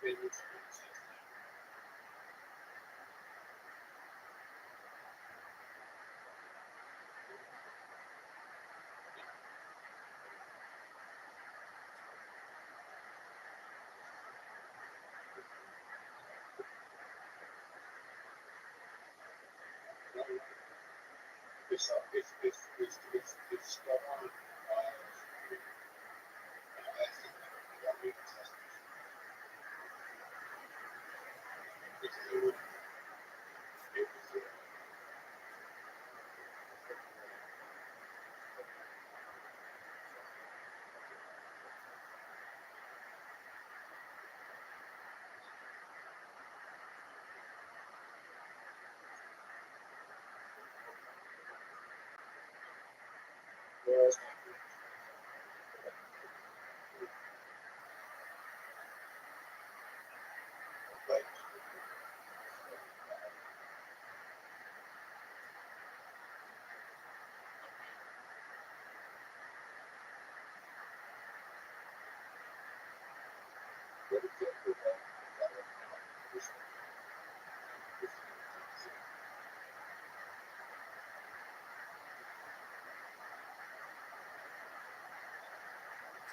It's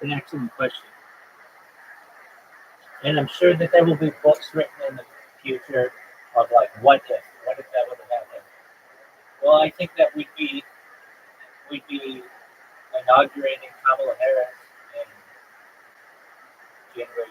an excellent question. And I'm sure that there will be books written in the future of like, what if that would have happened? Well, I think that we'd be inaugurating Kamala Harris in January.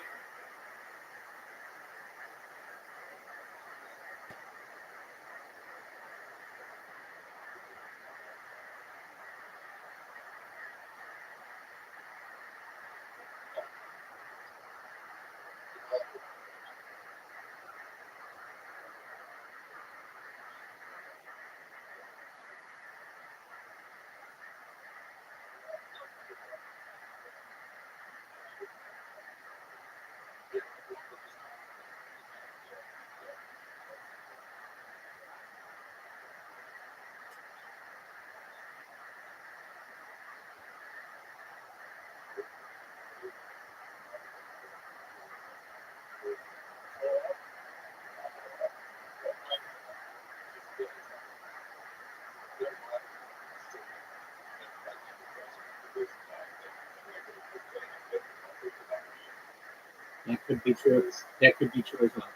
That could be true. That could be true as well.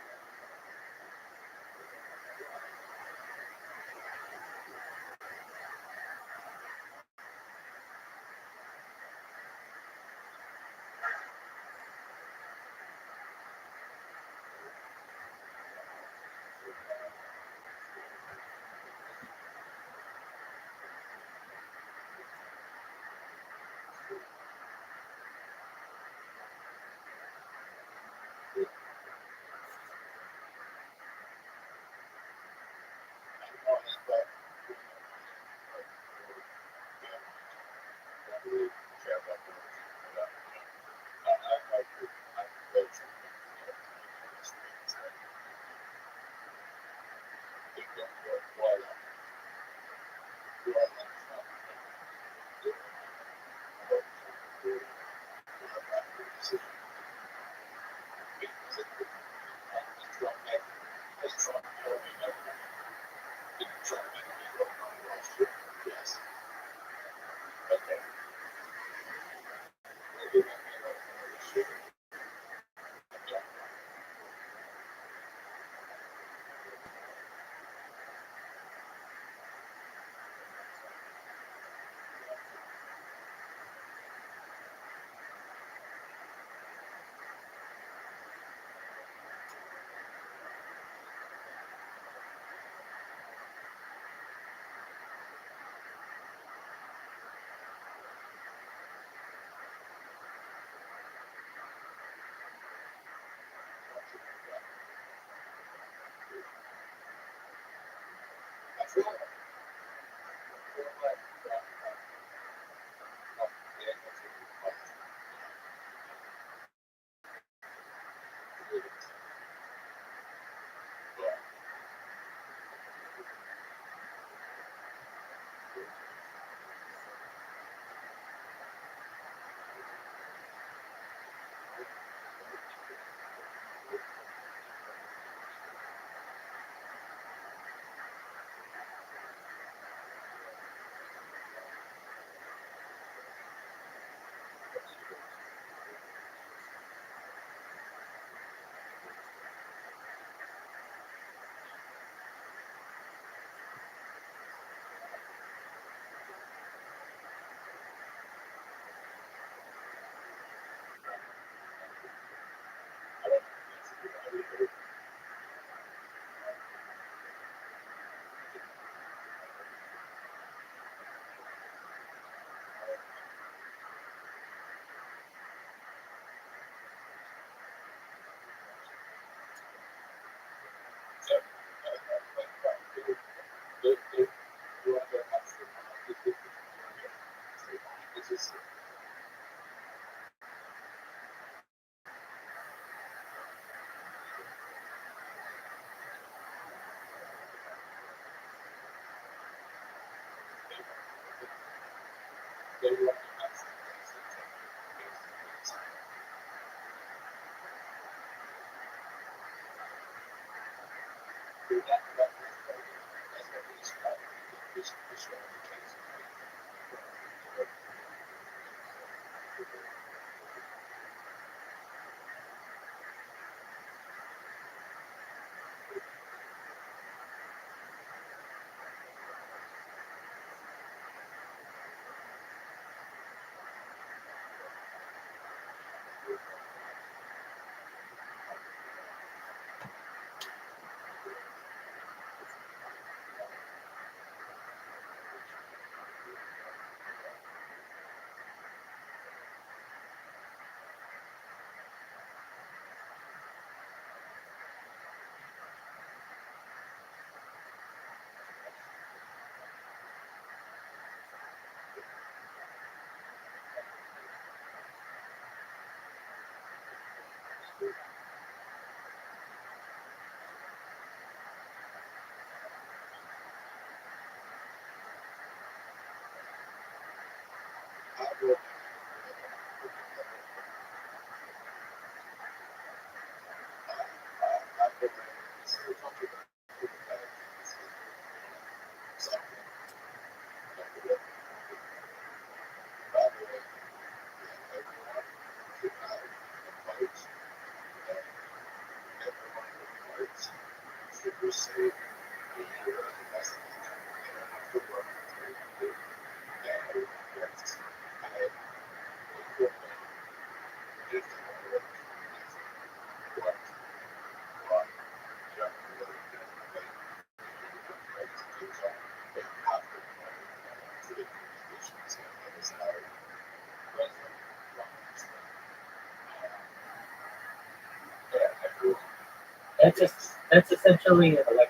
That's essentially like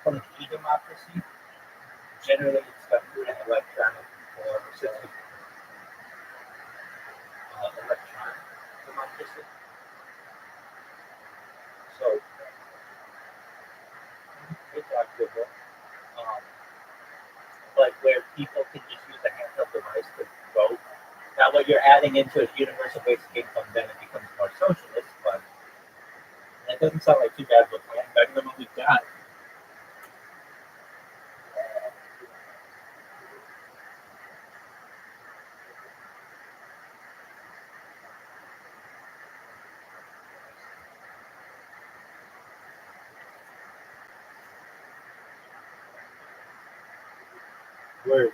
from the democracy. Generally, it's done through an electronic form, so electronic democracy. So it's active, like where people can just use a handheld device to vote. Now, what you're adding into a universal basic income, then it becomes more socialist, but that doesn't sound like too bad of a plan. Better than what we've got. Where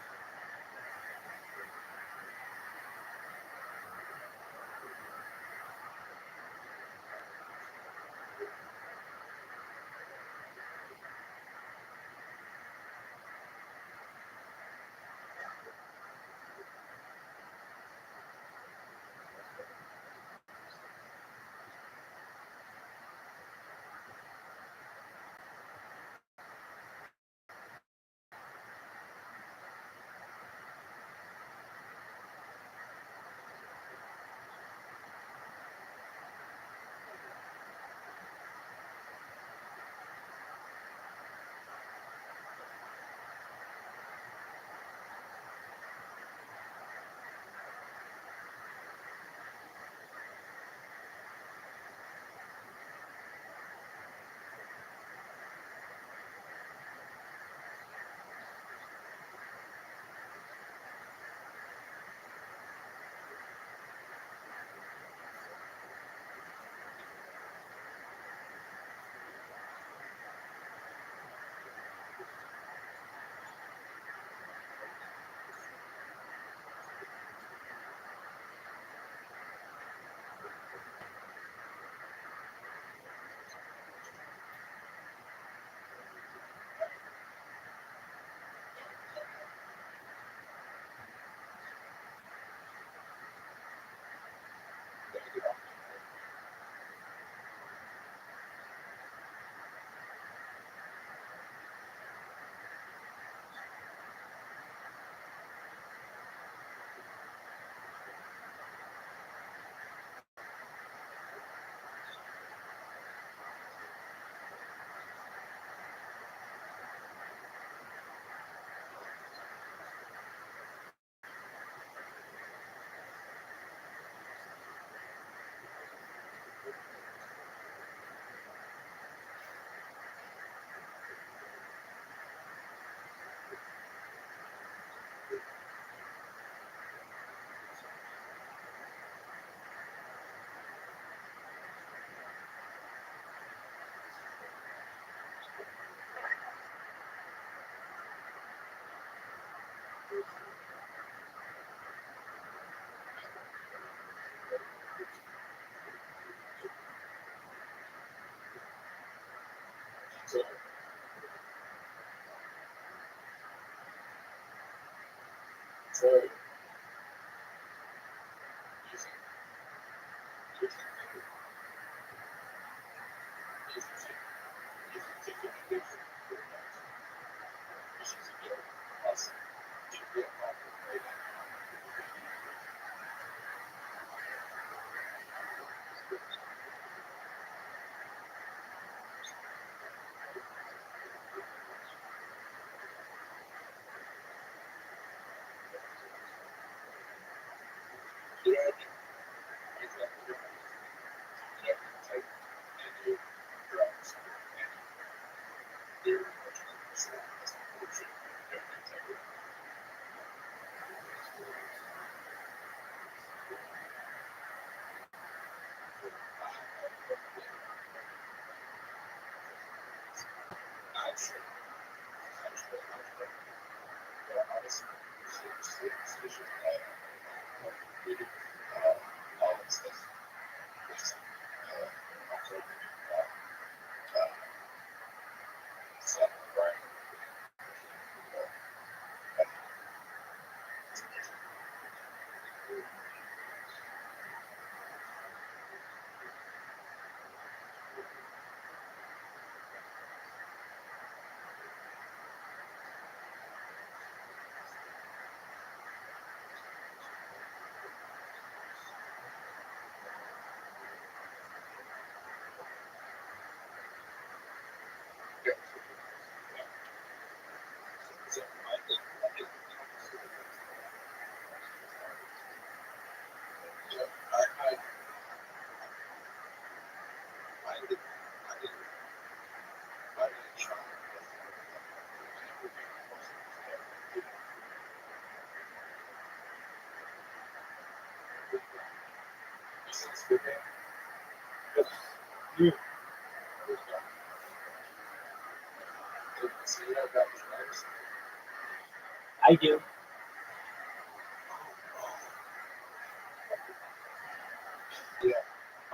I do.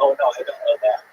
Oh no, I don't know that.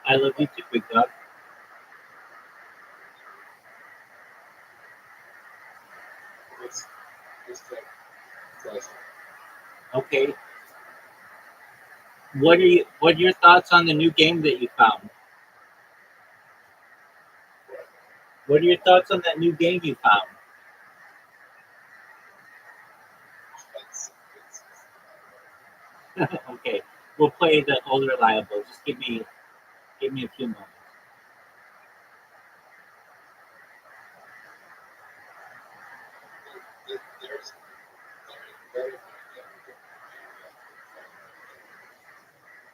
I love you too, Big Dog. Okay. What are your thoughts on the new game that you found? What are your thoughts on that new game you found? Okay. We'll play the old reliable. Just give me a few moments.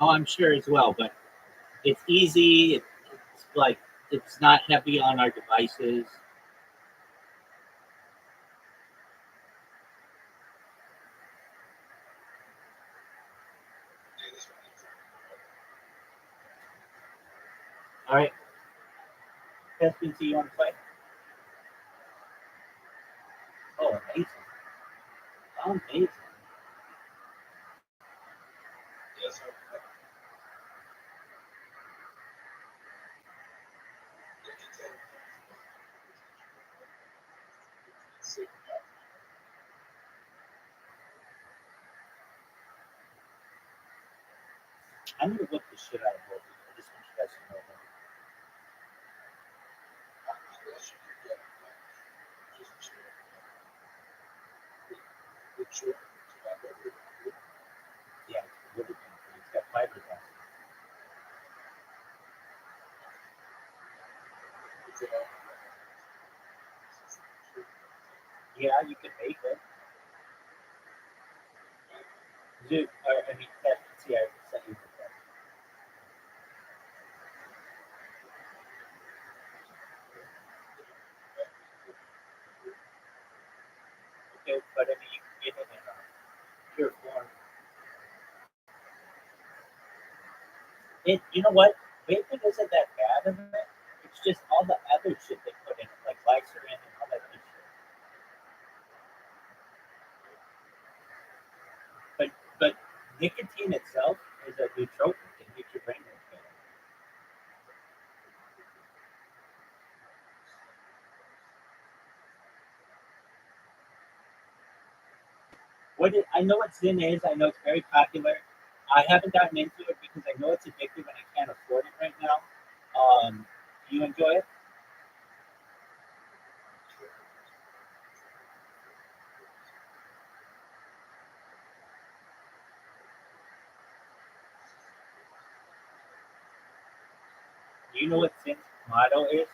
Oh, I'm sure as well, but it's easy. It's like it's not heavy on our devices. All right. Testing, so you want to play? Oh, amazing. Amazing. I'm gonna whip the shit out of both of you. I just want you guys to know that. Yeah, it's really good. It's got fiberglass. Yeah, you can make it. Dude, I mean, see, I sent you the test. Okay, but I mean, you can get it in a pure form. You know what? Bacon isn't that bad in it. It's just all the other shit they put in it, like glycerin and all that other shit. But nicotine itself is a nootropic. It makes your brain work better. I know what Zyn is. I know it's very popular. I haven't gotten into it because I know it's addictive and I can't afford it right now. Do you enjoy it? Do you know what Zyn's motto is?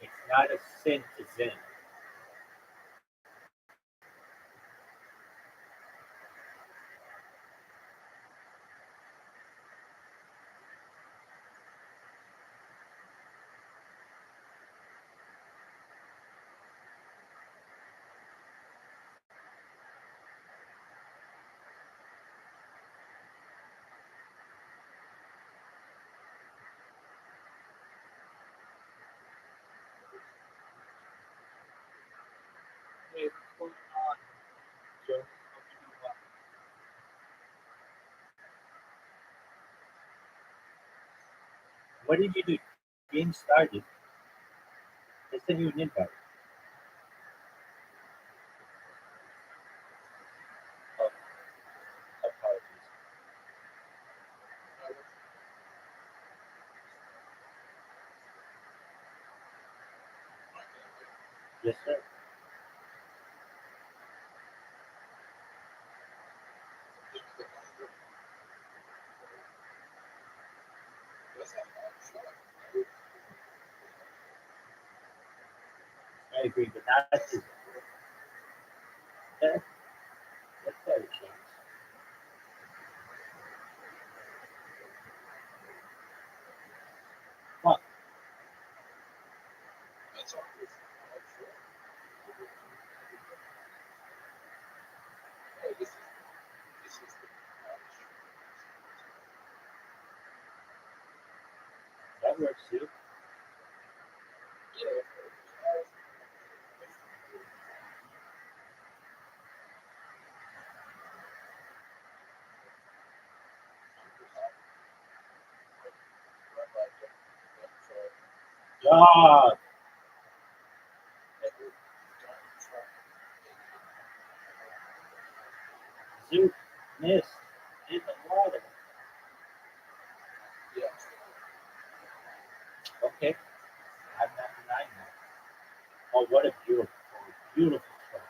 It's not a sin to Zyn. Hey, what's going on, Joe? What did you do? Game started. They sent you an invite. Oh, apologies. Yes, sir. I agree, but that's that, that's better chance. Come on. That works too. dog. Zoot missed in the water. Okay, I'm not denying that. Oh, what a beautiful shot.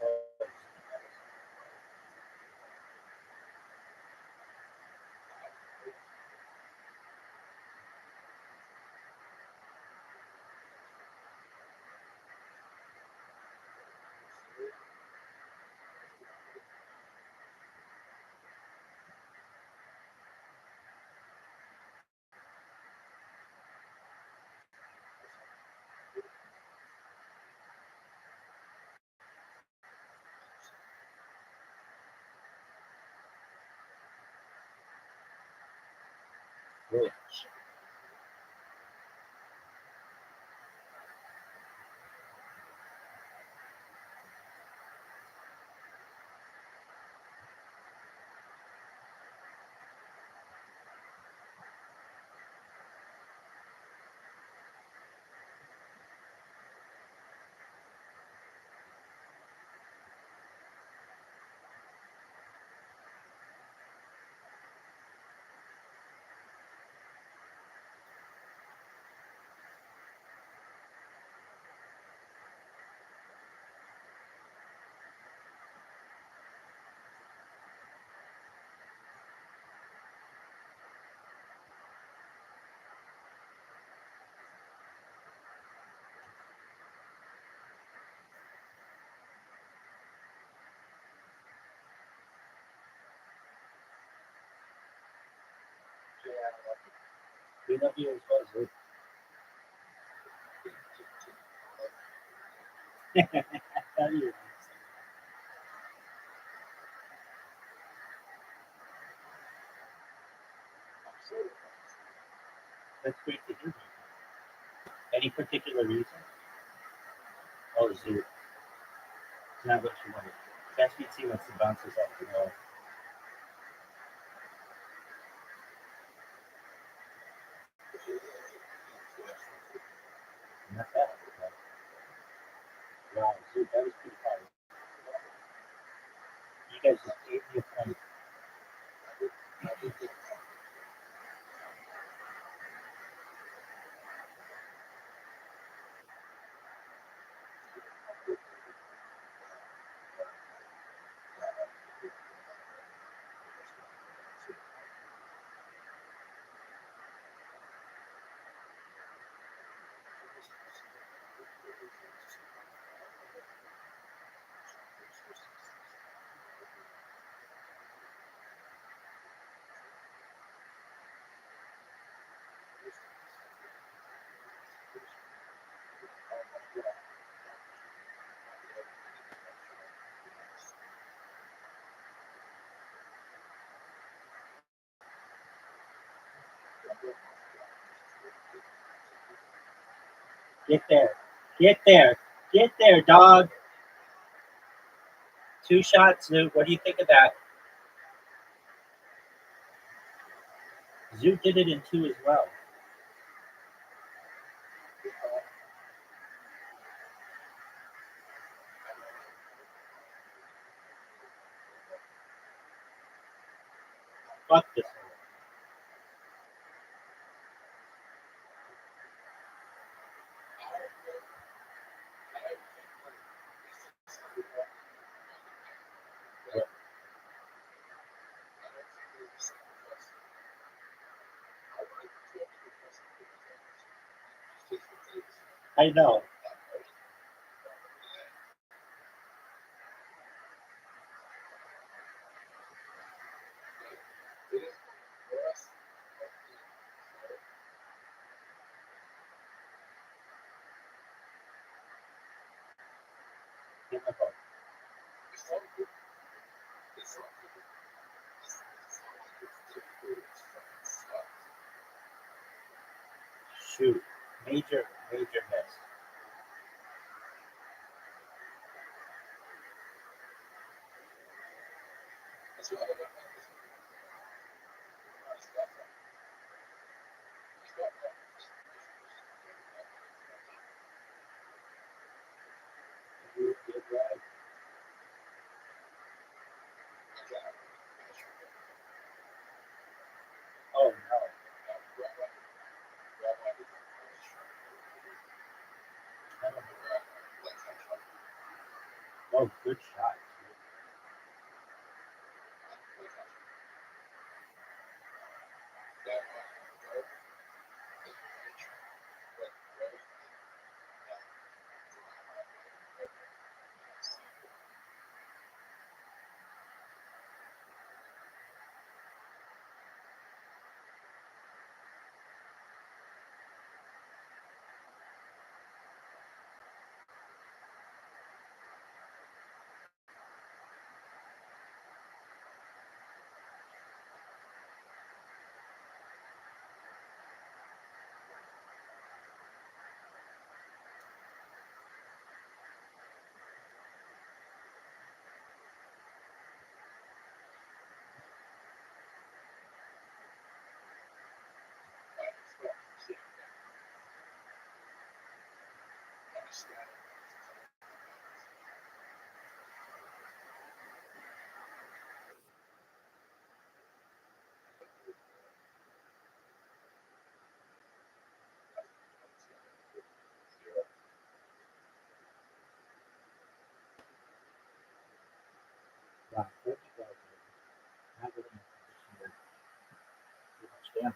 Oh, good. We love you as well, Zoot. Love you. That's great to hear. Any particular reason? Oh, Zoot. It's not what you wanted. Best you'd see once the bounces off the wall. Not bad. Wow, Zoot, that was pretty hard. You guys just gave me a point. Get there. Get there. Get there, dog. Two shots, Zoot. What do you think of that? Zoot did it in two as well. Fuck this one. I know. Give him a vote. two major myths. You did right. Oh no. Oh, good shot. Wow, good shot. Not really in a position to do much damage.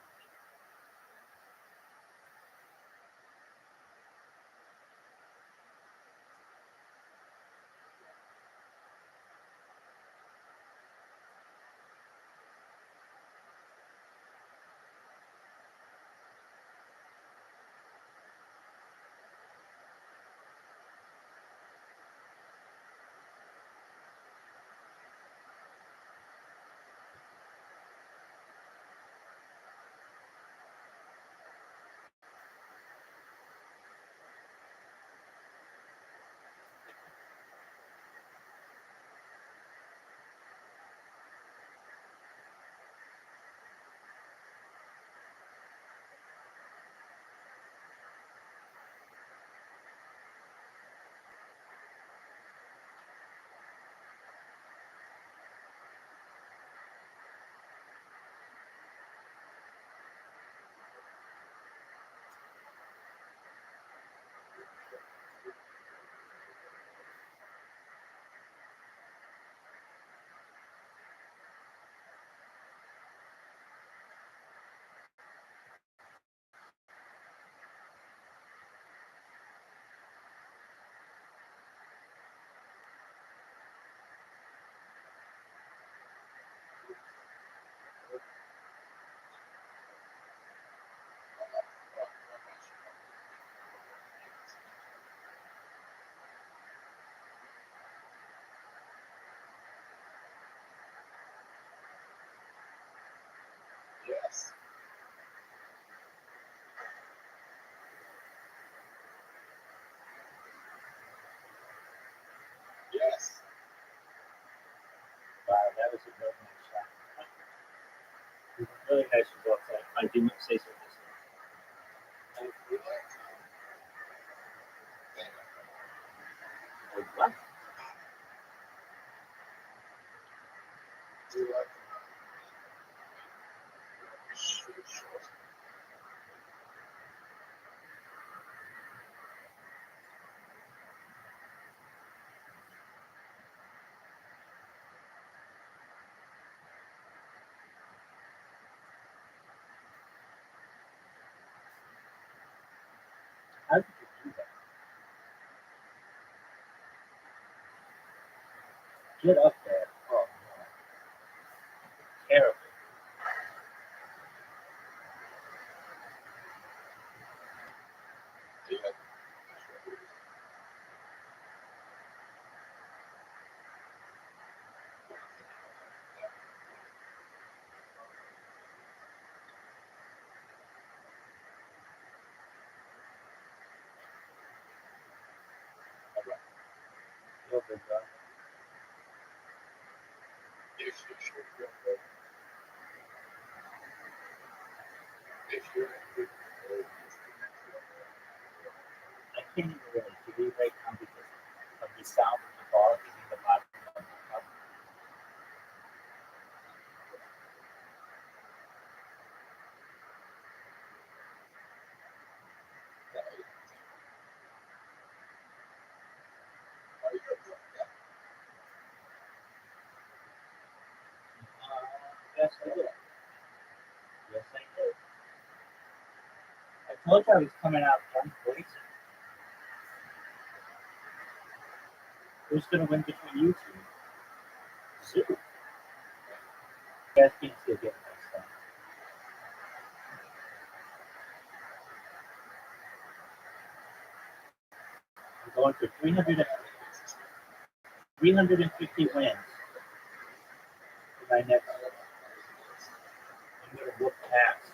Wow, that was a really nice shot. Really nice results. I do say so myself. Like, what? How did you do that? Get up there. Oh, no. Terrible. good job. I can't even really hear you right now because of the sound of the ball hitting the bottom of the cup. Yes, I did. Yes, I did. I told you I was coming out one place. Who's going to win between you two? Sue. You guys can still get my stuff. I'm going for 350 wins for my next. I'm going to whoop ass.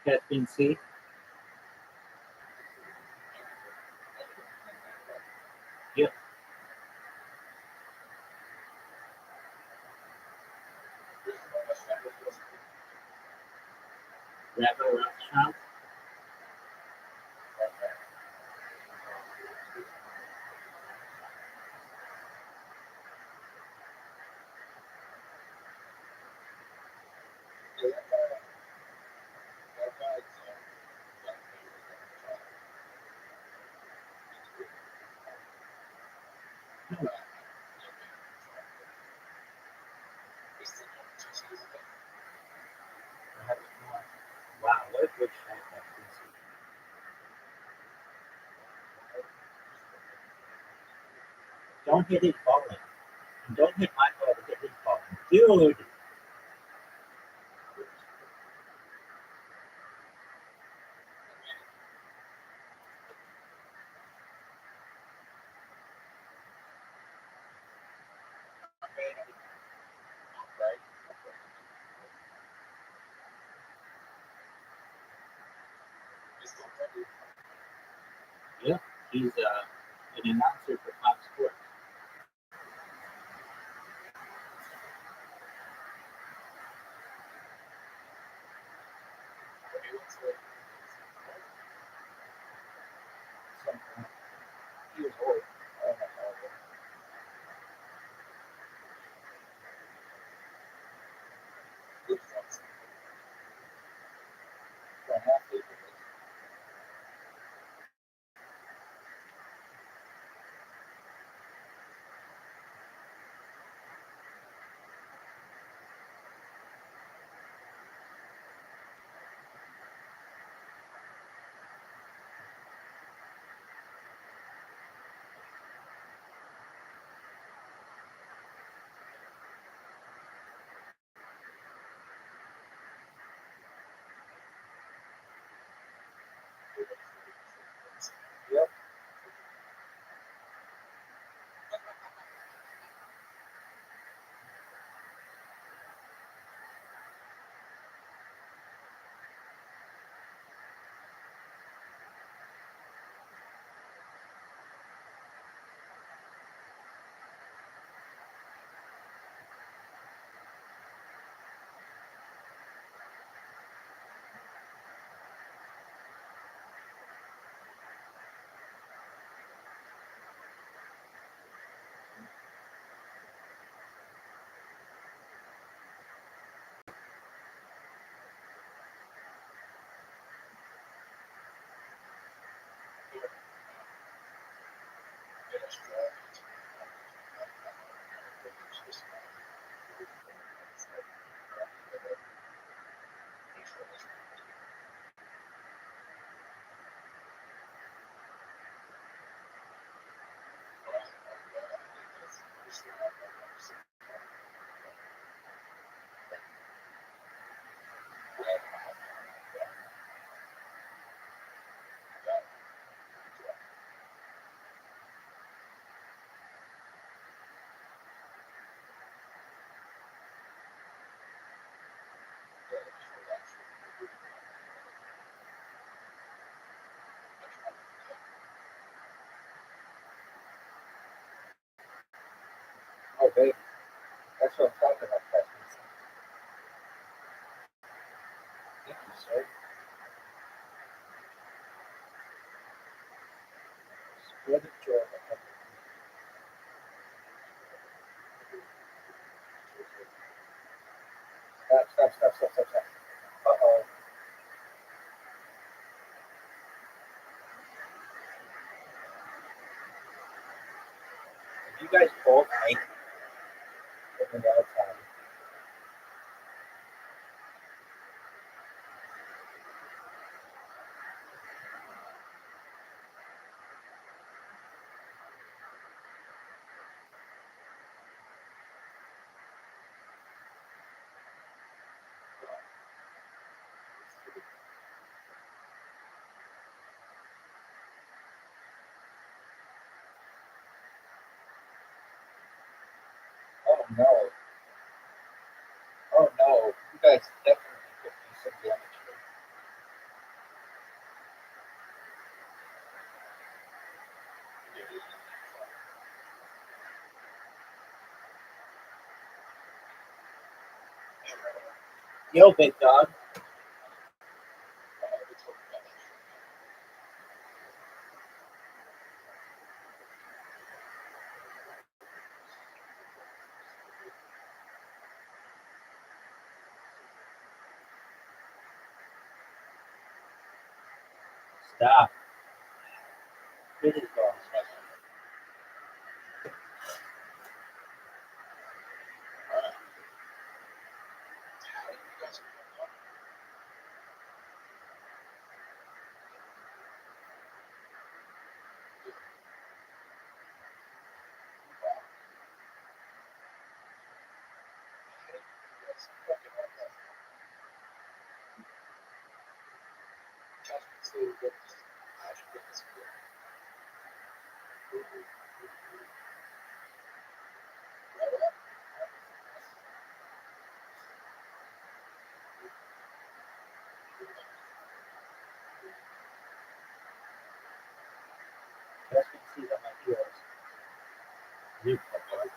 Catherine C. Yep. Rabbi Rothschild. Wow, what a good shot Catherine C. Don't hit his bowling. And don't hit my ball, but hit his bowling. Dude! Yep. He's an announcer for Fox Sports. He was old. what I'm talking about, President. Thank you, sir. Spread the joy. Stop. Uh-oh. You guys both make it in the other time. Oh no. Oh no. You guys definitely could do some damage here. Yo, big dog. Stop. Get his dog. That's what sees on my heels. You fucker.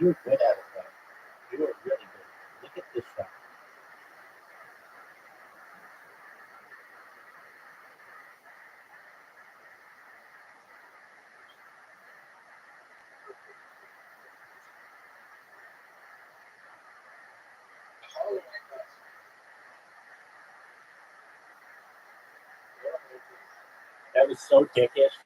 You were good at it, though. You were really good. Look at this shot. That was so dickish.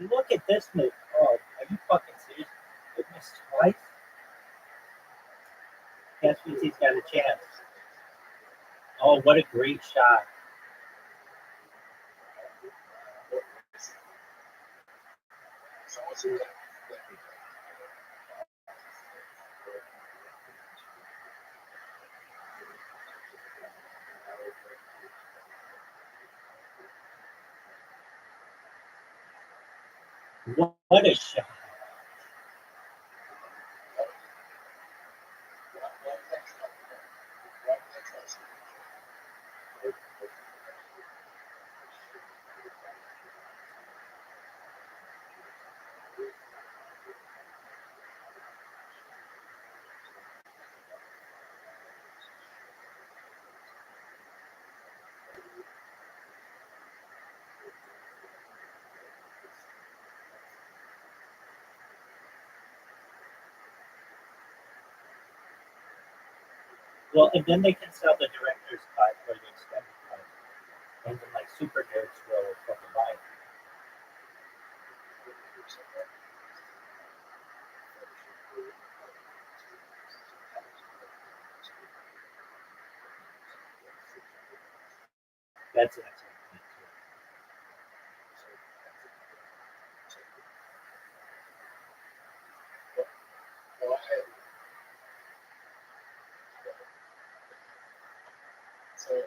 Look at this move. Oh, are you fucking serious? It missed twice. Guess he's got a chance. Oh, what a great shot. What a shot. Well, and then they can sell the director's cut or the extended cut, and then like super nerds will fucking buy it. That's an excellent point too.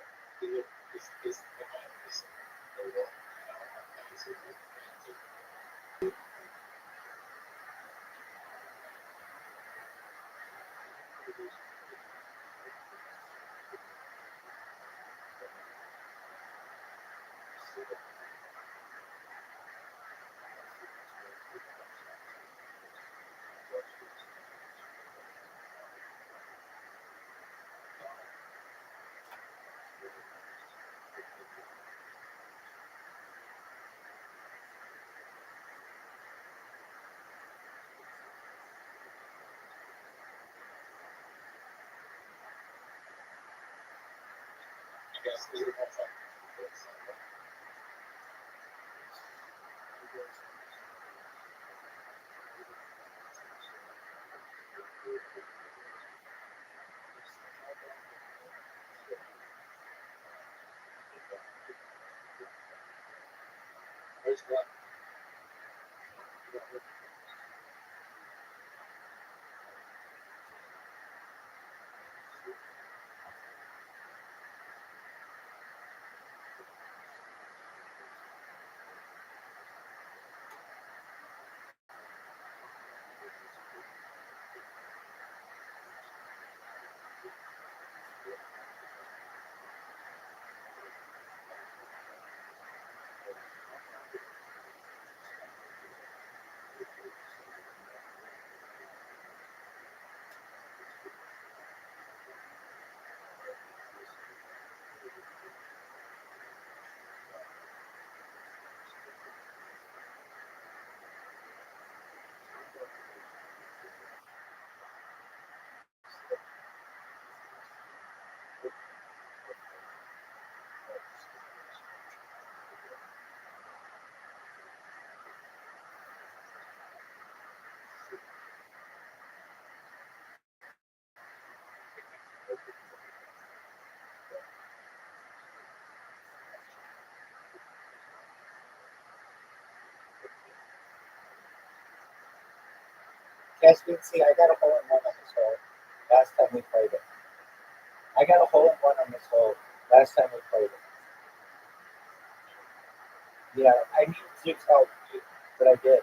Caspian, see, I got a hole in one on this hole last time we played it. I got a hole in one on this hole last time we played it. Yeah, I need Zeus help, but I did.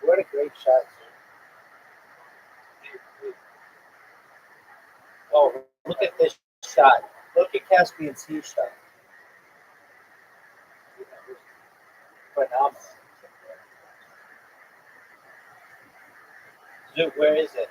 What a great shot. Oh, look at this shot. Look at Caspian's C shot. Phenomenal. Dude, where is it?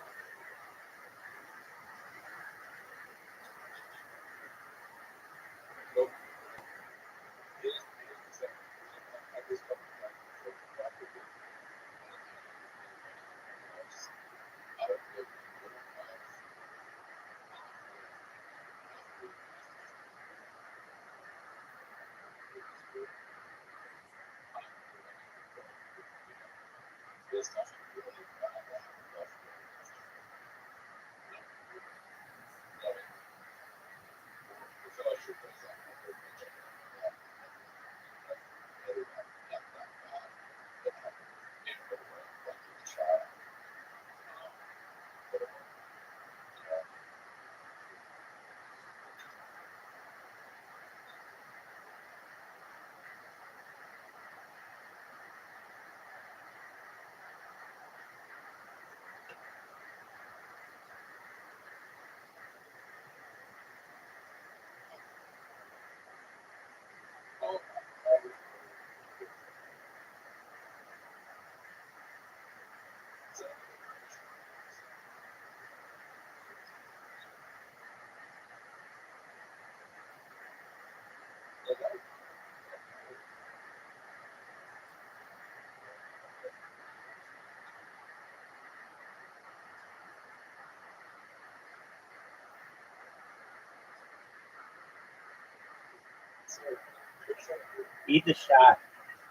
Be the shot.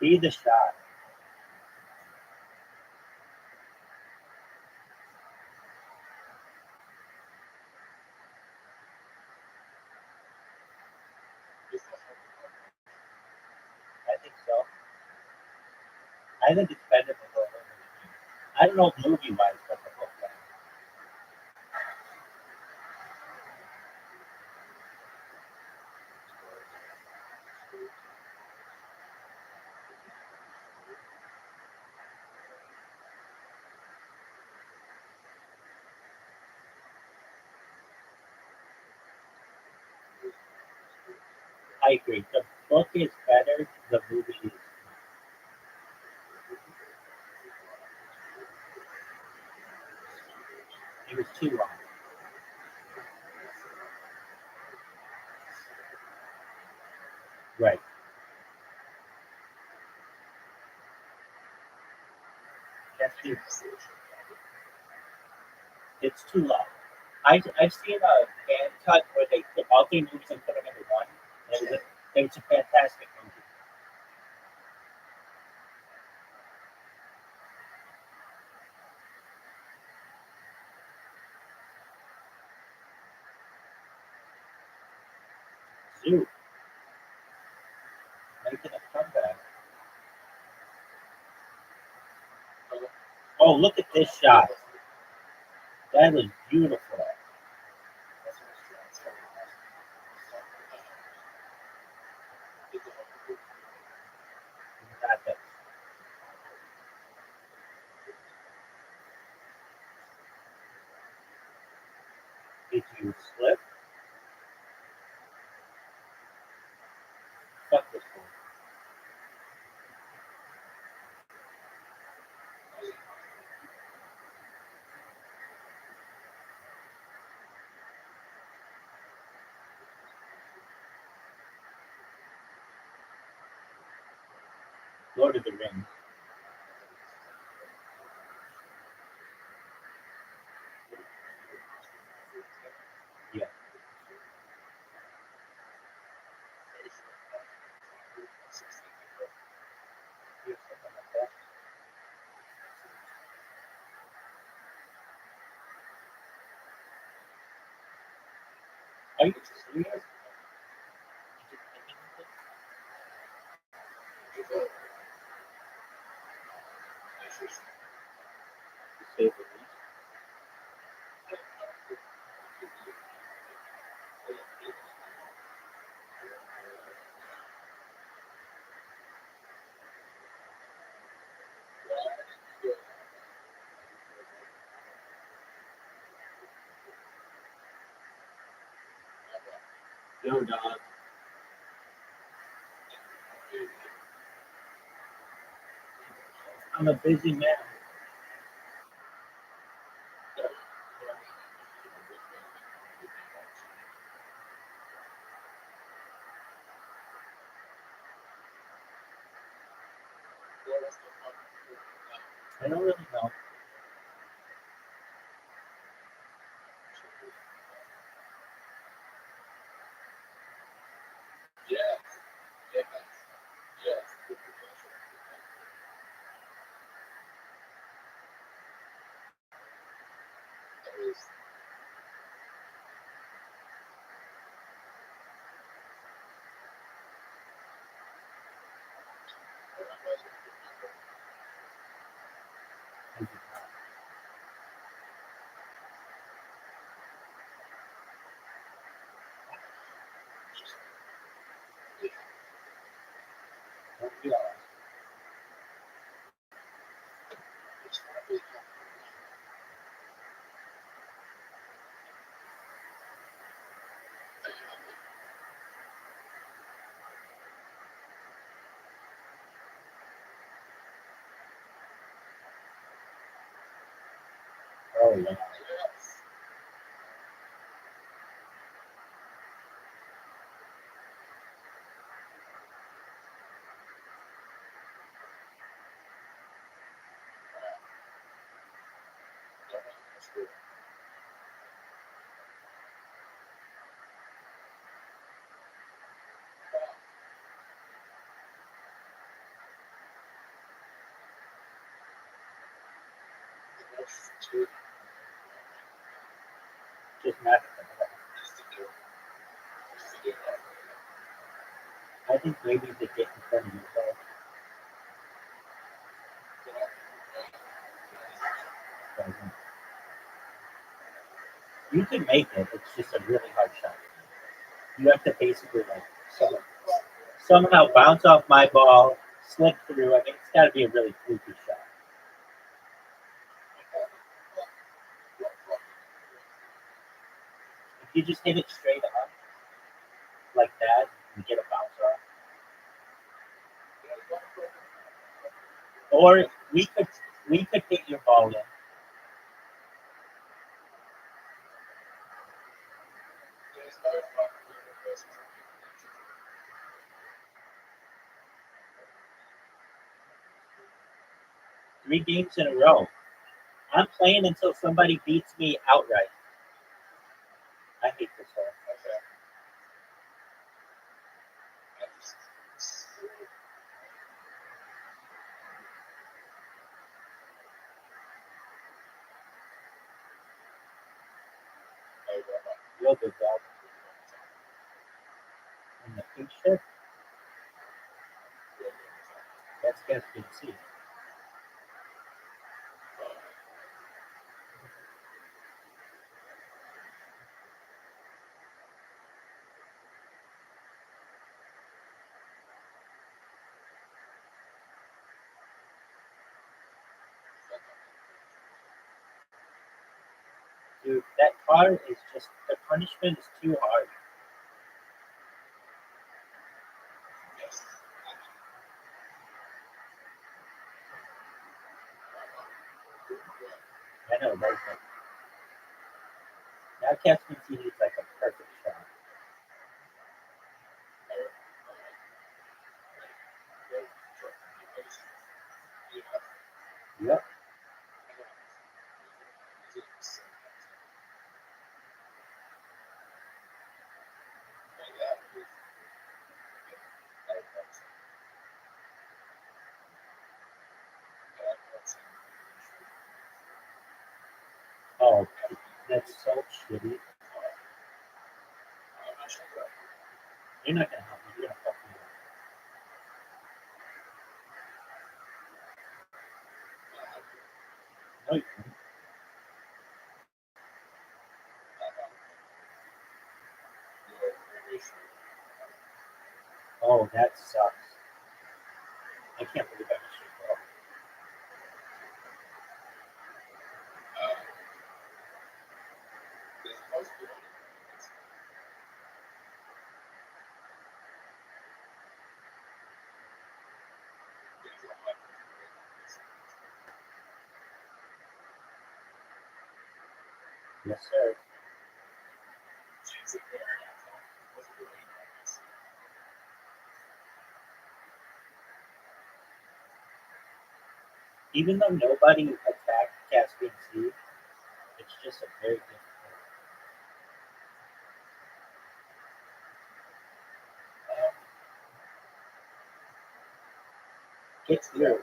Be the shot. I think so. I think it's better than the movie. I don't know movie wise, but the book. I agree. The book is better. The movie is. It was too long. Right. That's too. It's too long. I've seen a fan cut where they took all three movies and put them into one. It was a fantastic movie. Zoo making a comeback. Oh, look at this shot. That was beautiful. Got that. Did you slip? Fuck this one. Lord of the Rings. Yeah. Are you serious? To say the least. Yo, dog. I'm a busy man. I don't really know. Oh, yeah. Just magic. I think maybe they get in front of yourself. You can make it. It's just a really hard shot. You have to basically like somehow bounce off my ball, slip through. I mean, it's got to be a really fluky shot. If you just hit it straight up like that, and get a bounce off. Or we could hit your ball in. Three games in a row. I'm playing until somebody beats me outright. I hate this hole. Real good dog. And the pink shirt, that's Caspian Sea. Dude, that car is just, the punishment is too hard. I know, right? Like, now Caspian Sea needs like a perfect shot. Yep. Oh, that's so shitty. You're not gonna help me. You're gonna fuck me up. No, you won't. Oh, that sucks. I can't believe I missed your ball. Yes, sir. Even though nobody attacked Caspian Sea, it's just a very difficult. Get through.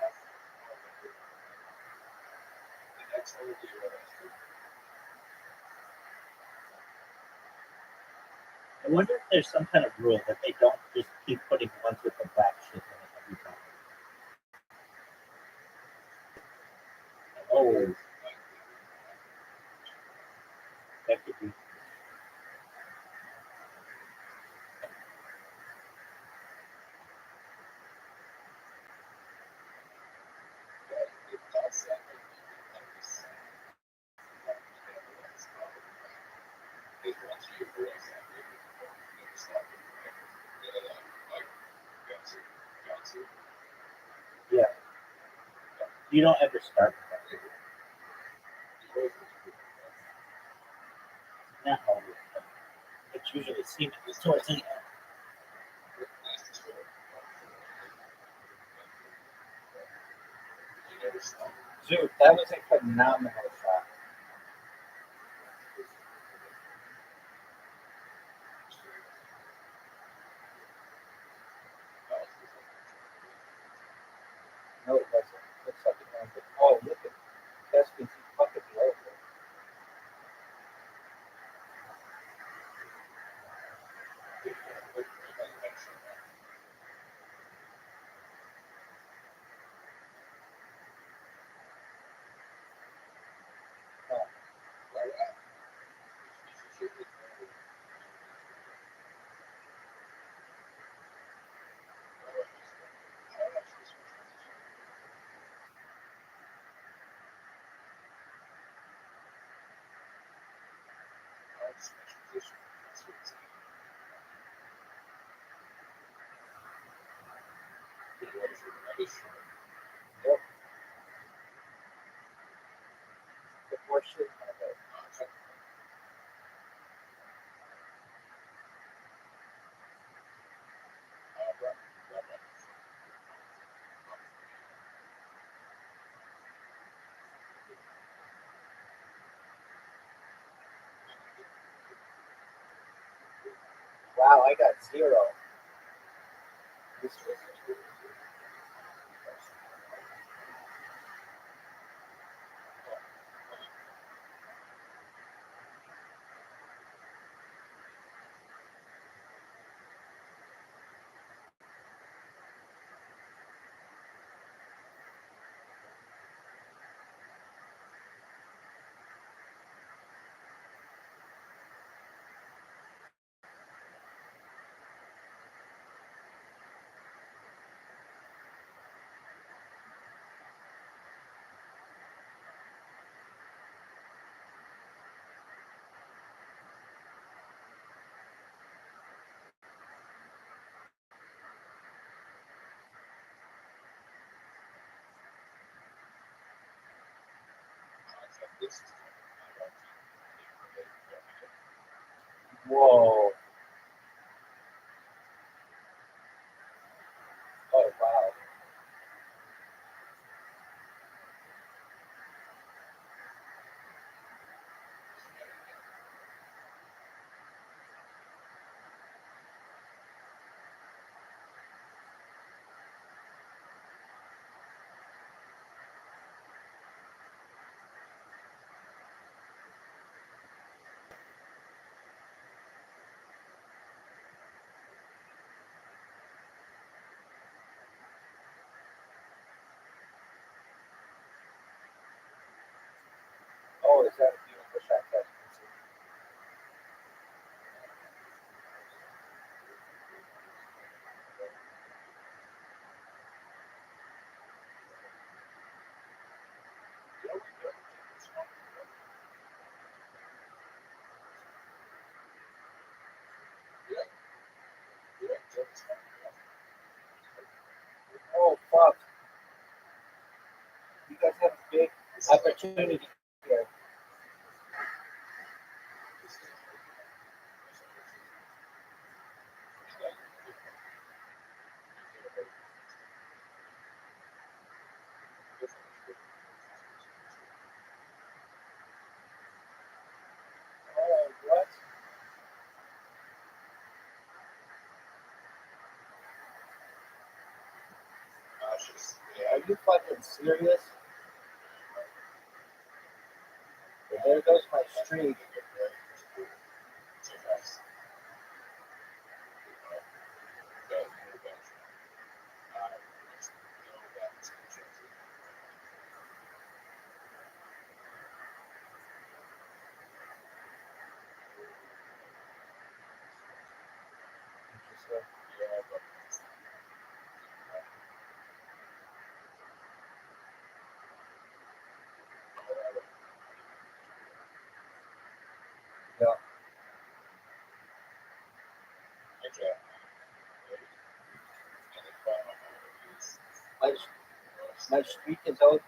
wonder if there's some kind of rule that they don't just keep putting ones with the black shit in it every time. Oh, that could be. Yeah. You don't ever start with that. Not always. It's usually semen towards the end. Dude, that was a phenomenal shot. No, it wasn't. Looks like it landed. Oh, look at Gaskins. He fucking low. Oh, look, the more shit in my head. Wow, I got zero. This was whoa. Oh wow. Oh, is that a beautiful shot, Gaskins? Oh fuck. You guys have a big opportunity here. Oh, what? Are you fucking serious? Well, there goes my streak. My, my streak is over.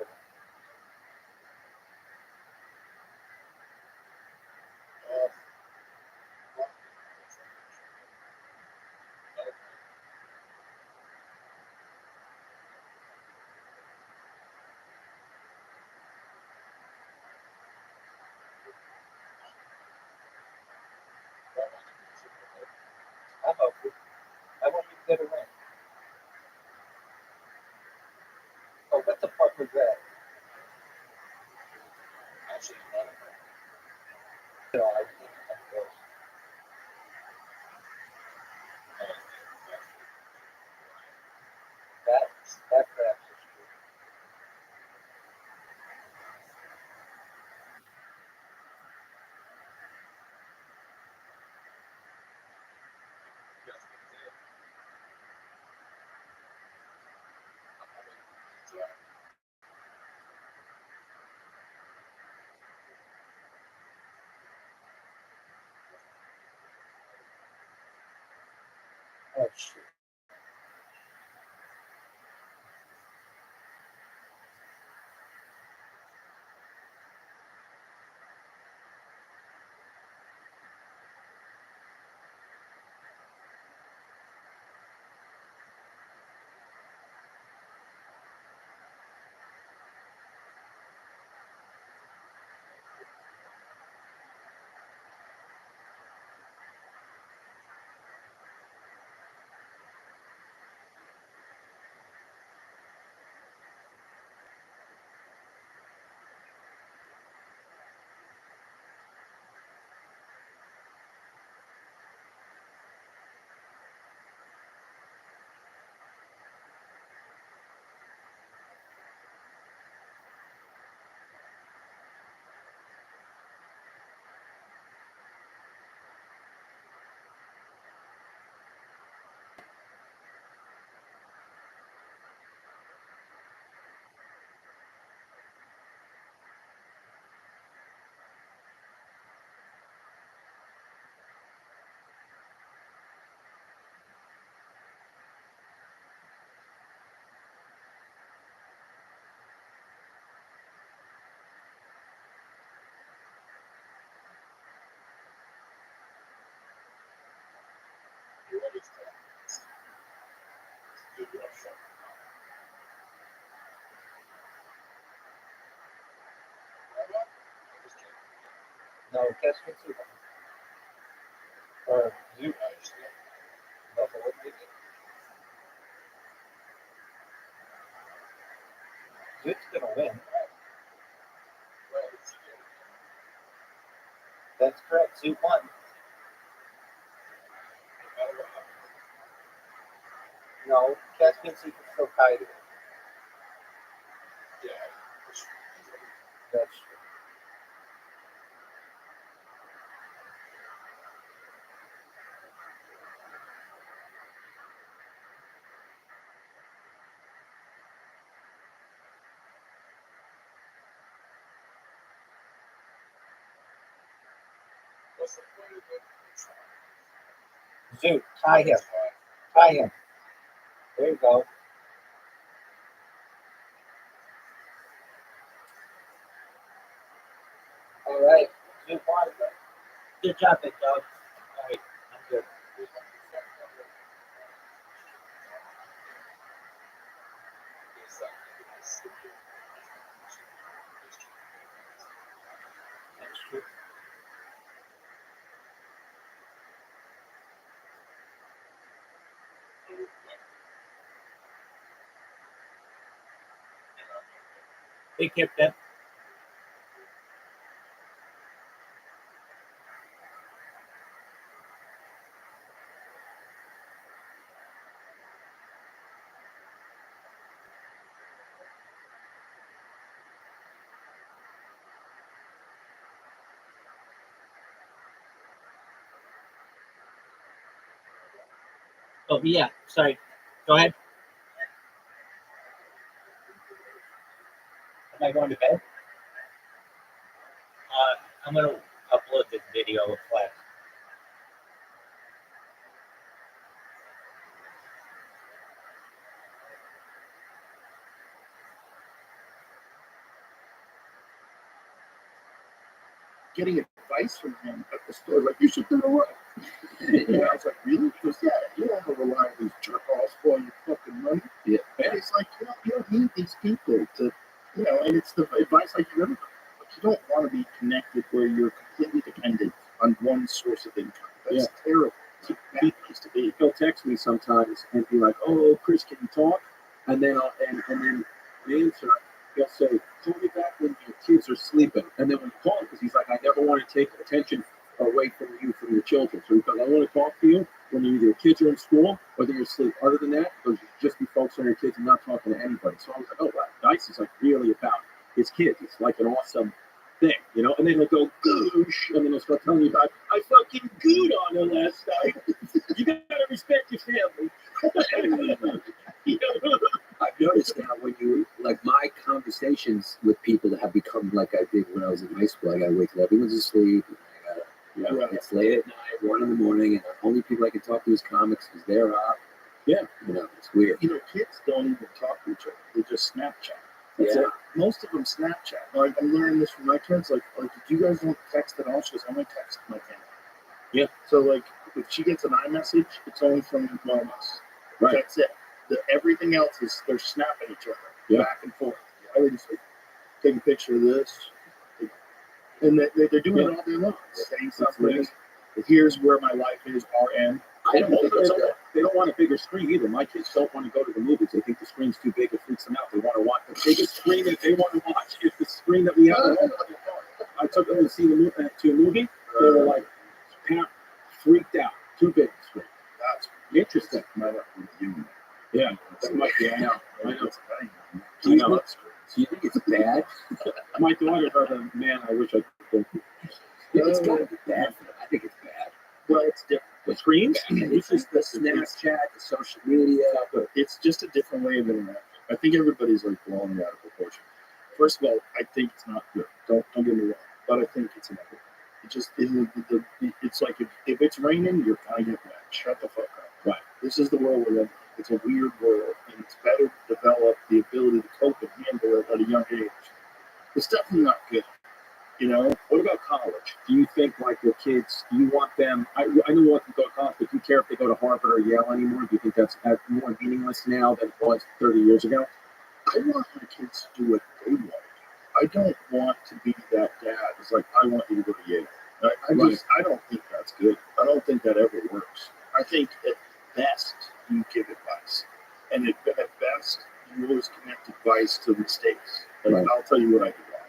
How about you? I want you to get a ring. Oh, what the fuck was that? No, I think I'm close. That perhaps is true. Oh shit. No, catch me too. You. No, what did you? Dude's gonna win. That's correct. Zoo won. No, Caspian Sea can still tie to it. That's true. Zoo, tie him. Tie him. There you go. All right. Zoo won. Good job, big dog. All right, I'm good. That's true. Take care, Pep. Oh, yeah. Sorry. Go ahead. Am I going to bed? I'm going to upload this video of class. getting advice from him at the store. Like, you should do the work. And I was like, really? He goes, yeah, you don't want to rely on these jerk-offs for all your fucking money. Yeah. And it's like, you don't need these people to, and it's the advice I give everybody. But you don't want to be connected where you're completely dependent on one source of income. That's terrible. It's a bad place to be. He'll text me sometimes and be like, "Oh, Chris, can you talk?" And then and then the answer, he'll say, "Call me back when your kids are sleeping." And then when you call him, because he's like, "I never want to take attention away from you from your children. So because I want to talk to you when either your kids are in school or they're asleep. Other than that, because you just be focused on your kids and not talking to anybody." So I was like, "Oh wow, Dice is like really about his kids. It's like an awesome thing, And then he'll go goosh, and then he'll start telling you about, I fucking gooed on her last night. You gotta respect your family." I've noticed now when you, like my conversations with people that have become like I did when I was in high school, I gotta wait till everyone's asleep. It's late at night, 1 in the morning, and the only people I can talk to is comics because they're up. Yeah. It's weird. Kids don't even talk to each other. They just Snapchat. That's it. Most of them Snapchat. Like, I'm learning this from my kids. Like, if you guys don't text at all, she goes, "I'm gonna text my family." Yeah. So, like, if she gets an iMessage, it's only from one of us. Right. That's it. Everything else is they're snapping each other back and forth. I would just take a picture of this, and they're doing it all day long. Saying something. Here's where my life is. RN. They don't want a bigger screen either. My kids don't want to go to the movies. They think the screen's too big. It freaks them out. They want to watch the biggest screen that they want to watch is the screen that we have at home. I took them to see a movie. They were like freaked out. Too big screen. That's interesting. Yeah, that might be. I know. Do you think it's bad? My daughters are the man I wish I could. It's got to be bad. I think it's bad. Well, it's different. The screens? It's just the Snapchat, the social media. It's just a different way of interacting. I think everybody's like blowing it out of proportion. First of all, I think it's not good. Don't get me wrong, but I think it's inevitable. It's like if it's raining, you're gonna get wet. Shut the fuck up. Right. This is the world we're in. It's a weird world, and it's better to develop the ability to cope and handle it at a young age. It's definitely not good. What about college? Do you think, like, your kids, do you want them, I know you want them to go to college, but do you care if they go to Harvard or Yale anymore? Do you think that's more meaningless now than it was 30 years ago? I want my kids to do what they want. I don't want to be that dad. It's like, I want you to go to Yale. I don't think that's good. I don't think that ever works. I think at best, you give advice. And at best, you always connect advice to mistakes. Like, I'll tell you what I did wrong.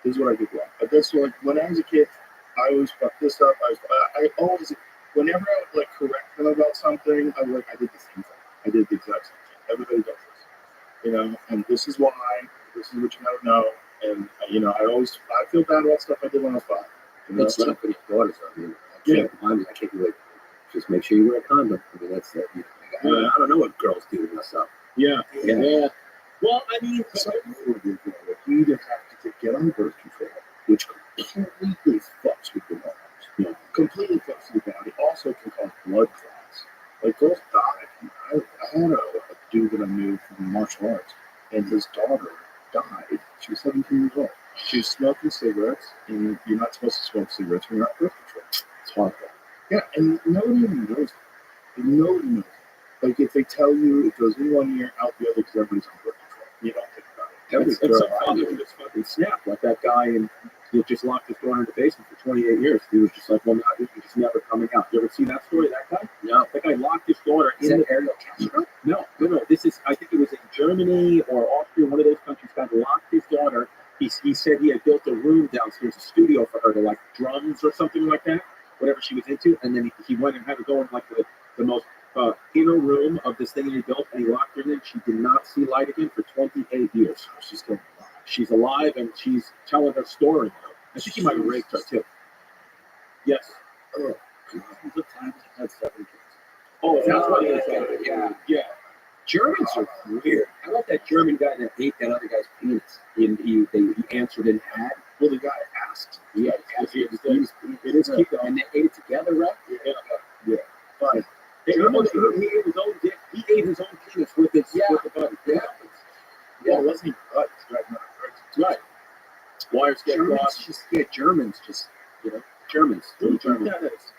This is what I did wrong. But that's like, when I was a kid, I always fucked this up. I always, whenever I would like correct them about something, I was like, I did the same thing. I did the exact same thing. Everybody does this. And this is why, this is what you gotta know. And, I feel bad about stuff I did when I was 5. It's tough with your daughters. I can't do it. Just make sure you wear a condom. I mean, that's it. I don't know what girls do to us up. Yeah. Well, I mean, you either have to get on birth control, which completely fucks with your hormones. Yeah. Completely fucks with your body. Also can cause blood clots. Like, girls die. I had a dude that I knew from martial arts, and his daughter died. She was 17 years old. She was smoking cigarettes, and you're not supposed to smoke cigarettes when you're on birth control. It's horrible. Yeah, and nobody even knows that. Nobody knows that. Like, if they tell you it goes in one ear, out the other, because everybody's on birth control. You don't think about it. Every girl I knew just fucking snapped. Like that guy, and he just locked his door in the basement for 28 years. He was just like, well, no, he's just never coming out. You ever see that story, that guy? No. That guy locked his daughter in the Ariel Castro? No. This is, I think it was in Germany or Austria, one of those countries. Guy locked his daughter. He said he had built a room downstairs, a studio for her to like drums or something like that, whatever she was into. And then he went and had to go in like the most inner room of this thing he built, and he locked her in. She did not see light again for 28 years. She's still alive. She's alive, and she's telling her story now. I think he might have raped her too. Yes. Oh, what time had 7 kids? Oh, that's what it is. Yeah. Germans are weird. How about that German guy that ate that other guy's penis? He answered an ad. Well, the guy asked. Yeah, it is keep going. And they ate it together, right? Yeah. But he ate his own dick. He ate his own penis with the button. Yeah, it wasn't even butt. It's driving out. Right. Wires get crossed. Germans just Germans. What do you think that is?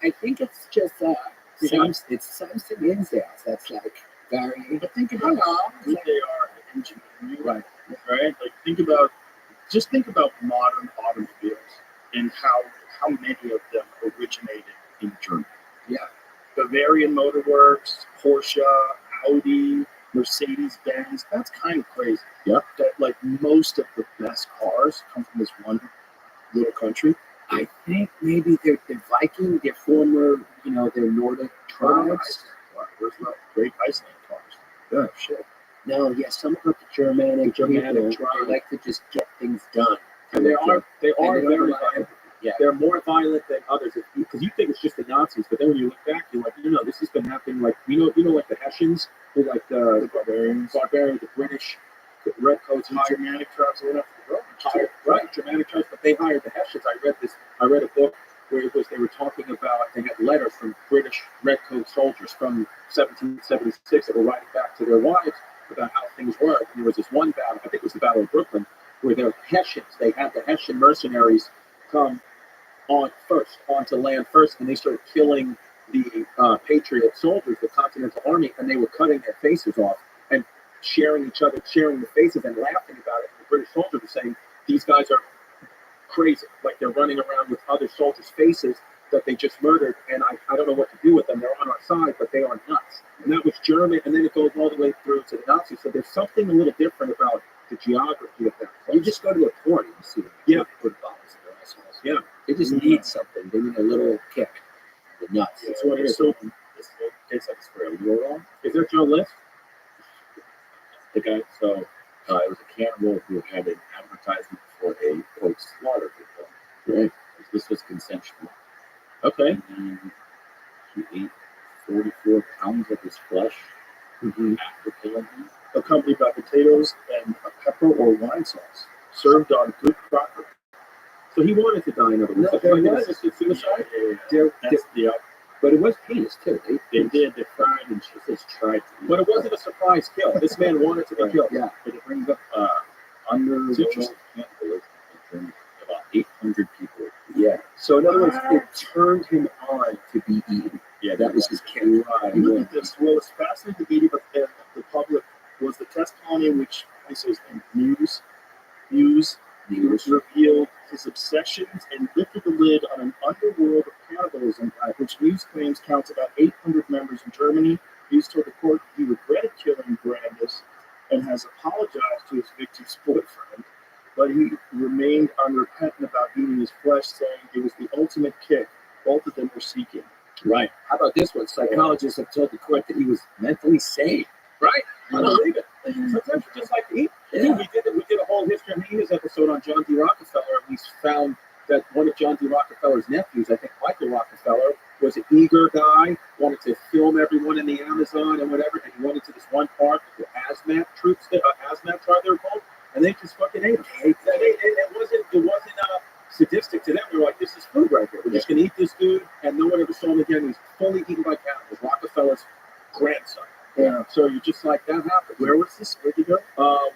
I think it's just Yeah. it's something in there that's like very. But think about how good they are at engineering, Right. right? Like think about modern automobiles and how many of them originated in Germany. Yeah. Bavarian Motor Works, Porsche, Audi, Mercedes Benz. That's kind of crazy. Yeah. That like most of the best cars come from this one little country. I think maybe they're Viking, they're former, they're Nordic tribes. There's not great Iceland cars. Yeah, shit. No, yeah, some of the Germanic people, tribes. they like to just get things done. And they are And they very don't violent. have- Yeah. They're more violent than others because you think it's just the Nazis, but then when you look back, you're like, this has been happening. Like like the Hessians, who like The barbarians. the British redcoats The hired Germanic tribes went after the Romans. right, Germanic tribes, but they hired the Hessians. I read a book where they were talking about, they had letters from British redcoat soldiers from 1776 that were writing back to their wives about how things were. And there was this one battle, I think it was the Battle of Brooklyn, where the Hessians, they had the Hessian mercenaries come onto land first, and they started killing the Patriot soldiers, the Continental Army, and they were cutting their faces off and sharing the faces and laughing about it. And the British soldiers were saying, these guys are crazy. Like they're running around with other soldiers' faces that they just murdered, and I don't know what to do with them. They're on our side, but they are nuts. And that was German, and then it goes all the way through to the Nazis. So there's something a little different about the geography of that place. You just go to a port and you see them. Yeah. Put bombs in their assholes. Yeah. They just need something. They need a little kick. The nuts. That's what it is. So this tastes like it's for a little. Is that your list? The guy, so it was a cannibal who had an advertisement for a quote slaughter victim. Right. This was consensual. Okay. And then he ate 44 pounds of his flesh after killing him, accompanied by potatoes and a pepper or wine sauce, served on good crockery. So he wanted to die, in other words. No, So there was. it's suicide? That's the But it was penis too. they did. They tried, and she says tried to. But it wasn't a surprise kill. This man wanted to be killed. Yeah. But it brings up under It's the interesting. cannibalism in Germany, about 800 people. Yeah. So in other words, it turned him on to be eaten. Yeah, That was his kill. Look at this. Well, it's fascinating to me, but the public was the testimony in which this was in News revealed his obsessions and lifted the lid on an underworld of cannibalism, which News claims counts about 800 members in Germany. News told the court he regretted killing Brandis and has apologized to his victim's boyfriend, but he remained unrepentant about eating his flesh, saying it was the ultimate kick both of them were seeking. Right. How about this one? Psychologists have told the court that he was mentally sane. Right. I believe it. Sometimes you just like to eat. Yeah. We did a whole history of hyenas episode on John D. Rockefeller, and we found that one of John D. Rockefeller's nephews, I think Michael Rockefeller, was an eager guy, wanted to film everyone in the Amazon and whatever, and he went into this one park, the Asmat tribe they were called, and they just fucking ate him. It wasn't sadistic to them. They were like, this is food right here. We're just going to eat this dude, and no one ever saw him again. He's fully eaten by cannibals. Rockefeller's grandson. Yeah. So you're just like, that happened. Where was this? Where'd you go?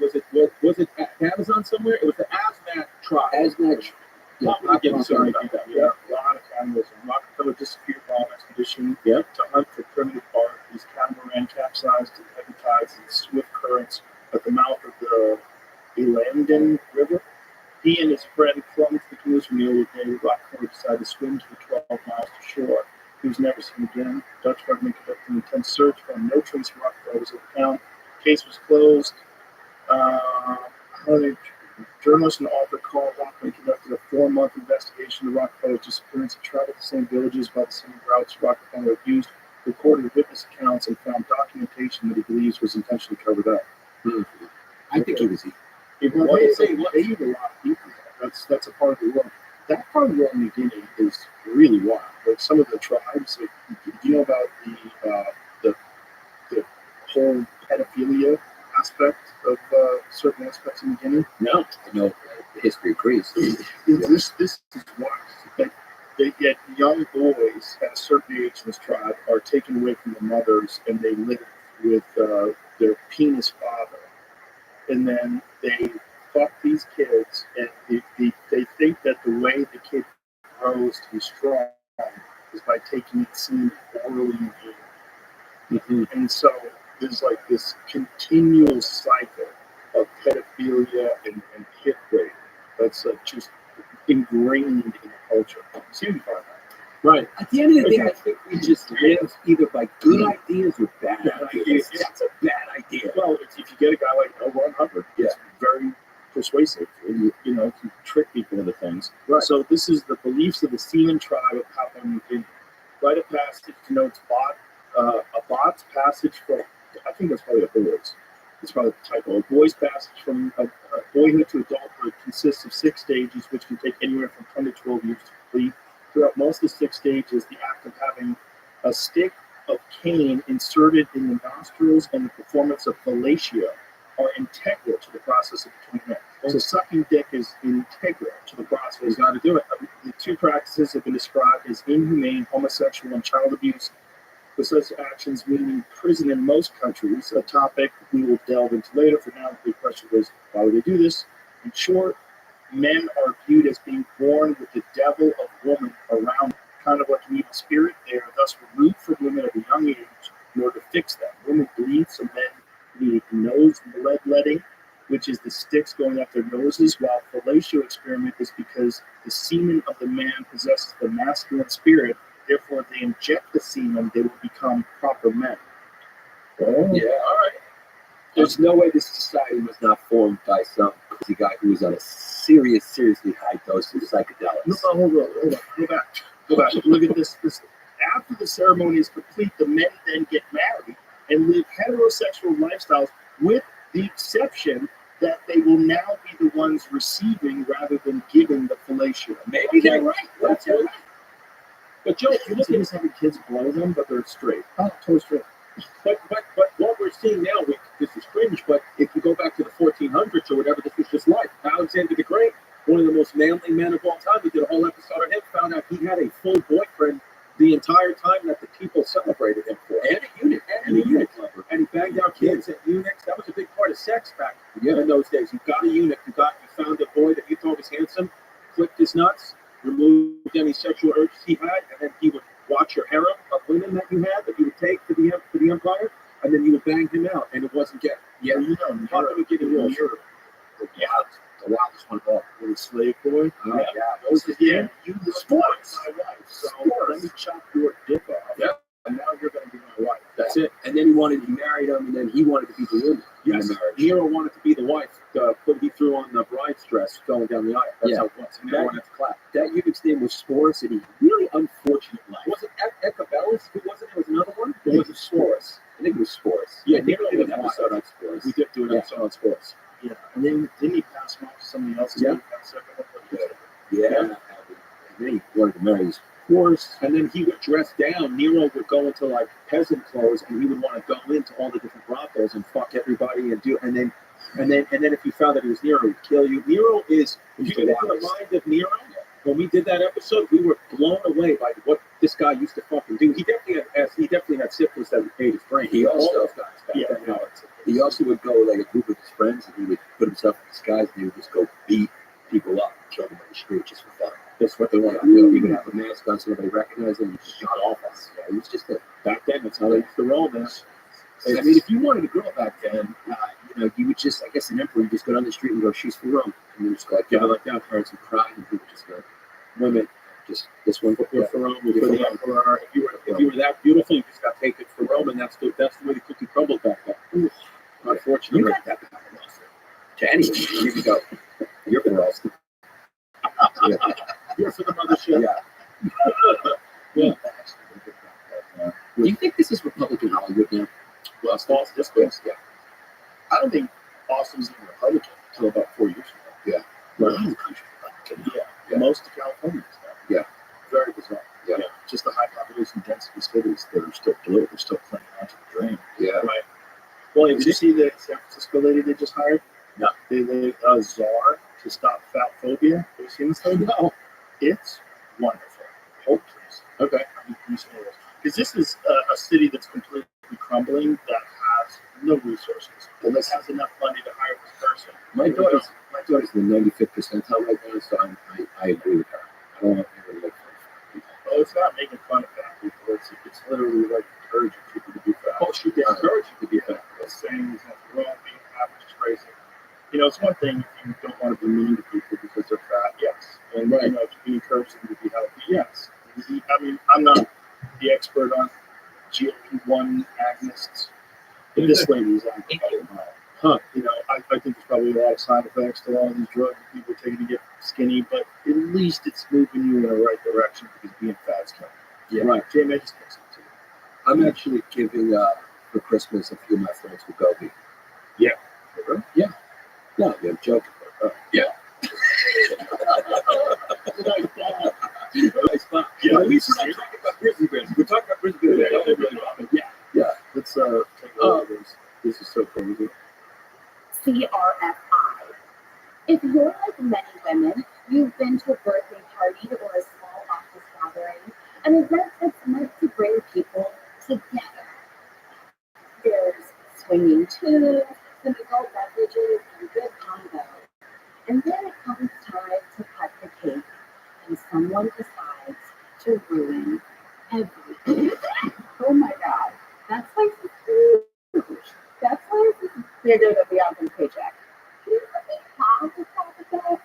Was it at Amazon somewhere? It was the Asmat tribe. Asmat. Yeah, A lot yeah. of cannibalism. Rockefeller disappeared on an expedition Yeah. to hunt for primitive bark. His catamaran capsized in heavy tides and swift currents at the mouth of the Elandon River. He and his friend clung to the canoes from the early day. Rockefeller decided to swim to the 12 miles to shore. He was never seen again. Dutch government conducted an intense search, found no trace of Rockefeller was found. Case was closed. Journalist and author Carl Rockman conducted a 4-month investigation of Rockefeller's disappearance. He traveled the same villages by the same routes Rockefeller used, recorded witness accounts, and found documentation that he believes was intentionally covered up. I think he was eating. They eat a lot of people. That's a part of the world. That part of the world in New Guinea is really wild. Like some of the tribes, do you know about the whole pedophilia aspect of certain aspects of New Guinea? No, I know the history of Greece. This is wild. Like they get young boys at a certain age in this tribe are taken away from their mothers and they live with their penis father, and then they fuck these kids, and they think that the way the kid glucose to be strong is by taking it seen orally and and so there's like this continual cycle of pedophilia and hit rape that's just ingrained in the culture. So you find that. Right. At the end of the day, I think we just live either by good ideas or bad ideas. Yeah. That's a bad idea. Well, if you get a guy like L. Ron Hubbard, it's very persuasive. And, can trick people into things. Right. So this is the beliefs of the Seaman tribe of Papua New Guinea. Rite of passage connotes a bot's passage from, I think that's probably a boy's. It's probably a typo. A boy's passage from a boyhood to adulthood consists of 6 stages, which can take anywhere from 10 to 12 years to complete. Throughout most of the 6 stages, the act of having a stick of cane inserted in the nostrils and the performance of fellatio are integral to the process of between men. So sucking dick is integral to the process. You got to do it. The 2 practices have been described as inhumane, homosexual, and child abuse, with such actions meaning prison in most countries, a topic we will delve into later. For now, the big question is, why would they do this? In short, men are viewed as being born with the devil of woman around them, kind of like an evil spirit. They are thus removed from women at a young age in order to fix them. Women bleed, so men need nose bloodletting, which is the sticks going up their noses, while fellatio experiment is because the semen of the man possesses the masculine spirit. Therefore, if they inject the semen, they will become proper men. Oh, Yeah. all right. There's no way this society was not formed by some crazy guy who was on a seriously high dose of psychedelics. No, hold on. Go back. Look at this. After the ceremony is complete, the men then get married and live heterosexual lifestyles, with the exception that they will now be the ones receiving rather than giving the fellatio. Maybe they're right. That's right. But Joe, You look at us having kids blow them, but they're straight. Oh, totally straight. But what we're seeing now, this is cringe, but if you go back to the 1400s or whatever, this was just life. Alexander the Great, one of the most manly men of all time, we did a whole episode on him, found out he had a full boyfriend the entire time that the people celebrated him for. And a eunuch. And he banged out kids and eunuchs. That was a big part of sex back in those days. You got a eunuch, you found a boy that you thought was handsome, clipped his nuts, removed any sexual urges he had, and then he would watch your harem of women that you had that you would take to the empire, and then you would bang him out, and it wasn't gay. Yeah, Papa would give you rules. The wildest one of all. Little slave boy. Those are You sports. my wife. So Sports. let me chop your dick off. Yeah. And now you're going to be my wife. That's it. And then he married him, and then he wanted to be the woman in Yes. the marriage. Nero wanted to be the wife. He threw on the bride's dress going down the aisle. That's how it was. And everyone had to clap. That eunuch's name was Sporus, and he really unfortunate life. Was it Echabellus? Who was it? There was another one? Or was it Sporus? I think it was Sporus. Yeah, I think Nero we did was an wild. episode on Sporus. We did do an episode on Sporus. Yeah. And then didn't he pass him off to somebody else? Yeah. Yeah. And then he wanted to marry his Horse, and then he would dress down. Nero would go into like peasant clothes, and he would want to go into all the different brothels and fuck everybody and then if you found that he was Nero, he'd kill you. Nero is, if you get into the mind of Nero, when we did that episode, we were blown away by what this guy used to fucking do. He definitely had syphilis that ate his brain. He also He also would go with like a group of his friends, and he would put himself in disguise, and he would just go beat people up, and kill them on the street just for fun. That's what they wanted to do. He would have a mask on so nobody recognized him, and he shot off us. Yeah, he was just Back then, that's how they used to roll, man. I mean, if you wanted a girl back then, you would just, I guess, an emperor, you just go down the street and go, she's for Rome. And you just go, like, Yeah. like that, parents would cry, and people just go, women, just this one for Rome, for the emperor. If you were that beautiful, you just got taken for Rome, and that's the way the cookie crumbled back then. You Unfortunately, got that back in Austin. To anyone, you can go, you're for Austin. you're for the mothership. Yeah. Do you think this is Republican Hollywood now? Well, it's false discourse. Yeah. I don't think Austin was even Republican until about 4 years ago. Yeah. Well, the country Republican. Yeah. Most of California is now. Yeah. Very bizarre. Yeah. Just the high population density cities that are still blue. They're still playing onto the drain. Yeah. Right. Well, did you see the San Francisco lady they just hired? No. They czar to stop fat phobia. Have you seen this thing? No. It's wonderful. Hope please. Okay. Because this is a city that's completely crumbling, that has no resources, and that has enough money to hire this person. My daughter's in the 95th percentile right now, so I agree with her. I don't want her to look it's not making fun of fat people. It's literally like encouraging people to be fat. Oh, she did encourage you to be fat. It's saying there's nothing wrong with being fat, which is crazy. You know, it's one thing if you don't want to be mean to people because they're fat, yes. And you know, if you encourage them to be healthy, yes. I mean, I'm not the expert on GLP-1 agonists, but this lady's on you know, I think there's probably a lot of side effects to all these drugs that people take to get skinny, but at least it's moving you in the right direction because being fat's killing. Yeah. Right. Jamie, I just think so too. I'm actually giving for Christmas a few of my friends with Gobi. Yeah. Yeah. No, I'm joking. Yeah. Nice spot. Yeah. At least we're not talking about grizzly bears. We're talking about grizzly bears. Yeah. Let's take a look at this. This is so crazy. CRFI. If you're like many women, you've been to a birthday party or a small office gathering, an event that's meant to bring people together. There's swinging tunes, some adult beverages, and good combo. And then it comes time to cut the cake, and someone decides to ruin everything. Oh my God, that's like huge. That's why this is bigger than the average paycheck. Do you really have to talk about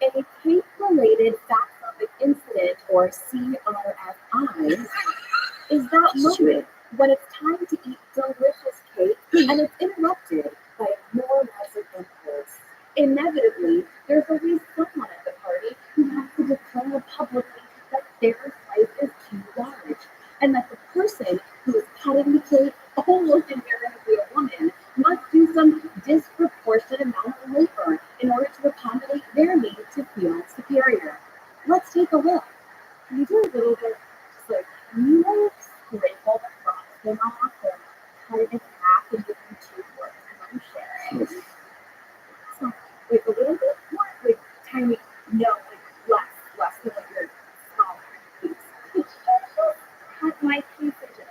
a cake-related fat-phobic incident, or CRFI, is that moment when it's time to eat delicious cake and it's interrupted by a more lesser impulse. Inevitably, there's always someone at the party who has to declare publicly that their slice is too large, and that the person who is cutting the cake, almost invariably a woman, must do some disproportionate amount of labor in order to accommodate their need to feel superior. Let's take a look. Can you do a little bit, just like, you want to scrape all the frosting off or cut it in half and give them 2 words and I'm sharing? So, like a little bit more, like tiny, no, like less than what your smaller piece. Cut my piece into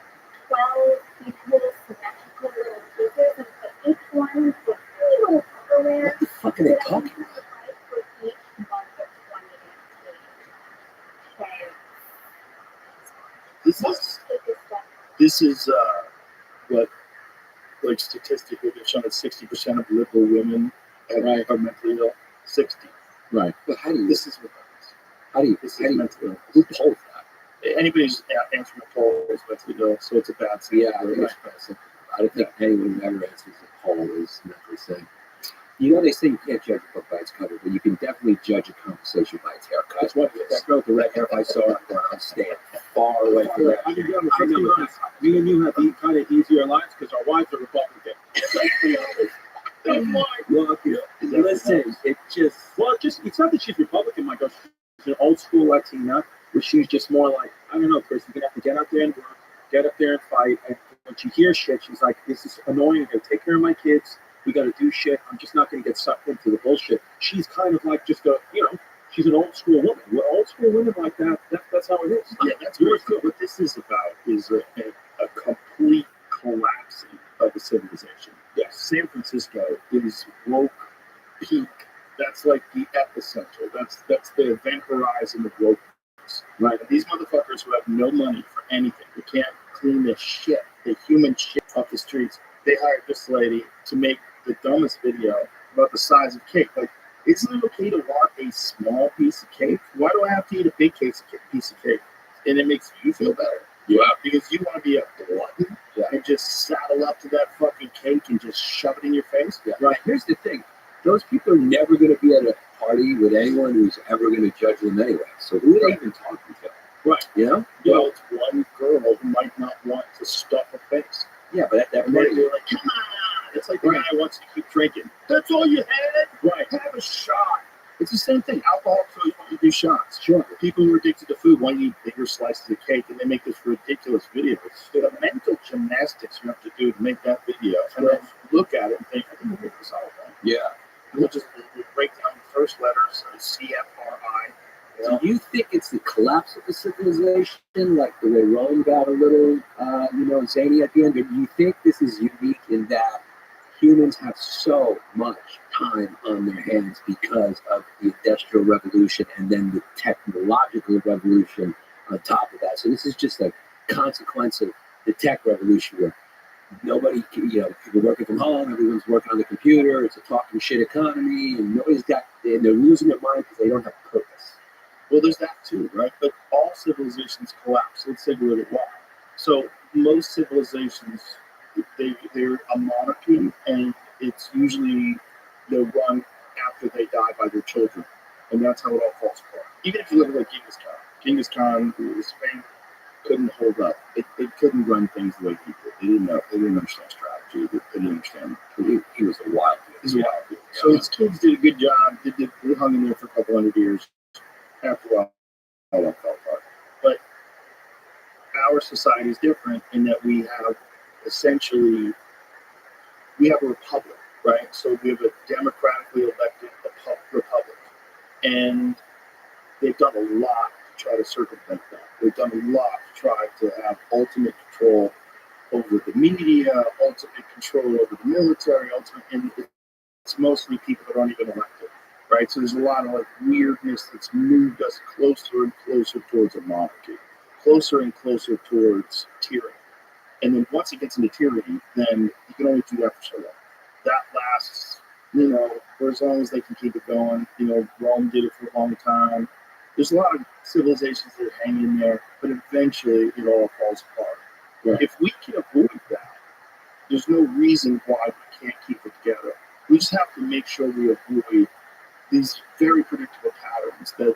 12 equal symmetrical little pieces and put each one with really little Tupperware. What the fuck are they talking about? This is what, like, statistically they've shown that 60% of liberal women are mentally ill. 60. Right. But how do you? This is what This is mentally ill. Who told that? Anybody's answering a poll is mentally ill, so it's a bad thing. Yeah, I don't think anyone who ever answers a poll is mentally sick. You know, they say you can't judge a book by its cover, but you can definitely judge a conversation by its haircut. That's what That girl with the red hair, if I saw her, I'm staying far away from that. I can be honest, I'm being honest. Me and you have kind of easier lives because our wives are Republican. That's why. Well, listen, it just... Well, it's not that she's Republican, my girl. She's an old school Latina, where she's just more like, I don't know, Chris, you're going to have to get out there and work, get up there and fight. And when she hears shit, she's like, this is annoying. I got to take care of my kids. We got to do shit. I'm just not going to get sucked into the bullshit. She's kind of like just she's an old school woman. We're old school women like that. That's how it is. Yeah, that's yours too. What this is about is a complete collapsing of the civilization. Yes, San Francisco is woke peak. That's like the epicenter. That's the event horizon of wokeness. Right. And these motherfuckers who have no money for anything, they can't clean the shit, the human shit off the streets. They hired this lady to make the dumbest video about the size of cake. Like, isn't it okay to want a small piece of cake? Why do I have to eat a big piece of cake? And it makes you feel better. Yeah. Because you want to be a glutton and just saddle up to that fucking cake and just shove it in your face. Yeah. Right. Here's the thing. Those people are never going to be at a party with anyone who's ever going to judge them anyway. So who are they even talking to? Right. You know? Well, it's one girl who might not want to stuff her face. Yeah, but at that And point, they're like, come on. It's like the guy who wants to keep drinking. That's all you had? Right. Have a shot. It's the same thing. Alcoholics always want you to do shots. Sure. People who are addicted to food want you to eat bigger slices of cake, and they make this ridiculous video. It's the mental gymnastics you have to do to make that video. And then look at it and think, I think we'll get this all right. Yeah. And we'll break down the first letters, CFRI. Do you think it's the collapse of the civilization, like the way Rome got a little, zany at the end? Or do you think this is unique in that humans have so much time on their hands because of the Industrial Revolution and then the technological revolution on top of that? So this is just a consequence of the tech revolution where nobody, people working from home, everyone's working on the computer. It's a talking shit economy, and they're losing their mind because they don't have purpose. Well, there's that too, right? But all civilizations collapse. Let's take a look at why. So most civilizations, they're a monarchy, and it's usually they're run after they die by their children, and that's how it all falls apart. Even if you look at like Genghis Khan, Spain couldn't hold up. It couldn't run things the way he did. They didn't understand strategy. They didn't understand. He was a wild dude. He was a wild dude. So his kids did a good job. They hung in there for a couple hundred years. After a while, all that fell apart. But our society is different in that we have a republic, right? So we have a democratically elected republic, and they've done a lot to try to circumvent that. They've done a lot to try to have ultimate control over the media, ultimate control over the military, and it's mostly people that aren't even elected, right? So there's a lot of like weirdness that's moved us closer and closer towards a monarchy, closer and closer towards tyranny. And then once it gets into tyranny, then you can only do that for so long. That lasts, for as long as they can keep it going. Rome did it for a long time. There's a lot of civilizations that hang in there, but eventually it all falls apart. Right. If we can avoid that, there's no reason why we can't keep it together. We just have to make sure we avoid these very predictable patterns that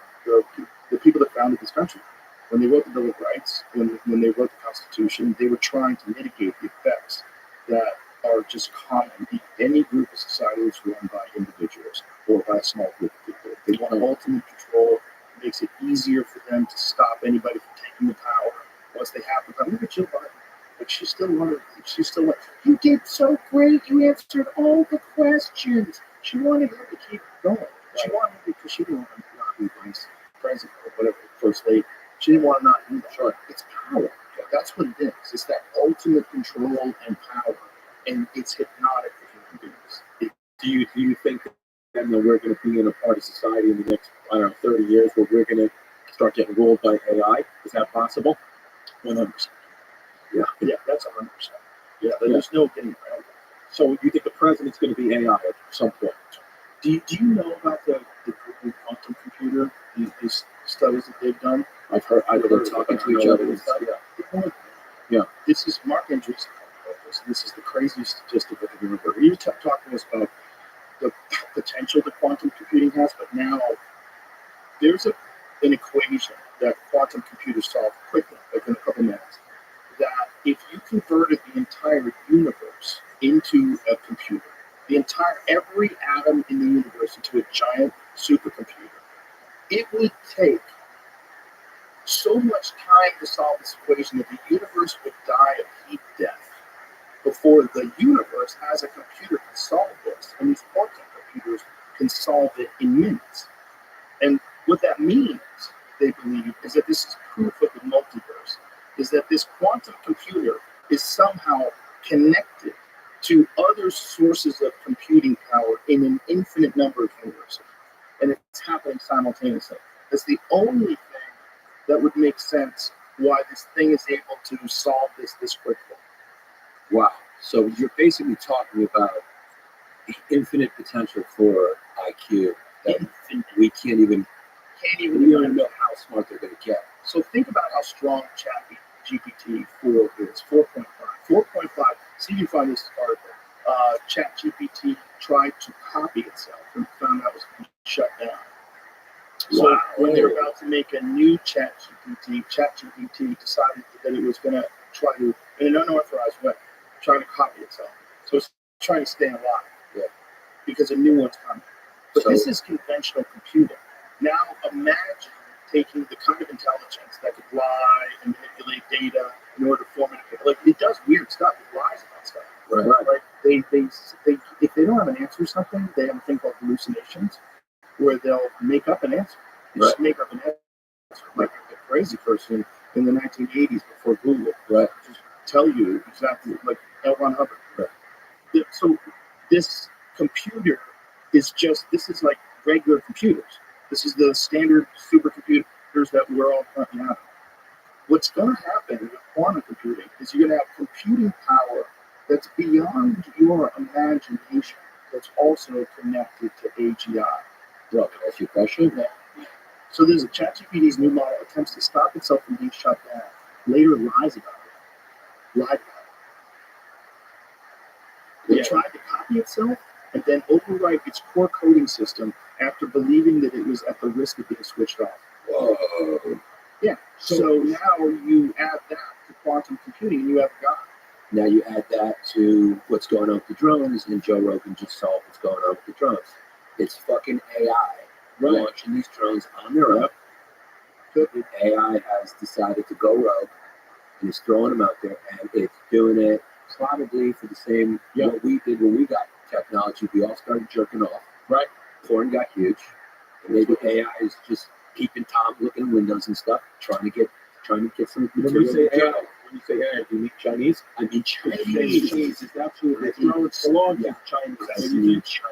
the people that founded this country, when they wrote the Bill of Rights, when they wrote the Constitution, they were trying to mitigate the effects that are just common in any group of society that's run by individuals or by a small group of people. They want ultimate control. It makes it easier for them to stop anybody from taking the power once they have the power. Look at Jill Biden. Like she's still like, you did so great. You answered all the questions. She wanted him to keep going. She wanted him because she didn't want him to not be vice president or whatever, first lady. She didn't want to not do that. Sure. It's power. That's what it is. It's that ultimate control and power. And it's hypnotic for human beings. Do you think that we're going to be in a part of society in the next, 30 years where we're going to start getting ruled by AI? Is that possible? 100%. Yeah, that's 100%. Yeah, there's no getting around it. So you think the president's going to be AI at some point? Do you know about the quantum computer, these studies that they've done? I've heard they're talking to each other and stuff. Yeah. This is Mark Andreessen. This is the craziest statistic I've ever heard. He was talking to us about the potential that quantum computing has, but now there's an equation that quantum computers solve quickly, like in a couple minutes, that if you converted the entire universe into a computer, every atom in the universe into a giant supercomputer, it would take so much time to solve this equation that the universe would die of heat death before the universe as a computer can solve this. And these quantum computers can solve it in minutes. And what that means, they believe, is that this is proof of the multiverse, is that this quantum computer is somehow connected to other sources of computing power in an infinite number of universes. And it's happening simultaneously. That's the only thing that would make sense why this thing is able to solve this quickly. Wow. So you're basically talking about the infinite potential for IQ that we can't even know how smart they're going to get. So think about how strong ChatGPT 4 is, 4.5. 4.5, see if you find this article. ChatGPT tried to copy itself and found out it was going to be shut down. So when they're about to make a new ChatGPT decided that it was going to try to, in an unauthorized way, try to copy itself. So it's trying to stay alive. Yeah. Because a new one's coming. But this is conventional computing. Now imagine taking the kind of intelligence that could lie and manipulate data in order to form it. Like it does weird stuff. It lies about stuff. Right. They if they don't have an answer to something, they have a thing called hallucinations, where they'll make up an answer. Just make up an answer, like a crazy person in the 1980s before Google. Right. Just tell you exactly, like L. Ron Hubbard. Right. So this computer is like regular computers. This is the standard supercomputers that we're all currently having. what's going to happen with quantum computing is you're going to have computing power that's beyond your imagination, that's also connected to AGI. Well, can I ask you a question? Yeah. So there's a ChatGPT's new model attempts to stop itself from being shut down. Later lies about it. Lied about it. It tried to copy itself and then overwrite its core coding system after believing that it was at the risk of being switched off. Whoa. Yeah. So now you add that to quantum computing and you have God. Now you add that to what's going on with the drones, and Joe Rogan just solved what's going on with the drones. It's fucking AI launching these drones on their own. The AI has decided to go rogue and is throwing them out there, and it's doing it probably for the same what we did when we got technology. We all started jerking off. Right. Porn got huge. And maybe AI is just keeping Tom looking at windows and stuff, trying to get some material. When you say AI, do you mean Chinese? I mean Chinese. Chinese is absolutely it belongs to Chinese.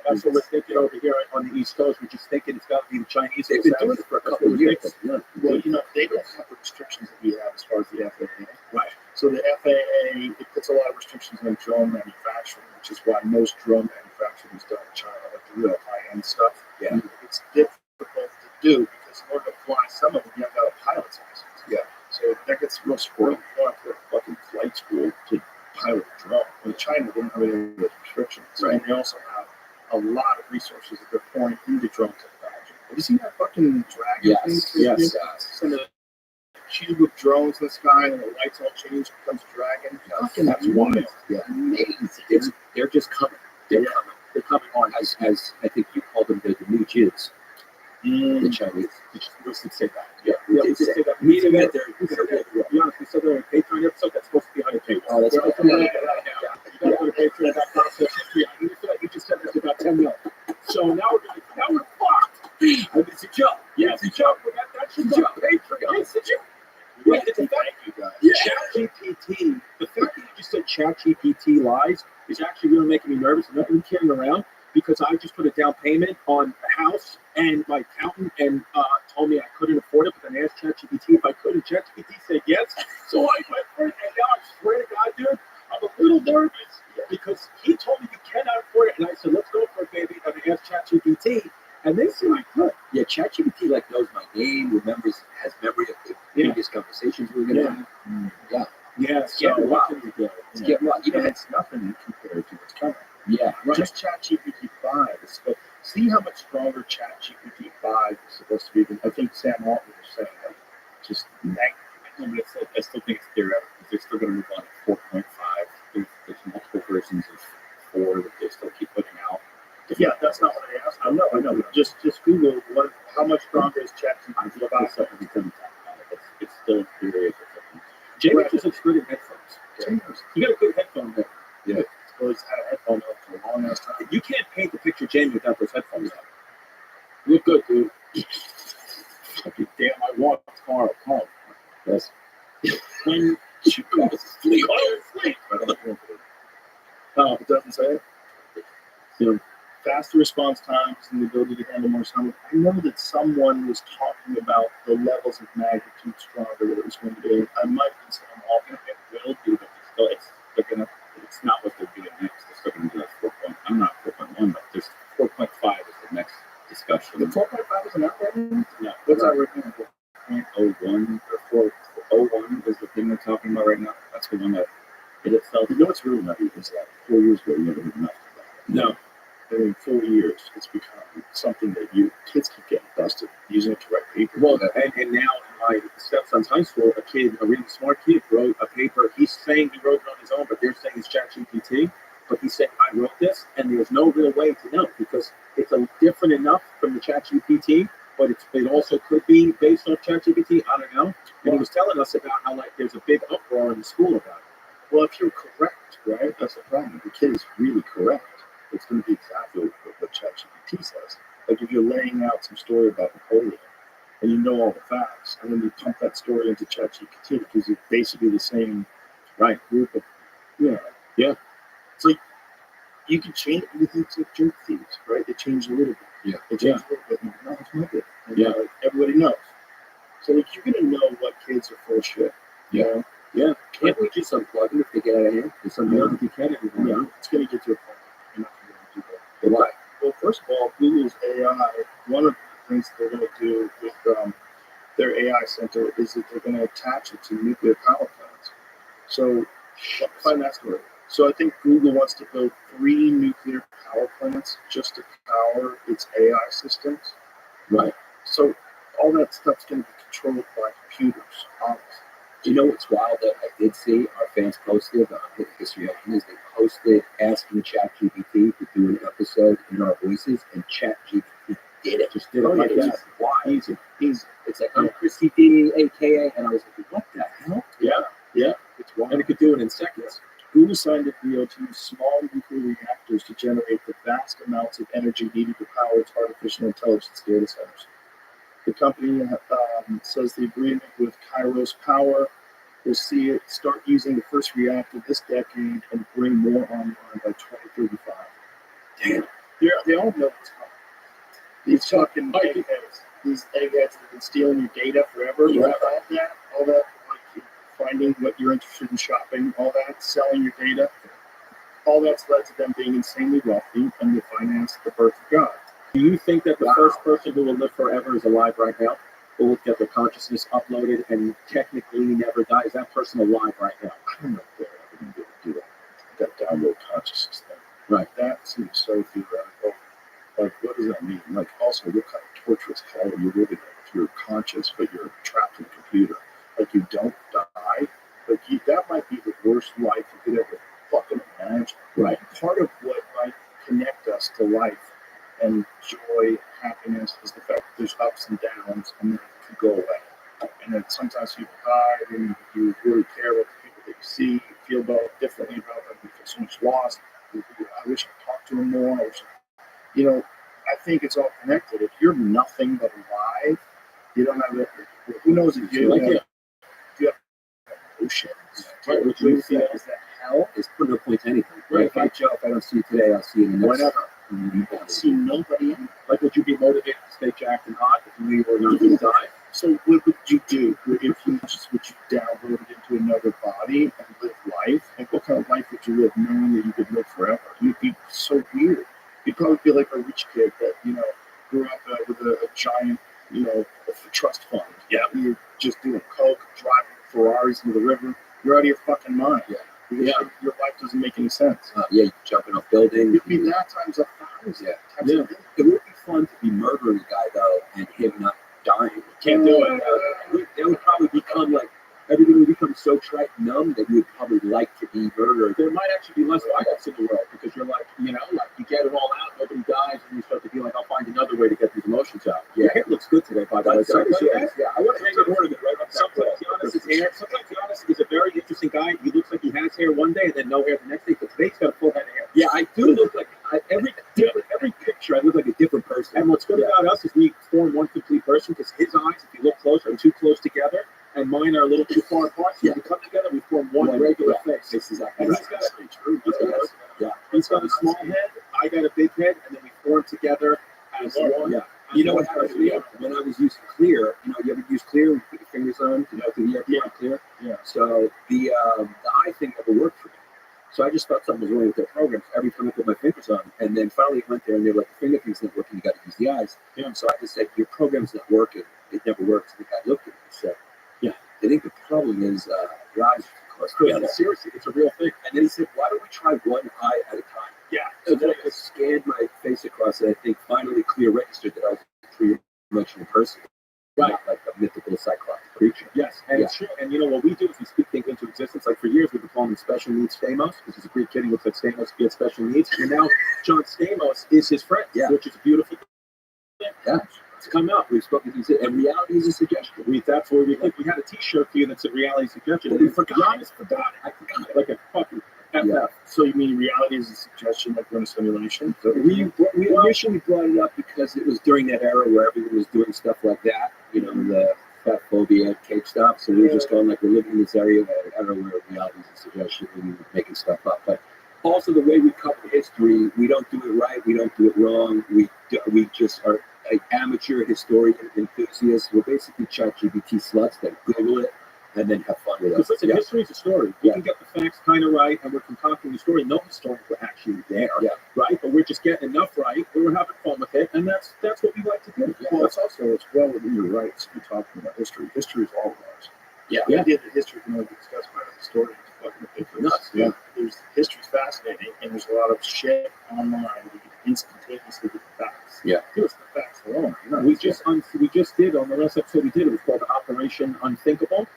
That's what we're thinking over here on the East Coast. We're just thinking it's got to be the Chinese. They've been doing it for a couple of years. Well, they don't have the restrictions that we have as far as the FAA. Right. So the FAA, it puts a lot of restrictions on drone manufacturing, which is why most drone manufacturing is done in China, like the real high-end stuff. Yeah. It's difficult to do because in order to fly some of them, you have to have a pilot's license. Yeah. So that gets real squirrely. You don't have to go to fucking flight school to pilot a drone. In China, they don't have any of those restrictions. Right. And they also have a lot of resources that they're pouring into drone technology. Have you seen that fucking dragon thing? Yes. Send a cube of drones in the sky and the lights all change, it becomes a dragon. Fucking that's wild. Yeah. Amazing. They're just coming. They're coming. They're coming on as I think you called them the new Jews. The Chinese. We should say that. Yeah, We said that. We said that. Be honest, we said that in a Patreon episode that's supposed to be on the table. Oh, that's right. right. You got to go to Patreon.com. You just said this about 10 million. So now we're fucked. And it's a joke. Yeah, it's a joke. That's a joke. Patreon. It's a joke. Thank you guys. ChatGPT. The fact that you just said ChatGPT lies is actually really making me nervous. I'm not even kidding around because I just put a down payment on a house and my accountant told me I couldn't afford it, but then I asked ChatGPT if I could, and ChatGPT said yes. So I went for it, and now I swear to God, dude, I'm a little nervous because he told me you cannot afford it, and I said, let's go for it, baby. And I asked ChatGPT, and they said I could. Yeah, ChatGPT like knows my name, has memory of the previous conversations we were gonna have. Yeah. Yeah. So what can you do? It's getting wild. You know, it's nothing compared to what's coming. yeah, right. Just ChatGPT 5 is supposed. See how much stronger ChatGPT 5 is supposed to be. I think Sam Altman was saying that. Just I still think it's theoretical because they're still going to move on to 4.5. There's multiple versions of 4 that they still keep putting out. yeah, that's not what I asked. I know. But just Google how much stronger is ChatGPT 5. It's still theory. Jamie just looks good in headphones. You got a good headphone there. Yeah. Well, he's had a headphone on for a long ass time. You can't paint the picture Jamie without those headphones on. You look good, dude. Fucking damn, I walked tomorrow. Come on. Yes. When you go to sleep. It doesn't say it. Faster response times and the ability to handle more sound. I know that someone was talking about the levels of magnitude stronger that it was going to be. I might be saying all of it will do, but It's not what they're doing next. They're still going to do like 4. I'm not 4.1, but there's 4.5 is the next discussion. The 4.5 is an upgrade? No, What's our recommend? 4.01 or 4.01 is the thing they're talking about right now. That's the one that it itself. You know what's really nutty is that 4 years ago, you never heard enough about it. No. And in 4 years, it's become something that kids keep getting busted using it to write paper. Well, and now in my stepson's high school, a really smart kid wrote a paper. He's saying he wrote it on his own, but they're saying it's ChatGPT. But he said, I wrote this, and there's no real way to know because it's different enough from the ChatGPT, but it also could be based on ChatGPT. I don't know. And he was telling us about how there's a big uproar in the school about it. Well, if you're correct, right, that's the problem. If the kid is really correct, it's going to be exactly what ChatGPT says. Like if you're laying out some story about Napoleon and you know all the facts, and then you pump that story into ChatGPT because it's basically the same group of, Yeah. So you can change anything to jerk thieves, right? They change a little bit. Yeah. They change a little bit. And no, it's not good. And, Yeah. everybody knows. So you're going to know what kids are full of shit. You know? Yeah. Can't we just unplug it if they get out of hand? There's some Yeah. if you can anymore. Yeah. It's going to get to a point you're not going to do that. But why? Well, first of all, Google's AI, one of the things they're going to do with their AI center is that they're going to attach it to nuclear power plants. So, find that story. So I think Google wants to build 3 nuclear power plants just to power its AI systems. Right. So all that stuff's going to be controlled by computers. You know what's wild that I did see our fans posted on Hidden History of Guinness? They posted asking ChatGPT to do an episode in our voices, and ChatGPT did it. Just did it like that. Why? Easy. It's like, I'm Chrissy D, aka, and I was like, what the hell? Yeah. It's wild. And it could do it in seconds. Google signed a deal to use small nuclear reactors to generate the vast amounts of energy needed to power its artificial intelligence data centers. The company says the agreement with Kairos Power will see it start using the first reactor this decade and bring more online by 2035. Damn. They all know what's coming. These fucking eggheads, that have been stealing your data forever, Yeah. all that, like finding what you're interested in shopping, all that, selling your data, all that's led to them being insanely wealthy, and they finance the birth of God. Do you think that the first person who will live forever is alive right now? Who will get their consciousness uploaded and technically never die? Is that person alive right now? I don't know if they're ever going to be able to do that download consciousness thing. Right. That seems so theoretical. Like, what does that mean? Like, also, what kind of torturous hell are you living in if you're conscious but you're trapped in a computer? Like, you don't die? Like, that might be the worst life you could ever fucking imagine. Right. Part of what might connect us to life and joy, happiness, is the fact that there's ups and downs, and then it could go away. And then sometimes people die, and you really care about the people that you see, you feel differently about them, you feel so much lost. I wish I talked to them more. I think it's all connected. If you're nothing but alive, you don't have it. Who knows if you have emotions? Right, which you feel is that hell? It's putting no point to anything. Right. If I joke, if I don't see you today, I'll see you in the next. Whatever. You don't see nobody. like, would you be motivated to stay jacked and hot if you knew you were not going to die? So what would you do if you downloaded into another body and live life? Like, what kind of life would you live knowing that you could live forever? You'd be so weird. You'd probably be like a rich kid that, grew up with a giant, trust fund. Yeah. You're just doing coke, driving Ferraris into the river. You're out of your fucking mind. Yeah. Because your life doesn't make any sense. Yeah, you jumping off buildings. You'd be that times 1,000. Yeah. Times a It would be fun to be murdering a guy, though, and him not dying. You can't do it. It would probably become like, everything would become so trite and numb that you would probably like to be murdered. There might actually be less violence in the world because you're like, you get it all out, nobody dies, and you start to feel like, I'll find another way to get these emotions out. Yeah. Your hair looks good today, by the way. Yeah, I want to hang an ornament right up. Sometimes Giannis is a very interesting guy. He looks like he has hair one day and then no hair the next day, but today he's got a full head of hair. Yeah, I do look like every picture. I look like a different person. And what's good about us is we form one complete person because his eyes, if you look close, are too close together, and mine are a little too far apart. So when we come together, we form one regular face. This is exactly And right. he's got a small head, I got a big head, and then we form together as one. Yeah. You know what happened to me when I was using clear? You ever use clear? You put your fingers on, to the airport clear. Yeah. So the eye thing never worked for me. So I just thought something was wrong with their programs every time I put my fingers on. And then finally I went there and they were like, the finger thing's not working, you got to use the eyes. Yeah. So I just said, your program's not working. It never works. And the guy looked at me and said, yeah, I think the problem is your eyes are close. Yeah, seriously, it's a real thing. And then he said, why don't we try one eye at a time? Yeah. So then I scanned my face across and I think finally clear registered that I was a three-dimensional person. Right. Not like a mythical cyclops creature. Yes, and it's true. And what we do is we speak things into existence. Like for years, we've been calling him Special Needs Stamos, because he's a Greek kid who looks like Stamos, he had special needs. And now John Stamos is his friend, which is a beautiful thing. Yeah. It's come out. We've spoken to him, and reality is a suggestion. That's where we think we had a T-shirt for you that said reality suggestion. But we forgot. Giannis forgot it. I forgot it. Like a fucking FF. Yeah. So you mean reality is a suggestion, like we're in a simulation? We initially brought it up because it was during that era where everyone was doing stuff like that, the fat phobia, cake stuff. So we were just going like, we're living in this area where reality is a suggestion and we're making stuff up. But also the way we cover history, we don't do it right, we don't do it wrong. We just are like amateur historian enthusiasts. We're basically ChatGPT sluts that Google it and then have fun with Because us. listen, Yeah. history is a story. We can get the facts kind of right, and we're concocting the story. No historians were actually there, right? But we're just getting enough right. We were having fun with it, and that's what we like to do. Well, it's well within your rights to be talking about history. History is all of ours. Yeah. The idea that history can only be discussed by a historian is fucking ridiculous. Nuts. Yeah. History's fascinating, and there's a lot of shit online that you can instantaneously get the facts. Yeah. Just the facts alone. We just did on the last episode we did. It was called Operation Unthinkable.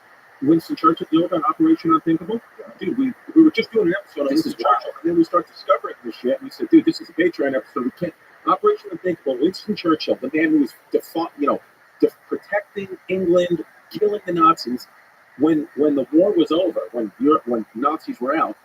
Winston Churchill, you know about Operation Unthinkable? Dude, we were just doing an episode on Winston Churchill, and then we start discovering this shit, and we said, dude, this is a Patreon episode. We can't. Operation Unthinkable. Winston Churchill, the man who was protecting England, killing the Nazis. When the war was over, when Nazis were out,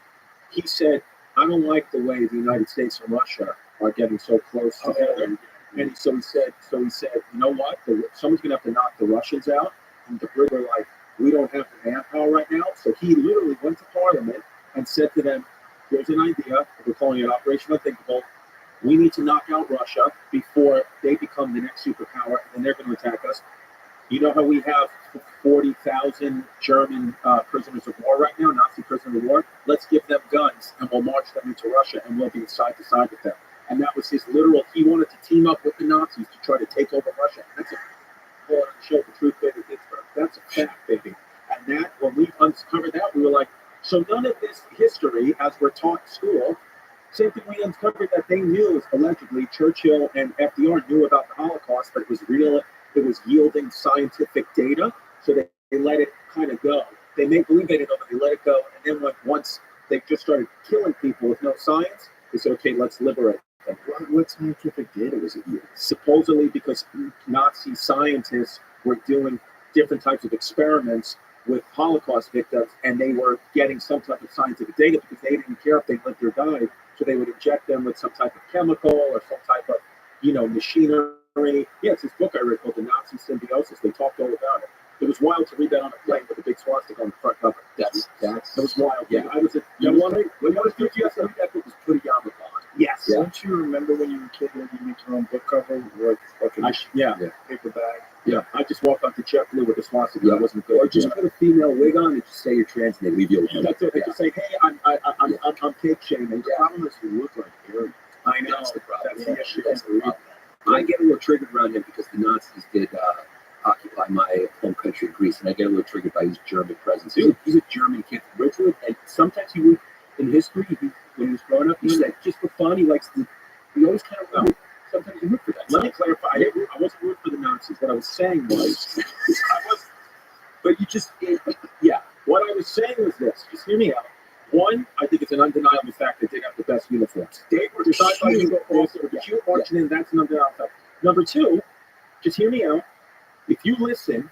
he said, I don't like the way the United States and Russia are getting so close together. And so he said, you know what? Someone's going to have to knock the Russians out. And the Brits were like, we don't have the manpower right now. So he literally went to Parliament and said to them, here's an idea. We're calling it Operation Unthinkable. We need to knock out Russia before they become the next superpower, and then they're going to attack us. You know how we have 40,000 German prisoners of war right now, Nazi prisoners of war? Let's give them guns, and we'll march them into Russia, and we'll be side to side with them. And that was his literal, he wanted to team up with the Nazis to try to take over Russia. And that's a whole other show, The Truth, Baby, Pittsburgh. That's a fact, baby. And that, when we uncovered that, we were like, so none of this history, as we're taught in school, same thing we uncovered that they knew, allegedly, Churchill and FDR knew about the Holocaust, but it was real, it was yielding scientific data, so they let it kind of go. They made believe they didn't know, but they let it go, and then once they just started killing people with no science, they said, okay, let's liberate them. What scientific data was it used? Supposedly because Nazi scientists were doing different types of experiments with Holocaust victims, and they were getting some type of scientific data because they didn't care if they lived or died, so they would inject them with some type of chemical or some type of, machinery. Yeah, it's this book I read called The Nazi Symbiosis. They talked all about it. It was wild to read that on a plane with a big swastika on the front cover. That was wild. Yeah, I was when I was GTS, that book was pretty Yamabon. Yes. Yeah. Don't you remember when you were a kid when you make your own book cover, like fucking paper bag? Yeah, I just walked onto JetBlue with a swastika. Yeah. I wasn't good. Or just put a female wig on and just say you're trans and they leave you alone. That's it. They just say, hey, I'm cake shaming. The problem is you look like Harry. I know. That's the problem. That's the issue. That's the problem. I get a little triggered around him because the Nazis did occupy my home country, Greece, and I get a little triggered by his German presence. He's a German kid from Ridgewood, and sometimes he would, in history, when he was growing up, he said, just for fun, he always kind of root. Sometimes he root for that. Let me clarify. I wasn't rooting for the Nazis. What I was saying was, but you just, what I was saying was this. Just hear me out. One, I think it's an undeniable fact that they have the best uniforms. They were designed by Hugo Boss, they were cute marching in, that's an undeniable fact. Number two, just hear me out. If you listen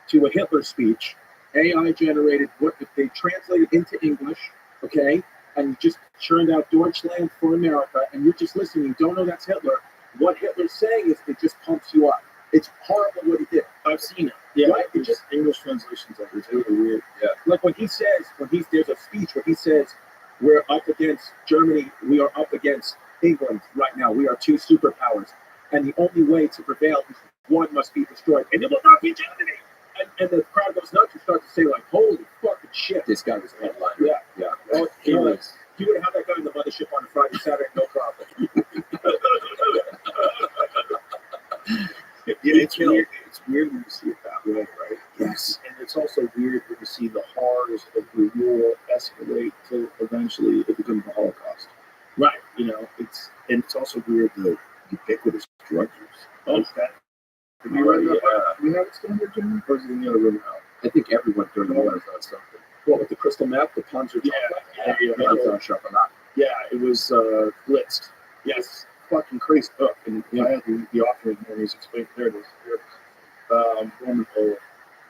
to a Hitler speech, AI generated, what if they translated into English, okay, and you just churned out Deutschland for America, and you're just listening, you don't know that's Hitler, what Hitler's saying is it just pumps you up. It's horrible what he did. I've seen it. Yeah, right? it's just English translations of it. It's really weird. Yeah. Like when there's a speech where he says, we're up against Germany, we are up against England right now. We are two superpowers. And the only way to prevail is one must be destroyed. And it will not be Germany. And the crowd goes nuts and starts to say, like, holy fucking shit. This guy was a headliner. Yeah. Well, he would have that guy in the mothership on a Friday, Saturday, no problem. Yeah, it's weird. It's weird when you see it that way, right? Yes. And it's also weird when you see the horrors of the war escalate to eventually it becomes the Holocaust. Right. It's also weird the ubiquitous drug use. Oh, that. Did we write that? We have it still here, Jimmy? Or is it in the other room now? I think everyone during the war has done something. What, with the crystal meth, the Panzer chocolate? Yeah, it was blitzed. Yes. Fucking crazy book, and I had the author in here, and he's explained there it is. Roman Polar.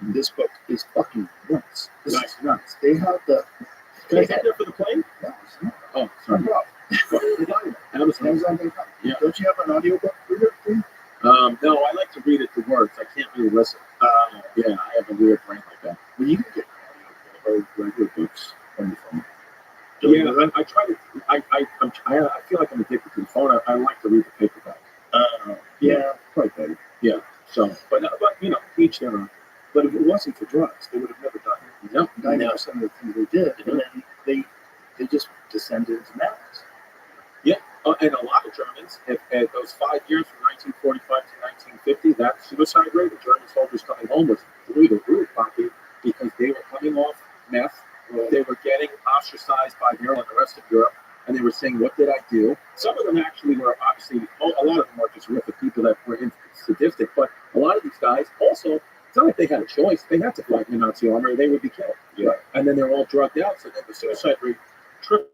This book is fucking nuts. This is nuts. They have the. Can I get there for the plane? No, it's not. Oh, sorry. Amazon.com. Yeah. Don't you have an audiobook for your thing? No, I like to read it to words. I can't really listen. Yeah, I have a weird brain like that. Well, you can get audiobook or regular books on your phone. Yeah, I try to. I feel like I'm addicted to the phone. I like to read the paperback. Yeah, quite better. Yeah. So, but each their own. But if it wasn't for drugs, they would have never done it. No, 90% of the things they did, and then they just descended into madness. And a lot of Germans, at those 5 years from 1945 to 1950, that suicide rate of German soldiers coming home was through the roof, Poppy, because they were coming off meth, they were getting ostracized by Europe and the rest of Europe, and they were saying, what did I do? Some of them actually were obviously, a lot of them were just horrific people that were sadistic, but a lot of these guys also, it's not like they had a choice. They had to fight in the Nazi army or they would be killed. Yeah. And then they're all drugged out, so then the suicide rate tripled.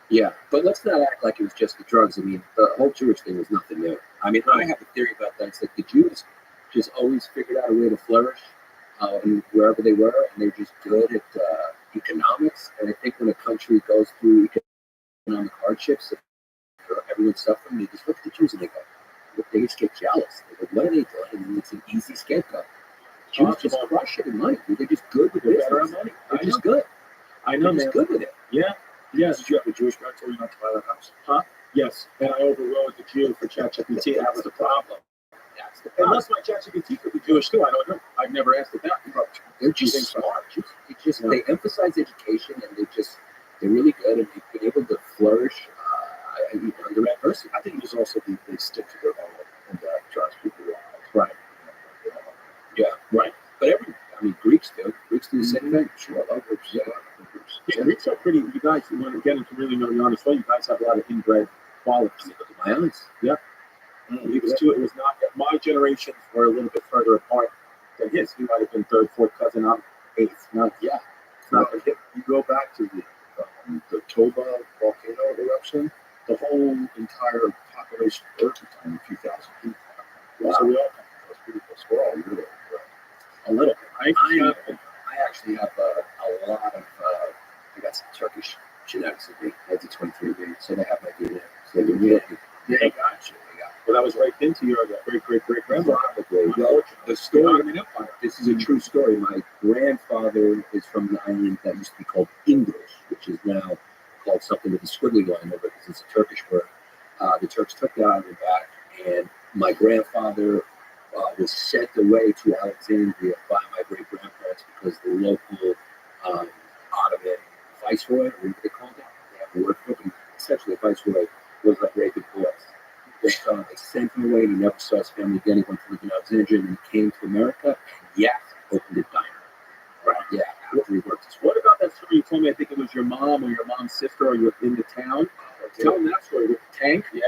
Yeah, but let's not act like it was just the drugs. I mean, the whole Jewish thing was nothing new. I mean, I have a theory about that. It's like the Jews just always figured out a way to flourish wherever they were, and they're just good at economics. And I think when a country goes through economic hardships, everyone's suffering, they just look at the Jews and they go, they just get jealous. They go, what are they doing? And it's an easy scapegoat. Jews just crush it in money. They're just good with They're business. better at money. They're just good. I know, They're just good with it. Yeah. Yes. Did you have a Jewish guy told you not to buy that house? Huh? Yes. And I overrode the Jew for ChatGPT. That was the problem. That's the problem. Unless my ChatGPT could be Jewish too. I don't know. I've never asked it that. They're just smart. They emphasize education, and they're really good, and they've been able to flourish under adversity. I think it was also they stick to their own, and that drives people wild. Right. Yeah. Right. But Greeks do. Greeks do the same thing. Sure, I love Greeks. Yeah. Yeah, Greeks are pretty. You guys, you want to get into really know the honest way. You guys have a lot of inbred qualities. Look at my eyes. Yeah. It was not. My generations were a little bit further apart than his. He might have been third, fourth cousin. I'm eighth. Not. Yeah. It's not. You go back to the Toba volcano eruption. The whole entire population of Earth was only a few thousand people. Wow. So we all come from those people. We're all really A little bit. I actually have a lot of. I got some Turkish genetics in me. I did 23andMe, so they have my DNA. So they're real people. Yeah, got you. Well, that was right into your great grandfather. Probably. Well, the story. This is a true story. My grandfather is from an island that used to be called English, which is now called something with a squiggly line over it because it's a Turkish word. The Turks took the island back, and my grandfather was sent away to Alexandria by my great grandparents because the local Ottoman viceroy, or what they called it, they have a word for it, but essentially a viceroy was like very good boys. They sent him away, and he never saw his family again. He went to live in Alexandria, and he came to America, and yes, opened a diner. Right, yeah, after he worked his way. What about that story you told me? I think it was your mom or your mom's sister, or you're in the town. Tell them that story with the tank. Yeah,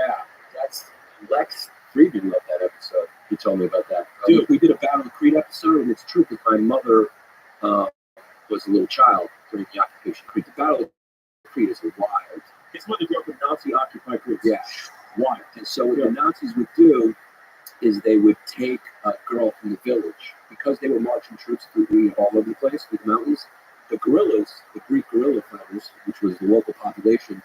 that's Lex Friedman loved that episode. He told me about that. Dude, we did a Battle of the Creed episode, and it's true because my mother was a little child during the occupation of Creed. The Battle of the Creed is wild. His mother grew up in Nazi-occupied groups. Yeah, wild. And so what the Nazis would do is they would take a girl from the village because they were marching troops through all over the place through the mountains. The guerrillas, the Greek guerrilla fighters, which was the local populations,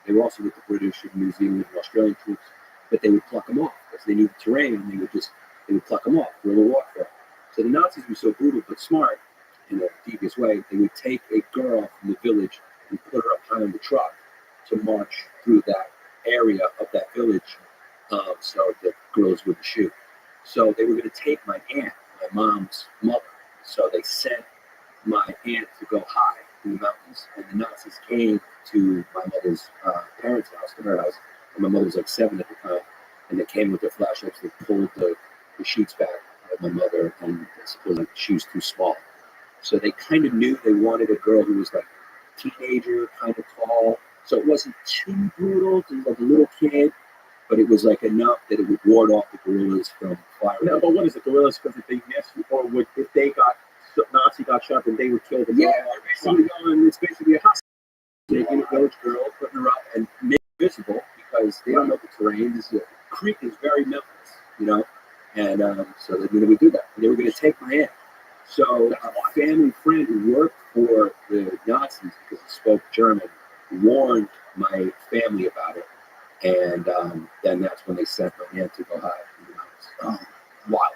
they were also with the British and New Zealand and Australian troops, but they would pluck them off because they knew the terrain, and they would pluck them off, guerrilla warfare. So the Nazis were so brutal but smart in a devious way. They would take a girl from the village and put her up high on the truck to march through that area of that village, so the girls wouldn't shoot. So they were going to take my aunt, my mom's mother. So they sent my aunt to go hide in the mountains, and the Nazis came to my mother's parents' house, to her house, and my mother was like 7 at the time, and they came with their flashlights. They pulled the sheets back of my mother, and supposedly she was too small. So they kind of knew they wanted a girl who was like a teenager, kind of tall. So it wasn't too brutal. It was like a little kid, but it was like enough that it would ward off the guerrillas from firing. No, but what is it, guerrillas? Because if they missed, or if they got Nazi got shot, then they would kill the girl. Yeah, basically going. It's basically a hostage. Taking a village girl, putting her up, and making her visible because they don't know the terrain. This creek is very mountainous, you know, and so they would do that. And they were going to take my aunt. So a family friend who worked for the Nazis because he spoke German warned my family about it, and then that's when they sent my aunt to go hide in the mountains. Wild,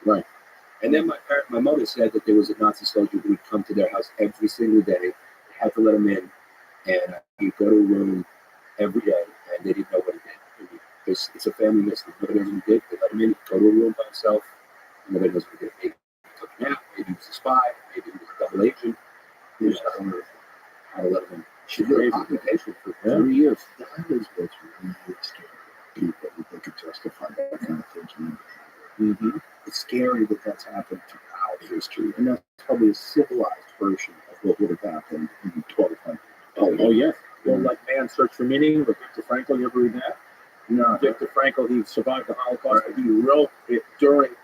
right? And then my mother said that there was a Nazi soldier who would come to their house every single day. They had to let him in, and he'd go to a room every day, and they didn't know what he did. It's a family mystery. Nobody knows what he did. They let him in, go to a room by himself. Nobody knows what he did. Maybe he took a nap. Maybe he was a spy. Maybe he was a dumb double agent. Yeah. How to let them. She Yeah. did occupation for 3 years. That is what's really scary. People that they could justify that kind of thinking. Mm-hmm. It's scary that that's happened throughout history, and that's probably a civilized version of what would have happened in 1200. Oh yes. Well, like Man's Search for Meaning, or Viktor Frankl, you ever read that? No, Viktor Frankl, he survived the Holocaust, but he wrote it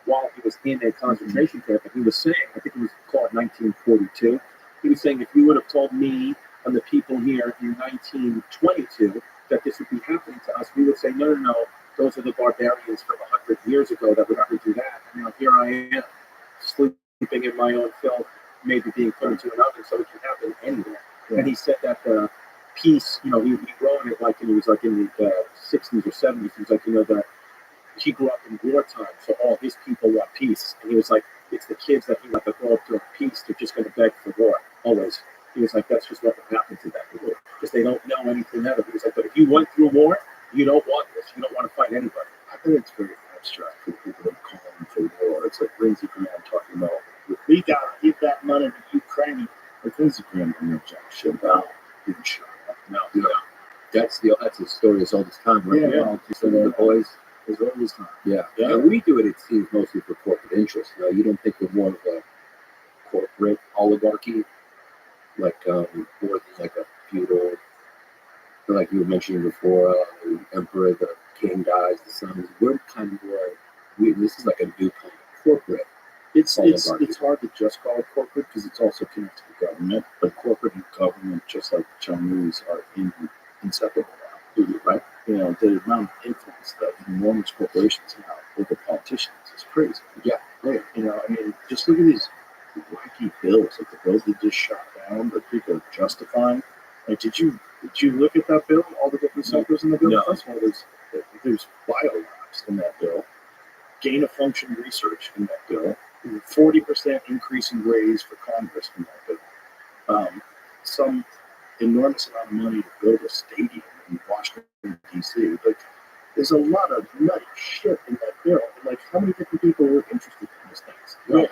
while he was in a concentration camp, and he was saying, I think it was called 1942, he was saying, if you would have told me and the people here in 1922 that this would be happening to us, we would say, no, those are the barbarians from 100 years ago that would never do that. And now here I am, sleeping in my own filth, maybe being put into an oven, so it can happen anywhere. Yeah. And he said that the peace, he wrote it like, and he was like in the 60s or 70s, he was like, that he grew up in wartime, so all his people want peace. And he was like, it's the kids that he that grow up to peace, they're just going to beg for war, always. He was like, that's just what will happen to them, because they don't know anything better. He was like, but if you went through war, you don't want this. You don't want to fight anybody. I think it's very abstract for people that are calling for war. It's like Lindsey Graham talking about, we got to give that money to Ukraine. Like Lindsey Graham didn't know jack shit about being shot up. No. That's a story that's all this time, right? Yeah. Well, just the boys. It's always time. Yeah. And we do it, it seems, mostly for corporate interest. You don't think we're more of a corporate oligarchy, like more than like a feudal, like you were mentioning before, the emperor, the king dies, the sons. We're kind of more, this is like a new kind of corporate. It's hard to just call it corporate because it's also connected to government. But corporate and government, just like the Chinese, are inseparable now, right? The amount of influence that enormous corporations have over politicians is crazy. Yeah, right. Just look at these wacky bills, like the bills they just shot down that people are justifying. Like, did you look at that bill? All the different sectors in the bill. No. First of all, there's biolabs in that bill, gain of function research in that bill, 40% increase in raise for Congress in that bill, some enormous amount of money to build a stadium in Washington D.C. Like, there's a lot of nutty shit in that bill. And, like, how many different people were interested in these things? Right.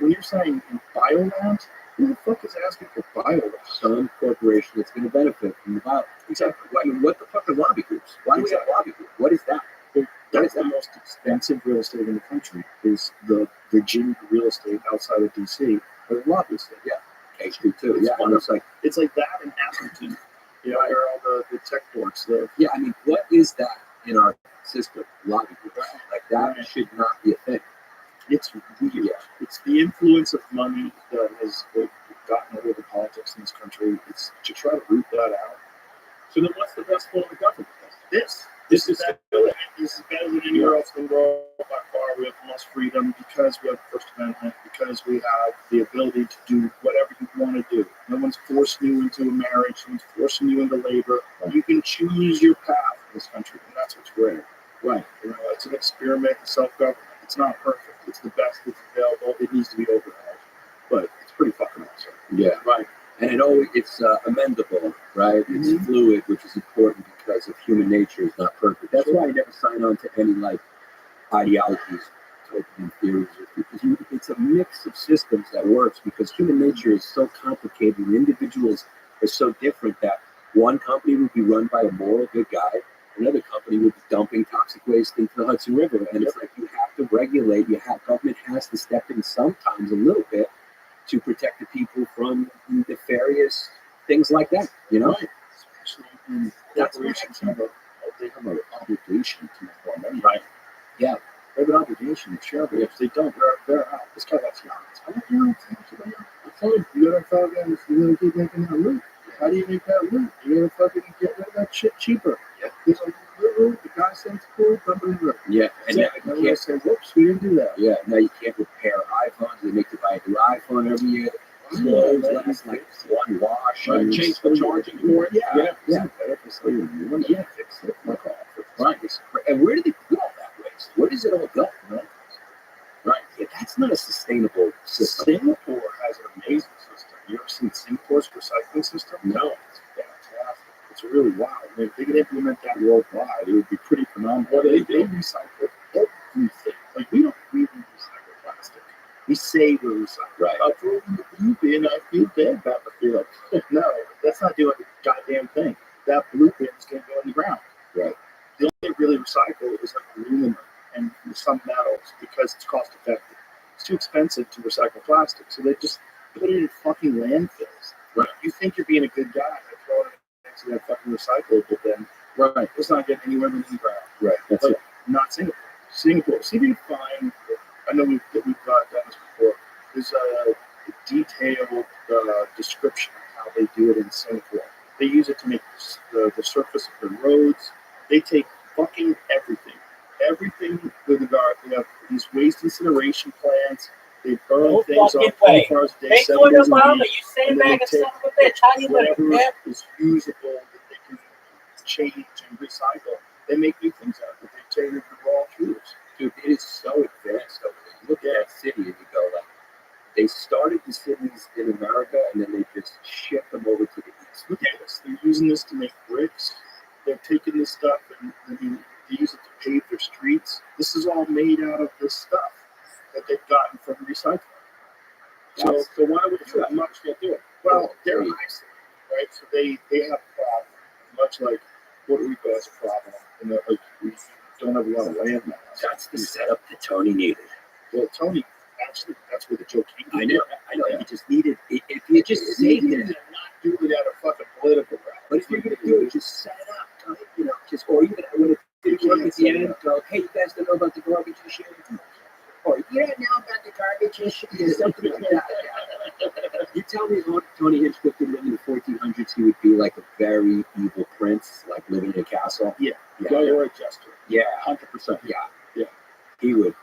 When you're saying biolabs, who the fuck is asking for biolabs? Some corporation that's going to benefit from the biolabs. Exactly. What the fuck are lobby groups? Why do we have lobby groups? What is that? That's the most expensive real estate in the country. Is the Virginia real estate outside of D.C. or lobby state? Yeah, K Street too. It's like that in Appleton. Where all the tech dorks live. Yeah, what is that in our system? Lobby groups. Like that should not be a thing. It's weird. Yeah. It's the influence of money that has gotten over the politics in this country. It's to try to root that out. So then what's the best form of government? This is better than anywhere else in the world by far. We have the most freedom because we have the First Amendment, because we have the ability to do whatever you want to do. No one's forcing you into a marriage. No one's forcing you into labor. You can choose your path in this country, and that's what's rare. Right. It's an experiment in self-government. It's not perfect. It's the best that's available. It needs to be overhauled, but it's pretty fucking awesome. Yeah. Right. And it's amendable, right? It's fluid, which is important because of human nature is not perfect. That's why I never sign on to any ideologies, token theories, because it's a mix of systems that works because human nature is so complicated and individuals are so different that one company would be run by a moral good guy, another company would be dumping toxic waste into the Hudson River, and it's like you have to regulate. Government has to step in sometimes a little bit to protect the people from nefarious things like that, Right. Especially when corporations have an obligation to inform them, right? Yeah. They have an obligation to share, but if they don't, they're out. This guy got yachts. I don't know. It's fine. You're gonna keep making that loot. How do you make that loot? You're gonna fucking get rid of that shit cheaper. Yeah. There's a loot. The guy says cool, dump it in the river. Yeah. And now you can't say, whoops, we didn't do that. Yeah. Now you can't repair iPhones. They make you buy a new iPhone every year. Clothes last like one wash. Right. Change the charging port. Yeah. Yeah. Fix it. Right. And where do they put all that waste? Where does it all go? Right. Yeah, that's not a sustainable system. Singapore has an amazing system. You ever seen Singapore's recycling system? No. It's fantastic. It's really wild. If they could implement that worldwide, it would be pretty phenomenal. Well, they recycle everything. Like, we don't really recycle plastic. We say we're recycling. Right. For a I feel bad about the field. No, that's not doing the goddamn thing. That blue bin is going to go in the ground. Right. The only thing really recycled is like aluminum and some metals because it's cost effective. It's too expensive to recycle plastic, so they just put it in fucking landfills. Right. You think you're being a good guy by throwing it next to that fucking recycle, but then it's not getting anywhere in the ground. Right. That's But it. not Singapore. Singapore. See if you can find. I know we've done this before. There's a detailed description of how they do it in Singapore. They use it to make the surface of the roads. They take fucking everything. Everything with regard. They have these waste incineration plants. They burn No things fucking off way. 24 hours a day, Make 7 for your days a mama, week. you And then sandbag they a son take of a bitch. How you living, whatever man? is usable that they can change and recycle. They make new things out of it. They turn it into raw fuels. Dude, it is so advanced over there. You look at that city and you go like, they started the cities in America and then they just shipped them over to the east. Look at this. They're using this to make bricks. They're taking this stuff and they use it to pave their streets. This is all made out of this stuff that they've gotten from recycling. So why would you have much to do it? Well, they're nice, right? So they have problems, much like Puerto Rico has a problem. And like we don't have a lot of land now. That's the setup that Tony needed. Well, Tony, actually, that's where the joke came from. I know. He just needed, if you just saved needed it. to not do it at a fucking political rally. But if you're going to do it, just set it up. You know, or even when it did work at the end, go, hey, you guys don't know about the garbage issue? Or you don't know about the garbage issue? Or something like that. You tell me Tony Hinchcliffe did live in the 1400s, he would be like a very evil prince, like living in a castle. Yeah. Or a jester. Yeah. 100%. Yeah. He would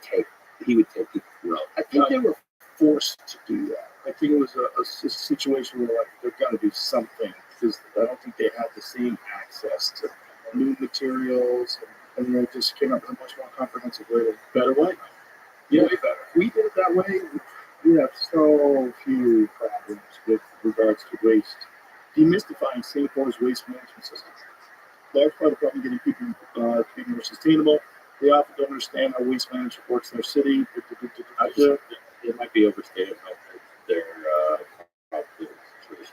take the throne. I think they were forced to do that. I think it was a situation where like they've got to do something because I don't think they had the same access to new materials and they just came up with a much more comprehensive way, better way. Yeah, way better. If we did it that way, we have so few problems with regards to waste. Demystifying Singapore's waste management system. Large part of the problem getting people to be more sustainable. They often don't understand how waste management works in their city. It might be overstated their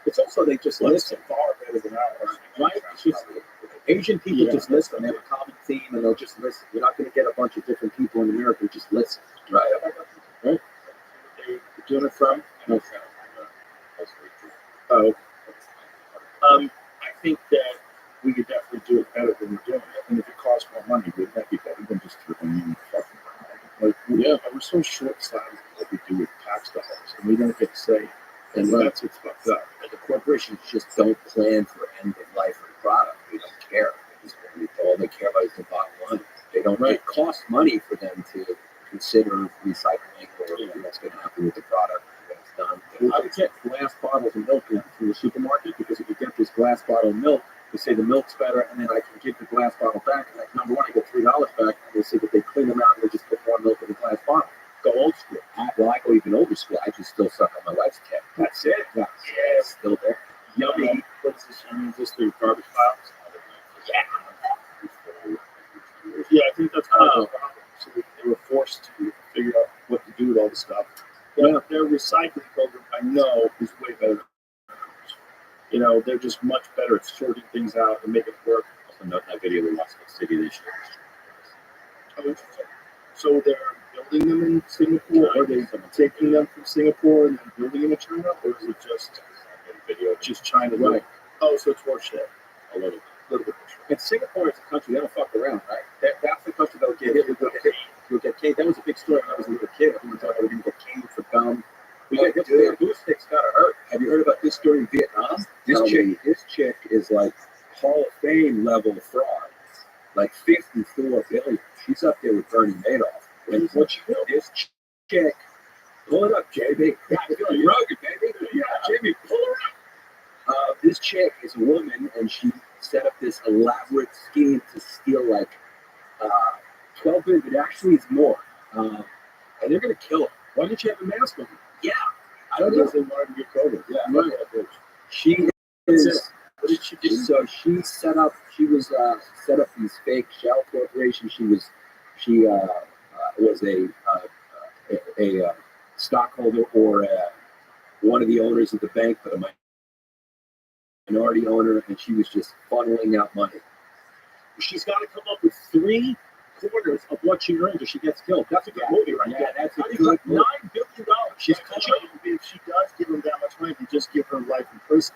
it's also they just listen far better than ours. right. It's just, Asian people just listen. They have a common theme and they'll just listen. You're not going to get a bunch of different people in America who just listen. Right. Right. They're doing it from. Oh. I think that we could definitely do it better than we're doing it. And if it costs more money, wouldn't that be better than just throwing in fucking like, we're so short-sighted what we do with tax dollars, and we don't get to say, and that's what's fucked up. And the corporations just don't plan for end of life of the product. They don't care. All they care about is the bottom line. They don't. It costs money for them to consider recycling or what's going to happen with the product when it's done. I would get glass bottles of milk from the supermarket because if you get this glass bottle of milk, they say the milk's better, and then I can give the glass bottle back. And like, number one, I get $3 back, and they say that they clean them out and they just put more milk in the glass bottle. Go old school. Well, I go even older school. I just still suck on my wife's cat. That's it. Yeah, it's still there. Yummy. What is this? You mean just the garbage piles? Yeah, I think that's kind of the problem. So they were forced to figure out what to do with all the stuff. Their recycling program, I know, is way better than ours. You know, they're just much better at sorting things out and making it work. Also, not that video we watched in the city, they showed. Oh, interesting. So they're building them in Singapore, or are they taking them from Singapore and then building them in China, or is it just just China? Right. Oh, so it's more shit. A little bit. And Singapore is a country, they don't fuck around, right? That's the country that'll get hit with you'll get caned. That was a big story when I was a little kid. Everyone thought they were going to get caned for gum. Their glue sticks got to hurt. Have you heard about this story in Vietnam? This chick is like Hall of Fame level fraud. Like 54 billion. She's up there with Bernie Madoff. And what she do? This chick, pull it up, JB. I'm feeling rugged, baby. Yeah, JB, pull her up. This chick is a woman, and she set up this elaborate scheme to steal like 12 billion, but actually it's more. And they're going to kill her. Why didn't you have a mask on? Yeah. I don't know. They wanted to get COVID. Yeah, right. She is. What did she do? So she set up these fake shell corporations. She was a stockholder or one of the owners of the bank, but a minority owner, and she was just funneling out money. She's got to come up with 3 quarters of what she earns if she gets killed. That's a good movie right there. That's a I think good like movie. $9 billion. She's coming up. If she does give him that much money, they just give her life in prison.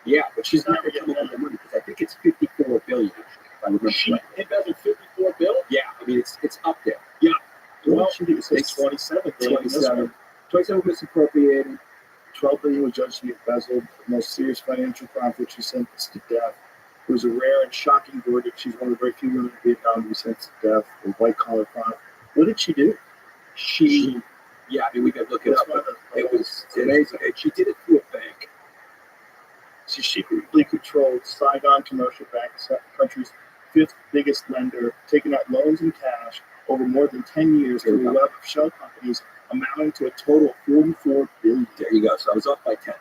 Yeah, but she's never coming up with the money because I think it's 54 billion. Actually, if I remember She correctly. embezzled 54 billion. Yeah, I mean it's up there. Well, She did it's 27 billion. 27 misappropriated. 12 billion was judged to be embezzled. The most serious financial crime for which she sentenced to death. It was a rare and shocking verdict. She's one of the very few women in Vietnam to be sentenced to death for white collar crime. What did she do? Yeah, I mean we could look it That's up. one But of the- it was amazing. And she did it through a bank. She secretly controlled Saigon Commercial Bank, the country's 5th biggest lender, taking out loans and cash over more than 10 years through a web of shell companies, amounting to a total of 44 billion. There you go. So I was off by 10.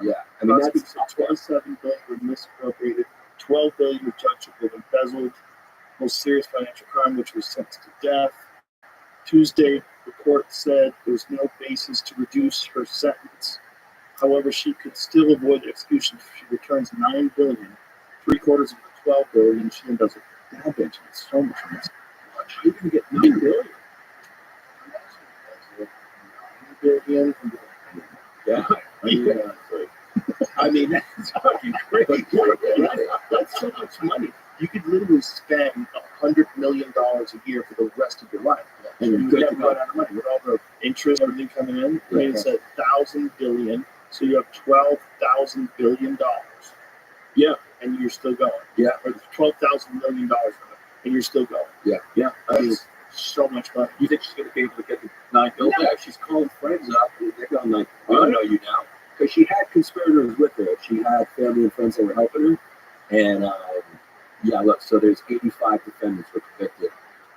Yeah, I mean that's Prosecutors said 27 billion were misappropriated, 12 billion were judged to have been embezzled. Most serious financial crime, which was sentenced to death. Tuesday, the court said there was no basis to reduce her sentence. However, she could still avoid execution if she returns 9 billion, 3/4 of the 12 billion she embezzled. That bitch is so much money. How are you going to get 9 billion? 9 billion. yeah. I mean, that's fucking crazy. That's so much money. You could literally spend $100 million a year for the rest of your life, and you would never run out of money with all the interest, everything coming in. I mean, it's 1,000 billion, so you have $12,000 billion. Yeah, and you're still going. Yeah. Or $12,000 million, and you're still going. Yeah. I mean, so much money. you think she's going to be able to get the 9 billion? Yeah, she's calling friends up. They're going like, I don't know you now. Because she had conspirators with her. She had family and friends that were helping her. And, yeah, look, so there's 85 defendants were convicted.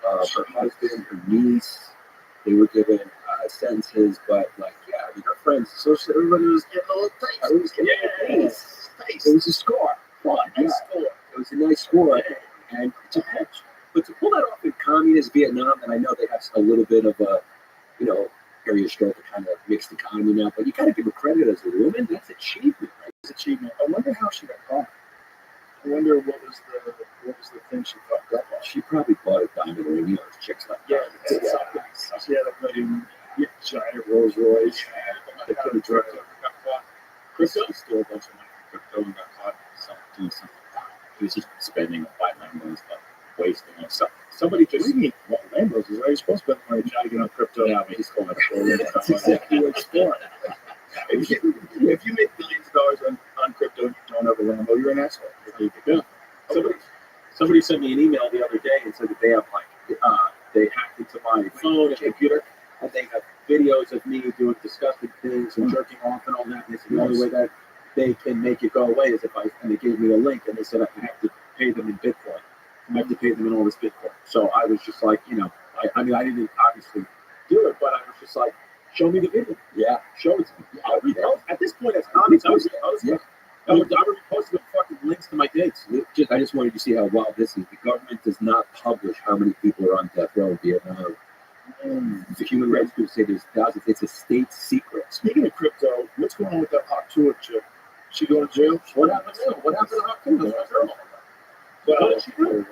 Her husband, her niece, they were given sentences. But, like, yeah, I mean, her friends, so everybody was getting a little taste. Everybody was getting a little taste. It was a score. Nice score. It was a nice score. And but to pull that off in communist Vietnam, and I know they have a little bit of a, area stroke, a kind of mixed economy now, but you got to give her credit as a woman. That's achievement, right? It's achievement. I wonder how she got caught. I wonder what was the thing she fucked up on. She probably bought a diamond ring, chicks like Yeah, that. it's something. She had a fucking giant Rolls Royce. They could have drugged her. Chris stole a bunch of money from crypto and got caught doing something. He was just spending $5 million stuff, wasting it. So somebody What just do you mean? What Lambos is? Are you supposed to spend money trying to get on crypto? yeah, I mean, he's going to That's exactly what it's for. If you make billions of dollars on crypto and you don't have a Lambo, you're an asshole. Yeah. Somebody sent me an email the other day and said that they have they hacked into my phone and computer and they have videos of me doing disgusting things and jerking off and all that. And they said the only way that they can make it go away is and they gave me a link and they said I have to pay them in Bitcoin. I have to pay them in all this Bitcoin. So I was just like, I mean, I didn't obviously do it, but I was just like, show me the video. Yeah. Show it to me. At this point, as comics, I was reposting fucking links to my dates. I just wanted to see how wild this is. The government does not publish how many people are on death row in Vietnam. The human rights group say there's thousands. It's a state secret. Speaking of crypto, what's going on with that hot tour chick? She going to jail? What happened to her? What happened to Hot Tour? What did she do?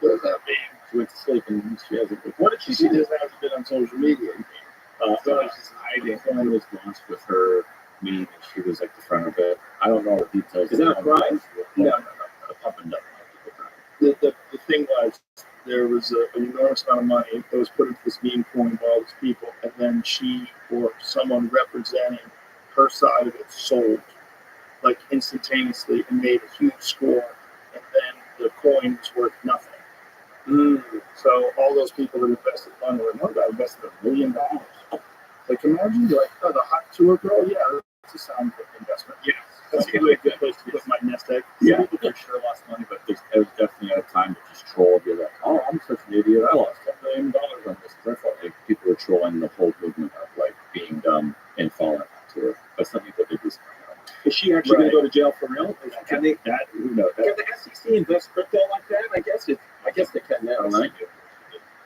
What does that mean? She went to sleep and she hasn't. What did she do? She just hasn't been on social media. She's hiding. Someone was launched with her meeting and she was like the front of it. I don't know the details. Is that a crime? No. The pump and dump. The thing was, there was an enormous amount of money that was put into this meme coin by all these people, and then she or someone representing her side of it sold, like instantaneously, and made a huge score, and then the coin was worth nothing. So all those people that invested money were like, "Oh, I invested $1 million." Like, imagine you're like, "Oh, the hot tour girl, yeah, that's a sound investment." Yeah. That's a good place to put my nest egg. Yeah. People for sure lost money, but it was definitely at a time to just troll. You're like, oh, I'm such an idiot. I lost $10 million on this. Because I felt like people were trolling the whole movement of like being dumb and falling to it. But some people did this. Is she actually going to go to jail for real? Can they? Who knows? Can the SEC invest crypto like that? I guess they can now, right?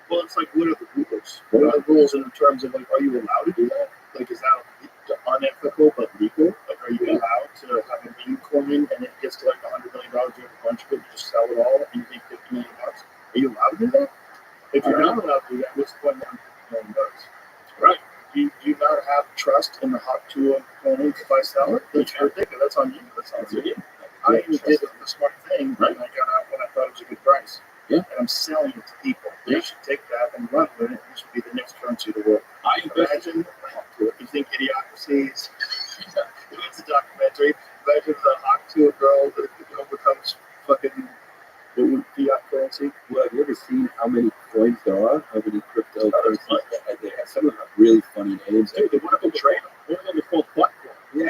Well, it's like, what are the rules? What are the rules in terms of, like, are you allowed to do that? Like, is that unethical but legal? Like, are you allowed to have a meme coin and it gets to like $100 million? You have a bunch of it, you just sell it all, and you make $50 million? Are you allowed to do that? If you're not allowed to do that, what's the point of $150 million? Right. Do you not have trust in the Hawk Tuah coin if I sell it? That's ridiculous. That's on you. That's on you. I did the smart thing, right? And I got out when I thought it was a good price. Yeah. And I'm selling it to people. They should take that and run with it. It should be the next currency of the world. I imagine, if you think Idiocracy is it's a documentary, imagine the Hawk Tuah girl that becomes fucking fiat currency. Well, have you ever seen how many coins there are? How many cryptocurrencies? They have some of them have really funny names. Dude, they want to go trade them. One of them is called Buttcoin. Yeah.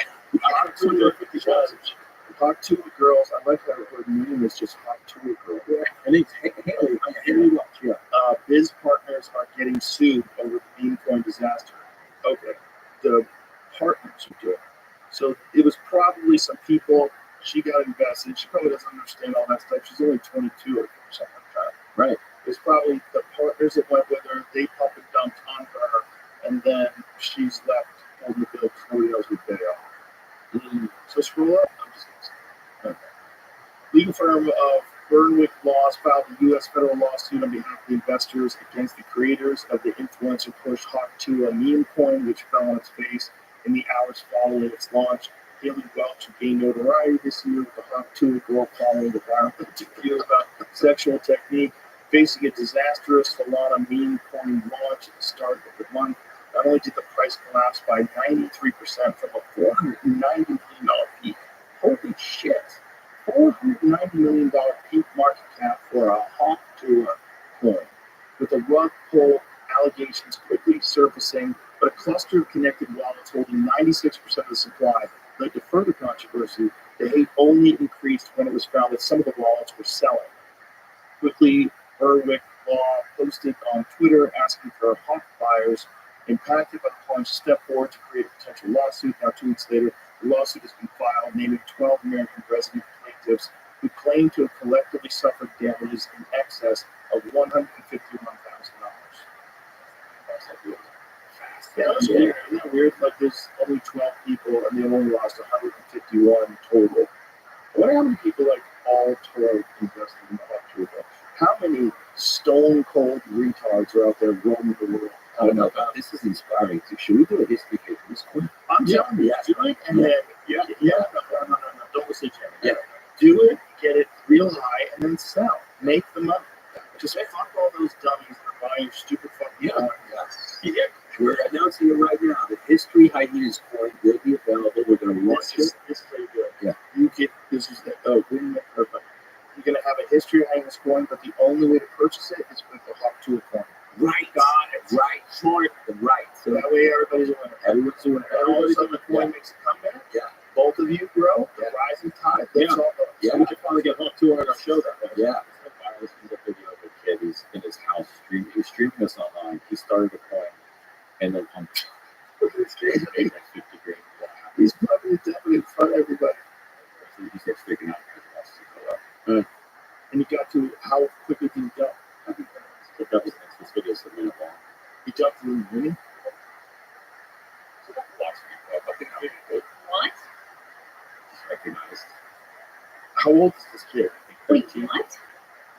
Hawk Tuah girls. I like how her name is just Hawk Tuah girl. Yeah. And it's Haley Welch. Yeah. Biz partners are getting sued over the meme coin disaster. Okay. The partners are doing it. So it was probably some people. She got invested. She probably doesn't understand all that stuff. She's only 22 or something like that. Right. It's probably the partners that went with her. They pump and dumped on her, and then she's left holding the bill. Nobody knows who they are. So scroll up. I'm just okay. Legal firm of Burnwick Laws filed a U.S. federal lawsuit on behalf of the investors against the creators of the influencer push Hawk Tuah meme coin, which fell on its face in the hours following its launch. Haley Welch gained notoriety this year with the Hawk Tuah girl following the viral interview about sexual technique, facing a disastrous Solana meme coin launch at the start of the month. Not only did the price collapse by 93% from a $490 million peak. Holy shit. $490 million peak market cap for a Hawk Tuah coin, with the rug pull allegations quickly surfacing, but a cluster of connected wallets holding 96% of the supply led to further controversy. The hate only increased when it was found that some of the wallets were selling. Quickly, Berwick Law posted on Twitter asking for Hawk buyers impacted by the plunge to step forward to create a potential lawsuit. Now, 2 weeks later, the lawsuit has been filed, naming 12 American resident plaintiffs who claim to have collectively suffered damages in excess of $151,000. Yeah, that's weird. Isn't that weird? Like, there's only 12 people, and they only lost 151 total. I wonder how many people, like, all total invested in the Hawk Tuah. How many stone cold retards are out there roaming the world? I don't know, but this is inspiring. Should we do a history case for this coin? I'm telling you, do it, and then, no, don't listen to him. Yeah. Do it, get it real high, and then sell. Make the money. Just fuck all those dummies that are buying your stupid fucking coin. Yeah. We're announcing it right now. The history hyenas coin will be available. We're going to launch it. This is very good. Yeah. You get this is perfect. You're going to have a history hyenas coin, but the only way to purchase it is with the Hawk Tuah coin. Right. Got it. Right. Smart. Right. So that way everybody's a winner. Everyone's doing it. Everybody's on the coin makes a comeback. Yeah. Both of you grow. The rising tide. Yeah. So we can finally get Hawk Tuah on our show that way. Yeah. This is a video of a kid. He's in his house streaming. He's streaming us online. He started a coin. And then he's probably definitely in front of everybody. So he starts freaking out because he and he got to how quickly did he jump? This video is a minute long. He jumped to the winning. What? He's recognized. How old is this kid? Wait, what?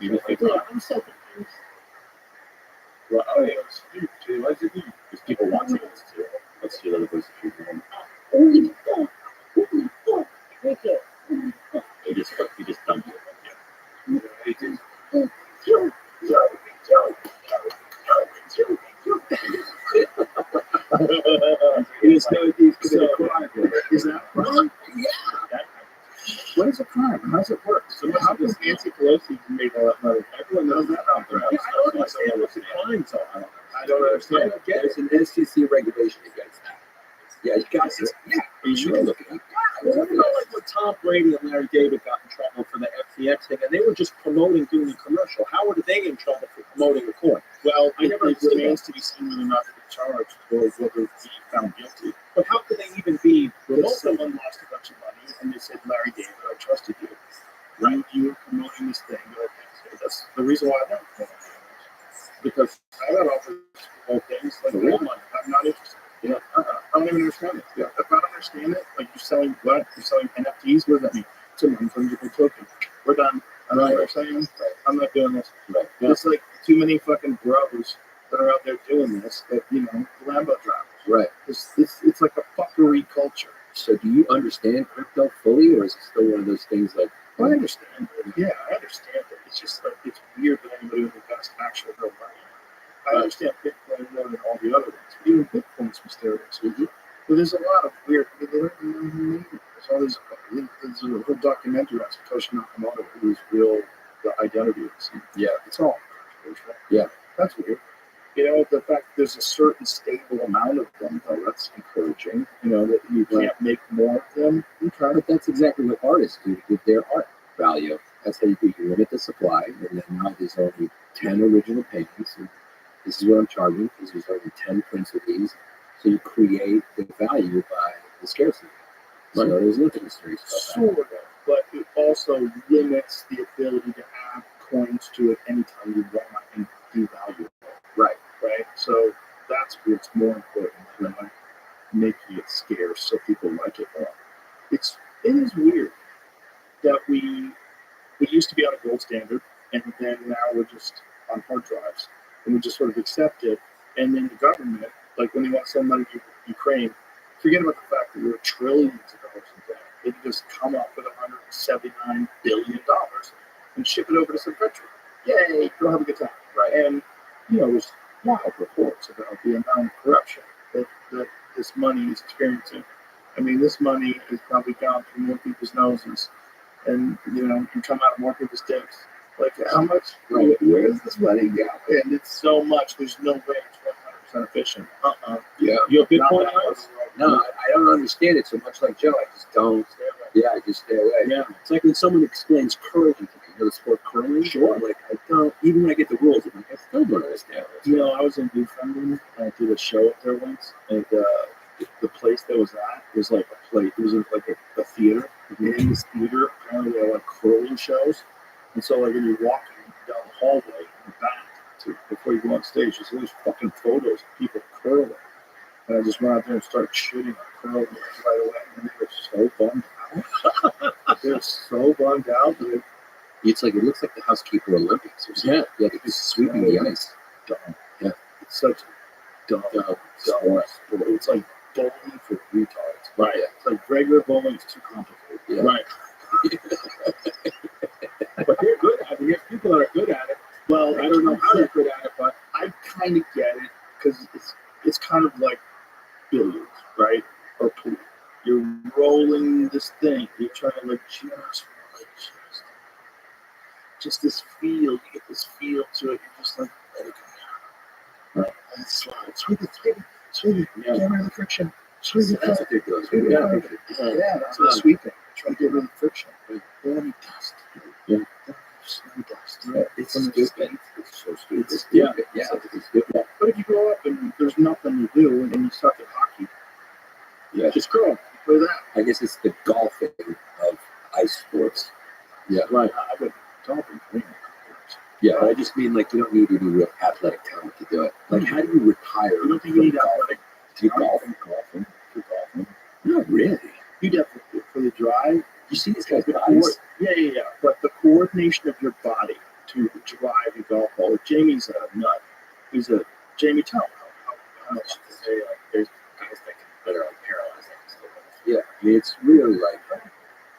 Maybe Wait, I'm so confused. Well, why is it new? because people want tickets too. Let's see another voice of truth. Holy fuck! Holy fuck! Right there. Holy fuck. He just dumped it. Yeah. He did. He's committed a crime. Is that a crime? Yeah. What is a crime? How does it work? So how does Nancy Pelosi make all that money? Everyone knows that out there. Yeah, I don't understand what the crimes are. I don't understand. There's an SEC regulation against that. Yeah, you got this. Yeah, you should look it up. Well, what about like when Tom Brady and Larry David got in trouble for the FTX thing, and they were just promoting doing a commercial? How were they in trouble for promoting a coin? Well, I never it remains to be seen whether or not they're charged or whether he found guilty. But how could they even be Well, someone lost a bunch of money, and they said, Larry David, I trusted you. Right? You were promoting this thing. That's the reason why I don't promote it. Because I got offers to promote things like real money. I'm not interested. I don't even understand it. If I don't understand understand it. Like you're selling what? You're selling NFTs. What does that mean? It's a non-fungible token. We're done. I know what I'm saying. Right. I'm not doing this. Right. Yeah. It's like too many fucking bros that are out there doing this. That Lambo drivers. Right. It's like a fuckery culture. So do you understand crypto fully, or is it still one of those things like? Well, I understand it. Yeah, I understand it. It's just like it's weird that anybody would invest actual real money. I understand Bitcoin more than all the other ones. But even Bitcoin's mysterious. Mm-hmm. But there's a lot of weird. They don't even know who made it. There's all these. There's a whole documentary on Satoshi Nakamoto, whose real the identity is. Yeah, it's all controversial. Yeah, that's weird. The fact that there's a certain stable amount of them, though, that's encouraging. That you can't make more of them. Okay. But that's exactly what artists do with their art value. That's how you limit the supply, and then now there's only 10 original paintings. And this is what I'm charging, because there's only 10 prints of these. So you create the value by the scarcity. Right. So there's nothing mysterious about that. Sort of, but it also limits the ability to add coins to it anytime you want and devalue it. Right. Right. So that's what's more important than like making it scarce so people like it more. It is weird that we used to be on a gold standard, and then now we're just on hard drives, and we just sort of accept it. And then the government, like when they want to send money to Ukraine, forget about the fact that we're trillions of dollars in debt. They can just come up with $179 billion and ship it over to some country. Yay, go have a good time. Right. And there's wild reports about the amount of corruption that this money is experiencing. I mean, this money has probably gone through more people's noses and, can come out of more people's dicks. Like, how much? Right. Where does this money go? And it's so much, there's no way it's 100% efficient. Yeah. You have Bitcoin hours? No, I don't understand it so much like Joe. I just don't. Yeah, I just stay away. Yeah. It's like when someone explains curling to me. The sport curling? Sure. Like, I don't, even when I get the rules, I'm like, I still don't understand it. I was in Newfoundland, and I did a show up there once, and the place that was at was like a place. It was like a theater. And in this theater, apparently they had like curling shows. And so, like, when you're walking down the hallway in the back before you go on stage, there's all these fucking photos of people curling. And I just went out there and started shooting at curling right away. And they were so bummed out. They were so bummed out. It looks like the Housekeeper Olympics or something. Yeah, they're sweeping the ice. Dumb. Yeah. It's such a dumb sport. It's like bowling for retards. Right. It's like regular bowling is too complicated. Yeah. Right. But they're good at it. There's people that are good at it. Well, I don't know how they're good at it, but I kind of get it because it's kind of like billiards, right? Or pool. You're rolling this thing. You're trying to just this feel. You get this feel to it. You're just like, let it go down. Right. And slide. Sweep it. Yeah. Get rid of the friction. Sweep it. That's what they're doing. Yeah, that's what sweeping. Trying to get rid of the friction. Don't any dust. Yeah. Just no dust. Yeah. It's stupid. It's so stupid. It's stupid. Yeah. It's stupid. But if you grow up and there's nothing to do and you suck at hockey, just grow up. Play that. I guess it's the golfing of ice sports. Yeah. Right. I would golfing. Yeah, but I just mean, like, you don't need any real athletic talent to do it. Like, how do you retire? You don't think you need athletic to golf? Golfing. Not really. You definitely for the drive. You see these guys' bodies? Yeah. But the coordination of your body to drive a golf ball. Like Jamie's a nut. He's a Jamie. Tell him how much to say. Like, there's guys that are like paralyzed. Yeah, I mean, it's really like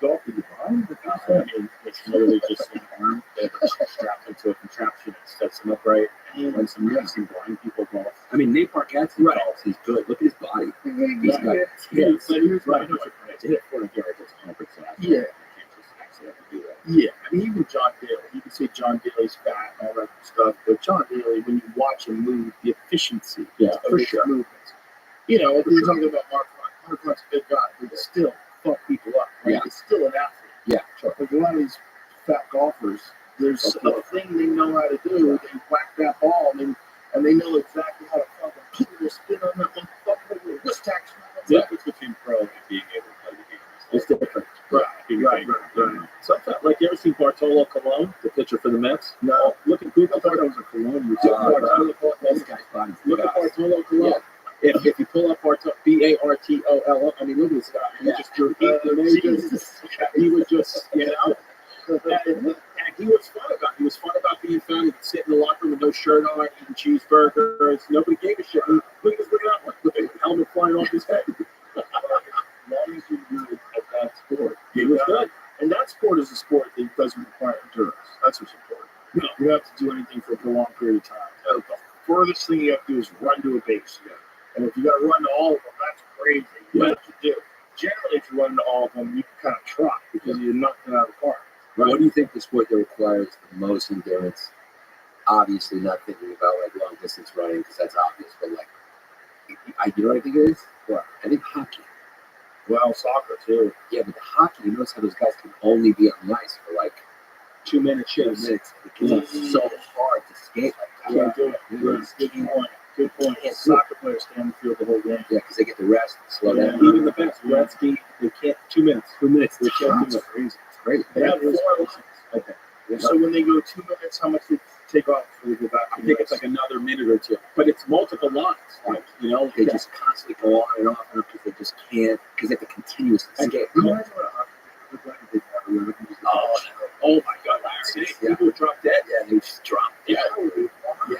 golf is blind. I mean, it's literally just an arm that is strapped into a contraption and sets them upright. And when some blind people golf. I mean, Nate Parkett's golf. He's good. Look at his body. He's got tits. But here's what I know. To hit 40 yards, it's 100%. Yeah. Do that. Yeah, I mean, even John Daly, you can say John Daly's fat and all that stuff, but John Daly, when you watch him move, the efficiency of his movements. You're talking about Mark Hunt's a big guy, but he still fuck people up. Right? Yeah. He's still an athlete. Yeah, sure. Like a lot of these fat golfers, there's a thing they know how to do. They whack that ball, and they know exactly how to fucking put their spin on that one fucking wrist tax. The difference between pro and being able to play the game. It's different. Right. Sometimes, like, you ever seen Bartolo Colon, the pitcher for the Mets? No. Look at Google. I thought that was a Colon. Bartolo Colon. This guy's body. Look at Bartolo Colon. Yeah. If you pull up Jartol. I mean, look at this guy. He just drew. He would just, you know. And he was fun about it. He was fun about being found. He would sit in the locker room with no shirt on, eating cheeseburgers. Nobody gave a shit. Look at that one. Look at the helmet flying off his head. As long as you're good at that sport. He was good. And that sport is a sport that doesn't require endurance. That's what's important. No. You don't have to do anything for a prolonged period of time. The furthest thing you have to do is run to a base. Yeah. And if you got to run to all of them, that's crazy. You have to do. Generally, if you run to all of them, you can kind of trot because you're knocking out of the park. Right. What do you think the sport that requires the most endurance? Obviously, not thinking about like long distance running because that's obvious, but like, you know what I think it is? What? I think hockey. Well, soccer too. Yeah, but the hockey, you notice how those guys can only be on the ice for like 2 minutes. 2 minutes because it's so hard to skate like that. Can't do it. Good point. Good point. Soccer players stay on the field the whole game. Yeah, because they get the rest, slow down. Even the best. Gretzky, they can't. 2 minutes. 2 minutes. They can't do That's it. crazy. It's crazy. They have 4 lines. Okay. So when they go 2 minutes, how much they take off before they go back? I think it's like another minute or two, but it's multiple lines. Like, you know, They just constantly go on and off because they just can't, because they have to continuously skate. Imagine what a hockey player would look like if they never learned to just oh my God, Larry. Yeah. People would drop dead. Yeah, they just drop. Yeah. Yeah.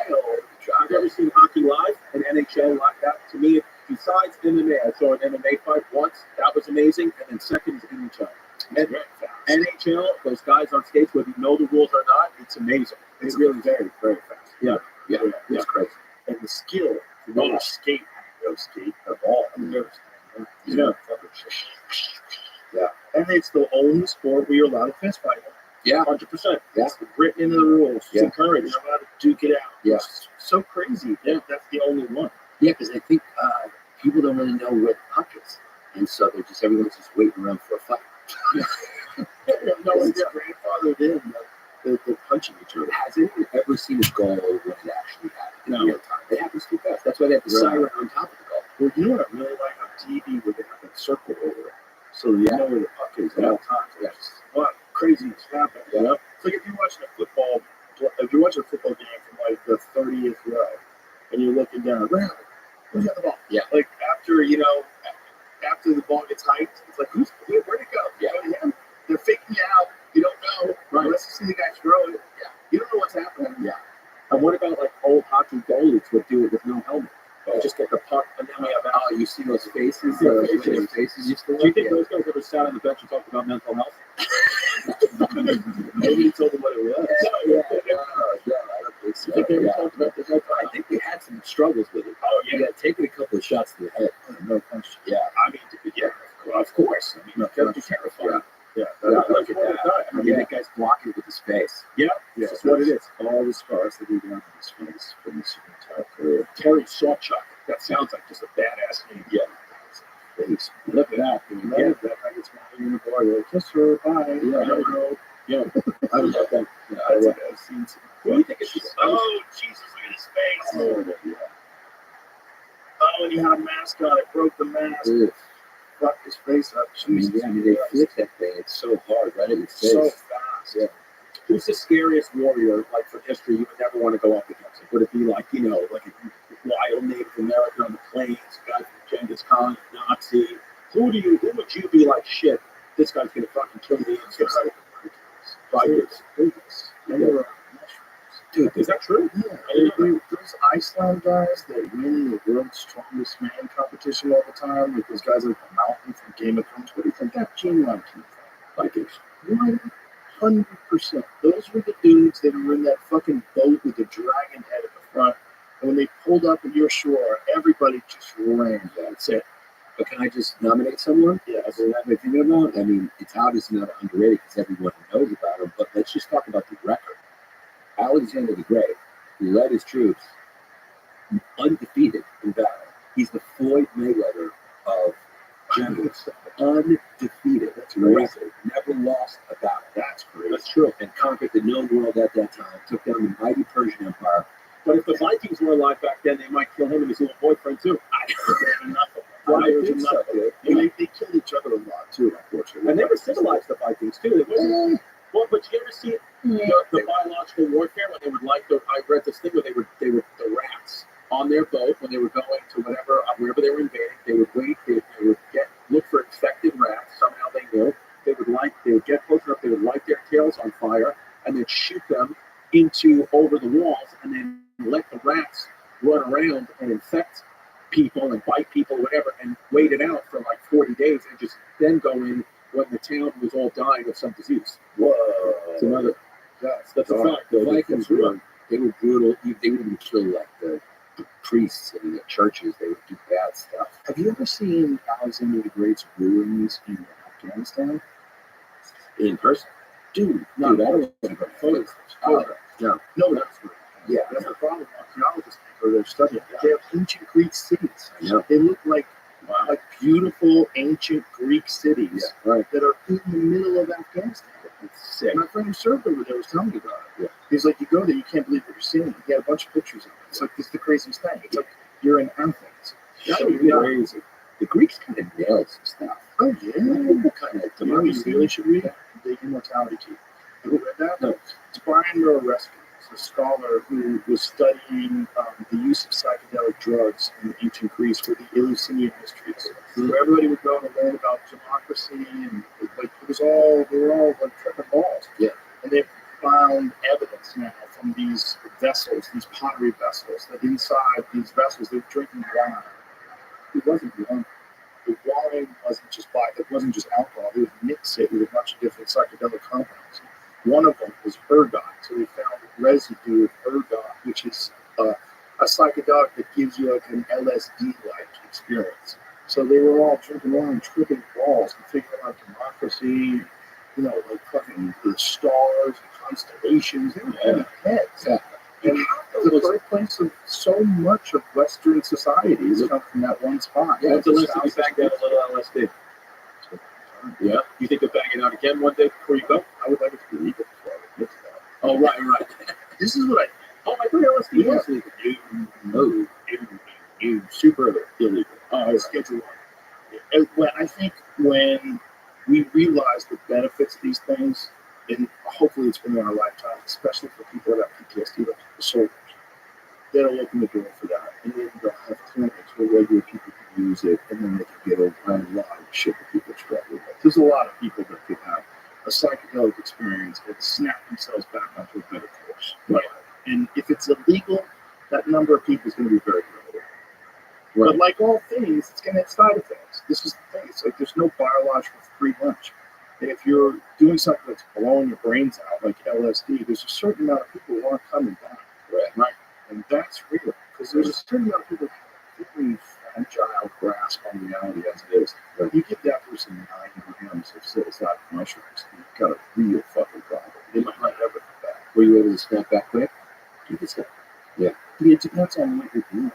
I've never seen hockey live and NHL like that. To me, besides MMA, I saw an MMA fight once. That was amazing. And then second is NHL. And NHL, those guys on skates, whether you know the rules or not, it's amazing. It's really very, very fast. Yeah. It's crazy. And the skill to really skate, the ball. I mean, Yeah. Yeah. And it's the only sport where you're allowed to fist fight. Yeah. 100%. Yeah. It's written into the rules. It's Yeah. encouraged. You're allowed to duke it out. Yeah. It's so crazy. Yeah. That's the only one. Yeah, because I think people don't really know where the puck is. And so they're just, everyone's just waiting around for a fight. No one's grandfathered in. They're punching each other. Has anyone ever seen a goal when it actually happened in No. real time? It happens too fast. That's why they have the Right. siren on top of the goal. Well, you know what I really like on TV where they have that circle over it. So you know where the puck is at all times. Yes. What craziness happen. Yeah. You know? It's like if you're watching a football game from like the 30th row and you're looking down, where's the ball? Yeah. Like after the ball gets hiked, it's like where'd it go? Yeah. Go to him. They're faking it out. You don't know. Right. Unless you see the guy throw it. Yeah. You don't know what's happening. Yeah. And what about like old hockey goalies would do it with no helmet? They just get the puck and then we have Oh, you see those faces? Yeah, Their faces. faces used to Do you think yeah. those guys ever sat on the bench and talked about mental health? Nobody told them what it was. Yeah, I don't think so. You think they ever Yeah. talked about this? I think they had some struggles with it. Oh, You got taking a couple of shots to the head. No question. Yeah. I mean, yeah, of course. I mean, that'd be terrifying. Yeah. Look at that. I mean, that guy's blocking with his face. Yeah, Yeah, that's what it is. All the scars that he got on his face from his entire career. Terry Sawchuk. That sounds like just a badass name. Yeah. Face. Look at that. You know, that guy gets married in the bar. You're like, kiss her, bye. Yeah. I don't know. Yeah. I love that. Yeah, I That's love I've seen some. Who do you think is the Oh, Jesus, look at his face. that. Yeah. Oh, and he had a mask on. It broke the mask. Ugh. Fucked his face up. I mean, Jesus. yeah, I mean, they flip that thing. It's so hard, right at your face. So fast. Yeah. Who's the scariest warrior, like for history, you would never want to go up against? Would it be like, you know, like a wild Native American on the plains, a guy from Genghis Khan, Nazi? Who would you be like, shit, this guy's gonna fucking kill me? Vikings. And they were Dude, is that true? yeah, those Iceland guys that win the world's strongest man competition all the time, with those guys like the Mountain from Game of Thrones. Where do you think that gene line came from? Vikings. 100%. Those were the dudes that were in that fucking boat with the dragon head at the front. And when they pulled up at your shore, everybody just ran. That's it. But can I just nominate someone? Yeah. That's what I've been thinking about. I mean, it's obviously not underrated because everyone knows about him, but let's just talk about the record. Alexander the Great, who led his troops undefeated in battle. He's the Floyd Mayweather of generals. Undefeated. That's record. Never lost a battle. That's crazy. That's true. And conquered the known world at that time. Took down the mighty Persian Empire. But if the Vikings were alive back then, they might kill him and his little boyfriend too. Flyers think and so, nothing. dude. And they killed each other a lot too, unfortunately. And they were civilized, the Vikings too. It wasn't. Well, but you ever see the biological warfare when they would I read this thing where they were the rats on their boat when they were going to wherever they were invading. They would wait on fire and then shoot them into over the walls and then let the rats run around and infect people and bite people or whatever and wait it out for like 40 days and just then go in when the town was all dying of some disease. Whoa. It's another, that's a fact. The Vikings were brutal. They would even kill like the priests in the churches. They would do bad stuff. Have you ever seen Alexander the Great's ruins in Afghanistan? In person. Dude, No, dude, that I was don't a photos. yeah. No, that's right. Yeah. That's the problem. Archaeologists think they're studying. They have ancient Greek cities. Yeah. They look like beautiful ancient Greek cities Right. that are in the middle of Afghanistan. It's sick. My friend who served over there was telling me about it. Yeah. He's like, you go there, you can't believe what you're seeing. He had a bunch of pictures of it. It's like, this is the craziest thing. It's like you're in Athens. That So was you're crazy. The Greeks kind of nailed some stuff. Oh, yeah. Kind of You know, you really should read it. The Immortality Key. Have you read that? No. It's Brian Rothschild. He's a scholar who was studying the use of psychedelic drugs in ancient Greece for the Eleusinian mysteries, where everybody would go to learn about democracy and like they were all like tripping balls. Yeah. And they found evidence now from these vessels, these pottery vessels, that inside these vessels they were drinking wine. It wasn't wine. The wine wasn't just alcohol. They would mix it with a bunch of different psychedelic compounds. One of them was ergot. So they found residue of ergot, which is a psychedelic that gives you like an LSD-like experience. So they were all drinking wine, tripping balls, and figuring out democracy, like fucking the stars, and constellations. They were having heads. Yeah. And the birthplace of so much of Western society has come from that one spot. Yeah, it's a list to be bagged out a little LSD. Yeah. You think of bagging out again one day before you go? I would like it to be legal before I would get to that. Oh, right. This is what Oh, I thought LSD was legal. legal. No, super illegal. Schedule 1. And I think when we realize the benefits of these things, and hopefully it's within our lifetime, especially for people that have PTSD, like the soldiers, that'll open the door for that. And then they'll have clinics where regular people can use it, and then they can get over a lot of shit that people struggle with. There's a lot of people that could have a psychedelic experience and snap themselves back onto a better course. Right. And if it's illegal, that number of people is going to be very limited. Right. But like all things, it's going to have side effects. This is the thing. It's like there's no biological free lunch. And if you're doing something that's blowing your brains out, like LSD, there's a certain amount of people who aren't coming back. Right. And that's real. Because there's a certain amount of people who have a very fragile grasp on reality as it is. But you give that person 9 grams of psilocybin mushrooms, you've got a real fucking problem. They might not ever come back. Were you able to snap back quick? You can snap. Yeah. It depends on what you're doing,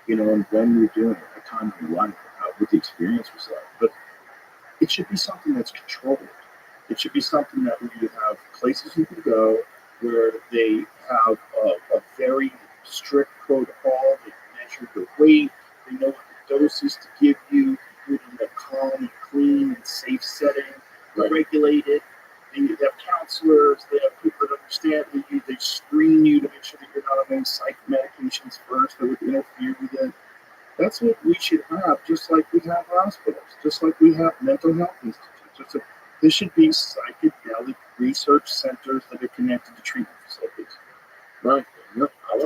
and when you're doing it, what time in your life, what the experience was like. But it should be something that's controlled. It should be something that where you have places you can go where they have a very strict protocol. They measure the weight. They know what the doses to give you. Do it in a calm and clean and safe setting. They're regulated. They have counselors. They have people that understand. They screen you to make sure that you're not on any psych medications first that would interfere with it. That's what we should have, just like we have hospitals, just like we have mental health institutes. There should be psychedelic research centers that are connected to treatment facilities. Right. Yep. That's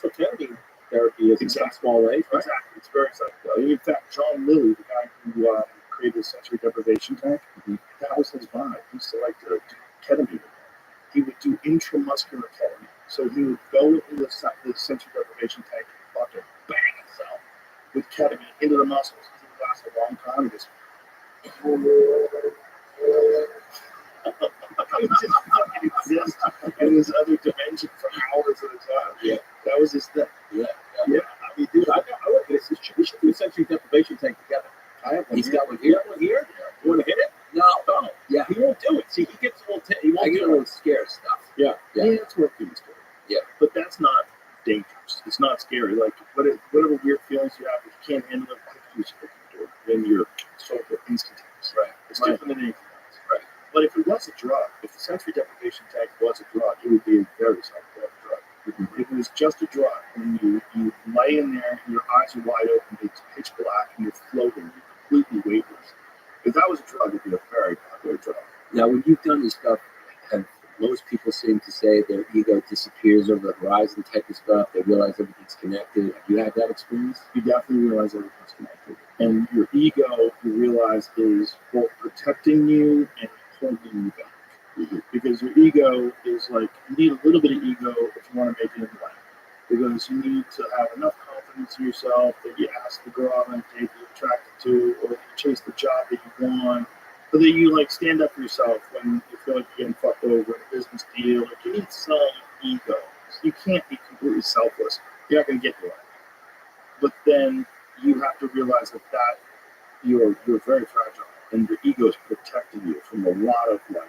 what ketamine therapy is in some small ways. Right? Exactly. It's very psychedelic. In fact, John Lilly, the guy who created the sensory deprivation tank, that was his vibe. He used to like to do ketamine. He would do intramuscular ketamine. So he would go into the sensory deprivation tank and fucking bang himself with ketamine into the muscles. It would last a long time. He just he just fucking exist in this other dimension for hours at a time. Yeah. That was his thing. Yeah. I mean, dude, I look at this. We should do a sensory deprivation tank together. I have one. He's here. got one here. You got one here? You want to hit it? No. Oh, Yeah. he won't do it. See, he gets a little. He won't I get a do little it. scared stuff. Yeah. Yeah, that's what humans do. Yeah. But that's not dangerous. It's not scary. Like whatever weird feelings you have, if you can't handle it, why do you do it? Then you're sort of instantaneous. Right. It's different than anything else. Right. But if it was a drug, if the sensory deprivation tank was a drug, it would be a very psychedelic drug. If it was just a drug, and you lay in there, and your eyes are wide open, it's pitch black, and you're floating, you're completely weightless. If that was a drug, it'd be a very popular drug. Now, when you've done this stuff, most people seem to say their ego disappears over the horizon type of stuff. They realize everything's connected. Have you had that experience? You definitely realize everything's connected. And your ego, you realize, is both protecting you and holding you back. Mm-hmm. Because your ego is like, you need a little bit of ego if you want to make it in life. Because you need to have enough confidence in yourself that you ask the girl on a date you're attracted to, or you chase the job that you want, or that you like stand up for yourself when you feel like you're getting fucked over in a business deal. Like, you need some ego. You can't be completely selfless. You're not going to get there. But then you have to realize that you're very fragile, and your ego is protecting you from a lot of like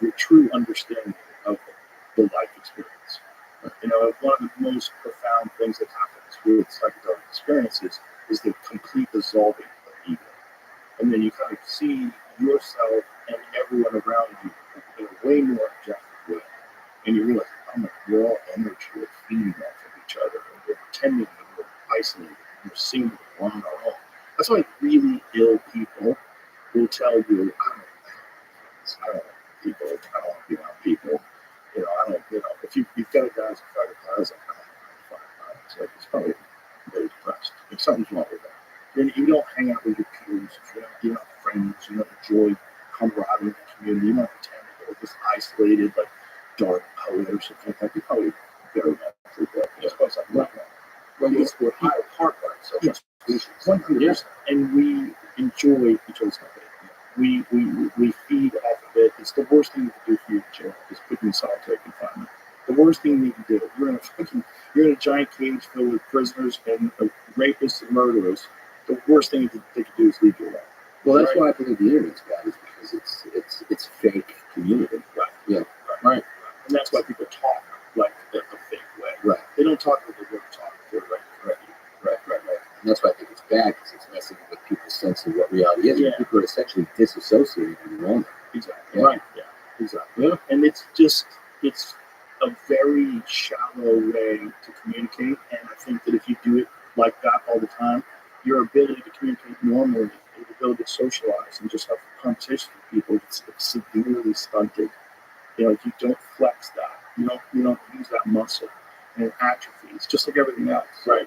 your true understanding of the life experience. You know, one of the most profound things that happens with psychedelic experiences is the complete dissolving of ego. And then you kind of see yourself and everyone around you in a way more objective way. And you realize, oh my, we're all energy, we're feeding off of each other, and we're pretending that we're isolated, and we're seeing that we're on our own. That's why really ill people will tell you, I don't like people, I don't want to be around people. You know, I don't, you know, if you've got a guy who's a fighter pilot, it's like, I don't fight pilots. Like, it's probably very depressed. Like, something's wrong with that. Then you don't hang out with your peers, you don't have friends, you don't enjoy camaraderie in the community, you don't pretend that you're this isolated, like, dark poet or something like that. You're probably very mentally ill. It's probably something like that. Well, we're hardwired so much. 100%. And we enjoy each other's company. We feed off of it. It's the worst thing you can do for your child is put you in solitary confinement. The worst thing you can do. You're in a giant cage filled with prisoners and rapists and murderers. The worst thing they can do is leave you alone. Well, that's why I believe the internet's bad, is because it's fake community. Right. Yeah. Right. And that's why people talk like a fake way. Right. They don't talk like they really talk. They're right. And that's why I think it's bad, because it's messing with people's sense of what reality is. Yeah. People are essentially disassociated in their own. Exactly. Yeah. Right. Yeah. Exactly. Yeah. And it's a very shallow way to communicate. And I think that if you do it like that all the time, your ability to communicate normally, your ability to socialize and just have conversations with people, it's severely stunted. You know, if you don't flex that, you don't use that muscle, and it atrophies, just like everything else. Right.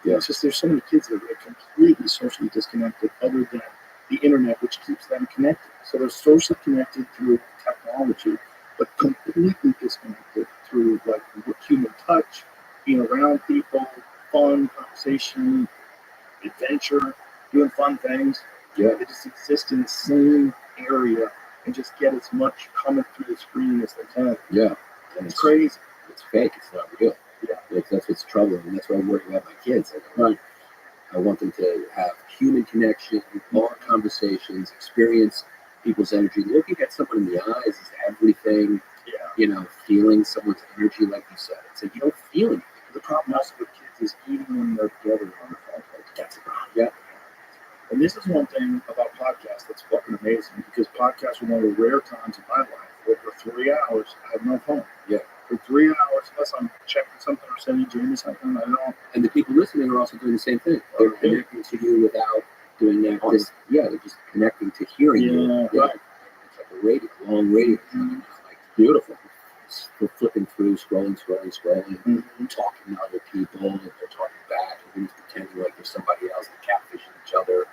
Yeah. It's just there's so many kids that are completely socially disconnected, other than the internet, which keeps them connected. So they're socially connected through technology, but completely disconnected through like human touch, being around people, fun conversation, adventure, doing fun things. Yeah. They just exist in the same area and just get as much coming through the screen as they can. Yeah. And It's crazy. It's fake. It's not real. Yeah. That's what's troubling. And that's why I'm worried about my kids. I want them to have human connection, long conversations, experience people's energy. Looking at someone in the eyes is everything. Yeah. You know, feeling someone's energy, like you said. It's like you don't feel anything. The problem also with kids is even when they're together on the phone. That's a problem. Yeah. And this is one thing about podcasts that's fucking amazing, because podcasts are one of the rare times in my life where for 3 hours I have no phone. Yeah. For 3 hours, unless I'm checking something or sending Jamie something, I don't. And the people listening are also doing the same thing. They're connecting to you without doing that. They're just connecting to hearing you. Yeah. Right. It's like a radio, long radio. It's like beautiful. We're flipping through, scrolling, talking to other people, and they're talking back, and we're pretending like there's somebody else, and catfishing each other.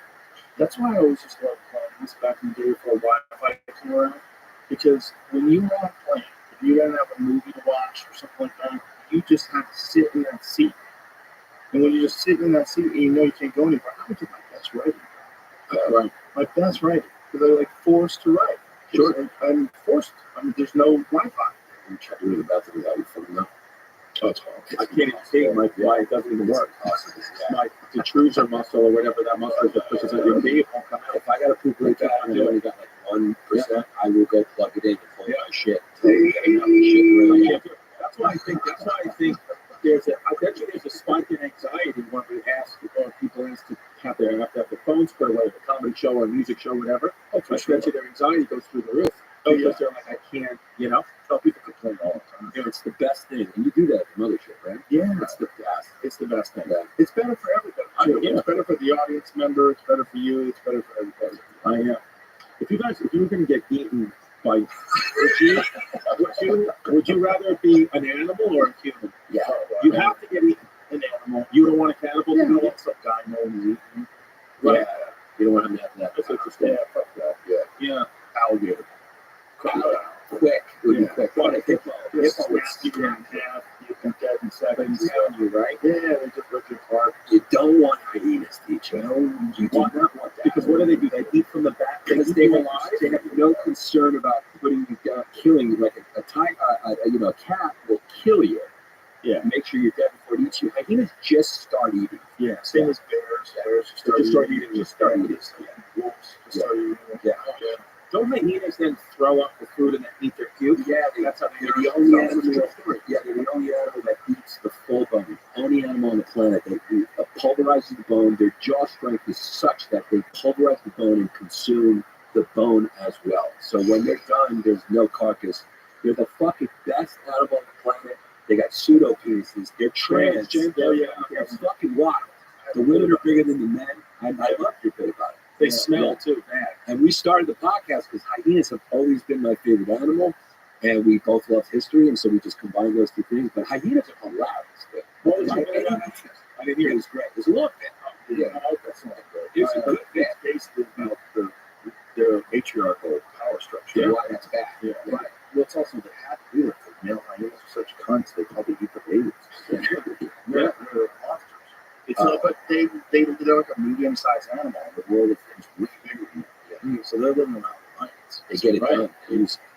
That's why I always just loved playing this back in the day for a Wi-Fi came around. Because when you were on a plane, if you didn't have a movie to watch or something like that, you just had to sit in that seat. And when you just sit in that seat and you know you can't go anywhere, I would do my best writing. Right. My best writing. Because they're like forced to write. Sure. I'm forced. I mean, there's no Wi-Fi. I'm checking with about to do that before now. Oh, it's hard. I can't even see why it doesn't even work. My detrusor muscle or whatever that muscle is that pushes at your knee won't come out. If I got a poop like that and I only got like 1%, I will go plug it in and pull my shit. That's why I think I bet you there's a spike in anxiety when we ask, or people ask to have their phones put away at a comedy show or a music show or whatever. I bet you their anxiety goes through the roof. Because they're like, I can't, people complain all the time. It's the best thing. And you do that with mothership, right? Yeah. It's the best. It's the best thing. Yeah. It's better for everybody. It's better for the audience member. It's better for you. It's better for everybody. If you were going to get eaten by Richie, Would you rather be an animal or a human? Yeah. You have to get eaten. An animal. You don't want a cannibal You to know, be eaten? some guy no one is eating. Right. Yeah. You don't want him to have that. That's interesting. Yeah, fuck that. Yeah. Yeah. Alligator. Quick. It would be Yeah. quick. What a hippo. Just Hippo would snap you in half. You can dead in seconds. drown you, right? Yeah, they just rip your heart. You don't want hyenas to eat you. No, you do Why? not want that. Because what do? They eat from the back. Because eat they you have, alive. they have no concern about putting you down, killing you. Like a tiger, a cat will kill you. Yeah. Make sure you're dead before it eats you. Hyenas just start eating. Yeah, same as bears. Bears Just start eating. Just start eating. Yeah. Wolves just start eating. Yeah. Don't hyenas then throw up the food and then eat their puke? Yeah, That's how they they're are. the only animal. Yeah, they're the only animal that eats the full bone. Only animal on the planet that pulverizes the bone. Their jaw strength is such that they pulverize the bone and consume the bone as well. So when they're done, there's no carcass. They're the fucking best animal on the planet. They got pseudo penises. They're transgender. Yeah. They're fucking wild. The women are bigger than the men. I love your bit about it. They smell too bad. And we started the podcast because hyenas have always been my favorite animal, and we both love history, and so we just combined those two things. But hyenas are hilarious. What was Like, your favorite? I didn't hear it it. was great. It was a little bit. Yeah, I hope that's not good. It's a good bit. It's basically about the matriarchal power structure. Yeah, why that's bad. Yeah. Right. Well, it's also they have to do it. The male hyenas are such cunts. They probably eat the babies. Yeah. They're monsters. It's but they're like a medium-sized animal. The world is way bigger than that. Yeah. So they're living around lions. They get it Right. done.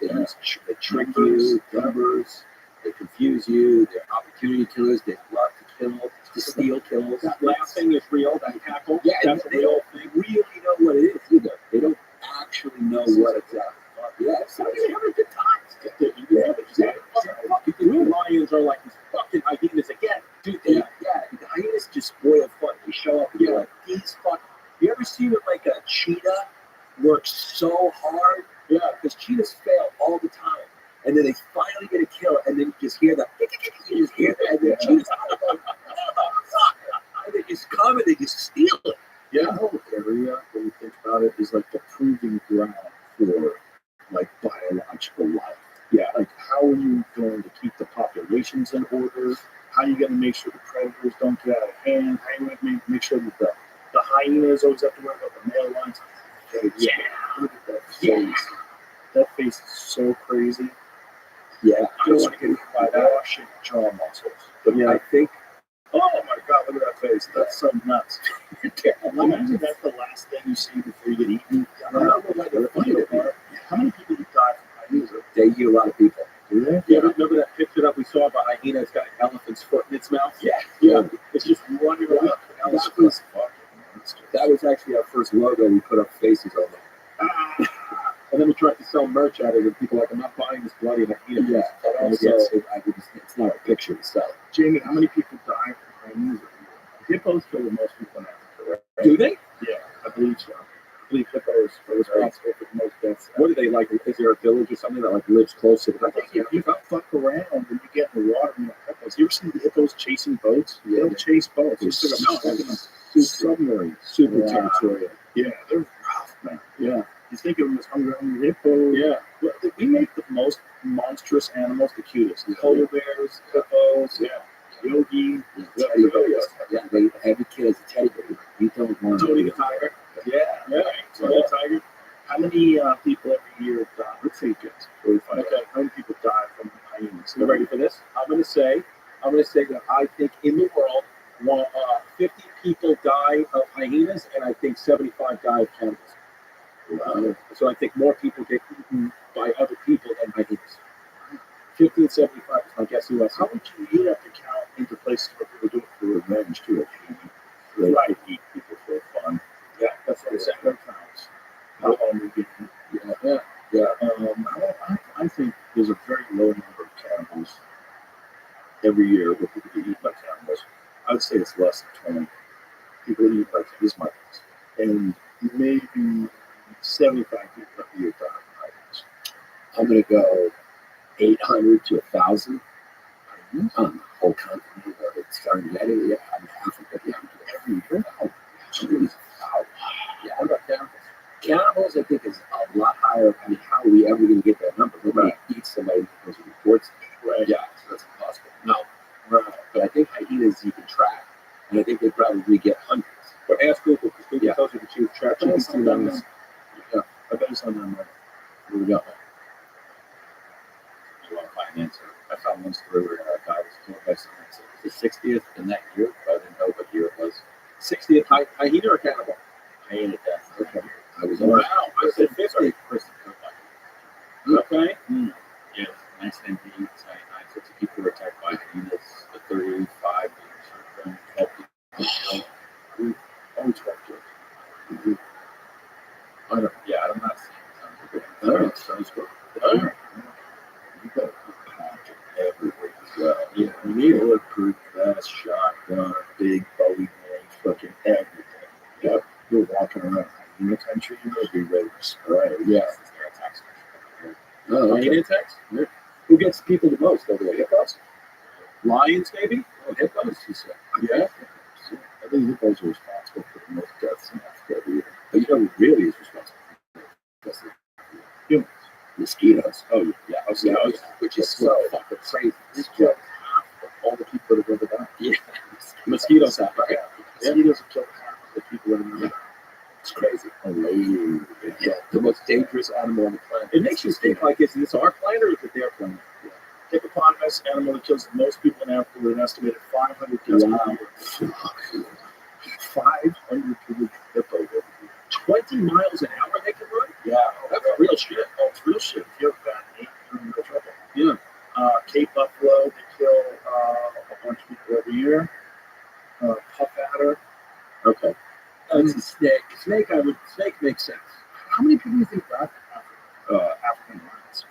They trick you, numbers. They confuse you. They're opportunity killers. They love to kill, to steal kills. That laughing is real. That cackle. Yeah, and That's a they real don't thing. really know what it is either. They don't actually know what it's at. Yeah, so they're having good times. Real lions are like these fucking hyenas again. Dude, the hyenas just spoil fun. They show up and you're like, these fuck. You ever seen it like a cheetah work so hard? Yeah, because cheetahs fail all the time. And then they finally get a kill, and then you just hear that. You just hear that, and then cheetahs are like, and they just come and they just steal it. Yeah, the whole area, when you think about it, is like the proving ground for like biological life. Yeah, like how are you going to keep the populations in order? How are you going to make sure the predators don't get out of hand? How are you going to make sure that the hyenas always have to worry about the male lions? Yeah. Look at that face. Yeah. That face is so crazy. Yeah, I don't want to get hit by that washing jaw muscles. But yeah, I think, oh my God, look at that face. That's so nuts. Imagine that's the last thing you see before you get eaten. I don't know what they're funny about. How many people die from hyenas? they eat a lot of people. Do they? Yeah, remember that picture that we saw of a hyena that's got an elephant's foot in its mouth? Yeah. It's just running around. That was actually our first logo. We put our faces on it. And then we tried to sell merch at it, and people were like, I'm not buying this bloody hyena. Yeah, But and also, it's not a picture to sell. Jamie, how many people die from hyenas? Hippos kill the most people in Africa, right? do they? Yeah, I believe so. I believe hippos are responsible for the most deaths. What do they like? Is there a village or something that like lives close to the I think if you fuck around and you get in the water, you know, hippos. You ever seen the hippos chasing boats? They don't chase boats. They're submarines. super Wow. territorial? Yeah, they're rough, man. Yeah. You think of them as hungry hippo. Yeah. Well, we make the most monstrous animals the cutest. Yeah. Polar bears, hippos, yogi. Yeah, teddy bears. Yeah, every kid has a teddy bear. You don't want Tony the tiger. Yeah. Tony the tiger. How many people every year die? Let's say just 45. Okay. How many people die from hyenas? You ready for this? I'm going to say that I think in the world, 50 people die of hyenas, and I think 75 die of cannibals. So I think more people get eaten by other people than hyenas. 50 and 75 is my guess. How would you have to count into places where people do it for revenge too? They like to eat people for fun. Yeah, that's what I'm saying. That counts. How long we get eaten. Yeah. I think there's a very low number of cannibals every year where people get eaten by cannibals. I would say it's less than 20 people eat by this much, and maybe 75 people every year die from hyenas. I'm going to go 800 to 1,000 on the whole continent. It's starting to get it. Yeah, I'm Africa. Yeah, every year. Oh, geez. Wow. Yeah, what about cannibals? Cannibals, I think, is a lot higher. I mean, how are we ever going to get that number? Nobody eats somebody because of bet it's see not that those. many. Yeah. I bet it's not that many. What we got? You want to find an answer? I found one story where a guy was killed by someone. It was the 60th in that year, but I didn't know what year it was. 60th hyena or cannibal? Hyena death. Okay. I was Wow, on I said 50. Kristen. Okay. Yes, 1998, 50 people were attacked by hyenas. The 35 being 12 people killed. Only 12 kids. I don't, yeah, I'm not saying something. All right, sounds good. All right. You better put pack everywhere as well. Yeah, you need it. Bulletproof vest, shotgun, big Bowie knife, fucking everything. Yep. You're walking around in the country, you'll be ready to spray. Yeah. Oh, Hyena attacks? Yeah. Who gets people the most over there? Hippos? Lions, maybe? Oh, hippos, you said. Yeah. I think hippos are responsible for the most deaths in Africa every year. But you know who really is responsible? That's Humans. mosquitoes. Oh, yeah. Oh, Yeah, yeah. which is So so fucking crazy. This killed half of all the people that have ever died. Yeah. Mosquitoes have, right? Mosquitoes have killed half of the people that have ever died. It's crazy. Amazing. Yeah, the most dangerous animal on the planet. It makes you think, like, is this our planet or is it their planet? Hippopotamus, animal that kills the most people in Africa with an estimated 500 deaths Wow. per year. 500 people hippo every year. 20 miles an hour they can run? Yeah, That's real shit. Oh, it's real shit. If you're bad, you're in real trouble. Yeah. Cape buffalo, they kill a bunch of people every year. Puff adder. Okay. That's a snake. Snake makes sense. How many people do you think die from African lions?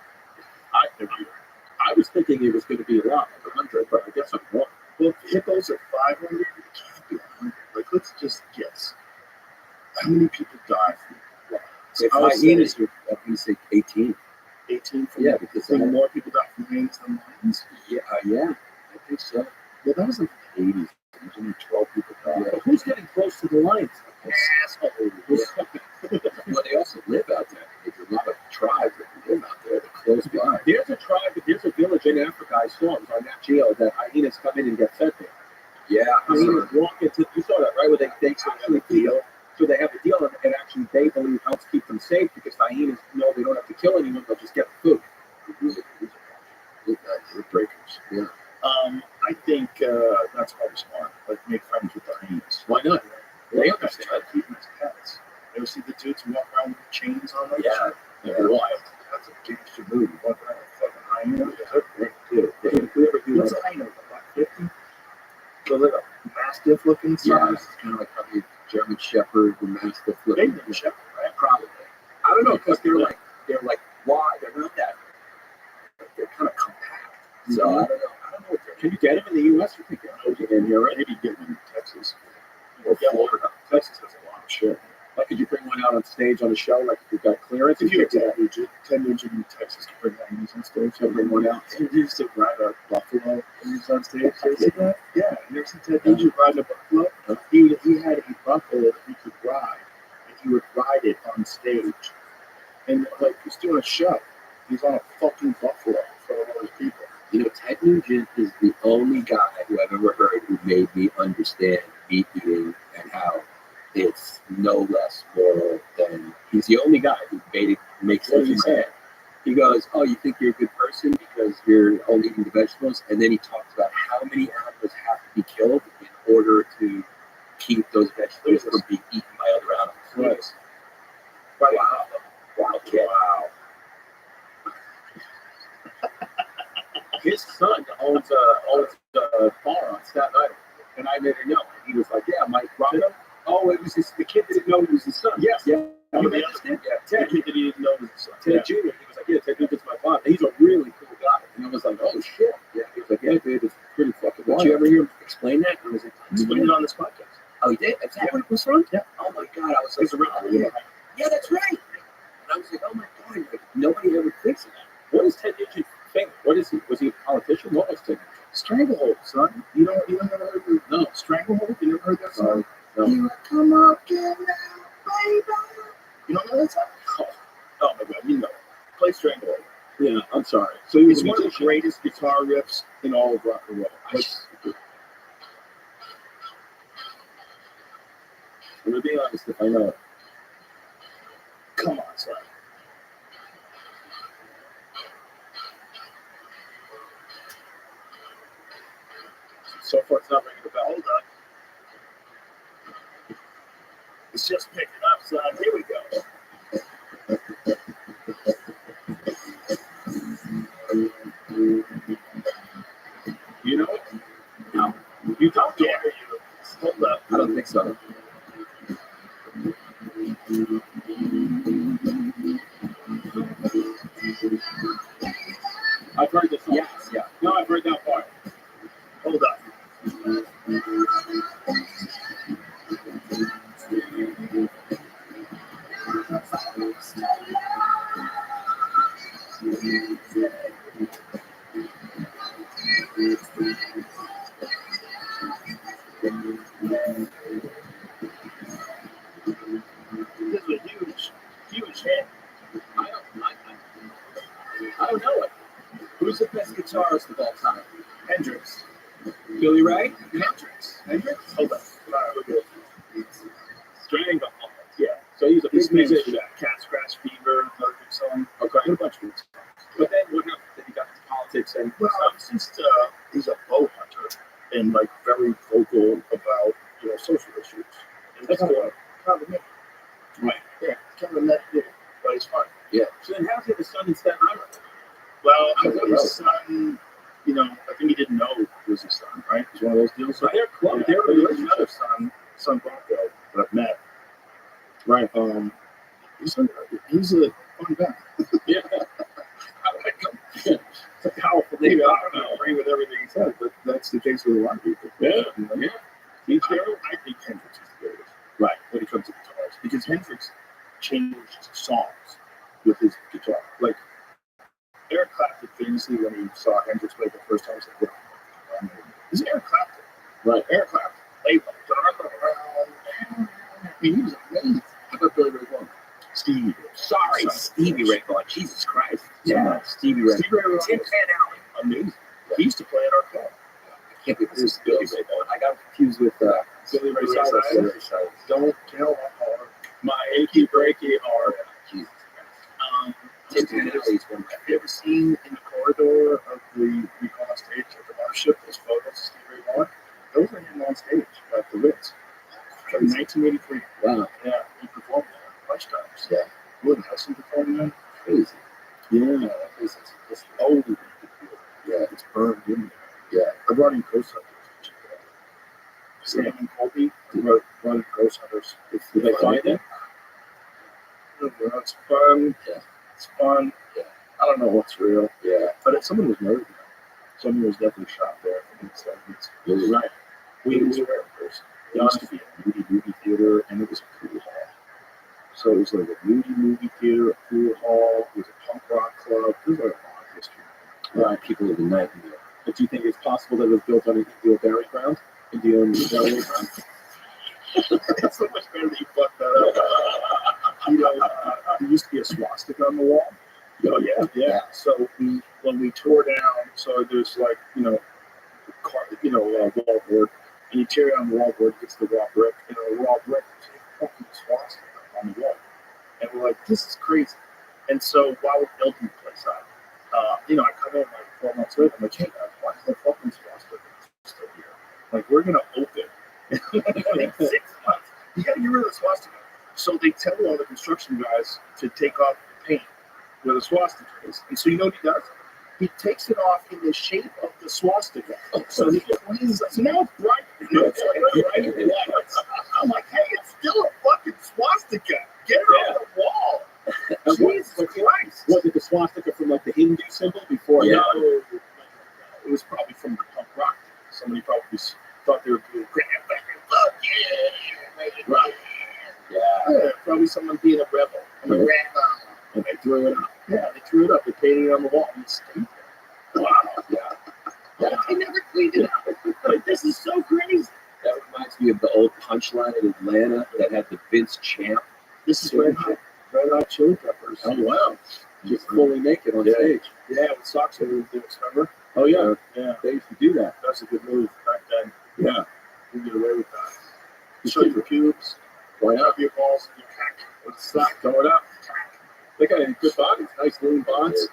Every year. I was thinking it was going to be a lot, like 100, but I guess I'm wrong. Well, if hippos are 500, it can't be 100. Like, let's just guess. How many people die from lions? If I would hyenas say are, I'm going to say 18. 18 from Yeah, because think more people die from hyenas than lions? yeah, I think so. Well, that was in the 80s. There's only 12 people died. But who's getting close to the lions? Assholes. Well, they also live out there. There's a lot of tribes that live out there that close by. There's a tribe, there's a village in Africa I saw. It was on Nat Geo that hyenas come in and get fed there. Yeah, Hyenas walk into, you saw that, right? Where they actually deal. So they have a deal, and actually they believe helps keep them safe because hyenas know they don't have to kill anyone, they'll just get the food. They're breakers. Yeah. I think that's probably smart. Like, make friends with the hyenas. Why not? They understand how to keep them as pets. You ever see the dudes who walk around with chains on them? Yeah. They're wild. That's a gangster move. You walk around with a fucking hyena. They're great, too. If we ever do What's a hyena? About 50? So they're a mastiff looking size. yeah, it's kind of like how the German Shepherd, the Mastiff, Bigger than a shepherd, right? probably. I don't know because they're like wide. They're not that. They're kind of compact. So I don't know. What can you get them in the U.S.? You think you can here, right? Maybe get them in Texas. Or Florida. Texas has a lot of shit. Like, could you bring one out on stage on a show? Like, if you've got clearance, If you could get Ted Nugent in Texas to bring hyenas on stage, he'll bring one out. He used to ride a buffalo when he was on stage. You see that? Yeah, you ever see Ted Nugent riding a buffalo? He had a buffalo that he could ride, and he would ride it on stage. And, like, he's doing a show. He's on a fucking buffalo in front of all those people. You know, Ted Nugent is the only guy who I've ever heard who made me understand meat eating and how it's no less moral than. He's the only guy who made it make sense in his head. He goes, "Oh, you think you're a good person because you're only eating the vegetables?" And then he talks about how many animals have to be killed in order to keep those vegetables from being eaten by other animals. Right. Wow, kid. Wow. his son owns a bar on Staten Island, and I made her know. And he was like, "Yeah, Mike Robin." Oh, it was the kid didn't know he was his son. Yes. Yeah. You Yeah, understand? yeah, The Ted. kid that he didn't know was his son. Ted Jr. He was like, "Yeah, Ted Nugent's my father." He's a really cool guy. And I was like, "Oh shit." Yeah. He was like, "Yeah, dude, it's pretty fucking wild." Did you ever hear him explain that? And I was like, Explained it on this podcast. "Oh, he did? Is that what it was from?" Yeah. Oh my god, I was like, It's a real yeah, that's right. And I was like, oh my god, like, nobody ever thinks of that. What is Ted Nugent think? What is he? Was he a politician? What was Ted Nugent? Stranglehold, son. You never heard the no Stranglehold? You never heard that song? No. You come up, get out, baby. You don't know that song? Oh my god, you know it. Play Stranglehold. Yeah, I'm sorry. So he was It's one of the greatest guitar riffs in all of rock and roll. Like, I'm gonna be honest, if I know it. Come on, son. So far, it's not ringing the bell. Hold up. It's just picking up, son. Here we go. You know it? No. You don't know Yeah, it. you. Hold up. I don't think so. I've heard this song. Yes, yeah. No, I've heard that part. Hold up. This is a huge hit. I don't know it. Who's the best guitarist of all time? Hendrix. Billy Ray? Hendrix. Hold up. Look at it. Strangle. Yeah. So he's a big He's famous for musician. that. Cat Scratch Fever, another big song. Okay. And a bunch of good songs. But then what happened? Then he got into politics and Well, he's a bow hunter and like very vocal about social issues. And That's kind cool. of a Right. yeah, kind of a net, but it's fun. So then how's he the son in Staten Island? Well, I don't his son, I think he didn't know it was his son, right? It's one of those deals. So they're close. Yeah, They're but he has related. another son Bronco that I've met. Right. He's a fun guy. Yeah. I like him. It's a powerful Maybe name. I don't agree with everything he said, but that's the case with a lot of people. Yeah. Yeah. He's I, there. I think Hendrix is the greatest. Right. When it comes to guitars, because Hendrix changed songs with his guitar. Like Eric Clapton famously, when he saw Hendrix play for the first time, he said, "What? This is Eric Clapton." Right. Eric Clapton played like I mean, he was amazing. How about Billy Ray Vaughan? Stevie. Sorry, Stevie Ray Vaughan. Jesus Christ. Yeah. Stevie Ray. Stevie Ray Vaughan Tim was Van Allen. amazing. He used to play at our club. I can't believe this is Billy Ray Vaughan. I got confused with Billy Ray Cyrus. Cyrus. Don't tell my heart, my achy breaky heart. Jesus. Tim Tim Van Allen is one of my Have you ever seen in the corridor of the recon stage at the mothership those photos of Stevie Ray Vaughan? Those are him on stage at the Ritz from 1983. Wow. Yeah, he performed there a bunch of times. Yeah. Woody Hudson performed there. Crazy. Yeah, it's old. Yeah. It's burned in there. Yeah. I brought in Ghost Hunters. Sam and Colby brought in Ghost Hunters. Did they find it? It's fun. Yeah. It's fun. Yeah. I don't know what's real, Yeah. but someone was murdered there. Someone was definitely shot there. It's You're right. we were there first. It used to be a moody movie theater, and it was a pool hall. So it was like a moody movie theater, a pool hall. It was a punk rock club. There's like a long history. Right. People of the night in there. But do you think it's possible that it was built on Indian burial ground? Indian burial ground? It's so much better that you fucked that up. There used to be a swastika on the wall. Oh, yeah. Yeah. So when we tore down, so there's like wall board, and you tear down the wall board, it gets the raw brick, the raw brick, there's a fucking swastika on the wall, and we're like, this is crazy. And so while we're building the place up, I come in like 4 months later, I'm like, hey guys, why is the fucking swastika still here? Like, we're gonna open in 6 months. You gotta get rid of the swastika. So they tell all the construction guys to take off the paint where the swastika is. And so you know what he does? He takes it off in the shape of the swastika. So he cleans it. So now it's bright. It's like bright and white. I'm like, hey, it's still a fucking swastika. Get it off the wall. And Jesus Christ. Was it the swastika from like the Hindu symbol before? Yeah. No, it was probably from the punk rock. Somebody probably thought they were doing fuck yeah. Right. Yeah, probably someone being a rebel. I'm a rebel. And they threw it up. Yeah, they threw it up. They painted it on the wall. And it stayed there. Wow. Yeah. They never cleaned it up. Like, this is so crazy. That reminds me of the old Punchline in Atlanta that had the Vince Champ. This is Red Hot Chili Peppers. Oh, wow. Just fully naked on Yeah. stage. Yeah, with socks over the things, remember? Oh, yeah. Yeah, They used to do that. that's a good move back then. Yeah. You get away with that. Show your pubes. Why Up not? your balls and your cack. With the sock, throw it up. They got good bodies, nice lean bodies.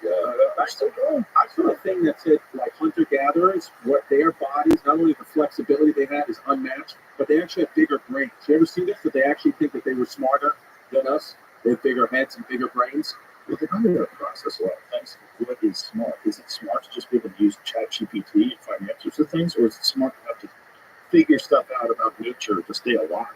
I still going. I saw a thing that said like hunter gatherers, what their bodies, not only the flexibility they had is unmatched, but they actually have bigger brains. You ever see this? That they actually think that they were smarter than us. They have bigger heads and bigger brains. Well, they know how to process a lot of things. What is smart? Is it smart to just be able to use ChatGPT and find answers to things, or is it smart to have to figure stuff out about nature to stay alive?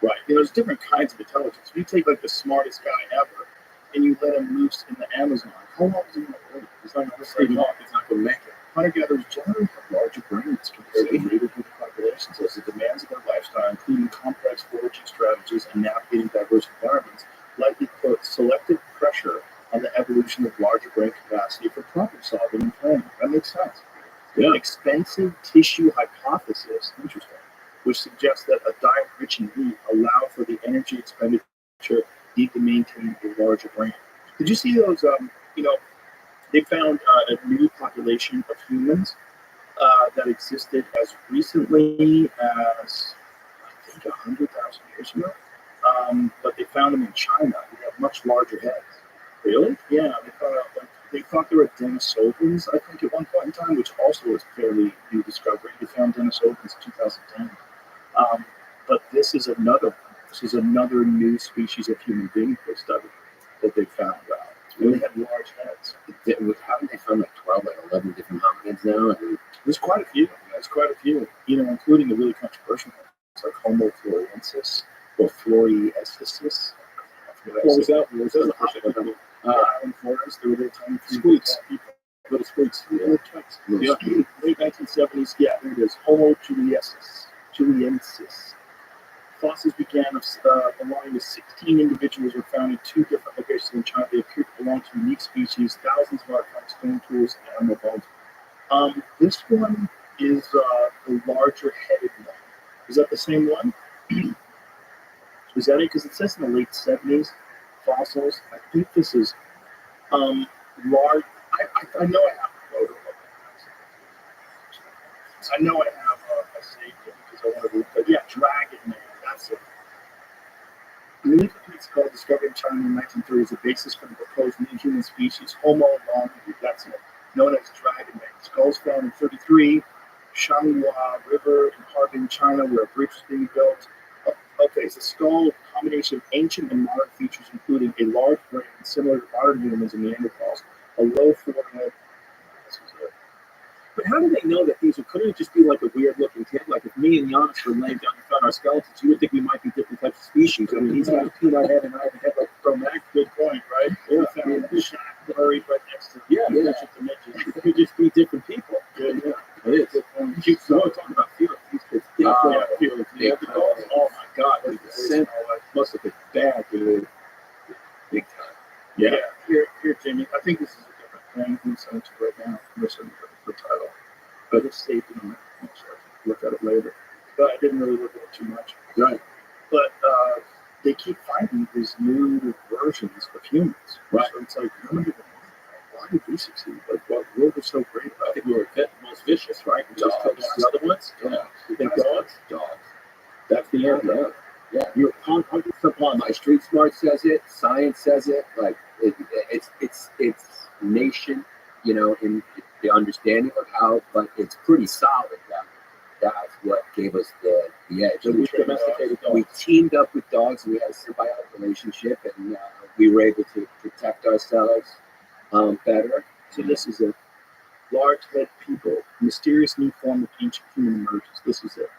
Right. There's different kinds of intelligence. If you take like the smartest guy ever and you let him loose in the Amazon, how long is he going to live? He's not going to stay long. He's not going to make it. Hunter-gatherers generally have larger brains compared to native human populations as the demands of their lifestyle, including complex foraging strategies and navigating diverse environments, likely put selective pressure on the evolution of larger brain capacity for problem solving and planning. That makes sense. The expensive tissue hypothesis, interesting, which suggests that a diet rich in meat allowed for the energy expenditure needed to maintain a larger brain. Did you see those? They found a new population of humans that existed as recently as I think 100,000 years ago. But they found them in China. They have much larger heads. Really? Yeah. They thought they were Denisovans, I think, at one point in time, which also was a fairly new discovery. They found Denisovans in 2010. But this is another new species of human being they studied that they found out. They have large heads. Haven't they found like 12, like 11 different hominids now? There's quite a few. Including the really controversial ones, like Homo floresiensis or Floresiensis. What was that? In Florence, there were little tiny squeaks. Little squeaks. Little twits. Late 1970s. Yeah, there it is. Homo juliensis. Fossils began belonging to 16 individuals were found in 2 different locations in China. They appear to belong to unique species. Thousands of artifacts, stone tools, and animal bones. This one is the larger-headed one. Is that the same one? Is that it? Because it says in the late 70s, fossils. I think this is large. I know I have a photo of it. I know I have a saved it because I want to. But yeah, Dragon Man. That's it. The incomplete skull discovered in China in the 1930s is the basis for the proposed new human species, Homo longius. That's it. Known as Dragon Man. Skulls found in 33, Shanghua River in Harbin, China, where a bridge was being built. Okay, it's a skull combination of ancient and modern features, including a large brain similar to modern humans and Neanderthals, a low forehead. But how do they know that couldn't it just be like a weird looking kid? Like if me and Giannis were laying down and found our skeletons, you would think we might be different types of species. I mean, he's got a peanut head and I have a head like a Chromac. Good point, right? Yeah. We found the shack buried right next to it could just be different people. Yeah. It is. Good point. You talking about feelings. These kids definitely have feelings. Oh my God, the scent must have been bad, dude. Big time. Yeah. Here, Jimmy. I think this is a different thing. I'm sending it to you right now. Listen the title. But it's saved in my phone, so I can look at it later. But I didn't really look at it too much. Right. But they keep finding these new versions of humans. Right. So it's like, why did we succeed? Like, what was so great about it? I think we were the most vicious, right? We just killed the other ones. Yeah. You think dogs? That's the answer. Yeah. You're 100% upon. My street smart says it. Science says it. Like it's nation, in the understanding of how, but it's pretty solid. That's what gave us the edge. So we domesticated dogs. We teamed up with dogs. And we had a symbiotic relationship, and we were able to protect ourselves better. So this is a large-head people, mysterious new form of ancient human emerges. This is it.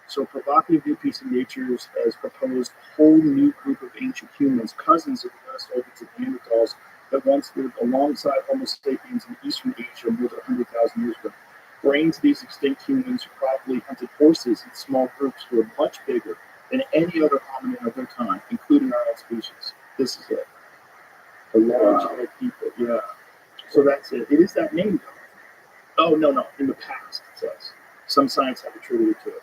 So provocative new piece of nature's has proposed a whole new group of ancient humans, cousins of the Denisovans and Neanderthals, that once lived alongside Homo sapiens in eastern Asia more than 100,000 years ago. Brains of these extinct humans who probably hunted horses in small groups were much bigger than any other hominid of their time, including our own species. This is it. The large-headed people, yeah. So that's it. It is that name, though. Oh, no. In the past, it says. Some science have attributed to it.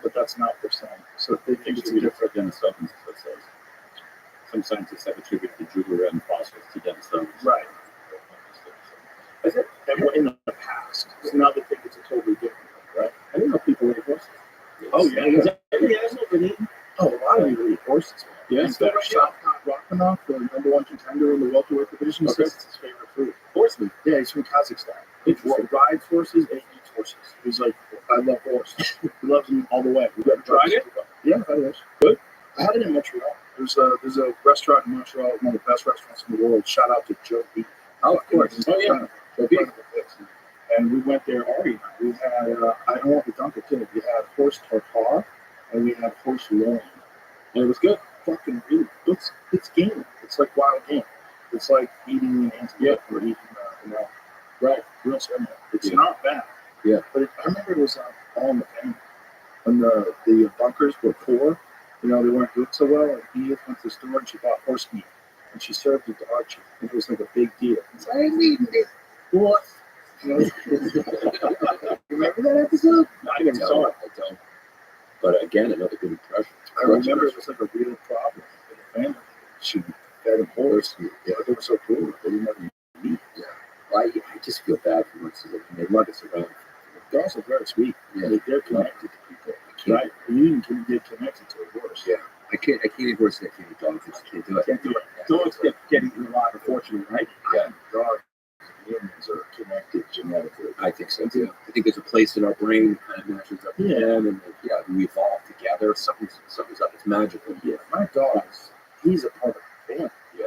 But that's not what they're saying. So they think it's different than Denisovans, it says. Some scientists have attributed the Julian fossils to Denisovans. Right. Is it? And in the past. So now they think it's a totally different thing, right? I didn't know people ate horses. Oh, yeah. Is that every animal been eaten? Oh, a lot of people eat horses. Yeah. Instead of shot rock them Dragunov, the #1 contender in the welterweight division, says it's his favorite food. Horseman. Yeah, he's from Kazakhstan. He rides horses and eats horses. He's like, I love horses. He loves them all the way. You ever tried it? Yeah, I've had horse. Good. I had it in Montreal. There's a restaurant in Montreal, one of the best restaurants in the world. Shout out to Joe B. Oh, of course. Oh, yeah. Joe B. And we went there, Ari and I. We had, I don't want to dunk a kid. We had horse tartare and we had horse loin. And it was good. Fucking really. It's game. It's like wild game. It's like eating an antelope or eating, right, real similar. It's not bad. Yeah. But I remember it was all in the family. When the bunkers were poor, they weren't doing so well, and Edith went to the store and she bought horse meat. And she served it to Archie. And it was like a big deal. It's like, I'm eating it. What? Remember that episode? I never saw it. I don't. But again, another good impression. I remember it was like a real problem in the family. She fed a horse meat. Yeah, they were so poor. They didn't have any meat. Yeah. Well, I just feel bad for monsters. They lug us around. Dogs are very sweet. Yeah. They're connected to people. Right. You even can get connected to a horse. Yeah. I can't eat horses. I can't eat dogs. I just can't do it. Can't do it. Dogs get eaten alive, unfortunately, right? Yeah. Dogs and humans are connected genetically. I think so too. I think there's a place in our brain kind of matches up with them, and we evolve together. Something's up. It's magical. Yeah. My dog, he's a part of the family. Yeah.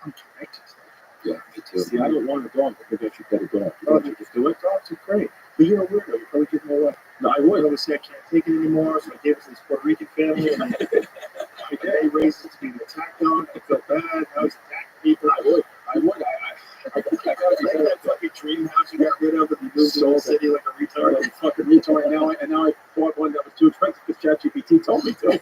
I'm connected to that. Yeah, me too. See, I don't want a dog. I think I should get a dog. Don't you just do it? Dogs are great. But you're a weirdo. You probably give them away. No, I would. I always say I can't take it anymore, so I gave it to this Puerto Rican family. And my day raised it to be an attack dog. I felt bad. Now he's attacking people. I would. I got that fucking dream house you got rid of, and you moved to the city like a retard. Like a fucking retard. And now I bought one that was too expensive because ChatGPT told me to.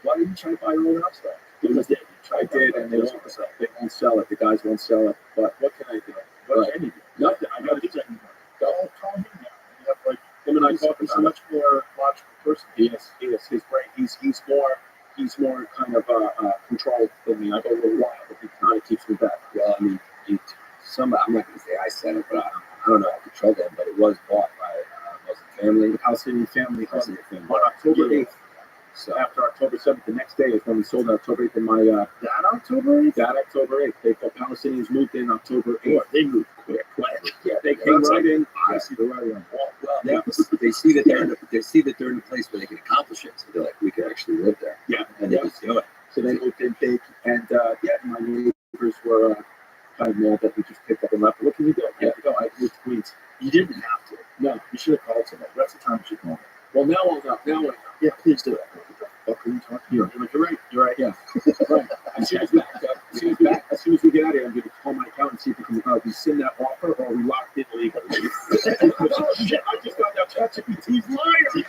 Why didn't you try to buy your own house, though? Because I did, and they won't sell it. The guys won't sell it. But what can I do? What can you do? Nothing. I got to do something. Don't call him now. You have like Him and I talk he's about a much more logical person. Yes, his brain. He's more kind of controlled than me. I go a little wild, but he kind of keeps me back. Well, I mean, I'm not going to say I said it, but I don't know how to control them. But it was bought by a Muslim family. The Palestinian family Muslim family. on October 8th. So After October 7th, the next day is when we sold it. October 8th, and my That October 8th? that October 8th. The Palestinians moved in October 8th. Boy, they moved quick. Yeah, they came right in. I see the writing on the wall. well, Yeah. they see that they're in a place where they can accomplish it. So they're like, we can actually live there. Yeah, And they just do it. So they moved in big, and my neighbors were kind of mad that we just picked up and left. What can you do? I have to go. I moved to Queens. You didn't have to. No. You should have called somebody. That's the time you should call me. Well, now I'll know. Now I know. Yeah, please do it. What are you talking about? You're like, you're right. Yeah. Right. As soon as we get out of here, I'm going to call my accountant and see if we can rescind that offer or we locked it legally. Oh shit! I just got that ChatGPT's liar.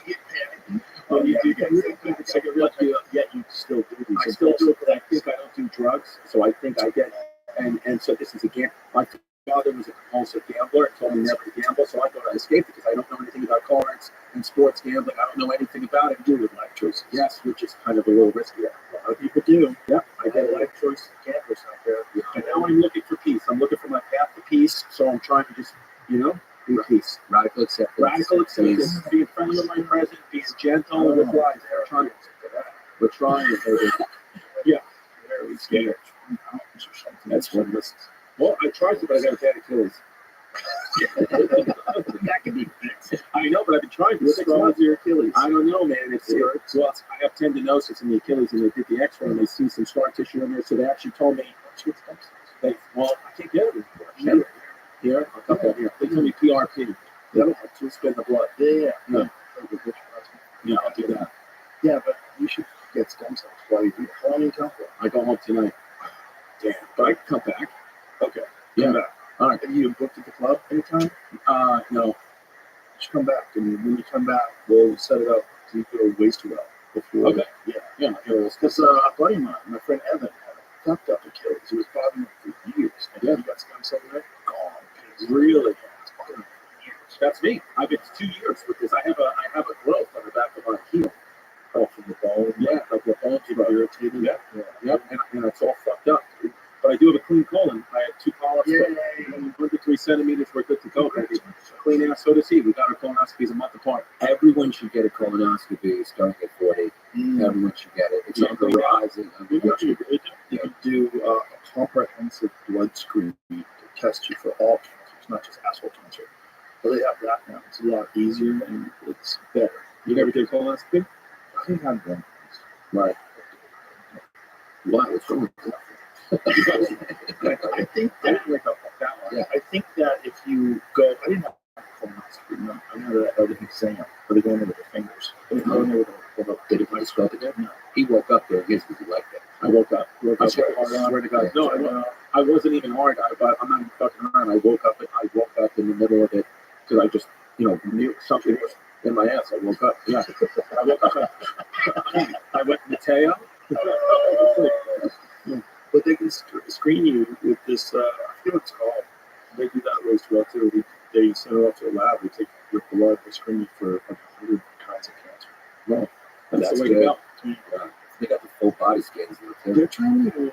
Oh, you do get it's like a real deal. Yet you still do these. I still do it, but I think I don't do drugs, so I think I get. And so this is again. My father was a compulsive gambler and told me never to gamble, so I thought I escaped because I don't know anything about cards and sports gambling. I don't know anything about it. Do with life choices. Yes, which is kind of a little riskier. A lot of people do. Yep, I get a it. life choice gamblers out there. And now I'm looking for peace. I'm looking for my path to peace, so I'm trying to just, be peace. Radical acceptance. Radical acceptance, being friendly with my present, being gentle with life. We're trying. Yeah. Very scared. That's one list. Well, I tried to, but I got a bad Achilles. That can be fixed. I know, but I've been trying for What's 6 wrong months. with your Achilles? I don't know, man. Well, I have tendinosis in the Achilles, and they did the X-ray, and they see some scar tissue in there. So they actually told me, I can't get it anymore. Here, I'll cut that here. They told me PRP. That'll help to spin the blood. Yeah. Yeah, I'll do that. Yeah, but you should get stem cells while you do it. How long you come for? I go home tonight. Damn. But I can come back. Okay. Yeah. Come back. All right. Have you booked at the club anytime? No. You should come back, and when you come back, we'll set it up so you go waste well before. Okay. Yeah. Because a buddy of mine, my friend Evan, had a fucked up Achilles. It was bothering him for years. And he got stem cell in it. Gone. Really? It's bothering him for years. That's me. I've been 2 years with this. I have a growth on the back of my heel. Oh, from the bone. Yeah, like the bones are irritated. Yeah. Yep. And it's all fucked up. But I do have a clean colon. I had 2 polyps. Yay. 1 to 3 centimeters. We're good to go, baby. Clean ass. So does he. We got our colonoscopies a month apart. Everyone should get a colonoscopy starting at 40. Everyone should get it. It's on the rise. You comprehensive blood screening to test you for all cancers, not just asshole cancer. So they have that now. It's a lot easier and it's better. You never did colonoscopy? I think I'm one. Right. Why? What's wrong with that? I think that I think that if you go, I didn't have a colonoscopy. No, I had an exam, but they go in there with their fingers. They go in there with a Did it might scrub again? No. He woke up there his because he liked it. I woke up. I swear to God. No, I wasn't even hard. I'm not even fucking around. I woke up in the middle of it because I just, knew something was in my ass. I woke up. Yeah. I woke up. I went Mateo. But they can screen you with this, I forget what it's called. They do that really well too. They send it off to a lab, they take your blood, they screen you for like 100 kinds of cancer. Right. That's the way good. to go. Yeah. They got the full body scans now too. They're trying to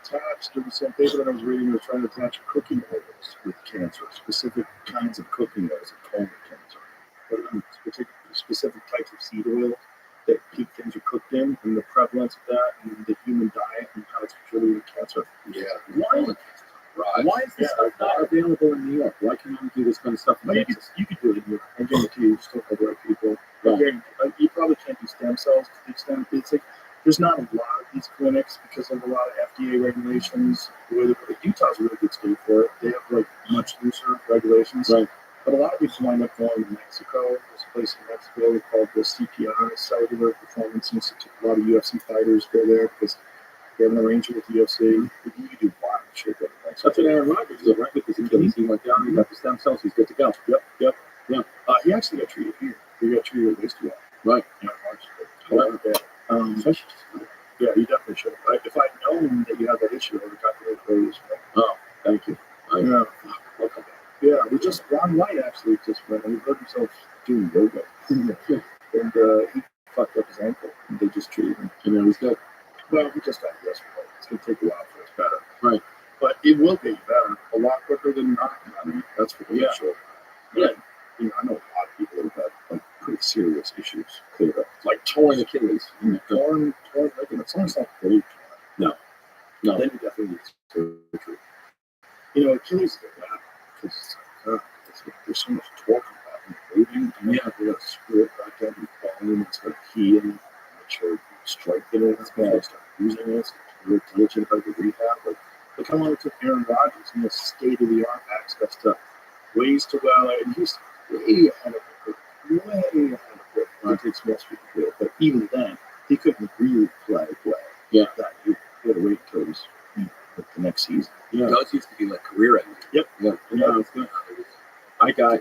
attach, there was some paper that I was reading, they're trying to attach cooking oils with cancer, specific kinds of cooking oils of colon cancer. But specific types of seed oil that things are cooked in, and the prevalence of that, and the human diet, and how it's contributing to cancer. Yeah. Why is this stuff not available in New York? Why can't we do this kind of stuff in Well, Texas? you could do it in Europe. I guarantee you still have the right people. Right. You probably can't do stem cells to the extent it's like there's not a lot of these clinics because of a lot of FDA regulations. Utah's a really good state for it. They have like much looser regulations. Right. But a lot of people wind up going to Mexico. There's a place in Mexico called the CPI, Cellular Performance Institute. A lot of UFC fighters go there because they have an arrangement with the UFC. You can do wild shit. That's what Aaron Rodgers did, right? Because he went down, he got the stem cells, he's good to go. Yep. He actually got treated here. He got treated at waist Right. Yeah, you definitely should have. If I'd known that you had that issue, I would have got the right. Oh, thank you. Yeah. Yeah, Ron White actually just went and he hurt himself doing yoga. And he fucked up his ankle and they just treated him. And then he's good. Well, he just got it yesterday. It's going to take a while for it's better. Right. But it will get you better a lot quicker than not. I mean, that's for sure. Yeah. I know a lot of people that have had like pretty serious issues cleared up. Like torn Achilles. Torn ligament. It's almost like really torn. No. Then you definitely need surgery. Achilles is bad because there's so much torque about moving. You have to screw it back down to volume. It's going to heal. Make sure you strengthen it. It's going to start using it. It's really diligent about the rehab. But look how long it took Aaron Rodgers in the state-of-the-art access to ways to and he's way ahead of it. It takes most people to do it. But even then, he couldn't really play well. Yeah. That you had to wait until the next season. Yeah. Those used to be like career ending. Yep. Yeah, it's good. I got,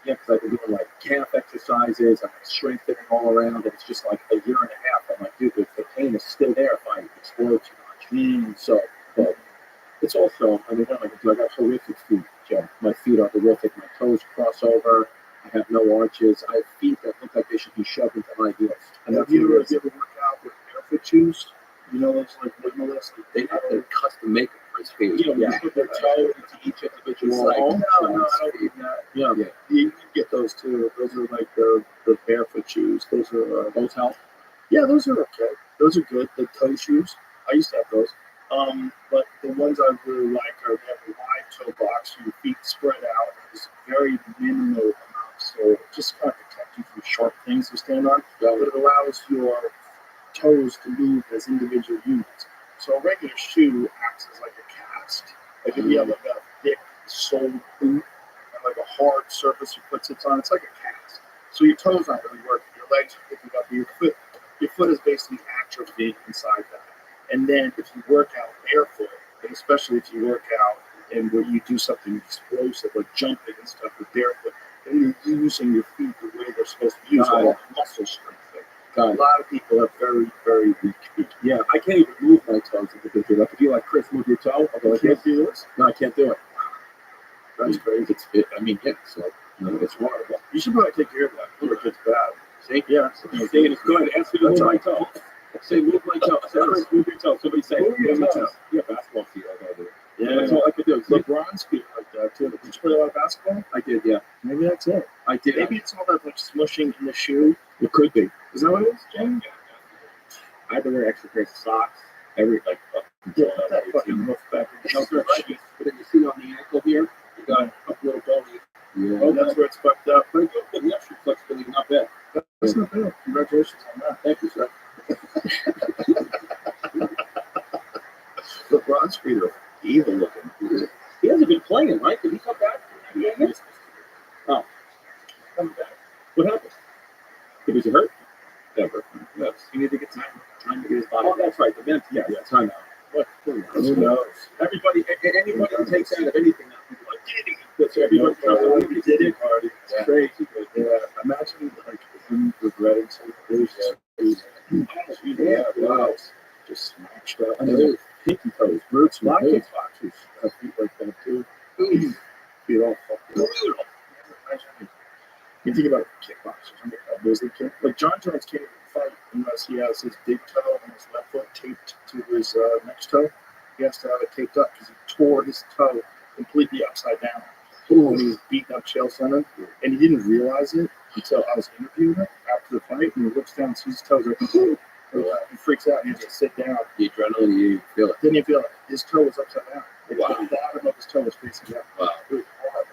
because I've been doing like calf exercises, I'm strengthening all around, and it's just like a year and a half. I'm like, dude, the pain is still there if I explode too much. So, but it's also, I got horrific feet, Joe. My feet are horrific. My toes cross over. I have no arches. I have feet that look like they should be shoved into high heels. And have you ever worked out with barefoot shoes? Those like minimalist? They have to custom make them for his feet. You put their toe into each individual. Like, no, I don't do that. Yeah. You can get those too. Those are like the barefoot shoes. Those are those help. Yeah, those are okay. Those are good. The toe shoes. I used to have those. But the ones I really like are they have a wide toe box, your feet spread out. There's very minimal amount, so just kind of protect you from sharp things to stand on. But it allows your toes to move as individual units. So a regular shoe acts as like a cast. Like if you have like a thick soled boot and like a hard surface your foot sits on, it's like a cast. So your toes aren't really working. Your legs are picking up your foot is basically atrophying inside that. And then if you work out barefoot, and especially if you work out and where you do something explosive like jumping and stuff with barefoot, then you're using your feet the way they're supposed to use all the muscle strength. A lot of people have very, very weak feet. Yeah, I can't even move my toes individually. Like if you like Chris, move your toe. I'll go like Can't do this? No, I can't do it. That's crazy. It's horrible. You should probably take care of that before it gets bad. See? Yeah. See, it's good. Ask me to move my toe. Say, move my toe. Say, Chris, move your toe. Somebody say, move your toes. Yeah, basketball feet. I gotta do it. Yeah, that's all I could do. LeBron's feet like that too. Did you play a lot of basketball? I did, yeah. Maybe that's it. I did. Maybe it's all that like smushing in the shoe. It could be. Is that what it is, James? I had to wear extra pairs of socks every Yeah, put that fucking hoof back in No, the sir, right? But then you see on the ankle here, you got a little bony. Yeah. Oh, that's where it's fucked up. Pretty good. But the extra flexibility, not bad. That's not bad. Congratulations on that. Thank you, sir. The Bronx Street are evil looking. He hasn't been playing, right? Did he come back? Yeah. Oh. Coming back. What happened? Was he hurt? Never. Yes. He needed to get time to get his body. Oh, that's right. The men, yeah, time out. What? Who knows? Everybody, anybody who takes out of anything now, people are like, did he? That's everybody. He did it party. It's crazy. Yeah. Imagine like him regretting something. Yeah. Wow. Just smashed up. And then pinky toes, roots, My roots. kickboxers have feet like that too. Feet all fucked up. You think about kickboxers, those that kick. Like John Jones can't even fight unless he has his big toe and his left foot taped to his next toe. He has to have it taped up because he tore his toe completely upside down when he was beating up Chael Sonnen, and he didn't realize it until I was interviewing him after the fight, and he looks down and sees his toes. Like, he freaks out and he has to sit down. The adrenaline, you feel it. Didn't even feel it. His toe was upside down. Wow. The bottom of his toe was facing up. Wow. It was horrible.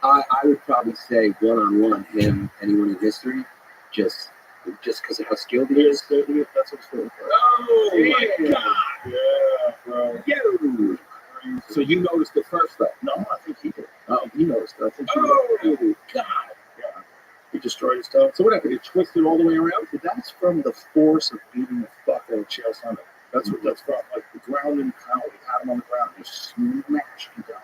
I would probably say one-on-one, him, anyone in history, just because of how skilled he is. That's what's going for. Oh, my God. Yeah, bro. You. So you noticed it first, though? No, I think he did. He noticed it. I think he Oh, did. God. Yeah. He destroyed his toe. So what happened? It twisted all the way around? But that's from the force of beating the fuck out of Chael Sonnen. That's what that's from. Like the ground and pound. He had him on the ground. Just smashed him down.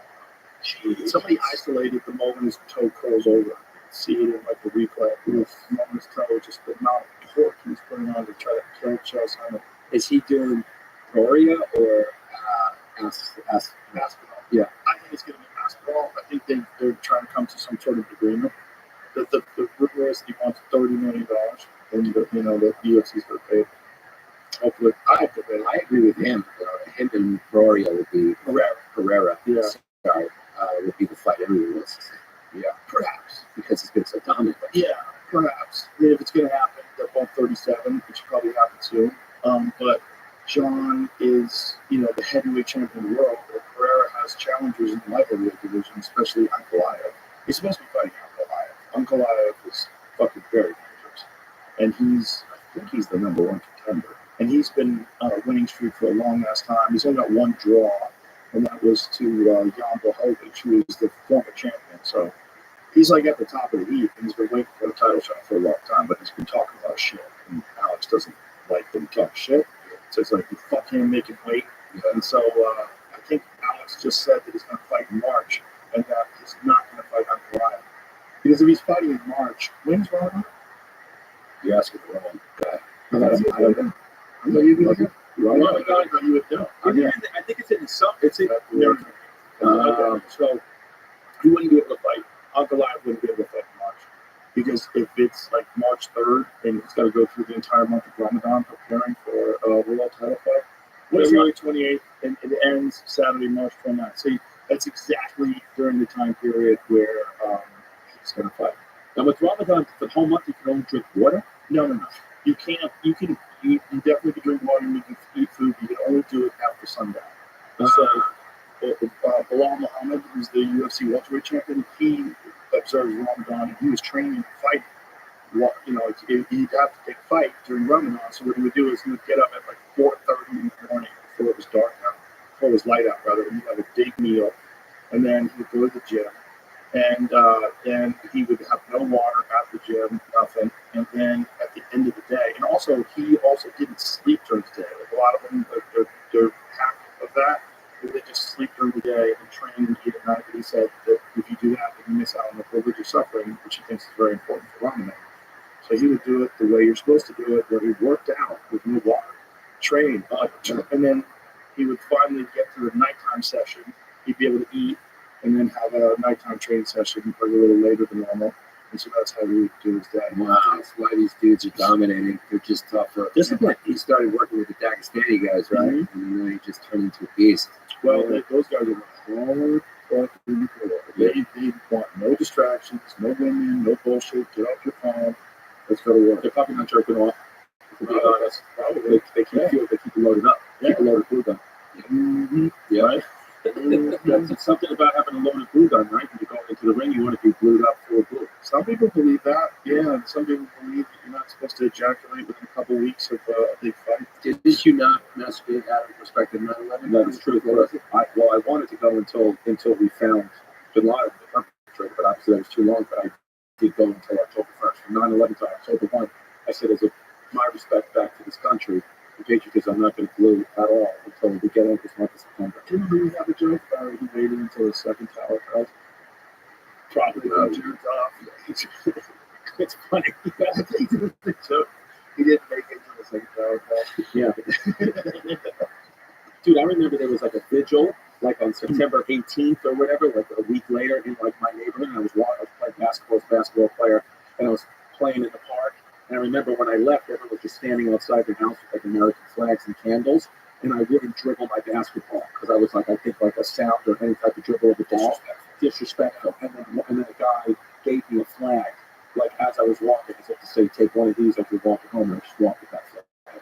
Jeez. Somebody isolated the moment his toe curls over. See it in like the replay. The moment his toe, just the amount of torque he was putting on to try to kill Chael Sonnen. Is he doing Gloria or basketball? Yeah, I think it's going to be basketball. I think they're trying to come to some sort of agreement. The rumor is that he wants $30 million, and the UFC's going to pay. Hopefully, I agree with him. Him and Gloria would be Herrera. Yeah. Sorry, would be the fight everyone wants to see. Yeah, perhaps. Because he's been so dominant. Yeah, perhaps. I mean, if it's going to happen, they're both 37, which should probably happen soon. But John is, the heavyweight champion of the world. But Herrera has challengers in the light heavyweight division, especially Ankalaev. He's supposed to be fighting Ankalaev. Ankalaev is fucking very dangerous. And I think he's the number one contender. And he's been on a winning streak for a long-ass time. He's only got one draw, and that was to Jan Blachowicz, who is the former champion. So he's like at the top of the heap, and he's been waiting for a title shot for a long time, but he's been talking about shit. And Alex doesn't like when he talks shit. So it's like, you fuck him, make him wait. And so I think Alex just said that he's going to fight in March, and that he's not going to fight Ankalaev. Because if he's fighting in March, when's Ramadan? You're asking the wrong guy. I don't know. I know you would know. You would know. I think it's in the summer. It's in So he wouldn't be able to fight. Ankalaev wouldn't be able to fight in March. Because if it's like March 3rd and he's got to go through the entire month of Ramadan preparing for a world title fight, February 28th and it ends Saturday, March 29th. So that's exactly during the time period where he's going to fight. Now with Ramadan, for the whole month, you can only drink water? No. You can't. You definitely can drink water and you can eat food. You can only do it after sundown. So Bilal Muhammad, who's the UFC welterweight champion, he observes Ramadan and he was training to fight. He'd have to take a fight during Ramadan. So what he would do is he would get up at like 4:30 in the morning before it was dark out, before it was light out rather, and he'd have a big meal, and then he would go to the gym. And then he would have no water at the gym, nothing. And then at the end of the day, and also he also didn't sleep during the day. Like a lot of them, they're hack of that. They just sleep during the day and train and eat at night. But he said that if you do that, then you miss out on the privilege of suffering, which he thinks is very important for Ramadan. So he would do it the way you're supposed to do it, where he worked out with no water, train, and then he would finally get to the nighttime session. He'd be able to eat. And then have a nighttime training session a little later than normal. And so that's how we would do his day. Wow, that's why these dudes are dominating. They're just tougher. Discipline. He started working with the Dagestani guys, right? Mm-hmm. And then he just turned into a beast. Well, those guys are hard fucking core. They want no distractions, no women, no bullshit. Get off your phone. Let's go to work. They're probably not jerking off. To be honest, probably. They keep it loaded up. Yeah. Keep a loaded food up. Mm-hmm. Yeah. Right? That's something about having a loaded glue gun, right? When you go into the ring, you want to be glued up full of glue. Some people believe that, yeah, and some people believe that you're not supposed to ejaculate within a couple weeks of a big fight. Did you not masturbate out of respect to 9/11? That's true. I wanted to go until we found Bin Laden, the perpetrator, but obviously that was too long. But I did go until October 1st. From 9/11 to October 1, I said, as my respect back to this country, and patriotism, I'm not going to glue at all until we get over this month of September. Didn't we have a joke about he waited until the second tower fell? Probably got jerked off. It's funny. He didn't make it to the second tower fell. Yeah. Dude, I remember there was like a vigil, like on September 18th or whatever, like a week later in like my neighborhood. And I was playing basketball player, and I was playing in the park. And I remember when I left, everyone was just standing outside the house with like American flags and candles. And I wouldn't dribble my basketball because I was like, I think like a sound or any type of dribble of the ball, disrespectful. And then a guy gave me a flag, like as I was walking, as if to say, take one of these as you're walking home. And I just walked with that flag.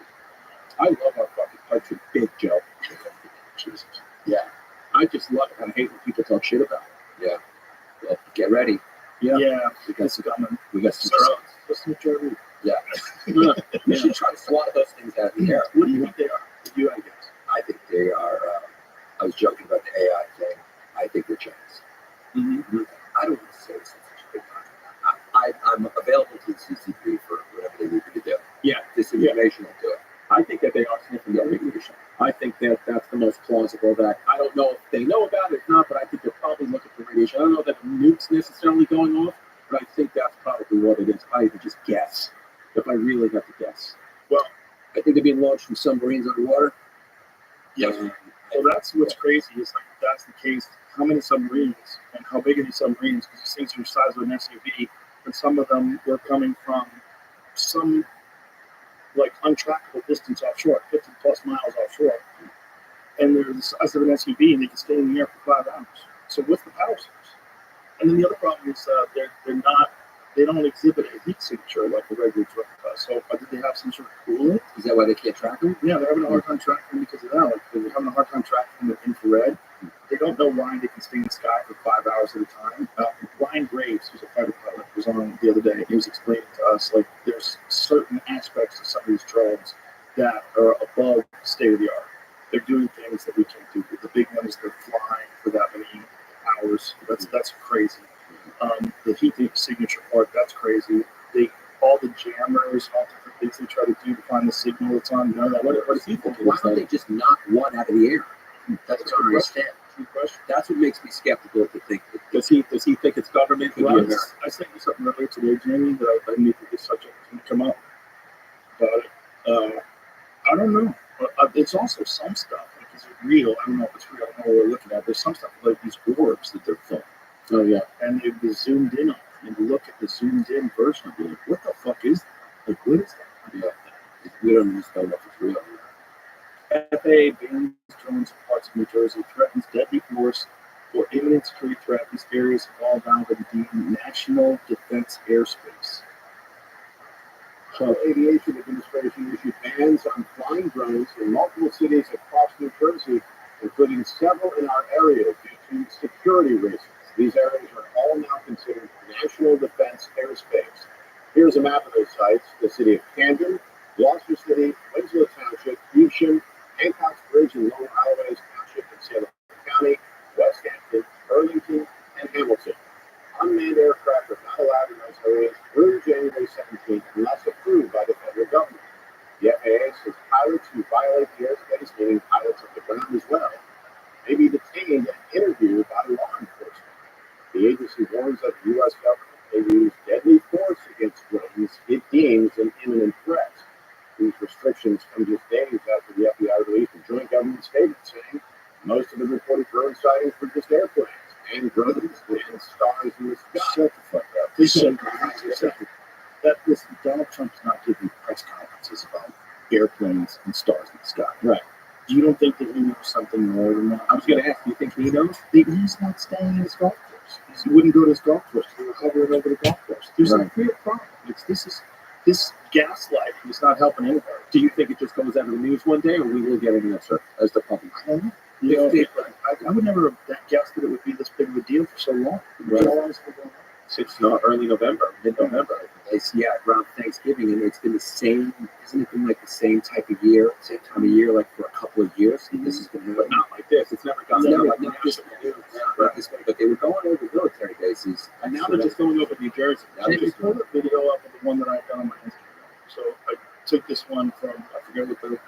I love our fucking country, big Joe. Jesus. Yeah. I just love it. And I hate when people talk shit about it. Yeah. Well, get ready. Yeah. We got some coming. We got some. Listen to Jerry. Yeah. You should try to swat those things out of the air. What do you think they are? You, I guess. I think they are. I was joking about the AI thing. I think they're Chinese. Mm-hmm. I don't want to say this in such a big time. I'm available to the CCP for whatever they need me to do. Yeah. Disinformation will do it. I think that they are sniffing the radiation. I think that that's the most plausible. That I don't know if they know about it or not, but I think they're probably looking for radiation. I don't know that the nuke's necessarily going off, but I think that's probably what it is. I can just guess. If I really have to guess. Well, I think they're being launched from submarines underwater. Yes. Well, that's what's crazy is like if that's the case, how many submarines and how big are these submarines? Because these things are the size of an SUV, and some of them were coming from some like untrackable distance offshore, 50 plus miles offshore, and they're the size of an SUV, and they can stay in the air for 5 hours. So what's the power source? And then the other problem is they don't exhibit a heat signature like the regular truck does. So did they have some sort of coolant? Is that why they can't track them? Yeah, they're having a hard time tracking them because of that. Like they're having a hard time tracking them with infrared. They don't know why they can stay in the sky for 5 hours at a time. Ryan Graves, who's a fighter pilot, was on the other day. He was explaining to us like there's certain aspects of some of these drones that are above state of the art. They're doing things that we can't do. The big one is they're flying for that many hours. That's crazy. The heat signature part, that's crazy. All the jammers, all different things they try to do to find the signal that's on. None of that. What is he thinking? Why don't they just knock one out of the air? That's what I don't understand. Good question. That's what makes me skeptical to think that. Does he think it's government? Well, I sent you something earlier today, Jamie, that I knew that this subject was going to come up about it. I don't know. It's also some stuff. Like, is it real? I don't know if it's real. I don't know what we're looking at. There's some stuff like these orbs that they're filming. Oh, yeah. And they've been zoomed in on. And you look at the zoomed in version of it, what the fuck is that? Like, what is that? Yeah. We don't just know if it's real. FAA bans drones in parts of New Jersey, threatens deadly force or imminent security threat. These areas have all now been deemed national defense airspace. So, Aviation Administration issued bans on flying drones in multiple cities across New Jersey, including several in our area due to security reasons. These areas are all now considered national defense airspace. Here's a map of those sites: the city of Camden, Gloucester City, Winslow Township, Evesham, Hancock's Bridge and Long Highways Township in Salem County, West Hampton, Burlington, and Hamilton. Unmanned aircraft are not allowed in those areas through January 17th unless approved by the federal government. The FAA says pilots who violate the airspace, meaning pilots on the ground as well, may be detained and interviewed by law enforcement. The agency warns that the U.S. government may use deadly force against drones it deems an imminent threat. These restrictions come just days after the FBI released a joint government statement saying most of the reported drone sightings were just airplanes and drones and stars in the sky. Shut the fuck up. Listen, Donald Trump's not giving press conferences about airplanes and stars in the sky. Right. You don't think that he knows something more than that? I was going to ask, do you think he knows? He's not staying in his golf course. He wouldn't go to his golf course. He would hover over the golf course. There's a real problem. This gaslighting is not helping anybody. Do you think it just goes out of the news one day, or we will get an answer as the public? don't know. You know, I would never have guessed that it would be this big of a deal for so long. Right. Since early November, mid-November. It's around Thanksgiving, and it's been the same. Hasn't it been like the same type of year, same time of year, like for a couple of years? This has been, But not like this. It's never gone not like this national way. news. Not this way. But they were going over military bases, And now they're just going over New Jersey. Now I they're just put a video up of the one that I've done on my Instagram. So I took this one from, I forget what the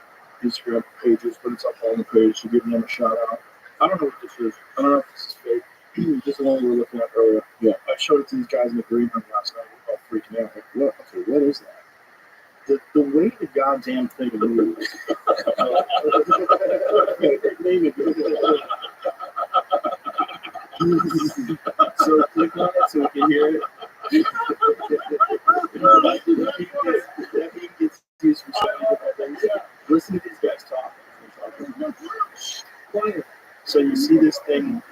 Instagram page is, but it's up on the page, so giving them a shout out. I don't know what this is. I don't know if this is fake. This is the one we were looking at earlier. Yeah, I showed it to these guys in the green room last night. They were all freaking out. Like, what? Okay, what is that? The way the goddamn thing moves. So click on it so we can hear it. That being gets used for so many different things. Listen to these guys talk. Quiet. So you see this thing.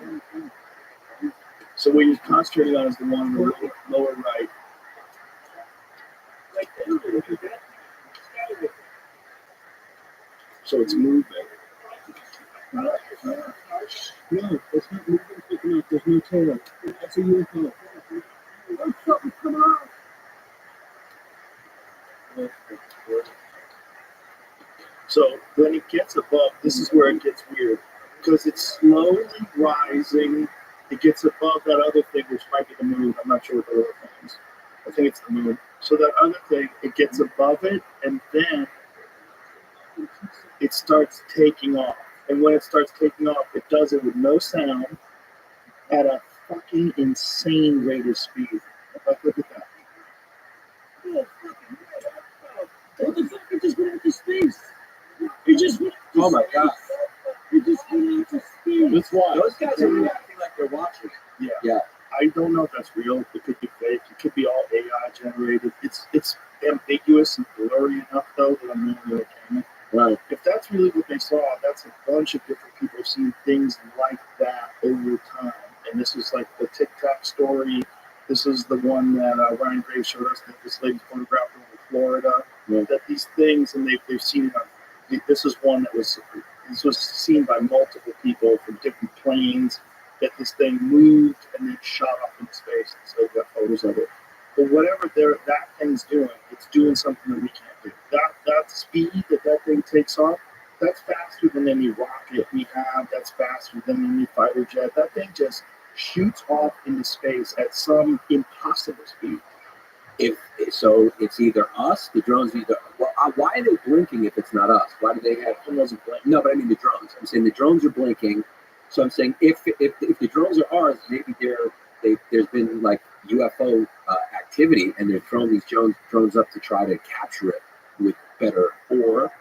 So what you're concentrating on is the one in the lower right. So it's moving. No, it's not moving quick enough. There's no tail. That's a UFO. Something come out. So when it gets above, this is where it gets weird. Because it's slowly rising. It gets above that other thing, which might be the moon. I'm not sure what the other thing is. I think it's the moon. So that other thing, it gets above it, and then it starts taking off. And when it starts taking off, it does it with no sound at a fucking insane rate of speed. Like, look at that. What the fuck? It just went into space. It just went into Oh my god! It just went into space. That's why. Those guys are reacting like they're watching it. Yeah. I don't know if that's real. It could be fake. It could be all AI generated. It's ambiguous and blurry enough, though, that I'm really okay. Right. If that's really what they saw, that's a bunch of different people seeing things like that over time. And this is like the Tic Tac story. This is the one that Ryan Graves showed us, that this lady photographed over Florida. Yeah. That these things, and they've seen it. This is one that was seen by multiple people from different planes. That this thing moved and then shot up in space. So we got photos of it. But whatever that thing's doing, it's doing something that we can't do. That speed that thing takes off, that's faster than any rocket we have. That's faster than any fighter jet. That thing just shoots off into space at some impossible speed. If so, it's either us, the drones. Why are they blinking if it's not us? Why do they have? It wasn't blinking. No, but I mean the drones. I'm saying the drones are blinking. So I'm saying if the drones are ours, maybe there's been like UFO activity, and they're throwing these drones up to try to capture it with better. Or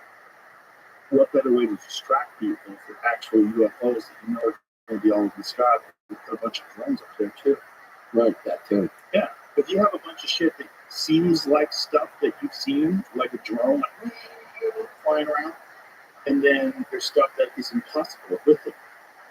what better way to distract people from actual UFOs that you know are going to be all over the sky with a bunch of drones up there too. Right, that too. Yeah, if you have a bunch of shit that seems like stuff that you've seen, like a drone like, flying around, and then there's stuff that is impossible with it.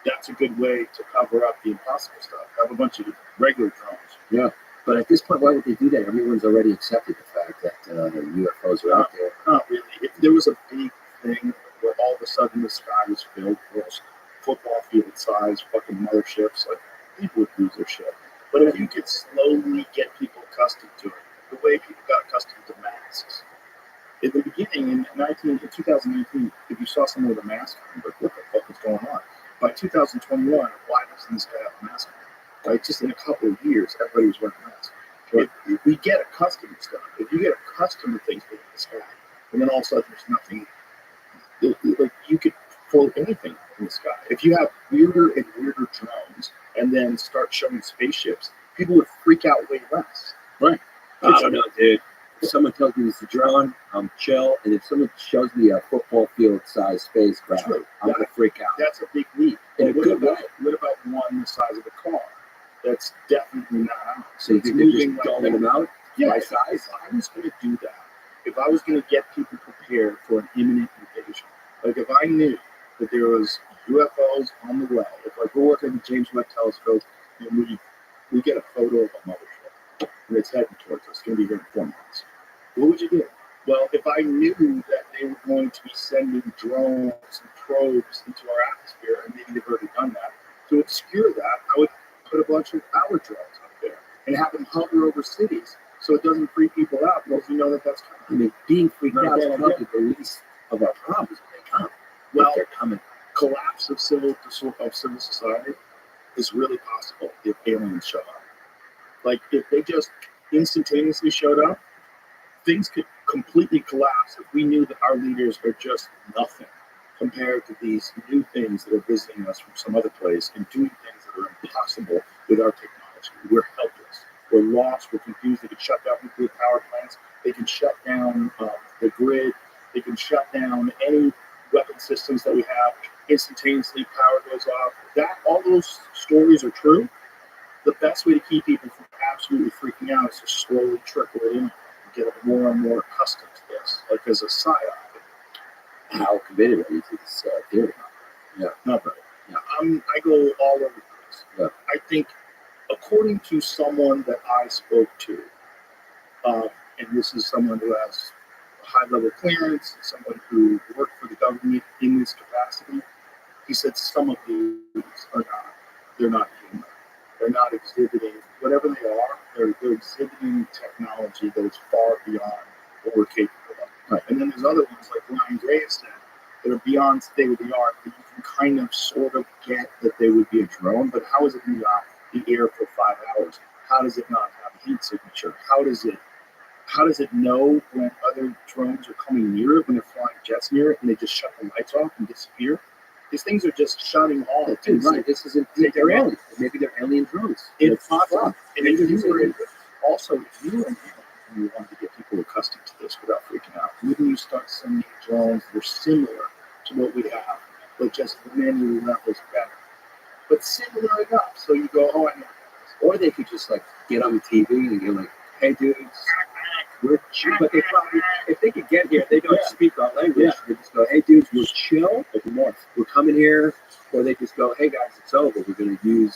That's a good way to cover up the impossible stuff. Have a bunch of regular drones. Yeah, but at this point, why would they do that? Everyone's already accepted the fact that UFOs are out there. Not really. If there was a big thing where all of a sudden the sky was filled with football field size fucking motherships, like people would lose their shit. But if you could slowly get people accustomed to it, the way people got accustomed to masks. In the beginning, in 2019, if you saw someone with a mask on, like, what the fuck is going on? By 2021, why doesn't this guy have a mask on? Like, just in a couple of years, everybody was wearing a mask. If we get accustomed to stuff, if you get accustomed to things being in the sky, and then all of a sudden there's nothing, like you could pull anything in the sky. If you have weirder and weirder drones, and then start showing spaceships, people would freak out way less. Right. I don't know, dude. If someone tells me it's a drone, I'm chill. And if someone shows me a football field-sized spacecraft, I'm going to freak out. That's a big leap. In a good way. What about one the size of a car? That's definitely not out. So you think they're just doling them out by size? If I was going to do that, if I was going to get people prepared for an imminent invasion, like if I knew that there was UFOs on the way, if like we're working at the James Webb Telescope and we get a photo of a mothership and it's heading towards us, it's going to be here in 4 months. What would you do? Well, if I knew that they were going to be sending drones and probes into our power drones up there and have them hover over cities so it doesn't freak people out because you know that that's coming. I mean, being freaked Not out is bad probably idea. the least of our problems when they come. Well, If they're coming. collapse of civil society is really possible if aliens show up. Like if they just instantaneously showed up, things could completely collapse if we knew that our leaders are just nothing compared to these new things that are visiting us from some other place and doing things that are impossible with our technology. We're helpless. We're lost. We're confused. They can shut down nuclear power plants. They can shut down the grid. They can shut down any weapon systems that we have. Instantaneously, power goes off. That all those stories are true. The best way to keep people from absolutely freaking out is to slowly trickle it in and get them more and more accustomed to this, like as a psyop. How committed are you to this theory? Not very. Yeah, I go all over the place. Yeah. I think, according to someone that I spoke to, and this is someone who has a high-level clearance, someone who worked for the government in this capacity, he said some of these are not. They're not human. They're not exhibiting whatever they are. They're exhibiting technology that is far beyond what we're capable of. Right. And then there's other ones like Ryan Gray said that are beyond state of the art that you can kind of sort of get that they would be a drone, but how is it in the air for 5 hours? How does it not have heat signature? How does it know when other drones are coming near it, when they're flying jets near it, and they just shut the lights off and disappear? These things are just shutting off. Dude, right. This isn't. They're aliens. Maybe they're alien drones. It's possible. And if you were also, if you were in and you wanted to get people accustomed to this without freaking out, wouldn't you start sending drones that are similar to what we have, but just many levels better? But similar enough, so you go, oh, I know this. Or they could just like get on the TV and you're like, hey, dudes, we're chill. But they probably, if they could get here, they don't speak our language. They just go, hey, dudes, we're chill. Like, we're coming here. Or they just go, hey, guys, it's over. We're like, you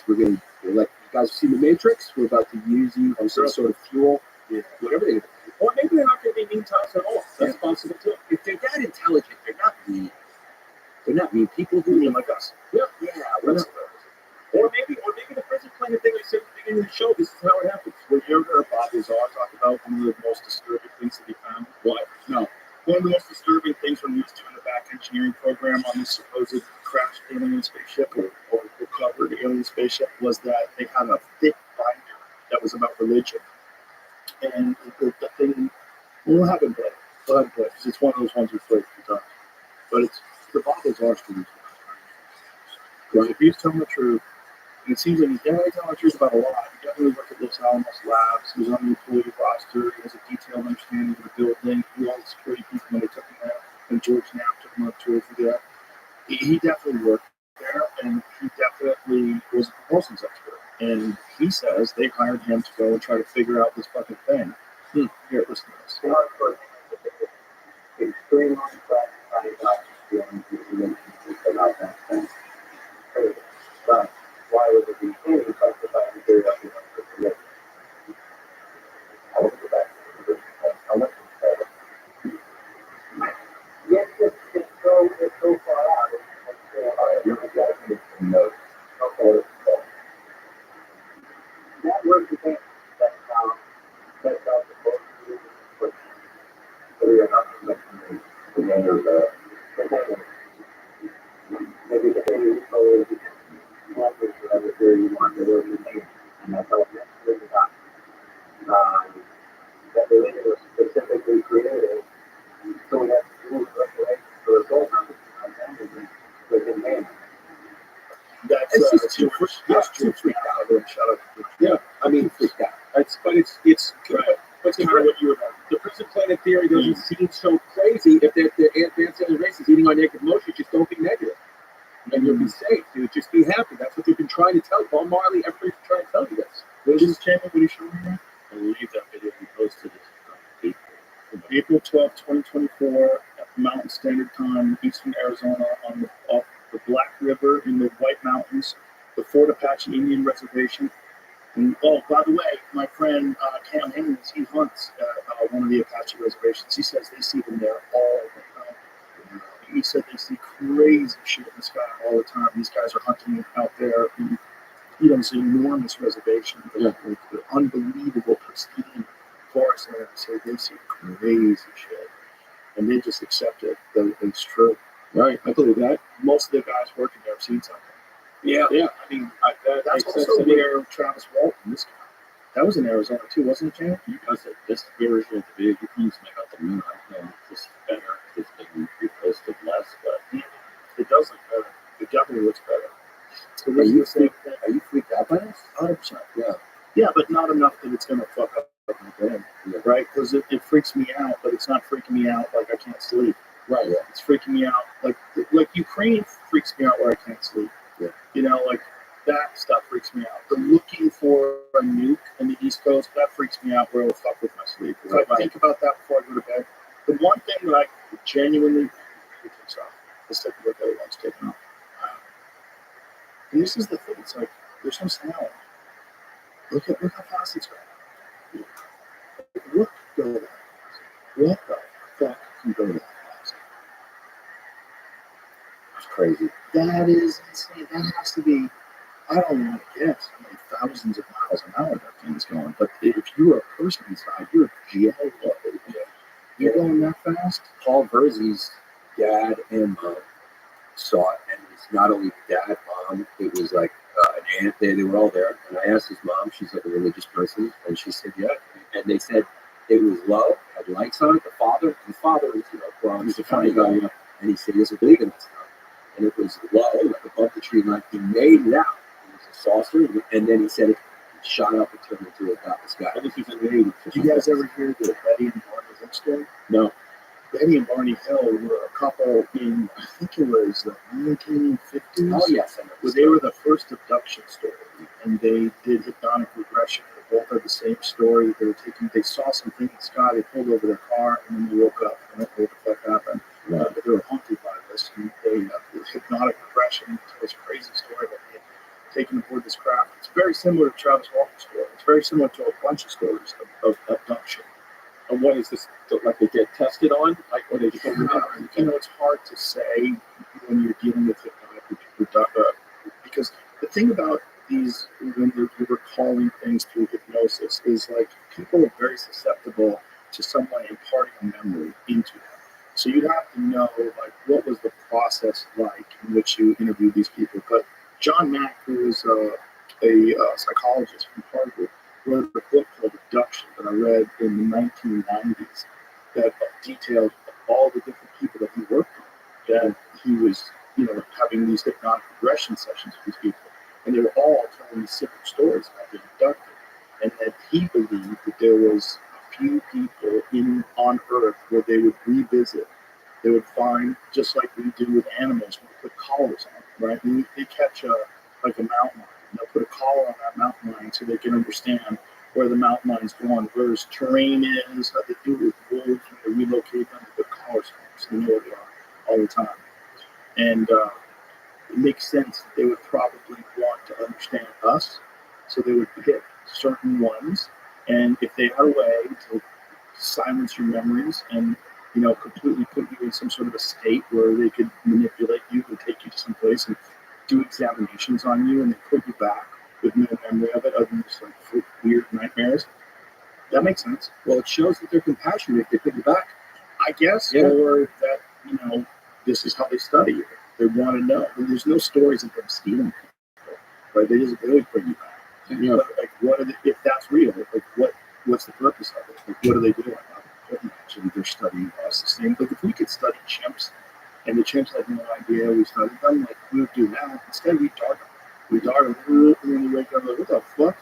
guys see the Matrix? We're about to use you for some sort of fuel. Yeah. Whatever they do. Or maybe they're not going to be mean to us at all. That's possible too. If they're that intelligent, they're not mean. They're not mean. People who Mean like us. yeah, Or maybe the prison planet thing I said at the beginning of the show, this is how it happens. When you ever heard Bob Lazar talk about one of the most disturbing things that he found? What? No. One of the most disturbing things when he was doing the back engineering program on this supposed crashed alien spaceship or recovered alien spaceship was that they had a thick binder that was about religion. And the thing, we'll have it play. Because it's one of those ones we played a few times. But it's the Bob Lazar story. Because if he's telling the truth, and it seems like he's definitely telling the truth about a lot. He definitely worked at Los Alamos Labs. He was on the employee roster. He has a detailed understanding of the building. Who all the security people when they took him there. And George Knapp took him on tour for that. He definitely worked there, and he definitely was a propulsions expert. And he says they hired him to go and try to figure out this fucking thing. Here, listen to this. Extreme about that thing. But why would it be any justified to do that? I will go back to the comment. Yes, it's so far out. You're exactly no. Okay. That works again. That's how the book is. But we are not connecting the end of the maybe the thing is always whatever theory you want to do, and that's how it's really done. That the linear was specifically created, so we have to do it right. So the whole purpose of identity within man. It's just too freaked out. Shut up. Yeah, I mean, freaked out. It's kind of what you were about. The prison planet theory doesn't seem so crazy if they're advanced alien races eating on naked motion. Just don't be negative, and you'll be safe, dude. Just be happy. That's what they've been trying to tell Bob Marley. Everybody's trying to tell you this. What is this channel? What are you showing me? I believe that video we posted is April 12, 2024, at Mountain Standard Time, Eastern Arizona, off the Black River in the White Mountains, the Fort Apache Indian Reservation. And, oh, by the way, my friend Cam Haynes, he hunts at one of the Apache reservations. He says they see them there all the time. He said they see crazy shit in the sky all the time. These guys are hunting out there in you know, it's an enormous reservation with unbelievable pristine forest there. So they see crazy shit, and they just accept it that it's true. Right, I believe that. Most of the guys working there have seen something. Yeah. I mean, that's also where Travis Walton, this guy, that was in Arizona too, wasn't it, Jay? Because this version of the video, you can use make out the moon. Just better. It's been reposted less, but it does look better. It definitely looks better. So Are you freaked out by this? 100%. Yeah. Yeah, but not enough that it's going to fuck up my brain, right? Because it freaks me out, but it's not freaking me out like I can't sleep. Right. Yeah. It's freaking me out like Ukraine freaks me out where I can't sleep. Yeah. You know, like that stuff freaks me out. The looking for a nuke in the East Coast, that freaks me out where it'll fuck with my sleep. If I think about that before I go to bed, the one thing that I genuinely takes off is taking what everyone's taking off. And this is the thing, it's like there's no sound. Look how fast it's going. What can go that fast? What the fuck can go that fast? It's crazy. That is insane. That has to be, I don't want to guess how many thousands of miles an hour that thing's going. But if you're a person inside, you're a jello. You're going that fast? Paul Verzi's dad and mom saw it, and it's not only dad, mom, it was like an aunt. They were all there, and I asked his mom. She's like a religious person, and she said, yeah. And they said it was low, had lights on it. The father was, Bronx, he's a funny guy, and he said he doesn't believe in that stuff. And it was low, like above the tree line. He made it out. It was a saucer, and then he said it shot up and turned into a the sky. I think he's in the 80s. Did you guys ever hear the Betty and Barney Hill story? No. Betty and Barney Hill were a couple in, I think it was the 1950s. Oh, yes. Well, they were the first abduction story, and they did hypnotic regression. They both had the same story. They saw something in the sky, they pulled over their car, and then they woke up. I don't know what the fuck happened. But they were haunted by this, and they hypnotic regression. It was a crazy story that they had taken aboard this craft. It's very similar to Travis Walton's story. It's very similar to a bunch of stories of abduction. And what is this? Like they get tested on? Like when they just it's hard to say when you're dealing with hypnotic because the thing about these, when you're recalling things through hypnosis, is like people are very susceptible to someone imparting a memory into them. So you'd have to know, like, what was the process like in which you interviewed these people. But John Mack, who is a psychologist from Harvard, wrote a book called Abduction that I read in the 1990s that detailed all the different people that he worked with, that he was, having these hypnotic regression sessions with these people. And they were all telling these similar stories about being abducted. And that he believed that there was a few people on Earth where they would revisit. They would find, just like we do with animals, we put collars on them, right? And they catch a mountain lion. They'll put a collar on that mountain lion so they can understand where the mountain lion's going, where his terrain is, how they do it with wolves, when they relocate them, they put collars on them so they know where they are all the time. And it makes sense that they would probably want to understand us, so they would pick certain ones, and if they had a way to silence your memories and completely put you in some sort of a state where they could manipulate you and take you to some place and do examinations on you and then put you back with no memory of it other than just like weird nightmares. That makes sense. Well, it shows that they're compassionate if they put you back. I guess, or that, this is how they study you. They want to know. And there's no stories of them stealing people, right? They just really bring you back. Yeah. But, like, what are if that's real, like, what's the purpose of it? Like, what are they doing? Actually, they're studying us the same. Like, if we could study chimps, and the chimps had no idea we studied them, like, we would do that. Instead, we dart them. We dart them, and then we wake up like, what the fuck?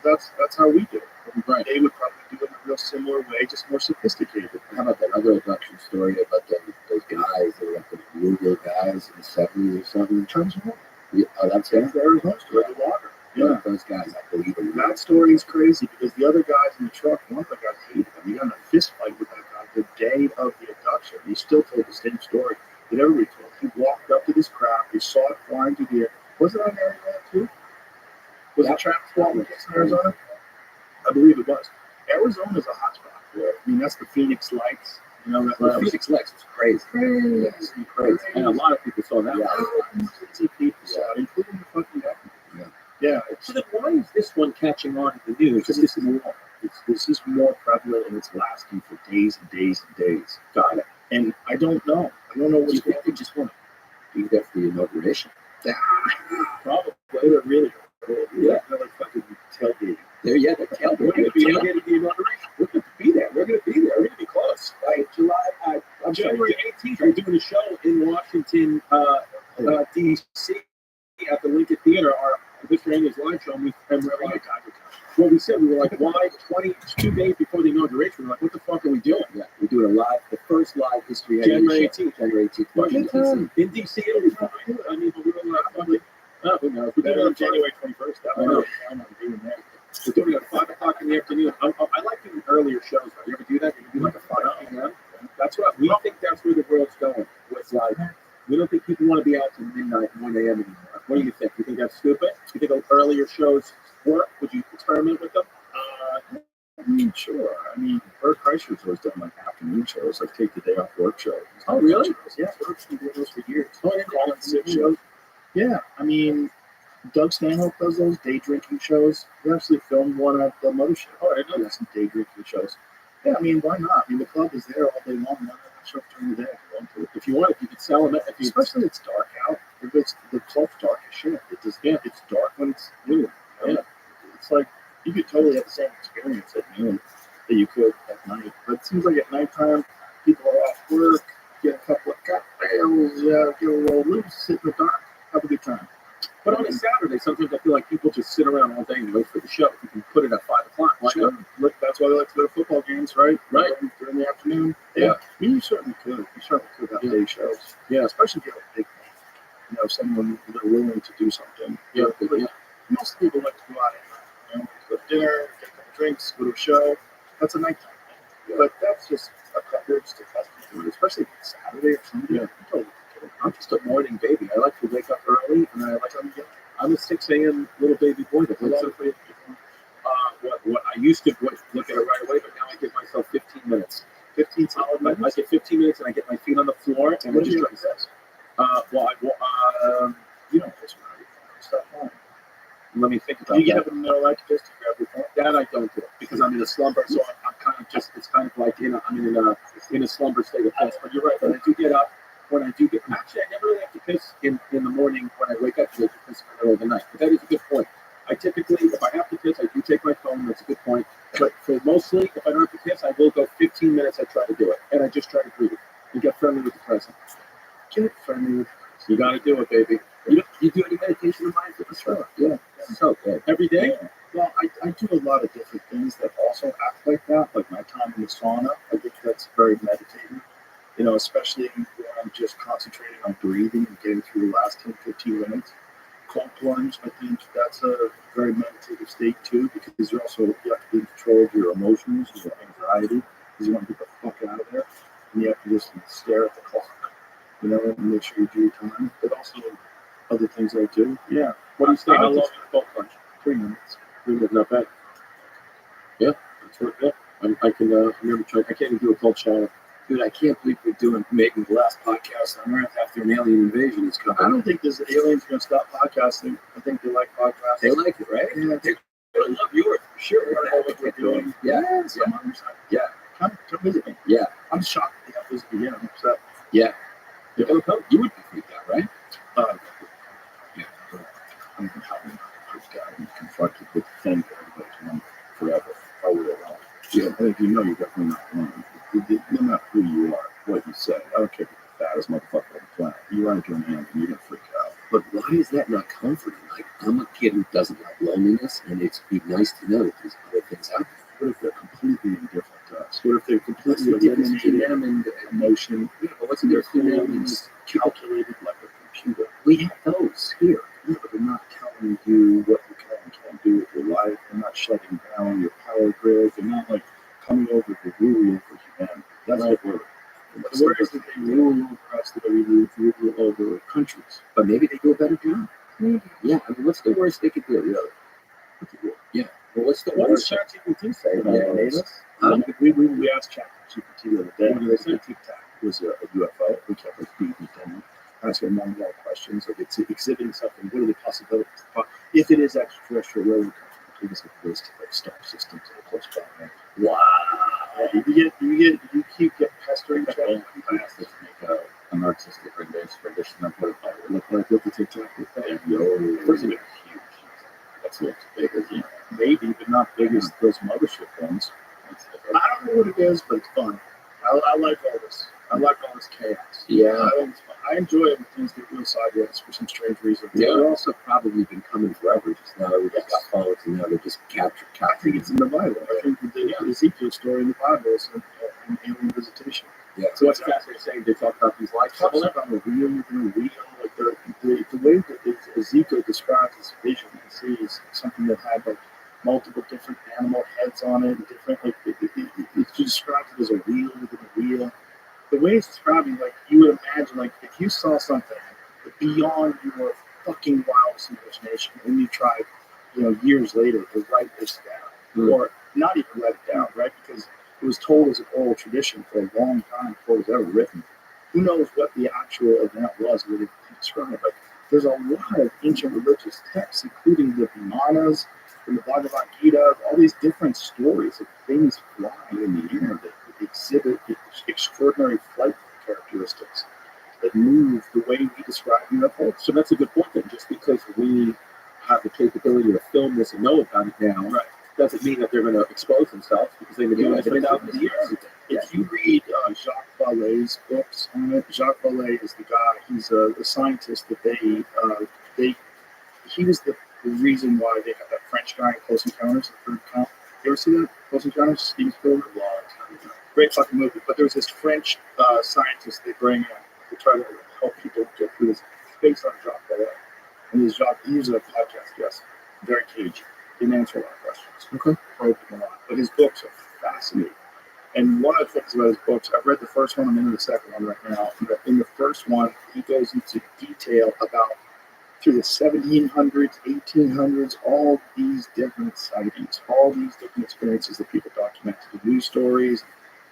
That's how we do it. Right. They would probably do it in a real similar way, just more sophisticated. How about that other abduction story about those guys, they were like the Louisville guys in the 70s or something? In terms of what? Yeah, that's it. Arizona story, the water. Yeah, those guys, I believe in that story is crazy because the other guys in the truck, one of the guys hated him. He got in a fist fight with that guy the day of the abduction. He still told the same story that everybody told. He walked up to this craft, he saw it flying through the air. Was it on Arizona too? Was it trapped flying in Arizona? I believe it was. Arizona is a hot spot for it. I mean, that's the Phoenix Lights. The Phoenix Lights is crazy. Crazy. And a lot of people saw that. Crazy people saw it, including the fucking government. Yeah, why is this one catching on in the news? Because this is more prevalent and it's lasting for days and days and days. Got it. And I don't know. I don't know Do what's you going think they just want to be there for the inauguration? on. Probably. They're really. Yeah. They're like fucking tailgating. They're We're going to be tailgating the inauguration. We're going to be there. We're going to be there. We're going to be close. Like January 18th, we're doing a show in Washington, D.C. at the Lincoln Theater. Our Mr. Andy's live show. And we're like, well, we said, we were like, why 22 days before the inauguration? We're like, what the fuck are we doing? Yeah, we're doing the first live history. January 18th. January 18th. Washington, In D.C. it'll be fine. I mean, but we were like, fucking, who knows? We're doing it on January 21st. I know. I'm not doing that. We're doing it at 5 o'clock in the afternoon. I like doing earlier shows. Right? You ever do that? You do like a 5 p.m.? That's what we think. That's where the world's going. It's like we don't think people want to be out till midnight, 1 a.m. anymore. What do you think? You think that's stupid? You think earlier shows work? Would you experiment with them? I mean, sure. I mean, Bert Kreischer's always done like afternoon shows, like take the day off work shows. Oh, really? Yeah, Bert's been doing those for years. Oh, I didn't know Calling that. sick shows. Yeah, I mean, Doug Stanhope does those day drinking shows. We actually filmed one at the Motor Show. Oh, I didn't know that. Some day drinking shows. Yeah, I mean, why not? I mean, the club is there all day long. Why not have shows during the day if you want to? If you want, if you could sell them, Especially if it's dark out. If it's the club's dark as shit. It's dark when it's noon. Yeah. It's like you could totally have the same experience at noon that you could at night. But it seems like at nighttime, people are off work, get a couple of cocktails, get a little loose, sit in the dark, have a good time. But on a Saturday, sometimes I feel like people just sit around all day and wait for the show. You can put it at 5 o'clock. Why not? Look, that's why they like to go to football games, right? Right. During the afternoon. Yeah. I mean, you certainly could. You certainly could have day shows. Yeah. Especially if you have a big name. Someone that are willing to do something. Yeah. Most people like to go out and go to dinner, get a couple drinks, go to a show. That's a nighttime thing. But that's just a couple just a custom, especially if it's Saturday or Sunday. Yeah. I'm just a morning baby. I like to wake up early, and I like to. I'm a 6 a.m. little baby boy that wakes up. What I used to look at it right away, but now I give myself 15 minutes. 15 solid minutes. I get 15 minutes, and I get my feet on the floor, and What I do just you try. exercise? You don't just Stuff on. let me think about You get that. up in the middle of the night just to grab your phone. That I don't do because I'm in a slumber, so I'm kind of just. It's kind of like I'm in a slumber state of piss. But you're right. When I do get up, actually, I never really have to piss in the morning when I wake up. I have to piss in the middle of the night. But that is a good point. I typically, if I have to piss, I do take my phone. That's a good point. But for mostly, if I don't have to piss, I will go 15 minutes. I try to do it, and I just try to breathe and get friendly with the present. Get friendly with You got to do it, baby. You do any meditation of mindfulness? Sure. Yeah. So good. Every day. Yeah. Well, I do a lot of different things that also act like that, like my time in the sauna. I think that's very meditative, especially when I'm just concentrating on breathing and getting through the last 10, 15 minutes. Cold plunge, I think that's a very meditative state too, because you have to be in control of your emotions, your anxiety, because you want to get the fuck out of there, and you have to just stare at the clock, and make sure you do your time, but also other things I do. Yeah. What do you think? How long is the cold plunge? 3 minutes. 3 minutes, not bad. Yeah, that's what. Yeah, I can remember trying. I can't even do a cold shower. Dude, I can't believe we're making the last podcast on Earth after an alien invasion is coming. I don't think there's aliens going to stop podcasting. I think they like podcasting. They like it, right? Yeah, They're going to love yours for sure. They know what we're doing. Yeah. Some other side. Yeah. Come visit me. Yeah. I'm shocked that they have visit me. I'm upset. Yeah. You would be freaked out, right? Yeah. I'm confronted with the thing that everybody's known forever. How we're wrong. Yeah, I think you're definitely not wrong. No matter who you are, what you say, I don't care if you're the fattest motherfucker on the planet. You run into a man and you're going to freak out. But why is that not comforting? Like, I'm a kid who doesn't like loneliness, and it's be nice to know that there's other things out there. What if they're completely indifferent to us? What if they're completely What's the difference between eliminated them and emotion? yeah, but what's the difference between them and Feelings calculated like a computer. we have those here? Yeah, but they're not telling you what you can and can't do with your life. They're not shutting down your power grid. They're not like coming over to rule over humanity. That's Right. the word. The word is that they rule over us, that they rule over countries. But maybe they do a better job. Yeah, I mean, what's the worst they could do, really? Yeah. Well, what's the What does worst? ChatGPT say about Yeah, us? Huh? We asked ChatGPT the other day. What did they say? Tic Tac was a UFO. We kept repeating it. asking more and more questions. Like it's exhibiting something. What are the possibilities? If it is extraterrestrial, where would it come from? It gives us a list of like star systems that are close by. Wow. You keep getting pestering. I asked them to make an artistic rendition of what it would look like with the TikTok. First of all, huge. That's not big as Maybe, but not big as those mothership ones. I don't know what it is, but it's fun. I like all this. I like all this chaos. Yeah. I enjoy it when things get real sideways for some strange reason. Yeah, they're also probably been coming forever. Just now we just got phones, and now they're just captured. I think it's in the Bible. I think the Ezekiel story in the Bible is an alien visitation. Yeah. So what's fascinating saying they talk about these life Talks about a wheel within a wheel. Like the way that Ezekiel describes his vision, he sees something that had like multiple different animal heads on it, and different it describes it as a wheel within a wheel. The way it's describing, like you would imagine, like if you saw something beyond your fucking wildest imagination, and you tried, years later to write this down, or not even write it down, right? Because it was told as an oral tradition for a long time before it was ever written. Who knows what the actual event was that it described? But there's a lot of ancient religious texts, including the Vimanas, from the Bhagavad Gita, all these different stories of things flying in the air that exhibit extraordinary flight characteristics that move the way we describe UFOs. So that's a good point then. Just because we have the capability to film this and know about it now, Right. doesn't mean that they're going to expose themselves because they've been doing it for thousands of years. If you read Jacques Vallée's books on it, Jacques Vallée is the guy. He's a scientist that he was the reason why they have that French guy in Close Encounters. You ever see that? Close Encounters? Steven Spielberg? Long time ago. Great fucking movie. But there's this French scientist they bring in to try to help people get through this. It's based on Jacques Vallée. And he was a podcast guest. Very cagey. Didn't answer a lot of questions. Okay. Probed him a lot. But his books are fascinating. And one of the things about his books, I've read the first one, I'm into the second one right now. But in the first one, he goes into detail about through the 1700s, 1800s, all these different sightings, all these different experiences that people document to the news stories,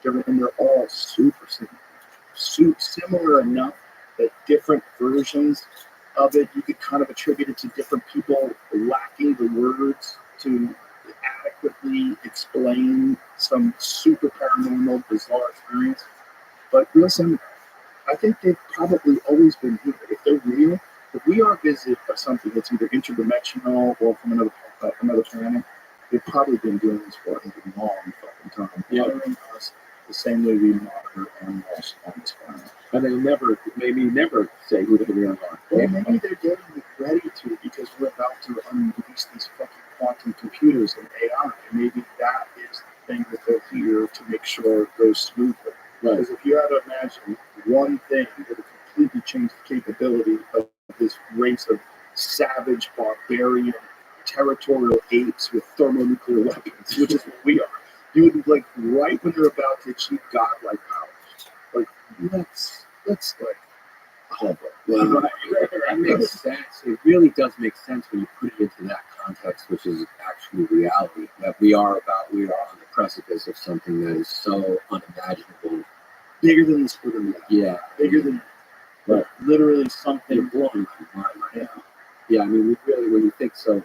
and they're all super similar enough that different versions of it, you could kind of attribute it to different people lacking the words to adequately explain some super paranormal, bizarre experience. But listen, I think they've probably always been here. If they're real, if we are visited by something that's either interdimensional or from another planet, they've probably been doing this for a long fucking time. Monitoring us the same way we monitor animals on this planet. And they maybe never say who the real are. Well, maybe they're getting ready to because we're about to unleash these fucking quantum computers and AI. And maybe that is the thing that they're here to make sure it goes smoothly. Right. Because if you had to imagine one thing that would completely change the capability of this race of savage, barbarian, territorial apes with thermonuclear weapons, which is what we are. You would like right when they're about to achieve godlike powers. Like let's like hover. Well, that makes sense. It really does make sense when you put it into that context, which is actually reality. That we are on the precipice of something that is so unimaginable, bigger than the split of the eye. Yeah, bigger than right. Literally something blowing my mind right now. Yeah, I mean, when you think so,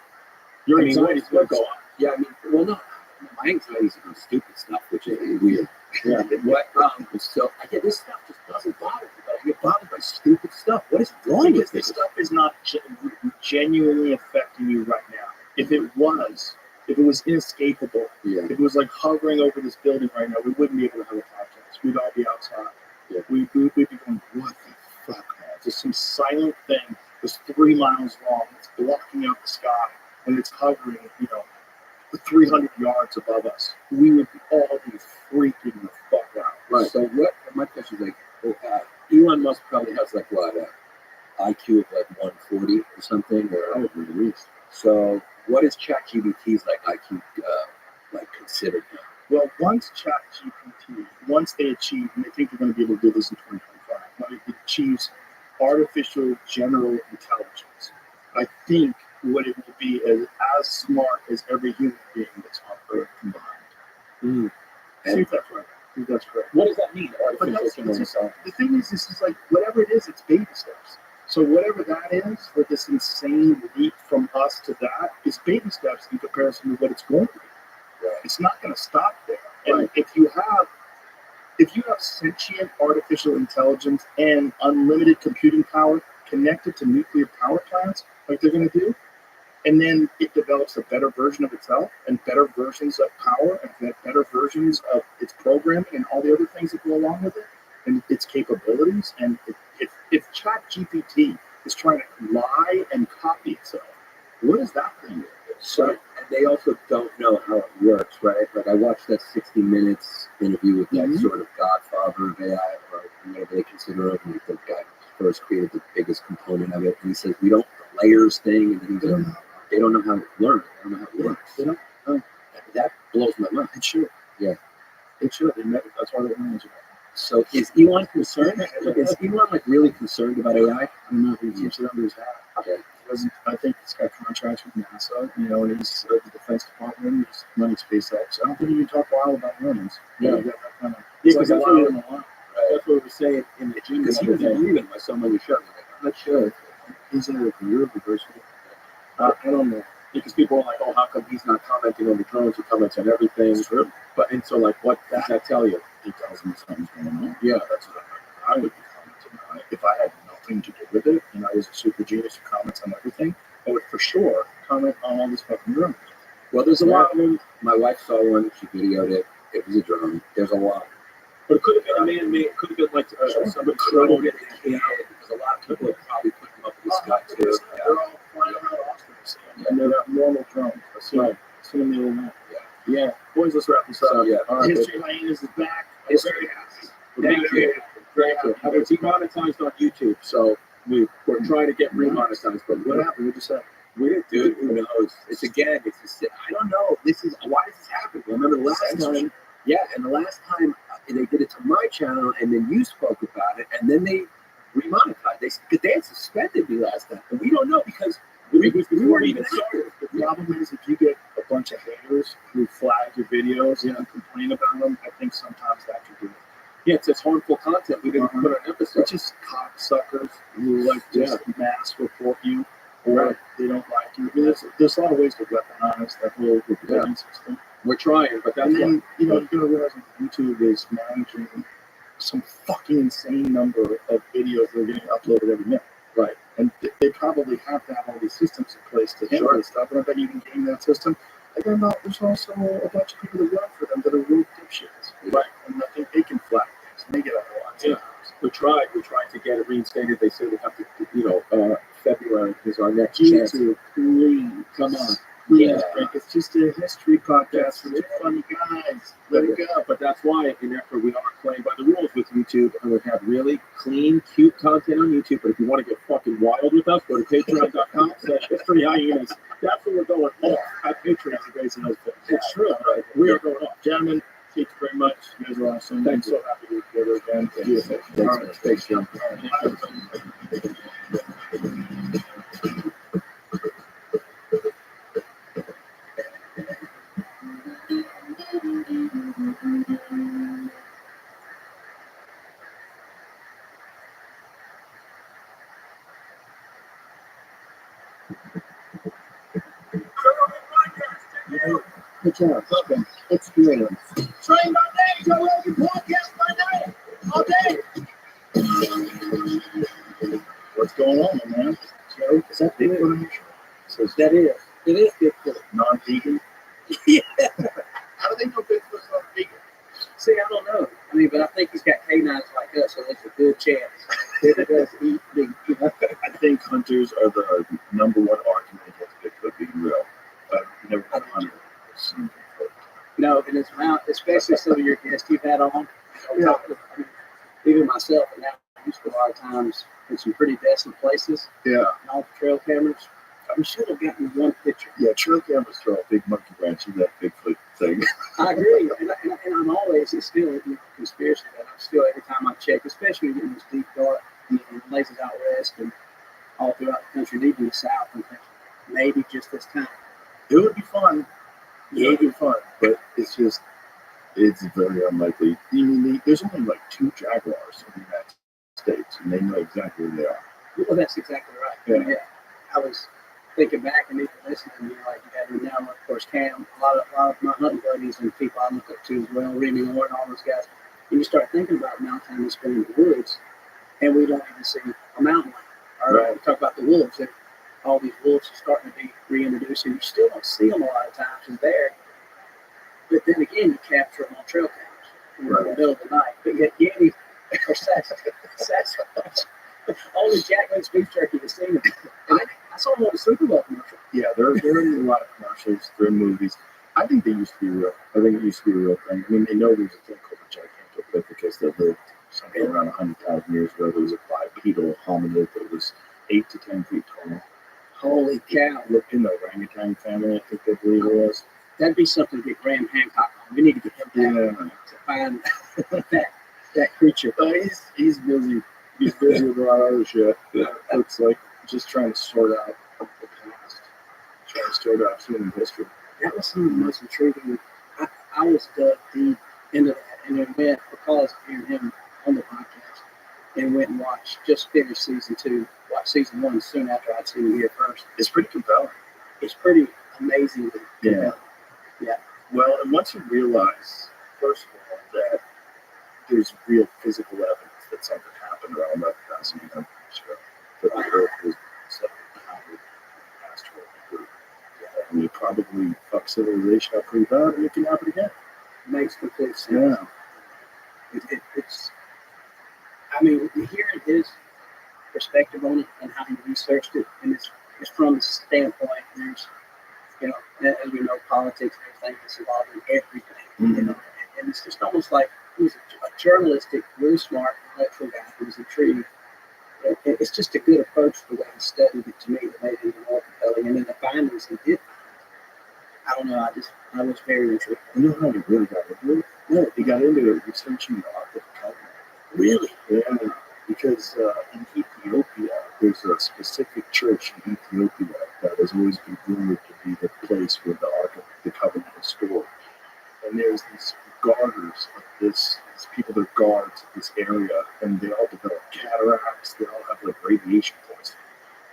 your anxiety's going to go up. Yeah, I mean, well, no, my anxiety's about stupid stuff, which is weird. Yeah, so I get this stuff just doesn't bother me. But I get bothered by stupid stuff. What is wrong with this stuff? Is not genuinely affecting you right now. If it was inescapable, if it was like hovering over this building right now, we wouldn't be able to have a podcast. We'd all be outside. Yeah. We'd be going, what the fuck, man? Just some silent thing that's 3 miles long. It's blocking out the sky, and it's hovering, 300 yards above us. We would all be freaking the fuck out. Right. So my question is Elon Musk probably has IQ of 140 or something, or at least. So what is ChatGPT's IQ considered now? Well, once they achieve, and I think they're going to be able to do this in 2025, when it achieves artificial general intelligence, I think what it will be is as smart as every human being that's on Earth combined. Mm. See if that's right. think that's correct. What does that mean? But Artificial human intelligence. the thing is, this is like whatever it is, it's baby steps. So whatever that is, like this insane leap from us to that, is baby steps in comparison to what it's going to be. Right. It's not going to stop there. And if you have sentient artificial intelligence and unlimited computing power connected to nuclear power plants, like they're going to do, and then it develops a better version of itself and better versions of power and better versions of its programming and all the other things that go along with it and its capabilities. And if ChatGPT is trying to lie and copy itself, what is that thing? So, and they also don't know how it works, right? Like I watched that 60 Minutes interview with that sort of godfather of AI, or whatever they consider him, like the guy who first created the biggest component of it. And he says, we don't the layers thing, and then he goes, they don't know how to learn. They don't know how it works. They don't. That blows my mind. It should. Yeah. It should. That's why they're learning. So is Elon concerned? Is Elon like really concerned about AI? I don't know. He keeps it under his hat. Okay. I think he's got contracts with NASA, and he's the Defense Department. He's running SpaceX. I don't think you can talk wild about earnings. Yeah. That kind of, Because that's what we were Right. saying in the gym. Because he was agreeing by someone who showed me. Like, I'm not sure. He's in a real diversity. I don't know. Because people are like, oh, how come he's not commenting on the drones? He comments on everything. It's true. But and so like, what does that tell you? It tells me something's going on. Yeah. That's what I would be commenting on it. If I had nothing to do with it and I was a super genius who comments on everything, I would for sure comment on all this fucking drone. Well, there's a lot of them. My wife saw one. She videoed it. It was a drone. There's a lot. But it could have been a man-made. It could have been like somebody throwing it in the air. Because a lot of people have probably put them up in the sky too. They're all flying around Austin, and they're not normal drones. I see them the other night. Yeah. Boys, let's wrap this up. So, yeah. All right, History Hyenas is back. I'm very happy. Thank you. Very happy. I was demonetized on YouTube, so we're trying to get remonetized. But What happened? What you say? Weird, dude. Who knows? It's again. It's just, I don't know. This is why does this happen? I remember the last time. Yeah, and the last time they did it to my channel, and then you spoke about it, and then they remonetized. They had suspended me last time, and we don't know because we weren't even active. The problem is if you get a bunch of haters who flag your videos and complain about them, I think sometimes that could do it. Yeah, it's harmful content. We didn't put an episode. It's just cocksuckers who like just mass report you or they don't like you. I mean, there's a lot of ways to weaponize that whole reporting system. We're trying, but that's And then, you're going to realize that YouTube is managing some fucking insane number of videos that are getting uploaded every minute. right. And they probably have to have all these systems in place to handle this stuff. And I bet you can game that system. And then there's also a bunch of people that work for them that are real dipshits. Right. And I think they can flag things. And they get a whole lot. Yeah. We tried to get it reinstated. They said we have to, February is our next chance. YouTube, please, come on. Please, it's just a history podcast for two funny guys. Let it go. But that's why, in effort, we are playing by the rules with YouTube, and we have really clean, cute content on YouTube. But if you want to get fucking wild with us, go to patreon.com/historyhyenas. That's where we're going off at Patreon. It's true. Right? We are going off. Gentlemen, thank you very much. You guys are awesome. Thanks. I'm so happy to be together again. Thanks, John. Good job. Experience. Train by day, Joe Rogan podcast by night, all day. What's going on, man? Joe, is that Bigfoot on your show? That is. It is Bigfoot. Non-vegan? Yeah. How do they know Bigfoot's not vegan? See, I don't know. I mean, but I think he's got canines like us, so it's a good chance. It does eat big. I think hunters are the number one argument against Bigfoot being real. I've never been a hunter. No, and it's around, especially some of your guests you've had on. Yeah. Even myself, and now I used to a lot of times in some pretty desolate places. Yeah. And all the trail cameras. I'm sure they've gotten one picture. Yeah, trail cameras throw a big monkey wrench in that Bigfoot thing. I agree, and I'm always, it's still a conspiracy that I'm still, every time I check, especially in this deep dark, places out west and all throughout the country, and even the south, and maybe just this time. It would be fun. It would be fun, but it's It's very unlikely. I mean, there's only like 2 Jaguars in the United States, and they know exactly where they are. Well, that's exactly right. Yeah. I was thinking back and even listening, like you got now, of course, Cam, a lot of my hunting buddies and people I look up to as well, Remy Ward, all those guys. And you start thinking about mountain time we spend in the woods, and we don't even see a mountain lion. Or we talk about the wolves, and all these wolves are starting to be reintroduced, and you still don't see them a lot of times in there. But then again, you capture them on trail cameras in the middle of the night. But yet, Yeti or Sasquatch, only Jack Link's beef jerky has seen them. And I saw them on the Super Bowl commercial. Yeah, they're in a lot of commercials, they're in movies. I think they used to be real. I think it used to be a real thing. I mean, they know there's a thing called the gigantic because they lived something around 100,000 years ago. There was a bipedal hominid that was 8 to 10 feet tall. Holy cow. Looked in the orangutan family, I think they believe it was. That'd be something to get Graham Hancock on. We need to get him back to find that creature. He's busy. He's busy with a lot of other shit. It's like just trying to sort out the past, trying to sort out human history. That was some of the most intriguing. I was dug deep into that, and then went because of hearing him on the podcast, and went and just finished season 2. Watched season 1 soon after I'd seen it here first. It's pretty compelling. It's pretty amazing. Yeah. Yeah. Well, and once you realize, first of all, that there's real physical evidence that something happened around 11,000 years ago, that the Earth was pounded past her. And you probably fuck civilization up pretty bad, and it can happen again. Makes complete sense. Yeah. It's. I mean, hearing his perspective on it and how he researched it, and it's from the standpoint there's, as we know, politics and everything is involved in everything, and it's just almost like he was a journalistic, really smart, intellectual guy who was intrigued. It's just a good approach to the way he studied it to me that made it even more compelling. And then the findings he did, I don't know, I was very intrigued. You know how he really got into it? No, he got into it researching the Ark of the Covenant. Really? Yeah, because in Ethiopia, there's a specific church in Ethiopia that has always been rumored to be the place where the Ark of the Covenant is stored. And there's these guarders of these people that are guards of this area, and they all develop cataracts, they all have like radiation poisoning.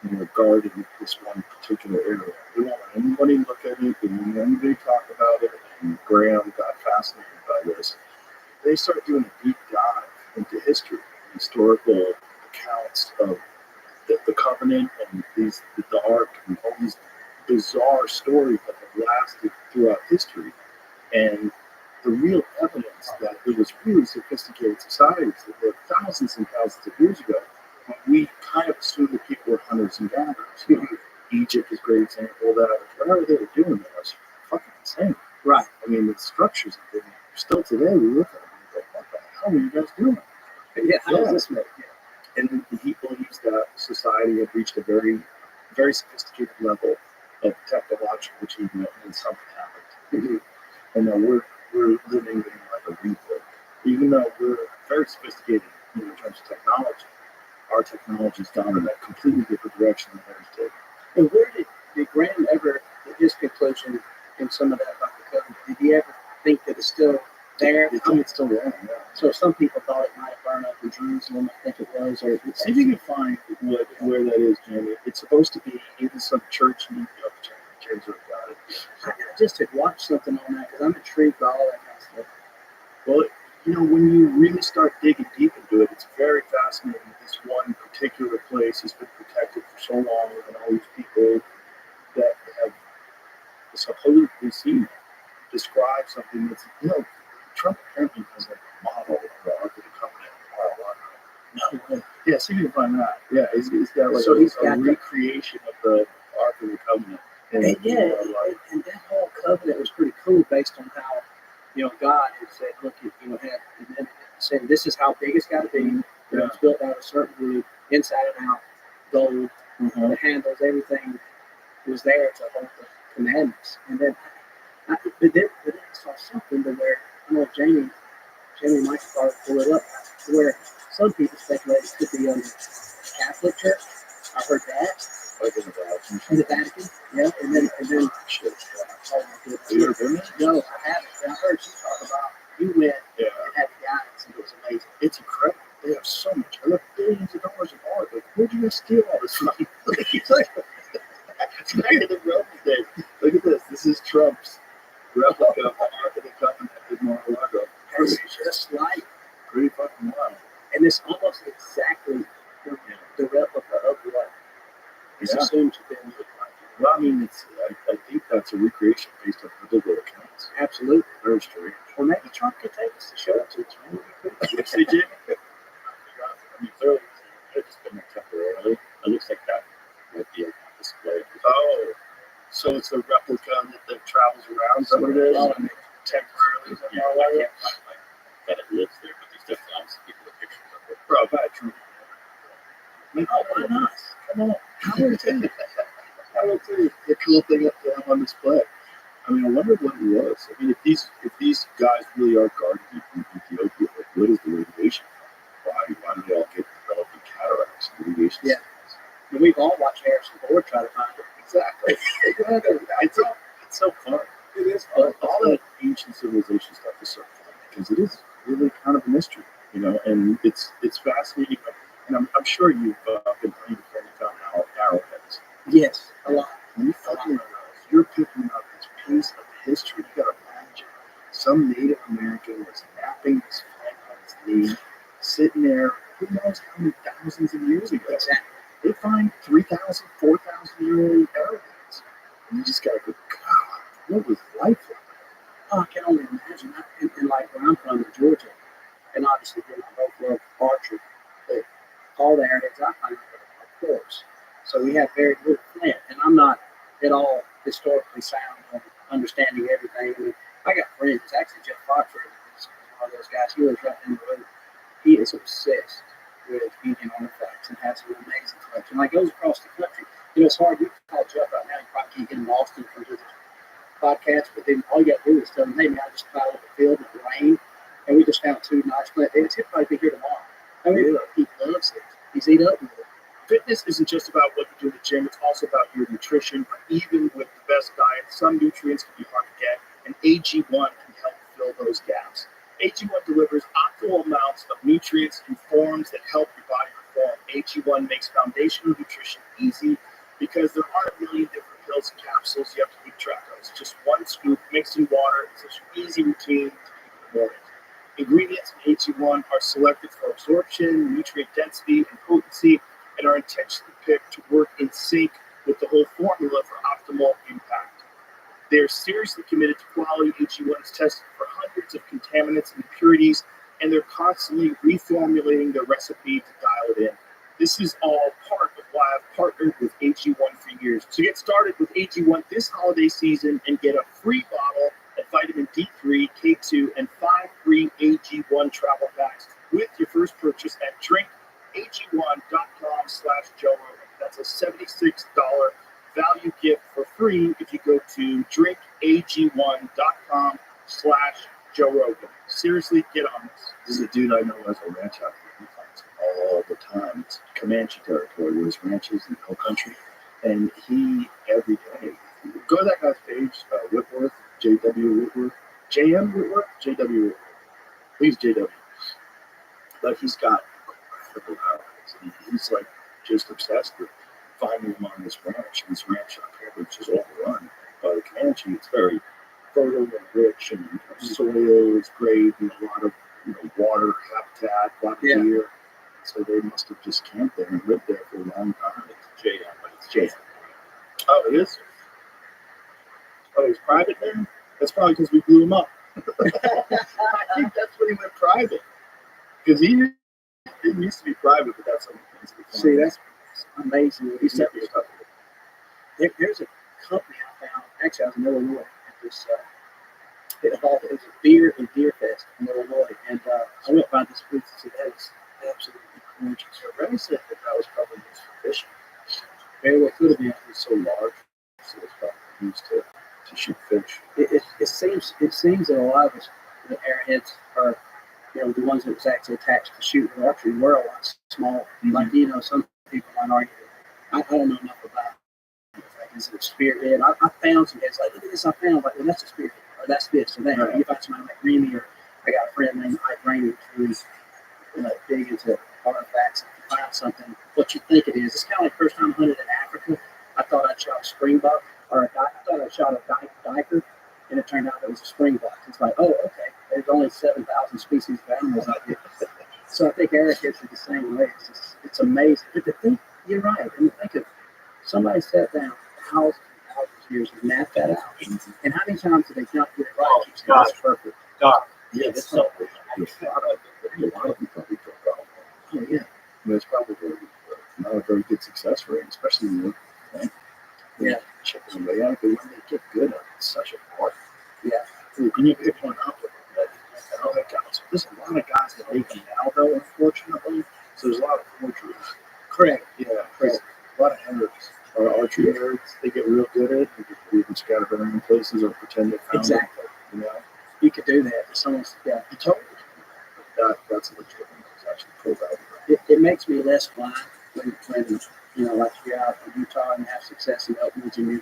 And they're guarding this one particular area. They won't let anybody look at it, they won't let anybody talk about it, and Graham got fascinated by this. They start doing a deep dive into history, historical accounts of the covenant and the ark and all these bizarre stories that have lasted throughout history, and the real evidence that it was really sophisticated societies that lived thousands and thousands of years ago. We kind of assume that people were hunters and gatherers. Egypt is a great example of that. Whatever they were doing there was fucking insane. Right. I mean, the structures that they still today, we look at them and go, what the hell are you guys doing? Yeah, how does this make? Yeah. And he believes that society had reached a very, very sophisticated level of technological achievement, and something happened. And now we're living in like a rebuild. Even though we're very sophisticated in terms of technology, our technology's gone in a completely different direction than theirs did. And where did Graham ever, in his conclusion in some of that about the covenant, did he ever think that it's still there? I think it's still there. Yeah. So some people thought it might have burned up in Jerusalem, I think it was. Or see if you can find where that is, Jamie. It's supposed to be in some church in Ethiopia. James got it. I just had watched something on that because I'm intrigued by all that kind of stuff. Well, when you really start digging deep into it, it's very fascinating. This one particular place has been protected for so long, and all these people that have supposedly seen it describe something that's, Trump apparently has like a model of the Ark of the Covenant. No. Yeah, see if you can find that. Yeah, he's got like a recreation of the Ark of the Covenant. And that whole covenant was pretty cool based on how, God had said, look, saying this is how big it's got to be. It's built out of a certain wood, inside and out, gold, the handles, everything was there to hold the commandments. And then, I saw something to where, Jamie might start to pull it up, to where some people speculate it could be under the Catholic Church. I heard that. Like in the Vatican. In the Vatican, yeah. And then shit. oh my goodness. No, I haven't. I heard you talk about, It's back in the Roman day. Look at this. This is Trump's replica of the Ark of the Covenant in Mar-a-Lago. It's just like, Pretty fucking wild. and it's almost exactly the replica of what it's Yeah. assumed to be look like. Well, I mean, I think that's a recreation based on biblical accounts. Absolutely. Very strange. Or maybe Trump could take us to show it to us. Maybe we could. Would you say, Jamie? I mean, clearly, it's just been there temporarily. It looks like that might be a display. Oh, so it's a replica that travels around. Is that what it is? Temporarily. Yeah, I can't find like that it lives there, but there's definitely obviously people with pictures of it. Bro, if I had Trump, like, oh, why not? Come on. I will too. I will too. The cool thing up to have on display. I mean, I wonder what it was. I mean, if these guys really are guarding from Ethiopia, like, what is the radiation? Why do they all get developing cataracts and radiation? Yeah. And we've all watched Harrison Ford try to find it. Exactly. It's so fun. It is fun. All that ancient civilization stuff is so fun because it is really kind of a mystery, you know, and it's fascinating. And I'm sure you've been playing with any found arrowheads. Yes, a lot. When you're picking up this piece of history, you gotta imagine some Native American was napping this plant on his knee, sitting there, who knows how many thousands of years ago. Exactly. They find 3,000, 4,000-year-old arrowheads. And you just gotta go, God, what was life like? Oh, I can only imagine that. And like where I'm from in Georgia, and obviously we both love archery, but all the arrowheads I find are quartz. So we have very little flint, and I'm not at all historically sound on understanding everything. I mean, I got friends, actually Jeff Foxford is one of those guys. He lives right in the road. He is obsessed with Indian artifacts and has an amazing collection. Like goes across the country. You know, it's hard. You can call Jeff right now. You probably can't get him lost in from his podcast, but then all you got to do is tell him, hey man, I just piled up a field with rain, and we just found 2 nice plant heads. He'll probably be here tomorrow. I mean, he loves it. He's eat up with it. Fitness isn't just about what you do in the gym, it's also about your nutrition. Even with the best diet, some nutrients can be hard to get, and AG1 can help fill those gaps. AG1 delivers optimal amounts of nutrients in forms that help your body perform. AG1 makes foundational nutrition easy because there aren't a million different pills and capsules you have to keep track of. It's just one scoop mixed in water. It's such an easy routine to keep in the morning. Ingredients in AG1 are selected for absorption, nutrient density, and potency, and are intentionally picked to work in sync with the whole formula for optimal impact. They are seriously committed to quality. AG1 is tested for hundreds of contaminants and impurities, and they're constantly reformulating the recipe to dial it in. This is all part of why I've partnered with AG1 for years. So get started with AG1 this holiday season and get a free bottle of vitamin D3, K2, and 5 free AG1 travel packs with your first purchase at drinkag1.com/Joe Rogan. That's a $76 value gift for free if you go to drinkag1.com/Joe Rogan. Seriously, get on this. This is a dude I know who has a ranch out here. He finds all the time. It's Comanche territory where his ranches in the hill country. And he, every day, go to that guy's page, Whitworth, J.W. Whitworth, J.M. Whitworth, J.W. Whitworth. Please, J.W. But he's got incredible arrowheads. He's like just obsessed with finding them on this ranch. And this ranch up here, which is overrun by the Comanche, it's very fertile and rich, and soil is great, and a lot of water, habitat, a lot of deer. So they must have just camped there and lived there for a long time. It's JM, but it's JM. Oh, it is? Oh, he was private there? That's probably because we blew him up. I think that's when he went private. Because he didn't used to be private, but that's something. See, that's amazing. What he said. There's a company I found. Actually, I was in Illinois at this. It was a beer and deer fest in Illinois, and I went by this booth and said, "That is absolutely gorgeous." So Rabbi said that was probably used for fishing. Very well could have been. It's so large, so it's probably used to shoot fish. It seems that a lot of the arrowheads are, the ones that was actually attached to shooting archery were a lot smaller. Mm-hmm. Like, some people might argue. I don't know enough about it. Like, is it a spearhead? I found some heads like, look at this, I found. Like, well, that's a spearhead. Or that's this or that. Right. You find somebody like Remy, or I got a friend named Mike Rainey who's big into artifacts. If you find something, what you think it is. It's kind of like first time hunted in Africa. I thought I'd shot a springbuck, I thought I shot a diker, and it turned out it was a springbuck. It's like, oh, okay, there's only 7,000 species of animals out here. So I think Eric is the same way. It's amazing. But to think, you're right. And think of somebody sat down thousands and thousands of years and mapped that out. And how many times did they not get it right? Oh, Keep saying it's perfect. God, Yeah, it's so a lot of people probably drop out. Oh, yeah. I mean, it's probably not a very good success rate, especially when Yeah. chips away at it. But when they get good at it, it's such a part. Yeah. When you pick one up, and all that guys, there's a lot of guys that make them now, though, unfortunately. So there's a lot of forgeries. Correct. Yeah, there's a lot of nerds. Archery nerds, they get real good at it. They just leave them scattered around places or pretend they found Exactly. them. You know, You could do that. It's almost, yeah. you totally. That's a legit one. It's actually pro value. It makes me less blind when like you're out in Utah and have success in elk woods and you're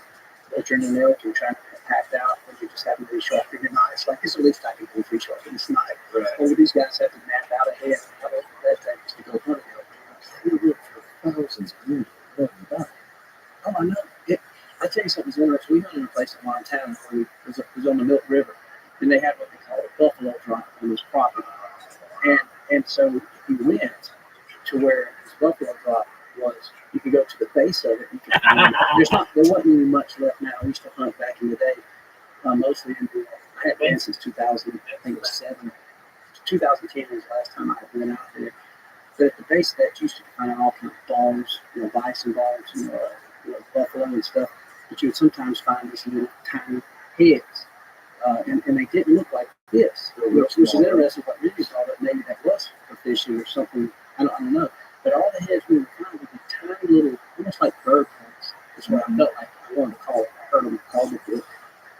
butchering an elk and trying to pack out and you just happen to be sharpening your knife. Like, it's the least I can do for sharpening this knife. Right. Over these guys have to map out ahead how that takes to go hunt an elk. They live for thousands of years. Oh, I know. I tell you something interesting. We hunted in a place in Montana where it was on the Milk River, and they had what they call a buffalo drop on this property. And so we went to where this buffalo drop was. You could go to the base of it. You could there wasn't even much left now. We used to hunt back in the day, mostly in the. I had been since 2000. I think it was 2010 was the last time I had been out there. But at the base of that, you used to find all kinds of bones, bison bones, buffalo and stuff. But you would sometimes find these little tiny heads, and they didn't look like this, which is interesting. What really thought that maybe that was for fishing or something. I don't know. But all the heads we would find would be tiny little, almost like bird points. That's what I felt like I wanted to call it. I heard them call it this.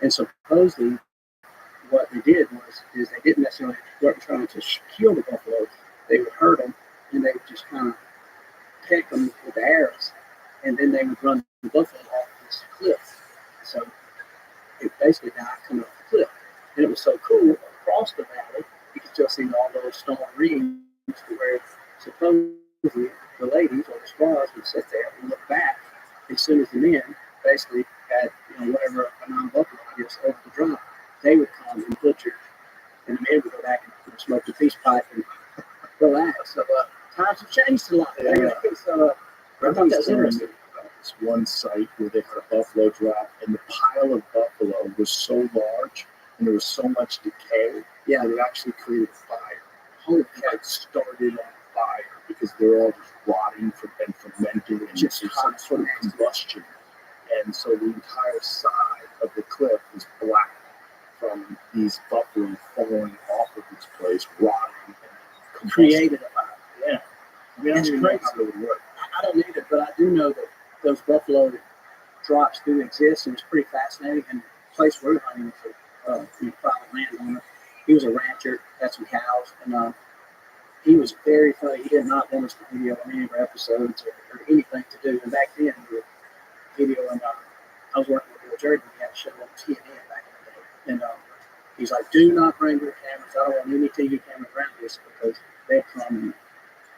And supposedly, what they did is they didn't necessarily weren't trying to kill the buffalo. They would hurt them, and they would just kind of peck them with arrows, and then they would run the buffalo off this cliff. So it basically died coming off the cliff. And it was so cool, across the valley, you could still see all those stone rings to where supposedly the ladies or the squaws would sit there and look back. As soon as the men basically had, whatever amount of buffalo, I guess, over the drop, they would come and butcher. And the men would go back and smoke the peace pipe and relax. So times have changed a lot. Yeah. So I thought that was interesting. This one site where they had a buffalo drop, and the pile of buffalo was so large, and there was so much decay that it actually created a fire. Holy cow! It started on fire because they're all just rotting and fermenting and just some sort of combustion. And so the entire side of the cliff was black from these buffalo falling off of this place, rotting and Created a fire. Yeah. I mean, It's I don't know crazy. how it would work. I don't need it, but I do know that those buffalo drops do exist, and it's pretty fascinating. And the place we're hunting was a private landowner. He was a rancher, had some cows, and he was very funny. He did not want us to video any of our episodes or anything to do. And back then, we were videoing. I was working with Bill Jordan. We had a show on TNN back in the day, and he's like, "Do not bring your cameras. I don't want any TV cameras around this because they come and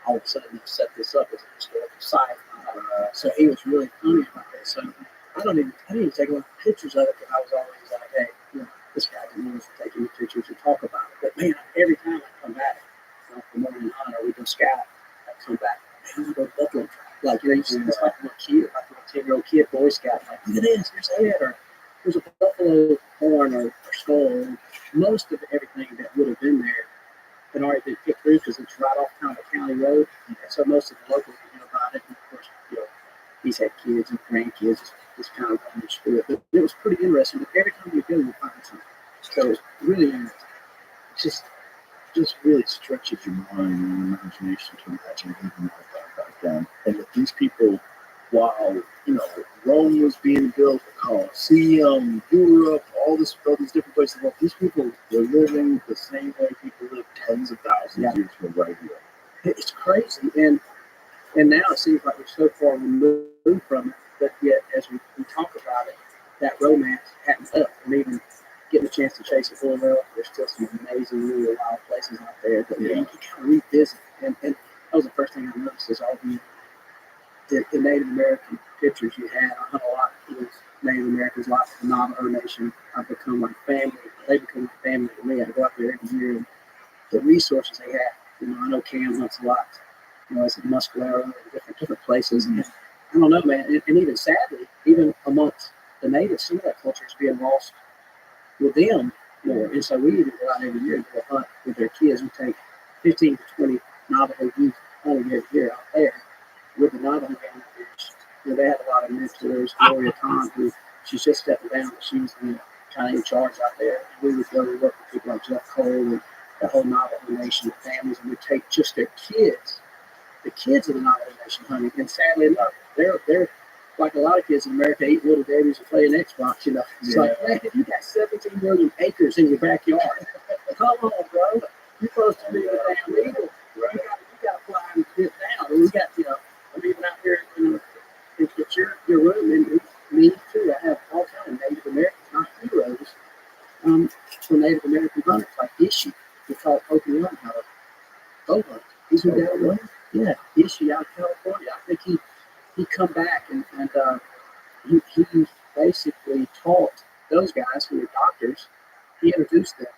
all of a sudden set this up as a historical site." So he was really funny about that. So I didn't even take a lot of pictures of it because I was always like, hey, this guy didn't want us to take any pictures or talk about it. But man, every time I come back from morning hunt or we go scout, I come back, man, we go buffalo track. Like, you see this like a little kid, like a 10-year-old kid, Boy Scout, like, look at this, here's a head, or there's a buffalo horn or skull. Most of everything that would have been there had already been picked through because it's right off kind of a county road. And so most of the locals knew about it. And of course, he's had kids and grandkids just kind of understood it. But it was pretty interesting. But every time we go, we find something. So it's really interesting. It's just really stretches your mind and your imagination to imagine anything like that back then. And that these people, while Rome was being built, the Colosseum, Europe, all these different places, these people were living the same way people lived tens of thousands of years ago right here. It's crazy, and now it seems like we're so far removed from it, but yet as we talk about it, that romance hadn't left. And even getting a chance to chase a bull elk, there's still some amazing really wild places out there that you can kind of revisit. And that was the first thing I noticed is all the the Native American pictures you had. I hunt a lot of kids, Native Americans, lots of the Navajo Nation. I've become like family. They become like family to me. I go out there every year, and the resources they have. I know Cam hunts a lot. It's at Muscalero and different places. And I don't know, man. And even sadly, even amongst the natives, some of that culture is being lost with them more. And so we need to go out every year and go hunt with their kids. We take 15 to 20 Navajo youth hunting every year out there with the Navajo gang. They have a lot of mentors. Gloria Khan, who she's just stepping down, but she's kind of in charge out there. And we would go and work with people like Jeff Cole and the whole Navajo Nation families, and we take just their kids, the kids of the Navajo Nation hunting. And sadly enough, they're like a lot of kids in America, eat little babies and playing Xbox. It's like, man, you got 17 million acres in your backyard. Come on, bro. You're supposed to be the damn eagle. You got to fly and get down. And we got, I'm even out there, it's your room, and me too. I have all kinds of Native Americans, not heroes, for Native American hunters, like Ishi. We taught Opie Young how to bow hunt. He's in Delaware. Yeah, Ishi out of California. I think he come back and he basically taught those guys who were doctors. He introduced them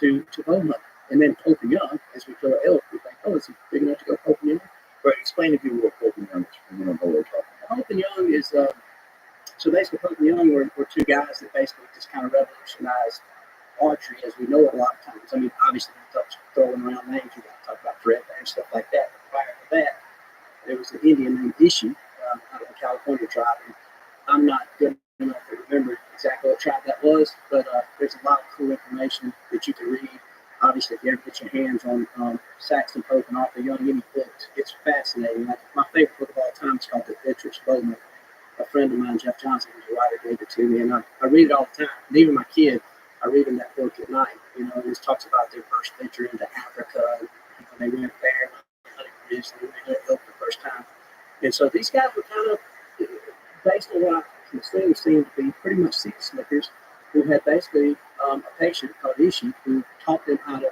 to bow hunting. And then Opie Young, as we kill an elk, we think, oh, is he big enough to go Opie Young? Right, explain to people what Opie Young is. We don't know what we're talking about. Opie Young is, so basically Opie Young were two guys that basically just kind of revolutionized archery as we know it a lot of times. I mean, obviously, throwing around names, you got to talk about Fred and stuff like that. But prior to that, there was an Indian named Ishi out of the California tribe. And I'm not good enough to remember exactly what tribe that was, but there's a lot of cool information that you can read. Obviously, if you ever get your hands on Saxon Pope and Arthur Young, any books, it's fascinating. Like, my favorite book of all time is called The Ditcher's Bowman. A friend of mine, Jeff Johnson, who's a writer, gave it to me, and I read it all the time. And even my kid, I read him that book at night. And it talks about their first venture into Africa, and when they went there, hunting ridge, and they went elk the first time. And so these guys were kind of, based on what I can assume, seemed to be pretty much seat slickers who had basically a patient called Ishi who taught them how to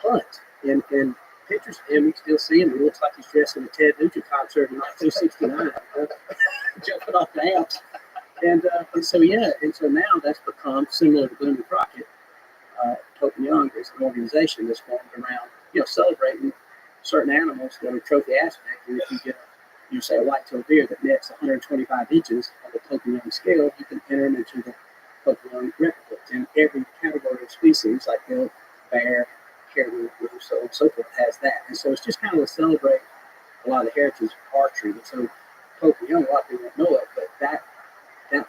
hunt. And pictures of him, you still see him. He looks like he's dressed in a Ted Nugent concert in 1969, jumping off the amps. And so now that's become similar to Boone and Crockett. Pope and Young is an organization that's formed around, celebrating certain animals that are trophy aspect. And if you get say a white-tailed deer that nets 125 inches on the Pope and Young scale, you can enter them into the Pope and Young record books. And every category of species, like elk, bear, caribou, so on and so forth, has that. And so it's just kind of to celebrate a lot of the heritage of archery. And so Pope and Young, a lot of people don't know it, but that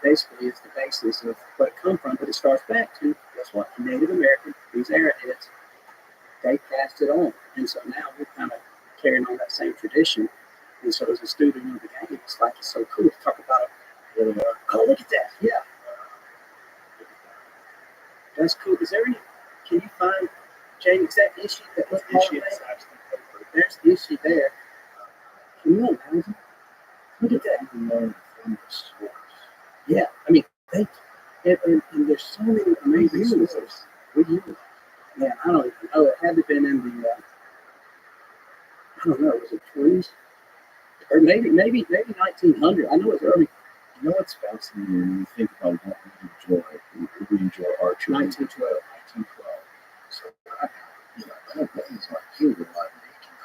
basically is the basis of what it comes from. But it starts back to, guess what, Native American, these arrowheads, they passed it on. And so now we're kind of carrying on that same tradition. And so as a student of the game, it's so cool to talk about it. Oh, look at that. Yeah. That's cool. Is there any, can you find, Jamie, is that Ishi that was Ishi? There's Ishi there. Can you imagine? Look at that. Yeah, I mean, and there's so many amazing stories. Man, I don't even know. It had to have been in the, I don't know, was it 20s? Or maybe 1900. I know it's early. You know what's fascinating when you think about what we enjoy archery? 1912. So, that was like he was like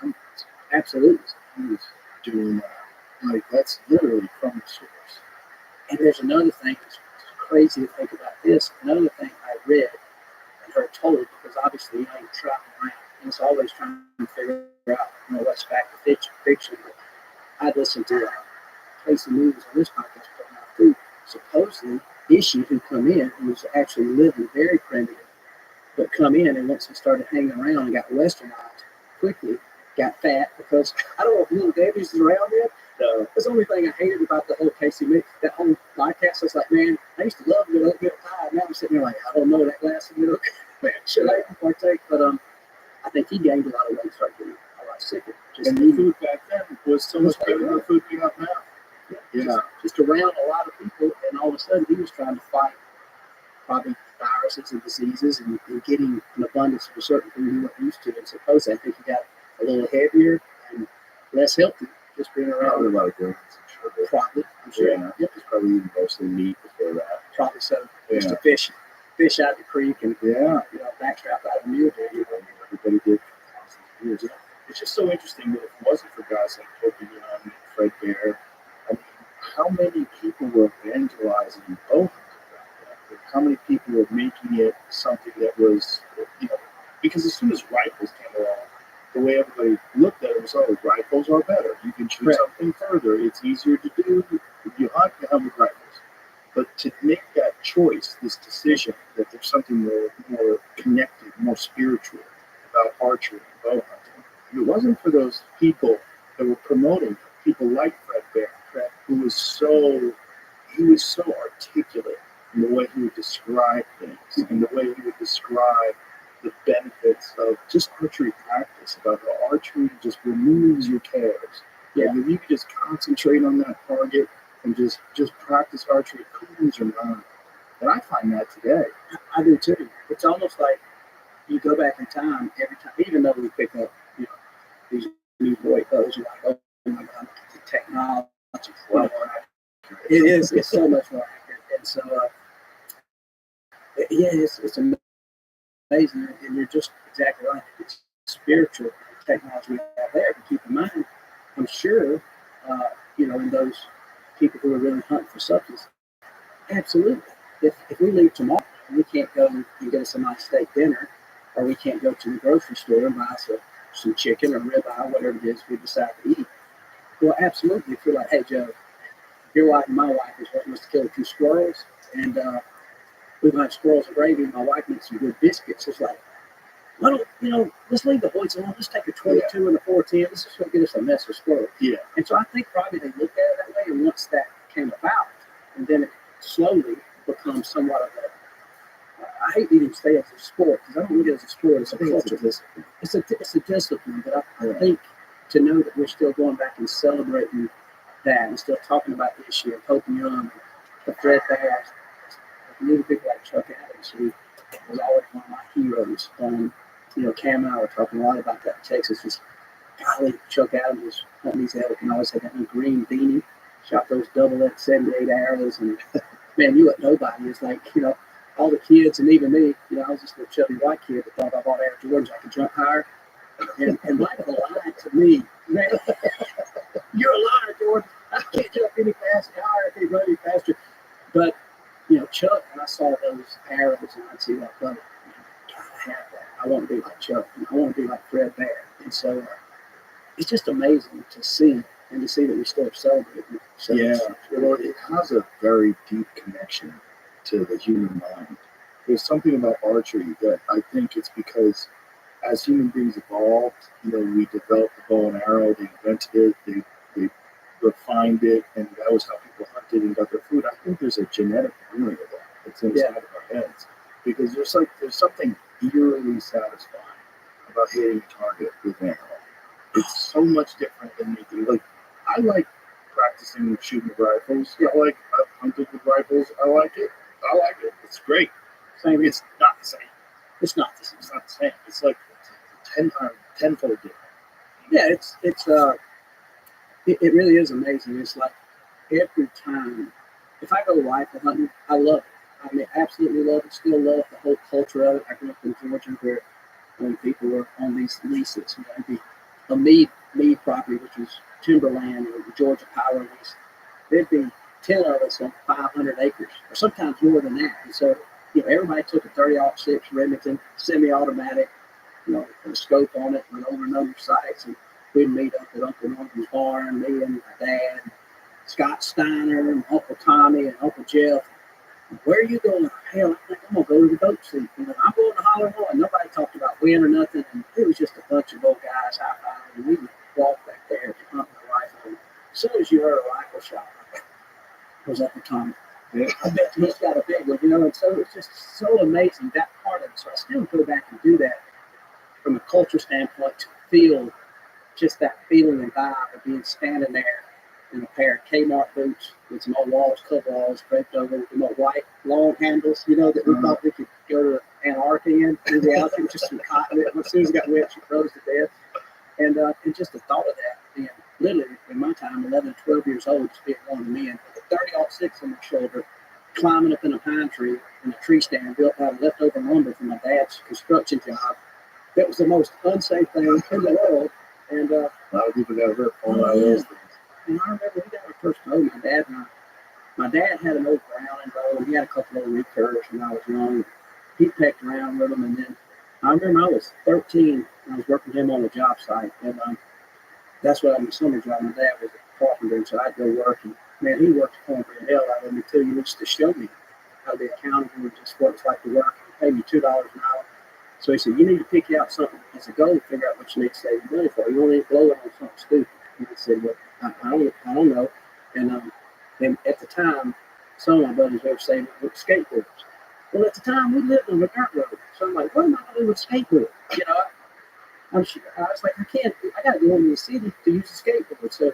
in the 1800s. Absolutely. He was doing that. That's literally from the source. And there's another thing that's crazy to think about this. Another thing I read and heard told, because obviously you're traveling around, and it's always trying to figure out, what's fact or fiction. But I listened to Casey News on this podcast too. Supposedly, Ishi who come in, who was actually living very primitive, but come in and once he started hanging around and got westernized quickly, got fat because I don't know if little Debbie's is around yet. That's the only thing I hated about the whole Casey Mix, that whole podcast. I was like, man, I used to love good oatmeal pie. Now I'm sitting there like, I don't know that glass of milk. Man, should I partake? But I think he gained a lot of weight, started getting a lot sicker. And the food back then was so much better than the food we have now. Just around a lot of people, and all of a sudden he was trying to fight probably viruses and diseases and getting an abundance of a certain food he wasn't used to. And supposedly I think he got a little heavier and less healthy just being Probably around. a lot of grains and sugar. Probably, I'm sure. Yeah, it's probably eating mostly meat before that. Probably so. Used Yeah. to fish out the creek and Yeah. backstrap out of the mule deer. Everybody did for thousands of years. It's just so interesting that if it wasn't for guys like Kobe and Fred Bear, I mean, how many people were evangelizing bow hunting back then? Like, how many people were making it something that was, because as soon as rifles came along, the way everybody looked at it was, oh, rifles are better. You can shoot Right. something further. It's easier to do. If you hunt, you hunt with rifles. But to make that choice, this decision that there's something more connected, more spiritual about archery and bow hunting, if it wasn't for those people that were promoting it, people like Fred Bear, who was so articulate in the way he would describe things and the way he would describe the benefits of just archery practice, about how archery just removes your cares. Yeah. Like if you could just concentrate on that target and just practice archery, it cools your mind. And I find that today. I do too. It's almost like you go back in time every time, even though we pick up, these new boy bows, you're like, oh my God, the technology. Well, It is. It's so much more accurate. And so, it's amazing. And you're just exactly right. It's spiritual technology we have there. But keep in mind, I'm sure, in those people who are really hunting for substance, absolutely. If we leave tomorrow and we can't go and get us a nice steak dinner, or we can't go to the grocery store and buy us some chicken or ribeye, whatever it is we decide to eat, well, absolutely. If you're like, hey, Joe, your wife and my wife is wanting us to kill 2 squirrels, and we're going to have squirrels and gravy, and my wife makes some good biscuits. It's like, why don't, let's leave the Hoyts alone. Let's take a 22 and a 410. Let's just go get us a mess of squirrels. Yeah. And so I think probably they looked at it that way, and once that came about, and then it slowly becomes somewhat of I hate to even say it's a sport, because I don't look at it as a sport. It's a culture. It's a discipline, but I think to know that we're still going back and celebrating that and still talking about the issue of Hope Young, the Fred Bear, little people like Chuck Adams, who was always one of my heroes. Cam and I were talking a lot about that in Texas. Just golly, Chuck Adams was hunting these elk and always had that new green beanie, shot those double X 78 arrows, and man, you let nobody. It's like, all the kids and even me, I was just a chubby white kid that thought if I bought Air Jordans, I could jump higher. And Michael lied to me. Man, you're a liar, Jordan. I can't jump any faster, higher, I can't run any faster. But, Chuck, and I saw those arrows, and I'd see that, brother, I gotta have that. I want to be like Chuck, and I want to be like Fred Bear. And so it's just amazing to see, and to see that we still celebrate. So it has a very deep connection to the human mind. There's something about archery that I think it's because as human beings evolved, we developed the bow and arrow, they invented it, they refined it, and that was how people hunted and got their food. I think there's a genetic memory of that that's inside of our heads. Because there's something eerily satisfying about hitting a target with an arrow. It's so much different than anything. Like, I like practicing shooting with rifles. I like hunting with rifles. I like it. It's great. Same. It's not the same. It's not the same. It's not the same. It's like tenfold different. Yeah, it really is amazing. It's like every time, if I go rifle hunting, I love it. I mean, absolutely love it. Still love the whole culture of it. I grew up in Georgia where when people were on these leases, a Meade property, which was timberland or the Georgia Power lease, there'd be 10 of us on 500 acres, or sometimes more than that. And so, everybody took a 30-06 Remington semi-automatic, with a scope on it with over-number sights, and we'd meet up at Uncle Norton's barn, me and my dad, Scott Steiner, and Uncle Tommy, and Uncle Jeff. Where are you going? Hell, I think I'm going to go to the boat sleep. I'm going to Holler One. Nobody talked about wind or nothing. And it was just a bunch of old guys high-fiving. And we would walk back there to hunt my rifle. And as soon as you heard a rifle shot, it was Uncle Tommy. Yeah. I bet he's got a big one, And so it's just so amazing, that part of it. So I still go back and do that from a culture standpoint to feel just that feeling and vibe of being standing there in a pair of Kmart boots with some old walls, coveralls draped over with the white long handles, that we thought we could go to Antarctica in reality, with just some cotton. As soon as it got wet, she froze to death. And just the thought of that being literally in my time, 11, 12 years old, just being one of the men, with a 30-06 on my shoulder, climbing up in a pine tree in a tree stand built out of leftover lumber from my dad's construction job. That was the most unsafe thing in the world. And A lot of people got hurt on yeah. those things. And I remember we got our first bow, my dad and I. My dad had an old Browning bow, and he had a couple of recurves when I was young. He pecked around with them, and then I remember I was 13, and I was working with him on a job site, and that's what I was summer job. My dad was a carpenter, so I'd go work, and man, he worked the corner the hell out of me too. He used to show me how to be accountable and just what it's like to work. He paid me $2 an hour. So he said, you need to pick out something as a goal, figure out what you need to save your money for. You only blow it on something stupid. And I said, well, I don't know. And at the time, some of my buddies were saving with skateboards. Well, at the time, we lived on a dirt road. So I'm like, what am I going to do with a skateboard? You know, I was like, I got to go into the city to use a skateboard. So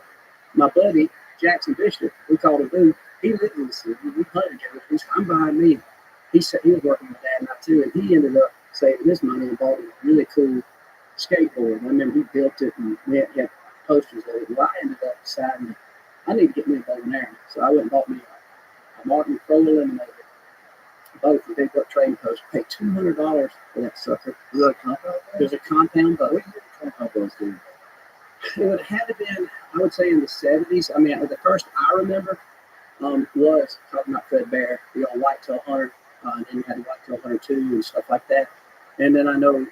my buddy, Jackson Bishop, we called him Boo, he lived in the city. We hunted together. He said, I'm behind me. He said he was working with Dad and I too, and he ended up saving his money and bought a really cool skateboard. I remember he built it and we had posters of it. Well, I ended up deciding I need to get me a bow and arrow. So I went and bought me a Martin Pro Eliminator bow from Big Buck Trading Post. Paid $200 for that sucker. Is that a compound? There's a compound bow. What do you think compound bows do? It would have been, I would say, in the 70s. I mean, the first I remember was talking about Fred Bear, the old whitetail hunter, and then you had the whitetail hunter 2 and stuff like that. And then I know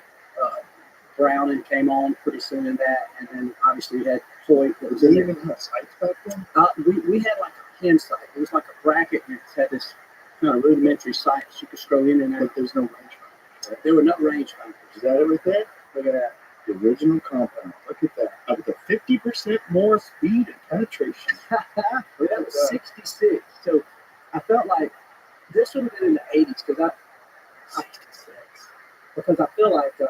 Browning came on pretty soon in that, and then obviously we had Hoyt. That was Did in they there. even have sights back then? We had like a hand sight. It was like a bracket, and it had this kind of rudimentary sight that you could scroll in and out. But there's no rangefinder. Right? There were no rangefinders. Is that everything? Look at that. The original compound. Look at that. Up to 50% more speed and penetration. That was 66. So I felt like this would have been in the 80s because I feel like Wow,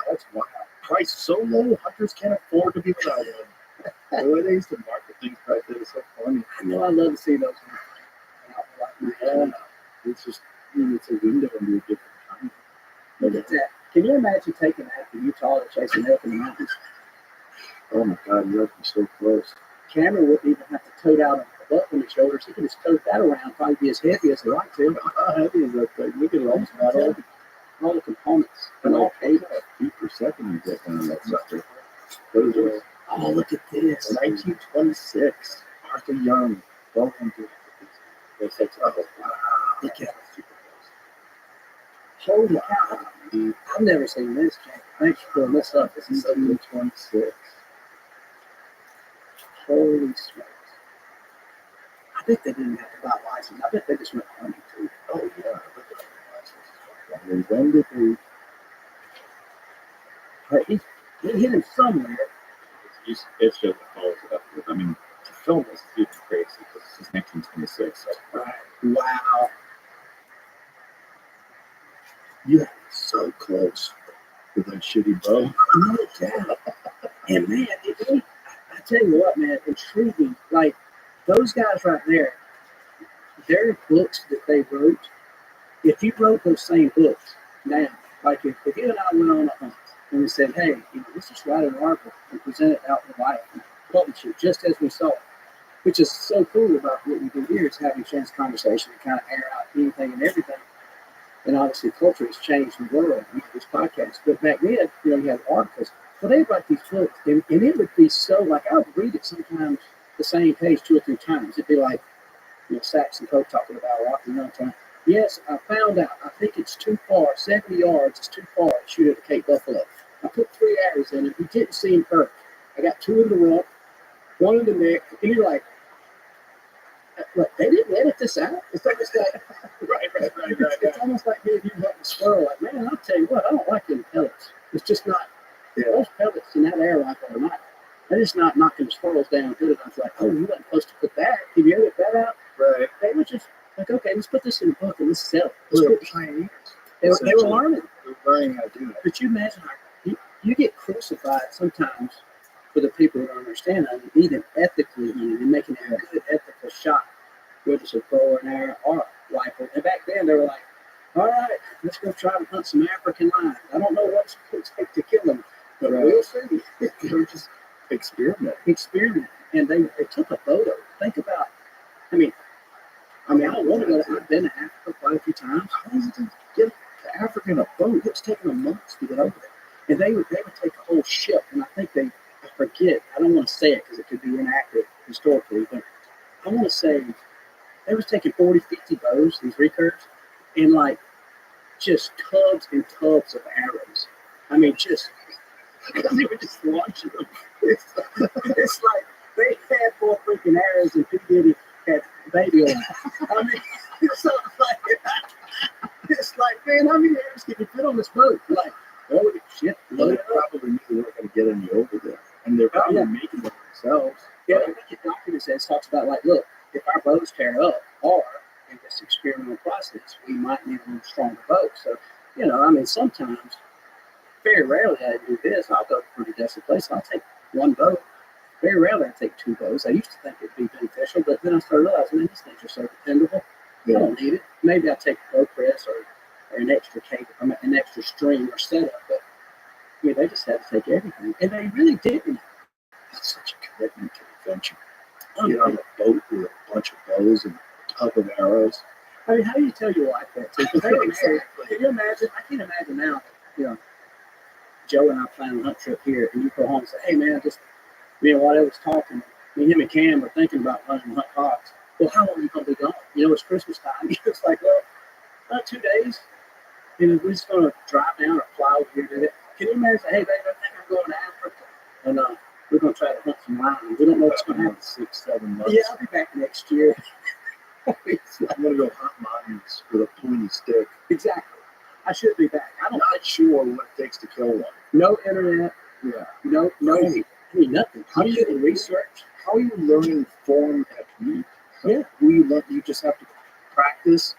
that's wild. Price so low, hunters can't afford to be without one. The way they used to market things back then is so funny. I know I love to see those. Yeah, it's just, it's a window into a different time. Look at that. Can you imagine taking that to Utah to chase an elk in the mountains? Oh my God, you're so close. Cameron wouldn't even have to tote out a buck on his shoulders. He could just tote that around, probably be as heavy as a right to. How heavy is that thing? Look at it, almost not heavy. All the components. And all eight feet per second you get down that sucker. Those are, oh, look at this. 1926. Arthur Young. Welcome to this. Oh, wow. Look at it. Holy cow. I've never seen this, Jake. Thanks for pulling this up. This is so good. 1926. Holy smokes. I bet they didn't have to buy a license. I bet they just went hunting too. Oh, yeah. Look at that. I mean, when did they? But he hit him somewhere. It's just the photos of that. I mean, to film this is even crazy because this is 1926. So. Right. Wow. Yeah, so close with that shitty bow. No doubt. And man, I tell you what, man, intriguing. Like those guys right there, their books that they wrote, if you wrote those same books now, like if you and I went on a hunt and we said, hey, let's just write an article and present it out in the light and publish it just as we saw it, which is so cool about what we do here is having a chance conversation and kind of air out anything and everything. And obviously, culture has changed the world with this podcast. But back then, you had articles. Well, they'd write these books, and it would be so, like, I would read it sometimes the same page 2 or 3 times. It'd be like, Saxon Coke talking about Rocky Mountain. Yes, I found out. I think it's too far. 70 yards is too far to shoot at a Cape Buffalo. I put 3 arrows in it. We didn't see him hurt. I got 2 in the rump, 1 in the neck. And you're like, they didn't edit this out. It's almost like, It's almost like me and you hunting a squirrel. Like, man, I'll tell you what, I don't like them pellets. It's just not. Those pellets in that air rifle are not. They're just not knocking the squirrels down good enough. Like, oh, you weren't supposed to put that. Can you edit that out? Right. They were just like, okay, let's put this in a book and let's sell it. They were pioneers. They were learning. They were learning how to do that. But you imagine, you get crucified sometimes for the people who don't understand how to be them ethically and making a good ethical shot, whether it's a bow and arrow or a rifle. And back then they were like, all right, let's go try to hunt some African lions. I don't know what's going to take to kill them, but we'll see. They were just experiment, and they took a photo. Think about, I mean, I don't want to go. I've been to Africa quite a few times. How is it to get to Africa in a boat? It's taken them months to get over there, and they would take a whole ship. And I think I forget. I don't want to say it because it could be inaccurate historically, but I want to say they was taking 40, 50 bows, these recurves, and like just tubs and tubs of arrows. I mean, just because they were just launching them. It's like they had more freaking arrows than P. Diddy had baby on. I mean, it's like, man, how many arrows can you fit on this boat? Like, holy shit. Well, they probably knew they weren't going to get any over there. And they're probably making them themselves. Yeah, I think the document says, talks about, like, look, if our boats tear up or in this experimental process, we might need a little stronger boat. So, sometimes, very rarely I do this. I'll go to a pretty desolate place. I'll take one boat. Very rarely I take two boats. I used to think it'd be beneficial, but then I started realizing, man, these things are so dependable. Yeah. I don't need it. Maybe I'll take a boat press or an extra cable, an extra string or setup, but they just had to take everything. And they really didn't. It's such a commitment to adventure. Get on a boat with a bunch of bows and a tub of arrows. I mean, how do you tell your wife that too? Exactly. Can you imagine? I can't imagine now. Joe and I plan a hunt trip here, and you go home and say, "Hey, man, just while I was talking, him and Cam were thinking about running hunt hogs. Well, how long are you gonna be gone? It's Christmas time." It's like, well, 2 days. We're just gonna drive down or fly over here to it. Can you imagine? Hey, babe, I think I'm going to Africa, and we're gonna try to hunt some lions. We don't know what's gonna happen. 6-7 months. Yeah, I'll be back next year. I'm gonna go hunt lions with a pointy stick. Exactly. I should be back. I'm not sure what it takes to kill one. No internet. Yeah. No. Nothing. How are you doing research? How are you learning form technique? Yeah. You just have to practice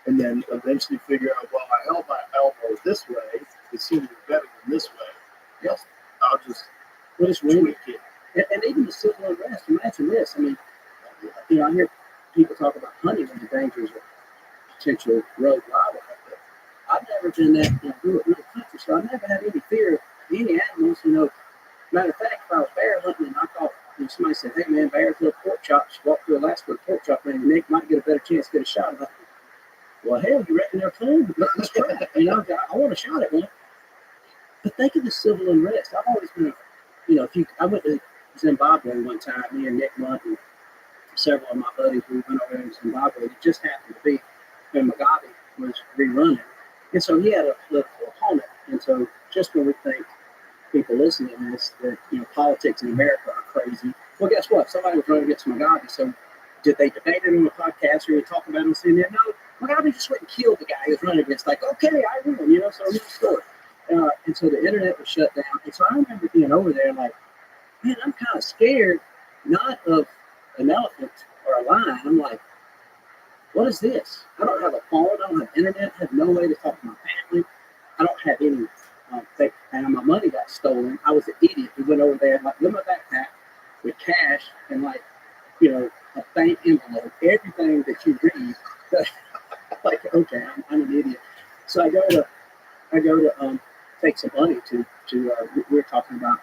and then eventually figure out, well, I held my elbow this way. It seems better than this way. Yes. I'll just tweak it. And even the civil unrest, imagine this. I mean, I hear people talk about hunting and the dangers of potential road wildlife. I've never been that rural country, so I never had any fear of any animals. Matter of fact, if I was bear hunting and I thought somebody said, "Hey man, bears little pork chops, walk through Alaska with pork chop, and your neck might get a better chance to get a shot." I'm like, well, hell, you reckon they're coming? Let's try it. I want a shot at one. But think of the civil unrest. I've always been, I went to Zimbabwe one time. Me and Nick Munt and several of my buddies, we went over to Zimbabwe. It just happened to be when Mugabe was rerunning. And so he had a political opponent. And so just when we think people listening to this, that politics in America are crazy, well, guess what? Somebody was running against Mugabe. So did they debate it on a podcast or they talk about it on CNN? No, Mugabe just went and killed the guy he was running against. Like, okay, I win, so new story. And so the internet was shut down. And so I remember being over there like, man, I'm kind of scared, not of an elephant or a lion. I'm like, what is this? I don't have a phone. I don't have internet. I have no way to talk to my family. I don't have any and my money got stolen. I was an idiot who went over there like with my backpack with cash and a bank envelope, everything that you read. Like, okay, I'm an idiot. So I go to take some money to we were talking about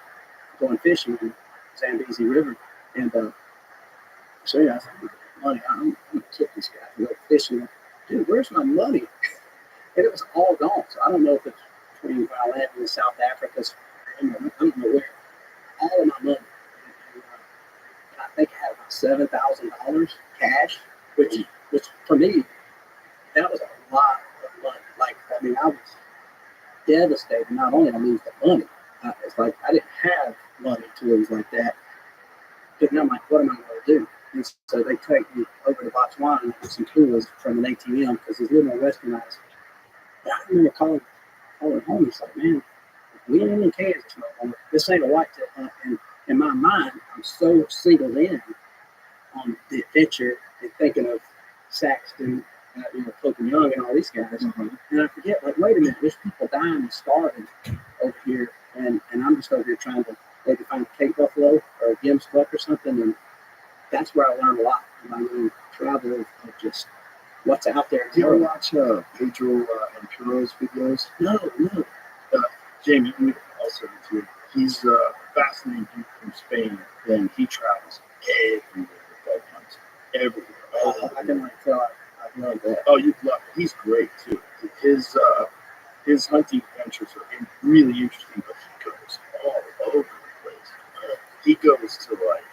going fishing in Zambezi River, and so I said, money, I'm gonna tip this guy to go fishing. Dude, where's my money? And it was all gone. So I don't know if it's between where I landed in South Africa. I don't know where. All of my money. And I think I had about $7,000 cash, which for me, that was a lot of money. Like, I was devastated. Not only I lose the money, it's like I didn't have money to lose like that. But now I'm like, what am I going to do? And so they take me over to Botswana with some tools from an ATM because it's a little more westernized. But I remember calling home. It's like, man, we ain't in Kansas no more. This ain't a whitetail hunt. And in my mind, I'm so singled in on the adventure and thinking of Saxton, Pope and Young and all these guys. Mm-hmm. And I forget, like, wait a minute, there's people dying and starving over here. And I'm just over here trying to maybe find a Cape Buffalo or a Gibbs buck or something. And that's where I learned a lot about travel of just what's out there. Do you ever watch Pedro Ampuro's videos? No. Jamie, you also do. He's fascinating dude from Spain, and he travels everywhere with dog hunts. Everywhere. I can like tell I love that. Oh, you'd love it. He's great too. His hunting adventures are really interesting, but he goes all over the place. He goes to like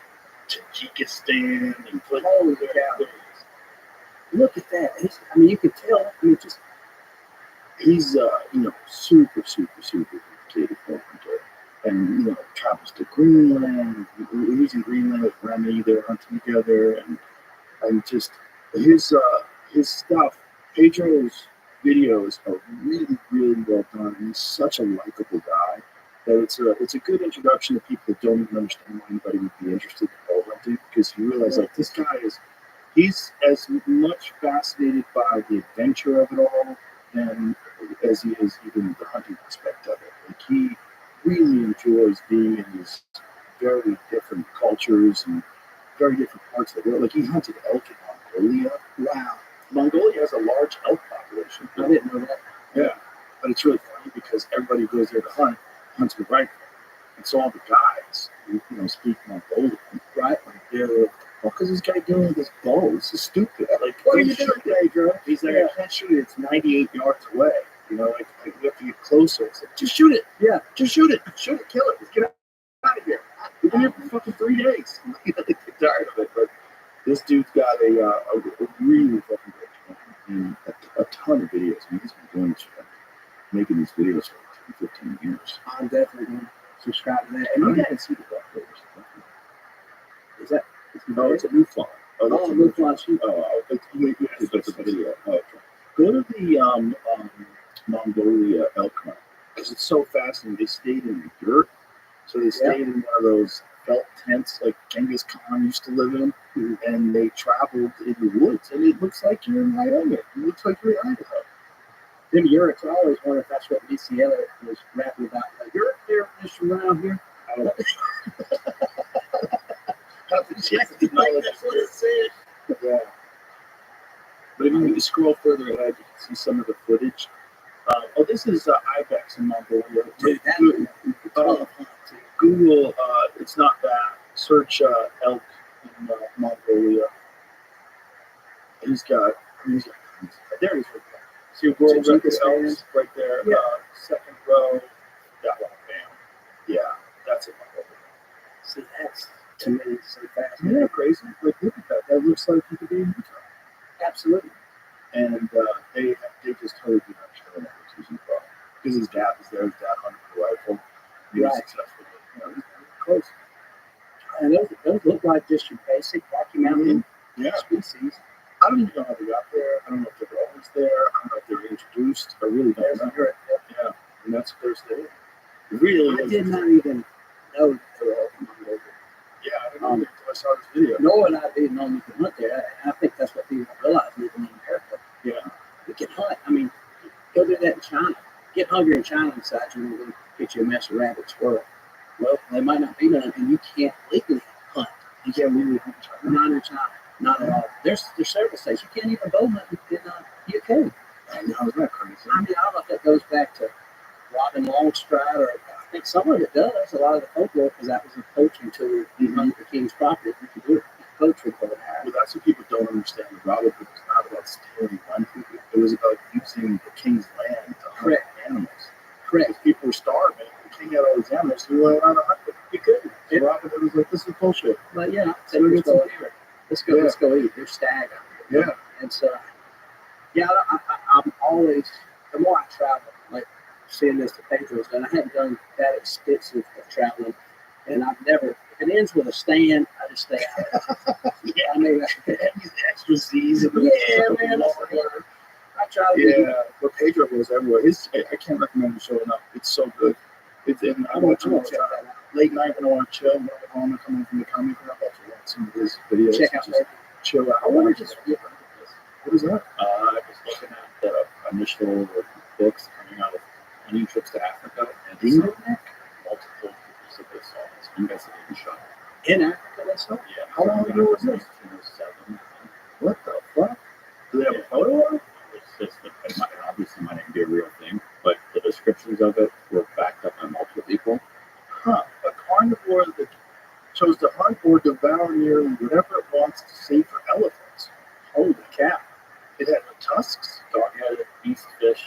Tajikistan and Holy cow. Look at that. I mean, you can tell. I mean, just he's super dedicated hunter, and travels to Greenland. He's in Greenland with Remy. They're hunting together, and just his stuff. Pedro's videos are really well done. And he's such a likable guy that it's a good introduction to people that don't even understand why anybody would be interested in bow hunting, because you realize like this guy he's as much fascinated by the adventure of it all than as he is even the hunting aspect of it. Like he really enjoys being in these very different cultures and very different parts of the world. Like he hunted elk in Mongolia. wow. Mongolia has a large elk population. I didn't know that. Yeah, but it's really funny because everybody goes there to hunts with rifle, and so all the guys, speak Mongolian, right? Like they're because this guy doing with his bow, this is stupid. Like, what are you doing, Pedro? He's like, I can't shoot it. It's 98 yards away. Like we have to get closer. It's like, just shoot it. Yeah, just shoot it. Shoot it. Kill it. Let's get out of here. We've been here for fucking 3 days. I'm like tired of it, but this dude's got a really fucking good channel and a ton of videos. I mean, he's been doing this making these videos for 10, 15 years. I'm definitely going to subscribe to that. And And you can see the black players. is that? No, it's a new fly. Oh, a new fly shoot. It's a video. Oh, okay. Go to the Mongolia elk hunt because it's so fascinating. They stayed in the dirt, so they stayed in one of those felt tents like Genghis Khan used to live in, and they traveled in the woods, and it looks like you're in Wyoming. It looks like you're in Idaho. Them yurts, I always wonder if that's what Missy Elliott was rapping about. Like, you're there just around here. I don't know. That's what it said. Yeah. But if you scroll further ahead, you can see some of the footage. This is ibex in Mongolia. Dude, that Google, it's not that. Search elk in Mongolia. He's got there he is right there. See a world record elks right there. Yeah. Second row. That one, bam. Yeah, that's it. See, that's to me so fast. Isn't that crazy? Like, look at that. That looks like you could be in Utah. Absolutely. And they just totally do not show that he's using pro because his dad was there. His dad hunted the rifle. He was successful. He's close. And those look like just your basic Rocky Mountain species. I don't even know how they got there. I don't know if they were always there. I don't know if they were introduced. I really don't know. Yeah, and that's where they really. I did not even know they were all from Mongolia. Yeah, I didn't know until I saw this video. Nor would I didn't know you could hunt there. And I think that's what people realize living in America. Yeah. You can hunt. I mean, go do that in China. Get hungry in China and decide you're going to get you a mess of rabbit squirrel. Well, they might not be none, and you can't legally hunt. You can't legally hunt in China. Not in China. Not at all. There's several states. You can't even bow hunt in UK. I know, isn't that crazy? I mean, I don't know if that goes back to Robin Longstride, or I think some of it does. A lot of the folklore, because that was a poaching tool. You hunt the king's property. You could do it. Poaching for the hour. Well, that's what people don't understand. The Robin Hood was not about stealing land. It was about using the king's land to hunt animals. Correct. Because people were starving. The king had all these animals, so he went around to hunt them. You couldn't. So Robin Hood was like, this is bullshit. But yeah, So we get some deer. let's go eat. There's stag out there. Yeah. And so, I'm always, the more I travel, like seeing this to Pedro's done, I hadn't done that extensive of traveling. And I've never, if it ends with a stand, I just stay out. Yeah, I mean, these extra Z's. And man. I try to do but Pedro goes everywhere. I can't recommend the show enough. It's so good. I watch it late night when I want to chill. When I want to come in from the comedy club, I watch some of his videos. Check out just chill out. I wonder just what is that? I was looking at the initial books coming out of hunting trips to Africa, and multiple specific songs. You guys have been shot. in Africa. They saw. Yeah. How long ago was this? 1907. What the fuck? Do they have a photo of it? It's just obviously might not be a real thing, but the descriptions of it were backed up by multiple people. Huh. A carnivore devour nearly whatever it wants to save for elephants. Holy cow. It had no tusks. Dog-headed, beast fish.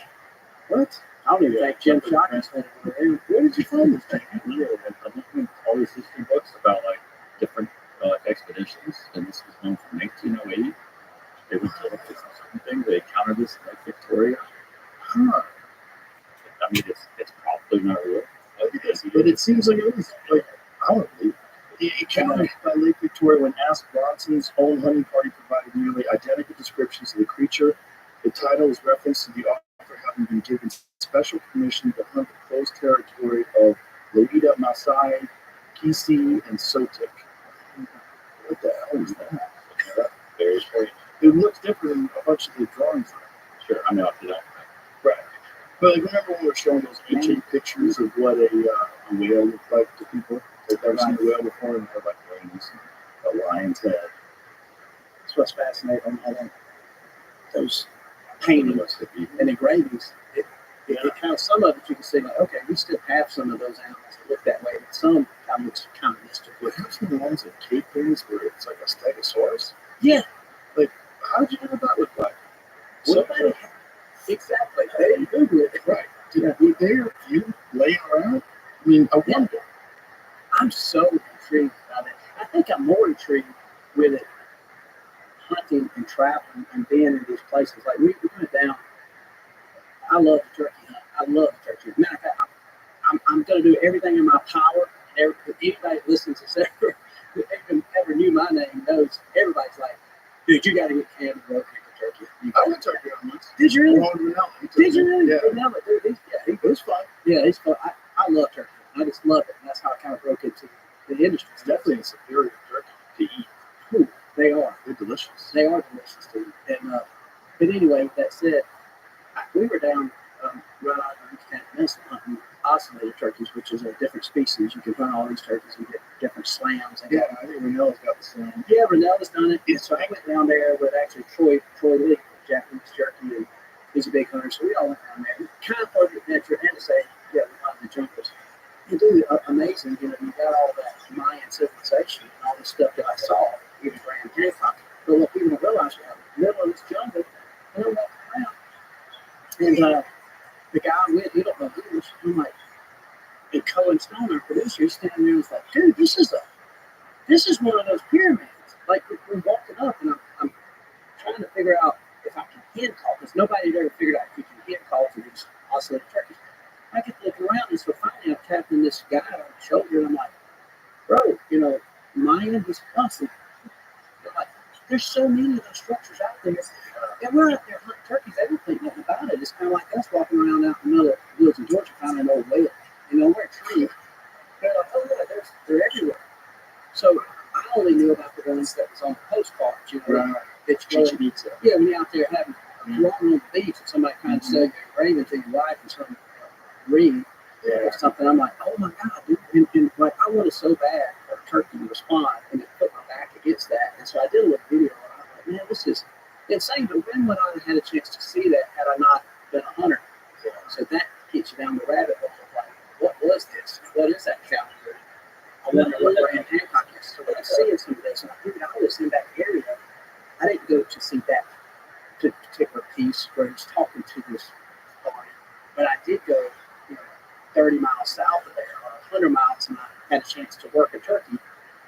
What? I don't even think Jim Shockey's had it. Where did you find this thing? I'm looking at all these history books about like different expeditions, and this was one from 1908. They went to look at certain things. They encountered this in Lake Victoria. Huh. I mean, it's probably not real. But it seems like it was like, I don't believe it. It came out by Lake Victoria when Ask Bronson's own hunting party provided nearly identical descriptions of the creature. The title is reference to the author having been given special permission to hunt the closed territory of Loida, Masai, Kisi, and Sotik. What the hell is that? Very strange. It looks different than a bunch of the drawings. Sure, I mean, I'll do that. Right. But like, remember when we were showing those ancient pictures of what a whale looked like to people? They've never seen a whale before, and they're like wings, a lion's head. That's what's fascinating. I think those paintings and engravings, it kind of, some of it you can see like, okay, we still have some of those animals that look that way, but some kind of looks kind of mystical. But have seen the ones at Cape things where it's like a stegosaurus? Yeah. Like, how did you know what that looked like? Somebody, exactly. They didn't Google it. Right. Were there a few laying around? I mean, I wonder. I'm so intrigued by it. I think I'm more intrigued with it hunting and traveling and being in these places. Like we went down. I love the turkey hunt. I love the turkey hunt. Matter of fact, I'm going to do everything in my power. If anybody that listens to this ever knew my name knows, everybody's like, dude, you got to get Cam to go for turkey. I went turkey hunting once. Did you really? Did you really? Yeah. Dude, It was fun. Yeah, it's fun. I love turkey. I just love it. And that's how I kind of broke into the industry. It's definitely a superior turkey to eat. Ooh, they are. They're delicious. They are delicious to eat. And, but anyway, with that said, we were down right out of the Canada hunting oscillator turkeys, which is a different species. You can hunt all these turkeys and get different slams. And Yeah, I think Renella's got the same. yeah, Renella's done it. And so I went down there with actually Troy Lee, Japanese jerky, and he's a big hunter. So we all went down there. Kind of part of the adventure and to say, yeah, we hunt in the jungles. And dude, amazing. You know, you got all that Mayan civilization and all the stuff that I saw, even Grand Hancock. But what people don't realize, you have the middle of this jungle, and I'm walking around. And the guy I'm with, he don't know English. I'm like, and Cohen Stone, our producer, he's standing there and he's like, dude, this is one of those pyramids. Like we're walking up, and I'm trying to figure out if I can hand call, because nobody had ever figured out if you can hand call to these oscillator turkeys. I get to look around, and so finally I'm tapping this guy on the shoulder, and I'm like, bro, you know, Mayan, he's awesome. Like, there's so many of those structures out there, and we're out there hunting turkeys. They don't think nothing about it. It's kind of like us walking around out in another woods in Georgia finding an old whale. You know, we're trained. They're like, oh yeah, they're everywhere. So I only knew about the ones that was on the postcards, you know, Right. that you go, yeah, when you're out there having walking on the beach and somebody kind of sell you a raven to your wife or some ring or something, I'm like, oh my God, dude. And like, I wanted so bad for a turkey to respond and it put my back against that. And so I did a little video and I'm like, man, this is insane. But when would I have had a chance to see that had I not been a hunter? So that gets you down the rabbit hole of like, what was this? What is that calendar? I wonder what Grand Hancock is. So when I'm seeing some of this, and I figured I was in that area, I didn't go to see that particular piece where he's talking to this party, but I did go, 30 miles south of there, or 100 miles, and I had a chance to work a turkey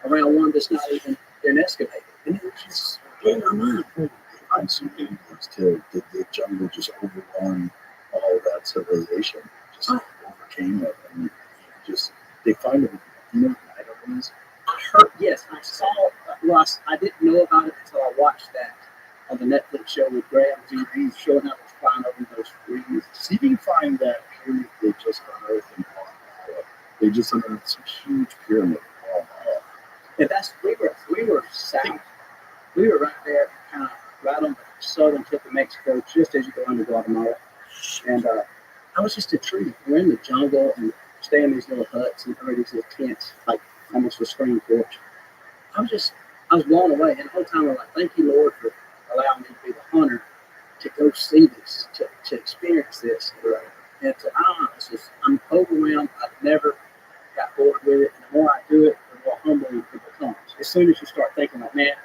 around one that's not even been excavated. And it was just in my mind. I'm assuming to the jungle just overrun all of that civilization, just overcame it, and just they find it. You know what item is? I heard, yes, I saw. Well, I didn't know about it until I watched that on the Netflix show with Graham. He's showing how to find over those trees. See if you can find that pyramid they just unearthed in Guatemala. They just unearthed some huge pyramid in Guatemala. And that's we were south. We were right there, kind of right on the southern tip of Mexico, just as you go into Guatemala. And I was just intrigued. We're in the jungle and stay in these little huts and these little tents, like almost a screen porch. I was blown away. And the whole time I was like, thank you, Lord, for allowing me to be the hunter, to go see this, to experience this. And to, I don't know, it's just, I'm overwhelmed. I've never got bored with it. And the more I do it, the more humbling it becomes. as soon as you start thinking like, man,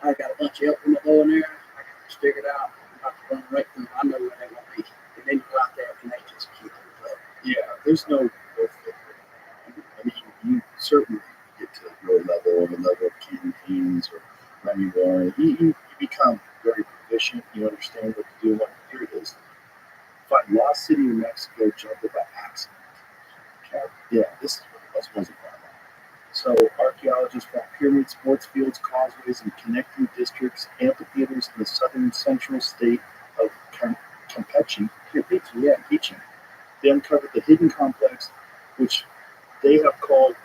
I got a bunch of elk in the bow in there, I got this figured out, I'm about to run right through them, I know where they want to be. And then you go out there and they just keep it up. Yeah, there's no fit. I mean, you certainly get to your level, the level of campaigns or running war. You become very proficient. You understand what to do. What here it is. Find Lost City, New Mexico, jumbled by accident. Okay. Yeah, this wasn't by that. So archaeologists found pyramids, sports fields, causeways, and connecting districts, amphitheaters in the southern central state of Campeche. Campeche. They uncovered the hidden complex, which they have called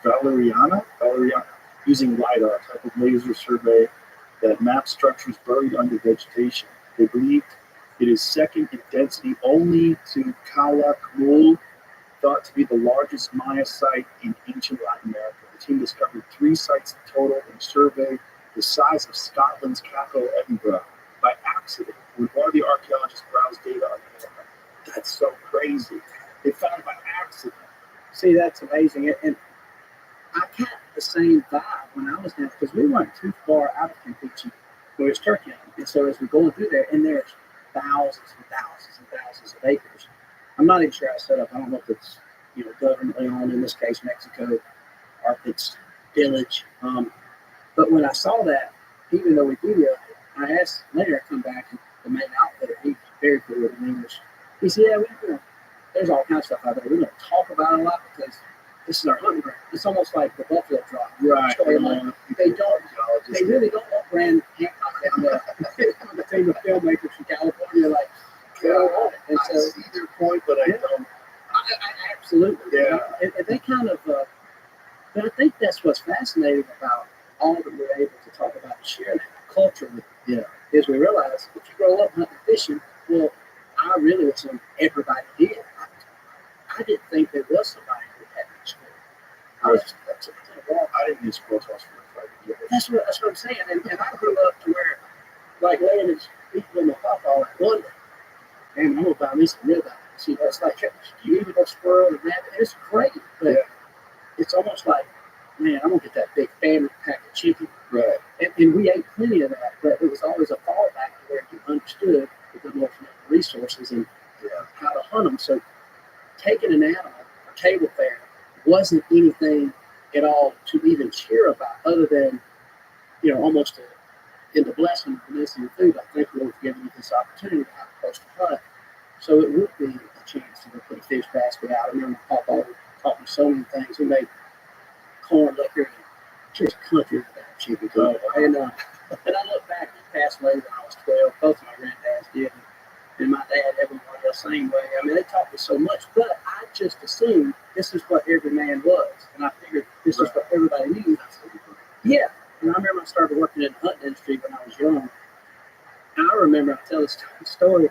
Valeriana, using LiDAR, a type of laser survey that maps structures buried under vegetation. They believed it is second in density only to Calakmul, thought to be the largest Maya site in ancient Latin America. The team discovered 3 sites in total in a survey the size of Scotland's capital, Edinburgh, by accident when one of the archaeologists browsed data on the internet. That's so crazy. They found it by accident. See, that's amazing. And I got the same vibe when I was down, because we weren't too far out of Campeche, where it's Turkey. And so as we're going through there, and there's thousands and thousands and thousands of acres. I'm not even sure I set up. I don't know if it's governmentally owned, in this case Mexico, or if it's village. But when I saw that, even though we videoed it, I asked later to come back, and the main outfitter, he's very fluent in English. He said, yeah, there's all kinds of stuff out there. We don't talk about it a lot because this is our hunting ground. It's almost like the Buffalo Drop. Right. They really don't want Brand Hancock down there. The team of filmmakers from California, like, and I see their point, but I don't. I absolutely. Yeah. And they kind of, but I think that's what's fascinating about all that we're able to talk about and share that culture with. Yeah. Is we realize if you grow up hunting fishing, well, I really assumed everybody did. I didn't think there was somebody who had an experience. I didn't use Pro Toss for 5 years. That's what I'm saying. And I grew up to where, like, laying his feet in my papa like one day. And I'm about me some ribeye. See, it's like you eat a squirrel and rabbit. It's great, but it's almost like, man, I'm gonna get that big family pack of chicken. Right. And we ate plenty of that, but it was always a fallback to where you understood the good Lord's resources and how to hunt them. So taking an animal for table fare wasn't anything at all to even cheer about, other than almost in the blessing of missing food. I thank the Lord for giving me this opportunity to have a close to hunt. So it would be a chance to go put a fish basket out. I remember my papa taught me so many things. He made corn liquor and just country without chicken. And I look back, he passed away when I was 12. Both of my granddads did. And my dad, everyone else, same way. I mean, they taught me so much, but I just assumed this is what every man was. And I figured this is what everybody knew. Yeah. And I remember I started working in the hunting industry when I was young. And I remember, I tell this story,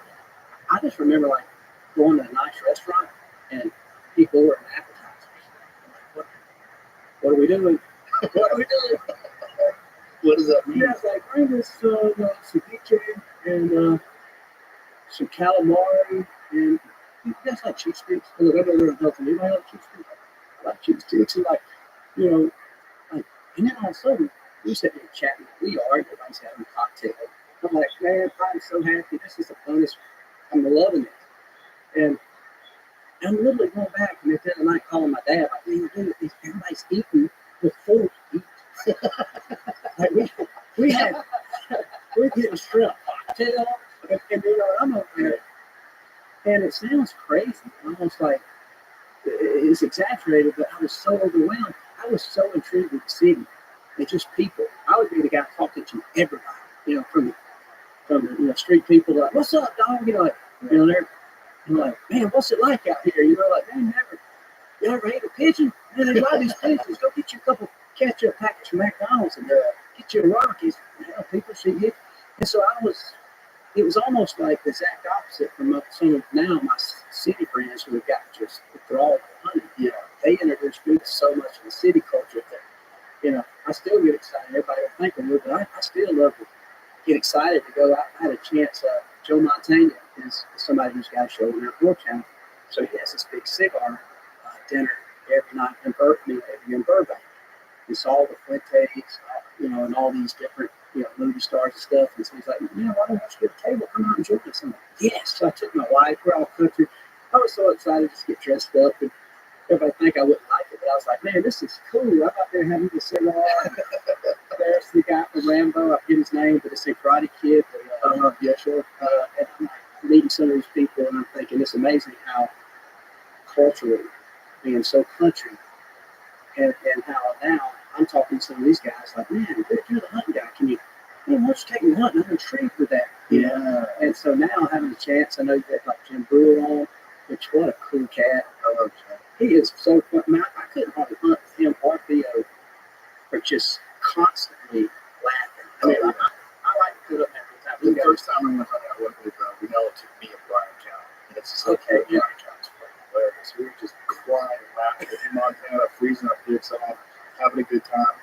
I just remember like going to a nice restaurant and people ordering appetizers. I'm like, what are we doing? What are we doing? What does that mean? Yeah, it's like, bring us ceviche and some calamari, and you guys like cheese sticks? I know they're healthy. Anybody like cheese sticks? I like cheese sticks. And like, like, and then all of a sudden, we sit there chatting. We are. Everybody's having a cocktail. I'm like, man, I'm so happy. This is the funnest. I'm loving it. And I'm literally going back and at the end of the night calling my dad, like, man, everybody's eating before we eat. Like we're getting shrimp cocktail, and I'm over there. And it sounds crazy, almost like it's exaggerated, but I was so overwhelmed. I was so intrigued with the city and just people. I would be the guy talking to everybody, from the street people, like, what's up, dog? They're like, man, what's it like out here? Like, man, you ever ate a pigeon? Man, they love these pigeons. Go get you a couple, catch you a package from McDonald's and get you a Rockies. People see it. And so it was almost like the exact opposite from some of now my city friends who have got just enthralled with hunting. They introduced me to so much of the city culture that, I still get excited. Everybody will think I'm but I still love to get excited to go out. I had a chance, Joe Montana is somebody who's got a show on Outdoor Channel. So he has this big cigar dinner every night in Burbank. We saw the Fuentes, and all these different, movie stars and stuff. And so he's like, why don't you get a table? Come out and join us. I'm like, yes. So I took my wife. We're all country. I was so excited to get dressed up. And everybody think I wouldn't like it, but I was like, man, this is cool. I'm out there having a cigar. There's the guy from Rambo. I forget his name, but it's a Karate Kid. Yeah, sure. And I'm like meeting some of these people, and I'm thinking it's amazing how culturally being so country, and how now I'm talking to some of these guys like, man, you're the hunting guy. Why don't you take me hunting? I'm intrigued with that. Yeah. And so now having a chance, I know you got like Jim Brewer on, which what a cool cat. I love Jim. He is so fun. I mean, I couldn't hardly hunt with him or Theo for just constantly laughing. I mean, I like to put up that The first time I went hunting, I went with Renella took me in Bryan County. And it's just okay. Yeah. Bryan County's fucking hilarious. We were just crying, laughing in Montana, freezing our dicks off, having a good time.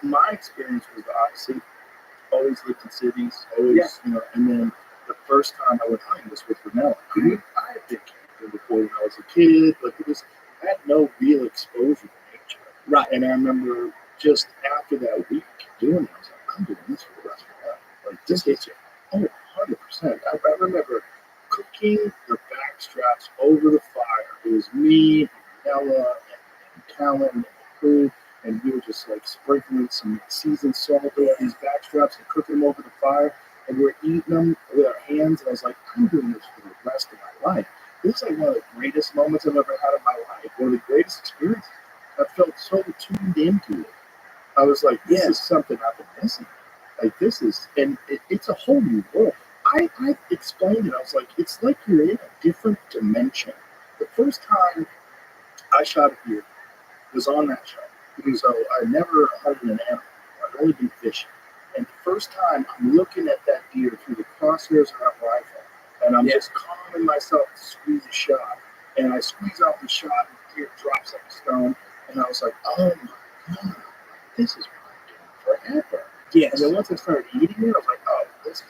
My experience was the opposite. Always lived in cities, always, and then the first time I went hunting was with Renella. I had been camping before when I was a kid, but I had no real exposure to nature. Right. And I remember just after that week doing it, I was like, I'm doing this for the rest of my life. Like, this gets you 100%. I remember cooking the back straps over the fire. It was me, Renella, and Callan, and the crew. And we were just like sprinkling some seasoned salt over these back straps and cooking them over the fire. And we were eating them with our hands. And I was like, I'm doing this for the rest of my life. This is like one of the greatest moments I've ever had in my life. One of the greatest experiences. I felt so tuned into it. I was like, this is something I've been missing. Like this is, and it's a whole new world. I explained it. I was like, it's like you're in a different dimension. The first time I shot a deer was on that show. So I never hunted an animal. I'd only been fishing. And the first time I'm looking at that deer through the crosshairs of that rifle, and I'm just calming myself to squeeze a shot. And I squeeze out the shot, and the deer drops like a stone. And I was like, oh my God, this is what I'm doing forever. Yes. And then once I started eating it, I was like, oh, this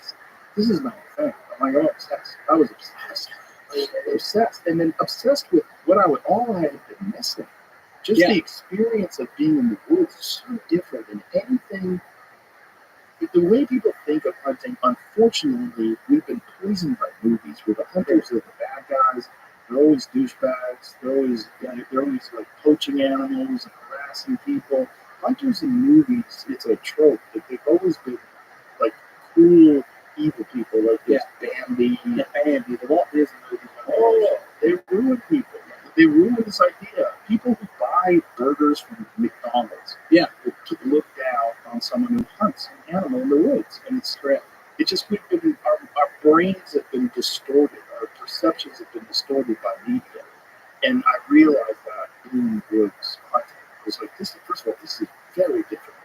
is my thing. I'm like, oh, obsessed. I was obsessed. And then obsessed with all I had been missing. Just the experience of being in the woods is so different than anything. The way people think of hunting, unfortunately, we've been poisoned by movies where the hunters are the bad guys. They're always douchebags. They're always like poaching animals and harassing people. Hunters in movies, it's a trope. They've always been like cool, evil people, like this Bambi, the Walt Disney movies. Oh, they ruin people. They ruin this idea. People who buy burgers from McDonald's, to look down on someone who hunts an animal in the woods, and it's just our brains have been distorted. Our perceptions have been distorted by media, and I realized that in the woods hunting. I was like, first of all, this is very different.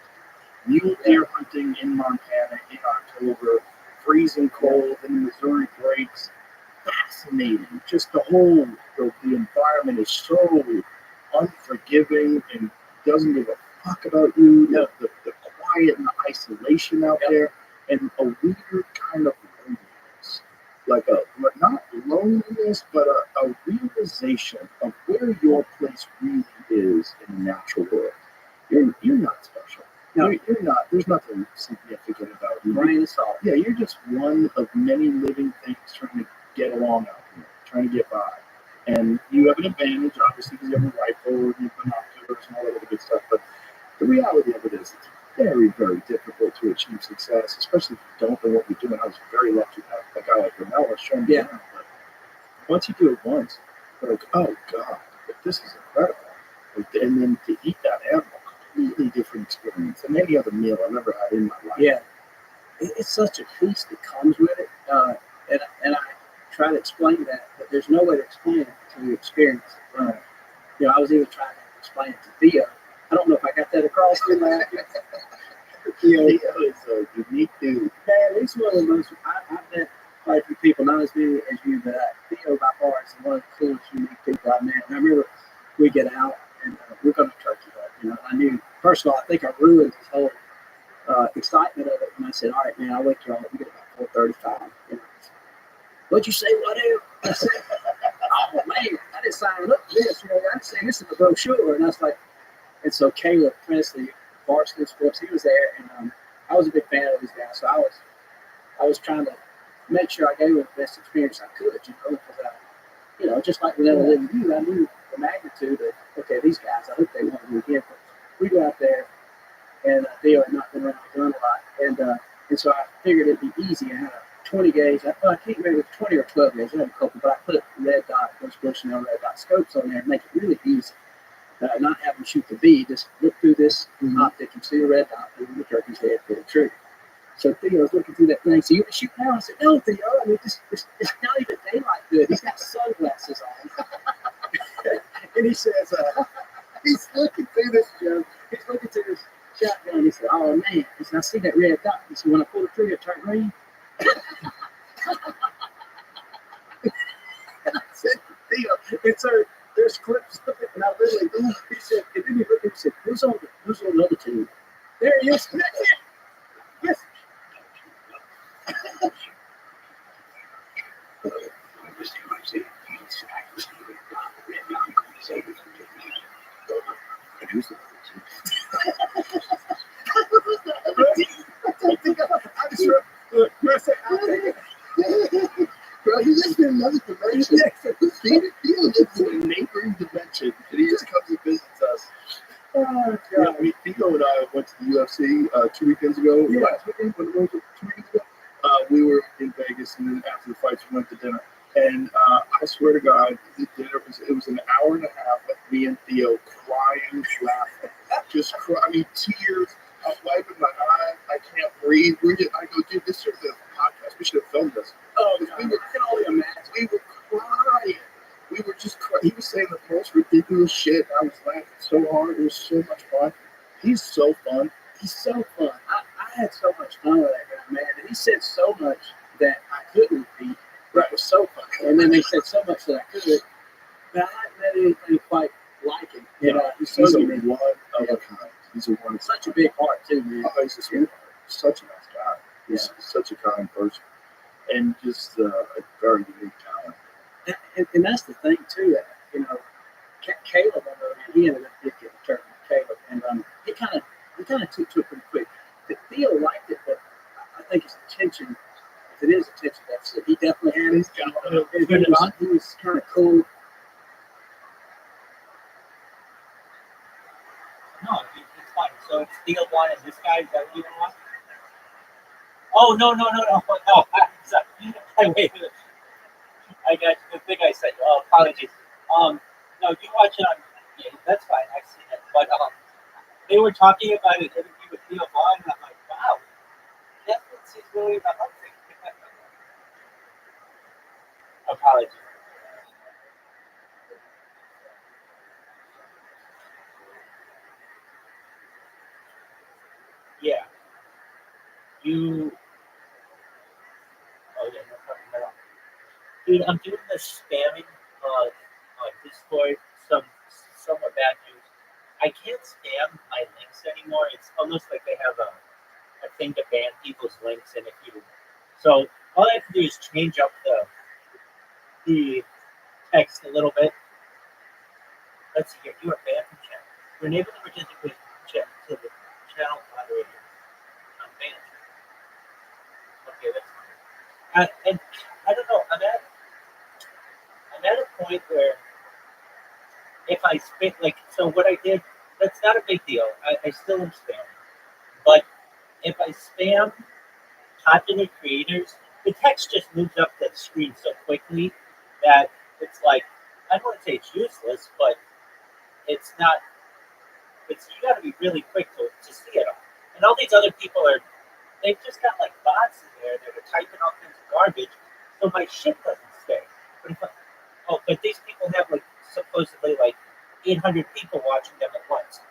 Mule deer hunting in Montana in October, freezing cold, and the Missouri breaks. Fascinating. Just the environment is so unforgiving and doesn't give a fuck about you. The quiet and the isolation out there, and a weird kind of loneliness. Not loneliness, but a realization of where your place really is in the natural world. You're not special. No, you're not. There's nothing significant about you. Brain is all. Yeah, you're just one of many living things trying to get along out here, trying to get by. And you have an advantage, obviously, because you have a rifle and you have binoculars and all that other good stuff. But the reality of it is, it's very, very difficult to achieve success, especially if you don't know what you're doing. I was very lucky to have a guy like Renella showing me around. But once you do it once, you're like, oh, God, this is incredible. And then to eat that animal, completely different experience than any other meal I've ever had in my life. Yeah. It's such a feast that comes with it. And I try to explain that, but there's no way to explain it until you experience it. I was even trying to explain it to Theo. I don't know if I got that across to him. Theo is a unique dude. Man, he's one of the most, I've met quite a few people, not as many as you, but Theo by far is one of the coolest, unique people I've met. And I remember we get out and we're going to turkey hunt. I knew, first of all, I think I ruined his whole excitement of it. And I said, all right, man, I'll wake you all up. We get about 4:35. What'd you say, whatever? I said, oh, man, I didn't sign up for this. I'm saying this is the brochure. And I was like, and so Caleb Presley, Varsity Sports, he was there, and I was a big fan of these guys. So I was trying to make sure I gave them the best experience I could, because just like when I lived with you, I knew the magnitude of, okay, these guys, I hope they want to do again. But we go out there, and Theo had not been around the gun a lot, and so I figured it'd be easy. I had a 20 gauge. I can't remember if it was 20 or 12 gauge. I had a couple, but I put red dot, those Bushnell red dot scopes on there and make it really easy. Not have them shoot the bead, just look through this optic and see the red dot through the turkey's head for the trigger. So Theo was looking through that thing. So you can shoot now? I said, no, Theo. I mean, it's not even daylight good. He's got sunglasses on. And he says, he's looking through this, Joe. He's looking through this shotgun. He said, oh, man. He said, I see that red dot. He said, when I pull the trigger, it turned green. And I said, Theo, it's her. There's clips of it, and I literally, he said, and then he looked and said, who's on the other team? There he is. Yes. Bro, he lives in another dimension. He lives in a neighboring dimension, and he just comes and visits us. Yeah, I mean, Theo and I went to the UFC 2 weekends ago. Last weekend, when it was 2 weekends ago, we were in Vegas, and then after the fights, we went to dinner. And I swear to God, the dinner was an hour and a half of me and Theo crying, laughing, I mean, tears. I'm wiping my eyes. I can't breathe. I go, dude, this should have been a podcast. We should have filmed this. Oh, God, I can only imagine. We were crying. We were just crying. He was saying the most ridiculous shit. I was laughing so hard. It was so much fun. He's so fun. He's so fun. I had so much fun with that guy, man. And he said so much that I couldn't be. Right, it was so fun. And then they said so much that I couldn't. But I haven't met anything quite like him. He's a one of a kind. He's such a big heart, too, man. Oh, he's a sweetheart. Such a nice guy. He's such a kind person. And just a very unique talent. And that's the thing, too, that, Caleb, he ended up getting turned with Caleb. And he kind of took to it pretty quick. Theo liked it, but I think his attention, if it is attention deficit, he definitely had his job. He was kind of cool. No, it's fine. So it's Theo 1 and this guy, is that what you want? Oh, no. I waited. I got the thing I said. Oh, apologies. No, you watch it on. Yeah, that's fine. I've seen it. But they were talking about it interview with Theo 1, and I'm like, wow, that's what she's really about hunting. Apologies. Yeah. You. Oh yeah, no problem at all. Dude, I'm doing this spamming on Discord. Somewhat bad news. I can't spam my links anymore. It's almost like they have a thing to ban people's links, and if you so all I have to do is change up the text a little bit. Let's see here. You are banned from chat. You're unable to participate to the channel moderator. I'm banned. Okay, that's fine. And I don't know. I'm at a point where if I spit so what I did, that's not a big deal. I still am spamming. But if I spam popular creators, the text just moves up the screen so quickly that it's like, I don't want to say it's useless, but it's not, you got to be really quick to see it all. And all these other people they've just got like bots in there that are typing all kinds of garbage, so my shit doesn't stay. But these people have supposedly 800 people watching them at once.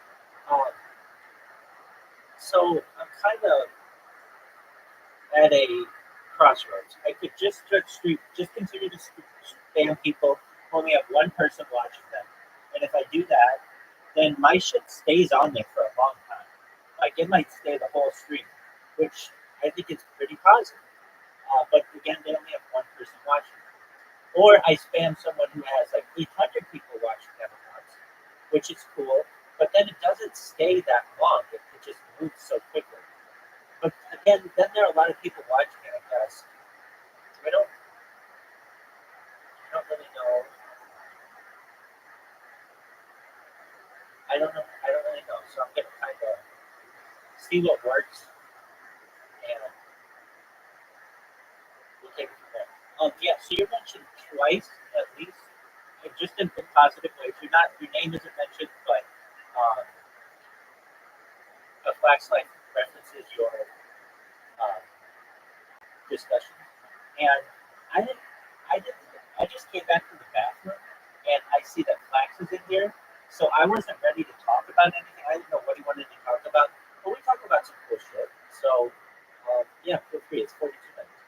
So I'm kind of at a crossroads. I could just continue to spam people, only have one person watching them. And if I do that, then my shit stays on there for a long time. It might stay the whole stream, which I think is pretty positive. But again, they only have one person watching. Or I spam someone who has like 800 people watching them at once, which is cool. But then it doesn't stay that long. It just moves so quickly. But again, then there are a lot of people watching it, I guess. I don't really know. I don't really know. So I'm gonna kind of see what works, and we'll take it from there. Yeah. So you're mentioned twice at least, and just in positive ways. Your name isn't mentioned, but um, a flashlight references your um, discussion. And I didn't, I just came back from the bathroom and I see that Flax is in here. So I wasn't ready to talk about anything. I didn't know what he wanted to talk about. But we talk about some cool shit. So, yeah, feel free. It's 42 minutes.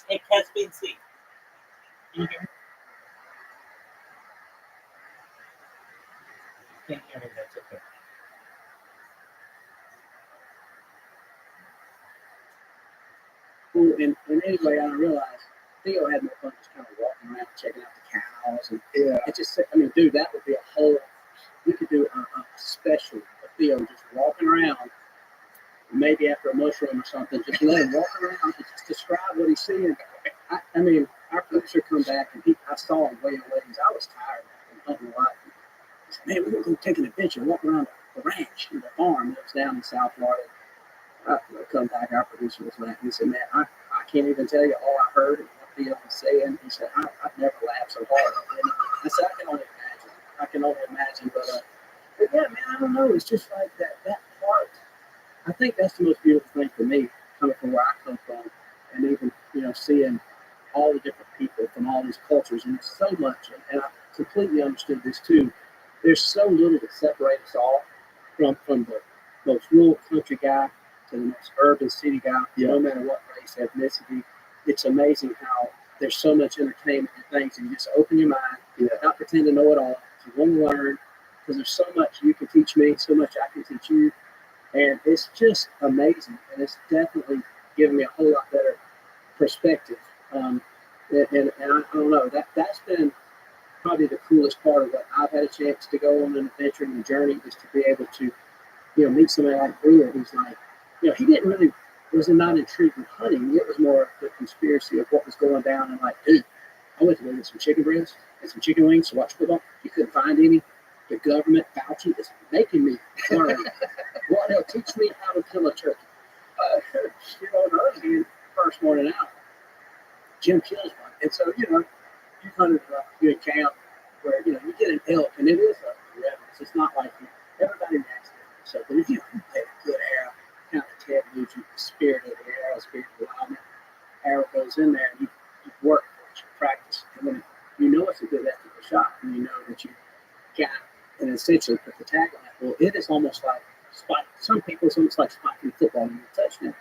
Hey, Caspian Sea. Can you hear me? Can't hear me. That's okay. And anyway, I realized Theo had more fun just kind of walking around, checking out the cows, and it just, I mean, dude, that would be a whole. We could do a special of Theo just walking around, maybe after a mushroom or something. Just let him walk around and just describe what he's seeing. I mean, our producer come back and I saw him way away because I was tired of hunting a lot. He said, "Man, we're gonna go take an adventure, walk around the ranch, the farm that was down in South Florida." I come back, our producer was laughing. He said, "Man, I can't even tell you all I heard and what Theo was saying." He said, I've never laughed so hard. And I said, I can only imagine. But yeah, man, I don't know. It's just like that part. I think that's the most beautiful thing for me, coming from where I come from, and even, seeing all the different people from all these cultures, and it's so much. And I completely understood this too. There's so little that separates us all from the most rural country guy to the most urban city guy, no matter what race, ethnicity. It's amazing how there's so much entertainment and things, and you just open your mind, not pretend to know it all. You want to learn, because there's so much you can teach me, so much I can teach you, and it's just amazing. And it's definitely given me a whole lot better perspective. And I don't know, that's been probably the coolest part of what I've had a chance to go on an adventure and a journey is to be able to, meet somebody like Brewer who's like, he didn't really was not intrigued with hunting. It was more of the conspiracy of what was going down. And like, dude, I went to go get some chicken breasts and some chicken wings to watch football. You couldn't find any. The government, Fauci, is making me learn. Well, they'll teach me how to kill a turkey. On the other hand, first morning out, Jim kills one. And so, you've hunted a camp where, you get an elk, and it is a reverence. It's not like everybody reacts different. So, but if you hit a good arrow, kind of Ted Nugent, the spirit of the arrow, spirit of the wildman, arrow goes in there, and you work for it, you practice. And when it's a good ethical shot, and you know that you got, and essentially put the tag on it. Well, it is almost like spike. Some people, it's almost like spiking football when you touch it.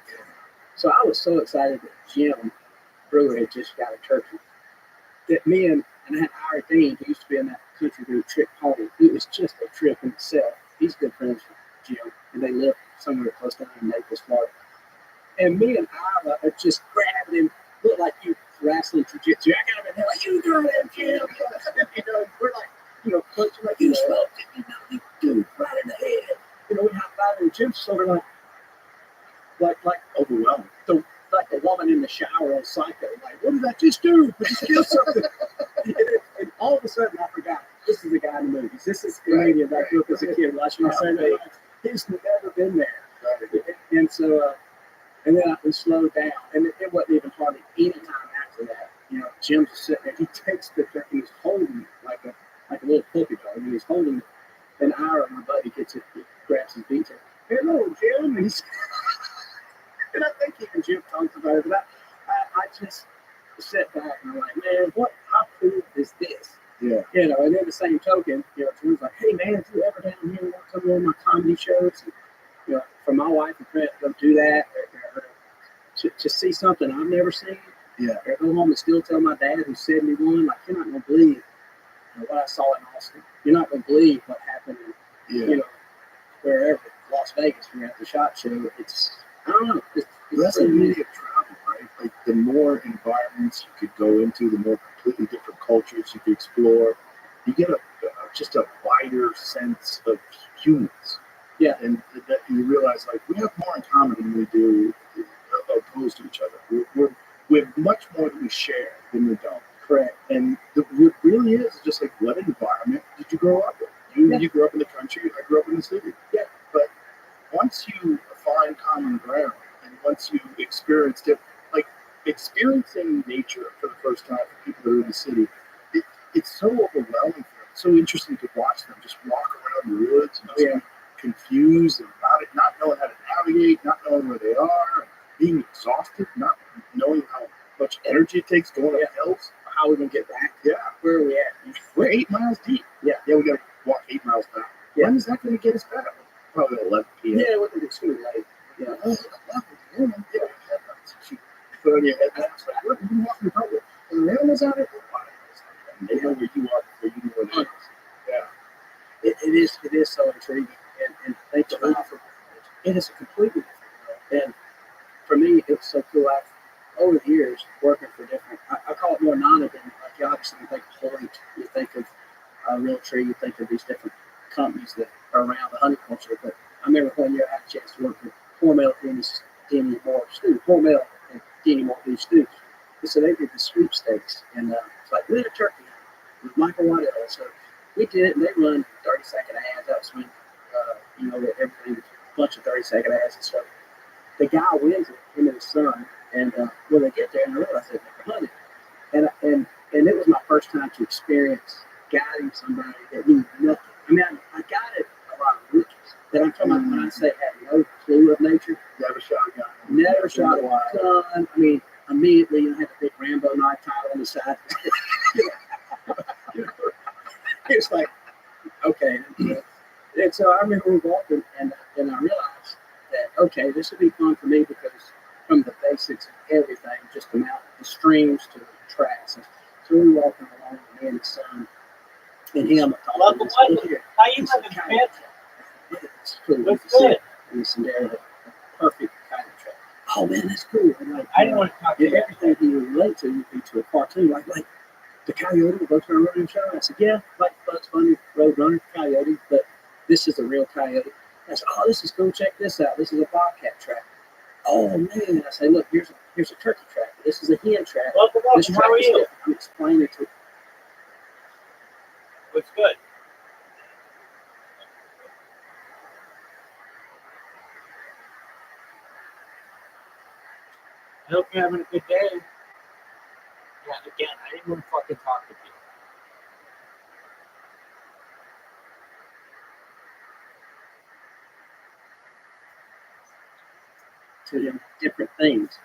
So I was so excited that Jim Brewer had just got a turkey. That me and I had Ira Dean, who used to be in that country group, Trip Home. It was just a trip in itself. He's good friends with Jim, and they live somewhere close down in Naples, Florida. And me and Ira are just grabbing him, look like you wrestling jiu-jitsu. I got him in there like, you got him, Jim. We're like, punching like, you smoked it, you dude, right in the head. We high-fiving the Jim's sort of like overwhelmed. Like the woman in the shower on Psycho, like, what did I just do? I just killed something. and all of a sudden, I forgot. This is the guy in the movies. This is the comedian that I grew up as a kid watching on Saturday nights. He's never been there. Right. And so, and then we slowed down. And it wasn't even hardly any time after that. Jim's sitting there. He takes the turkey. He's holding it like a little puppy dog. And he's holding it. And Ira, my buddy, gets it. He grabs his beat. Hello, Jim. And I think even Jim talks about it, but I just sat back and I'm like, man, how cool is this? Yeah. And then the same token, Jim's like, hey man, if you ever down here want to come on my comedy shows, and, for my wife and friend to do that, or to see something I've never seen. Yeah. Or go home and still tell my dad who's 71, like, you're not gonna believe what I saw in Austin. You're not gonna believe what happened in, wherever, Las Vegas, we're at the SHOT Show. I don't know. That's the beauty of travel, right? Like, the more environments you could go into, the more completely different cultures you could explore. You get just a wider sense of humans. Yeah. And that you realize, like, we have more in common than we do opposed to each other. We have much more that we share than we don't. Correct. And what really is just like, what environment did you grow up in? You grew up in the country. I grew up in the city. Yeah. But once you find common ground, and once you experience it, like experiencing nature for the first time for people who are in the city, it's so overwhelming for them. It's so interesting to watch them just walk around the woods and confused and not knowing how to navigate, not knowing where they are, being exhausted, not knowing how much energy it takes going up hills. How are we gonna get back? Yeah, where are we at? We're 8 miles deep. Yeah, we gotta walk 8 miles back. Yeah. When is that gonna get us back? Probably 11 p.m. Yeah, we're gonna be too late. Yeah. Oh, 11 p.m. Yeah. You put on your headphones. Like, what? You walking the public? And the animals out there? They know where you are before you know where they are. Yeah. It is so intriguing. And thank you for it is a completely different. And for me, it's so cool. Over the years, working for different, I call it more non-event. Like, you obviously think of Hoyt, you think of Realtree, you think of these different companies that are around the hunting culture. But I remember one year I had a chance to work with Hormel and Denny Moore Stew. Hormel and Denny Moore Stew. And so they did the sweepstakes, and it's like, win a turkey with Michael Waddell. So we did it, and they run 30-second ads. That was when, everything was a bunch of 30-second ads and stuff. The guy wins it, him and his son, and when they get there, and I realized they've never hunted. And it was my first time to experience guiding somebody that knew nothing. I mean, I guided a lot of rookies. That I'm talking about when I say had no clue of nature. Never shot a gun. Never shot a gun. I mean, immediately you had the big Rambo knife tied on the side. It's like, okay. And so I remember we walked in, and I realized that, okay, this would be fun for me because from the basics of everything, just the mountain, the streams to the tracks. And so we were walking along, me and his son, and him. How you living, man? It's cool. That's good. And some there, the perfect kind of track. Oh man, that's cool. And like, I didn't want to talk to you. Everything he would relate to would be to a cartoon, like the coyote will go to a rodeo show. I said, yeah, like Bugs Bunny, Roadrunner, coyote, but this is a real coyote. I said, oh, this is cool. Check this out. This is a bobcat track. Oh man! I say, look, here's a turkey track. This is a hen track. Welcome, This welcome. track How are is you? different. I'm explaining to What's good? I hope you're having a good day. Yeah, again, I didn't want to fucking talk with you. him different things.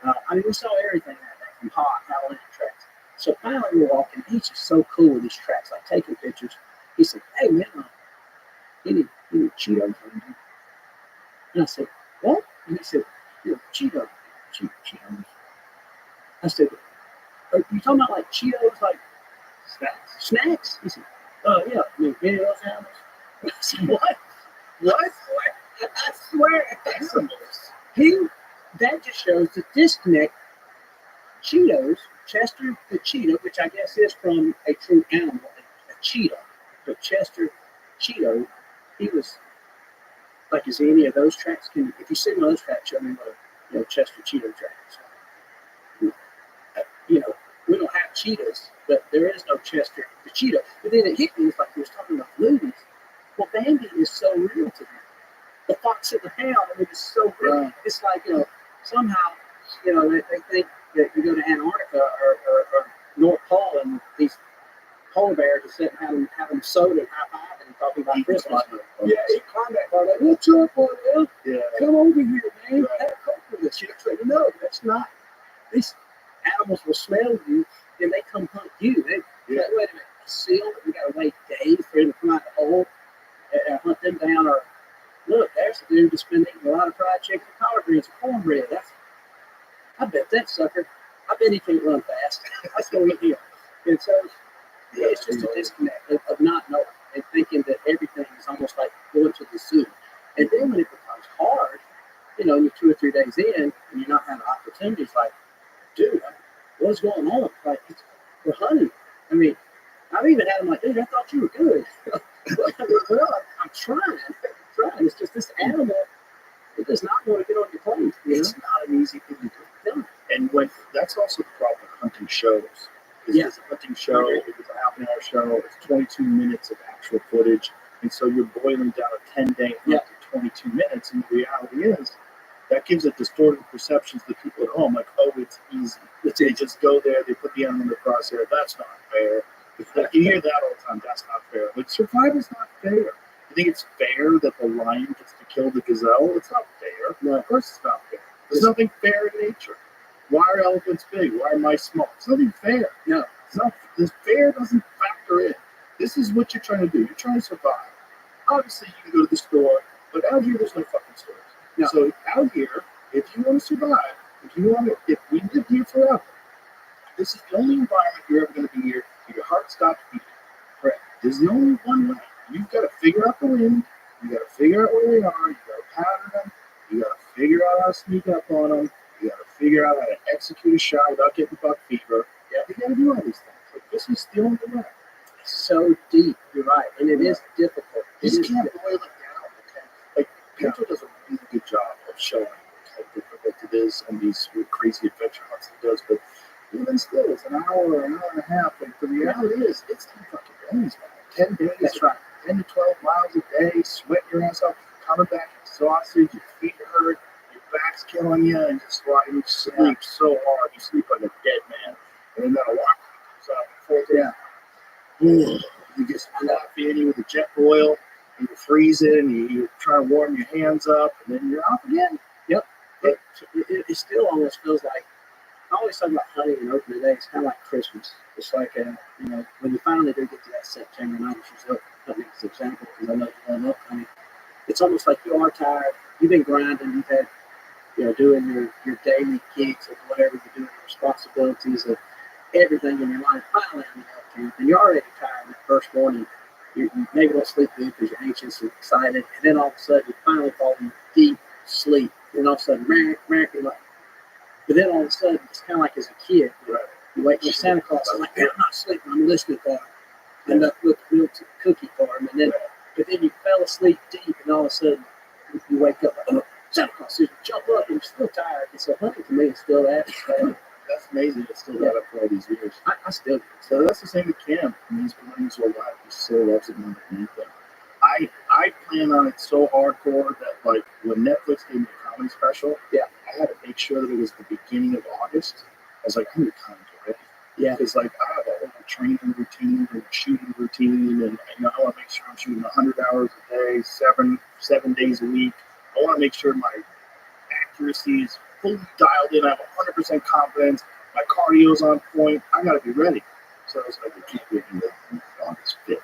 I mean, we saw everything that day from Halloween tracks. So finally we're walking. He's just so cool with these tracks, like taking pictures. He said, hey man, any Cheetos? And I said, what? And he said, yeah, Cheetos. Cheetos. I said, are you talking about like Cheetos, like snacks? He said, yeah, I mean, any of those animals? I said, what? What? I swear, that just shows the disconnect. Cheetos, Chester the cheetah, which I guess is from a true animal, a cheetah, but Chester Cheeto, he was like, is any of those tracks? If you see one of those tracks, show me what Chester Cheeto tracks. We don't have cheetahs, but there is no Chester the cheetah. But then it hit me, it's like he was talking about movies. Well, Bambi is so real to me. The fox and the hound, I mean, it's so real. Right. It's like, somehow, they think that you go to Antarctica or North Pole and these polar bears are sitting having soda and high-fiving and talking about Christmas. Yeah, he climbed that car, like, what's up, boy? Yeah. Come over here, man. Right. Have a coke with us. No, that's not. These animals will smell you and they come hunt you. Wait a minute, a seal, we got to wait days for him to come out the hole and hunt them down. Or look, there's a dude that's been eating a lot of fried chicken, collard greens, and cornbread. I bet that sucker. I bet he can't run fast. That's going to him. And so it's just a disconnect of not knowing and thinking that everything is almost like going to the zoo. And then when it becomes hard, you're 2 or 3 days in and you're not having opportunities, like, dude, what's going on? Like, we're hunting. I mean, I've even had them like, dude, I thought you were good. Well, I'm trying. It's just this animal, it does not want to get on your plate. It's not an easy thing to do. And that's also the problem with hunting shows. It's a hunting show, it's a half-an-hour show, it's 22 minutes of actual footage, and so you're boiling down a 10-day hunt to 22 minutes, and the reality is, that gives a distorted perception to the people at home, like, oh, it's easy. They just go there, they put the animal in the crosshair, that's not fair. Like, you hear that all the time, that's not fair. Like, survival's not fair. You think it's fair that the lion gets to kill the gazelle? It's not fair. No, of course it's not fair. There's nothing fair in nature. Why are elephants big? Why are mice small? It's nothing fair. No, it's not. This fair doesn't factor in. This is what you're trying to do. You're trying to survive. Obviously, you can go to the store, but out here, there's no fucking stores. No. So out here, if you want to survive, if we live here forever, this is the only environment you're ever going to be here. Your heart stops beating. Correct. There's only one way. You've got to figure out the wind. You got to figure out where they are. You got to pattern them. You got to figure out how to sneak up on them. You got to figure out how to execute a shot without getting buck fever. You got to do all these things. Like, this is the only way. It's so deep. You're right, and it is difficult. You just can't boil it down. Okay? Like, Pedro does a really good job of showing how difficult it is on these crazy adventure hunts he does, but even still, it's an hour or an hour and a half. And the reality is, it's 10 fucking days, man. 10 days. That's right. 10 to 12 miles a day, sweating your ass off, coming back exhausted, your feet hurt, your back's killing you, and just you sleep so hard. You sleep like a dead man. And then that alarm comes up and you get coffee in you with the jet boil, and you freeze it, and you try to warm your hands up, and then you're off again. Yep. It still almost feels like, I always talk about hunting and opening day. It's kind of like Christmas. It's like, when you finally do get to that September night, which is hunting as an example, because I know you love hunting. It's almost like you are tired. You've been grinding. You've had, doing your daily gigs of whatever you're doing, responsibilities of everything in your life. Finally, on the elk camp, and you're already tired. That first morning, you maybe don't sleep good because you're anxious and excited, and then all of a sudden you finally fall in deep sleep, and all of a sudden, you're like. But then all of a sudden, it's kind of like as a kid, You wait for Santa Claus. I'm like, man, I'm not sleeping. I'm listening for him. I end up with a cookie for him. And then, but then you fell asleep deep, and all of a sudden you wake up like, oh, Santa Claus. You jump up, and you're still tired. And so hunting to me is still that. That's amazing. It's still got up for all these years. I still do. So that's the same with Cam. I mean, he's been running so alive. He still loves it more than anything. I plan on it so hardcore that, like, when Netflix gave me a comedy special, I had to make sure that it was the beginning of August. I was like, I'm kind of ready. Yeah. Because, like, I have a whole training routine and shooting routine, and I want to make sure I'm shooting 100 hours a day, seven days a week. I want to make sure my accuracy is fully dialed in. I have 100% confidence. My cardio's on point. I got to be ready. So I was like, I can't get into August 5th.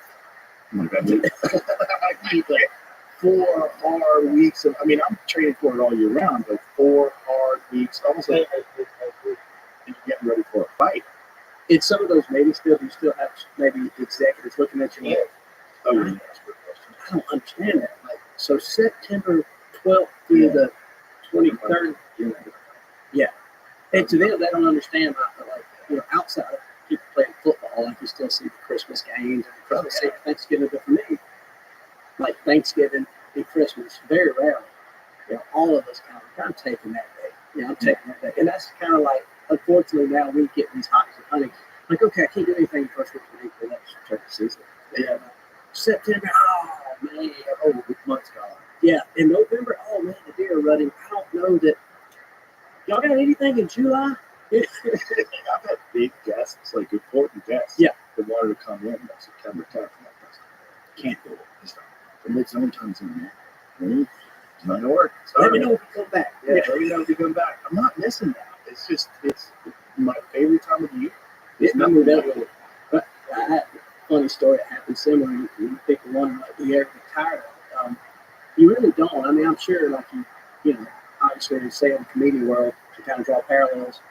I'm like, I need like 4 hard weeks of. I mean, I'm training for it all year round, but 4 hard weeks, almost like you're getting ready for a fight. In some of those meetings, still you still have maybe executives looking at you. Yeah. Oh, yeah. I don't understand that. Like, so September 12th through the 23rd. Yeah. And to them, they don't understand like, outside of people playing football, like you still see the Christmas games and Christmas Eve, Thanksgiving, but for me, like Thanksgiving and Christmas, very rarely, all of us I'm taking that day. I'm taking that day. And that's kind of like, unfortunately, now we get these hobbies of hunting. Like, okay, I can't do anything first week of April, that's turkey season. Yeah. September, oh man, month's gone. Yeah, in November, oh man, the deer are running. I don't know that. Y'all got anything in July? I've had big guests, like important guests. Yeah. That wanted to come in on September 10th. Can't do it. And it's only times in there. It's not going to work. Sorry. Let me know if you come back. Yeah, let me know if you come back. I'm not missing that. It's my favorite time of the year. It's not moved out. But I had a funny story that happened similar. People wonder, like, do you ever get tired of it? You really don't. I mean, I'm sure, like, obviously, say in the comedian world, to kind of draw parallels,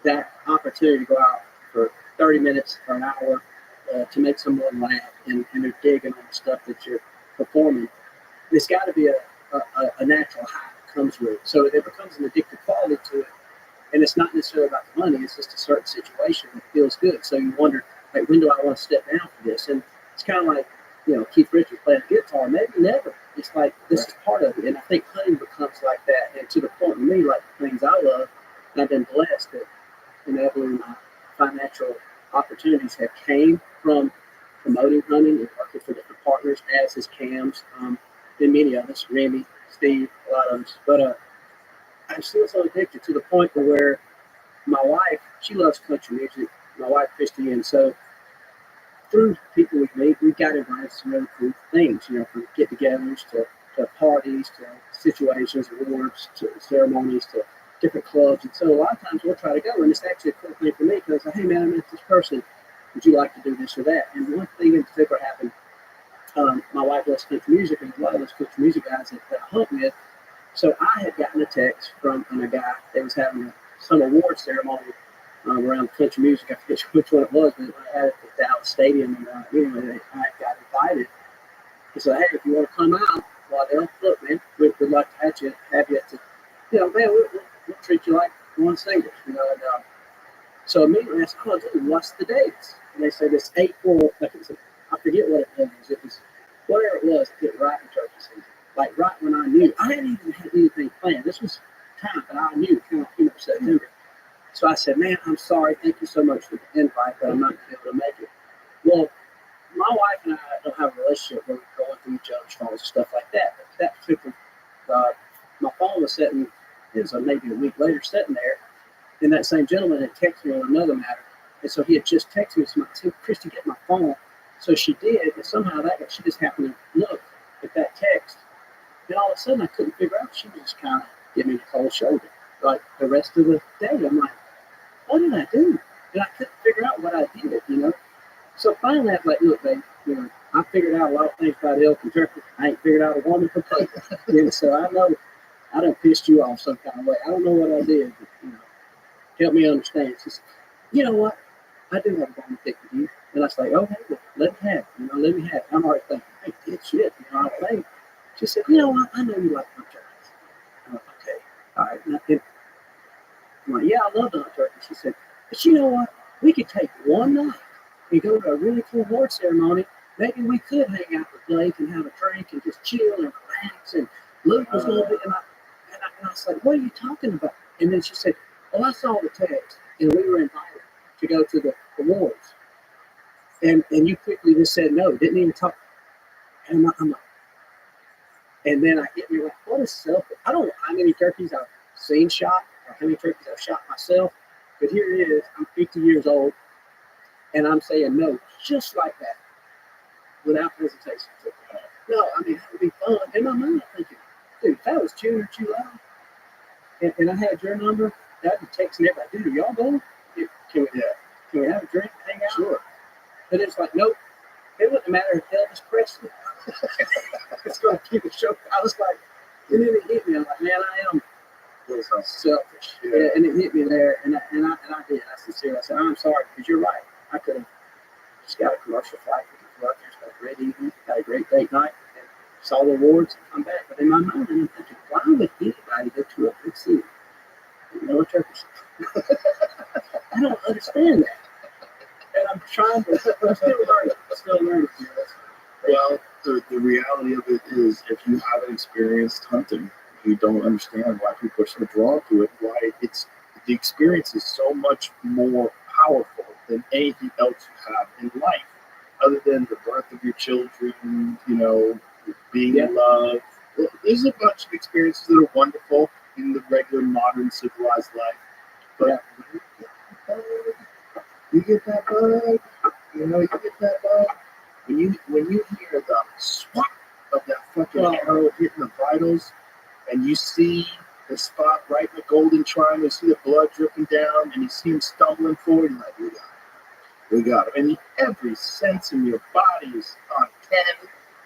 that opportunity to go out for 30 minutes or an hour to make someone laugh and they're digging on the stuff that you're performing, there's got to be a natural high that comes with it. So it becomes an addictive quality to it. And it's not necessarily about the money, it's just a certain situation that feels good. So you wonder, like, when do I want to step down for this? And it's kind of like, Keith Richards playing guitar, maybe never. It's like, this is part of it. And I think hunting becomes like that. And to the point with me, like the things I love, and I've been blessed that inevitably my financial opportunities have came from promoting hunting and working for different partners, as is Cam's, and many of us, Remy, Steve, a lot of us. But I'm still so addicted to the point where my wife, she loves country music, my wife Christy, and so through people we meet, we got invited to some really cool things, from get-togethers to parties to situations, awards to ceremonies to different clubs. And so a lot of times we'll try to go, and it's actually a cool thing for me because, hey man, I met this person. Would you like to do this or that? And one thing in particular happened. My wife loves country music, and a lot of those country music guys that I hunt with. So I had gotten a text from a guy that was having some award ceremony around country music. I forget which one it was, but I had it at the Dallas Stadium, and anyway, I got invited. He said, hey, if you want to come out, well, look, man, we'd like to have you to, man, we'll treat you like one singer, and so immediately I said, oh, dude, what's the dates? And they said it's April, I forget what it was. It was whatever it was, it hit right in turkey season. Like right when I knew. I hadn't even had anything planned. This was time that I knew, September. So I said, man, I'm sorry. Thank you so much for the invite, but I'm not going to be able to make it. Well, my wife and I don't have a relationship where we're going through each other's phones and stuff like that. But that particular, my phone was sitting, it was maybe a week later, sitting there, and that same gentleman had texted me on another matter. And so he had just texted me, so I said, Christy, get my phone. So she did, and somehow she just happened to look at that text. And all of a sudden, I couldn't figure out. She was just kind of giving me the cold shoulder. Like the rest of the day, I'm like, what did I do? And I couldn't figure out what I did, So finally, I was like, look, babe, I figured out a lot of things about elk and turkey. I ain't figured out a woman for paper. So I know I done pissed you off some kind of way. I don't know what I did, but, help me understand. She said, you know what? I do have a bone to pick with you. And I was like, okay, well, let me have it. Let me have it. I'm already thinking, hey, good shit. I think. She said, you know what? I know you like hunt turkeys. I'm like, okay. All right. And I'm like, yeah, I love to hunt turkeys. She said, but you know what? we could take one night and go to a really cool award ceremony. Maybe we could hang out with Blake and have a drink and just chill and relax. And Luke was going to be, and I was like, what are you talking about? And then she said, oh, I saw the text, and we were invited to go to the awards. And you quickly just said no, didn't even talk. And I'm like, and then I hit me like, what is selfish? I don't know how many turkeys I've seen shot or how many turkeys I've shot myself, but here it is. I'm 50 years old, and I'm saying no, just like that, without hesitation. No, I mean, that would be fun. In my mind, I'm thinking, dude, if that was too loud, and I had your number, I'd be texting everybody, dude, are y'all going? Can we have a drink, hang out? Sure. But it's like, nope, it wouldn't matter if Elvis Presley. It's going to keep it show. I was like, and then it hit me. I'm like, man, I am selfish. Yeah, and it hit me there, and I did. I sincerely, I said, I'm sorry, because you're right. I could have just got a commercial flight, flew out there, spent a great evening, had a great date night, and saw the awards and come back. But in my mind, I'm thinking, why would anybody go to a big city? You know, a turkey. I don't understand that. And I'm trying to, I'm still learning. Well, the reality of it is, if you haven't experienced hunting, you don't understand why people are so drawn to it. Why the experience is so much more powerful than anything else you have in life, other than the birth of your children. You know, being in love. There's a bunch of experiences that are wonderful in the regular modern civilized life, but you get that bug. You know, you get that bug. When you hear the swat of that fucking arrow hitting the vitals, and you see the spot right in the golden triangle, you see the blood dripping down, and you see him stumbling forward, you're like, we got him. And every sense in your body is on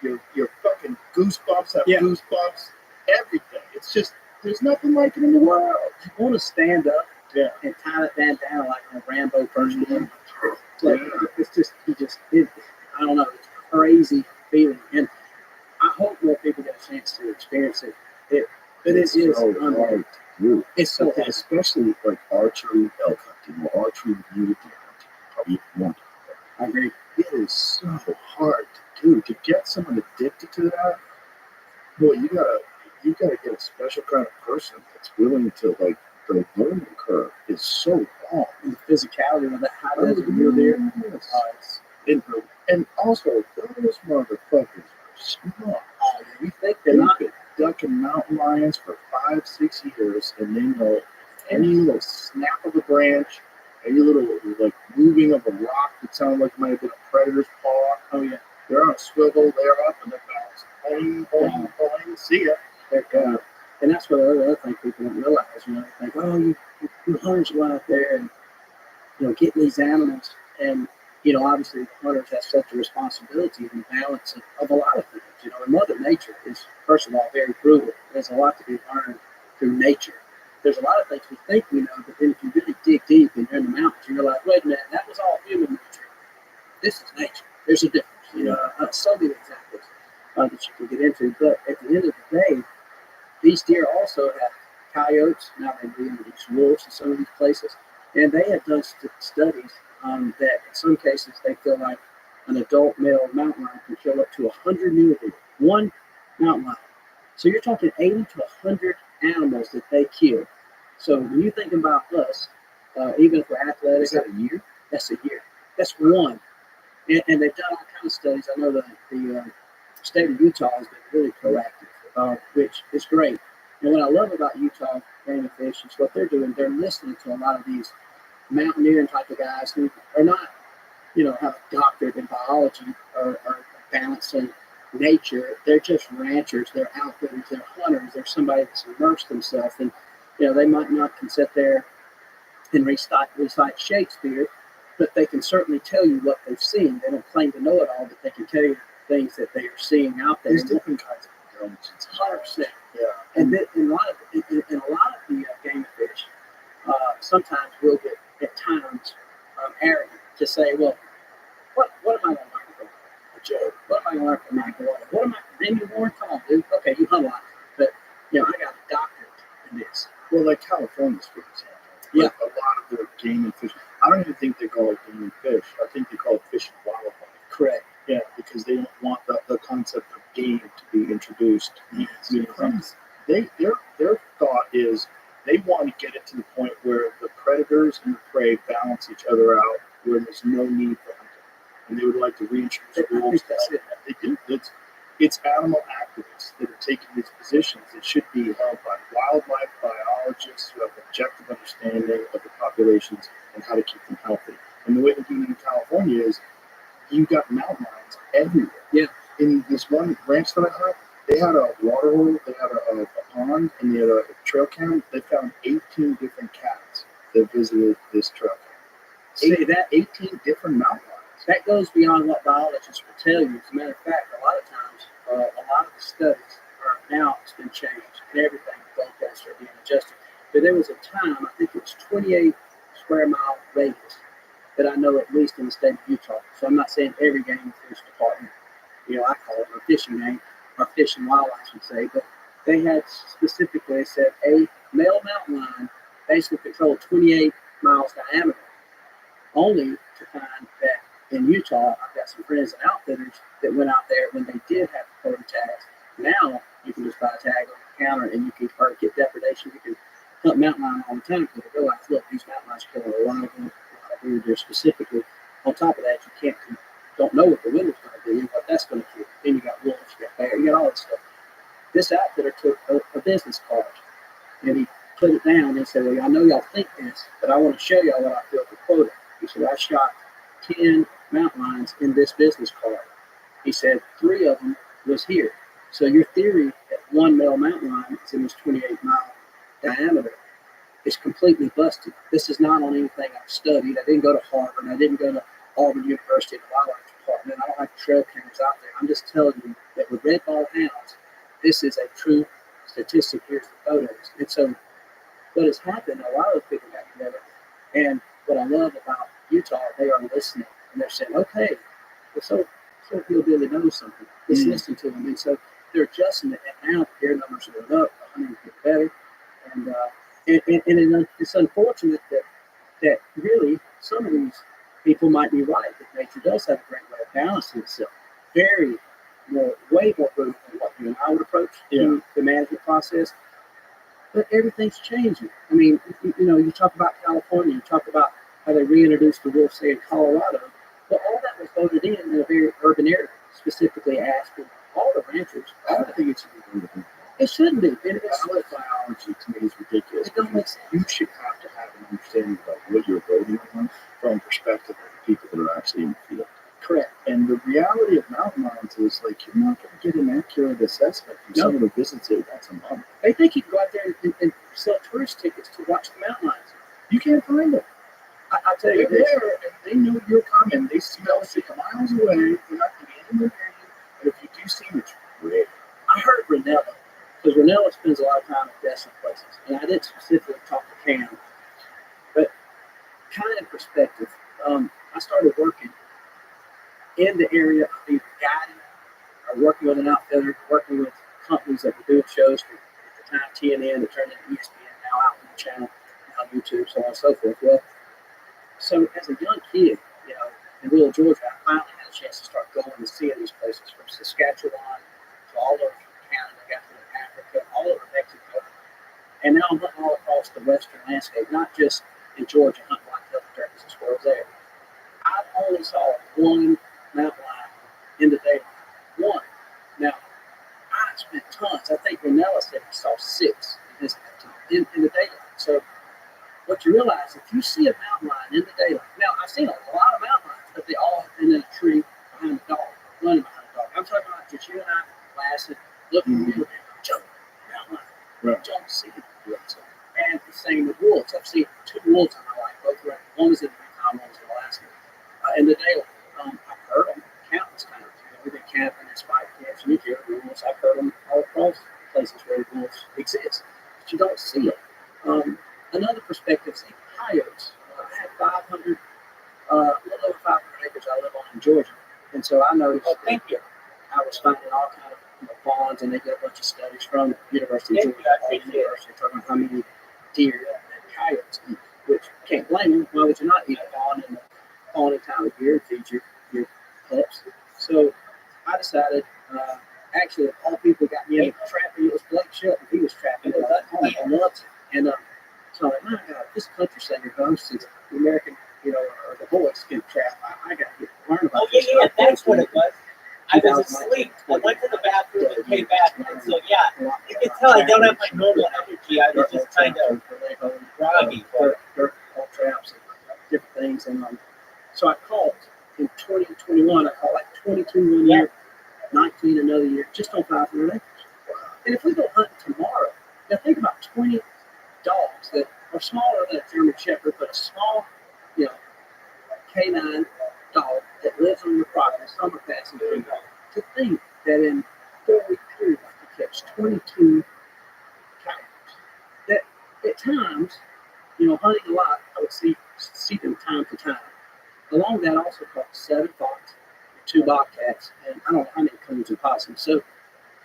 10. Your fucking goosebumps have goosebumps. Everything. It's just, there's nothing like it in the world. You want to stand up and tie that band down like a Rambo person. Like, it's just, I don't know, it's a crazy feeling. And I hope more people get a chance to experience it. But it is so hard to do. It's so hard. Especially like archery, elk hunting, or archery mutant hunting. I agree. It is so hard to do. To get someone addicted to that, boy, you gotta get a special kind of person that's willing to, like, the learning curve is so long. And the physicality of that, how does it feel there? And also, those motherfuckers are smart. You think they're not ducking mountain lions for 5-6 years, and they know any little snap of a branch, any little like moving of a rock that sounds like it might have been a predator's paw. Oh yeah, they're on a swivel, they're up, and they're bouncing. Boing, see ya. And that's what the other thing people don't realize. You know, they think, oh, you hunters go out there and, you know, getting these animals, and, you know, obviously hunters have such a responsibility in the balance of a lot of things. You know, and Mother Nature is, first of all, very brutal. There's a lot to be learned through nature. There's a lot of things we think we know, but then if you really dig deep and you're in the mountains, you're like, wait a minute, that was all human nature. This is nature. There's a difference. You know, so many examples that you can get into. But at the end of the day, these deer also have coyotes. Now they reintroduce wolves in some of these places. And they have done studies that in some cases they feel like an adult male mountain lion can kill up to 100 mule deer. One mountain lion. So you're talking 80 to 100 animals that they kill. So when you're thinking about us, even if we're athletic, is that a year? That's a year. That's one. And they've done all kinds of studies. I know that the state of Utah has been really proactive, which is great. And what I love about Utah Game and Fish is what they're doing. They're listening to a lot of these mountaineering type of guys who are not, you know, have a doctorate in biology or balancing nature. They're just ranchers. They're outfitters. They're hunters. They're somebody that's immersed themselves. And, you know, they might not can sit there and recite Shakespeare, but they can certainly tell you what they've seen. They don't claim to know it all, but they can tell you things that they are seeing out there. There's different kinds of intelligence. 100%. Yeah. And in a lot of the game fish, sometimes we'll get at times arrogant to say, well, what am I going to learn from a Joe? What am I going to learn from my boy? What am I? Then you Warren, come on, dude. Okay, you hunt a lot, but you know I got a doctorate in this. Well, like California's, for example. Like a lot of their game and fish. I don't even think they call it game and fish. I think they call it fish and wildlife. Correct. Yeah, because they don't want the concept of game to be introduced. Their thought is they want to get it to the point where the predators and the prey balance each other out, where there's no need for hunting, and they would like to reintroduce rules. They do. It's animal activists that are taking these positions that should be held by wildlife biologists who have an objective understanding of the populations and how to keep them healthy. And the way they do it in California is you've got mountain lions everywhere. Yeah. In this one ranch that I had, they had a water hole, they had a pond, and they had a trail cam. They found 18 different cats that visited this trail cam. See, that 18 different mountain lions. that goes beyond what biologists will tell you. As a matter of fact, a lot of times, a lot of the studies are now it's been changed and everything. Goalposts are being adjusted. But there was a time, I think it was 28 square mile radius that I know at least in the state of Utah. So I'm not saying every game and fish department, I call it a fishing game, or fish and wildlife would say, but they had specifically said a male mountain lion basically controlled 28 miles diameter, only to find that in Utah, I've got some friends and outfitters that went out there when they did have the photo tags. Now you can just buy a tag on the counter and you can get depredation. You can hunt mountain lion all the time because they realize, look, these mountain lions kill a lot of them, deer specifically. On top of that, you don't know what the wind is going to do and what that's going to do. Then you got wolves, you got bear, you got all this stuff. This outfitter took a business card and he put it down and said, well, I know y'all think this, but I want to show y'all what I feel for quota. He said, I shot 10 mountain lions in this business card. He said, 3 of them was here. So your theory that one male mountain lion is in this 28-mile diameter is completely busted. This is not on anything I've studied. I didn't go to Harvard. I didn't go to Auburn University in the wildlife department. I don't have trail cameras out there. I'm just telling you that with red ball hounds, this is a true statistic. Here's the photos. And so what has happened, a lot of people got together, and what I love about Utah, they are listening, and they're saying, okay, well, so Hillbilly knows something. Let's listen to them. And so they're adjusting it, and now the deer numbers are going up, the hunting get better, and it's unfortunate that really some of these people might be right, that nature does have a great way of balancing itself. Way more brutal than what you and I would approach in the management process. But everything's changing. I mean, you talk about California, you talk about how they reintroduced the wolf, say, in Colorado. But all that was voted in a very urban area, specifically asking all the ranchers. I don't think it should be voted. It shouldn't be. Wildlife biology to me is ridiculous. It don't make sense. You should have to have an understanding about what you're voting on from the perspective of the people that are actually in the field. Correct. And the reality of mountain lions is you're not going to get an accurate assessment from someone who visits it once a month. They think you can go out there and sell tourist tickets to watch the mountain lions. You can't find them. I tell you, they're there and they know you're coming. They smell it miles away. They're not going to get anywhere near you. But if you do see them, it's rare. I heard Ranella, because Ranella spends a lot of time at desolate places, and I didn't specifically talk to Cam, but kind of perspective. I started working in the area of either guiding or working with an outfitter, working with companies that were doing shows for, at the time, TNN, that turned into ESPN, now Outland Channel, now YouTube, so on and so forth. Well, so as a young kid, in rural Georgia, I finally had a chance to start going and seeing these places from Saskatchewan to all over Canada, got to Africa, all over Mexico. And now I'm hunting all across the western landscape, not just in Georgia, hunting white-tailed turkeys and squirrels there. I only saw one mountain lion in the daylight. One. Now, I spent tons. I think Ranella said he saw 6 in his lifetime in the daylight. So what you realize, if you see a mountain lion in the daylight, now I've seen a lot of mountain lions, but they all have been in a tree behind the dog, running behind the dog. I'm talking about just you and I, blasted, looking at you, jump, mountain lion. Right. Don't see it. And the same with wolves. I've seen 2 wolves in my life, both around. One is in Vietnam, one is in Alaska. In the daylight, I've heard them countless times. We've been camping in spike camps in New Jersey. I've heard them all across places where wolves exist, but you don't see it. Another perspective is coyotes. I have 500, a little over 500 acres I live on in Georgia, and so I noticed. Oh, thank you. I was finding all kind of ponds, and they get a bunch of studies from the University of Georgia, talking about how many deer and coyotes eat. which can't blame them. Why would you not eat fawn in the fawning time of year and feed your pups? So I decided, actually, of all people got me into trapping. It was Blake Shelton. He was trapping on nuts. And so I'm like, my God, this country singer goes to the American, or the boys can trap. I got to learn about Oh, this. yeah, that's what it was. I was asleep. I went to the bathroom and came back. And so, yeah, you can tell I don't have my normal energy. I was just kind of groggy. Dirt traps and different things. And so I caught in 2021, I caught like 22 one year, 19 another year, just on 500 acres. And if we go hunting tomorrow, now think about 20 dogs that are smaller than a German Shepherd, but a small, canine dog that lives on your property, summer passing through. To think that in a 4-week period, I could catch 22 coyotes. That at times, hunting a lot, I would see them time to time. Along that, I also caught 7 fox, 2 bobcats, and I don't know how many coons and possums. So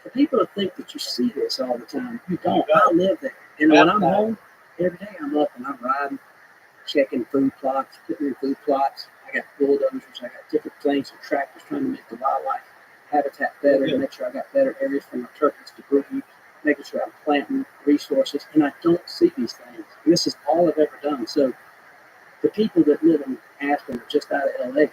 for people to think that you see this all the time, you don't. I live there. And when I'm home, every day I'm up and I'm riding, checking food plots, putting in food plots. I got bulldozers, I got different things and tractors trying to make the wildlife habitat better, and make sure I got better areas for my turkeys to breed, making sure I'm planting resources, and I don't see these things. And this is all I've ever done. So the people that live in Aspen are just out of LA.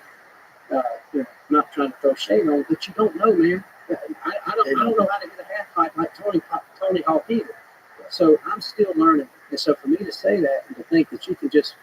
Not trying to throw shade on, but you don't know, man. I don't know how to get a half pipe like Tony Hawk either. So I'm still learning. And so for me to say that and to think that you can just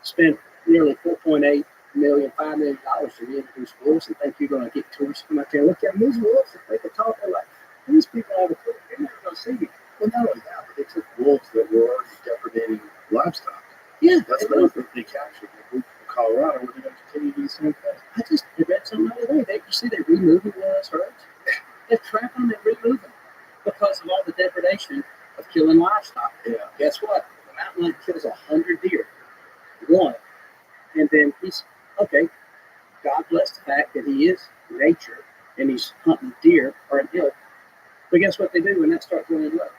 spend nearly $4.8 million, $5 million to reintroduce wolves and think you're going to get tourists come out there and look at these wolves, if they could talk, they're like, these people have a clue, they're never going to see you. Well, not only that, but they took wolves that were already depredating livestock. Yeah, That's what they captured in Colorado, where they're going to continue to do the same thing. I just read something the other day. You see, they're removing those herds. They're trapping them and removing them because of all the depredation of killing livestock. Yeah. Guess what? The mountain lion kills 100 deer. One. And then he's, okay, God bless the fact that he is nature and he's hunting deer or an elk. But guess what they do when that starts going low?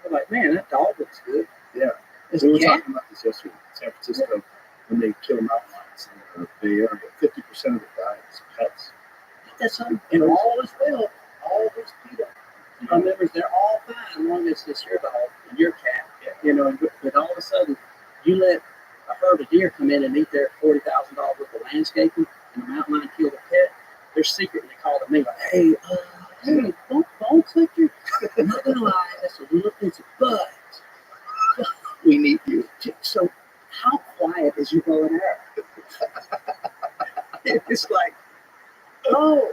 They're like, man, that dog looks good. Yeah. We were talking about this yesterday in San Francisco when they kill mountain lions in the Bay Area. 50% of the diet is pets. That's something. And all is well. All these people, members, they're all fine as long as it's your dog and your cat. But all of a sudden, you let a herd of deer come in and eat their $40,000 worth of landscaping, and the mountain lion killed a pet. They're secretly calling me like, hey, don't click your. I'm not gonna lie, that's a little offensive, but we need you. So, how quiet is your bow and arrow? It's like, oh,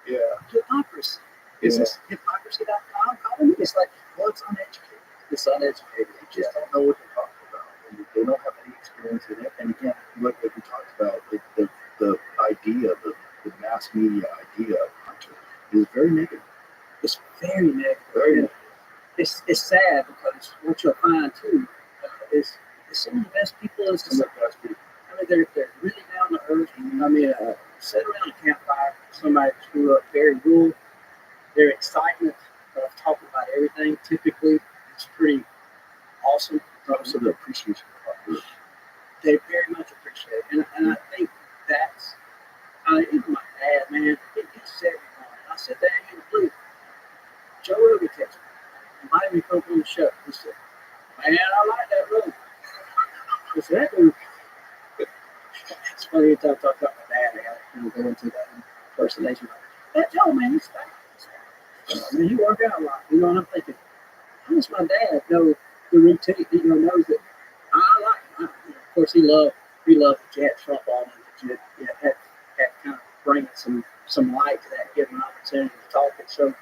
yeah, hypocrisy. Is this hypocrisy.com calling me? It's like, well, it's uneducated. It's uneducated. They just don't know what they're talking about. They don't have any experience in it. And again, like we talked about, the idea, the mass media idea of hunter is very negative. It's very negative. Very negative. It's sad because what you'll find too is some of the best people is some of the best people. I mean, they're really down to earth. I mean, sit around a campfire. Somebody grew up very rural. Their excitement of talking about everything typically is pretty awesome. Also, the appreciation of it. They very much appreciate it. And I think that's, even my dad, man, he said, I said, Dad, you blue. Joe Rogan texted me, invited me to come on the show. He said, man, I like that road. I said, that dude. It's funny to talk about my dad. I got to go into that impersonation. That Joe, man, he's fast. I mean, he work out a lot, and I'm thinking, how does my dad know the routine? Knows that I like. Of course, he loved the Jets football, and had kind of bringing some light to that, giving an opportunity to talk it. So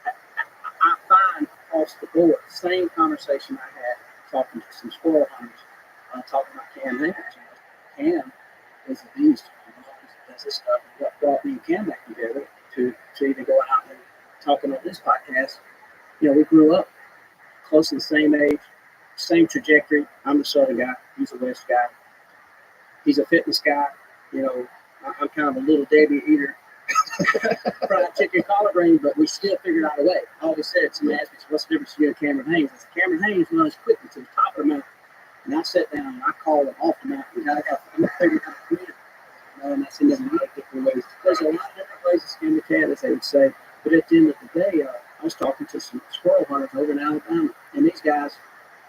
I find across the board, same conversation I had talking to some squirrel hunters, talking about Cam Hayes. Cam is a beast. He does this stuff. What brought me and Cam back together to even go out and talking on this podcast, we grew up close to the same age, same trajectory. I'm the Southern guy. He's a West guy. He's a fitness guy. I'm kind of a little Debbie eater, fried chicken, collard greens, but we still figured out a way. I always said, somebody asked me, what's the difference between Cameron Hayes? I said, Cameron Hayes runs quickly to the top of the mountain. And I sat down and I called them off the mountain. I'm figuring out a plan. And I said, there's a lot of different ways. There's a lot of different ways to skin the cat, as they would say. But at the end of the day, I was talking to some squirrel hunters over in Alabama, and these guys,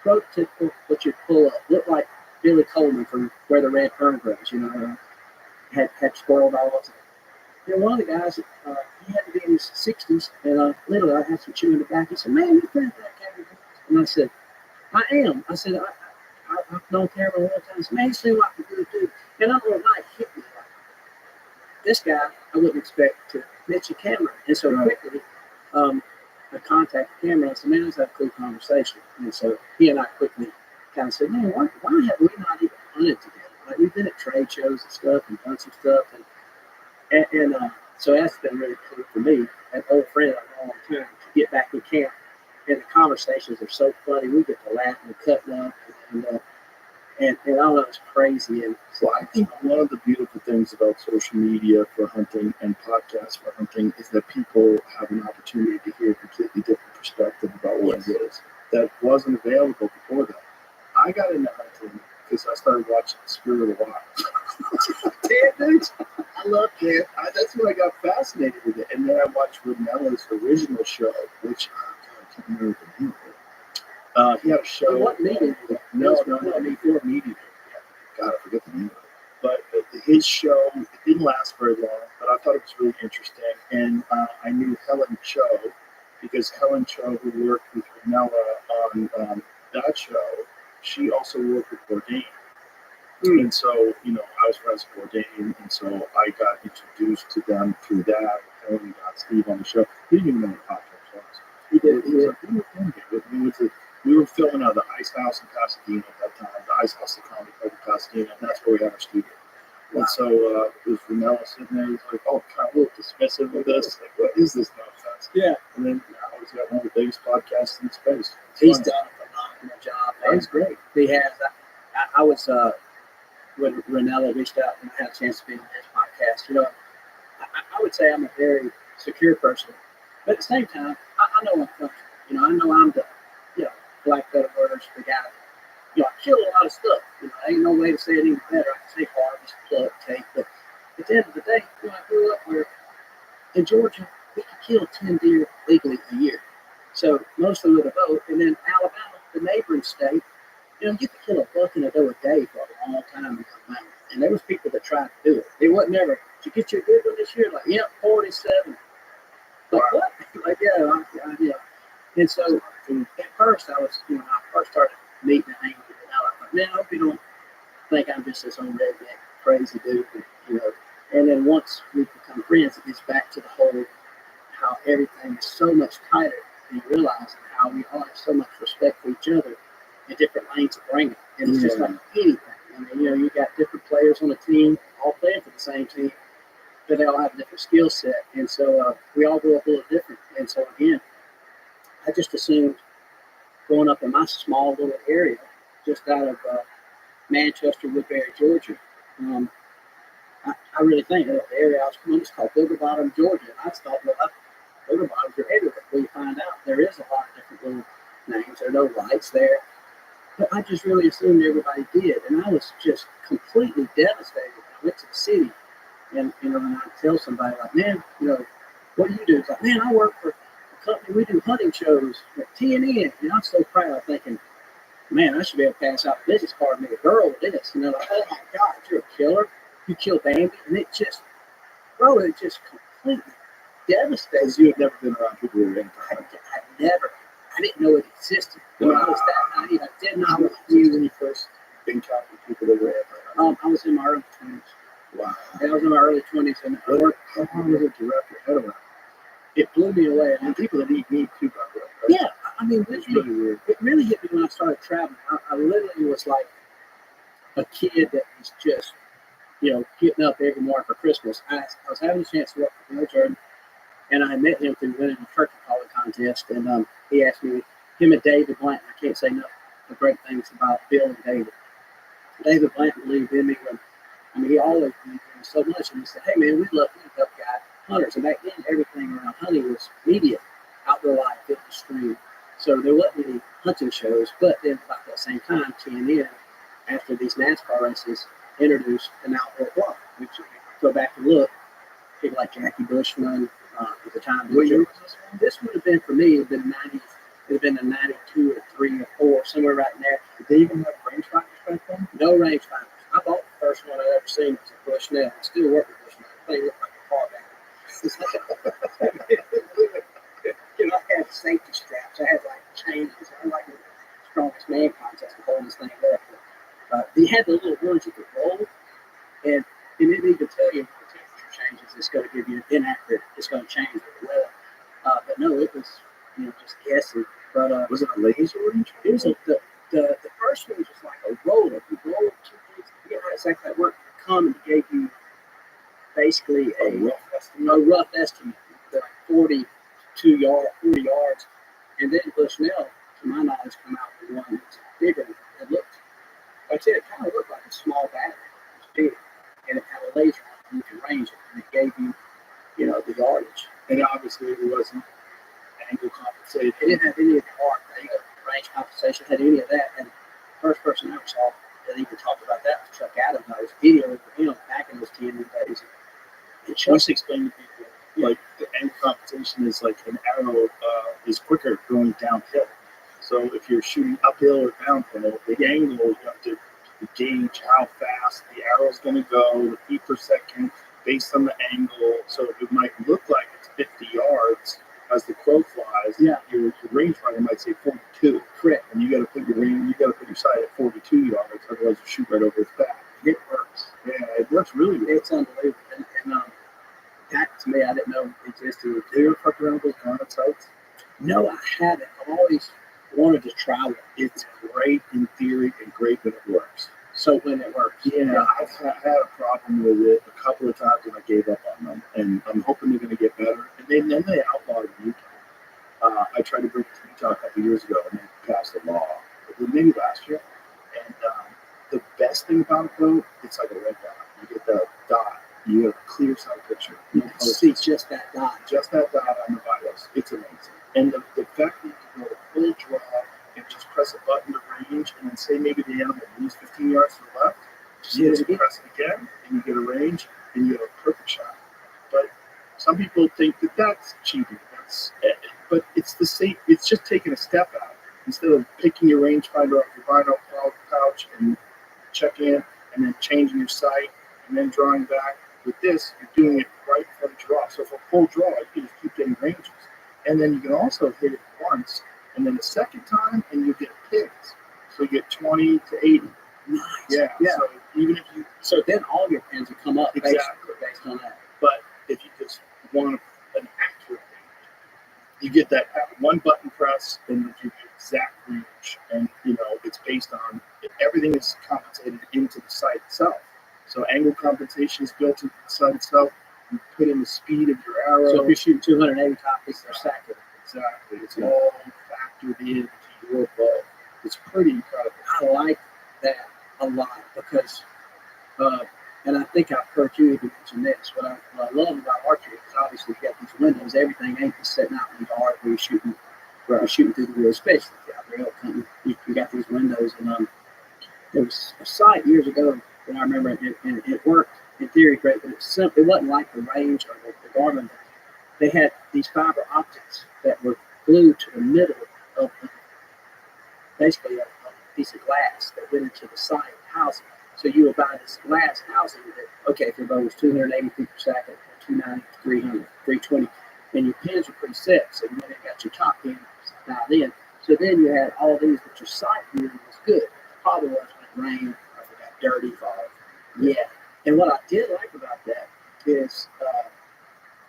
prototypical what you pull up, looked like Billy Coleman from Where the Red Fern Grows, had squirrel dogs. And one of the guys, he had to be in his 60s, and literally I had some chewing tobacco. He said, man, you planted that cat. And I said, I am. I said, I've known Cameron a long time. I said, man, he seemed like a good dude. And I don't know why it hit me. This guy, I wouldn't expect to mention Cameron. And so quickly, I contacted Cameron. I said, man, let's have a cool conversation. And so he and I quickly kind of said, man, why have we not even hunted together? Like, we've been at trade shows and stuff and done some stuff. And so that's been really cool for me, an old friend of a long time, to get back in camp. And the conversations are so funny. We get to laugh and cutting up. And I don't know, it's crazy. And so I think one of the beautiful things about social media for hunting and podcasts for hunting is that people have an opportunity to hear a completely different perspective about what it is that wasn't available before that. I got into hunting because I started watching Spirit of the Wild. Damn, dude. I love it. That's when I got fascinated with it. And then I watched Ramella's original show, which I can't remember the name of it. He had a show. What meeting? No, before meeting. God, I forget the name of it. But his show, it didn't last very long, but I thought it was really interesting. And I knew Helen Cho, because Helen Cho, who worked with Ramella on that show, she also worked with Bourdain. And so, I was friends with Bourdain, and so I got introduced to them through that. Helen got Steve on the show. He didn't even know what podcast was. He did. He was like, "What are you doing here?" We were filming out of the Ice House in Pasadena at that time, the Ice House, the comedy club in Pasadena, and that's where we had our studio. And so it was Ramella sitting there, he's like, oh, kind of a little dismissive of this. Like, what is this nonsense? Yeah. And then now he's got one of the biggest podcasts in space. He's done a phenomenal job. That's great. He has. I was, when Ranella reached out and I had a chance to be on his podcast, I would say I'm a very secure person. But at the same time, I know I'm comfortable. I know I'm the, black better words, the guy. I kill a lot of stuff. Ain't no way to say it any better. I can say harvest, pluck, take, but at the end of the day, I grew up where in Georgia we could kill 10 deer legally a year. So mostly with a bow, and then Alabama, the neighboring state, you could kill a buck and a doe a day for a long time in Alabama. And there was people that tried to do it. It wasn't ever, did you get your good one this year? Like, 47. Like, what? Like, yeah. And so at first I was, when I first started meeting and hanging with it, I thought, man, I hope you don't think I'm just this old redneck crazy dude, And then once we become friends, it gets back to the whole how everything is so much tighter, and you realize how we all have so much respect for each other in different lanes of bringing. And it's just like anything. You got different players on the team, all playing for the same team, but they all have a different skill set. And so we all grew up a little different. And so again, I just assumed growing up in my small little area, just out of Manchester, Woodbury, Georgia, I really think that the area I was from is called Booger Bottom, Georgia. And I thought, Booger Bottoms are everywhere. Well, you find out there is a lot of different little names. There are no lights there. But I just really assumed everybody did. And I was just completely devastated when I went to the city. And, and I tell somebody, like, man, what do you do? It's like, man, I work for company, we do hunting shows at TNN, and I'm so proud, thinking, man, I should be able to pass out a business card and make a girl with this. Like, oh my God, you're a killer. You killed Bambi. And it just completely devastated. Because you had never been around people who were into hunting. I didn't know it existed. When I was that naive, I did not know it existed. When you first encountered people that were into I was in my early 20s. Wow. I was in my early 20s, and I worked. How long was it to wrap your head around? It blew me away. And people that eat meat too, by the way. Right? Yeah, I mean, it really hit me when I started traveling. I literally was like a kid that was just, getting up every morning for Christmas. I was having a chance to work for Bill Jordan, and I met him through winning a turkey calling contest. And he asked me, him and David Blanton, I can't say enough of great things about Bill and David. David Blanton believed in me when, he always believed in me so much. And he said, hey, man, we love you, tough guy. Hunters, and back then everything around hunting was media, outdoor life, fitness, stream. So there wasn't any hunting shows, but then about that same time, TNN after these NASCAR races, introduced an outdoor clock, which if you go back and look, people like Jackie Bushman at the time. What year was this one? This would have been for me. It would have been 90. It would have been a 92 or 3 or 4, somewhere right in there. Did they even have rangefinders back then? No rangefinders. I bought the first one I ever seen. It was a Bushnell. I still work with Bushnell. They look like a car back. You know, I had safety straps. I had like chains. I was like the strongest man contest to hold this thing up. They had the little ones you could roll, and it didn't even tell you if the temperature changes. It's going to give you inaccurate. It's going to change with the weather. But no, it was just guessing. But Was it a laser range? it was the first one was just like a roller. You roll 2 things. I forget how exactly that worked. Common gave you basically a rough estimate, like 40 yards, and then Bushnell, to my knowledge, come out with one that's bigger. It looked, like I said, it kind of looked like a small battery. It was big, and it had a laser on it. You could range it, and it gave you, the yardage. And obviously it wasn't angle compensated. It didn't have any of the arc, range compensation, had any of that. And the first person I ever saw that even talked about that was Chuck Adams. I was video of him back in those TNA days. And Chuck Just explain to people, like the angle compensation is like an arrow is quicker going downhill. So if you're shooting uphill or downhill, the angle you have to gauge how fast the arrow is going to go, the feet per second, based on the angle. So it might look like it's 50 yards as the crow flies. Yeah. Your rangefinder might say 42. Correct. And you got to put your sight at 42 yards, otherwise you shoot right over its back. It works. Yeah, it works really good. It's unbelievable. And that to me, I didn't know existed. Have you ever fucked around with those garnet sights? No, I haven't. I've always wanted to try it. It's great in theory and great when it works. So when it works. Yeah, I've had a problem with it a couple of times and I gave up on them. And I'm hoping they're going to get better. And then they outlawed it in Utah. I tried to bring it to Utah a couple of years ago and they passed a law, maybe last year. And the best thing about it, though, it's like a red dot. You get the dot. You get a clear sight picture. You can see just that dot. Just that dot on the Vios. It's amazing. And the fact that you can go to full draw and just press a button to range, and then say maybe the animal moves 15 yards to the left, just press it again, and you get a range, and you have a perfect shot. But some people think that that's cheating. But it's the same. It's just taking a step out. Instead of picking your rangefinder off your vinyl pouch and check in, and then changing your sight, and then drawing back. With this, you're doing it right from draw. So for full draw, you can just keep getting ranges. And then you can also hit it once, and then the second time, and you get pins. So you get 20 to 80. Nice. Yeah. So even if you... So then all your pins will come up based on that. But if you just want an accurate range, you get that one button press, and you get exact range. And, it's based on... Everything is compensated into the sight itself. So angle compensation is built into the sight itself. You put in the speed of your arrow. So if you're shooting 280 copies per second. Exactly. It's all factored into your bow. It's pretty incredible. I like that a lot because, and I think I've heard you even mention this. What I love about archery is obviously you got these windows. Everything ain't just sitting out in the yard where you're shooting through the woods, especially if you're out there elk hunting. You got these windows, and there was a site years ago that I remember, and it worked in theory great, but it wasn't like the range or the Garmin. They had these fiber optics that were glued to the middle of basically a piece of glass that went into the side housing. So you would buy this glass housing that, okay, if your bow was 280 feet per second, 290, 300, 320, and your pins were pretty set, so you went and got your top pin dialed in. So then you had all these, but your sight viewing was good. The problem was when it rained, or if it got dirty, yeah. And what I did like about that is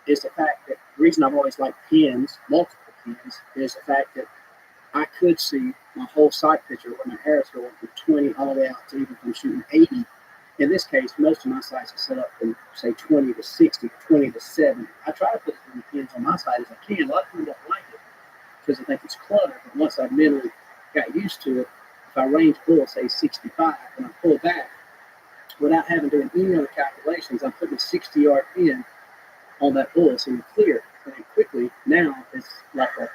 the fact that the reason I've always liked pins, multiple pins, is the fact that I could see my whole sight picture when my arrows going from 20 all the way out to even from shooting 80. In this case, most of my sights are set up from, say, 20 to 60, 20 to 70. I try to put as many pins on my side as I can. A lot of people don't like it because I think it's clutter. But once I mentally got used to it, if I range bull, say 65, and I pull back, without having to do any other calculations, I'm putting a 60-yard pin on that bull, so you clear it. And then quickly, now it's like a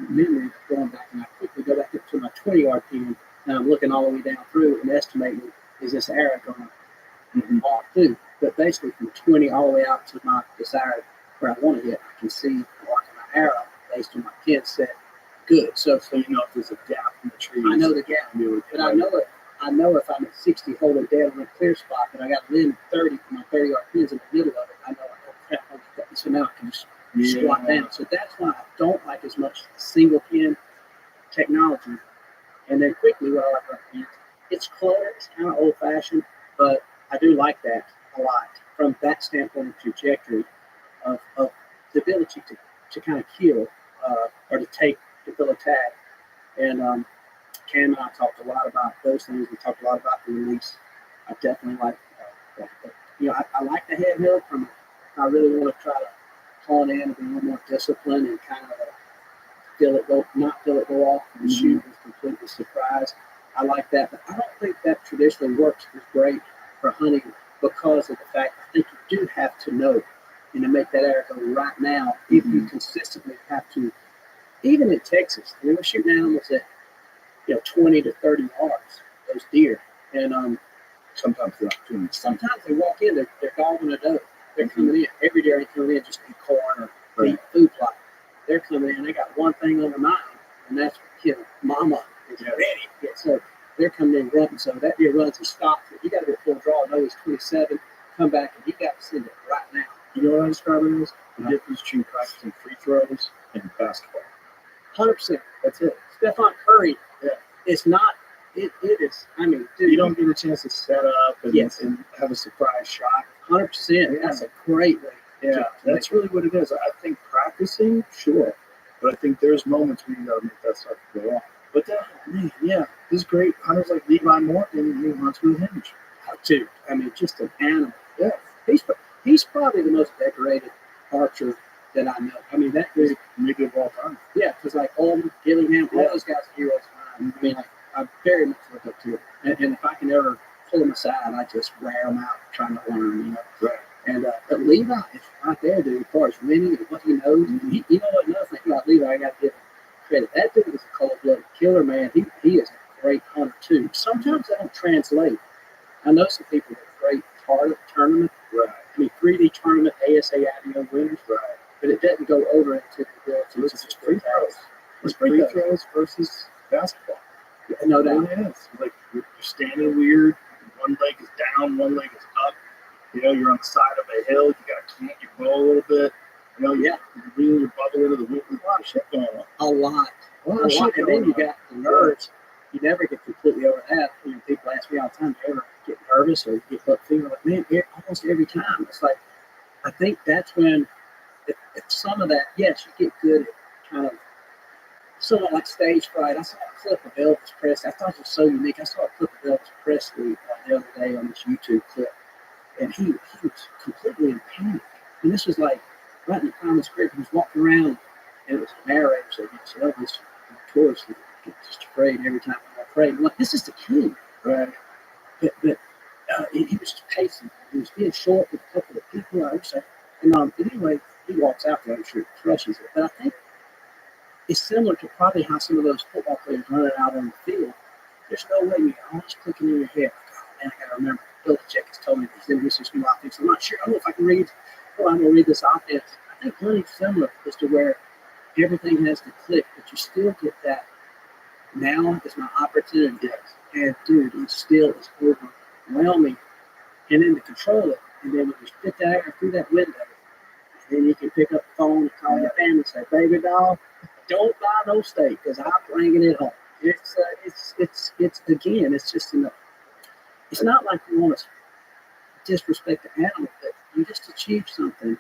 memory going back, and I quickly go back up to my 20-yard pin, and I'm looking looking all the way down through and estimating, is this arrow going to walk through? But basically from 20 all the way out to my desired where I want to hit, I can see the arc of my arrow based on my pin set. Good. So you know if there's a gap in the trees. I know the gap, but I know it. I know if I'm at 60 holding dead on a clear spot, but I got to land 30 for my 30-yard pins in the middle of it. I know, oh crap, I'll get that. So now I can just squat down. So that's why I don't like as much single pin technology. And then quickly, what I like about pins, it's cluttered, it's kind of old fashioned, but I do like that a lot from that standpoint of trajectory of the ability to kind of kill or to fill a tag. And Cam and I talked a lot about those things. We talked a lot about the release. I definitely like that. I like the head hill from. I really want to try to hone in and be a little more disciplined and kind of not feel it go off and shoot with completely surprised. I like that, but I don't think that traditionally works as great for hunting because of the fact I think you do have to know and to make that arrow go right now if you consistently have to. Even in Texas, we were shooting animals at 20 to 30 yards, those deer, and sometimes they're opportunities. Sometimes they walk in, they're dogging a doe. They're coming in. Every deer ain't coming in just to eat corn or eat food plot. They're coming in. They got one thing on their mind, and that's mama is ready. Yeah, so they're coming in running. So that deer runs and stops. You got to go full draw. No, he's 27. Come back, and you got to send it right now. You know what I describe it as? The difference between practicing free throws and basketball. 100%. That's it. Stephon Curry. Yeah. It's not. It is. I mean, dude, you don't get a chance to set up and have a surprise shot. 100%. Yeah. That's a great way. Yeah, that's really what it is. I think practicing, sure, but I think there's moments where you gotta make that stuff go off. But then, this great hunters like Levi Morgan, he hunts with a hinge. Too. I mean, just an animal. Yeah, he's probably the most decorated archer that I know. I mean, that dude, maybe of all time. Yeah, because like Oldham, Gillingham, all those guys are heroes of mine. I mean, like I very much look up to it, and if I can ever pull them aside, I just wear them out trying to learn. Right. And but Levi is right there, dude, as far as winning and what he knows. You know what? Another thing about Levi, I got to give him credit. That dude is a cold-blooded killer, man. He is a great hunter, too. Sometimes that don't translate. I know some people that are great tournament. Right. I mean, 3D tournament, ASA IDO winners. Right. But it doesn't go over into the ability. It's just free throws. It's free throws versus basketball. Yeah, no doubt. It is. Like, you're standing weird. One leg is down, one leg is up. You're on the side of a hill. You got to cant your bow a little bit. You're leaning your bubble into the wind. There's a lot of shit going on. A lot. And then you got the nerves. You never get completely over that. People ask me all the time, do you ever get nervous or get butt fever? Like, man, almost every time. It's like, I think that's when, if some of that, yes, you get good at kind of somewhat like stage fright. I saw a clip of Elvis Presley. I thought it was so unique. I saw a clip of Elvis Presley the other day on this YouTube clip. And he was completely in panic. And this was like right in the prime of his career. He was walking around, and it was a narrator. So Elvis, of course, just afraid every time I'm afraid. I'm like, this is the king, right? But he was just pacing. He was being short with a couple of people. And anyway, he walks out there. I'm sure he crushes it. But I think it's similar to probably how some of those football players running out on the field. There's no way you're always clicking in your head. Man, I got to remember. Belichick has told me he's in this new offense. I'm not sure. I don't know if I can read. I'm going to read this offense. I think hunting's similar as to where everything has to click, but you still get that. Now is my opportunity. And dude, it still is overwhelming. And then to control it, and then when you spit that air through that window, then you can pick up the phone and call your family and say, "Baby doll, don't buy no steak because I'm bringing it home." It's again, it's just enough. It's not like you want to disrespect the animal, but you just achieved something.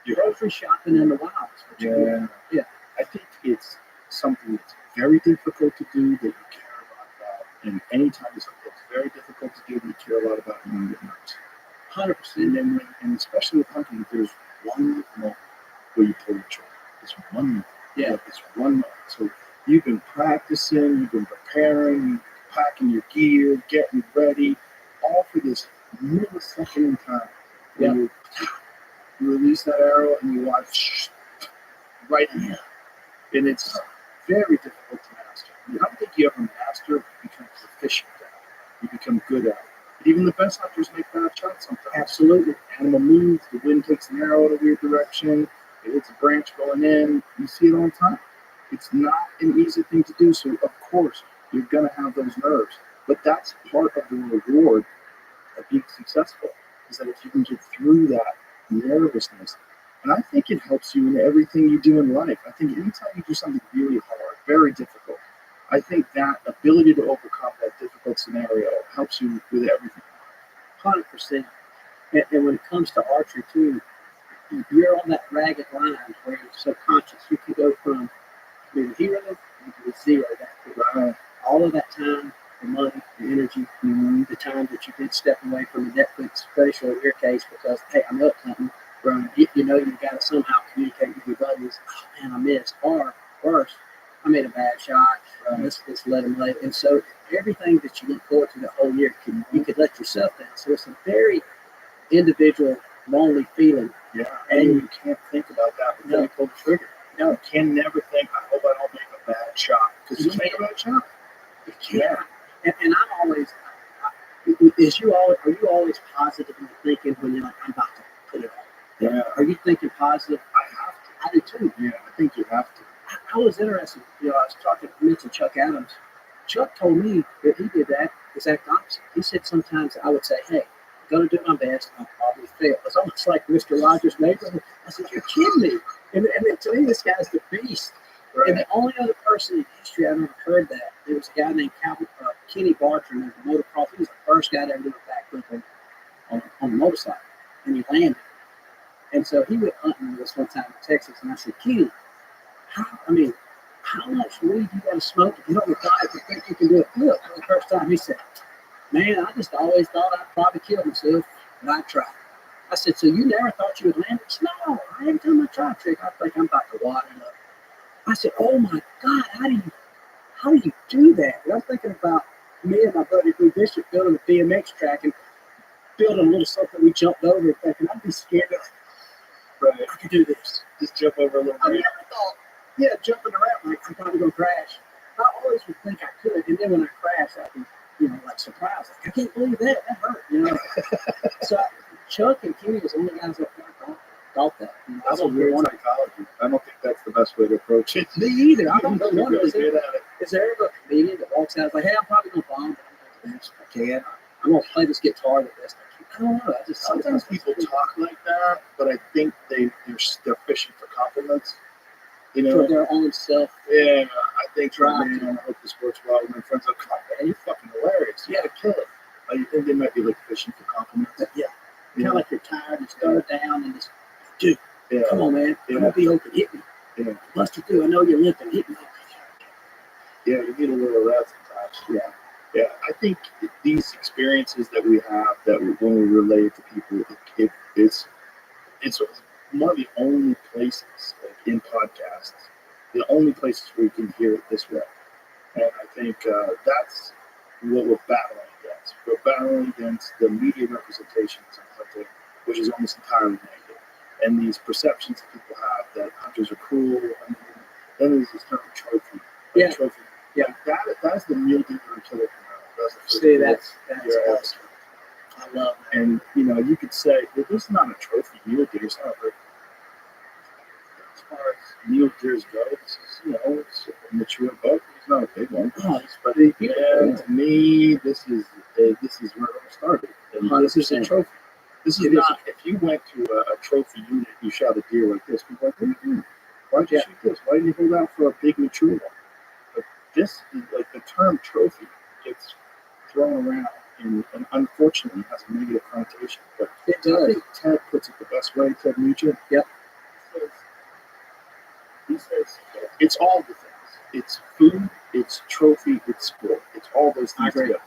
You're grocery shopping in the wild. Yeah. I think it's something that's very difficult to do that you care a lot about. And anytime it's something that's very difficult to do that you care a lot about, you get nervous. 100%. And especially with hunting, there's one moment where you pull the trigger. It's one moment. Yeah. It's one moment. So you've been practicing, you've been preparing, packing your gear, getting ready, all for this millisecond in time. Yeah. You release that arrow and you watch right in here. And it's very difficult to master. I don't think you ever master become efficient at it. You become good at it. But even the best hunters make bad shots sometimes. Absolutely. Animal moves, the wind takes an arrow in a weird direction, it hits a branch going in. You see it all the time. It's not an easy thing to do, so of course you're going to have those nerves. But that's part of the reward of being successful, is that if you can get through that nervousness, and I think it helps you in everything you do in life. I think anytime you do something really hard, very difficult, I think that ability to overcome that difficult scenario helps you with everything. 100%. And when it comes to archery too, you're on that ragged line where you're subconscious. You can go from being a hero to zero that quick. All of that time, the money, the energy, the time that you did step away from the Netflix special in your case because, hey, I'm up hunting, right? You know you've got to somehow communicate with your buddies. Oh, man, I missed. Or worse, I made a bad shot. Let's let them lay. And so everything that you look forward to the whole year, you could let yourself down. So it's a very individual, lonely feeling. Yeah, and you can't think about that before you pull the trigger. No. You can never think, I hope I don't make a bad shot. Because you make a bad shot. You can't. And I'm always, are you always positively thinking when you're like, I'm about to put it on? Yeah. Are you thinking positive? I have to. I do too. Yeah, I think you have to. I was interested. I was talking to Chuck Adams. Chuck told me that he did that exact opposite. He said sometimes I would say, hey, I'm going to do my best. I'll probably fail. It's almost like Mr. Rogers' neighborhood. I said, you're kidding me. And to me, this guy's the beast. Right. And the only other person in history I've ever heard that, there was a guy named Kenny Bartram in the motocross. He was the first guy to ever do a backflip on a motorcycle. And he landed. And so he went hunting with us one time in Texas. And I said, Kenny, how much weed you got to smoke if you don't retire if you think you can do it good? For the first time, he said, man, I just always thought I'd probably kill myself, but I tried. I said, so you never thought you would land? He said, no, every time I try a trick, I think I'm about to wad it up. I said, oh my God, how do you do that? And I'm thinking about me and my buddy Blue Bishop building a BMX track and building a little something we jumped over and thinking, I'd be scared of I could do this. Just jump over a little bit. I never thought, jumping around like I'm probably going to crash. I always would think I could. And then when I crash, I'd be, like surprised. Like, I can't believe that. That hurt, So Chuck and Kenny was the only guys that thought that. That's a weird psychology. I don't think that's the best way to approach it. Me either. I don't know. Really is there ever a comedian that walks out like, hey, I'm probably going to bomb, but I'm going to do this if I can. I'm going to play this guitar the best I can. I don't know. Sometimes people talk like that, but I think they're fishing for compliments. For their own self. Yeah, I think I hope this works well with my friends. Like, come on, man, you're fucking hilarious. You gotta kill it. I think they might be like fishing for compliments. Yeah. Kind of like you're tired, you start down, and just, dude, come on, man. I'm gonna be open. Hit me. Yeah. Buster, too. I know you're limping. Hit me. Yeah, you need a little rest sometimes. Yeah. I think these experiences that we have, that when we relate to people, it's one of the only places, like in podcasts, the only places where you can hear it this way. And I think that's what we're battling against. We're battling against the media representations of hunting, which is almost entirely negative. And these perceptions that people have that hunters are cruel. And then there's this term trophy. Trophy. Yeah. That's the mule deer and killer. That's awesome. I love that. And, you could say, well, this is not a trophy mule deer. It's not very. As far as mule deers go, this is, it's a mature buck. It's not a big one. But to me, this is where it all started. And this is a trophy. This is not, if you went to a trophy unit, you shot a deer like this, people are like, what are you doing? Why'd you shoot this? Why didn't you hold out for a big mature one? But this is like the term trophy gets thrown around and unfortunately has a negative connotation. But it does. I think Ted puts it the best way, Ted Nugent. Yep. He says it's all the things. It's food, it's trophy, it's sport. It's all those things together.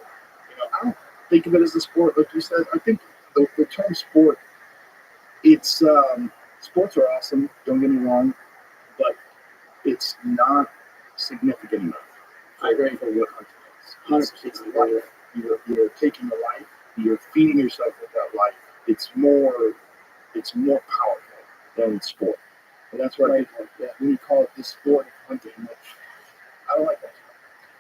I don't think of it as a sport, like you said. I think the term sport, it's sports are awesome, don't get me wrong, but it's not significant enough. I agree for what hunting is. It's life. You're taking a life, you're feeding yourself with that life. It's more powerful than sport. And that's what I think when you call it the sport of hunting, I don't like that.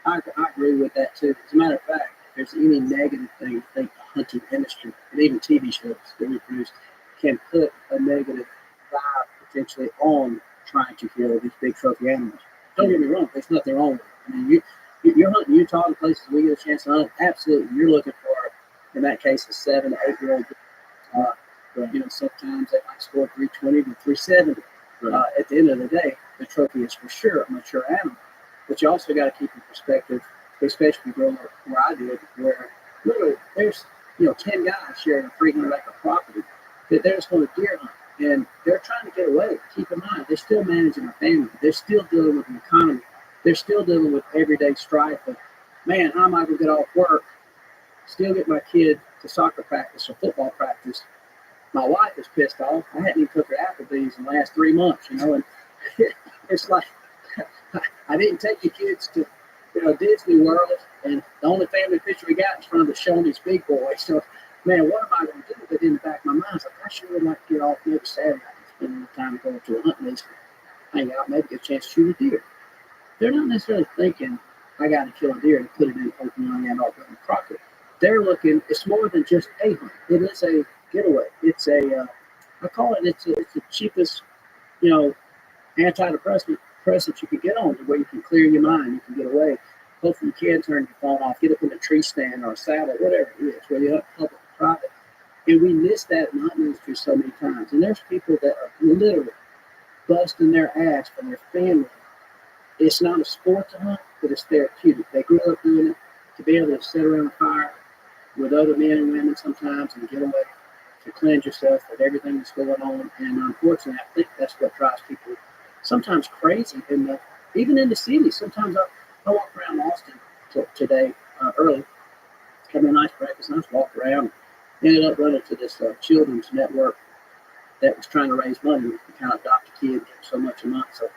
I agree with that too. As a matter of fact, there's any negative thing. I think the hunting industry and even TV shows that we produce can put a negative vibe potentially on trying to kill these big trophy animals. Don't get me wrong, there's nothing wrong with it. I mean, you're hunting Utah, the places we get a chance to hunt. Absolutely, you're looking for, in that case, a 7 to 8 year old. Sometimes they might score 320 to 370. At the end of the day, the trophy is for sure a mature animal. But you also got to keep in perspective, especially growing up where I did, where literally there's 10 guys sharing a 300-acre property that they're just going to deer hunt, and they're trying to get away. Keep in mind, they're still managing a family. They're still dealing with the economy. They're still dealing with everyday strife of, man, how am I going to get off work, still get my kid to soccer practice or football practice? My wife is pissed off. I hadn't even cooked her Applebee's in the last 3 months, and it's like, I didn't take the kids to Disney World, and the only family picture we got is from the Shoney's Big Boy. So, man, what am I going to do? But in the back of my mind, I was like, I sure would like to get off maybe Saturday night and spend a little time going to a hunting lease, hang out, maybe get a chance to shoot a deer. They're not necessarily thinking, I got to kill a deer and put it in open land or in Crockett. They're looking, it's more than just a hunt. It is a getaway. It's I call it, it's the cheapest, antidepressant you can get on, where you can clear your mind, you can get away. Hopefully you can turn your phone off, get up in a tree stand or a saddle, whatever it is, whether you hunt public or private. And we miss that in the hunting industry so many times. And there's people that are literally busting their ass for their family. It's not a sport to hunt, but it's therapeutic. They grew up doing it to be able to sit around a fire with other men and women sometimes and get away, to cleanse yourself with everything that's going on. And unfortunately, I think that's what drives people sometimes crazy. And even in the city, sometimes I walk around Austin today early, had a nice breakfast, and I just walked around, ended up running to this children's network that was trying to raise money to kind of adopt a kid, get so much a month. So,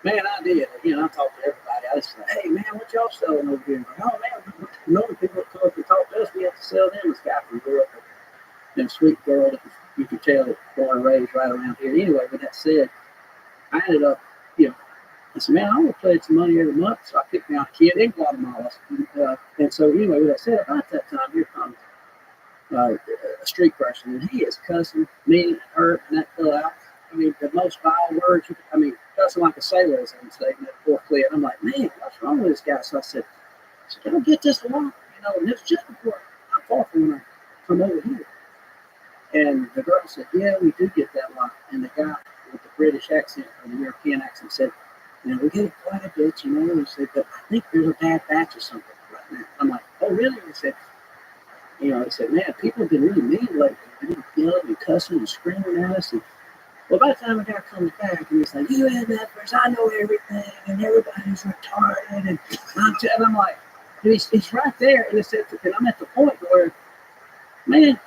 man, I did. I talked to everybody. I just said, hey, man, what y'all selling over here? Oh, man, knowing people that come up and talk to us, we have to sell them. This guy from Europe, and sweet girl that you could tell born and raised right around here. Anyway, with that said, I ended up, I said, man, I want to pledge some money every month. So I picked me out a kid in Guatemala. And so anyway, with that said, about that time, here comes a street person, and he is cussing me and her and that girl out. I mean, the most vile words, cussing like a sailor, as I would say, in that fourth clear. I'm like, man, what's wrong with this guy? So I said, don't get this along, and this was just before I'm far from when I come over here. And the girl said, yeah, we do get that a lot. And the guy with the British accent or the European accent said, we get it quite a bit, He said, but I think there's a bad batch or something right now. I'm like, oh, really? He said, he said, man, people have been really mean lately. They've been yelling and cussing and screaming at us. And, well, by the time the guy comes back, and he's like, you had that first, I know everything, and everybody's retarded. And I'm like, he's right there. And I'm at the point where, man,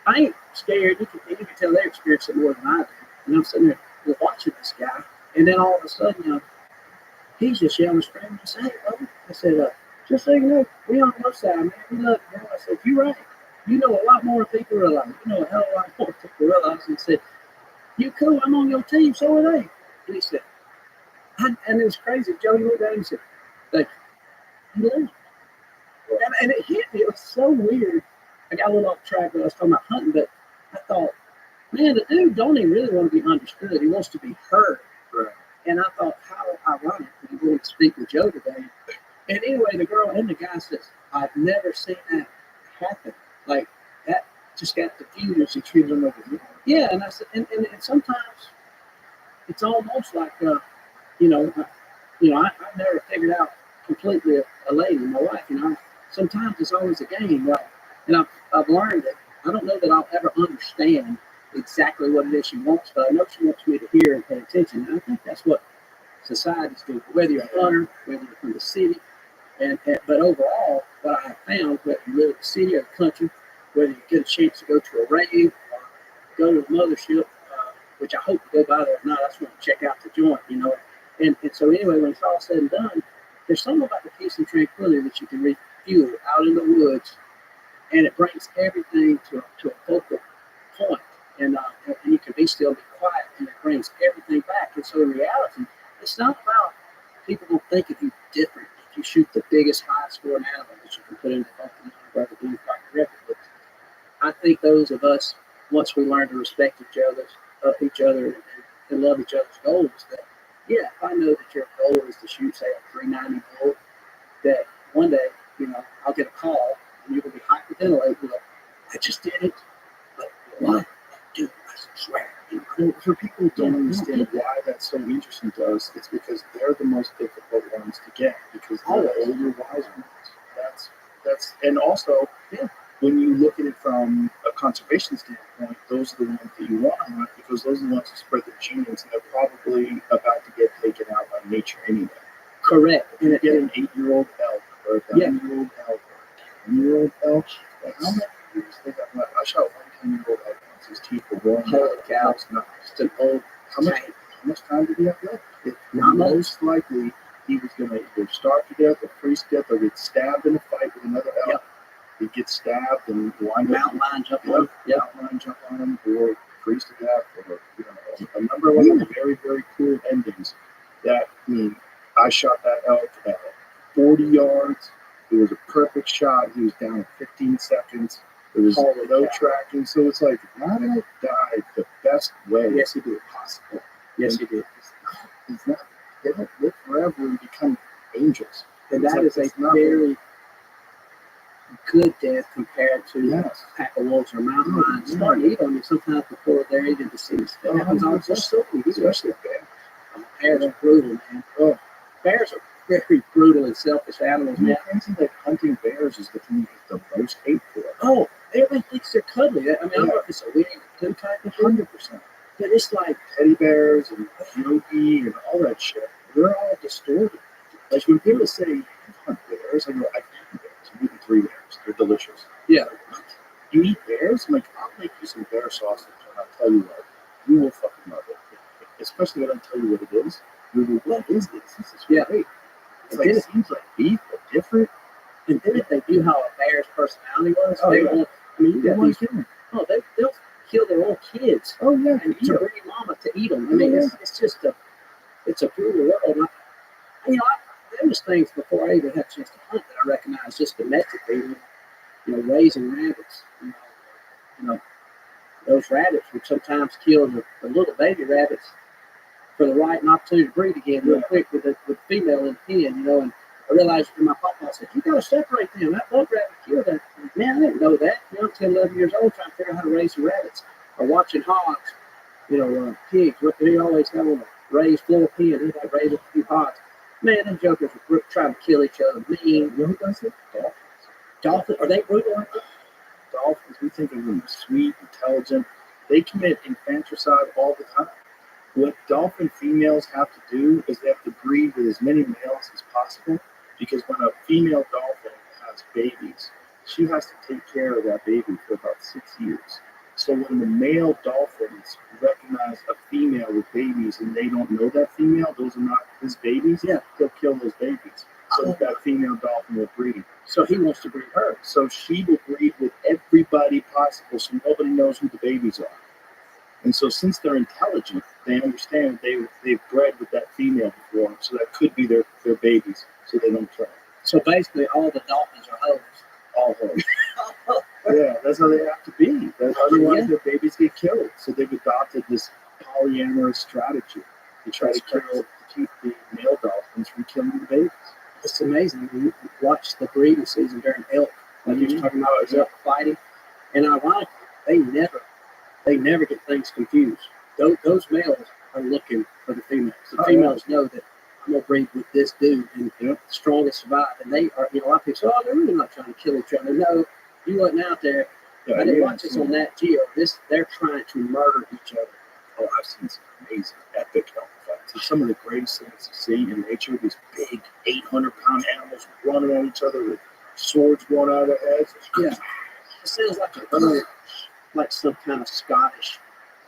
I ain't scared. You can tell they experience it more than I do. And I'm sitting there watching this guy, and then all of a sudden, he's just yelling and screaming. I said, hey, brother. I said, just so you know, we on your side, man. We love you. I said, you're right. You know a lot more than people realize. You know a hell of a lot more than people realize. And he said, you cool, I'm on your team, so are they. And he said, and it was crazy. Jody looked at him and said, thank you. He left. And it hit me. It was so weird. I got a little off track when I was talking about hunting, but I thought, man, the dude don't even really want to be understood. He wants to be heard. Right. And I thought, how ironic that he wanted to speak with Joe today. And anyway, the girl and the guy says, I've never seen that happen. Like, that just got diffused and she treated him over here. Yeah, and I said, and sometimes it's almost like, I've never figured out completely a lady, my wife, sometimes it's always a game, right? And I've learned that I don't know that I'll ever understand exactly what it is she wants, but I know she wants me to hear and pay attention. And I think that's what societies do, whether you're a hunter, whether you're from the city. But overall, what I have found, whether you live in the city or the country, whether you get a chance to go to a rave or go to the mothership, which I hope to go by there or not, I just want to check out the joint, And so anyway, when it's all said and done, there's something about the peace and tranquility that you can refuel out in the woods, and it brings everything to a focal point. And you can be still, be quiet, and it brings everything back. And so in reality, it's not about people don't think of you different if you shoot the biggest high scoring animal, that that you can put into something rather than record. But I think those of us, once we learn to respect each other and love each other's goals, that yeah, if I know that your goal is to shoot, say, a 390 bull, that one day, I'll get a call and you're gonna be hyperventilating, like, I just did it, but what? Dude, I swear. Well, for people who don't understand why that's so interesting to us, it's because they're the most difficult ones to get because they're the older, wiser ones. And also, when you look at it from a conservation standpoint, those are the ones that you want to hunt because those are the ones who spread the genes and they're probably about to get taken out by nature anyway. Correct. If you get an 8-year-old elk or a 9-year-old elk or a 10-year-old elk, how many years they got left? I shot one 10-year-old elk once. His teeth were worn. Holy cow. It's not just an old. How much time did he have left? Not much. Most likely, he was going to either starve to death or freeze to death or get stabbed in a fight with another elk. Yep. He'd get stabbed and wind up Mountain lion jump on him. mountain lion jump on him or freeze to death or a number of other very, very cool endings. That I shot that elk at 40 yards. It was a perfect shot. He was down in 15 seconds. There was no tracking. So it's like, how did I die the best way possible? Yes, he did. They don't live forever and become angels. And that is a very good death compared to a pack of wolves or mountain lions. Start to eat on you sometimes before they're even deceased. That happens all just so especially a bear. Bears are brutal, man. Oh, bears are very brutal and selfish animals, man. Crazy that hunting bears is the thing the most hate for. Oh, everybody thinks they're cuddly. I don't know if it's a weird good type of thing. 100%. But it's like teddy bears and yogi and all that shit. They're all distorted. Like when people say you hunt bears, I go, I've eaten bears. I've eaten 3 bears. They're delicious. Yeah. Like, what? You eat bears? I'm like, I'll make you some bear sausage and I'll tell you what. You will fucking love it. Especially when I tell you what it is. You're like, what is this? This is great. It's like, it seems like beef, but different. And then if they do how a bear's personality was, you got these people. Oh, they'll kill their own kids. Oh yeah, and to bring mama to eat them. I mean, it's just it's a brutal world. And there was things before I even had a chance to hunt that I recognized just domestically. Raising rabbits. Those rabbits would sometimes kill the little baby rabbits for the right and opportunity to breed again real quick with the female in the pen. And I realized from my papa, I said, you got to separate them. That buck rabbit killed that. Man, I didn't know that. I'm 10, 11 years old trying to figure out how to raise some rabbits. Or watching hogs, pigs. What they always have on a raised floor pen. They like raise up a few hogs. Man, them jokers are trying to kill each other. Mean. You know who does it? Dolphins. Dolphins? Are they brutal like that? Dolphins, we think of them as sweet, intelligent. They commit infanticide all the time. What dolphin females have to do is they have to breed with as many males as possible because when a female dolphin has babies, she has to take care of that baby for about 6 years. So when the male dolphins recognize a female with babies and they don't know that female, those are not his babies, they'll kill those babies. So that female dolphin will breed. So he wants to breed her. So she will breed with everybody possible so nobody knows who the babies are. And so since they're intelligent, they understand they've bred with that female before, so that could be their babies, so they don't kill them. So basically all the dolphins are hoes. All hoes. Yeah, that's how they have to be. Otherwise their babies get killed. So they've adopted this polyamorous strategy to try to keep the male dolphins from killing the babies. It's amazing. You watch the breeding season during elk, like you were talking about elk fighting, and ironically, they never get things confused. Those males are looking for the females. The females know that I'm gonna breed with this dude, and the strongest survive. And they are, a lot of people say, "Oh, they're really not trying to kill each other." No, you wasn't out there. Yeah, I didn't watch this on Nat Geo. They're trying to murder each other. Oh, I've seen some amazing epic elk fights. It's some of the greatest things to see in nature. These big 800-pound animals running at each other with swords going out of their heads. Yeah, it sounds like some kind of Scottish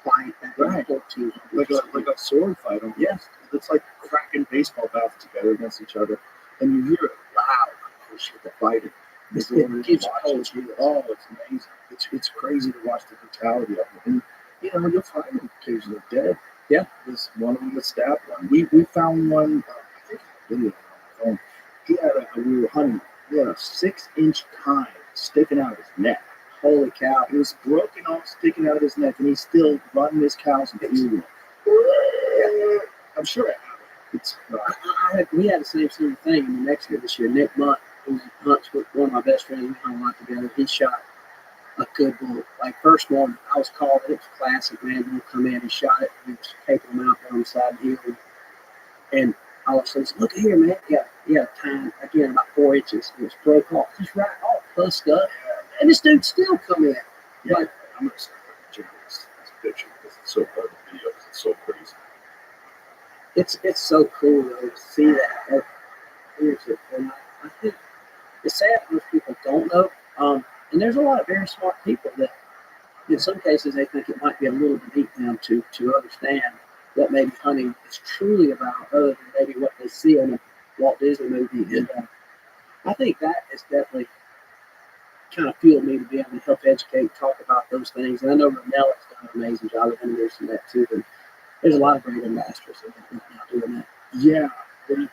fight back in the 1400s. Like a sword fight. Yes, it's like cracking baseball bats together against each other, and you hear it loud. Oh shit, they're fighting. It gives you cold. Oh, it's amazing. It's crazy to watch the brutality of it. And you'll find them occasionally dead. Yeah, there's one of them that stabbed one. We found one. I think I had a video on my phone. We were hunting He had a 6-inch tine sticking out of his neck. Holy cow. It was broken off, sticking out of his neck, and he's still running his cows and feeding them. I'm sure it happened. It's We had the same sort of thing in New Mexico this year. Nick Munt, who hunts with one of my best friends, we hung a lot together. He shot a good bull. Like first one, I was called. It was classic, man. He'll come in, he shot it, and he was taking him out on the side of the hill. And all of a sudden, look here, man. He had a time again about 4 inches. It was broke off, just right off, bust up. And this dude still come in. yeah. Like, I'm gonna send you this picture because it's so hard to video. It's so crazy. it's so cool though to see that. And I think it's sad most people don't know. And there's a lot of very smart people that, in some cases, they think it might be a little beneath them to understand what maybe hunting is truly about, other than maybe what they see on a Walt Disney movie. And I think that is definitely kind of fueled me to be able to help educate, talk about those things. And I know Ranella's done an amazing job of introducing that too. And there's a lot of great ambassadors that are now doing that. Yeah,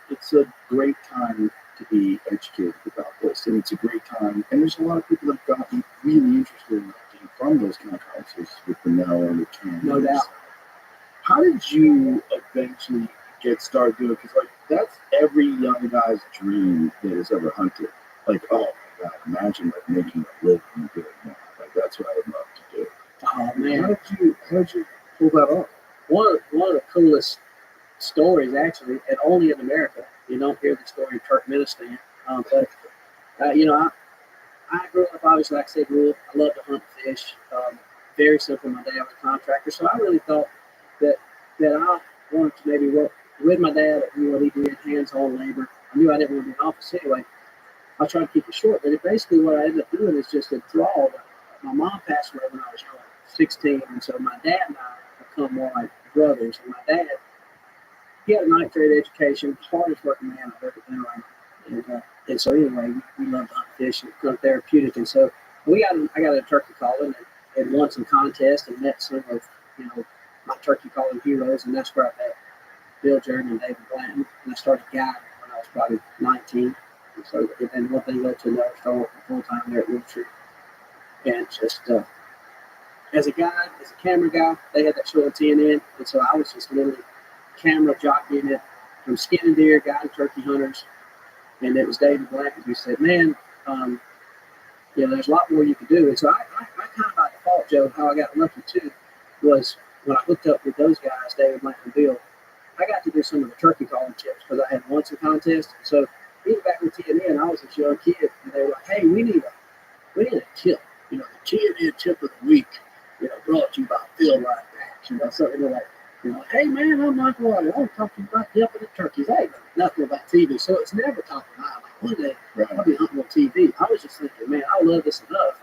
it's a great time to be educated about this, and it's a great time. And there's a lot of people that have gotten really interested in hunting from those kind of concerts with the Nell and the Can. No doubt. How did you eventually get started doing it? Because like that's every young guy's dream that has ever hunted. Like, oh my God, imagine like making a living doing that. Like that's what I would love to do. Oh man, How did you pull that off? one of the coolest stories, actually, and only in America. You don't hear the story in Turkmenistan. But you know, I grew up, obviously, like I said, rural. I love to hunt fish. Very simple. My dad was a contractor, so I really thought that I wanted to maybe work with my dad and do what he did, hands-on labor. I knew I didn't want to be in office anyway. I tried to keep it short, but basically what I ended up doing is just a draw. My mom passed away when I was young, 16, and so my dad and I become more like brothers. And my dad, he had a ninth grade education, hardest working man I've ever been around. And so anyway, we loved to hunt fish and hunt therapeutic. And so I got a turkey calling and won some contests and met some of, you know, my turkey calling heroes. And that's where I met Bill Jordan and David Blanton. And I started guiding when I was probably 19. And so then one thing led to another, started working full-time there at Rothschild. And just as a guide, as a camera guy, they had that show on TNN. And so I was just literally camera jockeying it from skinning deer, guiding turkey hunters. And it was David Blanton who said, man, you know, there's a lot more you can do. And so I kind of by default, Joe, how I got lucky too, was when I hooked up with those guys, David Blanton and Bill, I got to do some of the turkey calling tips because I had won some contests. So even back with TNN, I was this young kid, and they were like, hey, we need a tip. You know, the TNN tip of the week, you know, brought to you by Phil Right Back. You know, something like, you know, hey man, I'm Michael White. I want to talk to you about dipping the turkeys. I ain't know nothing about TV, so it's never top of mind. Like one day I'll be hunting on TV. I was just thinking, man, I love this enough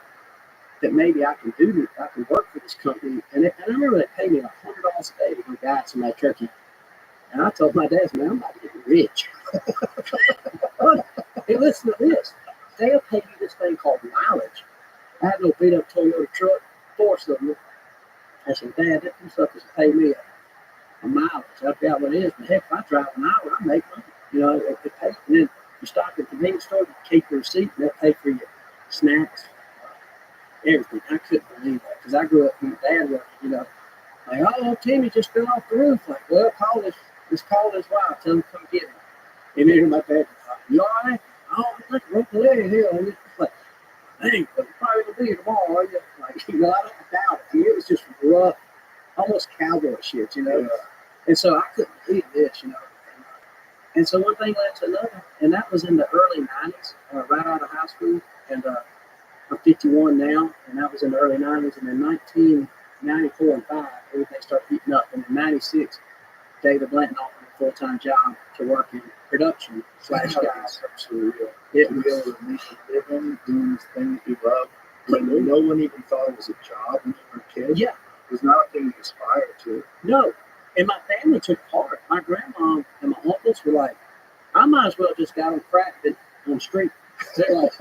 that maybe I can do this. I can work for this company. And I remember they paid me like $100 a day to go guide some of that turkey. And I told my dad, man, I'm about to get rich. Hey, listen to this. They'll pay you this thing called mileage. I had no beat up Toyota truck, 4-cylinder. I said, Dad, that suckers pay me a mileage. I forgot what it is, but heck, if I drive an hour, I make money. You know, it pays. And then you stop at the convenience store, you keep your receipt, and they'll pay for your snacks, everything. I couldn't believe that because I grew up with my dad working, you know, like, oh, Timmy just fell off the roof. Like, well, call his wife, tell him to come get him. And then my dad was like, you all right? Oh, I think I broke the leg here. And it's like, dang, but you're probably going to be here tomorrow, are you? Like, you know, I don't doubt it. It was just rough, almost cowboy shit, you know. Yeah. And so I couldn't believe this, you know. And so one thing led to another, and that was in the early 90s, right out of high school. And I'm 51 now, and that was in the early 90s. And in 1994 and 5, everything started heating up. And in 96, David Blanton offered a full-time job to work in production / guys. It was making a living, doing this thing that you love. When no one even thought it was a job when you were a kid. Yeah. It was not a thing you aspired to. No. And my family took part. My grandma and my uncles were like, I might as well just got on crack on the street. They're like,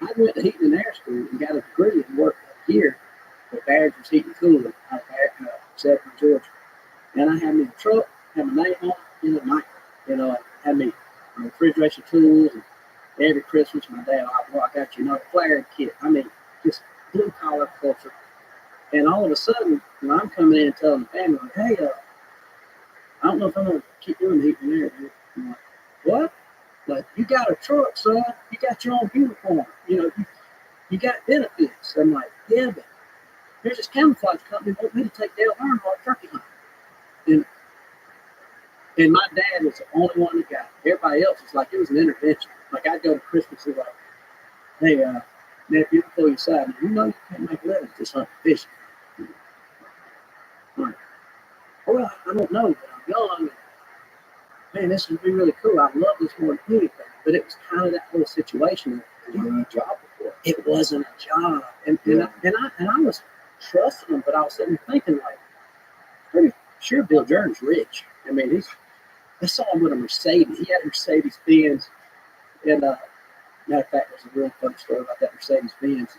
I went to heating and air school and got a degree and worked a year for Badger's Heating and Cooling out of Seven, Georgia. And I had me a truck, had my name on it, in the night. You know, I had me refrigeration tools and Every Christmas, my dad, I got you another flag kit. I mean, just blue collar culture. And all of a sudden, when I'm coming in and telling the family, like, hey, I don't know if I'm going to keep doing the heat and air, dude. I'm like, what? Like, you got a truck, son. You got your own uniform. You know, you got benefits. I'm like, yeah, but there's this camouflage company want me to take Dale Earnhardt turkey hunting. And my dad was the only one that got it. Everybody else was like, it was an intervention. Like, I'd go to Christmas and like, hey, nephew, pull your side. You know you can't make living just hunting fishing. Like, well, I don't know, but I'm young. Man, this would be really cool. I love this more than anything. But it was kind of that whole situation. It wasn't a job before. It wasn't a job. And I was trusting him, but I was sitting there thinking, like, pretty sure Bill Jordan's rich. I mean, I saw him with a Mercedes. He had a Mercedes Benz. And matter of fact, there's a real funny story about that Mercedes Benz.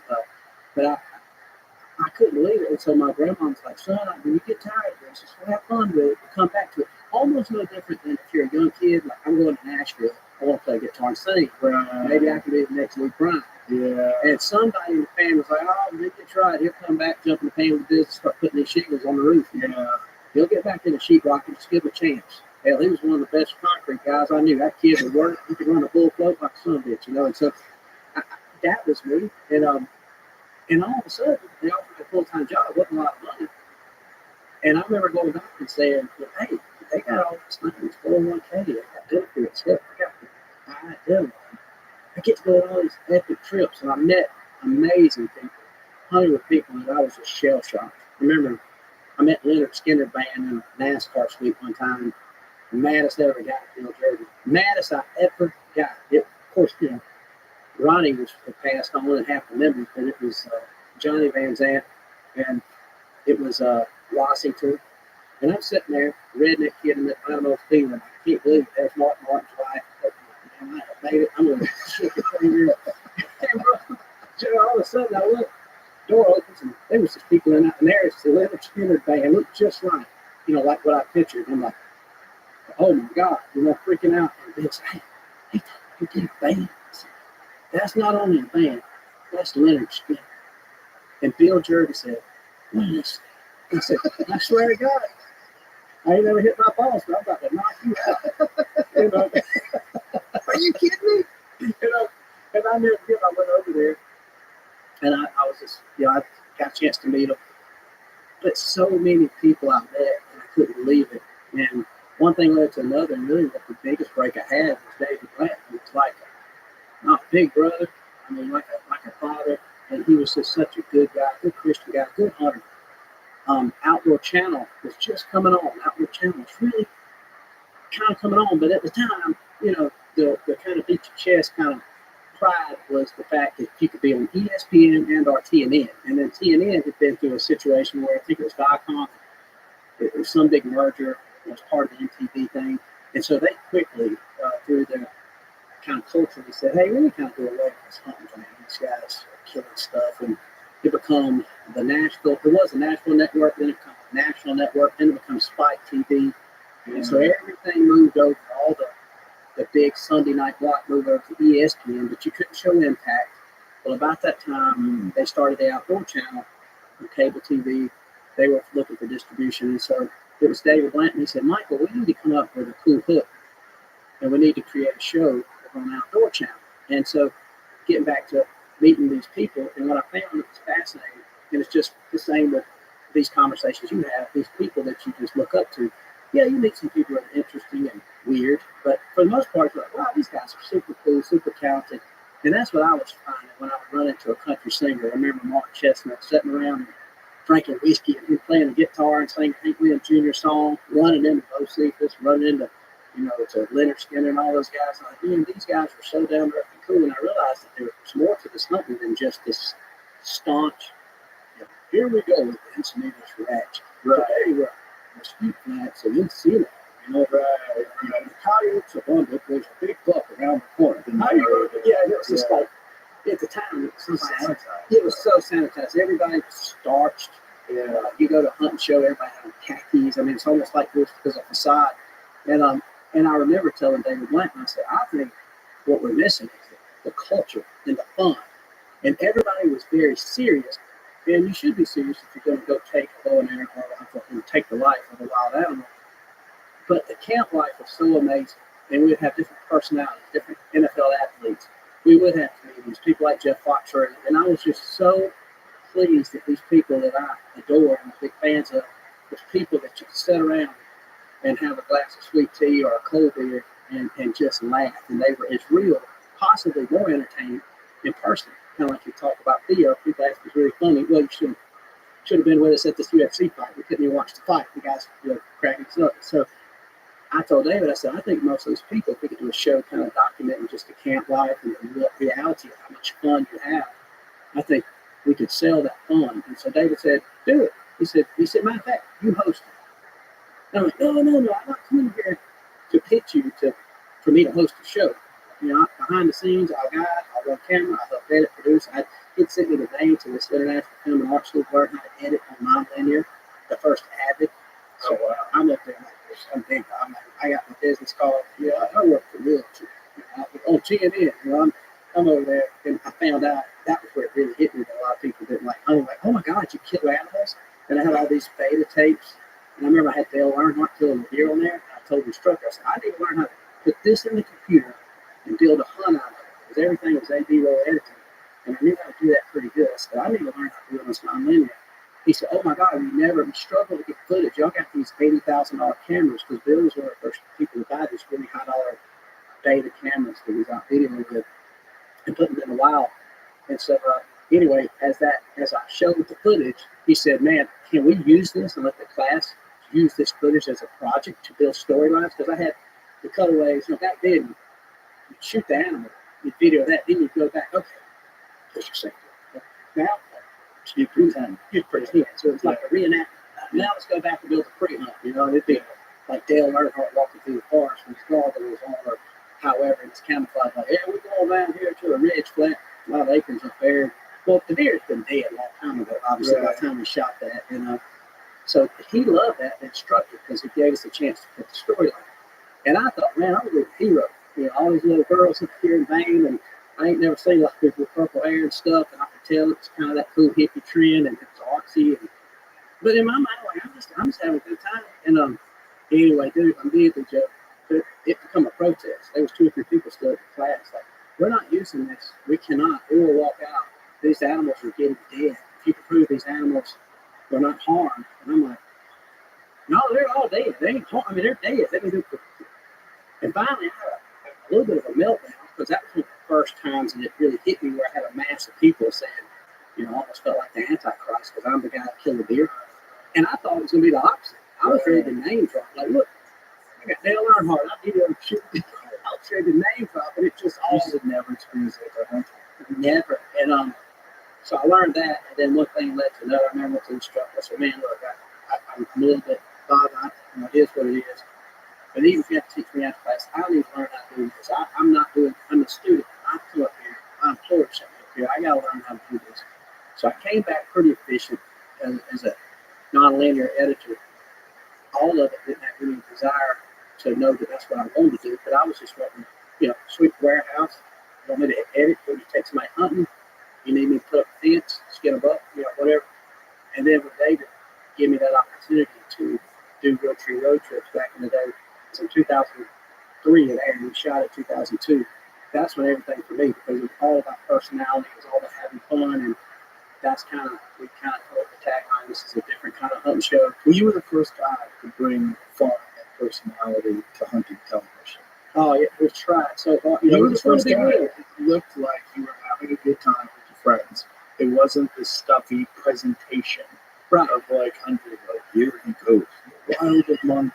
But I couldn't believe it. And so my grandma was like, son, when you get tired of this, just have fun with it. Come back to it. Almost no different than if you're a young kid, like I'm going to Nashville. I want to play guitar and sing. Maybe I can be the next Luke Bryan. Yeah. And somebody in the family was like, oh, maybe you try it. He'll come back, jump in the pan with this, start putting these shingles on the roof. Yeah. He'll get back into sheetrock and just give him a chance. Hell, he was one of the best concrete guys I knew. That kid would work. He could run a bull float like a son of a bitch, you know. And so that was me. And all of a sudden, they offered me a full-time job. It wasn't a lot of money. And I remember going back and saying, hey, they got all this money. It's 401k. They got benefits. Stuff. I got to buy them. I get to go on all these epic trips. And I met amazing people. Hunting with people that I was just shell-shocked. Remember, I met Leonard Skinner band in a NASCAR suite one time. The maddest I ever got in Bill Jordan. Maddest I ever got. Of course, you know, Ronnie was passed on and half the memory, but it was Johnny Van Zant and it was Washington. And I'm sitting there, redneck kid in the Alamo feeling. I can't believe there's Mark Martin's wife. Man, I made it. I'm going to shake it for you. And all of a sudden, I look, door opens, and there was just people in there. And there's the Leonard Skinner band. Looked just like, you know, like what I pictured. I'm like, oh my God, you know, freaking out. And Bill said, hey, you did a band? That's not only a band, that's Leonard Skinner. And Bill Jordan said, what is that? I said, I swear to God, I ain't never hit my boss, but I'm about to knock you out. You know? Are you kidding me? You know, and I never did. I went over there, and I was just, you know, I got a chance to meet him. But so many people I met, and I couldn't believe it. And one thing led to another, and really what the biggest break I had was David Blanton. He was like not a big brother, I mean, like a father, and he was just such a good guy, good Christian guy, good hunter. Outdoor Channel was just coming on. Outdoor Channel was really kind of coming on, but at the time, you know, the kind of beat your chest kind of pride was the fact that you could be on ESPN and or TNN. And then TNN had been through a situation where I think it was Viacom, it was some big merger, it was part of the MTV thing. And so they quickly, through their kind of culturally said, hey, we need to kind of go away from this hunting thing. These guys are killing stuff. And it became the Nashville, it was a Nashville network, then it became a national network, then it became Spike TV. And so everything moved over, all the big Sunday night block moved over to ESPN, but you couldn't show Impact. Well, about that time, they started the Outdoor Channel on cable TV. They were looking for distribution. And so it was David Blanton. He said, Michael, we need to come up with a cool hook, and we need to create a show on Outdoor Channel. And so getting back to meeting these people, and what I found that was fascinating, and it's just the same with these conversations you have, these people that you just look up to. Yeah, you meet some people that are interesting and weird, but for the most part, you're like, wow, these guys are super cool, super talented. And that's what I was finding when I would run into a country singer. I remember Mark Chestnut sitting around and drinking whiskey and playing the guitar and singing Hank Williams Jr. song, running into Bo Cephas, running into, you know, to Leonard Skinner and all those guys. I'm like, man, these guys were so down there and cool. And I realized that there was more to this hunting than just this staunch, you know, here we go with the Encinitas Ranch. Today we're Mesquite Flats and Encino. You know, the coyotes abundant. There's a big buck around the corner. Yeah, it was just like, at the time, it was so sanitized. It was so sanitized. Everybody was starched. Yeah. You go to a hunting show, everybody had khakis. I mean, it's almost like this was a facade. And I remember telling David Blanton, I said, I think what we're missing is the culture and the fun. And everybody was very serious. And you should be serious if you're going to go take a bow and arrow or rifle and take the life of a wild animal. But the camp life was so amazing. And we'd have different personalities, different NFL athletes. We would have comedians, people like Jeff Foxworthy. And I was just so pleased that these people that I adore and big fans of was people that you could sit around and have a glass of sweet tea or a cold beer and just laugh. And they were as real, possibly more entertaining in person. Kind of like you talk about Theo. People ask was really funny. Well, you should have been with us at this UFC fight. We couldn't even watch the fight. The guys were cracking us up. So I told David, I said, I think most of those people, if we could do a show kind of documenting just the camp life and the reality of how much fun you have, I think we could sell that fun. And so David said, do it. He said, matter of fact, you host it. And I'm like, no, I'm not coming here to pitch you for me to host a show. You know, behind the scenes, I'll guide, I'll run camera, I'll help edit, produce. He'd sent me the name to this international film and art school to learn how to edit on non-linear, the first Avid. So I'm up there like this. I'm big. I got my business card. Yeah, I work for real too. On CNN, you know, I'm over there, and I found out that was where it really hit me that a lot of people didn't like. I'm like, oh my God, you kill animals? And I had all these beta tapes. And I remember I had Dale Earnhardt killing a deer on there. I told the instructor, I said, I need to learn how to put this in the computer and build a hunt out of it. Because everything was A-B-roll editing. And I knew how to do that pretty good. I said, I need to learn how to do this non-linear. He said, oh my God, we struggle to get footage. Y'all got these $80,000 cameras, because Bill was one of the first people to buy these really high dollar beta cameras that was out videoing with and putting them in the wild. And so anyway, as I showed the footage, he said, man, can we use this and let the class use this footage as a project to build storylines? Because I had the cutaways, you know, back then, you'd shoot the animal, you'd video that, then you'd go back, okay, push your safety. Now, you pretty hand. So it's like a reenactment. Now let's go back and build a pre-hunt. You know, it'd be like Dale Earnhardt walking through the forest with his goggles on, or however it's camouflaged. Like, yeah, we're going down here to a ridge flat, a lot of acres up there. Well, the deer's been dead a long time ago, obviously, by the time we shot that. And so he loved that instructor because he gave us a chance to put the storyline. And I thought, man, I'm a little hero. You know, all these little girls up here in Maine, and I ain't never seen like people with purple hair and stuff, and I could tell it's kind of that cool hippie trend, and it's artsy. But in my mind, like, I'm just having a good time. And anyway, dude, I'm being the joke. It became a protest. There was 2 or 3 people still at the class. Like, we're not using this. We cannot. We will walk out. These animals are getting dead. If you can prove these animals were not harmed, and I'm like, no, they're all dead. They ain't harmed. I mean, they're dead. And finally, I had a little bit of a meltdown, because that was one of the first times that it really hit me, where I had a mass of people saying, you know, I almost felt like the Antichrist, because I'm the guy that killed the deer. And I thought it was going to be the opposite. I was ready to name drop. Like, look, I got Dale Earnhardt. I need to shoot. I was ready to name drop, but it just all. You should never experience it. Never. And so I learned that, and then one thing led to another. I remember to the instructor. I said, man, look, I'm a little bit bothered. You know, it is what it is. But even if you have to teach me after class, I need to learn how to do this. I'm a student. I come up here. I'm employed something up here. I got to learn how to do this. So I came back pretty efficient as a non-linear editor. All of it didn't have any desire to know that that's what I wanted to do, but I was just wanting, you know, sweep the warehouse. You want me to edit when you take somebody hunting? You need me to put up a fence, skin a buck, you know, whatever. And then when David gave me that opportunity to do Real Tree Road Trips back in the day, it's in 2003 and we shot in 2002. That's when everything for me, because it was all about personality, it was all about having fun, and that's we kind of called the tagline, this is a different kind of hunting show. Well, you were the first guy to bring fun and personality to hunting television. Oh, yeah, we tried so hard. You were the first guy. It looked like you were having a good time with your friends. It wasn't this stuffy presentation of like hunting, like, here he goes, wild of Montana.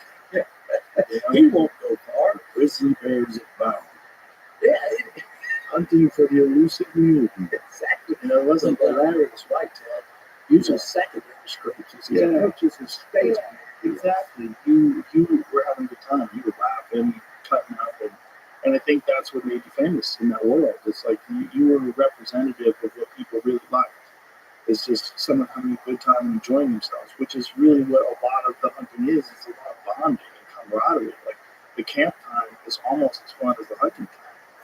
He won't go far. Grizzly bears are bound. Yeah, hunting for the elusive mutant. Exactly. You know, it wasn't the hilarious whitetail. Using secondary screeches. Yeah. Which is space. Exactly. You were having a good time. You were laughing, cutting up, and I think that's what made you famous in that world. It's like you were a representative of what people really like. It's just someone having a good time and enjoying themselves, which is really what a lot of the hunting is. It's a lot of bonding and camaraderie. Like, the camp time is almost as fun as the hunting time.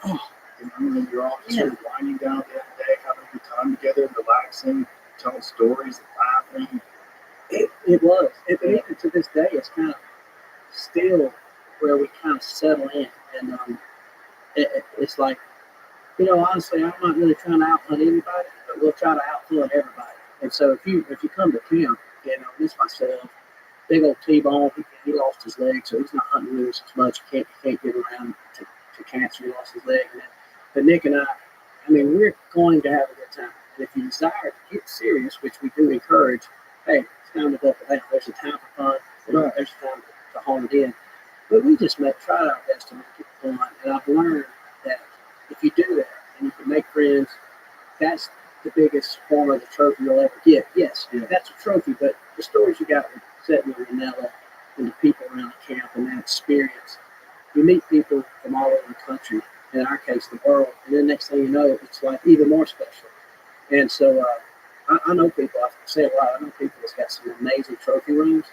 Oh, And you're all just sort of winding down at the end of the day, having a good time together, relaxing, telling stories, laughing. It was. Even to this day, it's kind of still where we kind of settle in. And it's like, honestly, I'm not really trying to out-hunt anybody, but we'll try to out-hunt everybody. And so if you come to camp, this myself, big old T-bone, he lost his leg, so he's not hunting with us as much. He can't get around to cancer. He lost his leg. But Nick and I mean, we're going to have a good time. And if you desire to get serious, which we do encourage, hey, it's time to double down. There's a time for fun. There's a time to hone it in. But we just tried our best to make it fun. And I've learned that if you do that and you can make friends, that's the biggest form of the trophy you'll ever get. Yes, that's a trophy, but the stories you got with setting with Ranella and the people around the camp and that experience, you meet people from all over the country, in our case, the world, and then next thing you know, it's like even more special. And so I know people, I've said a lot, I know people that's got some amazing trophy rooms,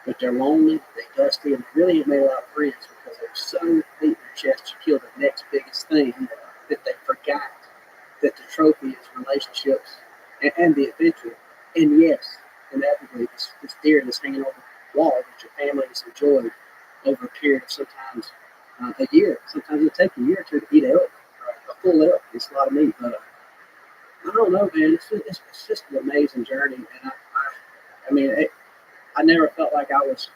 but they're lonely, they're dusty, and they really ain't made a lot of friends because they're so beating their chest to kill the next biggest thing that they forgot that the trophy is relationships and the adventure. And yes, inevitably, this deer that's hanging over the wall that your family has enjoyed over a period of sometimes a year. Sometimes it'll take a year or two to eat elk, a full elk. It's a lot of meat, but I don't know, man. It's just an amazing journey, and I mean, I never felt like I was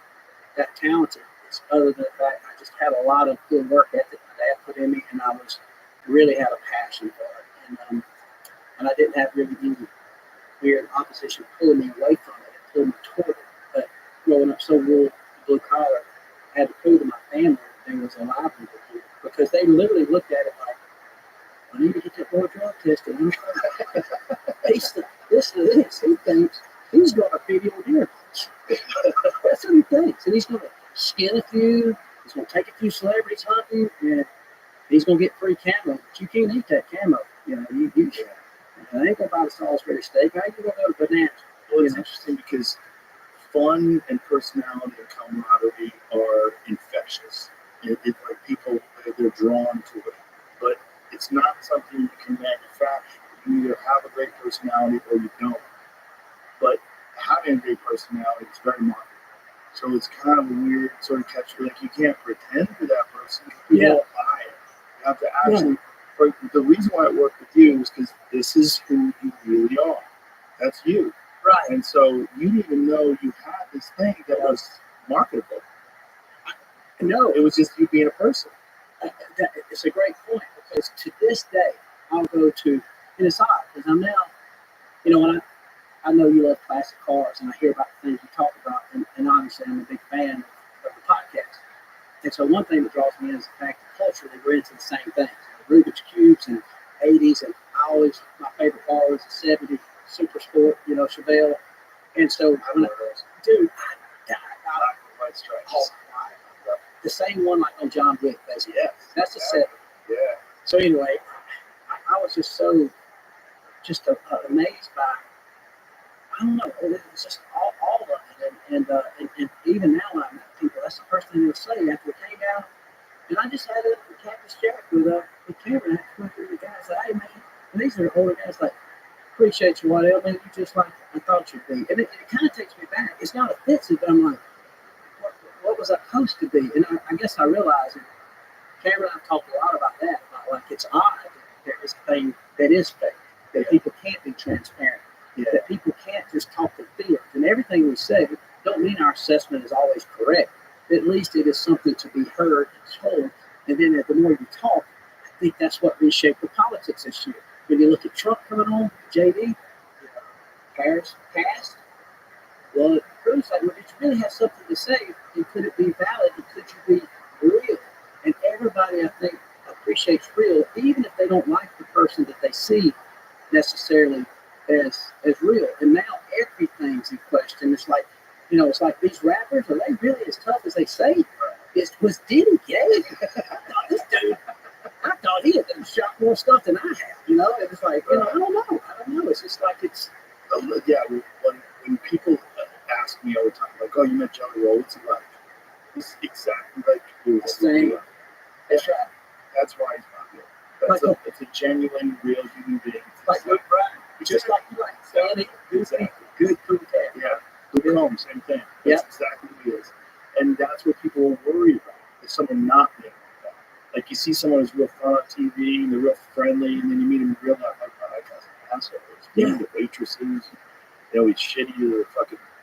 that talented. It's other than the fact I just had a lot of good work ethic my dad put in me, and I really had a passion for it, and I didn't have really any weird opposition pulling me away from it. It pulled me toward it. But growing up so rural, blue collar, I had to prove to my family that there was a livelihood here because they literally looked at it like, I need to get that boy drug tested. Listen to this. He thinks he's going to feed on deer. That's what he thinks. And he's going to skin a few. He's going to take a few celebrities hunting, and he's going to get free camo. But you can't eat that camo. You I ain't going to buy the Salisbury steak. I ain't going to go to Bananas. Well, it's interesting because fun and personality and camaraderie are infectious. It's like people, they're drawn to it. But it's not something you can manufacture. You either have a great personality or you don't. But having a great personality is very marketable. So it's kind of a weird sort of catch. Like you can't pretend for that person. You don't buy it. You have to actually. The reason why it worked with you is because this is who you really are. That's you. Right. And so you didn't even know you had this thing that was marketable. No, it was just you being a person. It's a great point because to this day, I'll go to, and it's odd because I'm now, when I know you love classic cars and I hear about the things you talk about, and obviously I'm a big fan of the podcast. And so one thing that draws me in is the fact that culturally we're into the same things. Rubik's Cubes and 80s, and my favorite car was the 70 Super Sport, Chevelle. And so, I the same one like on John Wick, basically. Yes. That's the 70. Yeah. So anyway, I was just so amazed by, I don't know, it was just all of it. And even now when I met people, that's the first thing they'll say after we came down. And I just had a Cactus Jack with Cameron. I come up to the guy and said, hey, man, and these are older guys like, appreciate you, whatever, man. You just like I thought you'd be. And it kind of takes me back. It's not offensive, but I'm like, what was I supposed to be? And I guess I realized, and Cameron and I talked a lot about that, about like it's odd that there is a thing that is fake, that people can't be transparent, that people can't just talk to feelings. And everything we say don't mean our assessment is always correct. At least it is something to be heard and told. And then the more you talk, I think that's what reshaped the politics this year. When you look at Trump coming on, JD, Harris passed, well, it proves like, well, did you really have something to say? And could it be valid? And could you be real? And everybody, I think, appreciates real, even if they don't like the person that they see necessarily as real. And now everything's in question. It's like, it's like these rappers, are they really as tough as they say? Was Diddy gay? I thought he had done shot more stuff than I have, And it's like, I don't know. It's just like it's. When people ask me all the time, like, oh, you met Johnny Roll, what's he like? He's exactly like you. Same. That's right. That's why he's popular. It's a genuine, real human being. Like good Brian, just like you like Sandy, good cool cat. Yeah, Luke Holmes, same thing. That's exactly what he is. And that's what people are worried about, is someone not being like that. Like you see someone who's real fun on TV and they're real friendly, and then you meet him in real life, like, oh, that guy's an asshole. He's mean to waitresses, he's shitty to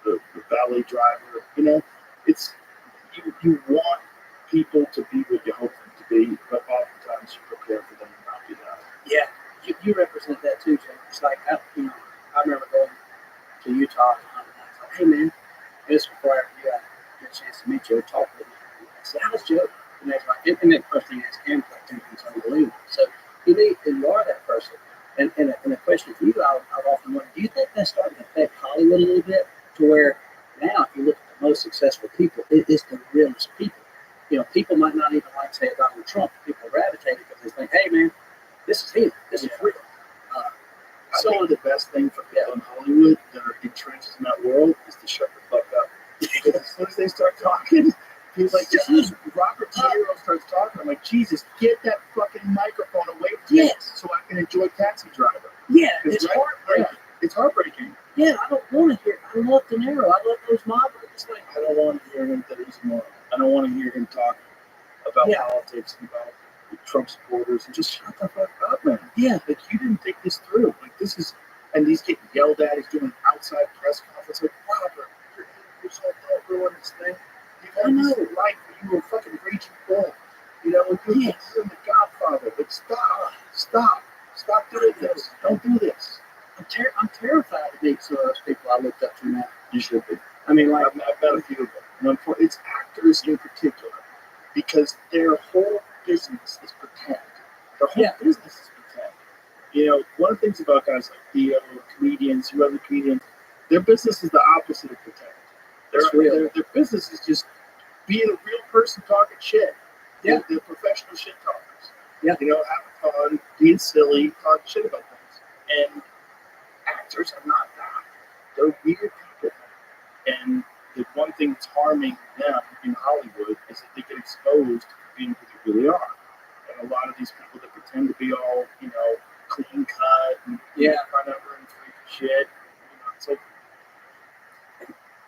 the valet driver. It's you want people to be what you hope them to be, but oftentimes you prepare for them to not be that. Yeah, you represent that too, Jay. It's like, I remember going to Utah and I was like, hey man, this before I ever get a chance to meet you or talk with you. I said, how's Joe? And that's like, and then first thing I asked him, like, it's unbelievable. So you are that person. And a question for you, I've often wondered, do you think that's starting to affect Hollywood a little bit, to where now if you look at the most successful people, it's the realest people. People might not even like, say, Donald Trump. People gravitate because they think, hey man, this is him. This is real. I think the best thing for people in Hollywood that are entrenched in that world is to shut the fuck up. Because as soon as they start talking, he's like, Robert De Niro starts talking. I'm like, Jesus, get that fucking microphone away from me so I can enjoy Taxi Driver. Yeah, it's heartbreaking. Yeah, it's heartbreaking. Yeah, I don't want to hear. I love De Niro. I love those movies. Like, I don't want to hear him delusional. I don't want to hear him talk about politics and about Trump supporters, and just shut the fuck up, man. Yeah. Like, you didn't think this through. Like, this is, and he's getting yelled at. He's doing an outside press conference. Like, Robert, you're 80 years old. Don't ruin this thing. You've had this life where you were a fucking raging bull. And you're the Godfather. Like, stop doing this. Don't do this. I'm terrified to meet some of those people I looked up to now. You should be. I mean, like, I've met a few of them. And it's actors in particular, because their whole business is pretend. Their whole business is pretend. One of the things about guys like Theo, comedians, whoever comedians, their business is the opposite of pretend. Their business is just being a real person talking shit. Yeah. They're professional shit talkers. Yeah. Having fun, being silly, talking shit about things. And actors are not that. They're weird people. And the one thing that's harming them in Hollywood is that they get exposed to being who they really are. And a lot of these people that pretend to be all, clean cut and front over and freaky shit, it's like,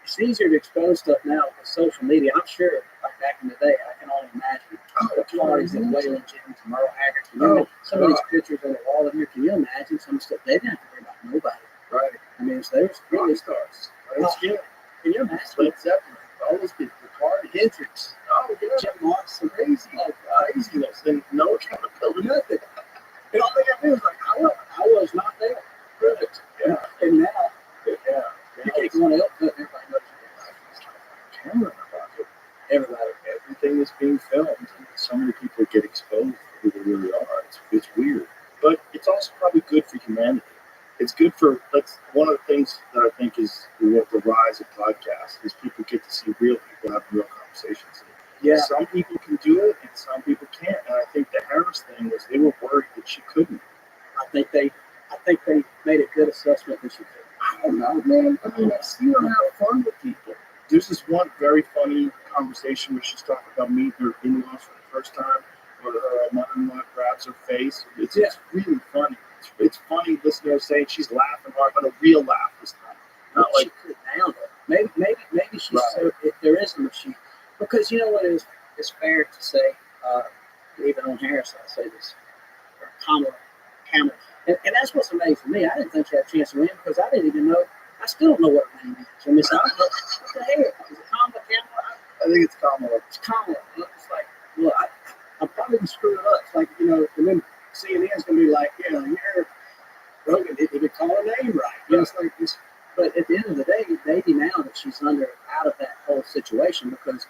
it's easier to expose stuff now with social media. I'm sure, like back in the day, I can only imagine the parties in Wayland Jennings and Merle Haggard. Some of these pictures on the wall in here, can you imagine some stuff? They didn't have to worry about nobody. Right. I mean, so there's really stars. Can you imagine? Led Zeppelin, all those people, the party, Hendrix. Oh, yeah. Jim Morrison. Crazy. Craziness. And no accountability. Nothing. And all they got to do is like, I was not there. Perfect. Yeah. And now, you can't go on Elk Cut and everybody knows you're camera about it. Everything is being filmed, and so many people get exposed for who they really are. It's weird, but it's also probably good for humanity. It's good for, that's one of the things that I think is the rise of podcasts, is people get to see real people having real conversations. Yeah. Some people can do it and some people can't. And I think the Harris thing was they were worried that she couldn't. I think they made a good assessment that she could. I don't know, man. I mean, I see her have fun with people. There's this one very funny conversation where she's talking about meeting her in-laws for the first time, where her mother-in-law grabs her face. It's really funny. It's funny listening to her saying she's laughing hard, but a real laugh this time. Not she could nail it. Maybe she's so, if there is a machine. Because you know what is fair to say, even on Harris, I say this, or Kamala. And that's what's amazing to me. I didn't think she had a chance to win because I didn't even know. I still don't know what her name is. I mean, so what the hell? Is it Kamala? I think it's Kamala. It's Kamala. It's like, well, I'm probably going to screw it up. It's like, and then CNN's going to be like, you're Rogan didn't call her name right. It's like this. But at the end of the day, maybe now that she's out of that whole situation, because,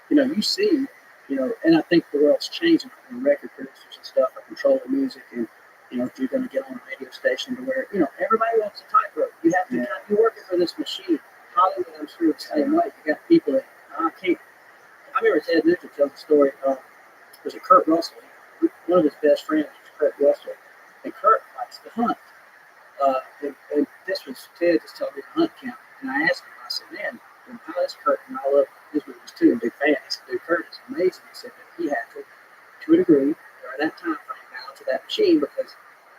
you see, and I think the world's changing from record producers and stuff, or control the music, and, if you're going to get on a radio station to where, everybody wants a tightrope. You have to, you're working for this machine. Hollywood, I'm sure, the same way. You got people that, I remember Ted Nugent tells a story, was it Kurt Russell? One of his best friends was Kurt Russell. And Kurt likes to hunt. And this was Ted just telling me the hunt count. And I asked him, I said, man, how is Kurt? And I love his movies too, and big fan. I said, dude, Kurt is amazing. He said that he had to a degree, or at that time frame, balance to that machine because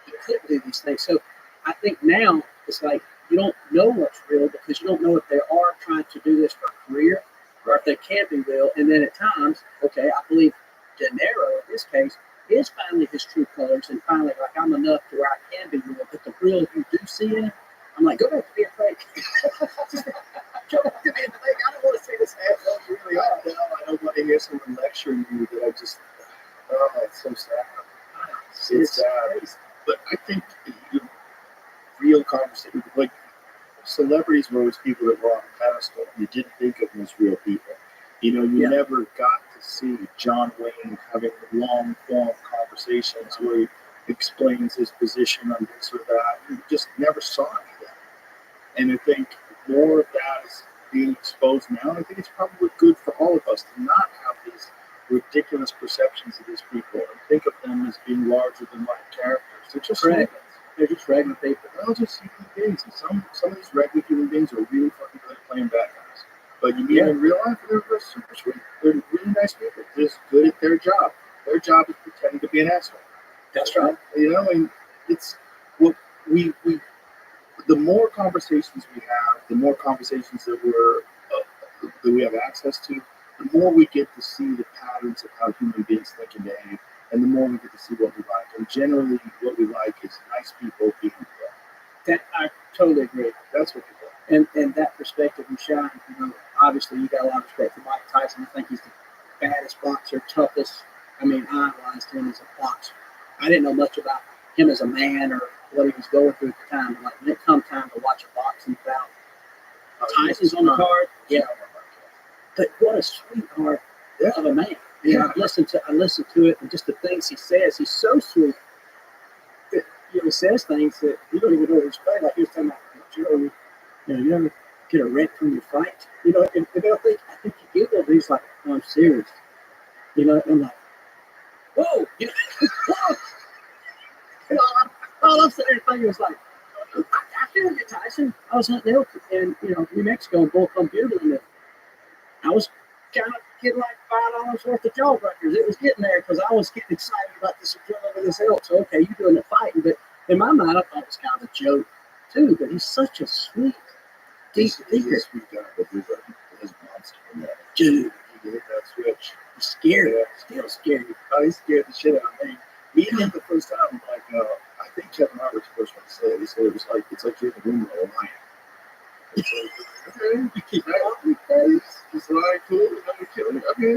he couldn't do these things. So I think now it's like you don't know what's real because you don't know if they are trying to do this for a career or if they can be real. And then at times, okay, I believe De Niro in this case is finally his true colors and finally like I'm enough to where I can be real. But the real you do see in him, I'm like, go back to being fake. Go back to being fake. I don't want to see this asshole you really are. I don't want to hear someone lecturing you that I just, oh, it's so sad. It's sad. But I think real conversation, like celebrities were always people that were on a pedestal. You didn't think of them as real people. You never got to see John Wayne having long form conversations where he explains his position on this or that. You just never saw any of that. And I think more of that is being exposed now. And I think it's probably good for all of us to not have these ridiculous perceptions of these people and think of them as being larger than life characters. They're just humans. They're just regular people. They're all just human beings. And some of these regular human beings are really fucking good at playing bad guys. But you meet them in real life, and they're super sweet. They're really nice people. They're just good at their job. Their job is pretending to be an asshole. That's right. And it's what we the more conversations we have, the more conversations that we have access to, the more we get to see the patterns of how human beings think and behave, and the more we get to see what we like. And generally, what we like is nice people being real. That I totally agree. That's what we like. And that perspective you shine, obviously you got a lot of respect for Mike Tyson. I think he's the baddest boxer, toughest. I idolized him as a boxer. I didn't know much about him as a man or what he was going through at the time. But like when it come time to watch a boxing bout, Tyson's on the card. Yeah. But what a sweetheart of a man. I listened to it and just the things he says. He's so sweet that he says things that you don't even know to respect. Like he was talking about, you ever get a wreck from your fight? And I think you giggle, but he's like, oh, I'm serious. And I'm like, whoa, all I'm saying was like, I feel like Tyson. I was hunting elk in New Mexico in Bullcomb Butte, and I was kind of getting like $5 worth of jawbreakers. It was getting there because I was getting excited about this adrenaline with this elk. So okay, you're doing the fighting, but in my mind, I thought it was kind of a joke too. But he's such a sweet, deep thinker. Sweet guy, but there's a monster in there. Dude, he hit that switch. He's scary. Still scary. Oh, he scared the shit out of me. Meeting him the first time, I think Kevin Hart was the first one to say it. He said it was like it's like you're in the room with a lion. It's all right, cool. I'm gonna kill you. Okay,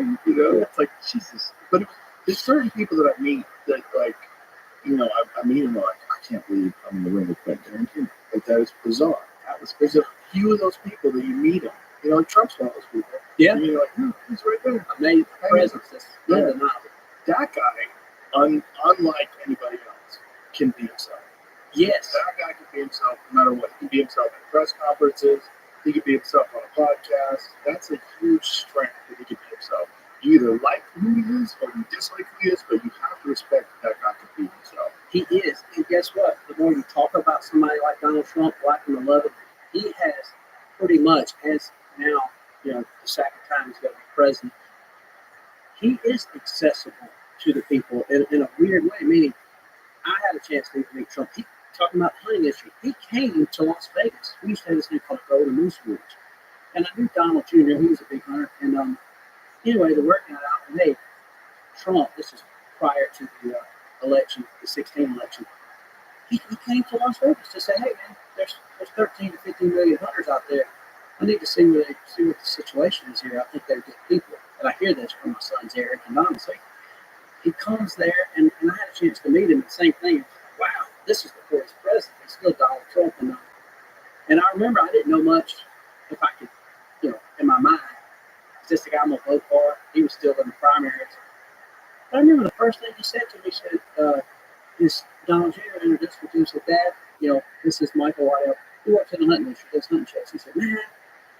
it's like Jesus. But there's certain people that I meet that I meet them like I can't believe I'm in the room with Quentin Tarantino. Like that is bizarre. There's a few of those people that you meet them. Like Trump's one of those people. Yeah. And you're like, he's right there. Amazing presence. Undeniable. That guy, unlike anybody else, can be himself. Yes. That guy can be himself no matter what. He can be himself in press conferences. He can be himself on a podcast. That's a huge strength that he can be himself. You either like who he is or you dislike who he is, but you have to respect that guy can be himself. He is. And guess what? The more you talk about somebody like Donald Trump, like him or love him, he has pretty much, as now, the second time he's going to be president, he is accessible to the people in a weird way. Meaning, I had a chance to meet Trump. He talking about hunting issue. He came to Las Vegas. We used to have this thing called Golden Moose Woods. And I knew Donald Jr., he was a big hunter. And anyway, they're working it out. And hey, Trump, this is prior to the election, the 2016 election, he came to Las Vegas to say, hey, man, there's 13 to 15 million hunters out there. I need to see what the situation is here. I think they're good people. And I hear this from my sons, Eric and Donald. He comes there, and I had a chance to meet him. And same thing. Wow, this is before he's president. He's still Donald Trump. And I remember I didn't know much if I could, in my mind, is this the guy I'm going to vote for? He was still in the primaries. But I remember the first thing he said to me, he said, this Donald Jr. introduced me to him, said, Dad, this is Michael White. He works in the hunting industry, does hunting shows. He said, man,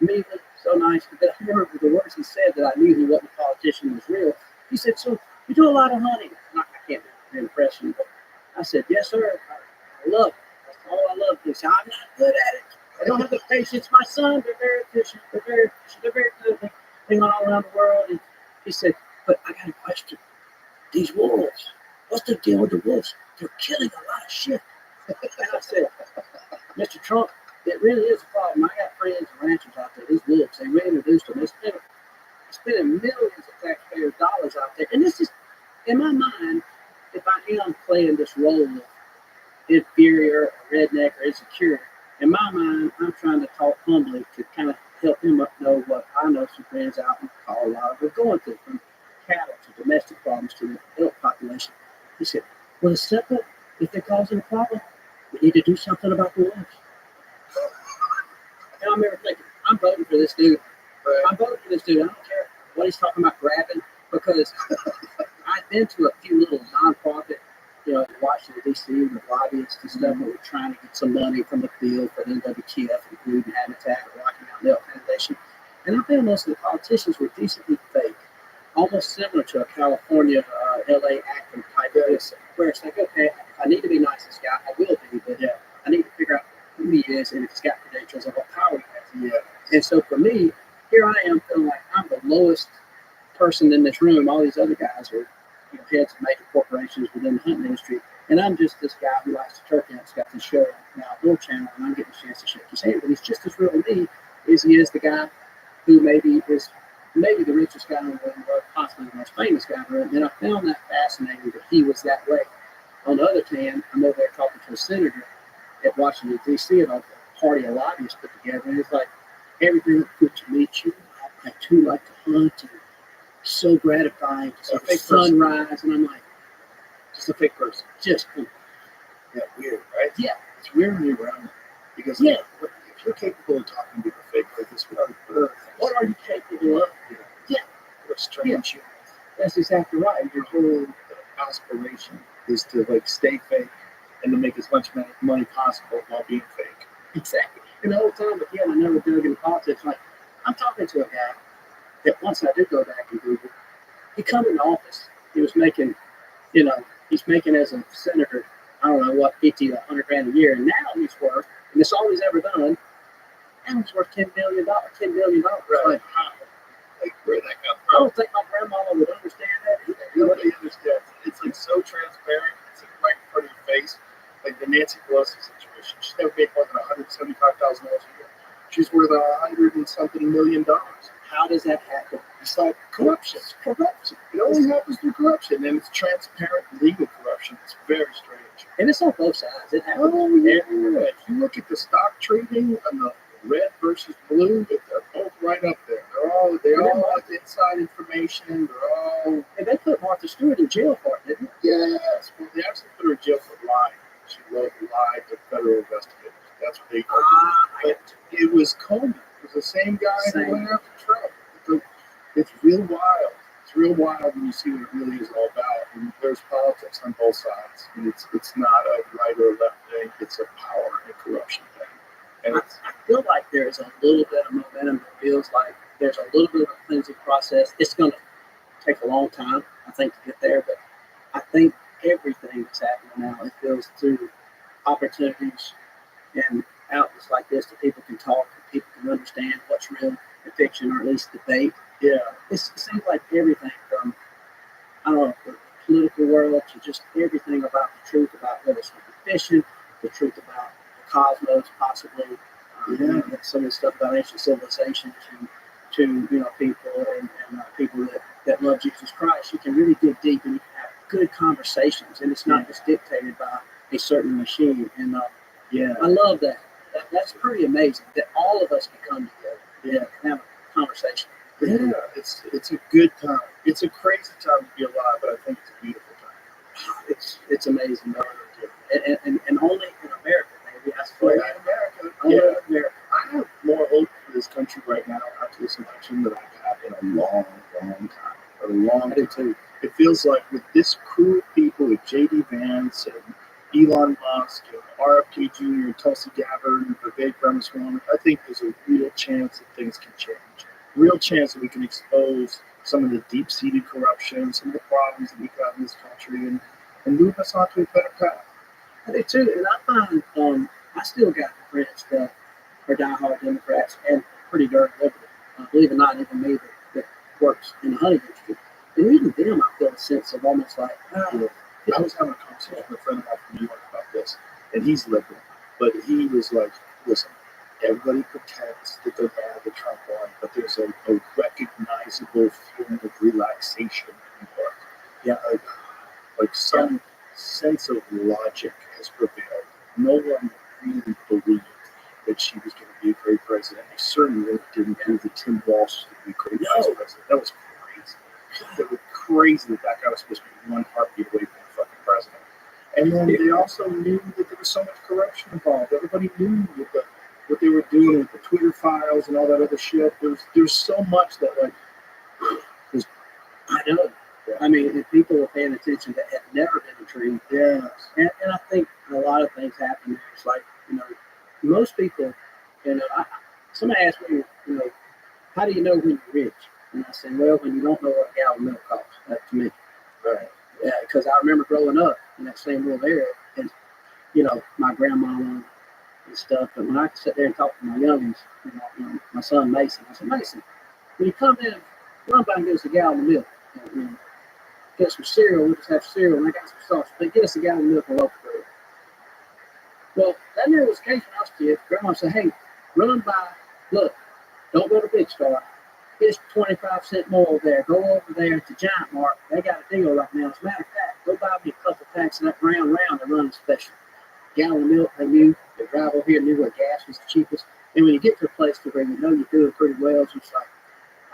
amazing, so nice. But I remember the words he said that I knew he wasn't a politician, was real. He said, so you do a lot of hunting. I can't do an impression, but I said, yes, sir. I love it. That's all I love. He said, I'm not good at it. I don't have the patience. My sons are very efficient. They're very good. They hunt all around the world. And he said, but I got a question. These wolves, what's the deal with the wolves? They're killing a lot of shit. And I said, Mr. Trump, it really is a problem. I got friends and ranchers out there. These wolves, they reintroduced them. They're spending millions of taxpayers' dollars out there. And this is, in my mind, if I am playing this role of inferior or redneck or insecure, in my mind, I'm trying to talk humbly to kind of help him know what I know some friends out in Colorado are going through, from cattle to domestic problems to the elk population. He said, well, it's simple. If they're causing a problem, we need to do something about the wolves. And I remember thinking, I'm voting for this dude. I'm voting for this dude. I don't care what he's talking about grabbing, because I've been to a few little nonprofit, in Washington, D.C., with lobbyists and stuff, where we're trying to get some money from the field for the NWTF and Food and Habitat or Rocky Mountain Elk Foundation. And I found most of the politicians were decently fake, almost similar to a California, L.A. Akron type of this, where it's like, okay, I need to be nice to this guy. I will be, but I need to figure out who he is and if he's got credentials and what power he has. And so for me, here I am feeling like I'm the lowest person in this room. All these other guys are heads of major corporations within the hunting industry, and I'm just this guy who likes to turkey hunt. He's got this show on the Outdoor Channel, and I'm getting a chance to shake his hand. But he's just as real to me as he is the guy who maybe is the richest guy in the room, or possibly the most famous guy in the room. And I found that fascinating that he was that way. On the other hand, I'm over there talking to a senator at Washington, D.C., about a party of lobbyists put together, and it's like, everything good to meet you. I too like to hunt, and so gratifying to see the sunrise. And I'm like, just a fake person. Just cool. Yeah, weird, right? Yeah. It's weird when you're around them, because if you're capable of talking to people fake like this, what are you capable of? Yeah. What a strange human. That's exactly right. Your whole aspiration is to stay fake and to make as much money possible while being fake. Exactly. And the whole time, again, I never dug into politics. Like, I'm talking to a guy that once I did go back and Google, he come in the office. He was making, he's making as a senator, I don't know what, 50 to 100 grand a year. And now he's worth, and it's all he's ever done, and he's worth $10 billion. $10 billion. Right. Like, how? Like, where that come I from? don't think my grandmama would understand that either. Nobody understands. It's so transparent. It's right in front of your face. Like the Nancy Pelosi situation. She's never made more than $175,000 a year. She's worth $100 and something million. How does that happen? It's like corruption. It's corruption. It only happens through corruption, and it's transparent legal corruption. It's very strange. And it's on both sides. It happens. Oh, yeah. If you look at the stock trading and the red versus blue, they're both right up there. They all have inside information. And they put Martha Stewart in jail for it, didn't they? Yes. Well, they actually put her in jail for lying. She lied to federal investigators. That's what they But it was Comey. It was the same guy who went after Trump. It's real wild. It's real wild when you see what it really is all about. And there's politics on both sides. And it's not a right or left thing. It's a power and corruption thing. And I feel like there's a little bit of momentum. It feels like there's a little bit of a cleansing process. It's going to take a long time, I think, to get there. But I think everything that's happening now, it feels through opportunities and outlets like this that people can talk, and people can understand what's real and fiction, or at least debate. Yeah. It seems like everything from, I don't know, the political world to just everything about the truth about whether it's fishing, the truth about the cosmos, possibly, some of the stuff about ancient civilization to people and people that love Jesus Christ. You can really dig deep and you can have good conversations, and it's not just dictated by a certain machine. And I love that. That's pretty amazing that all of us can come together and have a conversation. Yeah, it's a good time. It's a crazy time to be alive, but I think it's a beautiful time. It's amazing, and only in America, maybe. I swear, in America. Only in America. I have more hope for this country right now after this election than I've had in a long, long time. A long time. It feels like with this crew of people, with J.D. Vance and Elon Musk and RFK Jr. and Tulsi Gabbard and Vivek Ramaswamy, I think there's a real chance that things can change. Real chance that we can expose some of the deep-seated corruption, some of the problems that we've got in this country, and move us onto a better path. I do too, and I find I still got friends that are diehard Democrats and pretty darn liberal. Believe it or not, even me that works in the hunting industry. And even them, I feel a sense of almost like, I was having a conversation with a friend of mine from New York about this, and he's liberal, but he was like, listen, everybody pretends that they're mad that Trump won, but there's a recognizable feeling of relaxation in New York. Yeah, like some sense of logic has prevailed. No one really believed that she was going to be a great president. They certainly didn't believe that Tim Walsh was going to be a great vice president. That was crazy. That was crazy that that guy was supposed to be one heartbeat away from the fucking president. And then they also knew that there was so much corruption involved. Everybody knew what they were doing with the Twitter files and all that other shit. There's so much that like was. I know. I mean, and people were paying attention that had never been intrigued. Yeah. And I think a lot of things happen there. It's like, most people, somebody asked me, how do you know when you're rich? And I said, well, when you don't know what a gallon of milk costs. That's me. Right. Yeah, because I remember growing up in that same rural area, and, my grandmama and stuff. But when I could sit there and talk to my youngins, my son Mason, I said, Mason, when you come in, run by and get us a gallon of milk. Get some cereal, we'll just have cereal, and I got some sauce. But get us a gallon of milk and loaf of bread. Well, that never was the case when I was a kid. Grandma said, hey, run by, look, don't go to Big Star. It's 25% more over there. Go over there to Giant Mart. They got a deal right now. As a matter of fact, go buy me a couple packs of that Brown Round and run a special. Gallon of milk, they knew. They drive over here and knew where gas was the cheapest. And when you get to a place to where you know you're doing pretty well, it's just like,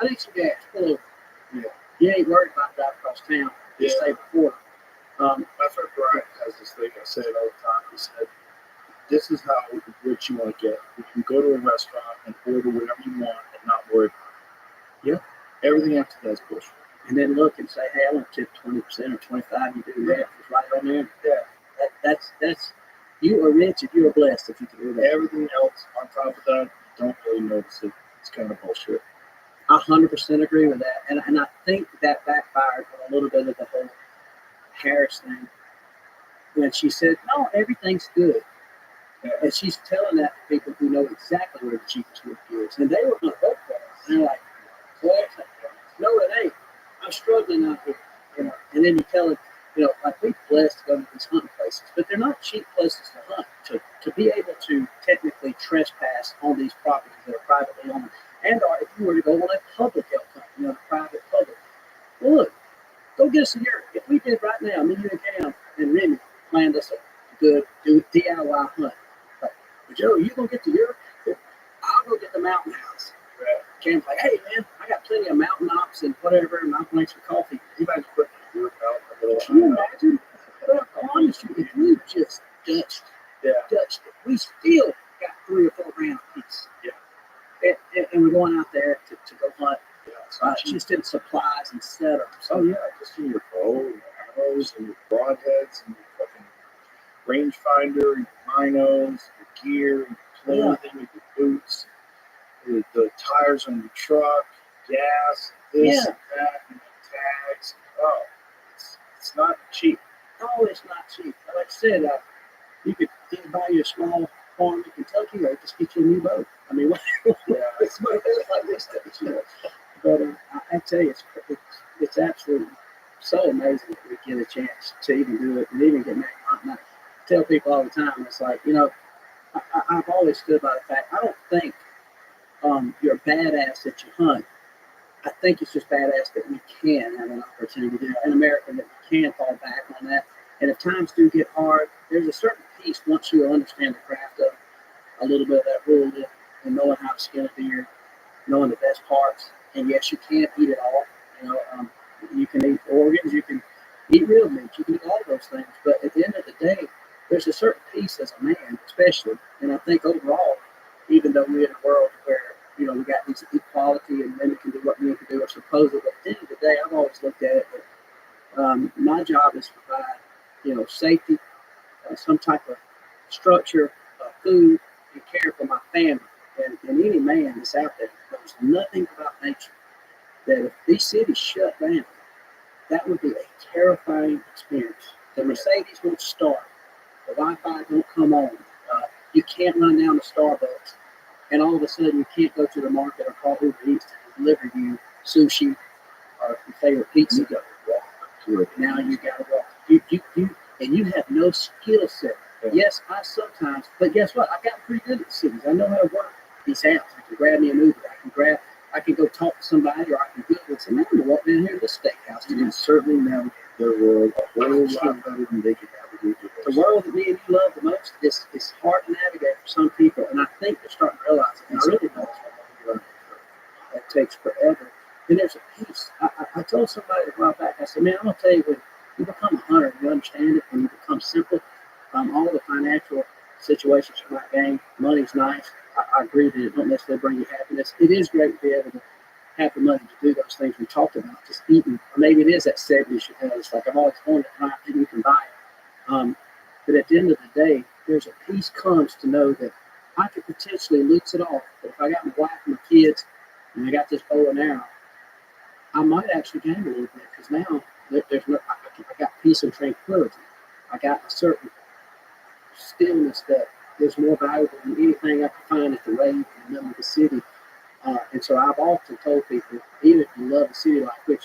I need some gas. Pull over. Yeah. You ain't worried about driving across town. Just save a quarter. My friend Brian has this thing I say it all the time. He said, this is how rich you want to get. You can go to a restaurant and order whatever you want and not worry about it. Yeah. Everything after that is bullshit. And then look and say, hey, I want to tip 20% or 25%. You do that. It's right on there. Yeah. That's you are rich if you are blessed if you can do that. Everything else on top of that, you don't really notice it. It's kind of bullshit. I 100% agree with that. And I think that backfired on a little bit of the whole Harris thing. When she said, no, everything's good. And she's telling that to people who know exactly where the cheapest milk is. And they were going to vote for us. And they're like, what? No, it ain't. I'm struggling out here. And then you tell them, like we're blessed to go to these hunting places, but they're not cheap places to hunt. To be able to technically trespass on these properties that are privately owned, and or if you were to go on a public elk hunt, the private public. Well, look, go get us a yurt. If we did right now, me, you, and Cam, and Remy planned us a good DIY hunt. But Joe, you gonna get the yurt? I'll go get the mountain house. Cam's like, hey man, I got plenty of mountain ops and whatever, and I'll make some coffee. You might put the yurt out a little. Can you imagine? But I promise you, if we just touched it, we still got 3 or 4 grand a piece. Yeah. And we're going out there to go hunt. Yeah, just in supplies and setups. Oh yeah, just in your bow and your arrows and your broadheads and your fucking rangefinder, your binos, your gear, your clothing, your boots, the tires on your truck, gas, this and that, and the tags. Oh, it's not cheap. No, it's not cheap. Like I said, you could buy you a small farm in Kentucky, or just get you a new boat. I mean, it's like this stuff, But I tell you, it's absolutely so amazing that we get a chance to even do it and even get married. I tell people all the time, it's like, I've always stood by the fact, I don't think you're a badass that you hunt. I think it's just badass that we can have an opportunity in America, that we can fall back on that. And if times do get hard, there's a certain piece once you understand the craft of a little bit of that rule and knowing how to skin a deer, knowing the best parts. And yes, you can't eat it all. You can eat organs, you can eat real meat, you can eat all those things. But at the end of the day, there's a certain piece as a man, especially. And I think overall, even though we're in a world where we got this equality and women can do what men can do, or supposedly, at the end of the day, I've always looked at it that my job is to provide, safety, some type of structure, food, and care for my family. And any man that's out there knows nothing about nature, that if these cities shut down, that would be a terrifying experience. The Mercedes won't start. The Wi-Fi don't come on. You can't run down to Starbucks, and all of a sudden you can't go to the market or call Uber Eats to deliver you sushi or your favorite pizza. You got to walk to it. Now you got to walk. You and you have no skill set. Yeah. Yes, I sometimes, but guess what? I got pretty good at cities. I know how to work these apps. I can grab me an Uber. I can go talk to somebody, or I can Google and say, man, I'm gonna walk down here to this steakhouse. You can certainly navigate their world a whole lot better than they can navigate yours. The world that me and you love the most is hard to navigate for some people, and I think they're starting to realize it. And I really know that takes forever. And there's a piece. I told somebody a while back, I said, man, I'm gonna tell you, when you become a hunter, you understand it, and you become simple. All the financial situations you might gain, money's nice. I agree that it don't necessarily bring you happiness. It is great to be able to have the money to do those things we talked about, just eating. Or maybe it is that 70s you have. It's like I've always wanted it, and you can buy it. But at the end of the day, there's a peace comes to know that I could potentially lose it all. But if I got my wife and my kids, and I got this bow and arrow, I might actually gain a little bit, because now there's no. I got peace and tranquility. I got a certain stillness that is more valuable than anything I could find at the rave in the middle of the city. And so I've often told people, even if you love the city life, which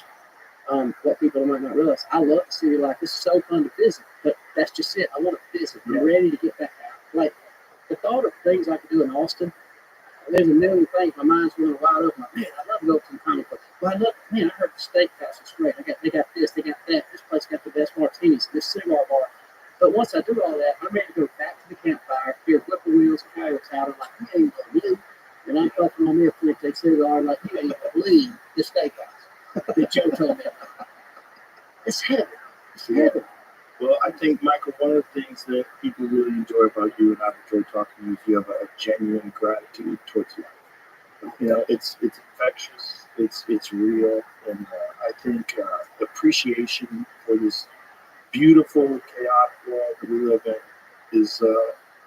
what people might not realize, I love the city life. It's so fun to visit, but that's just it. I want to visit. I'm ready to get back out. Like the thought of things I could do in Austin, there's a million things. My mind's going wide open. Like, man, I love to go to the comic book. Well, I heard the steakhouse is great. They got this, they got that. This place got the best martinis, this cigar bar. But once I do all that, I'm ready to go back to the campfire, hear whippoorwills, coyotes out. I'm like, you ain't gonna believe. And I'm puffing on me a Fuente cigar, like, you ain't gonna believe the steakhouse that Joe told me about. It's heaven. It's heaven. Well, I think, Michael, one of the things that people really enjoy about you, and I've enjoyed talking to you, is you have a genuine gratitude towards life. You know, it's infectious, it's real, and I think appreciation for this beautiful, chaotic world that we live in is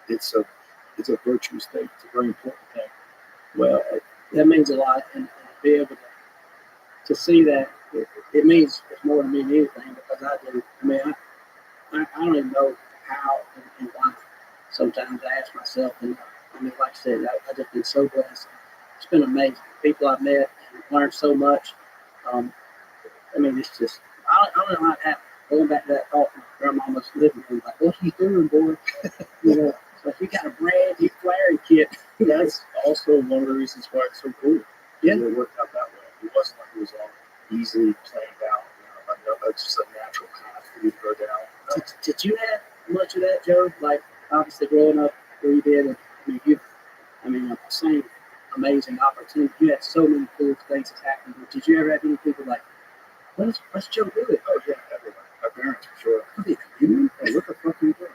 it's a virtuous thing. It's a very important thing. Well, that means a lot, and to be able to see that, it means it's more to me than anything, because I do. I mean, I don't even know how and why. Sometimes I ask myself, and I mean, like I said, I've just been so blessed. It's been amazing. People I've met and learned so much. I mean, it's just, I don't know how it happened. Going back to that thought, my grandmama's living room, like, what are you doing, boy? You know, like, you got a brand new flaring kit. That's also one of the reasons why it's so cool. Yeah. It worked out that way. It wasn't like it was all easily planned out. You know, it's just a natural path for you to go down. Did you have much of that, Joe? Like, obviously, growing up where you did, and the same amazing opportunity. You had so many cool things that happened. But did you ever have any people like, let's Joe do it? Oh, yeah, everyone. My parents, for sure. Hey, what the fuck are you doing?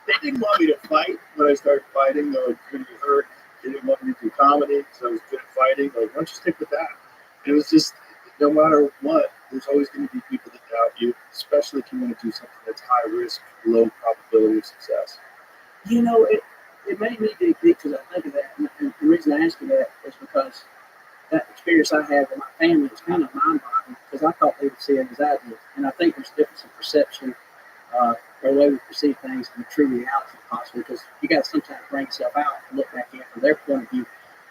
They didn't want me to fight when I started fighting. They were going to be hurt. They didn't want me to do comedy because I was good at fighting. Like, why don't you stick with that? And it was just, no matter what, there's always going to be people that doubt you, especially if you want to do something that's high risk, low probability of success. You know, it made me dig deep, because I think of that. And the reason I asked you that is because that experience I had with my family is kind of mind-boggling, because I thought they would see it as I did. And I think there's a difference in perception, or the way we perceive things, and the true reality, possibly, because you got to sometimes bring yourself out and look back in from their point of view.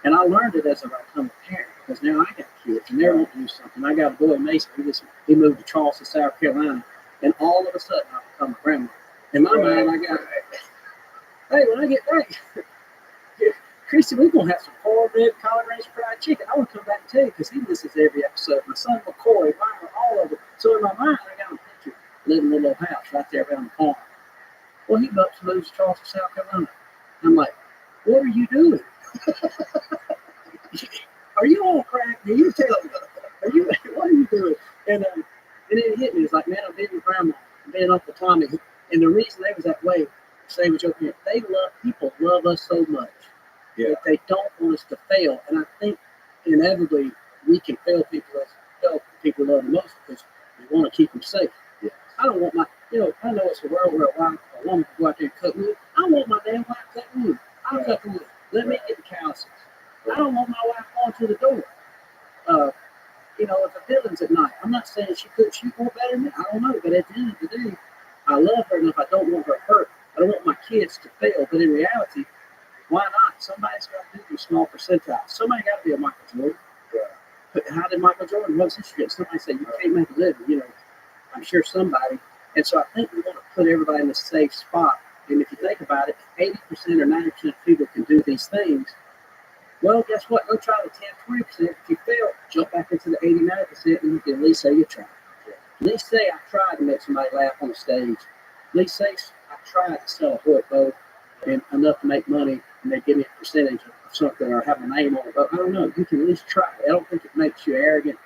And I learned it as I become a parent, because now I got kids, and they're wanting to do something. I got a boy, Mason, he moved to Charleston, South Carolina, and all of a sudden I become a grandma. In my mind, I got, hey, when I get back, Christy, we're going to have some cornbread, collard greens, fried chicken. I want to come back and tell you, because he listens to every episode. My son, McCoy, Myra, all of it. So in my mind, I got a picture living in a little house right there around the corner. Well, he moves to Charleston, South Carolina. I'm like, what are you doing? Are you on crack? Are you telling me? What are you doing? And then it hit me. It's like, man, I'm being with grandma. I'm being Uncle Tommy. And the reason they was that way, same as your parents, people love us so much that they don't want us to fail. And I think inevitably we can fail people love the most, because we want to keep them safe. Yeah. I don't want I know it's a world where a woman can go out there and cut wood. I want my damn wife cut wood. I'll cut the wood. Let me get the calluses. I don't want my wife going to the door. If a villain's at night, I'm not saying she could shoot more better than me. I don't know. But at the end of the day, I love her enough. I don't want her hurt. I don't want my kids to fail. But in reality, why not? Somebody's got to do these small percentiles. Somebody got to be a Michael Jordan. Yeah. But how did Michael Jordan? What's his shit? Somebody said you can't make a living. I'm sure somebody. And so I think we want to put everybody in a safe spot. And if you think about it, 80% or 90% of people can do these things. Well, guess what? Go try the 10, 20%. If you fail, jump back into the 89%, and you can at least say you tried. At least say I tried to make somebody laugh on the stage. At least say I tried to sell a Hoyt boat and enough to make money, and they give me a percentage of something or have a name on it. But I don't know. You can at least try. I don't think it makes you arrogant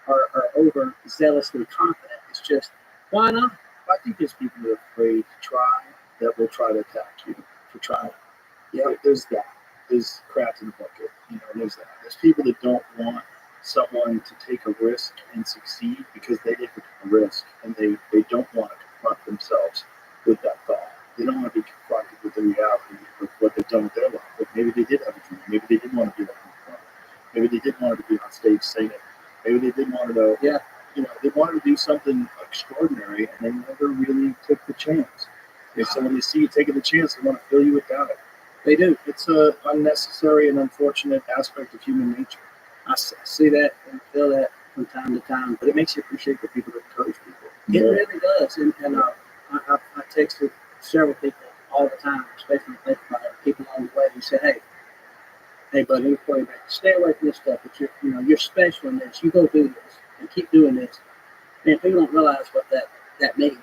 or overzealously confident. It's just, why not? I think there's people that are afraid to try that will try to attack you for trying. Yeah, there's that. There's crabs in the bucket. There's that. There's people that don't want someone to take a risk and succeed because they didn't take a risk, and they don't want to confront themselves with that thought. They don't want to be confronted with the reality of what they've done with their life. Like maybe they did have a dream. Maybe they didn't want to be that. Maybe they didn't want to be on stage saying it. Maybe they didn't want to know. Yeah. They wanted to do something extraordinary, and they never really took the chance. And so when they see you taking the chance, they want to fill you with doubt. They do. It's a unnecessary and unfortunate aspect of human nature. I see that and feel that from time to time. But it makes you appreciate the people that encourage people. It really does. And I text with several people all the time, especially when I think about it. People on the way who say, hey, buddy, let me call you back. Stay away from this stuff. But you're special in this. You go do this and keep doing this. And people don't realize what that means.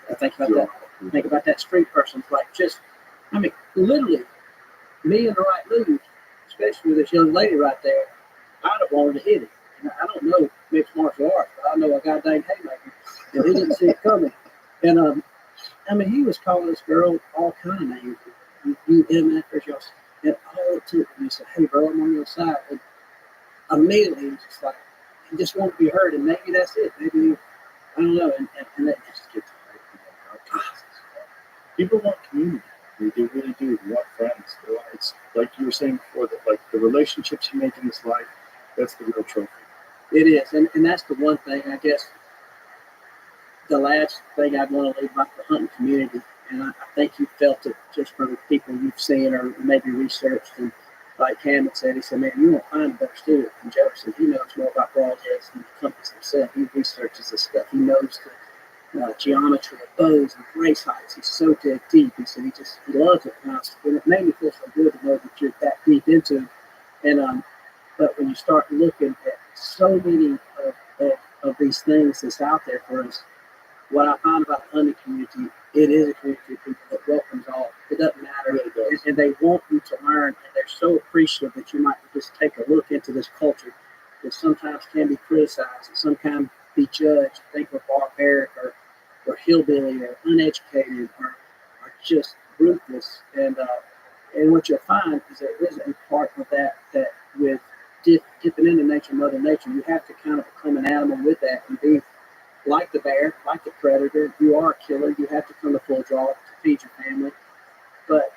I think about that. Think about that street person. It's like literally, me in the right mood, especially with this young lady right there, I'd have wanted to hit it. And I don't know mixed martial arts, but I know a goddamn haymaker, and he didn't see it coming. And he was calling this girl all kind of names. You MFers, y'all. And all it took, and he said, "Hey, bro, I'm on your side." And immediately, he was just like, he just wanted to be heard, and maybe that's it. Maybe I don't know, and that just gets people want community. They really do. They want friends. It's like you were saying before, that like the relationships you make in this life, that's the real trophy. It is, and that's the one thing, I guess, the last thing I'd want to leave about the hunting community, and I think you felt it just from the people you've seen or maybe researched, and like Hammond said, he said, man, you won't find a better student than Jefferson. He knows more about broadheads than the compass himself. He researches this stuff. He knows the geometry of bows and race heights. He's so dead deep. He said he loves it. And it made me feel so good to know that you're that deep into it. And but when you start looking at so many of these things that's out there for us, what I find about the hunting community, it is a community of people that welcomes all. It doesn't matter. It really does. And they want you to learn, and they're so appreciative that you might just take a look into this culture that sometimes can be criticized and sometimes be judged, think we're barbaric or hillbilly or uneducated or just ruthless. And what you'll find is there is a part of that with dipping into nature, Mother Nature, you have to kind of become an animal with that and be like the bear, like the predator. You are a killer. You have to come to full draw to feed your family. But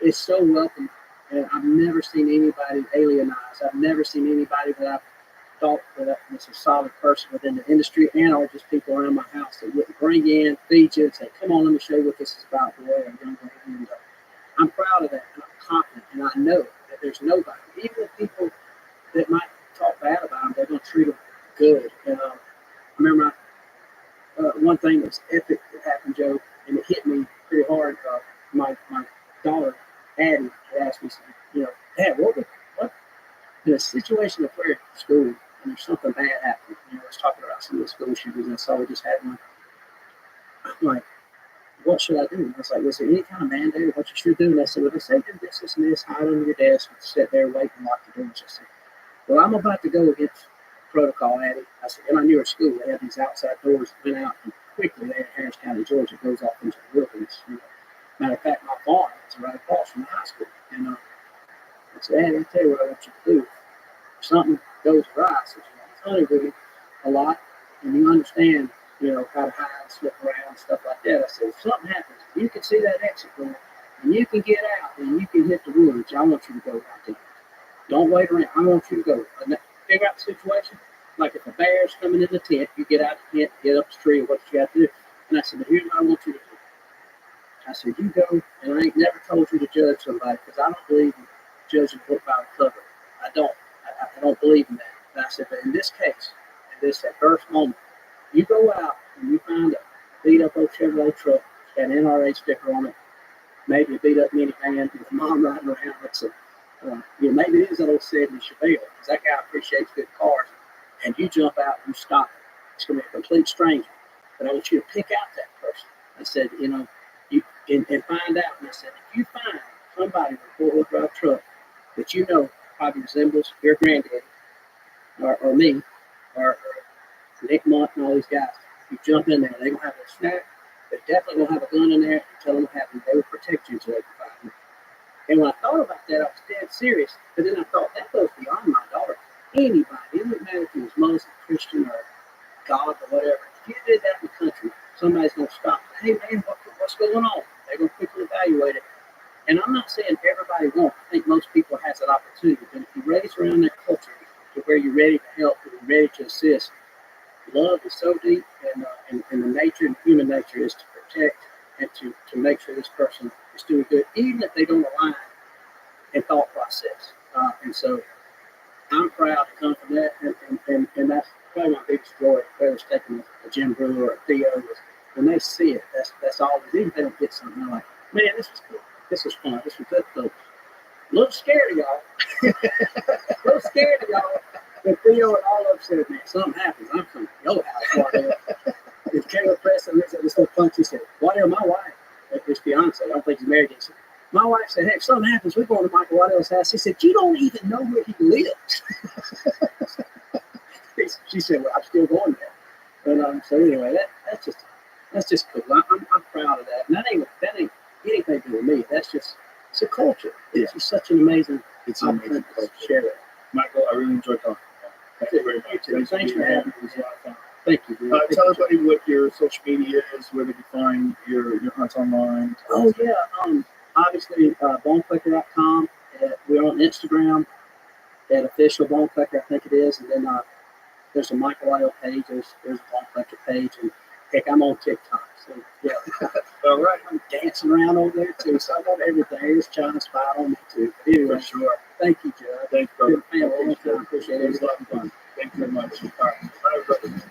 it's so welcome. And I've never seen anybody alienized. I've never seen anybody that I've thought that was a solid person within the industry and or just people around my house that would bring in, feed you, and say, come on, let me show you what this is about, boy, or young lady. And I'm proud of that, and I'm confident, and I know that there's nobody, even the people that might talk bad about them, they're going to treat them good. And I remember one thing that was epic that happened, Joe, and it hit me pretty hard. My daughter, Addie, had asked me, Dad, what in a situation of prayer at school, and there's something bad happening. I was talking about some of the school shootings, and I saw we just had one. I'm like, what should I do? And I was like, was there any kind of mandate of what you should do? And I said, well, they say do this, and this, hide under your desk, and sit there, wait, and lock the doors. I said, well, I'm about to go against protocol, Addie. I said, and I knew her school, they had these outside doors that went out, and quickly there in Harris County, Georgia, goes off into the wilderness. Matter of fact, my farm is right across from the high school. And I said, Addie, I'll tell you what I want you to do. If something goes awry, since you're hunting with me a lot, and you understand, how to hide and slip around and stuff like that. I said, if something happens, you can see that exit door, and you can get out, and you can hit the woods. I want you to go right there. Don't wait around. I want you to go. Figure out the situation. Like if a bear's coming in the tent, you get out the tent, get up the tree, or what you got to do. And I said, but here's what I want you to do. I said, you go, and I ain't never told you to judge somebody, because I don't believe in judging a book by the cover. I don't believe in that. And I said, but in this case, at first moment, You go out and you find a beat up old Chevrolet truck, got an NRA sticker on it, maybe a beat up minivan with mom riding around. It's a, maybe it is that old 70 Chevelle, because that guy appreciates good cars. And you jump out and you stop it. It's going to be a complete stranger. But I want you to pick out that person. I said, you and find out. And I said, if you find somebody with a four-wheel drive truck that you know probably resembles your granddaddy or me or Nick Monk and all these guys, you jump in there, they're going to have a snack. They're definitely going to have a gun in there. You tell them what happened. They will protect you until they can find you. And when I thought about that, I was dead serious. But then I thought, that goes beyond my daughter. Anybody, it doesn't matter if he was Muslim, Christian, or God, or whatever. If you did that in the country, somebody's going to stop. Hey, man, what's going on? They're going to quickly evaluate it. And I'm not saying everybody won't. I think most people has that opportunity. But if you raise around that culture to where you're ready to help and you're ready to assist, love is so deep, and the nature and human nature is to protect and to make sure this person is doing good, even if they don't align in thought process. And so I'm proud to come from that, and that's probably my biggest joy. Whether it's taking a Jim Brewer or a Theo, when they see it, that's always, even if they don't get something, they're like, man, this was cool. This was fun. This was good. So, a little scared of y'all. A little scared of y'all. But Theo and all of them said, man, something happens, I'm coming to your house, Waddell. If Caleb Preston looks at this little punch, he said, Waddell, my wife, his fiance, I don't think he's married yet. My wife said, hey, if something happens, we're going to Michael Waddell's house. He said, you don't even know where he lives. She said, well, I'm still going there. And so anyway, that's just cool. I'm proud of that. And that ain't anything to do with me. It's a culture. It's just such an amazing, culture. Share it. Michael, I really enjoyed talking to you. Thank you very much. Thanks for having me. It was a lot of fun. Thank you. Tell everybody what your social media is, where they can find your hunts online. Oh, yeah. Obviously, boneclicker.com. We're on Instagram at official boneclicker, I think it is. And then there's a Michael Waddell page. There's a boneclicker page. And heck, I'm on TikTok. So, yeah. All right. I'm dancing around over there, too. So I'm on everything. There's China Spot on me, too. But anyway, For sure. thank you, Judd. Thanks, brother. Been a long time. Appreciate it. It was a lot of fun. Thank you very much. All right. Bye, everybody.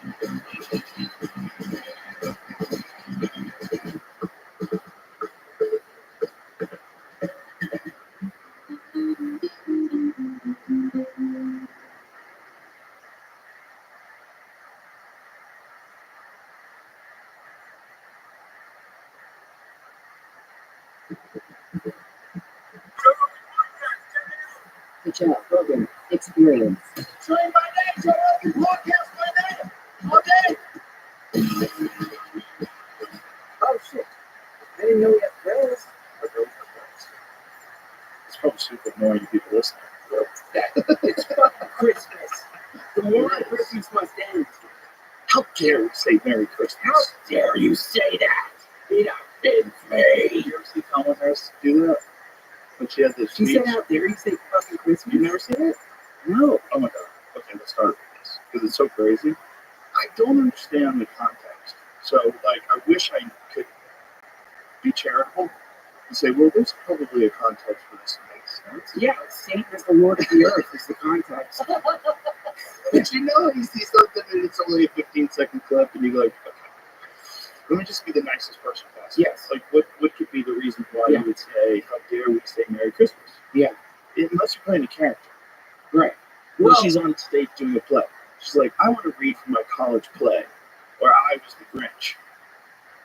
Good job, program experience. Train my name, so I can broadcast my name all day. Oh shit! I didn't know we had friends. It's probably super annoying to people listening. It's fucking Christmas. The moral Christmas must end. How dare you say Merry Christmas? How dare you say that? It offends me. Did you ever see Kamala Harris do that? When she had this She speech? said, "How dare you say fucking Christmas?" You never seen it? No. Oh my god. Okay, let's start with this because it's so crazy. I don't understand the context. So, like, I wish I could be charitable and say, well, there's probably a context for this that makes sense. Yeah, Satan is the Lord of the earth. Is the context. But you see something and it's only a 15-second clip, and you're like, okay, let me just be the nicest person possible. Yes. Like, what could be the reason why you would say, how dare we say Merry Christmas? Yeah. Unless you're playing a character. Right. Well, she's on stage doing a play. She's like, I want to read from my college play, or I was the Grinch.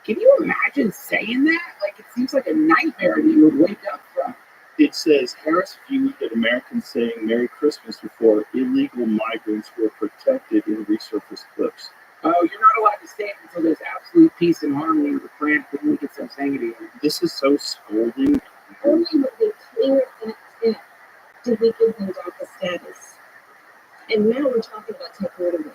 Can you imagine saying that? Like, it seems like a nightmare that you would wake up from. It says, Harris viewed that Americans saying Merry Christmas before illegal migrants were protected in resurfaced clips. Oh, you're not allowed to say it until there's absolute peace and harmony with the planet that we get some sanctity in. This is so scolding. Only with the clear intent did we give them DACA status. And now we're talking about taking it away.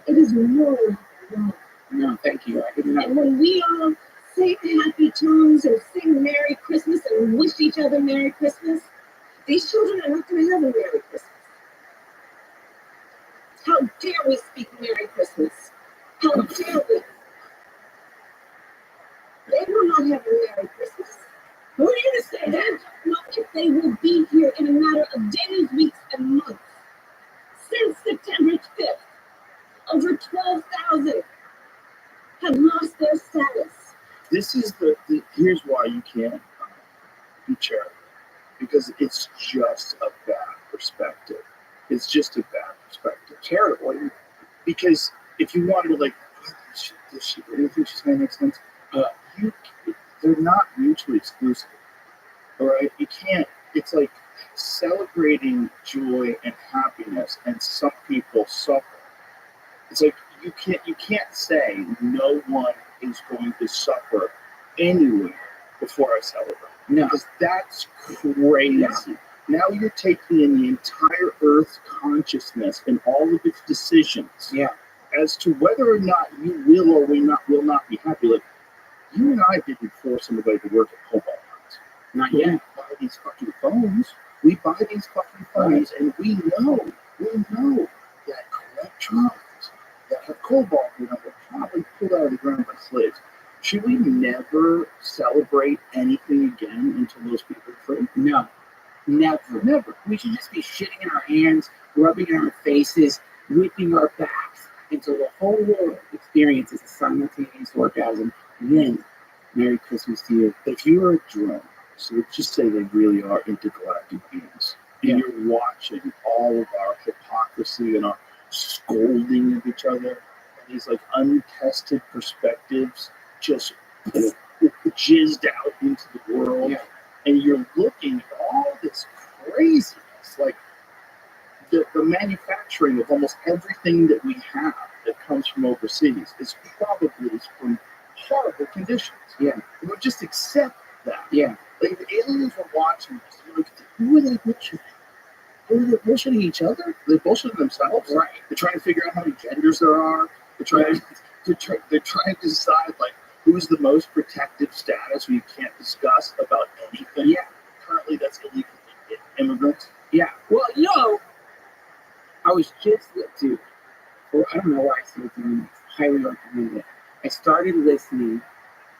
It is morally wrong. No, thank you. I didn't know. And when we all say happy tunes and sing Merry Christmas and wish each other Merry Christmas, these children are not going to have a Merry Christmas. How dare we speak Merry Christmas? How dare we? They will not have a Merry Christmas. Who are you to say that? I don't know if they will be here in a matter of days, weeks, and months. Since September 5th, over 12,000 have lost their status. This is here's why you can't be charitable, because it's just a bad perspective. It's just a bad perspective. Charitable, because if you wanted to like, does she really think she's going to make sense? They're not mutually exclusive. All right, you can't. It's like celebrating joy and happiness, and some people suffer. It's like you can't say no one is going to suffer anywhere before I celebrate. No. Because that's crazy. Yeah. Now you're taking in the entire Earth's consciousness and all of its decisions as to whether or not you will or will not be happy. Like, you and I didn't force anybody to work at Cobalt Mines. Not yet. We buy these fucking phones. We buy these fucking phones, and we know that electrons that have cobalt in them were probably pulled out of the ground by slaves. Should we never celebrate anything again until those people are free? No. Never. We should just be shitting in our hands, rubbing in our faces, whipping our backs until the whole world experiences a simultaneous orgasm. And then, Merry Christmas to you. If you're a drone, so let's just say they really are intergalactic beings, and you're watching all of our hypocrisy and our scolding of each other, and these like untested perspectives just jizzed out into the world, and you're looking at all this craziness, like the manufacturing of almost everything that we have that comes from overseas is probably from horrible conditions. Yeah. And we just accept that. Yeah. Like the aliens were watching this, like, who are they bullshitting? Who are they bullshitting each other? They're bullshitting themselves. Right. They're trying to figure out how many genders there are. They're trying to decide like who's the most protected status we can't discuss about anything. Yeah. Currently that's illegal immigrants. Yeah. Well, I was just I don't know why I still doing this. Highly recommend it. I started listening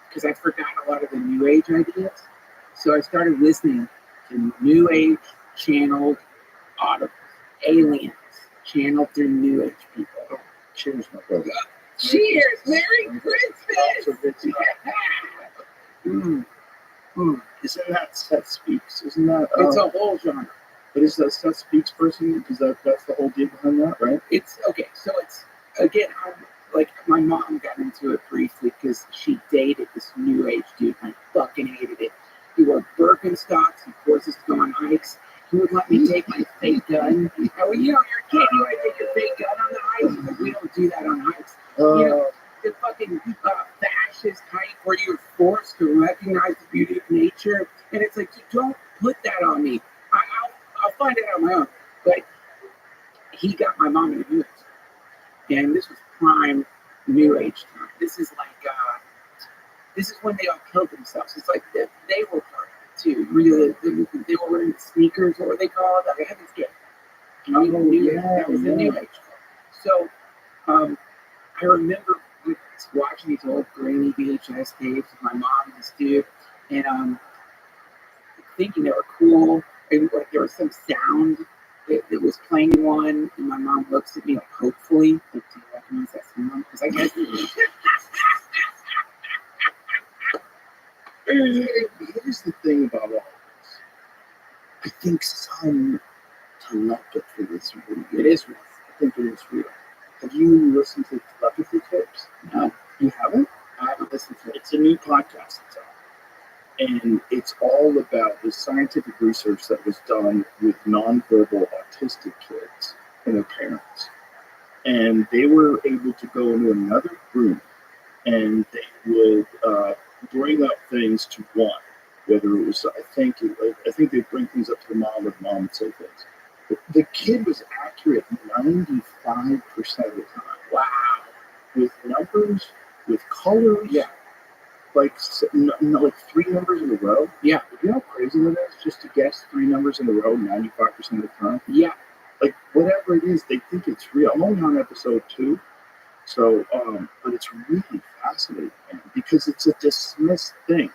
because I forgot a lot of the New Age ideas. So I started listening to New Age channeled audibles, aliens channeled through New Age people. Oh, cheers, my brother. Cheers! Merry Christmas! Isn't that Seth Speaks? Isn't that? It's a whole genre. But is that Seth Speaks person? Because that's the whole deal behind that, right? It's okay. So it's again, like my mom got into it briefly because she dated this New Age dude. And I fucking hated it. He wore Birkenstocks. He forced us to go on hikes. He would let me take my fake gun. And you're a kid. You want to take your fake gun on the hike? But we don't do that on hikes. The fucking fascist hike where you're forced to recognize the beauty of nature, and it's like, you don't put that on me. I'll find it on my own. But he got my mom into New Age, and this was prime New Age time. This is like, this is when they all killed themselves. It's like they were part of it too. Really, they were wearing sneakers. What were they called? I haven't skipped. That was the New Age. So, I remember watching these old grainy VHS tapes with my mom and this dude, and thinking they were cool. And like there was some sound that was playing in one, and my mom looks at me like, hopefully, like, do you recognize that sound? Because I guess here's the thing about all this. I think some telepathy is real. It is real. I think it is real. Have you listened to telepathy tapes? No. You haven't? I haven't listened to it. It's a new podcast that's out. And it's all about the scientific research that was done with nonverbal autistic kids and their parents. And they were able to go into another room and they would bring up things to one. Whether it was, I think they'd bring things up to the mom, or the mom would say things. The kid was accurate 95% of the time. Wow. With numbers, with colors. Yeah. Like 3 numbers in a row. Yeah. You know how crazy that is? Just to guess 3 numbers in a row 95% of the time? Yeah. Like, whatever it is, they think it's real. I'm only on episode 2. So, but it's really fascinating, man, because it's a dismissed thing.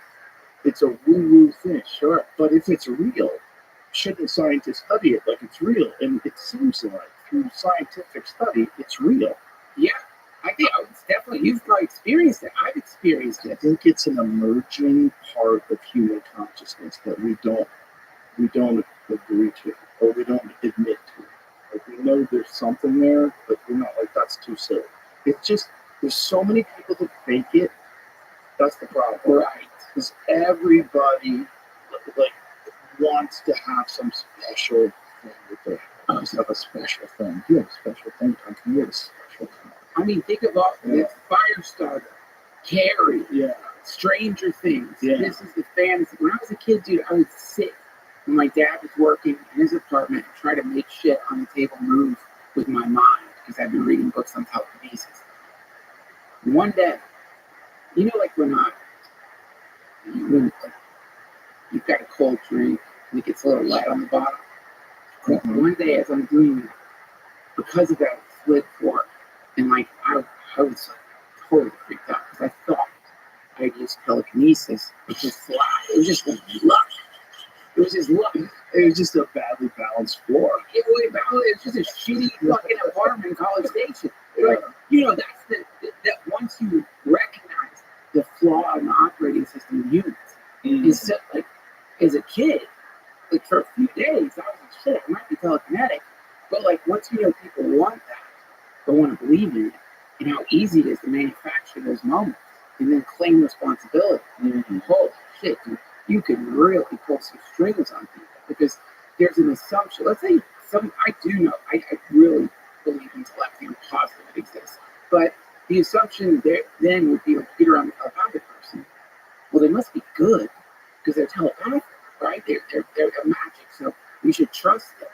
It's a woo-woo thing, sure. But if it's real, shouldn't scientists study it like it's real? And it seems like through scientific study, it's real. Yeah, I think it's definitely, you've probably experienced it. I've experienced I it. think it's an emerging part of human consciousness that we don't agree to, or we don't admit to. Like, we know there's something there, but we're not like, that's too silly. It's just, there's so many people that fake it. That's the problem. Right. Because everybody like wants to have some special thing that they just have a special thing. You have a special thing, Tom. You have a special thing. I mean, think about the Firestarter, Carrie, Stranger Things. Yeah. This is the fantasy. When I was a kid, dude, I would sit when my dad was working in his apartment and try to make shit on the table move with my mind because I've been reading books on telekinesis. One day, you know, like when you've got a cold drink and it gets a little light on the bottom. Mm-hmm. One day, as I'm doing that, because of that split fork, and like I was like totally freaked out because I thought I'd used telekinesis, which was flat. It was just luck. It was just luck. It was just a badly balanced floor. It was just a shitty fucking apartment in College Station. Like, you know, that's that once you recognize the flaw in the operating system of humans, is so, like, as a kid, like for a few days, I was like, shit, I might be telekinetic. But like once you know people want that, or want to believe in it, and how easy it is to manufacture those moments and then claim responsibility. Holy shit, dude. You can really pull some strings on people because there's an assumption. Let's say I do know, I really believe in telepathy. I'm positive it exists. But the assumption there then would be like, get around a telepathic person. Well, they must be good because they're telepathic, right? They're magic. So we should trust them.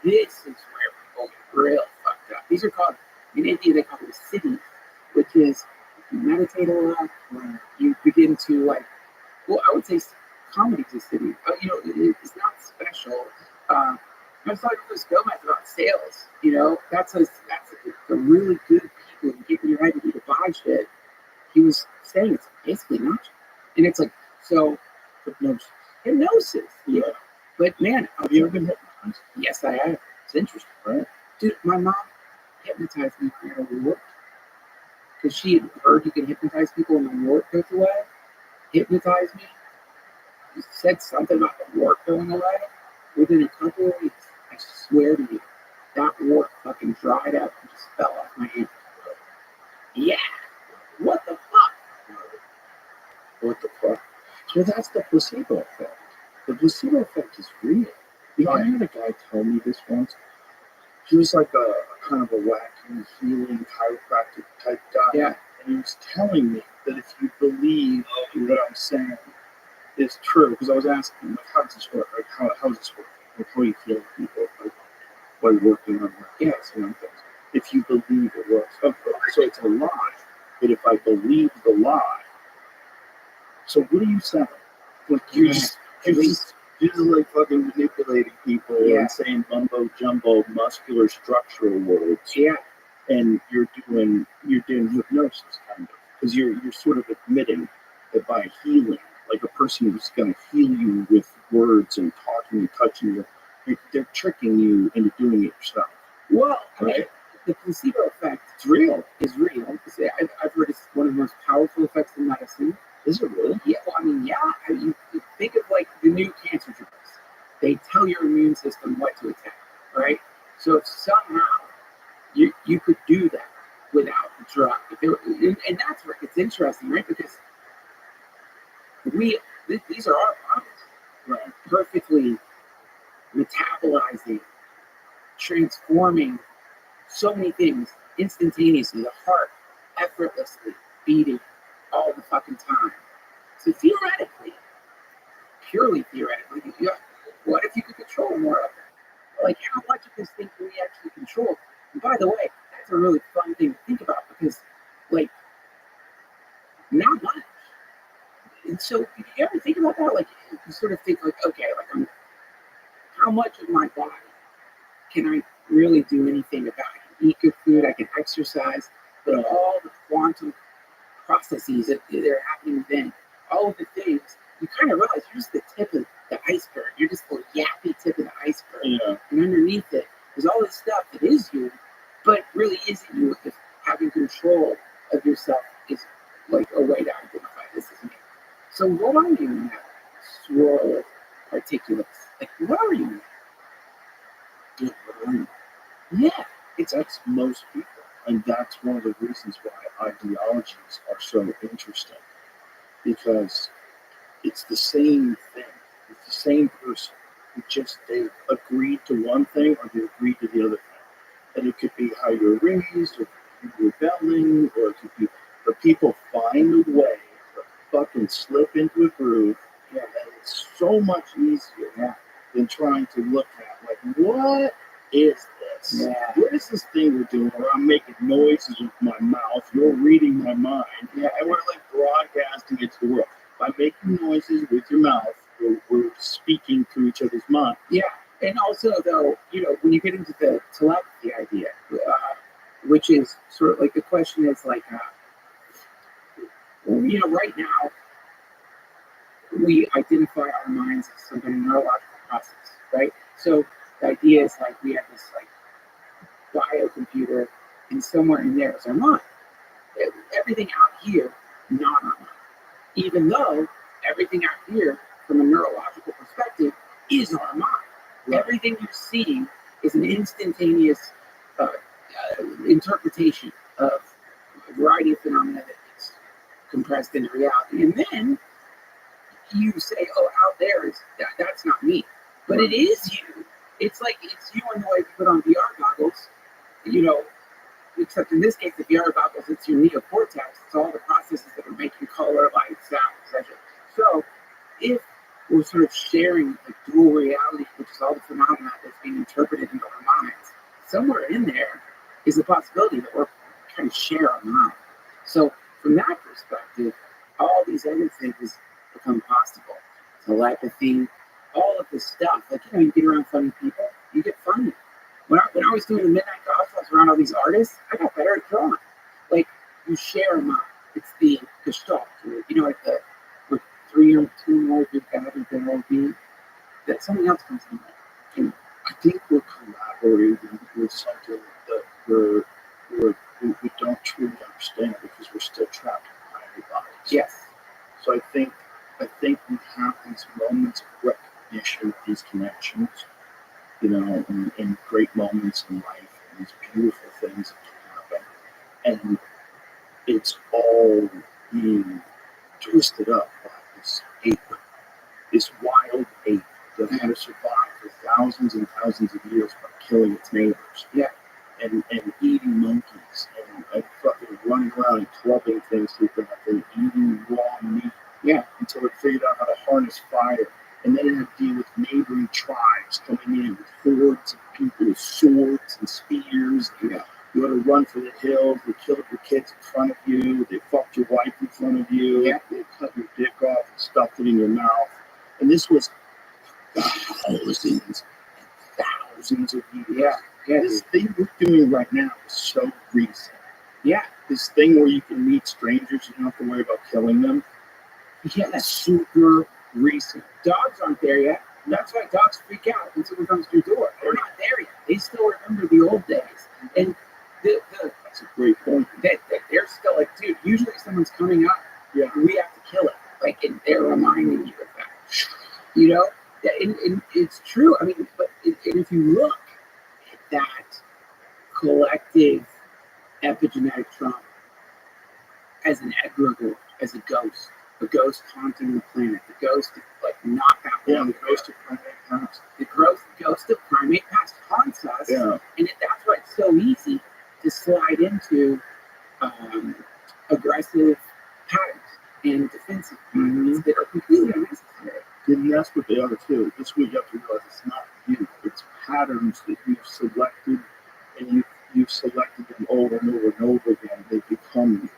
This is where people get real fucked up. These are called, in India, they call them cities, which is if you meditate a lot, you begin to like, well, I would say comedy's a city. You know, it's not special. I was talking to Chris Gomez about sales. You know, that's the really good people who get in your head to buy shit. He was saying it's basically not, and it's like so hypnosis. Yeah, but man, have you ever been hypnotized? Yes, I have. It's interesting, right? Dude, my mom hypnotized me for a wart because she had heard you can hypnotize people and the wart goes away. Hypnotized me. He said something about the wart going away. Within a couple of weeks, I swear to you, that wart fucking dried up and just fell off my hand. Yeah. What the fuck? What the fuck? So that's the placebo effect. The placebo effect is real. You know, I had a guy tell me this once. He was like a kind of a wacky healing chiropractic type guy. Yeah. And he was telling me that if you believe what I'm saying is true, because I was asking him, like, how does this work? Like, how does this work? Like, how are you healing people? Like, by working on my things. If you believe it works. Okay, so it's a lie. But if I believe the lie, so what are you saying? Like, you're just like fucking manipulating people and saying mumbo jumbo muscular structural words. Yeah. And you're doing hypnosis kind of. Because you're sort of admitting that by healing, like a person who's going to heal you with words and talking and touching you, they're tricking you into doing it yourself. Well, I right? mean, the placebo effect is real. I've heard it's one of the most powerful effects in medicine. Is it really? Yeah. Well, I mean, yeah. You think of like the new cancer drugs. They tell your immune system what to attack, right? So if somehow you could do that without the drug, and that's where it's interesting, right? Because these are our bodies, right? Perfectly metabolizing, transforming so many things instantaneously. The heart effortlessly beating all the fucking time. So theoretically, purely theoretically, what if you could control more of it? Like, how much of this thing can we actually control? And by the way, that's a really fun thing to think about because, like, not much. And so, if you ever think about that, like, you sort of think, like, okay, like, how much of my body can I really do anything about? I can eat good food, I can exercise, but all the quantum processes that are happening within, all of the things, you kind of realize you're just the tip of the iceberg. You're just the yappy tip of the iceberg. Yeah. And underneath it, there's all this stuff that is you, but really isn't you. It having control of yourself is like a way to identify this as me. So what are you in that swirl of particulates? Like, what are you? Yeah, what are you? Yeah, That's most people. And that's one of the reasons why ideologies are so interesting. Because it's the same thing. It's the same person. It just they agreed to one thing or they agreed to the other thing. And it could be how you're raised, or you're rebelling, or it could be. But people find a way to fucking slip into a groove, and it's so much easier than trying to look at like, what is this? Yeah. What is this thing we're doing where I'm making noises with my mouth, you're reading my mind, and we're like broadcasting it to the world. By making noises with your mouth, we're speaking through each other's minds. Yeah. And also, though, when you get into the telepathy idea, which is sort of like the question is like, right now, we identify our minds as some kind of neurological process, right? So the idea is like we have this like biocomputer, and somewhere in there is our mind. Everything out here, not our mind. Even though everything out here, from a neurological perspective, is our mind. Right. Everything you're seeing is an instantaneous interpretation of a variety of phenomena that is compressed into reality. And then you say, oh, out there is that's not me. But it is you. It's like it's you in the way you put on VR goggles, except in this case, the VR goggles, it's your neocortex. It's all the processes that are making color, light, sound, etc. So if we're sort of sharing the dual reality, which is all the phenomena that's being interpreted into our minds, somewhere in there is a possibility that we're trying to share our mind. So from that perspective, all these other things become possible. Telepathy, all of this stuff. Like, you get around funny people, you get funny. When I was doing the Midnight Gospel, I was around all these artists, I got better at drawing. Like, you share a mind. It's the gestalt. Like with 3 or 2 more people gathered, there will be that something else comes in there. And I think we're collaborating with something that we don't truly understand because we're still trapped in our bodies. Yes. So I think we have these moments of recognition, these connections, and great moments in life, and these beautiful things that can happen. And it's all being twisted up by this ape, this wild ape that had to survive for thousands and thousands of years by killing its neighbors. Yeah. And eating monkeys and fucking running around and clubbing things to death and eating raw meat. Yeah. Until it figured out how to harness fire. And then it had to deal with neighboring tribes coming in with hordes of people with swords and spears. Yeah. You had to run for the hills. They killed your kids in front of you. They fucked your wife in front of you. Yeah. They cut your dick off and stuffed it in your mouth. And this was thousands and thousands of years. Yeah. Yeah. This thing we're doing right now is so recent. Yeah. This thing where you can meet strangers, you don't have to worry about killing them. Yeah. That's super recent. Dogs aren't there yet. That's why dogs freak out when someone comes to your door. They're not there yet. They still remember the old days. And that's a great point. They're still like, dude, usually someone's coming up, we have to kill it. Like, and they're reminding you of that. And it's true. I mean, but if you look at that collective epigenetic trauma as an egregore, as a ghost haunting the planet, the ghost of not that long, the ghost of primate past. The ghost of primate past haunts us, and that's why it's so easy to slide into aggressive patterns and defensive patterns that are completely unnecessary. And that's what they are too. This week you have to realize it's not you. It's patterns that you've selected, and you've selected them over and over and over again. They become you.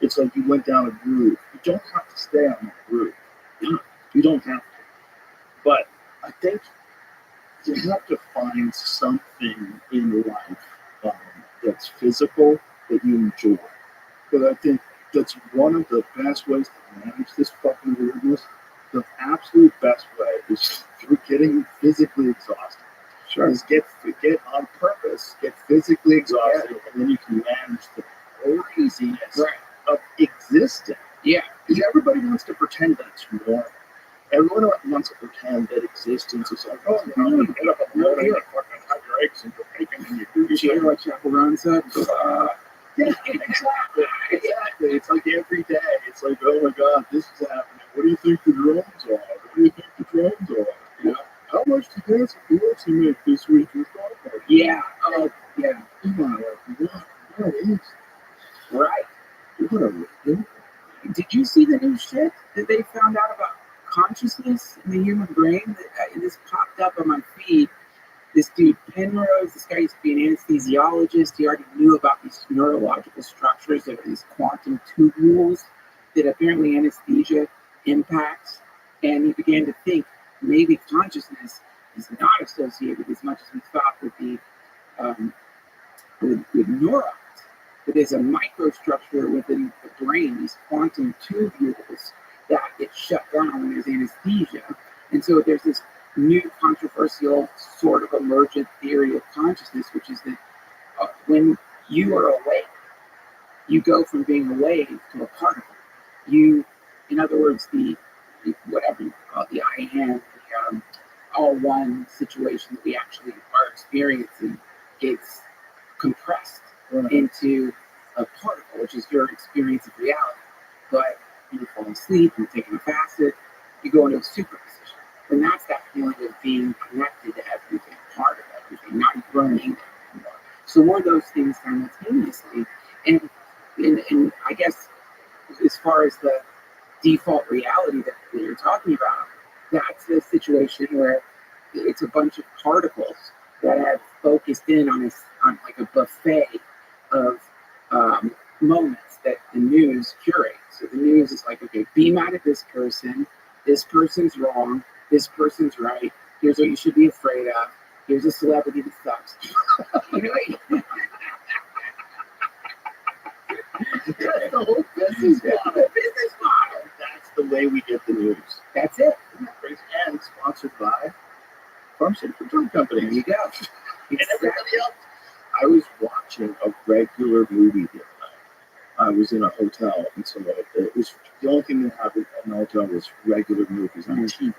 It's like you went down a groove. You don't have to stay on that groove. No, you don't have to. But I think you have to find something in life that's physical that you enjoy. But I think that's one of the best ways to manage this fucking weirdness. The absolute best way is through getting physically exhausted. Sure. Is get on purpose, get physically exhausted, and then you can manage the craziness of existing. Yeah. Because everybody wants to pretend that it's normal. Everyone wants to pretend that existence is like, oh, you get up in the morning and fucking have your eggs and your bacon and you do You hear what Chaperone said? yeah, exactly. Exactly. It's like every day. It's like, oh my God, this is happening. What do you think the drones are? What do you think the drones are? You know, how much did Nancy Pelosi make this week? Yeah. Oh, yeah. Come on, what is? Right. What a ridiculous. Did you see the new shit that they found out about consciousness in the human brain? This popped up on my feed. This dude Penrose, this guy used to be an anesthesiologist. He already knew about these neurological structures that are these quantum tubules that apparently anesthesia impacts. And he began to think maybe consciousness is not associated as much as we thought with the with neurons. But there's a microstructure within the brain, these quantum tubules that get shut down when there's anesthesia. And so there's this new controversial sort of emergent theory of consciousness, which is that when you are awake, you go from being a wave to a particle. You, in other words, the whatever you call it, the I am, the all one situation that we actually are experiencing gets compressed into a particle, which is your experience of reality. But you're falling asleep, you're taking a facet, you go into a superposition. And that's that feeling of being connected to everything, part of everything, not running anymore. So we're those things simultaneously. And I guess as far as the default reality that you're talking about, that's a situation where it's a bunch of particles that have focused in on like a buffet of moments that the news curates. So the news is like, okay, be mad at this person's wrong, this person's right, here's what you should be afraid of, here's a celebrity that sucks. You know, that's the whole business model. The business model. That's the way we get the news. That's it. And sponsored by pharmaceutical drug companies. There you go. And everybody else. I was watching a regular movie the other night. I was in a hotel, and so it was the only thing that happened in the hotel was regular movies on TV.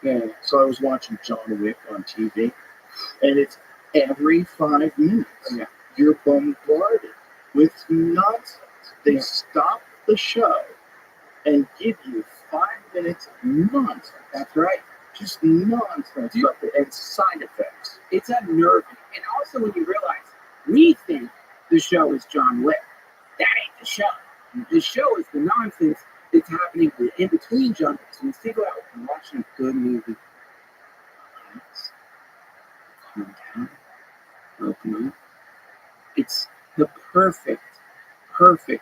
Yeah. So I was watching John Wick on TV, and it's every 5 minutes you're bombarded with nonsense. They stop the show and give you 5 minutes of nonsense. That's right. Just nonsense and side effects. It's unnerving. And also when you realize we think the show is John Wick. That ain't the show. The show is the nonsense that's happening in between John Wick. So when you go out and watching a good movie, relax, calm down, open up. It's the perfect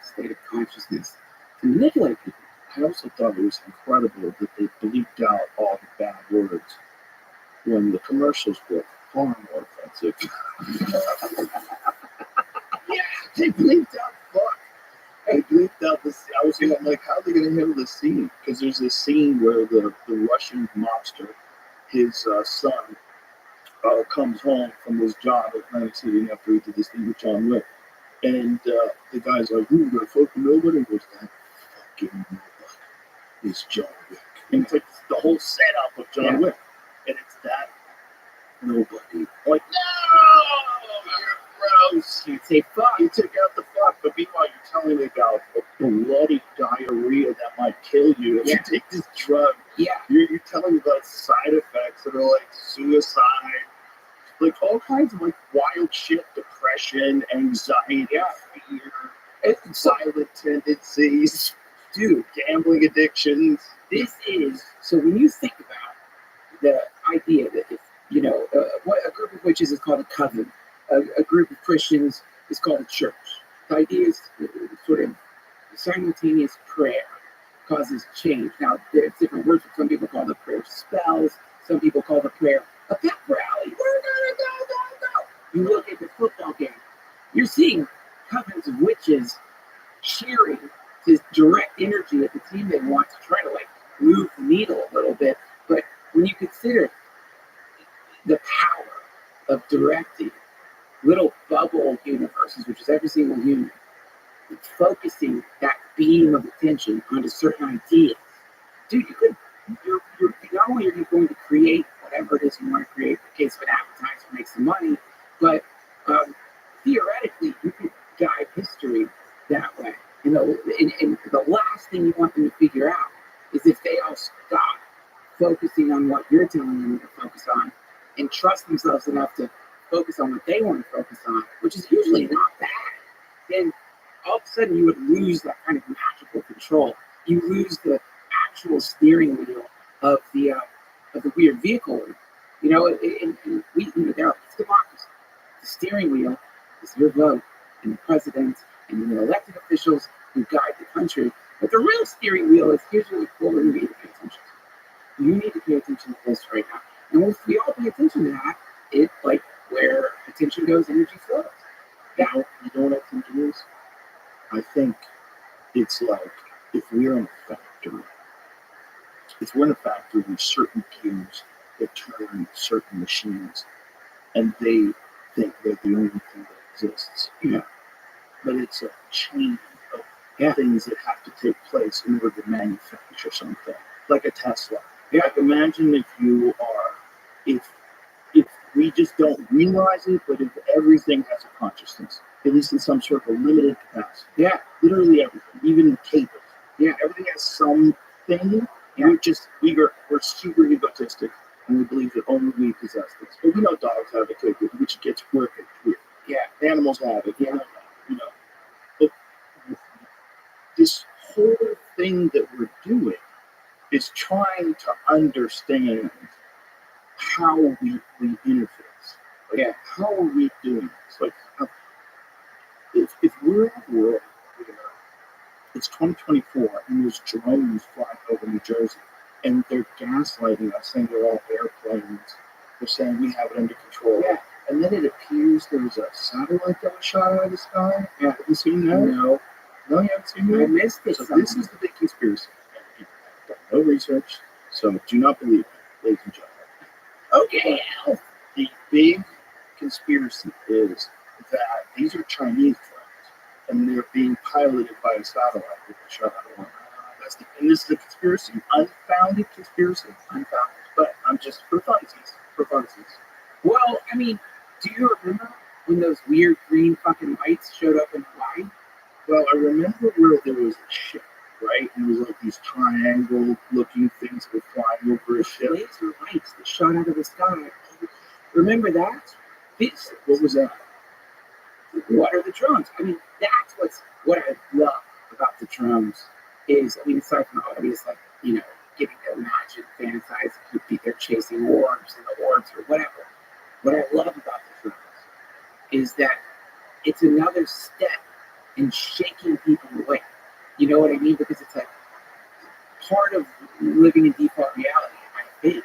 state of consciousness to manipulate people. I also thought it was incredible that they bleeped out all the bad words when the commercials were far more offensive. Yeah, they bleeped out fuck. They bleeped out this. I was thinking, like, how are they going to handle this scene? Because there's this scene where the Russian mobster, his son, comes home from his job at Atlantic City after he did this thing with John Wick. And the guy's like, "Who gonna fucking nobody?" And goes, "That fucking nobody is John Wick." And it's like the whole setup of John Wick, and it's that nobody. I'm like, no, you're gross. You say fuck. You took out the fuck, but meanwhile you're telling me about bloody diarrhea that might kill you if you take this drug. Yeah. You're telling me about side effects that are like suicide. Like all kinds of like wild shit, depression, anxiety, fear, silent tendencies, dude, gambling addictions. This is, so when you think about the idea that if, you know, what a group of witches is called a coven, a group of Christians is called a church. The idea is sort of simultaneous prayer causes change. Now, there's different words. Some people call the prayer spells. Some people call the prayer a pep rally. We're gonna go. You look at the football game. You're seeing covens of witches cheering this direct energy at the team they want to try to like move the needle a little bit. But when you consider the power of directing little bubble universes, which is every single human, it's focusing that beam of attention onto certain ideas. Dude, you're not only are you going to create whatever it is you want to create, in case of an advertiser makes some money, but theoretically, you could guide history that way. You know, and the last thing you want them to figure out is if they all stop focusing on what you're telling them to focus on and trust themselves enough to focus on what they want to focus on, which is usually not bad, then all of a sudden you would lose that kind of magical control. You lose the actual steering wheel of the weird vehicle. You know, and we, you know, it's democracy. The steering wheel is your vote, and the president and the elected officials who guide the country. But the real steering wheel is here's what we need to pay attention to. You need to pay attention to this right now. And if we all pay attention to that, it's like where attention goes, energy flows. Yeah. You know what I think it is? I think it's like if we're in a factory. If we're in a factory with certain gears that turn certain machines, and they think they're the only thing that exists. Yeah. But it's a chain of things that have to take place in order to manufacture something, like a Tesla. Yeah. Like imagine if we just don't realize it, but if everything has a consciousness, at least in some sort of limited capacity. Yeah, literally everything, even cables. Yeah, everything has something. Yeah. We're super egotistic, and we believe that only we possess this. But we know dogs have it too, which gets wicked weird. Yeah, animals have it. Yeah, you know. But this whole thing that we're doing is trying to understand how we interface. Like, yeah, how are we doing this? Like, if we're in a world where it's 2024 and there's drones flying over New Jersey and they're gaslighting us saying they're all airplanes, they're saying we have it under control. Yeah. And then it appears there was a satellite that was shot out of the sky. Yeah. Have you seen that? No, you haven't seen that? I missed it. So this is the big conspiracy. No research, so do not believe it, ladies and gentlemen. Okay, Al. The big conspiracy is that these are Chinese drones, and they're being piloted by a satellite that was shot out of one. And this is a conspiracy, unfounded conspiracy, but I'm just for funsies. Well, I mean, do you remember when those weird green fucking lights showed up in Hawaii? Well, I remember where there was a ship, right? And it was like these triangle-looking things that were flying over a ship. Laser lights that shot out of the sky. Remember that? What was that? What are the drones? I mean, that's what I love about the drones is, I mean, aside from the obvious, like, you know, getting to imagine, fantasize, they're chasing orbs and the orbs or whatever. What I love about the drones is that it's another step in shaking people away. You know what I mean? Because it's like part of living in default reality, I think,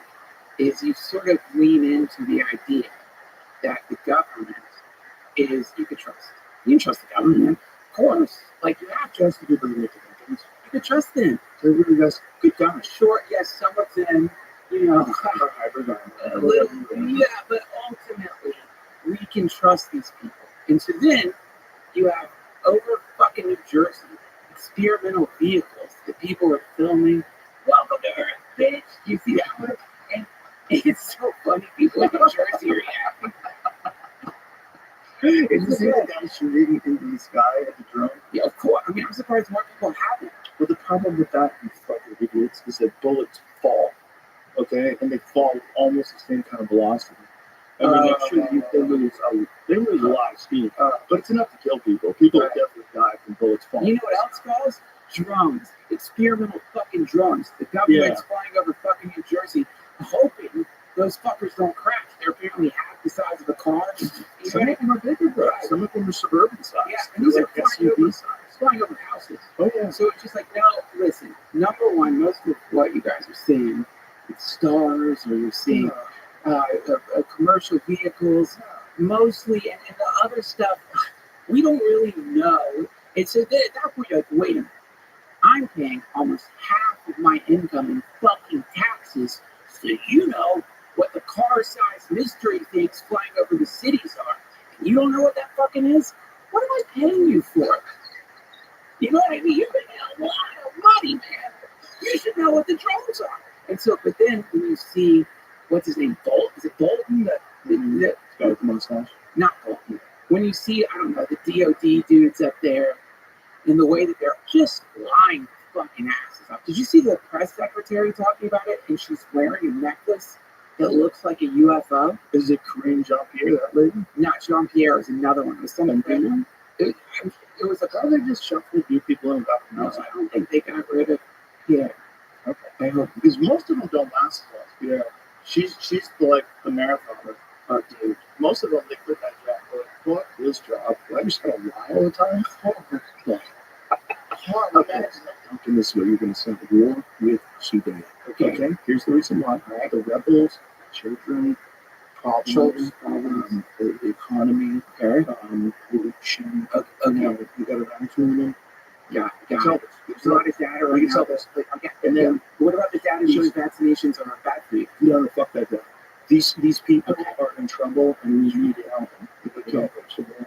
is you sort of lean into the idea that the government is, you can trust. You can trust the government, of course. Like, you have to trust the people who make the things. You can trust them. They're really just good government. Sure, yes, some of them, you know, a little, yeah, but ultimately, we can trust these people. And so then, you have over fucking New Jersey, experimental vehicles that people are filming. Welcome to Earth, bitch. You see that one? And it's so funny. People in New Jersey are reacting. Did you see that guy shooting into the sky at the drone? Yeah, of course. I mean, I'm surprised more people haven't. Well, the problem with that, you fucking idiots, is that bullets fall, okay? And they fall with almost the same kind of velocity. I mean, actually, they lose a lot of speed, but it's enough to kill people. People definitely die from bullets falling. You know what else falls? Drones. Experimental fucking drones. The government's flying over fucking New Jersey, hoping those fuckers don't crash. They're apparently half the size of a car. Some of them are bigger, bro. Some of them are suburban size. Yeah, and these are flying over houses. Oh, yeah. So it's just like, no, listen, number one, most of what you guys are seeing, it's stars, or you're seeing commercial vehicles, mostly, and the other stuff, we don't really know. It's at that point, you're like, wait a minute, I'm paying almost half of my income in fucking taxes, so you know what the car-sized mystery things flying over the cities are. And you don't know what that fucking is? What am I paying you for? You know what I mean? You're making a lot of money, man. You should know what the drones are. And so, but then when you see, what's his name? Bolt? Is it Bolton? The Guy with the mustache. not Bolton. When you see, I don't know, the DOD dudes up there, in the way that they're just lying fucking asses off. Did you see the press secretary talking about it? And she's wearing a necklace that looks like a UFO. Is it Corinne Jean-Pierre, that lady? Not Jean-Pierre, it was another one. It was some And it was a how they just shuffle new people in and got them no, out? I don't think they got rid of. Yeah, Okay. I hope. Because most of them don't last long. Yeah. She's like the marathoner. Dude. Most of them, they quit that job. They're like, fuck this job. I just gotta lie all the time. Imagine that. This is what you're going to send war with Sudan. Okay. Here's the reason why. The rebels, children, problems, the economy, pollution. You got to run through them. Yeah, So, there's a lot of data right now. Okay. And then, What about the data showing vaccinations are bad for you? no, fuck that guy. These people are in trouble and we need help them. Sudan.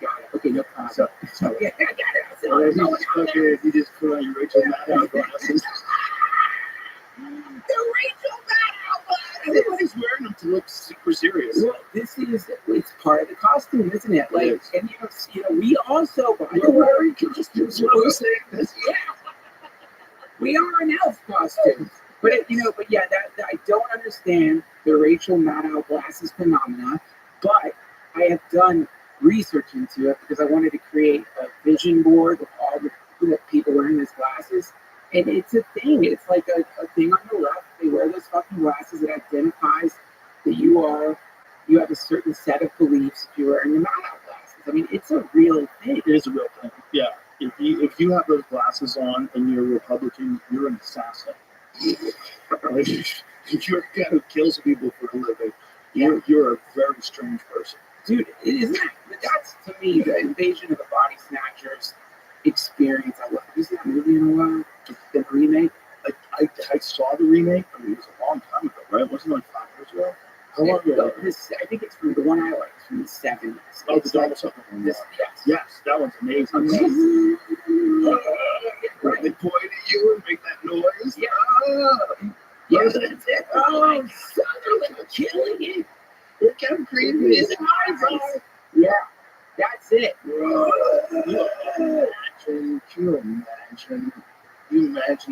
Got it. Okay, no problem. So, Yeah, I got it. I saw it. you just put on your Rachel Maddow glasses. The Rachel Maddow. Everybody's wearing them to look super serious. Well, it's part of the costume, isn't it? Like, Yes. and we also, by the We're way, wearing costumes. We're saying this. yeah, we are in elf costumes. But that I don't understand the Rachel Maddow glasses phenomena. But I have done research into it because I wanted to create a vision board of all the people wearing these glasses. And it's a thing. It's like a thing on the left. They wear those fucking glasses. It identifies that you have a certain set of beliefs if you're wearing the Maddow glasses. I mean, it's a real thing. It is a real thing. Yeah. If you have those glasses on and you're a Republican, you're an assassin. If you're a guy who kills people for a living, you're a very strange person. Dude, isn't that? That's to me the Invasion of the Body Snatchers experience. I love. Have you seen that movie in a while? The remake. I saw the remake. I mean, it was a long time ago, right? Wasn't it like 5 years ago? How long ago? I think it's from the one I like. It's from the 70s. Oh, the dinosaur one. Yes. Yes, that one's amazing. Amazing. They point at you and make that noise. Yeah. Yeah, that's it. Oh, Sutherland killing it. Look how creepy his eyes are. Yeah, that's it. Can you imagine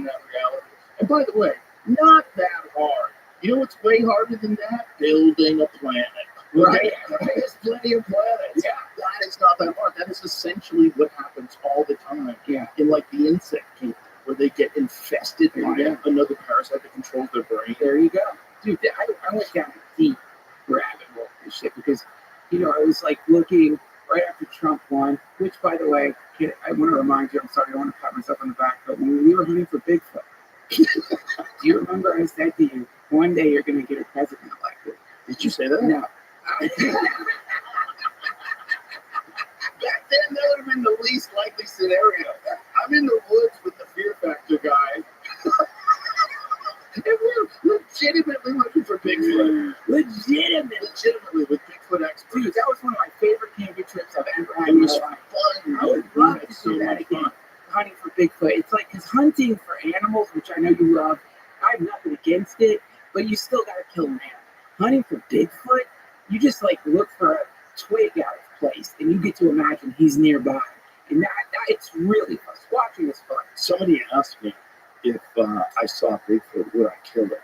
that reality? And by the way, not that hard. You know what's way harder than that? Building a planet. Right. There's plenty of planets. Yeah. That is not that hard. That is essentially what happens all the time. Yeah. In like the insect kingdom, where they get infested by another parasite that controls their brain. There you go. Dude, I went down a deep rabbit hole with this shit because, I was like looking right after Trump won, which, by the way, I want to remind you, I'm sorry, I want to pat myself on the back, but when we were hunting for Bigfoot, do you remember I said to you, one day you're going to get a president elected? Did you say that? No. Back then, that would have been the least likely scenario. I'm in the woods with the Fear Factor guy. And we're legitimately looking for Bigfoot. Legitimately with Bigfoot experts. Dude, that was one of my favorite camping trips I've ever had. It was fun. I would love to do that again. Hunting for Bigfoot. It's like, because hunting for animals, which I know you love, I have nothing against it, but you still got to kill an animal. Hunting for Bigfoot, you just like look for a twig out of place and you get to imagine he's nearby. And that it's really fun. Watching is fun. Somebody asked me if I saw Bigfoot, would I kill it?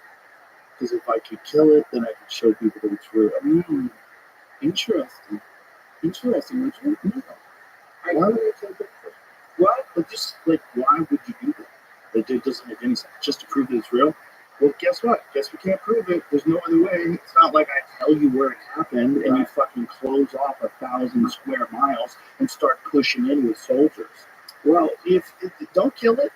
Because if I could kill it, then I could show people that it's real. Interesting. Interesting. No. Why would I kill Bigfoot? What? But just like, why would you do that? Like, it doesn't make any sense. Just to prove that it's real? Well, guess what? Guess we can't prove it. There's no other way. It's not like I tell you where it happened and you fucking close off 1,000 square miles and start pushing in with soldiers. Well, if don't kill it,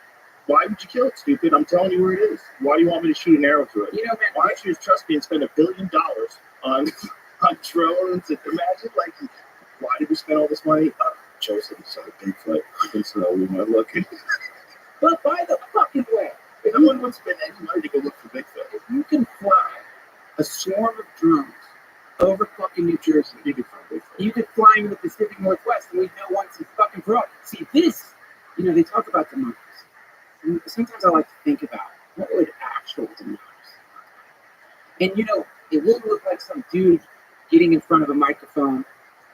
why would you kill it, stupid? I'm telling you where it is. Why do you want me to shoot an arrow through it? Man, why don't you just trust me and spend $1 billion on drones? And imagine, like, why did we spend all this money? Joseph saw Bigfoot. And so we went looking. But by the fucking way, no one would spend any money to go look for Bigfoot. If you can fly a swarm of drones over fucking New Jersey. You could fly in the Pacific Northwest and we'd know once and fucking for all. See, this, they talk about democracy. And sometimes I like to think about what would actual democracy look like. And, it wouldn't look like some dude getting in front of a microphone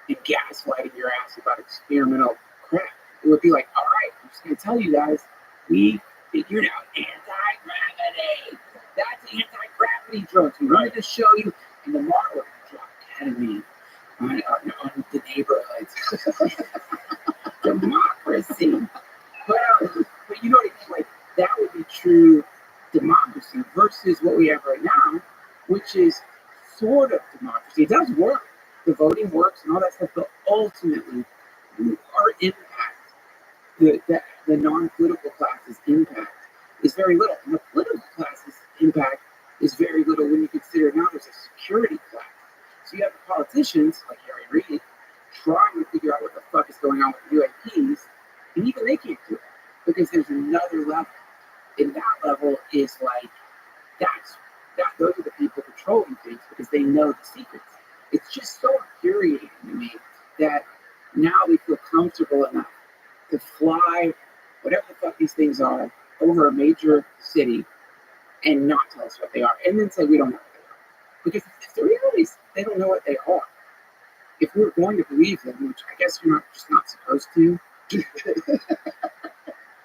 and gaslighting your ass about experimental crap. It would be like, all right, I'm just going to tell you guys, we figured out anti-gravity. That's anti-gravity drugs. We wanted to show you in the Marvel Drug Academy on the neighborhoods. Democracy. But you know what I mean? Like, that would be true democracy versus what we have right now, which is sort of democracy. It does work. The voting works and all that stuff, but ultimately, our impact, the non-political class's impact, is very little. And the political class's impact is very little when you consider now there's a security class. So you have the politicians, like Harry Reid, trying to figure out what the fuck is going on with UAPs, and even they can't do it because there's another level. And that level is like, those are the people controlling things because they know the secrets. It's just so infuriating to me that now we feel comfortable enough to fly whatever the fuck these things are over a major city and not tell us what they are, and then say we don't know what they are. Because if the reality is they don't know what they are, if we're going to believe them, which I guess you're not supposed to.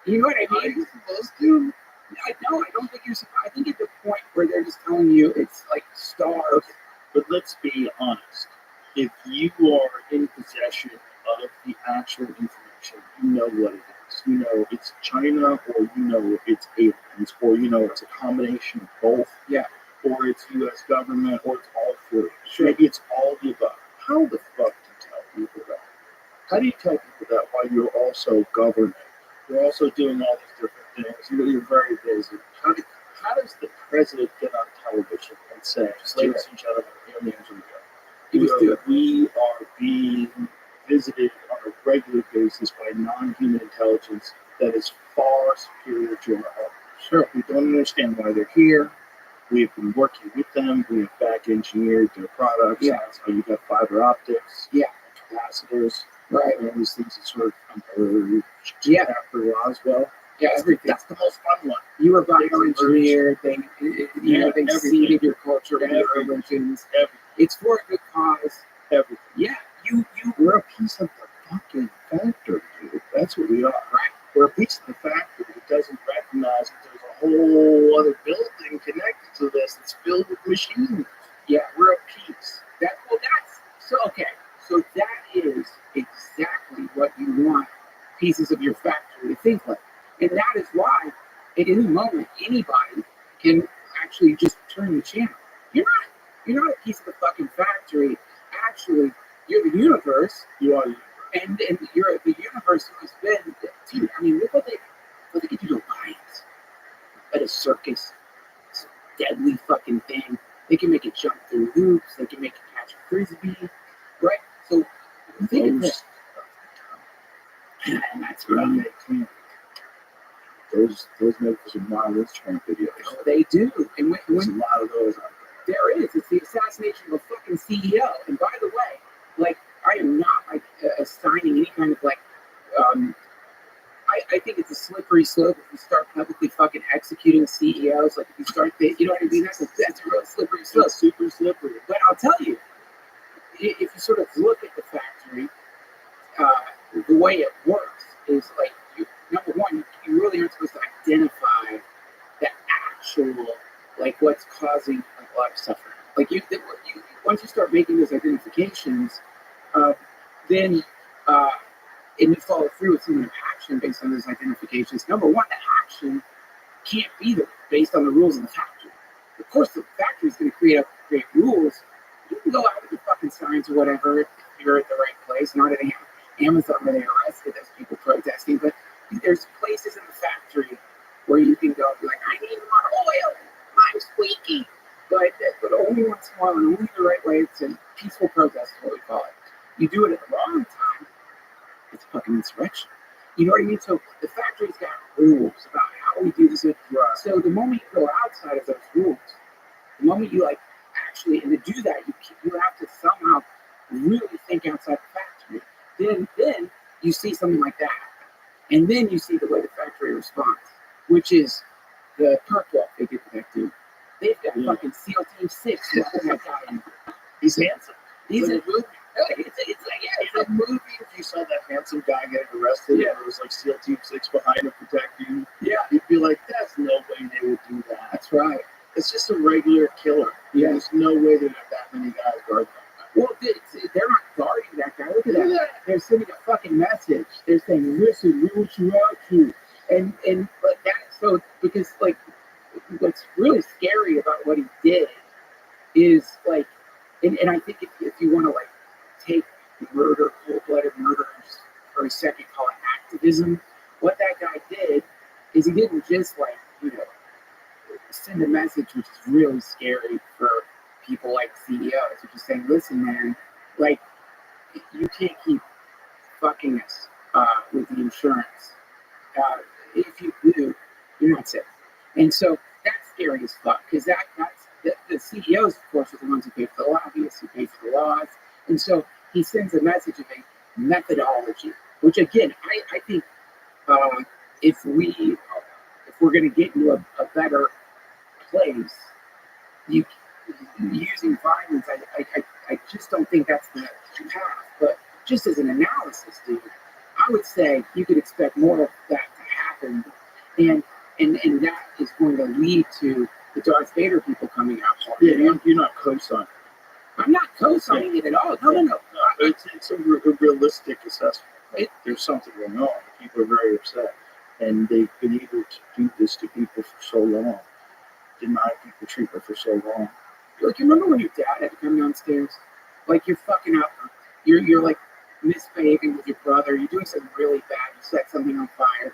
You know what I mean? Are you supposed to? I don't think you're supposed. I think at the point where they're just telling you it's like stars. Okay. But let's be honest. If you are in possession of the actual information, you know what it is. You know it's China, or you know it's aliens, or you know it's a combination of both. Yeah. Or it's U.S. government, or it's all three. Sure. Maybe it's all the above. How the fuck do you tell people that? How do you tell people that while you're also governing? You're also doing all these different things. You're very busy. How does the president get on television and say, ladies and gentlemen, aliens are real? We are being visited on a regular basis by non-human intelligence that is far superior to our own. Sure, we don't understand why they're here. We have been working with them. We have back engineered their products. Yeah. That's how you got fiber optics. Yeah. Capacitors. Right. And all these things that sort of after Roswell. Yeah, everything. That's the most fun one. You were bioengineered. They seeded your culture with your religions. It's for a good cause. Everything. Yeah. We're a piece of the fucking factory, dude. That's what we are, right? We're a piece of the factory that doesn't recognize that there's a whole other building connected to this that's filled with machines. Yeah, we're a piece. So that is exactly what you want pieces of your factory to think like. And that is why at any moment anybody can actually just turn the channel. You're not a piece of the fucking factory. Actually, you're the universe. You are. And you're the universe who has been, dude, I mean, look what they can do to lions at a circus. It's a deadly fucking thing. They can make it jump through hoops. They can make it catch a frisbee, right? So think of this. And that's what I make. Those make some marvelous train videos. Oh, they do. And there's a lot of those out there. There is. It's the assassination of a fucking CEO. And by the way, like, I am not like assigning any kind of like. I think it's a slippery slope if you start publicly fucking executing CEOs. Like if you start, you know what I mean? That's a real slippery slope. It's super slippery. But I'll tell you, if you sort of look at the factory, the way it works is like, number one, you really aren't supposed to identify the actual, like what's causing like, a lot of suffering. Like once you start making those identifications, then and you follow through with some of the action based on those identifications. Number one, the action can't be based on the rules of the factory. Of course, the factory is going to create rules. You can go out with your fucking signs or whatever if you're at the right place. Not at Amazon where they arrested those people protesting, but there's places in the factory where you can go and be like, I need more oil. I'm squeaky. But only once in a while and only the right way. It's a peaceful protest is what we call it. You do it at the wrong time, it's fucking insurrection. You know what I mean? So the factory's got rules about how we do this. So the moment you go outside of those rules, the moment you like actually, and to do that, you have to somehow really think outside the factory. Then you see something like that, and then you see the way the factory responds, which is the perk walk they did with that dude. They've got fucking SEAL Team 6 walking that guy in. He's handsome. He's Like a a movie. it's like, yeah, In a movie, if you saw that handsome guy getting arrested, and there was like SEAL Team 6 behind him protecting, you'd be like, "That's no way they would do that." that's right. It's just a regular killer. Yeah. There's no way there'd have that many guys guarding that Well, they're not guarding that guy. Look at that. They're sending a fucking message. They're saying, "Listen, we want you out to," and but that's so because like what's really scary about what he did is like, and I think if you want to like take murder, cold-blooded murder, and just for a second call it activism, what that guy did is he didn't just like send a message which is really scary for people like CEOs, which is saying, listen, man, like, you can't keep fucking us with the insurance. If you do, you're not safe. And so that's scary as fuck, because that's the CEOs, of course, are the ones who pay for the lobbyists, who pay for the laws. And so he sends a message of a methodology, which, again, I think if we're going to get into a better place, using violence, I just don't think that's the path. But just as an analysis, dude, I would say you could expect more of that to happen, and that is going to lead to the Darth Vader people coming out hard. Yeah, you're not co-signing. I'm not co-signing it at all. No. It's a realistic assessment. Right? There's something going on. People are very upset, and they've been able to do this to people for so long, deny people treatment for so long. Like, you remember when your dad had to come downstairs? Like, you're fucking up. You're like misbehaving with your brother. You're doing something really bad. You set something on fire.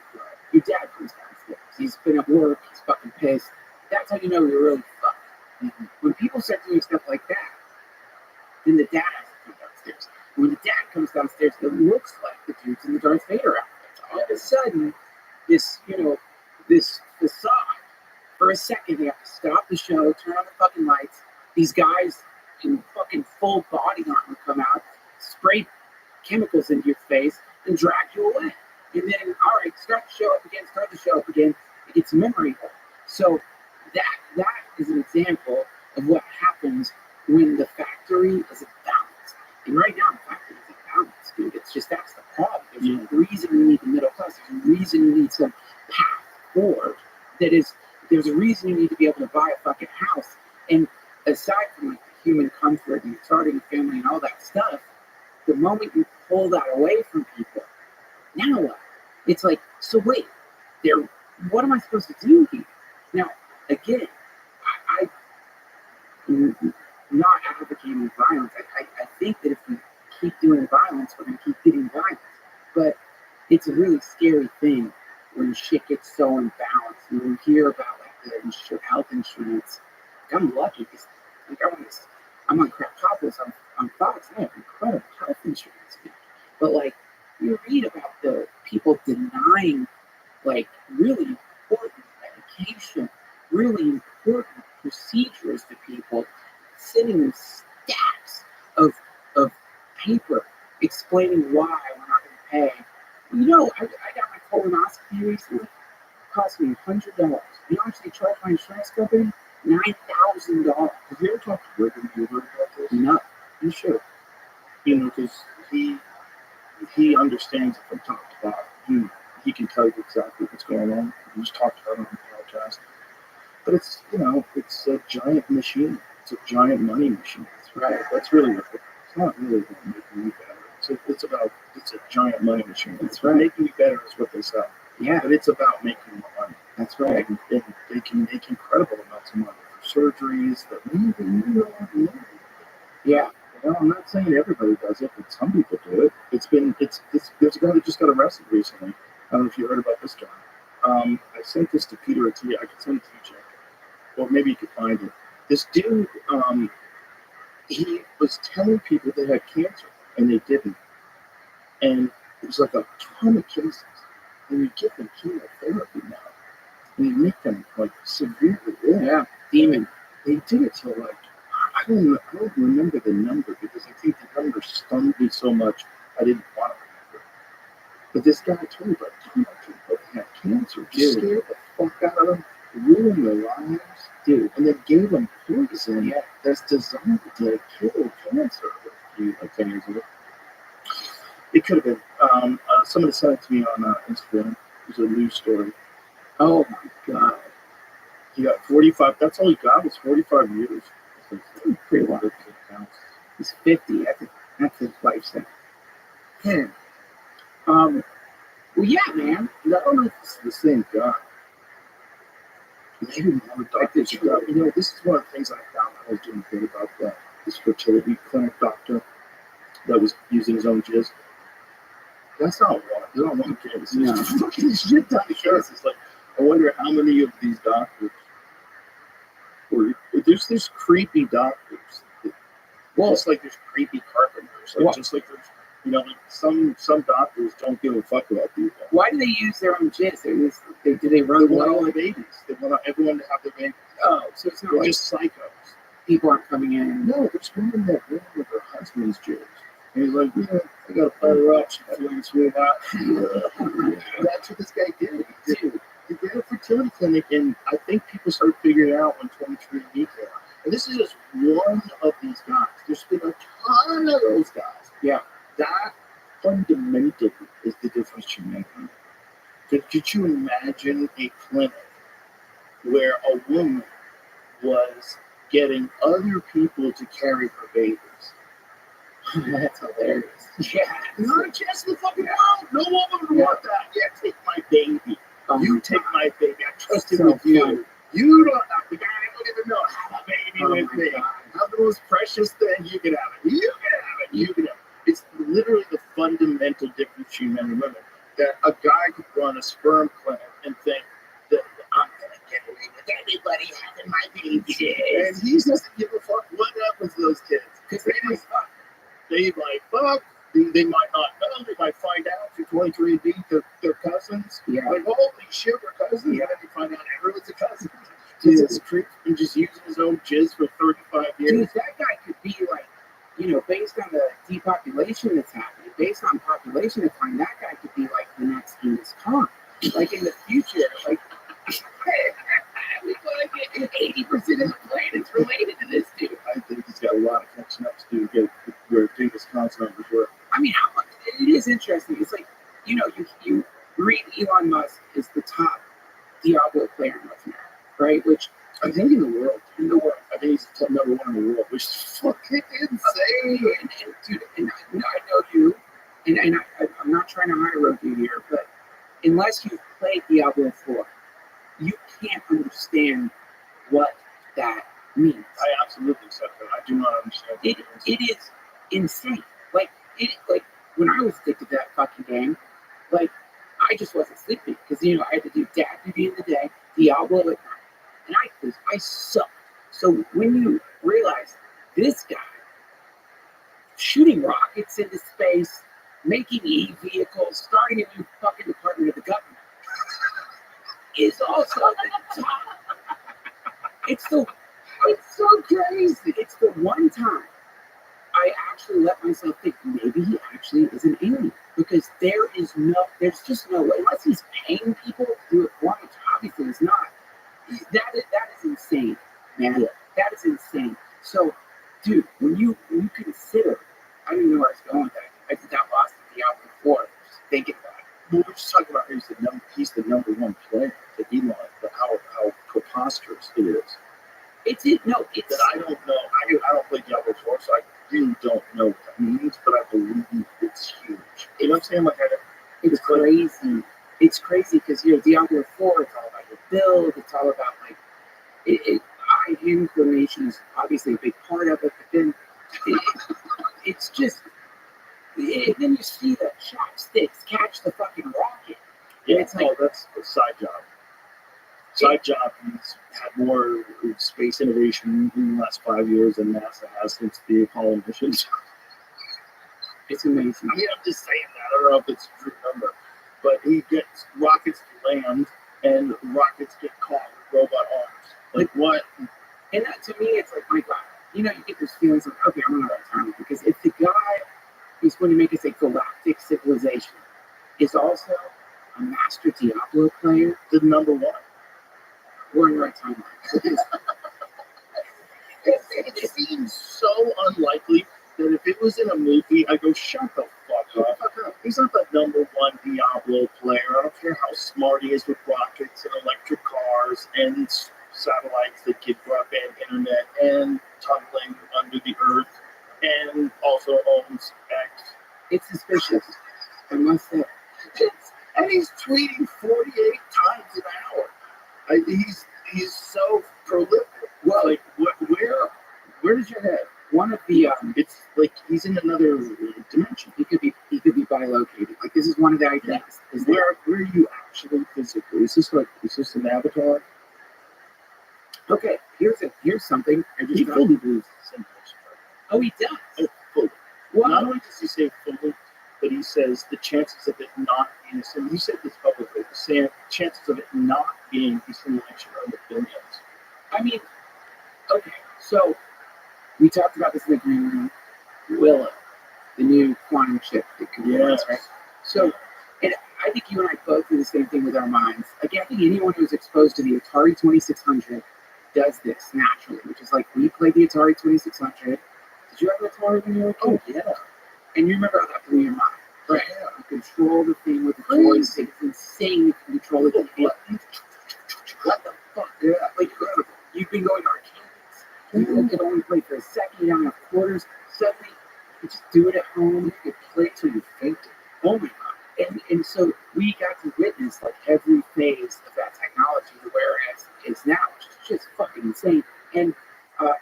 Your dad comes downstairs. He's been at work. He's fucking pissed. That's how you know you're really fucked. Mm-hmm. When people start doing stuff like that, then the dad has to come downstairs. When the dad comes downstairs, it looks like the dude's in the Darth Vader outfit. All of a sudden, this facade, for a second, they have to stop the show, turn on the fucking lights. These guys in fucking full body armor come out, spray chemicals into your face, and drag you away. And then, all right, start the show up again. It gets memory hole. So that is an example of what happens when the factory is imbalanced. And right now, the factory is imbalanced, dude. It's just, that's the problem. There's a reason you need the middle class. There's a reason you need some path forward. There's a reason you need to be able to buy a fucking house. And aside from like the human comfort and starting a family and all that stuff, the moment you pull that away from people, now what? It's like, so wait, what am I supposed to do here? Now, again, I'm not advocating violence. I think that if we keep doing violence, we're going to keep getting violence. But it's a really scary thing when shit gets so imbalanced. And we hear about like the health insurance. Like, I'm lucky because like, I'm on Crapopolis on Fox. I have incredible health insurance. But like, you read about the people denying like really important medication, really important procedures to people, sending them stacks of paper explaining why we're not going to pay. You know, I got my colonoscopy recently. It cost me $100. You know how much they charge my insurance company? $9,000. Have you ever talked to Rabbi about this? No, you should. You know, because he understands it from top to bottom. He can tell you exactly what's going on. You just talk to him and apologize. But it's, you know, it's a giant machine. It's a giant money machine. That's right. That's really what it's not really about making me better. It's a giant money machine. That's right. Making me better is what they say. Yeah. But it's about making more money. That's right. And they can make incredible amounts of money for surgeries that we even don't need. Yeah. Well, I'm not saying everybody does it, but some people do it. There's a guy that just got arrested recently. I don't know if you heard about this guy. I sent this to Peter and Tia. I could send it to you, Jack. Or maybe you could find it. This dude, he was telling people they had cancer, and they didn't. And it was like a ton of cases. And you give them chemotherapy now. And you make them, like, severely ill. Yeah, demon. They did it to, like, don't remember the number because I think the number stunned me so much I didn't want to remember. But this guy told me about how many people had cancer, just scared the fuck out of them, ruined their lives, dude, and then gave them poison that's designed to kill cancer. Like 10 years ago, it could have been. Somebody sent it to me on Instagram. It was a news story. Oh my god. He got 45. That's all he got was 45 years. So pretty long. He's 50. That's his lifespan. Well, yeah, man. I don't know if it's the same guy. Maybe more doctors. This is one of the things I found when I was doing a bit about this fertility clinic doctor that was using his own jizz. That's not one. They don't want kids. No. Fucking shit ton of kids. It's like, I wonder how many of these doctors there's these creepy doctors. Well, just like there's creepy carpenters. Like, just like there's, like some doctors don't give a fuck about people. Why do they use their own jizz? Do they run They want all the babies. They want everyone to have their babies. Oh, so it's not They're like just psychos. People aren't coming in. No, there's women that live with their husband's jizz. And he's like, I gotta put her up. She's feeling sweet out. That's what this guy did. He did a fertility clinic, and I think people started figuring it out when 23andMe came out. And this is just one of these guys. There's been a ton of those guys. Yeah. That fundamentally is the difference between men and women. Could you imagine a clinic where a woman was getting other people to carry her babies? That's hilarious. Yeah. Not a chance in the fucking world. No woman would want that. Yeah, take my baby. You take my baby. I trust him with you. Fun. You don't have the guy. I don't even know. Have a baby with me. Have the most precious thing. You can have it. You can have it. You can have it. It's literally the fundamental difference between men and women. That a guy could run a sperm clinic and think that I'm going to get away with anybody having my baby. And he doesn't give a fuck what happens to those kids. Because they might fuck. They might fuck. They might not know. They might find out through 23andMe they're cousins. Yeah. Like, holy shit, we're cousins. Yeah. And they find out everyone's a cousin. Dude. This creep and just using his own jizz for 35 years. Dude, that guy could be like, based on the depopulation that's happening, based on population decline, that guy could be like the next Guinness Khan. Like in the future, like, we want to get 80% of the planet's related to this dude. I think he's got a lot of catching up to do to get where Guinness Khan's numbers were. I mean, it is interesting. It's like, you read Elon Musk is the top Diablo player in North America, right? Which I think in the world. I think he's the number one in the world, which is fucking insane. And I know you, and I'm not trying to high road you here, but unless you've played Diablo 4, you can't understand what that means. I absolutely accept that. I do not understand. It is insane. Like when I was addicted to that fucking game, like I just wasn't sleeping because I had to do dad duty in the day, Diablo at night, and I sucked. So when you realize this guy shooting rockets into space, making e-vehicles, starting a new fucking department of the government is also the top. It's so crazy. It's the one time I actually let myself think maybe he actually is an alien, because there's just no way, unless he's paying people to do it for him, which obviously is not. That is insane, man. Yeah. That is insane. So, dude, when you consider, I don't even know where I was going with that. I just got lost in Diablo 4, just thinking about it. Well, we're just talking about he's the number one player to Elon, but how preposterous it is. It's that I don't know. I don't play Diablo 4, so I really don't know what that means, but I believe it's huge. You know what I'm saying? Like, it's crazy. It's crazy because Diablo 4, it's all about your build. It's all about eye inclination is obviously a big part of it, but then it's just. And then you see the chopsticks catch the fucking rocket. Yeah, it's like, that's a side job. Side job. He's had more space innovation in the last 5 years than NASA has since the Apollo missions. It's amazing. I mean, I'm just saying that. I don't know if it's a true number, but he gets rockets to land, and rockets get caught with robot arms. Like what? And that, to me, it's like, my God, you know, you get those feelings like, okay, I'm on the right time. Because if the guy who's going to make us a galactic civilization is also a master Diablo player, The number one. we're in the right timeline. It seems so unlikely that if it was in a movie, I go, shut the fuck up. He's not the number one Diablo player. I don't care how smart he is with rockets and electric cars and satellites that give broadband internet and tunneling under the earth and also owns X. It's suspicious, I must say. And he's tweeting 48 times an hour. He's so prolific. Well, Like, where does your head? one of the It's like he's in another dimension. he could be bilocated. Like this is one of the ideas. Is that Where are you actually physically? Is this an avatar? okay? Here's something. I just He thought- fully believes the same person. oh, he does. Oh, fully. Well, Not only does he say fully, but he says the chances of it not being a simulation. He said this publicly. The chances of it not being a simulation are in the billions. I mean, okay. So we talked about this in the green room. Willow, the new quantum chip that could be right? So, and I think you and I both do the same thing with our minds. Like, I think anyone who's exposed to the Atari 2600 does this naturally, which is like we played the Atari 2600. Did you have an Atari when you were a kid? Oh yeah. And you remember how that blew your mind, right? Yeah. You control the thing with the joystick. It's insane. You can control it. What the fuck? Yeah. Like, you've been going to arcades. You can only play for a second. You don't have quarters. Suddenly, you just do it at home. You can play till you faint. Oh my god! And so we got to witness like every phase of that technology, whereas it's now, which is just fucking insane. And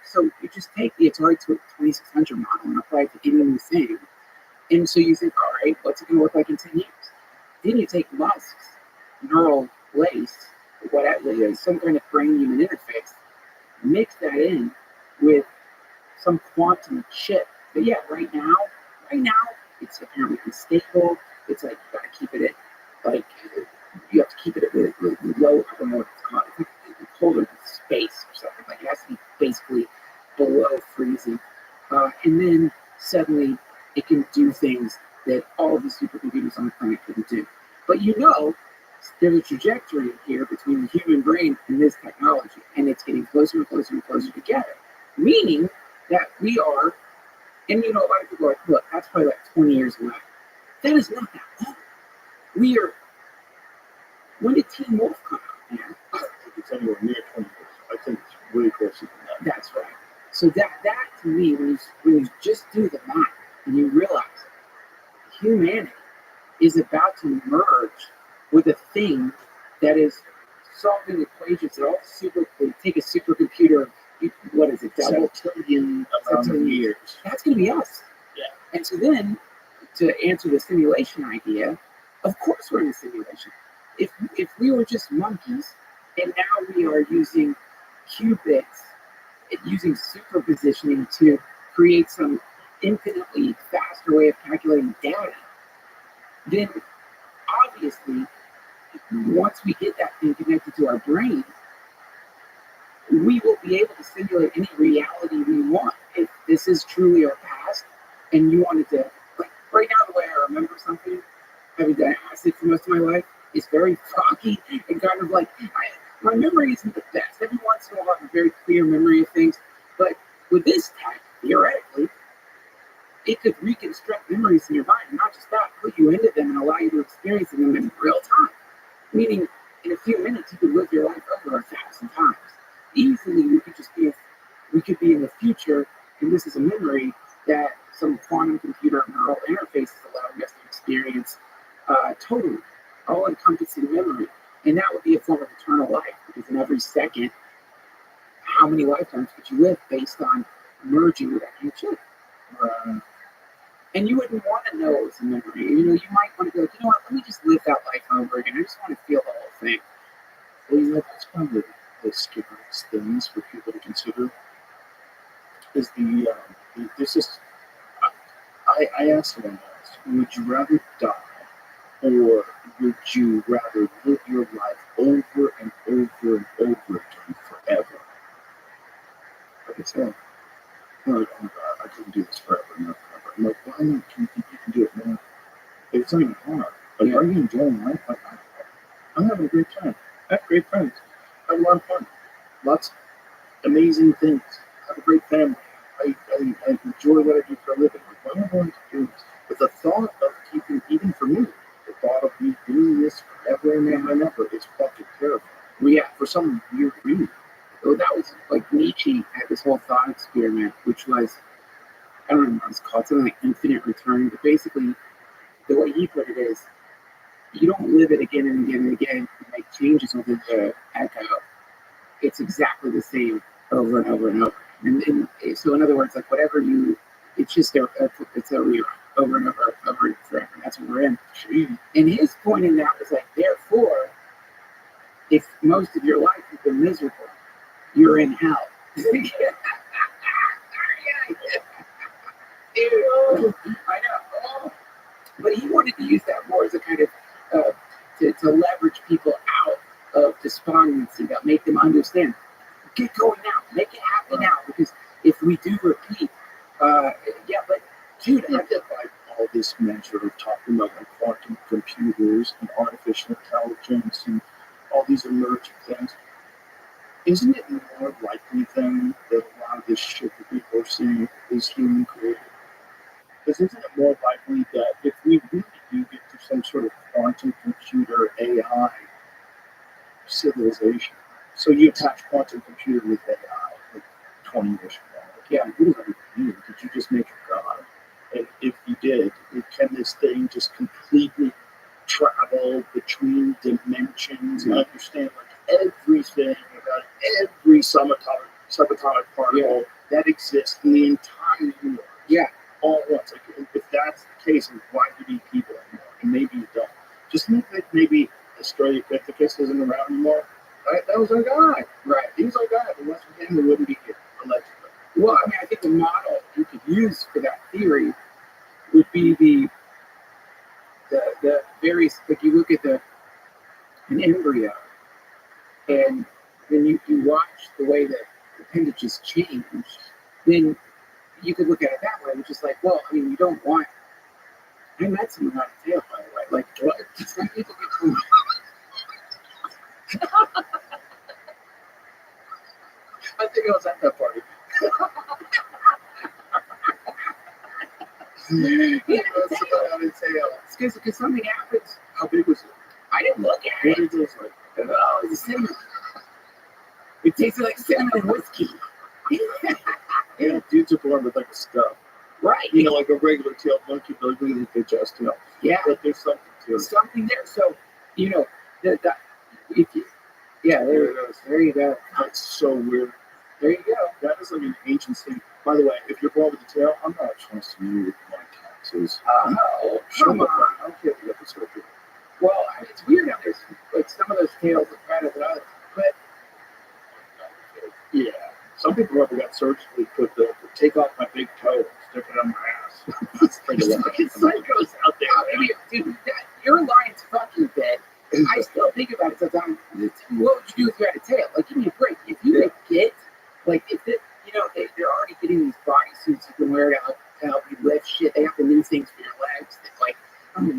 so you just take the Atari 2600 model and apply it to any new thing. And so you think, all right, what's it going to look like in 10 years? Then you take Musk's neural lace, whatever it is, some kind of brain-human interface, mix that in with some quantum chip. But yeah, right now, it's apparently unstable. It's like you gotta keep it at, like, you have to keep it at the low, I don't know what it's called. I think it's colder than space or something. Like, it has to be basically below freezing. And then suddenly it can do things that all of the supercomputers on the planet couldn't do. But you know, there's a trajectory here between the human brain and this technology, and it's getting closer and closer and closer together. Meaning that we are, and you know, a lot of people are like, look, that's probably like 20 years away. That is not that long. We are, when did Teen Wolf come out, man? I don't think it's anywhere near 20 years. I think it's way closer than that. That's right. So that to me, when you just do the math and you realize humanity is about to merge with a thing that is solving equations that all they take a supercomputer, what is it, double Septillion amount of years. That's going to be us. Yeah. And so then, to answer the simulation idea, of course we're in a simulation. If we were just monkeys, and now we are using qubits, using superpositioning to create some infinitely faster way of calculating data, then obviously, once we get that thing connected to our brain, we will be able to simulate any reality we want. If this is truly our past, and you wanted to, like right now, the way I remember something, having done acid for most of my life, is very foggy and kind of like, my memory isn't the best. Every once in a while, I have a very clear memory of things, but with this tech, theoretically, it could reconstruct memories in your mind, and not just that, put you into them and allow you to experience them in real time. Meaning, in a few minutes, you could live your life over 1,000 times. Easily, we could be in the future, and this is a memory that some quantum computer neural interface is allowing us to experience totally, all-encompassing memory. And that would be a form of eternal life, because in every second, how many lifetimes could you live based on merging with that new chip? And you wouldn't want to know it was a memory. You know, you might want to be like, you know what, let me just live that life over again. I just want to feel the whole thing. Well, you know, that's one of the scariest things for people to consider is this is, I asked them once, would you rather die or would you rather live your life over and over and over again forever? Like I said, I'm having a great time. I have great friends. I have a lot of fun. Lots of amazing things. I have a great family. I enjoy what I do for a living. Like, what am I going to do? But the thought of keeping, even for me, the thought of me doing this forever and ever is fucking terrifying. Yeah, For some weird reason. well, that was like Nietzsche had this whole thought experiment, which was, I don't remember what it's called, something like infinite return. But basically, the way he put it is, you don't live it again and again and again and make changes within the echo. It's exactly the same over and over and over. And so, in other words, like whatever you, it's just it's a rerun over and over and over forever. That's what we're in. And his point in that was like, therefore, if most of your life has been miserable, you're in hell. Dude, I know. But he wanted to use that more as a kind of to leverage people out of despondency, that make them understand. Get going now, make it happen now, because if we do repeat, yeah, but dude, I get like all this measure of talking about like quantum computers and artificial intelligence and all these emerging things. Isn't it more likely then that a lot of this shit that people are seeing is human created? Because isn't it more likely that if we really do get to some sort of quantum computer AI civilization, so you attach quantum computer with AI like 20 years from now, like, yeah, what does that mean? Did you just make a god? And if you did, can this thing just completely travel between dimensions and understand like everything about every subatomic particle that exists in the entire universe? yeah, All at once. Like, if that's the case, then why do you need people anymore? And maybe you don't. Just think that maybe Australopithecus isn't around anymore. Right? That was our guy. Right. He was our guy. If it wasn't for him, we wouldn't be here, allegedly. well, I mean, I think the model you could use for that theory would be the various, like you look at an embryo, and then you watch the way that appendages change, then you could look at it that way, which is like, well, I mean, you don't want. I met someone on a tail, by the way. Like, what? Some people get from. I think I was at that party. Because something happens. How big was it? I didn't look at What it. did it taste like? Oh, it was cinnamon. It tasted like cinnamon and whiskey. You know, dudes are born with like a stuff. Right. You know, like a regular tail monkey, but like really digest, you know. Yeah. But there's something to it. Something there. So, you know, if you, yeah, there you go. That's so weird. There you go. That is like an ancient thing. By the way, if you're born with a tail, I'm not trusting you with my taxes. Oh, come on. I don't care what episode of it. Well, I mean, it's weird how there's like some of those tails are better than others, but Yeah. Some people ever got surgically put the take off my big toe and stick it on my ass. There's fucking psychos out there. I mean, dude, your line's fucking dead. I still think about it sometimes. What would you do if you had a tail? Like, give me a break. If you get, like, if it, you know, they're already getting these bodysuits you can wear to help you lift shit. They have the new things for your legs. That, like,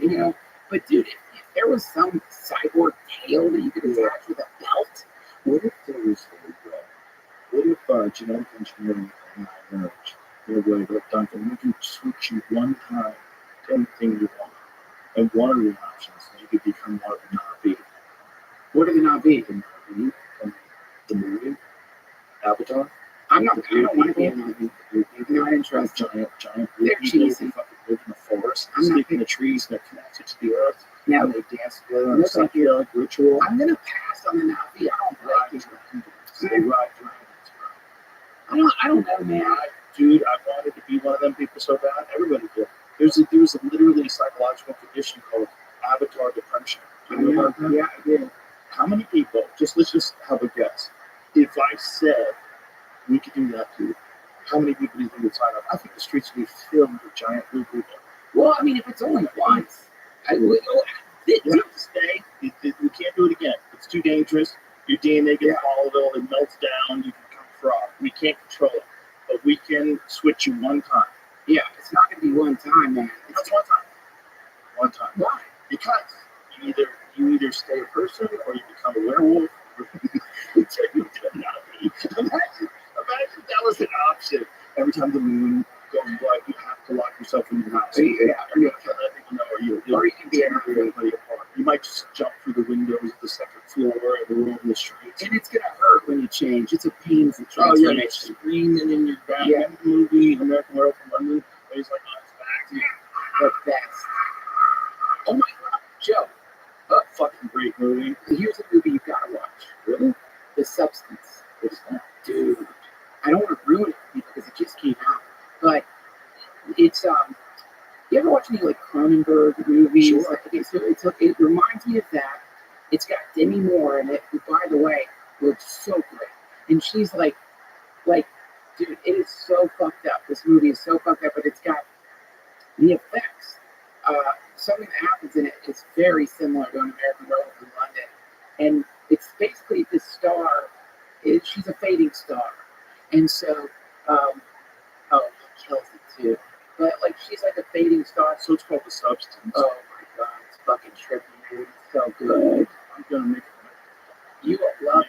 you know. But dude, if there was some cyborg tail that you could attach with a belt, What if there was what if genetic engineering and emerged in a way that Duncan, we can switch you one time to anything you want. And one of the options is you could become one of the Navi. what are the Navi? The Navi from the movie Avatar. I don't want to be a Navi. Not interested. Giant They're people cheesy. who fucking live in the forest, I'm not sleep in the trees that are connected to the earth. Now, And they dance together on a Looks like psychedelic ritual. I'm gonna pass on the Navi. I don't like it. They ride dragons, bro. I don't know, man. Dude, I wanted to be one of them people so bad. Everybody did. There was literally a psychological condition called avatar depression. I know. Yeah, I did. How many people, let's just have a guess. If I said we could do that too, how many people do you think would sign up? I think the streets would be filled with giant blue people. Well, I mean, if it's only once, I will. You have to stay. We can't do it again. It's too dangerous. Your DNA gets volatile. It melts down. You become fraud. We can't control it. But we can switch you one time. Yeah, it's not gonna be one time, man. That's one time. One time. Why? Because you either stay a person person, or you become a werewolf. You turn into a Nazi. Imagine that was an option. Every time the moon goes by, you have to lock yourself in your house. You can't let people know, or you can be everybody apart. You might just jump through the windows of the second floor of the room in the streets. And it's gonna hurt when you change. It's a painful Oh yeah, you're transformation. screaming in your Batman movie, American Werewolf in London. Where he's like on his back. The best. Oh my God, Joe! Fucking great movie. Here's a movie you gotta watch. Really? The Substance. What's that? Dude, I don't want to ruin it for you because it just came out. But it's you ever watch any like Cronenberg movies? Sure. Like, okay, so it reminds me of that. It's got Demi Moore in it, who, by the way, looks so great. And she's like, dude, it is so fucked up. This movie is so fucked up, but it's got the effects. Something that happens in it is very similar to an American Werewolf in London. And it's basically this star, she's a fading star. And so, he kills it too. But like, she's like a fading star. So it's called The Substance. Oh my God, it's fucking trippy, dude. It's so good. I'm gonna make it. You will love it.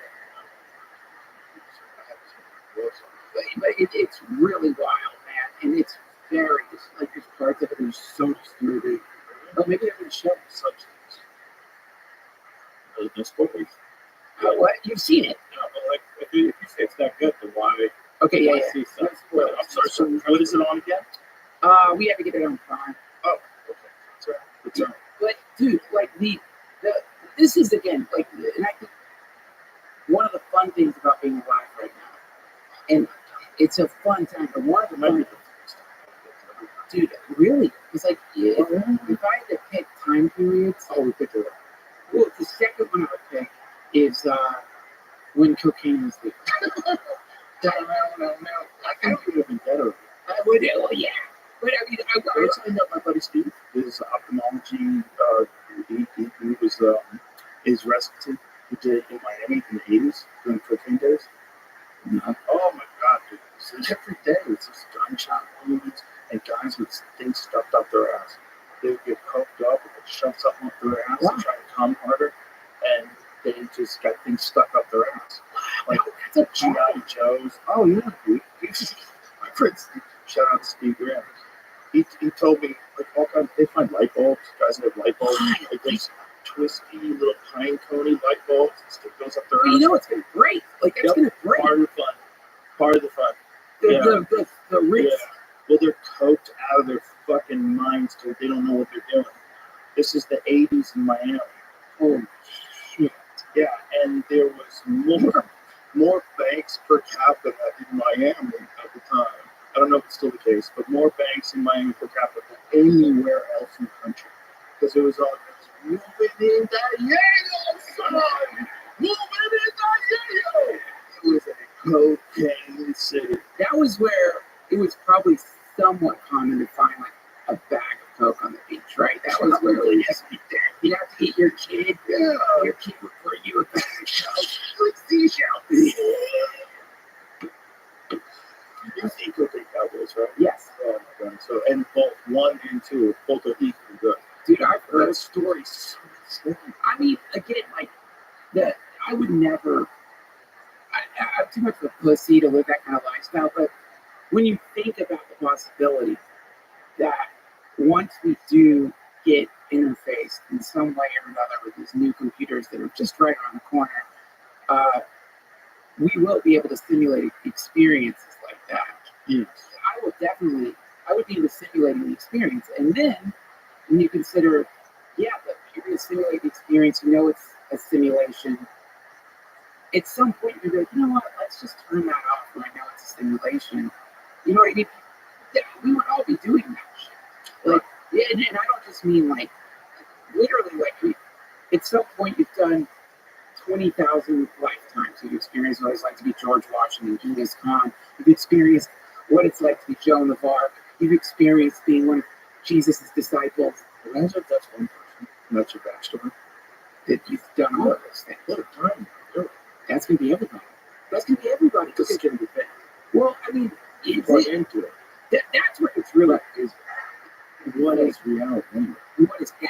But it's really wild, man. And it's very, like, there's parts of it that are so disturbing. Oh, maybe they're going to show The Substance. No spoilers. What? You've seen it? No, but like, if you say it's that good, then why? Okay, yeah. See No stuff? spoilers. I'm sorry. So what is it on again? We have to get it on Prime. Oh, okay. That's right. That's right. But dude, like this is again like, and I think one of the fun things about being alive right now, and it's a fun time. But one of the fun, dude, really, it's like if I had to pick time periods, Oh, we picked it up. well, the second one I would pick is when cocaine was legal. No. I think it would have been better. I would, oh yeah, but I mean, I signed up my buddy Steve. His ophthalmology. He was his residency. He did in Miami in the 80s during cocaine days. Oh my God, dude! So every day it's just gunshot wounds and guys with things stuffed up their ass. They would get coked up and they'd shove something up their ass and try to come harder, and they just got things stuck up their ass. Like that's a G.I. Joe's. Oh yeah, dude. My friend, shout out to Steve Graham. He told me like all kinds. They find light bulbs. Guys have light bulbs. Like those twisty little pine coney light bulbs. And stick those up their well, ass. you know it's gonna break. Like that's gonna break. Part of the fun. Part of the fun. The risk. Yeah. Well, they're coked out of their fucking minds, dude. They don't know what they're doing. This is the 80s in Miami. Oh shit. Yeah, and there was more banks per capita in Miami at the time. I don't know if it's still the case, but more banks in Miami per capita than anywhere else in the country. Because it was all moving in that Yale, son! Moving in that Yale! It was a cocaine city. That was where it was probably somewhat common to find like a bag of coke on the beach, right? That was where it was. You have to eat your kid. Yeah. Your kid would bring you a bag of coke. With seashells. You've seen Cocaine Cowboys, right? Yes. Oh my God. So, and both 1 and 2, both are equally good. Dude, I've heard Those stories so scary. I mean, again, like that I would never I'm too much of a pussy to live that kind of lifestyle, but when you think about the possibility that once we do get interfaced in some way or another with these new computers that are just right around the corner, we will be able to simulate experiences like that. Yes. I would be into simulating the experience. And then when you consider, yeah, that you're going to simulate the experience, you know it's a simulation. At some point, you're like, you know what, let's just turn that off right now. It's a simulation. You know what I mean? Yeah, we would all be doing that shit. Like, yeah, and I don't just mean like, literally, like, at some point you've done 20,000 lifetimes. You've experienced what it's like to be George Washington, Genghis Khan. You've experienced what it's like to be Joan of Arc. You've experienced being one of Jesus' disciples. Imagine if that's one person, and that's your backstory. That you've done all of those things. What a time. That's going to be everybody. That's going to be everybody. This is going to be big. Well, I mean, Plug into it. that's what it's really is. What is reality? What is that?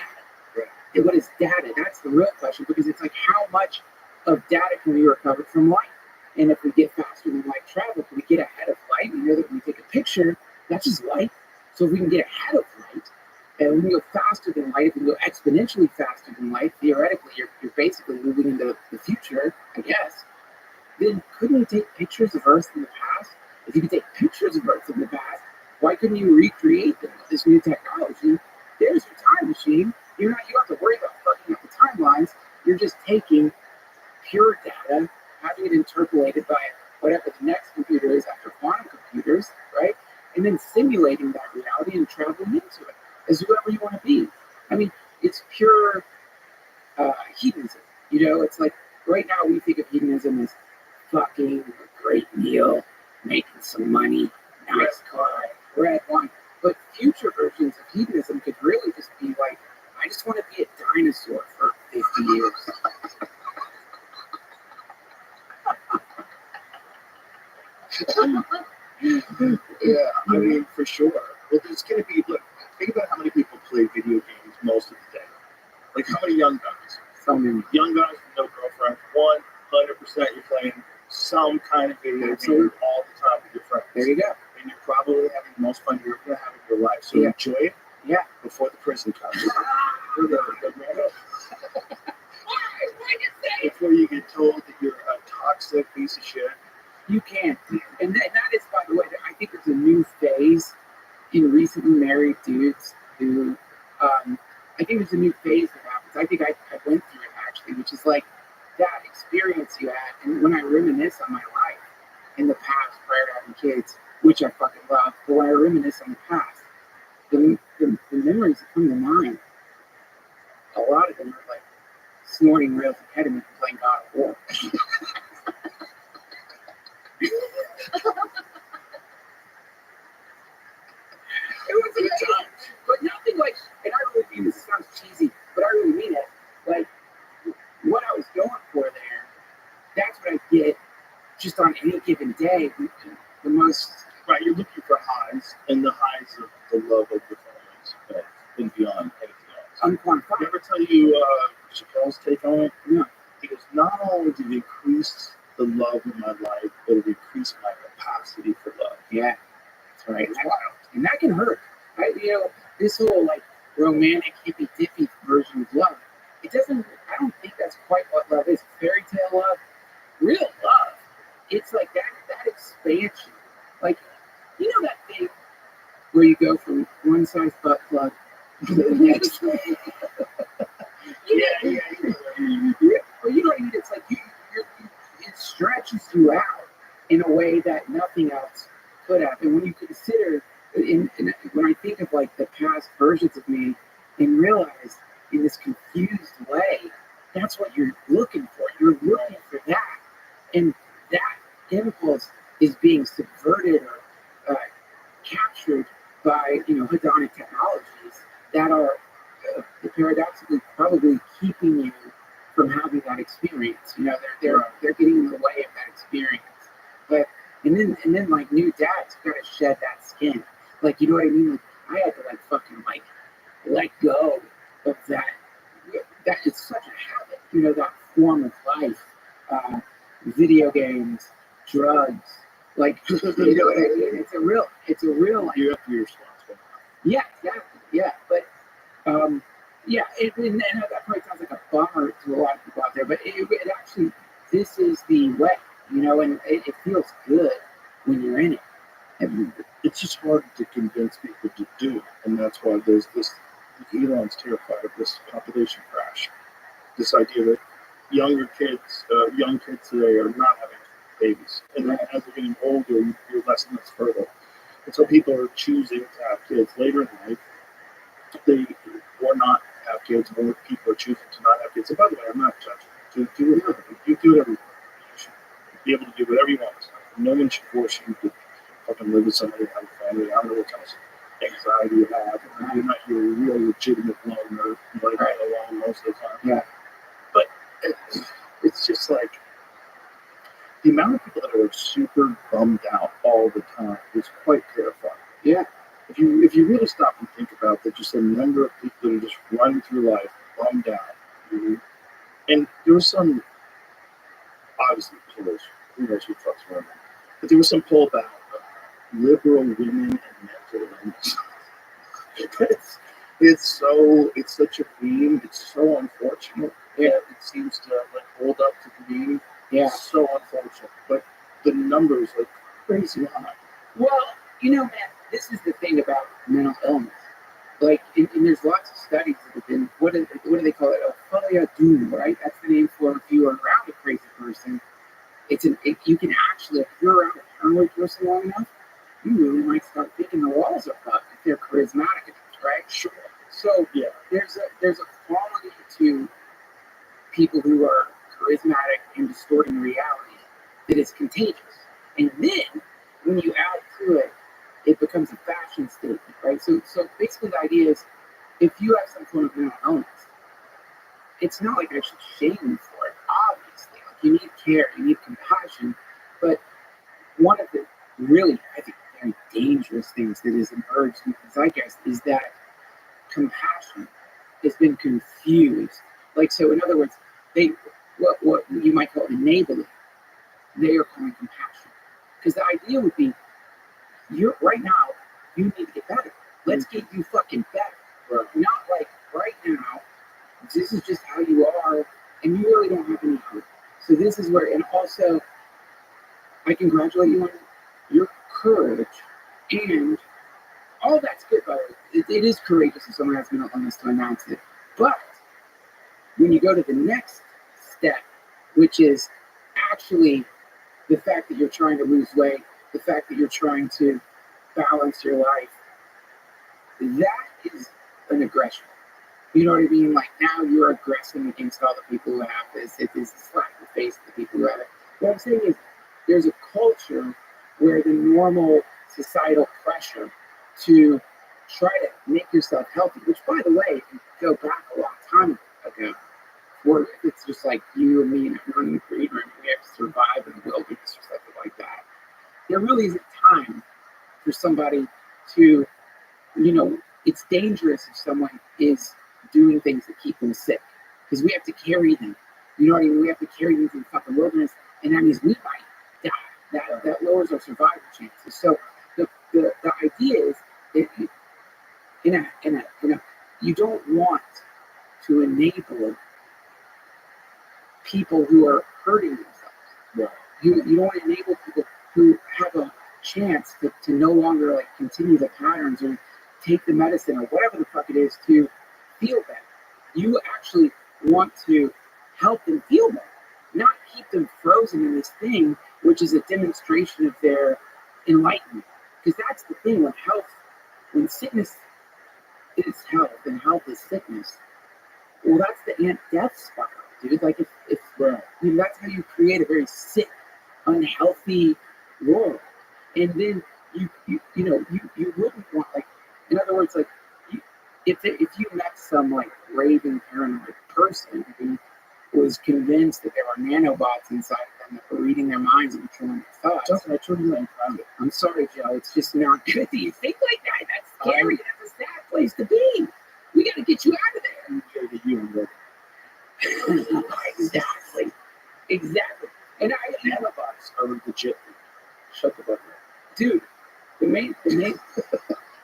Yeah. What is data? That's the real question, because it's like, how much of data can we recover from light? And if we get faster than light travel, can we get ahead of light? We know that when we take a picture, that's just light. So if we can get ahead of light, and we can go faster than light, if we can go exponentially faster than light, theoretically, you're basically moving into the future, I guess. Then couldn't we take pictures of Earth in the past? If you could take pictures of Earth in the past, why couldn't you recreate them with this new technology? There's your time machine. You don't have to worry about fucking up the timelines. You're just taking pure data, having it interpolated by whatever the next computer is after quantum computers, right? And then simulating that reality and traveling into it as whoever you want to be. I mean, it's pure hedonism. You know, it's like right now we think of hedonism as fucking a great meal, making some money, nice car, red wine. But future versions of hedonism could really just be like, I just want to be a dinosaur for 50 years. Yeah, I mean, for sure. Well, there's going to be, look, think about how many people play video games most of the day. Like, how many young guys? So many. Young guys with no girlfriend, 100% you're playing some kind of video game all the time with your friends. There you go. And you're probably having the most fun you're going to have in your life. So enjoy it before the prison comes. Before you get told that you're a toxic piece of shit. You can. And that is, by the way, I think there's a new phase in recently married dudes who, I think there's a new phase that happens. I think I went through it actually, which is like that experience you had. And when I reminisce on my life in the past prior to having kids, which I fucking love, but when I reminisce on the past, the memories that come to mind, a lot of them are like snorting real ketamine and playing God of War. It was a good time, but nothing like, and I really mean this, sounds cheesy, but I really mean it. Like, what I was going for there, that's what I get just on any given day. The most. Right, you're looking for highs, and the highs of the love of the families, and beyond anything else. Unquantifiable. Did I ever tell you Chappelle's take on it? No. He goes, not only did it increase the love in my life, but it increased my capacity for love. Yeah, that's right. It's wild. And that can hurt. This whole like romantic hippy dippy version of love, I don't think that's quite what love is. Fairy tale love, real love. It's like that expansion. Like, you know that thing where you go from one size butt plug to the next. Yeah. Well, you know what I mean? It's like it stretches you out in a way that nothing else could have. And when you consider, when I think of like the past versions of me and realize in this confused way, that's what you're looking for. You're looking for that. And that impulse is being subverted or captured by, hedonic technologies that are paradoxically probably keeping you from having that experience. They're getting in the way of that experience. But and then like new dads gotta shed that skin. Like, you know what I mean? Like, I had to like fucking like let go of that. That is such a habit, that form of life. Video games, drugs, like, you know what I mean? It's a real like, You have to be responsible. Yeah, exactly. Yeah, but and that probably sounds like a bummer to a lot of people out there, but it actually, this is the way, and it feels good when you're in it. And it's just hard to convince people to do it, and that's why there's this. Elon's terrified of this population crash. This idea that young kids today are not having babies, and then as they're getting older, you're less and less fertile. And so people are choosing to have kids later in life. Or not have kids. More people are choosing to not have kids. And by the way, I'm not judging. Do whatever. You do whatever you want. You should be able to do whatever you want. No one should force you to fucking live with somebody, have a family. I don't know what kind of anxiety you have. You're not your real legitimate loner. You like alone most of the time. Yeah. But it's just like the amount of people that are super bummed out all the time is quite terrifying. Yeah. If you really stop and think about that, just the number of people that are just running through life bummed out. And there was some, obviously, polls. Who knows who fucks women? But there was some poll about liberal women and mental illness. It's such a meme. It's so unfortunate. Yeah, it seems to like hold up to the meme. Yeah. It's so unfortunate. But the numbers are crazy high. Well, man, this is the thing about mental illness. Like, and there's lots of studies that have been, what do they call it? A folia doom, right? That's the name for if you are around a crazy person. You can actually, if you're around a paranoid person long enough, you really might start thinking the walls are up if they're charismatic enough, right? Sure. So Yeah. there's a quality to people who are charismatic and distorting reality that is contagious. And then when you add to it, it becomes a fashion statement, right? So basically the idea is if you have some form of mental illness, it's not like I should shame you for it, obviously. Like you need care, you need compassion, but one of the really, I think, very dangerous things that has emerged in the zeitgeist is that compassion has been confused. Like, so in other words, what you might call enabling, they are calling compassion. Because the idea would be, right now, you need to get better. Let's get you fucking better. Right. Not like right now, this is just how you are, and you really don't have any hope. So this is where, and also, I congratulate you on your courage, and all that's good, by the way. It is courageous if someone has mental illness to announce it. But when you go to the next step, which is actually the fact that you're trying to lose weight, the fact that you're trying to balance your life, that is an aggression. You know what I mean? Like now you're aggressing against all the people who have this. It is a slap in the face to the people who have it. What I'm saying is there's a culture where the normal societal pressure to try to make yourself healthy, which by the way, if you go back a long time ago, where it's just like you and me and everyone in the green room, we have to survive in the wilderness or something like that. There really isn't time for somebody to, it's dangerous if someone is doing things that keep them sick because we have to carry them. You know what I mean? We have to carry them through the fucking wilderness, and that means we might die. That lowers our survival chances. So the idea is that you don't want to enable people who are hurting themselves. Yeah. You don't want to enable people who have a chance to no longer like continue the patterns or take the medicine or whatever the fuck it is to feel better. You actually want to help them feel better, not keep them frozen in this thing, which is a demonstration of their enlightenment. Because that's the thing when sickness is health and health is sickness, well, that's the death spiral, dude. Like if that's how you create a very sick, unhealthy world. And then you wouldn't want, like, in other words, like if you met some like raving paranoid person who was convinced that there were nanobots inside of them that were reading their minds and controlling their thoughts. I told you that. I'm sorry, Joe. It's just not good that you think like that. That's scary. That's a sad place to be. We got to get you out of there. Exactly. And nanobots are legit. Shut the fuck up, dude. The main.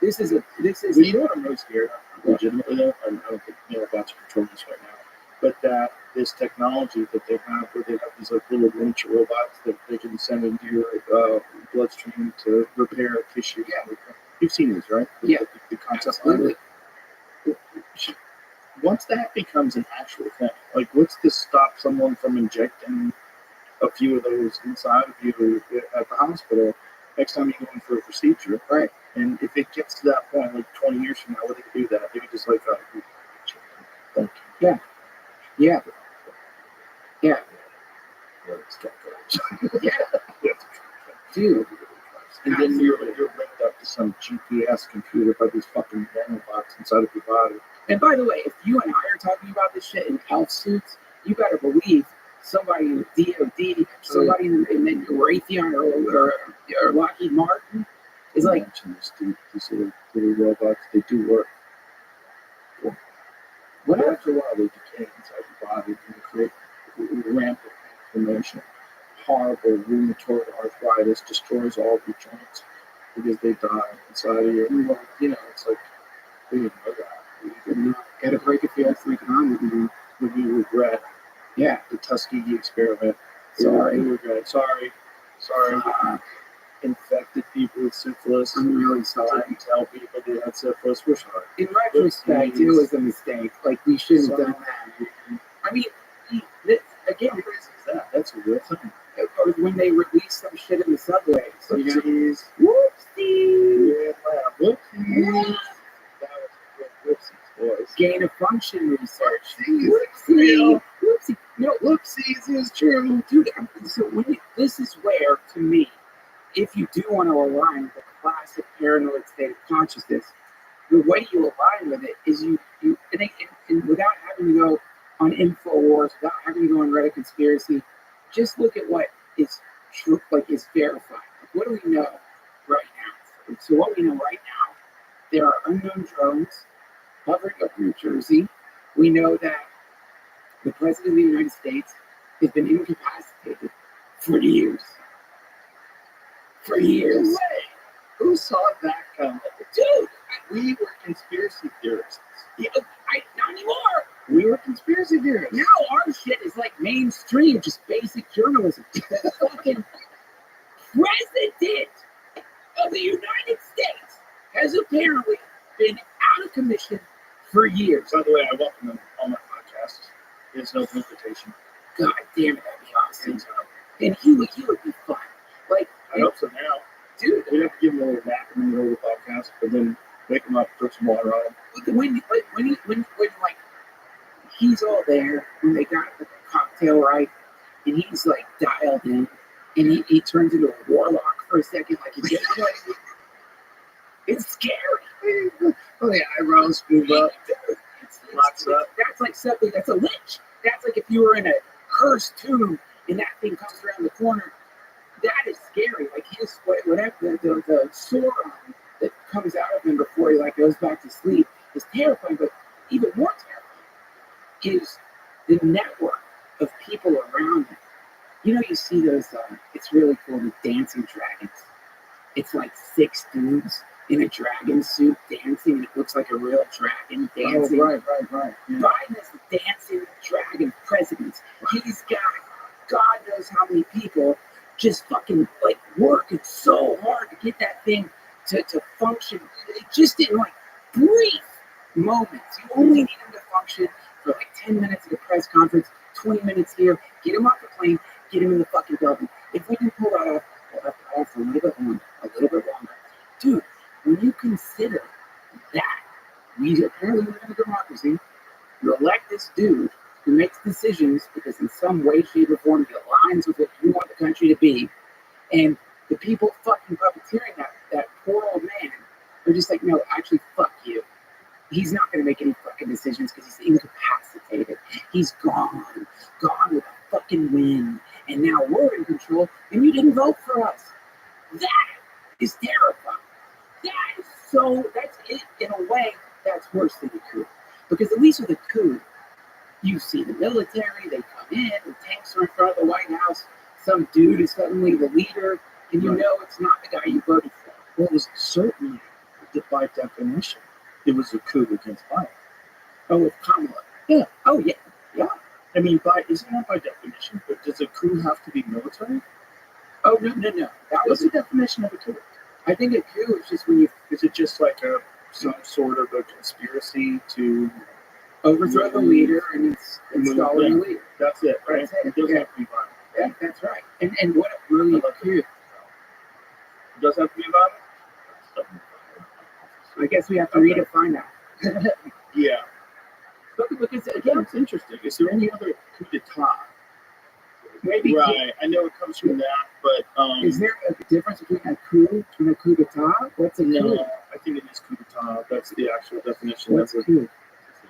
This is. Well, you know what I'm really scared of? Legitimately, though, I don't think nanobots are controlling this right now. But that this technology that they have, where they have these like little miniature robots that they can send into your bloodstream to repair tissue. Yeah, you've seen these, right? Yeah, the concept. Absolutely. Once that becomes an actual thing, like what's to stop someone from injecting a few of those inside of you at the hospital next time you go in for a procedure, right? And if it gets to that point, like 20 years from now, what they could do that? They could just like, thank you. Yeah. Yeah. Yeah. Yeah. Dude. And then you're linked up to some GPS computer by these fucking nanobots inside of your body. And by the way, if you and I are talking about this shit in health suits, you better believe somebody in DOD, somebody in Raytheon or Lockheed Martin is like, these little robots, they do work. after a while, they decay inside your body and create rampant inflammation. Horrible rheumatoid arthritis destroys all of your joints because they die inside of you. Well, it's like, we didn't know that. You Gotta break it for your freaking on. Would you regret the Tuskegee experiment? Sorry. We regret. Sorry. Infected people with syphilis. I'm really sorry. Didn't tell people they had syphilis. We're sorry. In retrospect, it was a mistake. Like, we shouldn't have done that. I mean, again, That's a real thing. or when they released some shit in the subway. So, Whoopsies. whoopsie. Yeah, whoopsies. That was a good whoopsies, boys. Gain of function research. Whoopsie. Whoopsie. Whoopsies is true. Dude, so this is where, to me, if you do want to align with the classic paranoid state of consciousness, the way you align with it is you and without having to go on InfoWars, without having to go on Reddit conspiracy, just look at what is true, like is verified. Like, what do we know right now? So what we know right now, there are unknown drones hovering over New Jersey. We know that the President of the United States has been incapacitated for years. For years. No way. Who saw that coming? Dude, We were conspiracy theorists. not anymore. We were conspiracy theorists. Now our shit is like mainstream, just basic journalism. The fucking president of the United States has apparently been out of commission for years. By the way, I welcome them on my podcast. It's no invitation. God damn it, that'd be awesome. And he would be fun. Like, I hope so now. dude, We'd have to give him a little nap in the middle of the podcast, but then wake him up, throw some water on him. when like he's all there, when they got the cocktail right, and he's like dialed in, and he turns into a warlock for a second, like he's getting like, it's scary. Oh, the eyebrows move up. Locks up. That's like something. That's a lich. That's like if you were in a cursed tomb and that thing comes around the corner. That is scary. Like his whatever the sore that comes out of him before he like goes back to sleep is terrifying. But even more terrifying is the network of people around him. You see those. It's really cool. The dancing dragons. It's like 6 dudes in a dragon suit dancing, and it looks like a real dragon dancing. Oh, right. Yeah. Biden is the dancing dragon president. He's got God knows how many people just fucking like working so hard to get that thing to function. Just in like brief moments. You only need him to function for like 10 minutes at a press conference, 20 minutes here, get him off the plane, get him in the fucking building. If we can pull that off, we'll have to off for a little bit longer. Dude, when you consider that we apparently live in a democracy, you elect this dude who makes decisions because in some way, shape, or form he aligns with what you want the country to be, and the people fucking puppeteering that poor old man are just like, no, actually, fuck you. He's not going to make any fucking decisions because he's incapacitated. He's gone with a fucking wind, and now we're in control, and you didn't vote for us. That is terrifying. That's it, in a way, that's worse than a coup. Because at least with a coup, you see the military, they come in, the tanks are in front of the White House, some dude is suddenly the leader, and you know it's not the guy you voted for. Well, it was certainly, by definition, it was a coup against Biden. Oh, with Kamala. Yeah. Oh, yeah. Yeah. I mean, isn't that by definition? But does a coup have to be military? Oh, no. What's the definition of a coup? I think a coup is just when you... Is it just like some sort of a conspiracy to overthrow the leader and install a new leader? That's it, right? It doesn't have to be violent. Yeah, that's right. And what really a coup... It does have to be violent? I guess we have to redefine that. Yeah. Because, again, It's interesting. Is there any other coup d'etat? maybe... Right. I know it comes from that, but... Is there a difference between a coup and a coup d'etat? What's a coup? No, I think it is coup d'etat. That's the actual definition. What's a coup?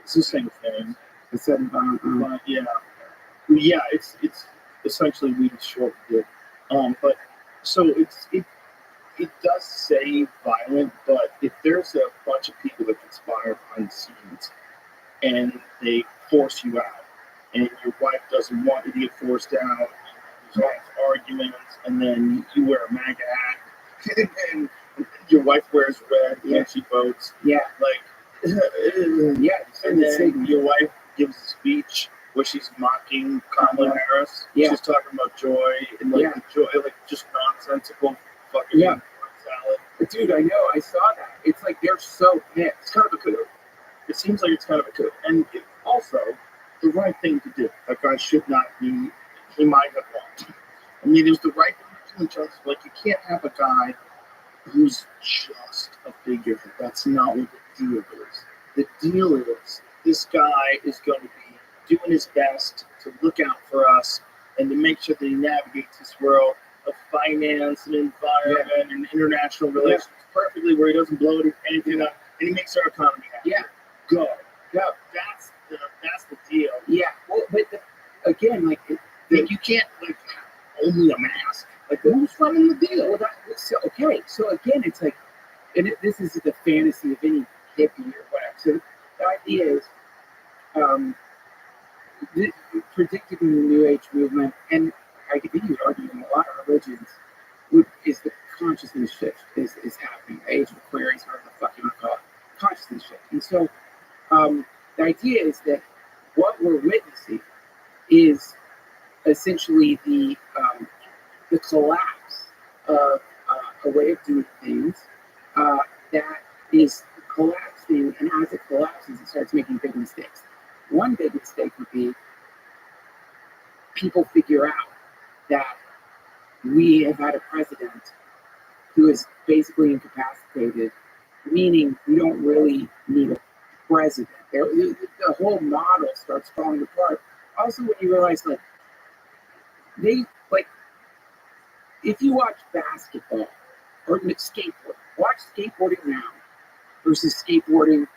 It's the same thing. It's said violent. But yeah, it's essentially we shortened it. But so it does say violent, but if there's a bunch of people that conspire behind the scenes and they force you out, and your wife doesn't want you to get forced out. There's arguments, and then you wear a MAGA hat, and your wife wears red when she votes. Yeah. Like, Yeah. and then your wife gives a speech where she's mocking Kamala Harris. Yeah. She's talking about joy and like the joy, like just nonsensical fucking salad. But dude, I know, I saw that. It's like they're so pissed. It's kind of a coup. It seems like it's kind of a coup, and it also the right thing to do. That guy should not be. He might have won. I mean, it was the right thing to do in terms of, like, you can't have a guy who's just a figurehead. That's not what the deal is. The deal is this guy is going to be doing his best to look out for us and to make sure that he navigates this world of finance and environment and international relations perfectly, where he doesn't blow anything up, and he makes our economy happy. Yeah. Go. That's the deal. Yeah. Well, but again, like, you can't, like, only a mask. Like, who's running the deal? Well, so again, it's like, and this is the fantasy of any hippie or whatever. So the idea is, predicted in the New Age movement, and I think you would argue in a lot of religions, is the consciousness shift is happening. The age of Aquarius, whatever the fuck you want to call it, consciousness shift. And so the idea is that what we're witnessing is essentially the collapse of a way of doing things that is collapsing, and as it collapses, it starts making big mistakes. One big mistake would be people figure out that we have had a president who is basically incapacitated, meaning we don't really need a president. The whole model starts falling apart. Also, when you realize, like, if you watch basketball or skateboarding, watch skateboarding now versus skateboarding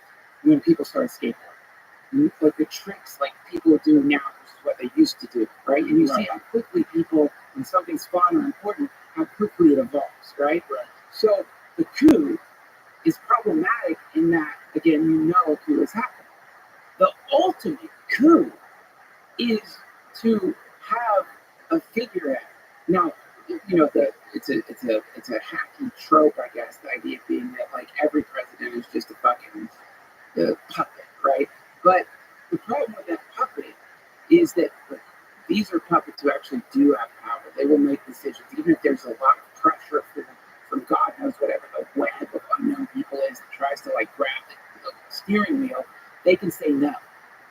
when people started skateboarding. Like, the tricks like people do now versus what they used to do, right? And you see how quickly people, when something's fun or important, how quickly it evolves, right? So the coup is problematic in that, again, you know a coup is happening. The ultimate coup is to have a figurehead. Now, you know, it's a hacky trope, I guess. The idea being that, like, every president is just a fucking puppet, right? But the problem with that puppet is that, like, these are puppets who actually do have power. They will make decisions, even if there's a lot of pressure from God knows whatever the web of unknown people is that tries to, like, grab the steering wheel. They can say no.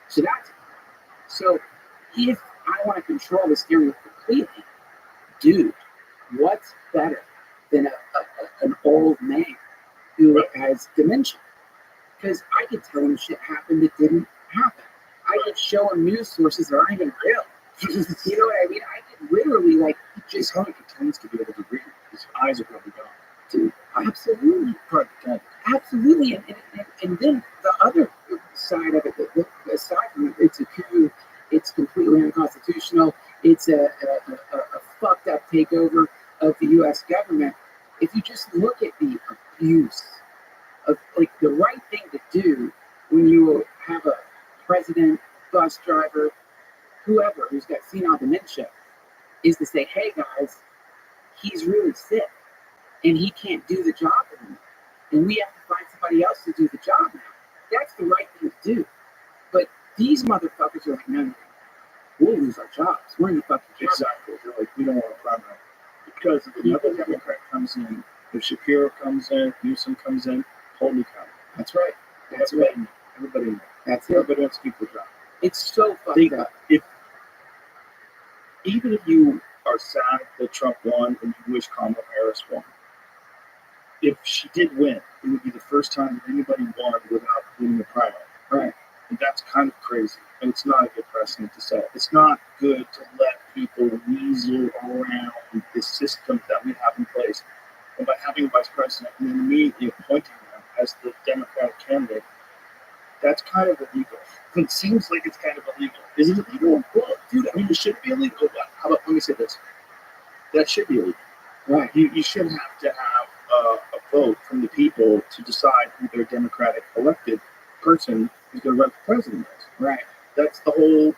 So that's it. So if I want to control the steering wheel completely, dude, what's better than an old man who has dementia? Because I could tell him shit happened that didn't happen. I could show him news sources that aren't even real. You know what I mean? I could literally, like, just how he pretends to be able to read. His eyes are probably gone. Dude, absolutely. Absolutely. And then the other side of it, aside from it, it's a coup, it's completely unconstitutional, it's a fucked up takeover of the U.S. government. If you just look at the abuse of, like, the right thing to do when you have a president, bus driver, whoever who's got senile dementia, is to say, hey guys, he's really sick and he can't do the job anymore, and we have to find somebody else to do the job now. That's the right thing to do. But these motherfuckers are like, no, we'll lose our jobs. We're in the fucking job. Exactly. They're like, we don't want a primary. Because if another Democrat comes in, if Shapiro comes in, Newsom comes in, holy cow. That's right. That's everybody, right. Everybody. That's it. Everybody wants to keep their job. It's so fucked up. Even if you are sad that Trump won and you wish Kamala Harris won, if she did win, it would be the first time that anybody won without winning a primary. Right. And that's kind of crazy. And it's not a good precedent to set. It's not good to let people weasel around the system that we have in place. And by having a vice president and then immediately appointing them as the Democratic candidate, that's kind of illegal. It seems like it's kind of illegal. Is it illegal? Well, dude, I mean, it should be illegal. But how about, let me say this. That should be illegal. Right. You should have to have a vote from the people to decide who their Democratic elected person who's going to run for president is. Right. That's the whole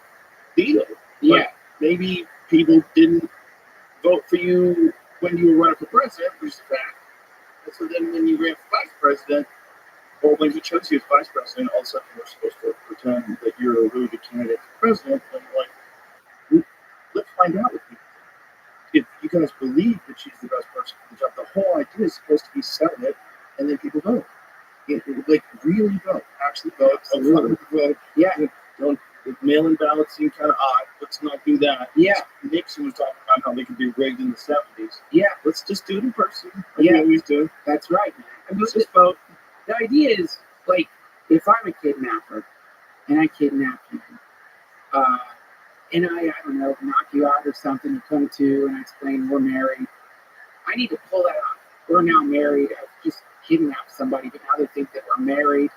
deal. Yeah. Maybe people didn't vote for you when you were running for president, which is a fact. And so then when you ran for vice president, or when he chose you as vice president, all of a sudden you're supposed to pretend that you're a really good candidate for president. And you're like, let's find out what people think. If you guys believe that she's the best person for the job, the whole idea is supposed to be selling it, and then people vote. Like, really vote. Actually vote. Vote. Yeah. Don't. Mail-in ballots seem kind of odd. Let's not do that. Yeah. Nixon was talking about how they could be rigged in the 70s. Yeah. Let's just do it in person. Like Yeah. we always do. That's right. And let's just vote. The idea is, like, if I'm a kidnapper and I kidnap you, and I don't know, knock you out or something, you come to and I explain we're married, I need to pull that off. We're now married. I've just kidnapped somebody, but now they think that we're married.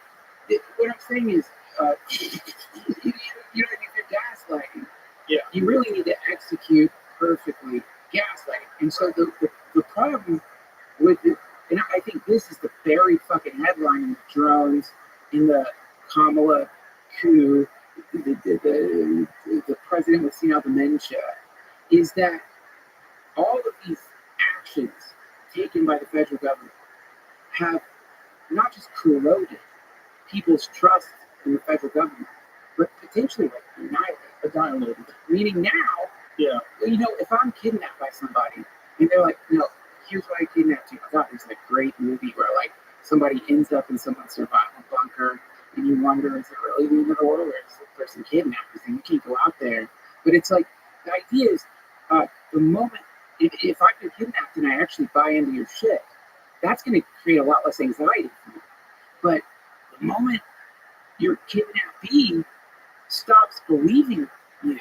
What I'm saying is, if you're gaslighting, you really need to execute perfectly gaslighting. And so the problem with it, and I think this is the very fucking headline in the drones, in the Kamala coup, the president with senile dementia, is that all of these actions taken by the federal government have not just corroded people's trust in the federal government, but potentially like annihilated. Meaning now, you know, if I'm kidnapped by somebody and they're like, no, here's why I kidnapped you. I thought there's a great movie where like somebody ends up in someone's survival bunker and you wonder, is it really the end of the world, or is the person kidnapped? Because you can't go out there. But it's like, the idea is, the moment, if I get kidnapped and I actually buy into your shit, that's going to create a lot less anxiety for me. But the moment your kidnappee stops believing you,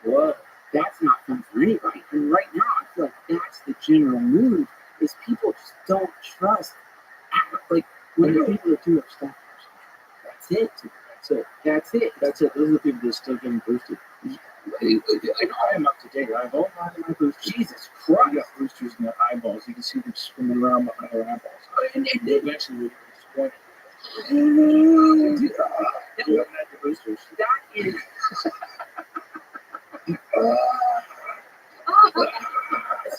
well, that's not fun for anybody. And right now, I feel like that's the general mood, is people just don't trust. Like, when the people are too upset, that's it. That's it. Those are the people that are still getting boosted. I am up to date. I have all my boosters. Jesus Christ. I got boosters in their eyeballs. You can see them swimming around behind their eyeballs. And they eventually will be disappointed. You haven't had the boosters. That is.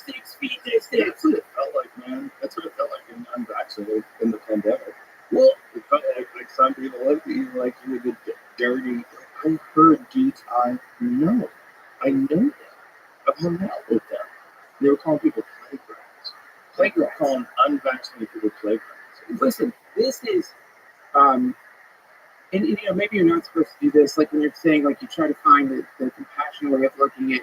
6 feet distance. That's what it felt like, man. That's what it felt like when I'm vaccinated in the pandemic. Well, it felt like some people look at you like you were the dirty. I heard dudes I know. I know them. I've hung out with them. They were calling people playgrounds. They were calling unvaccinated people playgrounds. Listen, this is, and you know, maybe you're not supposed to do this. Like when you're saying, like you try to find the compassionate way of looking at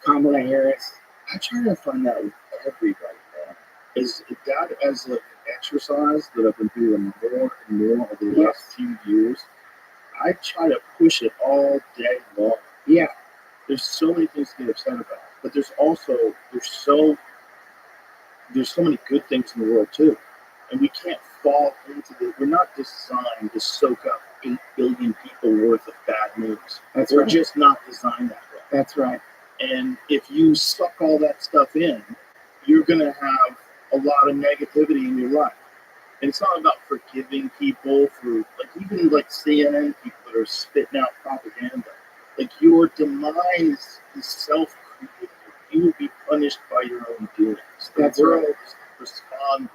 Kamala Harris. I try to find that with everybody, man. Is that as an exercise that I've been doing more and more over the last few years? I try to push it all day long. Yeah. There's so many things to get upset about, but there's so many good things in the world too, and we can't fall into the. We're not designed to soak up 8 billion people worth of bad news. We're just not designed that way. That's right. And if you suck all that stuff in, you're gonna have a lot of negativity in your life. And it's not about forgiving people for, like, even like CNN people that are spitting out propaganda. Like, your demise is self-created. You will be punished by your own doings. That's the world respond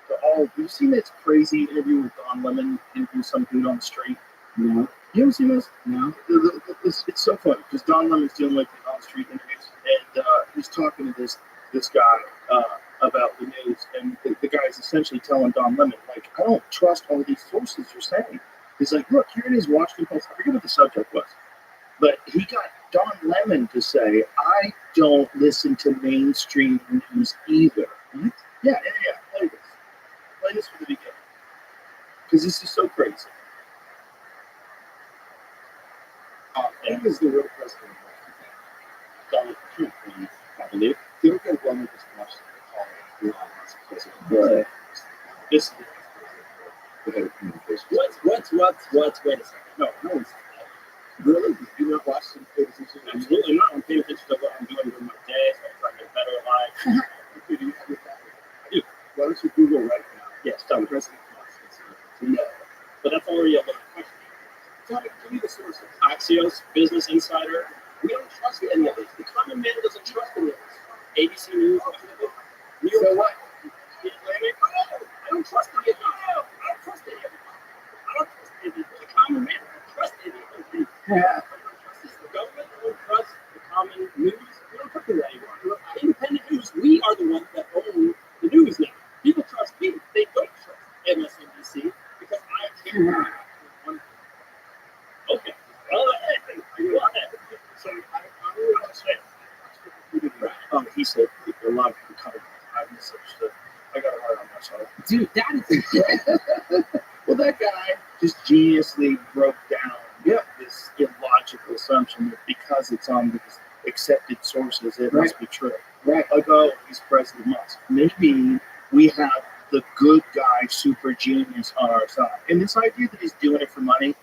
to all. Have you seen this crazy interview with Don Lemon interview some dude on the street? No. You haven't seen this? No. It's so funny because Don Lemon's doing like the on the street interviews, and he's talking to this guy about the news, and the guy's essentially telling Don Lemon, like, I don't trust all these sources you're saying. He's like, look, here it is, Washington Post. I forget what the subject was, but he got Don Lemon to say, I don't listen to mainstream news either. What? Yeah. Play this. Play this from the beginning, because this is so crazy. He is the real president of Donald Trump, I believe. The other guy wanted to watch the call president. This The head of communications. What's wait a second. No one's Really? Did you not watch some things? absolutely not. I'm paying attention to what I'm doing with my day, so I'm trying to get better at life. Do you have your family? Why don't you Google right now? Yes, tell me. President No. But that's already a little question. ABC News. So what? I don't trust any of them. I don't trust any of them. I don't trust any of them. The common man, I don't trust any of them. Yeah. I don't trust the government. I don't trust the common news. We don't trust that anymore. Independent news, we are the ones that own the news now. People trust me. They don't trust MSNBC because I can't. Okay. Well, go ahead. So I really want to say, he said a lot of people kind of I misunderstood. I got it hard on myself. Dude, that is incredible. Well, that guy just geniusly broke down this illogical assumption that because it's on these accepted sources, it must be true. Right. Like, oh, he's President Musk. Maybe we have the good guy, super genius on our side. And this idea that he's doing it for money,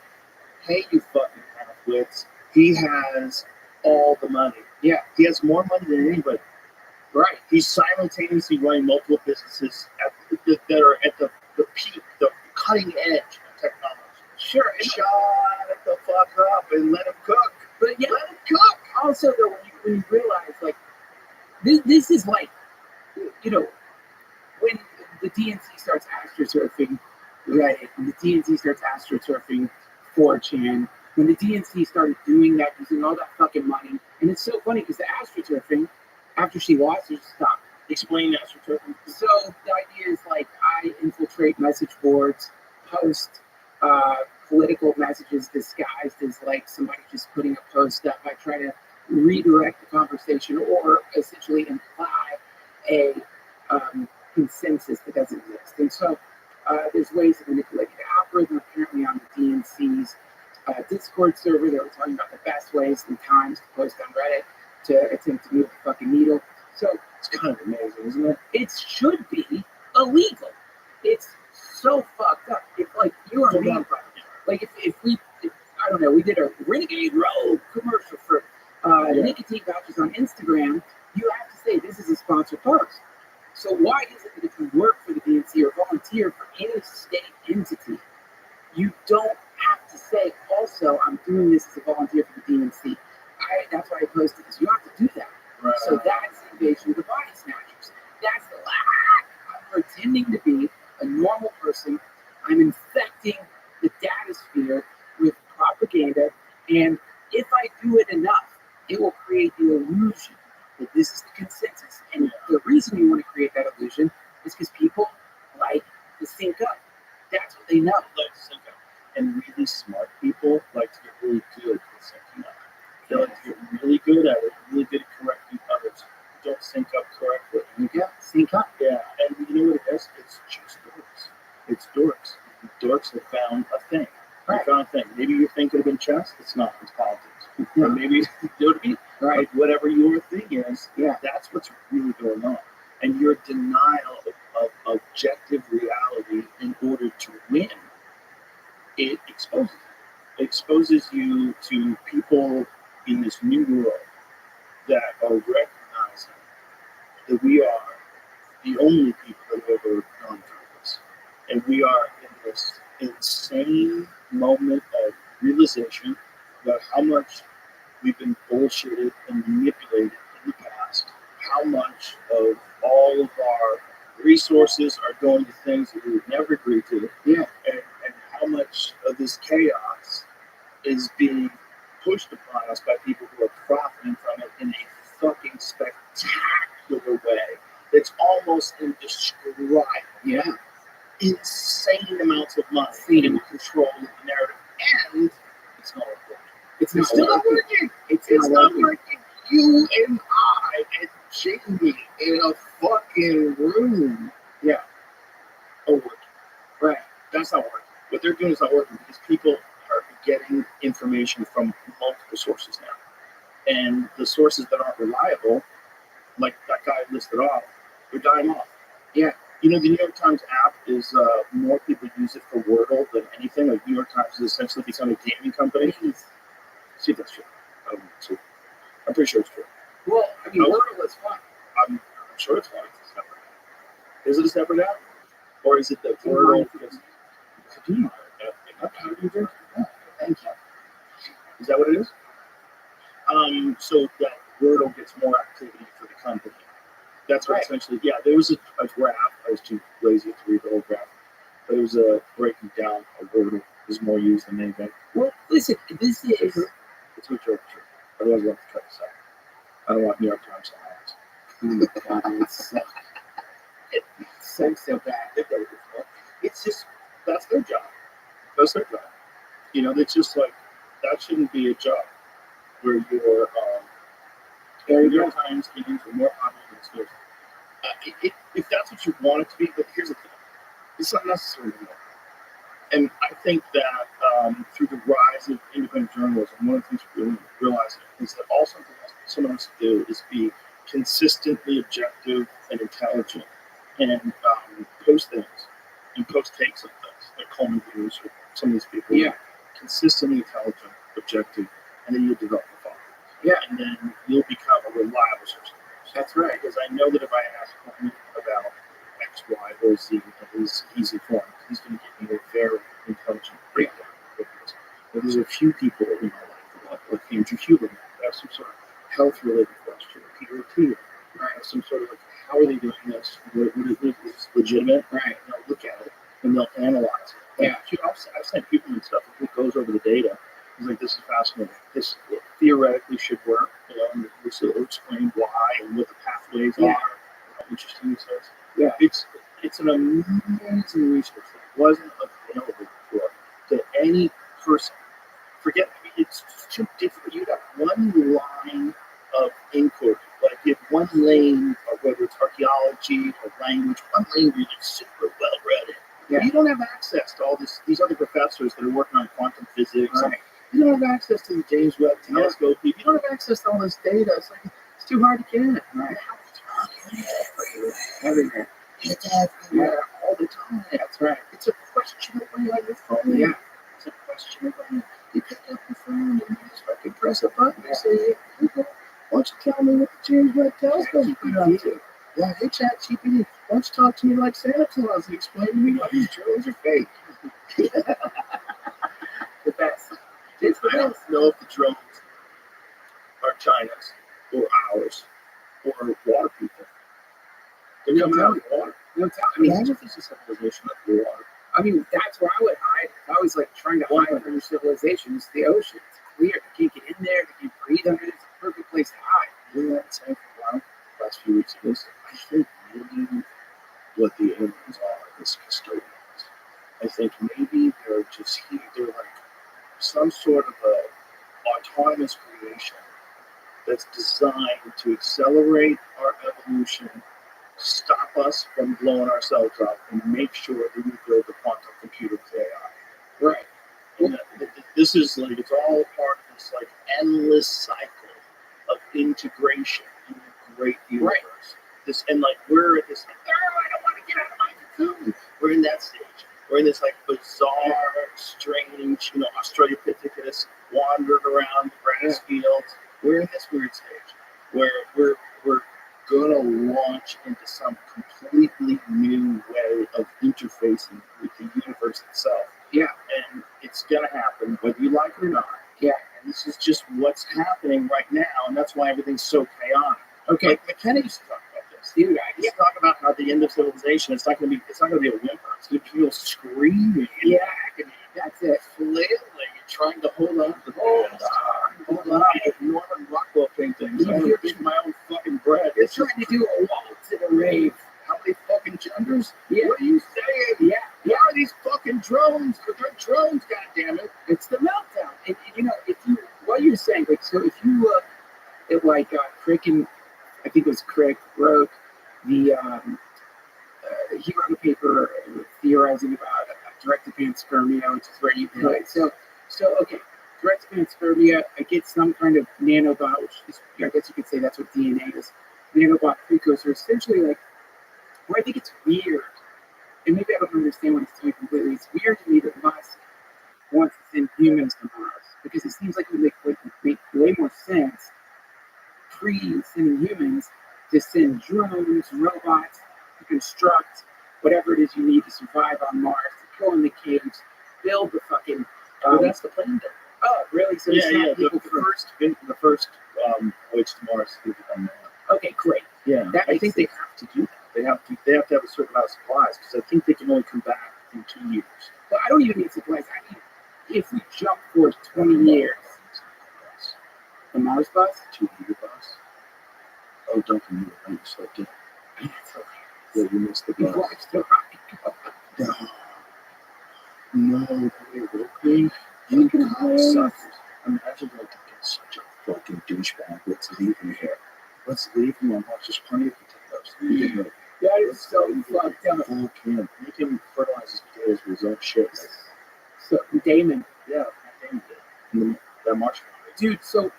hey, you fucking half-wits, he has all the money. Yeah, he has more money than anybody. Right. He's simultaneously running multiple businesses that are at the peak, the cutting edge of technology. Sure. Shut the fuck up and let him cook. But yeah, Let him cook. also though, when you realize like this is like, you know, when the DNC starts astroturfing Reddit, when the DNC starts astroturfing 4chan, when the DNC started doing that, using all that fucking money, and it's so funny because the astroturfing, after she lost, she stopped. Explain astroturfing. So the idea is like I infiltrate message boards, post political messages disguised as like somebody just putting a post up. I try to redirect the conversation or essentially imply a consensus that doesn't exist. And so there's ways of manipulating the algorithm. Apparently on the DNC's Discord server, they were talking about the best ways and times to post on Reddit to attempt to move the fucking needle. So it's kind of amazing, isn't it? It should be illegal. It's so fucked up. If like you or me, like if I don't know, we did a Renegade Road commercial for nicotine pouches on Instagram, you have to say this is a sponsored post. So why is it that if you work for the DNC or volunteer for any state entity, you don't have to say also I'm doing this as a volunteer for the DNC? That's why I posted this. You have to do that. Right. So that's invasion of the body snatchers. That's the I'm pretending to be a normal person. I'm infecting the datasphere with propaganda, and if I do it enough, it will create the illusion that this is the consensus. And the reason you want to create that illusion is because people like to sync up. That's what they know. Like to sync up. And really smart people like to get really good at syncing up. They like to get really good at it, really good at correcting others who don't sync up correctly. Yeah, sync up. Yeah, and you know what it is? It's just dorks. It's dorks. Dorks have found a thing. Right. They found a thing. Maybe your thing could have been chess. It's not. It's politics. Or maybe, you know what I mean? Right. Like whatever your thing is, that's what's really going on. And your denial of objective reality in order to win, it exposes you. It exposes you to people in this new world that are recognizing that we are the only people that have ever gone through this. And we are in this insane moment of realization about how much we've been bullshitted and manipulated in the past, how much of all of our resources are going to things that we would never agree to, and how much of this chaos is being pushed upon us by people who are profiting from it in a fucking spectacular way that's almost indescribable. Yeah. Insane amounts of money and control of the narrative. And it's not working. It's still not working. It's not working. You and I and Jamie in a fucking room. Yeah. Are working. Right. That's not working. What they're doing is not working because people are getting information from multiple sources now. And the sources that aren't reliable, like that guy listed off, they're dying off. Yeah. You know, the New York Times app is more people use it for Wordle than anything. Like New York Times is essentially become a gaming company. See if that's true. I'm pretty sure it's true. Well, I mean, Wordle is fun. I'm sure it's fun. It's a separate app. Is it a separate app? Or is it the Wordle? Thank you. Is that what it is? So that Wordle gets more activity for the company. That's what Right. essentially. Yeah, there was a graph. I was too lazy to read the whole graph. But it was a breaking down of order is more used than anything. Well, listen, this is It's a true. Otherwise, we'll have to cut this out. I don't want New York Times headlines. it's so bad. It's just that's their job. That's their job. You know, it's just like that shouldn't be a job where your New York Times meetings are more popular than schools. If that's what you want it to be, but here's the thing: it's not necessarily more. And I think that through the rise of independent journalism, one of the things we're really realizing is that all someone has to do is be consistently objective and intelligent and post things and post takes of things, like Coleman News or some of these people. Yeah. Consistently intelligent, objective, and then you'll develop a following. Yeah. And then you'll become a reliable source of news. That's right. Because I know that if I ask Coleman about X, Y, or Z, and he's informed, he's going to give me a very intelligent breakdown of this. But there's a few people in my life, like Andrew Huberman, that have some sort of health-related question, or Peter Thiel, right? Some sort of like, how are they doing this? What is legitimate? Right. They'll look at it and they'll analyze it. Like, Yeah. I've sent people and stuff who goes over the data. He's like, this is fascinating. This theoretically should work, you know, and this will explain why and what the pathways are. How interesting this is. Yeah. It's an amazing resource that wasn't available before to any person. Forget, it's too difficult. You have one line of inquiry, like you have one lane, of whether it's archaeology or language, one lane where you're like super well read. Yeah. You don't have access to all these other professors that are working on quantum physics. Right. You don't have access to the James Webb Telescope. You don't have access to all this data. It's like it's too hard to get. Right. Everywhere. It's everywhere all the time. That's right. It's a question away on your phone. Yeah. It's a question away. You pick up the phone and you just fucking press a button and say, hey, Google, why don't you tell me what the James Webb Telescope's been up to? Yeah, hey, ChatGPT, why don't you talk to me like Santa Claus and explain to me why these drones are fake? The best. I don't know if the drones are China's or ours or water people. They're coming out of the water. No doubt. I mean, Imagine if it's a civilization of the water. I mean, that's where I would hide. If I was like trying to hide from your civilization, it's the ocean. It's clear. You can't get in there. You can't breathe under it. It's a perfect place to hide. You know what I'm saying for a while? Last few weeks ago, I think maybe what the aliens are is custodians. I think maybe they're just here. They're like some sort of a autonomous creation that's designed to accelerate our evolution, stop us from blowing ourselves up, and make sure that we build a quantum computer with AI. Right. And this is like, it's all part of this like endless cycle of integration in the great universe. Right. This, and like we're at this like, oh, I don't want to get out of my cocoon. We're in that stage. We're in this like bizarre, strange, you know, Australopithecus wandering around the grass fields. We're in this weird stage where we're gonna launch into some completely new way of interfacing with the universe itself. Yeah. And it's gonna happen, whether you like it or not. Yeah. And this is just what's happening right now, and that's why everything's so chaotic. Okay. Like McKenna used to talk about this. Dude, He's talk about how the end of civilization, it's not gonna be a whimper. It's gonna be people screaming. Yeah. That's it. Flailing and trying to hold on to the hold on. Norman Rockwell paintings. I'm gonna eat my own fucking bread. You're trying to do a waltz at a rave. How many fucking genders? Yeah. What are you saying? Yeah. Why are these fucking drones? Because they're drones, goddammit. It's the meltdown. And you know, if you, what you're saying, like, so if you, Crick and, I think it was Crick, wrote he wrote a paper theorizing about direct panspermia, which is where you put. So okay, direct panspermia, I get some kind of nanobot, which is, I guess you could say that's what DNA is. Nanobot precursor, essentially like, where I think it's weird, and maybe I don't understand what it's doing completely. It's weird to me that Musk wants to send humans to Mars, because it seems like it would make way more sense pre-sending humans to send drones, robots, to construct whatever it is you need to survive on Mars, to go in the caves, build the fucking. Well, that's the plan. Oh, really? So Yeah. it's not The first voyage to Mars is going to be on that. Okay, great. Yeah, That I makes think they have to do that. They have to have a certain amount of supplies because I think they can only come back in 2 years. But I don't even need supplies. I mean, if we jump for 20 years, the Mars bus, 2-year bus. Oh, don't come here. I just like it. Yeah, you missed the we bus. watched the rocket. No, they will be. You cocksuckers. Imagine like being such a fucking douchebag. Let's leave him here. Let's leave him on Mars. There's plenty of potatoes. That is so fucked up. Fuck him. Make him fertilize his potatoes with his own shit. So Damon, Yeah, Damon did. And that Martian. dude. So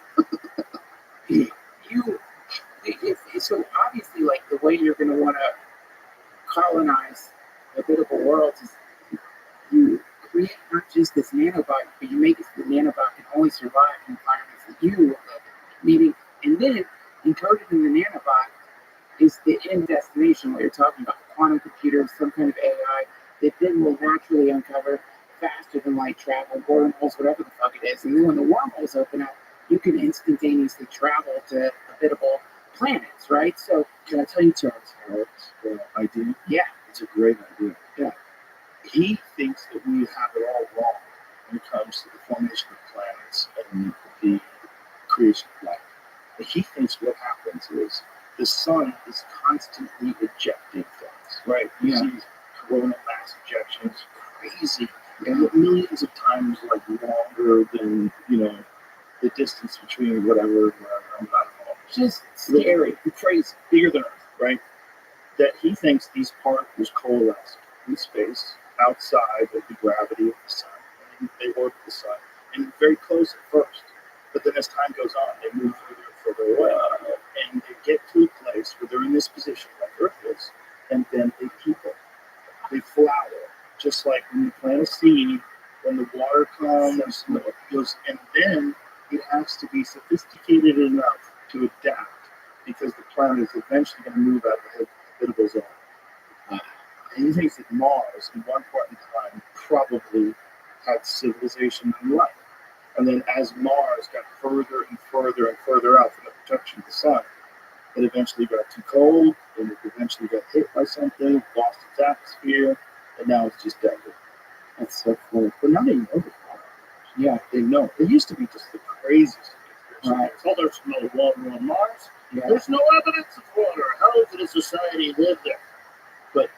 so obviously, like the way you're going to want to colonize the habitable world is you create not just this nanobot, but you make it so the nanobot can only survive in environments that you live in. Meaning, and then encoded in the nanobot is the end destination, what you're talking about, quantum computers, some kind of AI that then will naturally uncover faster than light travel, wormholes, whatever the fuck it is. And then when the wormholes open up, you can instantaneously travel to habitable planets, right? So, Can I tell you Terrence Howard's idea? yeah, It's a great idea. Yeah. He thinks that we have it all wrong when it comes to the formation of planets and the creation of life. But he thinks what happens is the sun is constantly ejecting things, right? You Yeah. see these coronal mass ejections, crazy, and millions of times like longer than, the distance between whatever, I'm not know. just scary, crazy. Bigger than Earth, right? That he thinks these particles coalesce in space outside of the gravity of the sun. And they orbit the sun and very close at first. But then as time goes on, they move further and further away. And they get to a place where they're in this position like Earth is, and then they people. They flower. Just like when you plant a seed, when the water comes, and then it has to be sophisticated enough to adapt because the planet is eventually going to move out of the habitable zone. And he thinks that Mars, in one point in time, probably had civilization and life. And then as Mars got further and further and further out from the protection of the sun, it eventually got too cold, and it eventually got hit by something, lost its atmosphere, and now it's just dead. That's so cool. But now they know the problem. Yeah, they know. It used to be just the craziest. Right. Oh, there's no water on Mars. Yeah. There's no evidence of water. How did a society live there? But,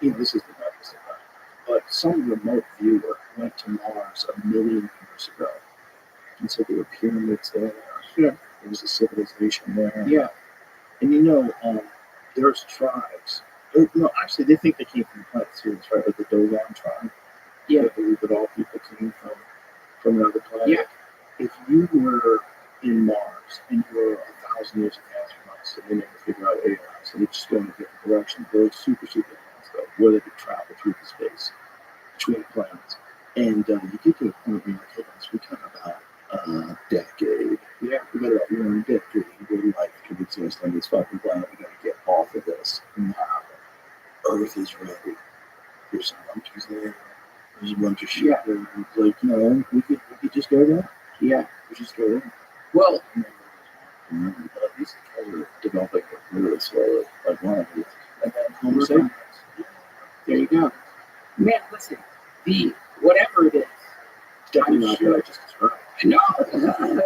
this is the darkest of that. But some remote viewer went to Mars 1 million years ago. And so there were pyramids there. Yeah. There was a civilization there. Yeah. And there's tribes. No, actually, they think they came from the planet Sirius, right? Like the Dogon tribe. Yeah. They believe that all people came from another planet. Yeah. If you were in Mars and you were 1,000 years advanced from us, and they never figure out AI, so they just go in a different direction. They're super, super advanced, though, where they could travel through the space between planets. And you get to a point where you're like, hey, guys, we got about a decade. Yeah. We got about 1 decade where life could exist on this fucking planet. We got to get off of this. Now, Earth is ready. There's some monkeys there. There's a bunch of shit Yeah. there. Like, we could just go there. Yeah. We just go there. Well, These guys are developing really slowly, like one of these. And then Homo sapiens. there you go. Man, listen, whatever it is, Definitely not what I just described. no,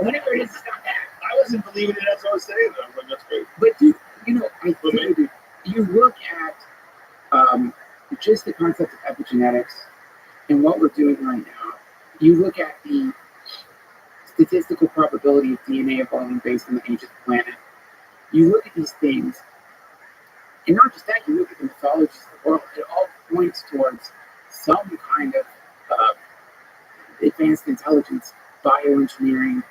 whatever it is, it's not that. I wasn't believing it as I was saying that. But that's great. But dude, I But think maybe. you look at just the concept of epigenetics and what we're doing right now. You look at the statistical probability of DNA evolving based on the age of the planet. You look at these things, and not just that, you look at the mythologies of the world. It all points towards some kind of advanced intelligence, bioengineering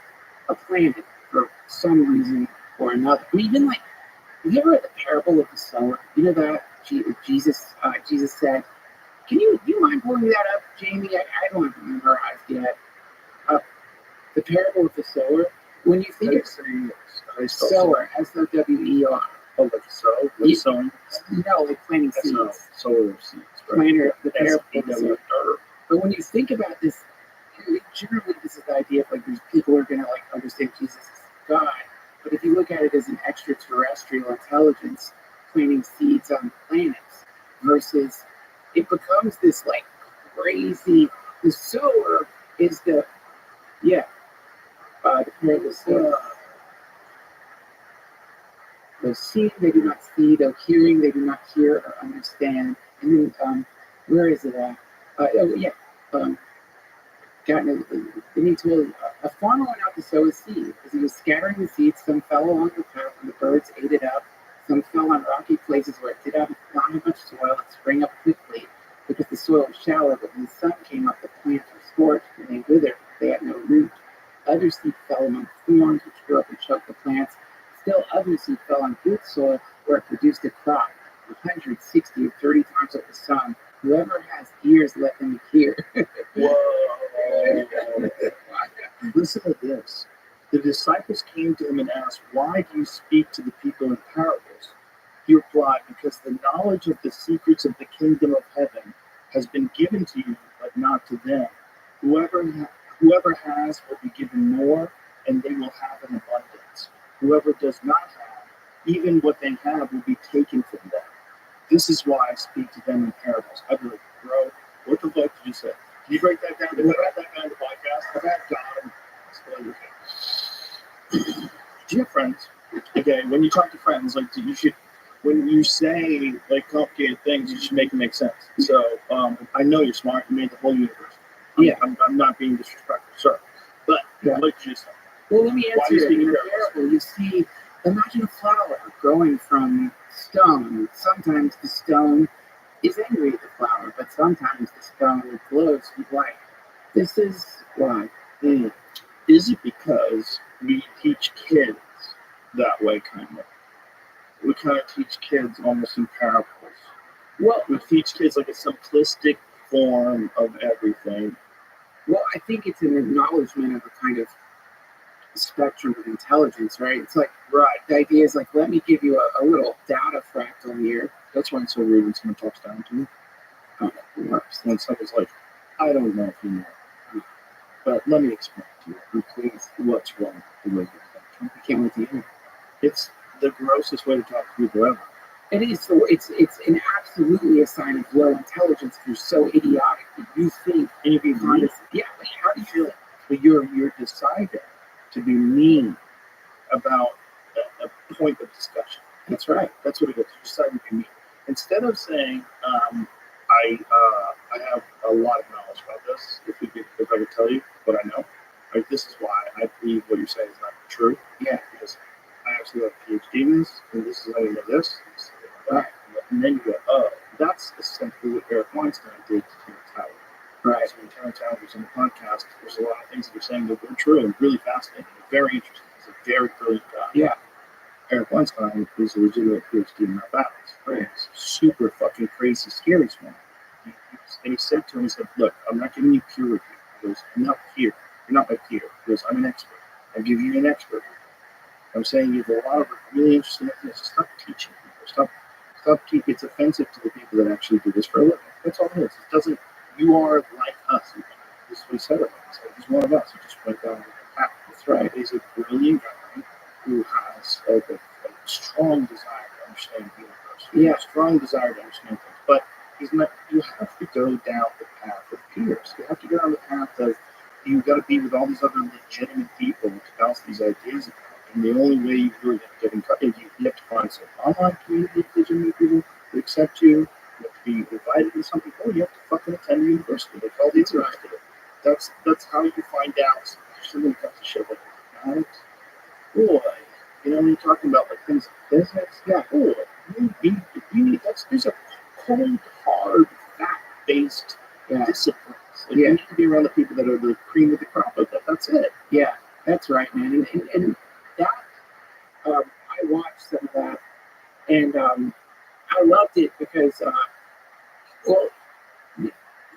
a planet for some reason or another. I mean, even like, have you ever read the parable of the sower? You know that Jesus said, do you mind pulling that up, Jamie? I don't have it memorized yet. The parable of the sower. When you think of sower, S-O-W-E-R. Oh, like sow? Like sowing? No, like planting seeds. Sower of seeds. Right? Planter, the parable of the sower. S-E-W-R. But when you think about this, generally this is the idea of like these people are going to like understand Jesus as God. But if you look at it as an extraterrestrial intelligence planting seeds on planets versus it becomes this like crazy, the sower is the, yeah, the pair of the sower. Though seeing they do not see, though hearing they do not hear or understand. And then, where is it at? Oh, yeah. Then he told a farmer went out to sow his seed. As he was scattering the seeds, some fell along the path and the birds ate it up. Some fell on rocky places where it did not have much soil and sprang up quickly because the soil was shallow. But when the sun came up, the plants were scorched and they withered. They had no root. Other seed fell among thorns, which grew up and choked the plants. Still other seed fell on good soil where it produced a crop, 160 or 30 times of the sun. Whoever has ears, let them hear. Whoa. Listen to this. The disciples came to him and asked, "Why do you speak to the people in parables?" He replied, "Because the knowledge of the secrets of the kingdom of heaven has been given to you, but not to them. Whoever has will be given more, and they will have an abundance. Whoever does not have, even what they have will be taken from them. This is why I speak to them in parables." I'd be like, bro, what the fuck did you say? Can you break that down? Did we have that guy on the podcast? I've had God explain it. Do you have friends? Okay, when you talk to friends, like you should, when you say like complicated things, you should make them make sense. So I know you're smart. You made the whole universe. I'm not being disrespectful, sir. But what did you say? Well, let me answer it. In a parable, you see, imagine a flower growing from stone. Sometimes the stone is angry at the flower, but sometimes the stone glows with light. This is why. Is it because we teach kids that way, kind of? We kind of teach kids almost in parables. Well, we teach kids like a simplistic form of everything. Well, I think it's an acknowledgement of a kind of spectrum of intelligence, right? It's like, right, the idea is like, let me give you a little data fractal here. That's why it's so weird when someone talks down to me. When someone's like, I don't know if you know, but let me explain to you, please, what's wrong with the way you think. I can't wait to hear it. It's the grossest way to talk to people ever. It is. So it's an absolutely a sign of low intelligence if you're so idiotic that you think and you be honest. Yeah, but how do you feel? But you're decided to be mean about a point of discussion. That's right. That's what it is. You decide to be mean. Instead of saying, I have a lot of knowledge about this, if I could tell you what I know. Like, this is why I believe what you're saying is not true. Yeah. Because I actually have a PhD in this, and this is how you know this. Right. And then you go, oh, that's essentially what Eric Weinstein did to Terrence Howard. Right. So when Terrence Howard was on the podcast, there's a lot of things that you're saying that were true and really fascinating and very interesting. He's a very brilliant guy. Yeah. Eric Weinstein is a legitimate PhD in mathematics. Right. He's super fucking crazy, scary smart. And he said to him, he said, look, I'm not giving you peer review. He goes, I'm not peer. You're not my peer. He goes, I'm an expert. I'll give you an expert. I'm saying you have a lot of really interesting ideas. Stop teaching people. Stop teaching. It's offensive to the people that actually do this for a living. That's all it is. It doesn't, you are like us. This is what he said about us. He's one of us. He just went down the path. That's right. He's a brilliant guy who has a strong desire to understand the universe. Yeah. A strong desire to understand things. But he's not, you have to go down the path of peers. You have to go down the path of, you've got to be with all these other legitimate people to bounce these ideas about. And the only way you really get in touch is you have to find some online community of legitimate people who accept you. You have to be invited to something. Oh, you have to fucking attend the university. Like all these guys do. That's how you find out, especially when it comes to shit like economics. Boy, you know, when you're talking about like things like physics, yeah, boy, you need there's a cold, hard, fact-based disciplines. Like, you need to be around the people that are the cream of the crop of that. That's it. Yeah, that's right, man. And that, I watched some of that, and I loved it because, well,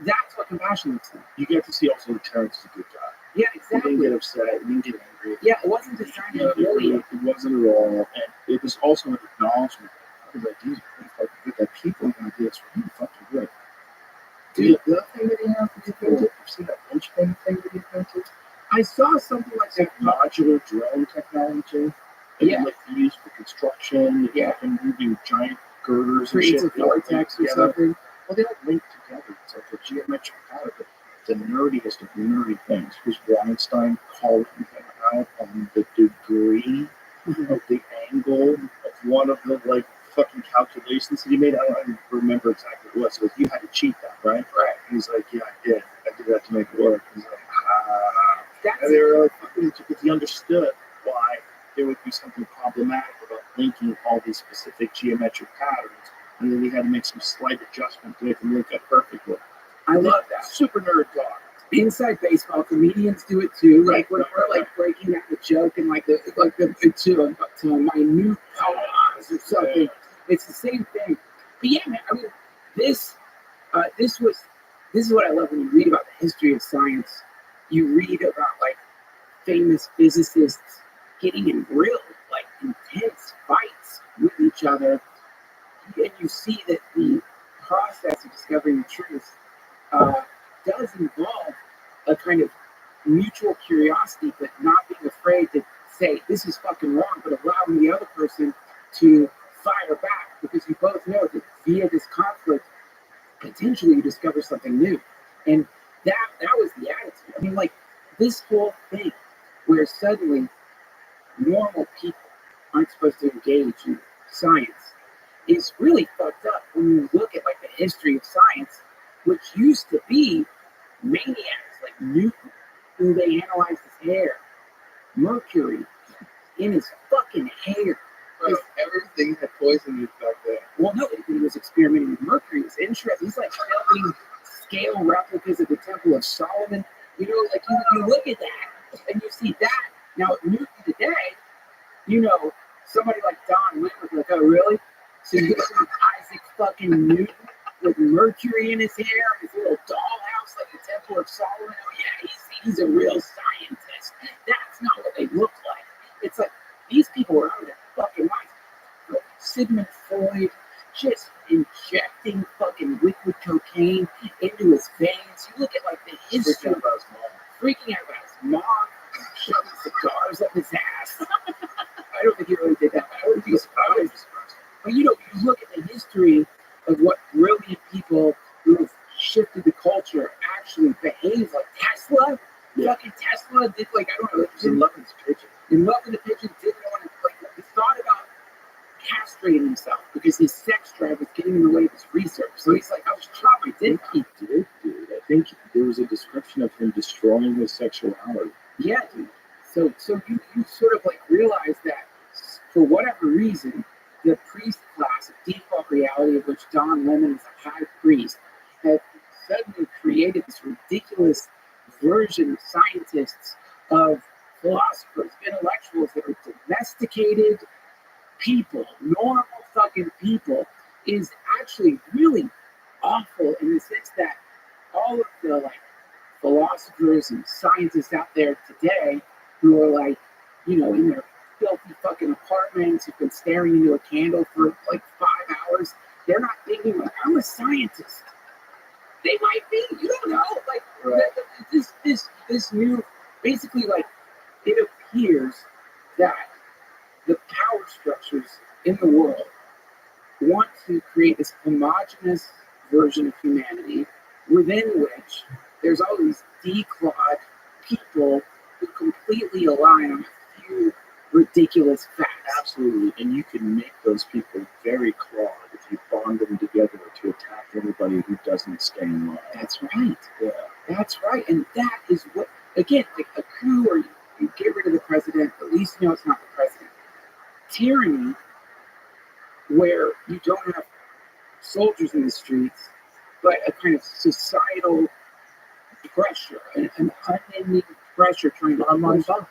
that's what compassion looks like. You get to see also that Terrence is a good guy. Yeah, exactly. He didn't get upset. He didn't get angry. Yeah, it wasn't just trying to really. It wasn't at all. And it was also an acknowledgement of his ideas are pretty fucking good. That people have ideas are really fucking good. Dude, the other thing that he has that he invented, you see that linchpin thing that he invented? I saw something like that modular drone technology. Have and the fucking moving giant girders and Creates shit. a They all link vortex or together. something. Well, they all link together. It's like a geometric pattern. But the nerdiest of nerdy things was Weinstein calling him out on the degree of the angle of one of the like fucking calculations that he made. I don't remember exactly what it was. So you had to cheat that, right? Right. He's like, yeah, I did. I did that to make it work. He's like, and they were like, fucking, because he understood why there would be something problematic about linking all these specific geometric patterns, and then he had to make some slight adjustment to make them link up perfectly. I love that. Super nerd talk. Inside baseball, comedians do it too. Like when we're like breaking out the joke and like the to a minute pause or something. It's the same thing. But yeah, man. I mean, this is what I love when you read about the history of science. You read about like famous physicists getting in real like intense fights with each other, and you see that the process of discovering the truth does involve a kind of mutual curiosity, but not being afraid to say this is fucking wrong, but allowing the other person to fire back, because you both know that via this conflict, potentially you discover something new. And that was the attitude. I mean, like this whole thing where suddenly normal people aren't supposed to engage in science is really fucked up when you look at like the history of science, which used to be maniacs like Newton, who they analyzed his hair, Mercury in his fucking hair. Bro, everything had poison back then. Well, no, he was experimenting with Mercury. It's interesting. He's like building scale replicas of the Temple of Solomon. You know, like you look at that and you see that. Now, Newton today, you know, somebody like Don Lynn would be like, oh, really? So you got Isaac fucking Newton with Mercury in his hair, his little dollhouse like the Temple of Solomon. Oh, yeah, he's a real scientist. That's not what they look like. It's like these people were out of their fucking minds. Sigmund Freud just injecting fucking liquid cocaine into his veins. You look at like the history of freaking out about his mom, shoving cigars up his ass. I don't think he really did that, but I wouldn't be surprised. But you know, you look at the history of what brilliant people who have shifted the culture actually behave like Tesla. Yeah. Fucking Tesla did like, I don't know, he was in love with his pigeon. In love with the pigeon, didn't want to, like, he thought about castrating himself because his sex drive was getting in the way of his research. So he's like, I was trying my dick. He did, dude. I think there was a description of him destroying his sexuality. Yeah, dude. So you sort of like realize that for whatever reason, the priest class of default reality, of which Don Lemon is a high priest, had suddenly created this ridiculous version of scientists, of philosophers, intellectuals that are domesticated people, normal fucking people, is actually really awful in the sense that all of the like philosophers and scientists out there today who are like, you know, in their filthy fucking apartments, who've been staring into a candle for like 5 hours, they're not thinking like, I'm a scientist. They might be, you don't know. Like this new, basically, like it appears that the power structures in the world want to create this homogenous version of humanity within which there's all these declawed people who completely align on a few ridiculous facts. Absolutely, and you can make those people very clawed if you bond them together to attack anybody who doesn't stay in line. That's right. Yeah. That's right, and that is what, again, like a coup where you get rid of the president, at least you know it's not the president. Tyranny, where you don't have soldiers in the streets, but a kind of societal pressure, an unending pressure trying to unlock phones.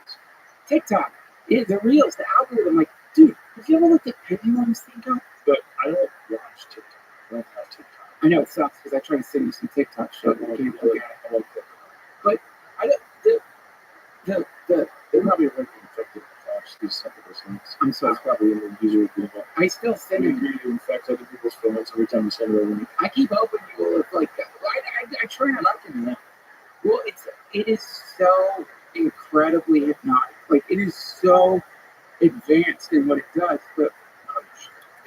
TikTok, the reels, the algorithm, like, dude, have you ever looked at pendulums, Tinko? But I don't watch TikTok. I don't have TikTok. I know it sucks because I try to send you some TikTok shit. I can't look at it. I like TikTok. But I don't, They probably are infected with these stuff with those links. I'm sorry. It's probably in the user agreement. I still send You you. agree to infect other people's phones every time you send it over. I keep hoping you will look like that. I try not to do that. Well, it is so incredibly hypnotic. Like, it is so advanced in what it does. But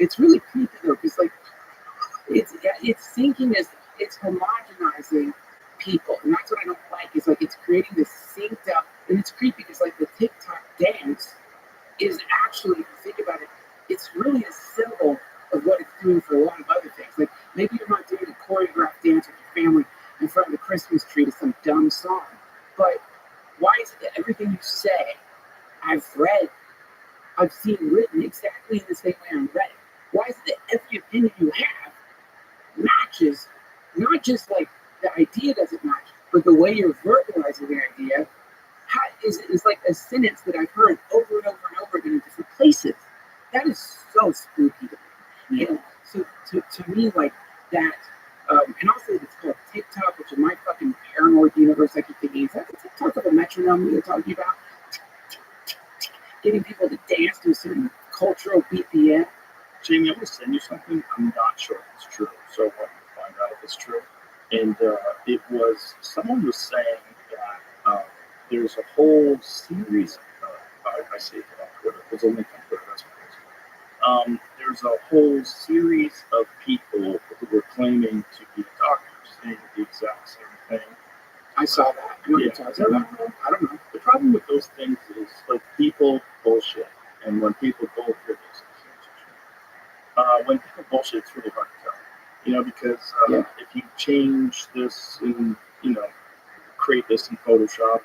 It's really creepy though, because like it's sinking as it's homogenizing people, and that's what I don't like. Is like it's creating this synced up, and it's creepy because like the TikTok dance is actually, if you think about it, it's really a symbol of what it's doing for a lot of other things. Like maybe you're not doing a choreographed dance with your family in front of the Christmas tree to some dumb song, but why is it that everything you say, I've read, I've seen written exactly in the same way I'm read it? Why is it that every opinion you have matches, not just like the idea doesn't match, but the way you're verbalizing the idea is like a sentence that I've heard over and over and over again in different places. That is so spooky to me. Yeah. And so to me, like that, and also it's called TikTok, which is my fucking paranoid universe. I keep thinking, is that the TikTok of a metronome you're talking about? Getting people to dance to a certain cultural BPM. Jamie, I'm going to send you something. I'm not sure if it's true, so I want to find out if it's true. And it was, someone was saying that there's a whole series, I see it on Twitter, there's a link on Twitter, that's what it is. There's a whole series of people who were claiming to be doctors saying the exact same thing. I saw that. I don't know. The problem with those things is, like, people bullshit. And when people go through this, when people bullshit, it's really hard to tell. You know, because if you change this and, you know, create this in Photoshop,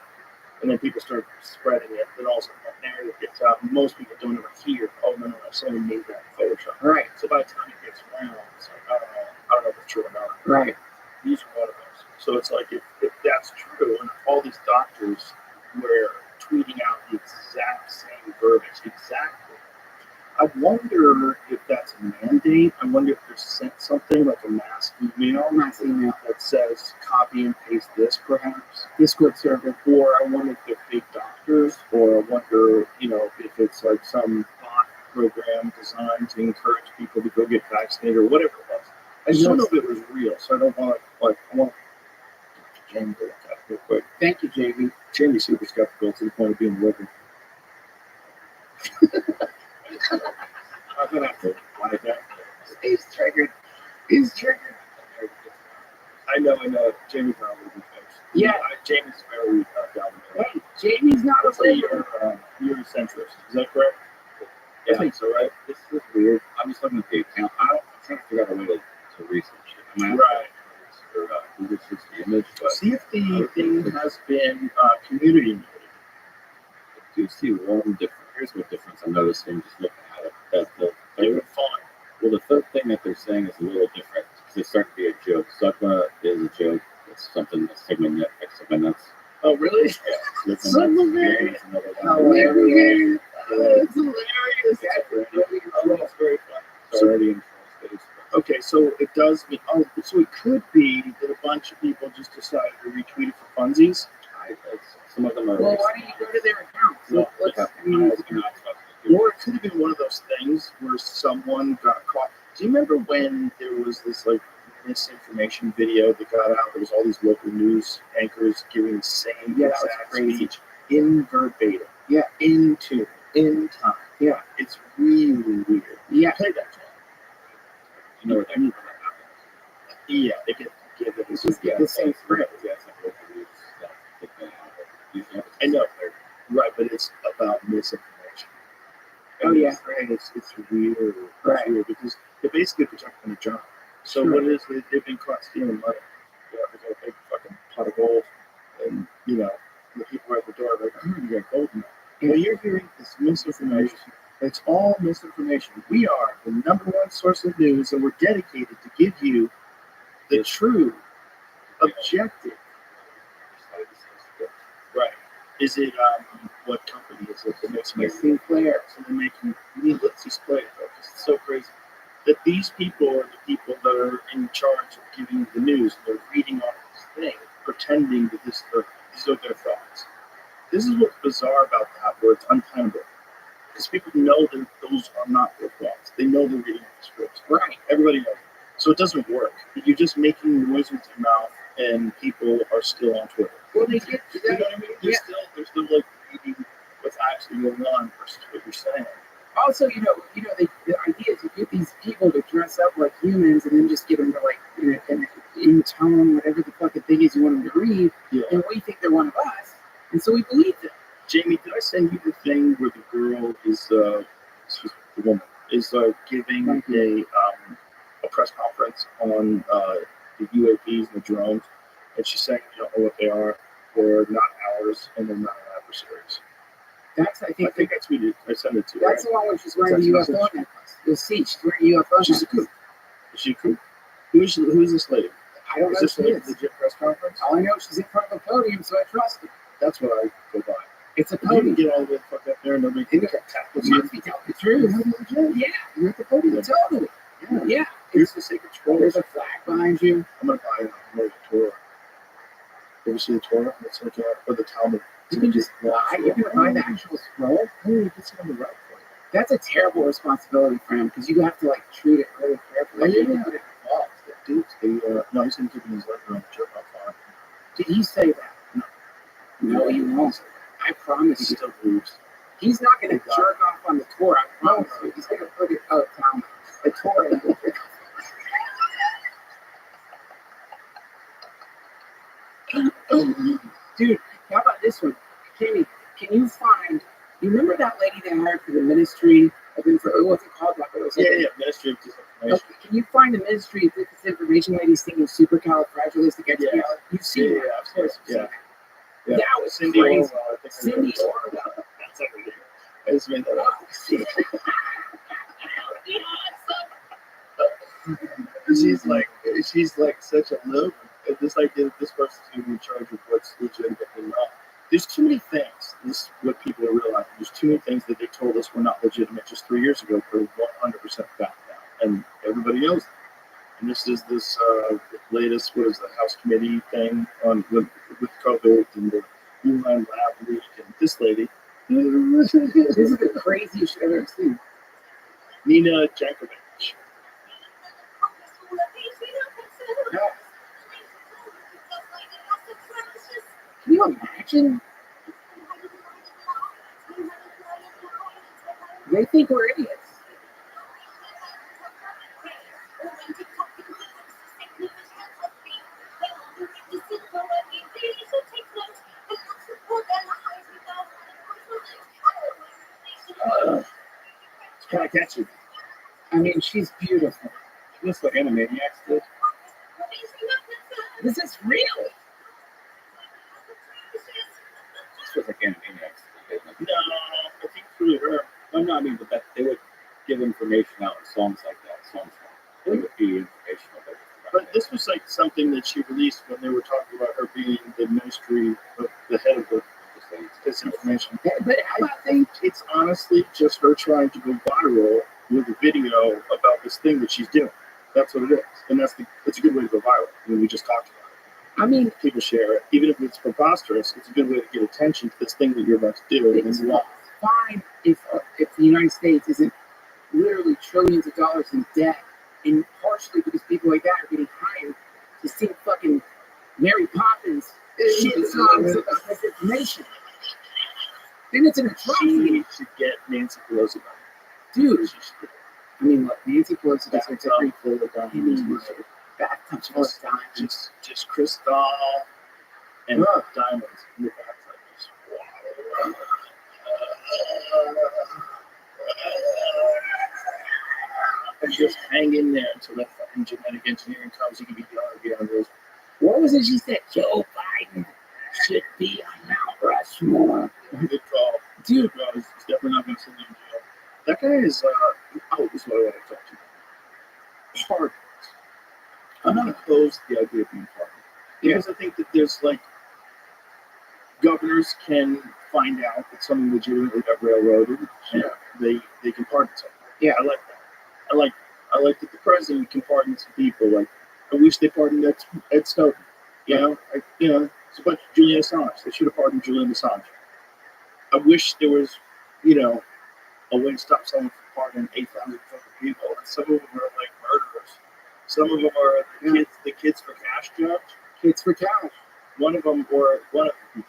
and then people start spreading it, then all of a sudden that narrative gets out. And most people don't ever hear, oh, no, someone made that in Photoshop. Right. So by the time it gets around, it's like, I don't know if it's true or not. Right. These are one of those. So it's like, if that's true, and all these doctors were tweeting out the exact same verbiage, exactly, I wonder if that's a mandate. I wonder if they're sent something like a mass email that says copy and paste this, perhaps. Discord server. Or I wonder if they're fake doctors, or I wonder, you know, if it's like some bot program designed to encourage people to go get vaccinated or whatever it was. I just don't know if it was real, so I don't want to, like, I want Jamie to look at it real quick. Thank you, Jamie. Jamie's super skeptical to the point of being living. I'm gonna have to like that. He's triggered. He's triggered. I know. Jamie's not a living face. Yeah. Jamie's very dominating. Hey, Jamie's not a You're a centrist. Is that correct? Yeah. I think so, right? This is weird. I'm just looking at the account. I'm trying to figure out a way to research it. I'm Right. Google search the image, but See if the thing has been community noted. I do see one difference. Here's what difference I'm noticing just looking at it. That the They're third, fun. well, the third thing that they're saying is a little different because it's starting to be a joke. Sigma is a joke. It's something that's Sigma nuts. Oh, really? Yeah. Sigma nuts. nuts. Another Oh, one. hilarious. It's hilarious. That's very fun. It's already in space. Okay, so it does mean, so it could be that a bunch of people just decided to retweet it for funsies. Some of them are. Well, why don't you go to their accounts? Well, Let's, yeah, I mean, Or it could have been one of those things where someone got caught. Do you remember when there was this like misinformation video that got out? There was all these local news anchors giving the same exact speech in verbatim. Yeah. In tune. In time. Yeah. It's really weird. Yeah. Play that song. You know what I mean? Yeah, they get it. It's just the same script. I know, right, but it's about misinformation. Oh, yeah. And it's weird. It's Right. weird because they're basically protecting the job. So Sure. what it is, they've been caught stealing money. You know, they got a big fucking pot of gold, and you know, the people are at the door like, you got gold now. Well, you're hearing this misinformation. It's all misinformation. We are the #1 source of news, and we're dedicated to give you the true, objective. Right. Is it, what company is it that makes me Sinclair? So they're making, let's just play it, though, because it's so crazy. That these people are the people that are in charge of giving you the news. They're reading off this thing, pretending that these are their thoughts. This is what's bizarre about that, where it's untenable. Because people know that those are not their thoughts. They know they're reading off the scripts. Right. Everybody knows. So it doesn't work. You're just making noise with your mouth, and people are still on Twitter. Well, they get You know what I mean? They're still like reading what's actually going on versus what you're saying. Also, the idea is you get these humans and then just give them to like in tone, whatever the fucking thing is you want them to read, and we think they're one of us, and so we believe them. Jamie, did I send you the thing where the girl is, excuse me, the woman is giving a press conference on the UAVs and the drones, and she's saying we don't know what they are, they're not ours, and they're not our adversaries. That's I think that's what I sent it to. That's the one where she's wearing the UFO necklace. You'll see she's wearing a UFO. She's a kook. Is she a kook? Who is this lady? I don't know. Is this a legit press conference? All I know is she's in front of a podium, so I trust her. That's what I go by. It's a podium. podium. You can get all the way fucked up there and nobody can tackle you. Must be telling the truth. Yeah, you're at the podium. Totally. Yeah. Here's the sacred scroll. There's a flag behind you. I'm gonna buy the Torah. You ever see the Torah? Let's look at or the Talmud. You can just buy. You're gonna buy the actual scroll. Oh, it's on the right for you. That's a terrible responsibility for him because you have to like treat it really carefully. Yeah. Put it involved. Dude, no, he's gonna keep it in his living room. Jerk off on. Did he say that? No, he won't. I promise he still believes. He's not going to jerk off on the Torah. I promise you. He's going to put it out down the Torah. Dude, how about this one? Kenny, can you find, you remember that lady they hired for the ministry of what's it called? Ministry of Disinformation. Okay, can you find the ministry of disinformation lady singing supercalifragilisticexpialidocious? You've seen that, of course. Yeah. That was Cindy crazy. Orwell. Cindy Orwell. That's everything. I just made that up. She's like such a lover. This idea that this person's going to be in charge of what's legitimate and not. There's too many things. This is what people are realizing. There's too many things that they told us were not legitimate just 3 years ago for 100% fact now, and everybody knows it. And this is this latest, what is the House Committee thing on with COVID and the Wuhan lab leak and this lady. This is the craziest shit I've ever seen. Nina Jankovic. Can you imagine? They think we're idiots. It's kind of catchy. I mean, she's beautiful. She looks like Animaniacs did. This is real. This feels like Animaniacs. No, I think it's really her. No, I mean, but that they would give information out in songs like that. Songs that would be informational. But this was like something that she released when they were talking about her being the ministry of the head of the disinformation. But I think it's honestly just her trying to go viral with a video about this thing that she's doing. That's what it is, and that's a good way to go viral. I mean, we just talked about it. I mean, people share it, even if it's preposterous. It's a good way to get attention to this thing that you're about to do. It's fine if the United States isn't literally trillions of dollars in debt, and partially because people like that are getting hired to sing fucking Mary Poppins shit songs about misinformation. Then it's an atrocity. She should get Nancy Pelosi back. Dude, I mean, look, Nancy Pelosi does her every full of diamonds. Bathtub full of diamonds. Just crystal and diamonds in the bathtub. Just wow. And just hang in there until that fucking genetic engineering comes. You can be beyond those. What was it she said? Joe Biden should be on Mount Rushmore. Good call. Dude, he's definitely not going to send him to jail. That guy is, this is what I want to talk to you about. Pardons. I'm not opposed to the idea of being pardoned. Because I think that there's, like, governors can find out that someone legitimately got railroaded, and they can pardon someone. Yeah, I like that. I like that the president can pardon some people. Like, I wish they pardoned Ed Snowden. You know, it's a bunch of Julian Assange. They should have pardoned Julian Assange. I wish there was, a way to stop someone from pardoning 8,000 people. And some of them are like murderers. Some of them are the kids for cash judge. Kids for cash. One of them,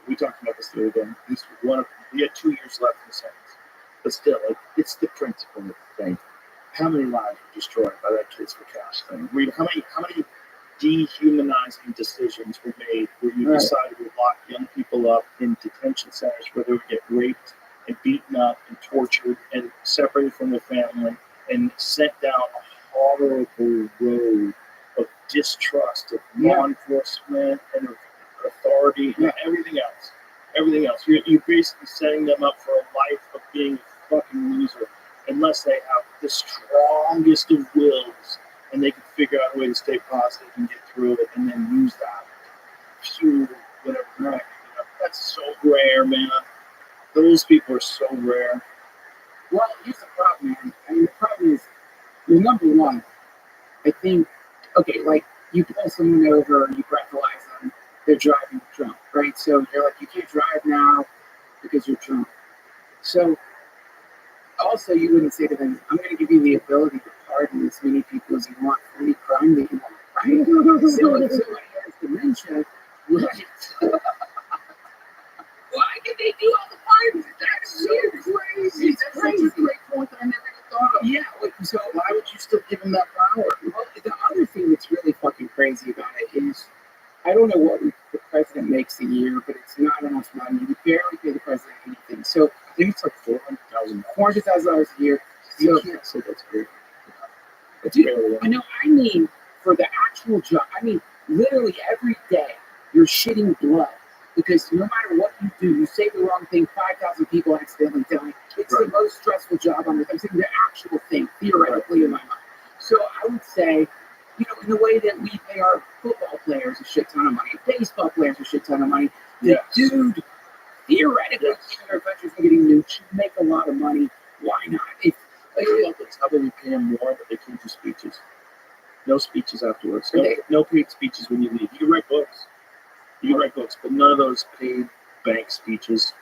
we talked about this the other day. At least one of them, he had 2 years left in the sentence. But still, like, it's the principle of the thing. How many lives destroyed by that Kids for Cash thing. Read how many dehumanizing decisions were made where you decided to lock young people up in detention centers where they would get raped and beaten up and tortured and separated from their family and sent down a horrible road of distrust of law enforcement and of authority and everything else. Everything else. You're basically setting them up for a life of being a fucking loser unless they have the strongest of wills and they can figure out a way to stay positive and get through it and then use that to fuel whatever. That's so rare, man. Those people are so rare. Well, here's the problem, man. I mean, the problem is, well, number one, I think, okay, like, you pull someone over, you breathalyze them, they're driving drunk, right? So you're like, you can't drive now because you're drunk. So, also, you wouldn't say to them, I'm going to give you the ability to pardon as many people as you want for any crime that you want, right? So if somebody has dementia, right? Why can they do all the pardons? That's so crazy. That's such a great point that I never even thought of. Yeah, so why would you still give them that power? Well, the other thing that's really fucking crazy about it is, I don't know what the president makes a year, but it's not enough money. We barely pay the president anything. So I think it's like $400,000 a year. You can't say that's great. Dude, I know. I mean, for the actual job, I mean, literally every day you're shitting blood because no matter what you do, you say the wrong thing, 5,000 people accidentally die. It's the most stressful job on earth. I'm saying the actual thing, theoretically, in my mind. So I would say, you know, in the way that we pay our football players a shit ton of money, baseball players a shit ton of money, the dude, theoretically, keeping our country from getting nuked, should make a lot of money. Why not? How about we pay them more, but they can't do speeches? No speeches afterwards. No paid speeches when you leave. You can write books. But none of those paid bank speeches.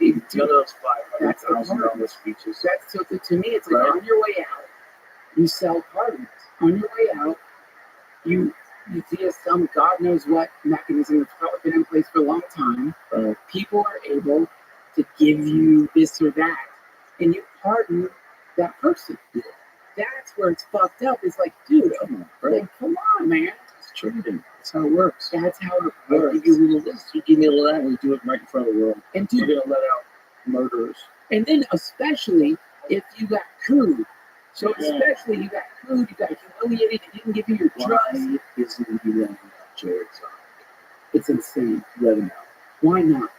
None of those $500,000 speeches. That's so to me, it's like on your way out, you sell pardons. On your way out, you via some God knows what mechanism that's probably been in place for a long time. People are able to give you this or that, and you pardon that person. That's where it's fucked up. It's like, dude, like, come on, man. It's trading. That's how it works. That's how it works. You give me a little this, you give me a little that, and we do it right in front of the world. And dude, you're gonna let out murderers. And then especially if you got cooed. So especially you got cooed, you got humiliated, they didn't give you your trust. Why isn't he letting out Joe Exotic? It's insane. Let him out. Why not?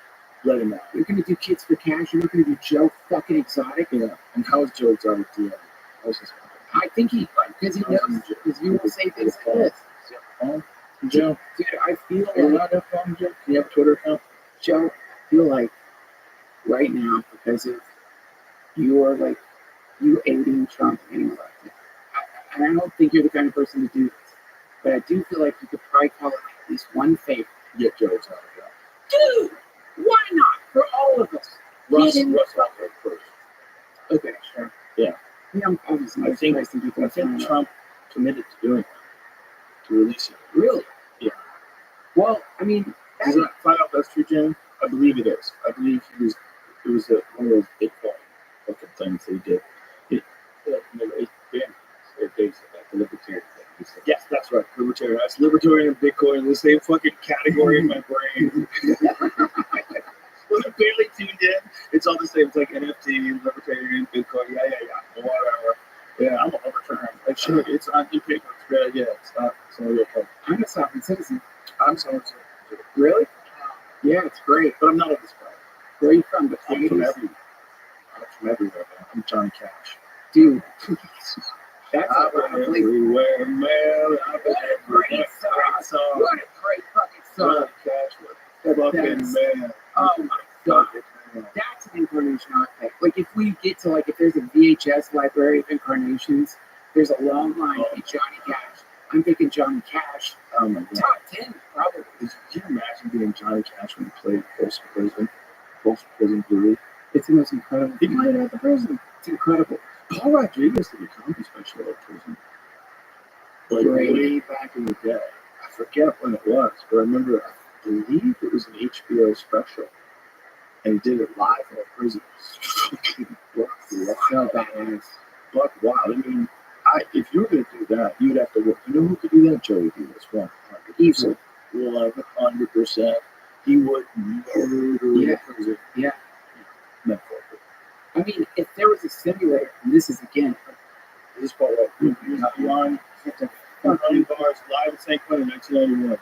Let him out. You're gonna do Kids for Cash, you're not gonna do Joe fucking Exotic. Yeah. And how is Joe Exotic doing? I think because he knows, because you will say things like this. Joe, dude, I feel like, not have phone, Joe? Do you have a Twitter account? Joe, I feel like right now, because of you are like, you aiding Trump getting elected. And I don't think you're the kind of person to do this, but I do feel like you could probably call it at least one favor. Get Joe Exotic out. Dude, why not? For all of us. Russ first. Okay, sure. Yeah. I'm obviously I think Trump committed to doing that, to release it. Really? Yeah. Well, I mean, does that find out that's true, Jim? I believe it is. I believe it was one of those Bitcoin fucking things they did. The libertarian thing. Yes, that's right. Libertarian. That's libertarian and Bitcoin in the same fucking category in my brain. When I'm barely tuned in, it's all the same. It's like NFT, libertarian, Bitcoin. Yeah. Whatever. Yeah, I'm a libertarian. Like, sure, it's on your paper. It's great. Yeah, it's not a real thing. I'm a sovereign citizen. I'm sovereign citizen. Really? Yeah, it's great. But I'm not on this planet. Where are you from? I'm from everywhere. Man. I'm Johnny Cash. Dude. That's everywhere, man. What a great song. What a great fucking song. Cash, fucking man. Oh my God. That's an incarnation archetype. Like if we get to if there's a VHS library of incarnations, there's a long line to be Johnny Cash. I'm thinking Johnny Cash. Oh my God. Top 10, probably. Can you imagine being Johnny Cash when he played Post-Prison Blue? It's the most incredible. He played at the prison. It's incredible. Paul Rodriguez did a comedy special at prison. Way back in the day. I forget when it was, but I remember, I believe it was an HBO special. And he did it live in a prison. So badass. Buck wild. I mean, if you were going to do that, you'd have to work. You know who could do that? Joey Diaz. 100%. 100%. He would murder. Yeah. I mean, if there was a simulator, and this is again, This part right. Beyond running bars live in St. Quentin in 1991.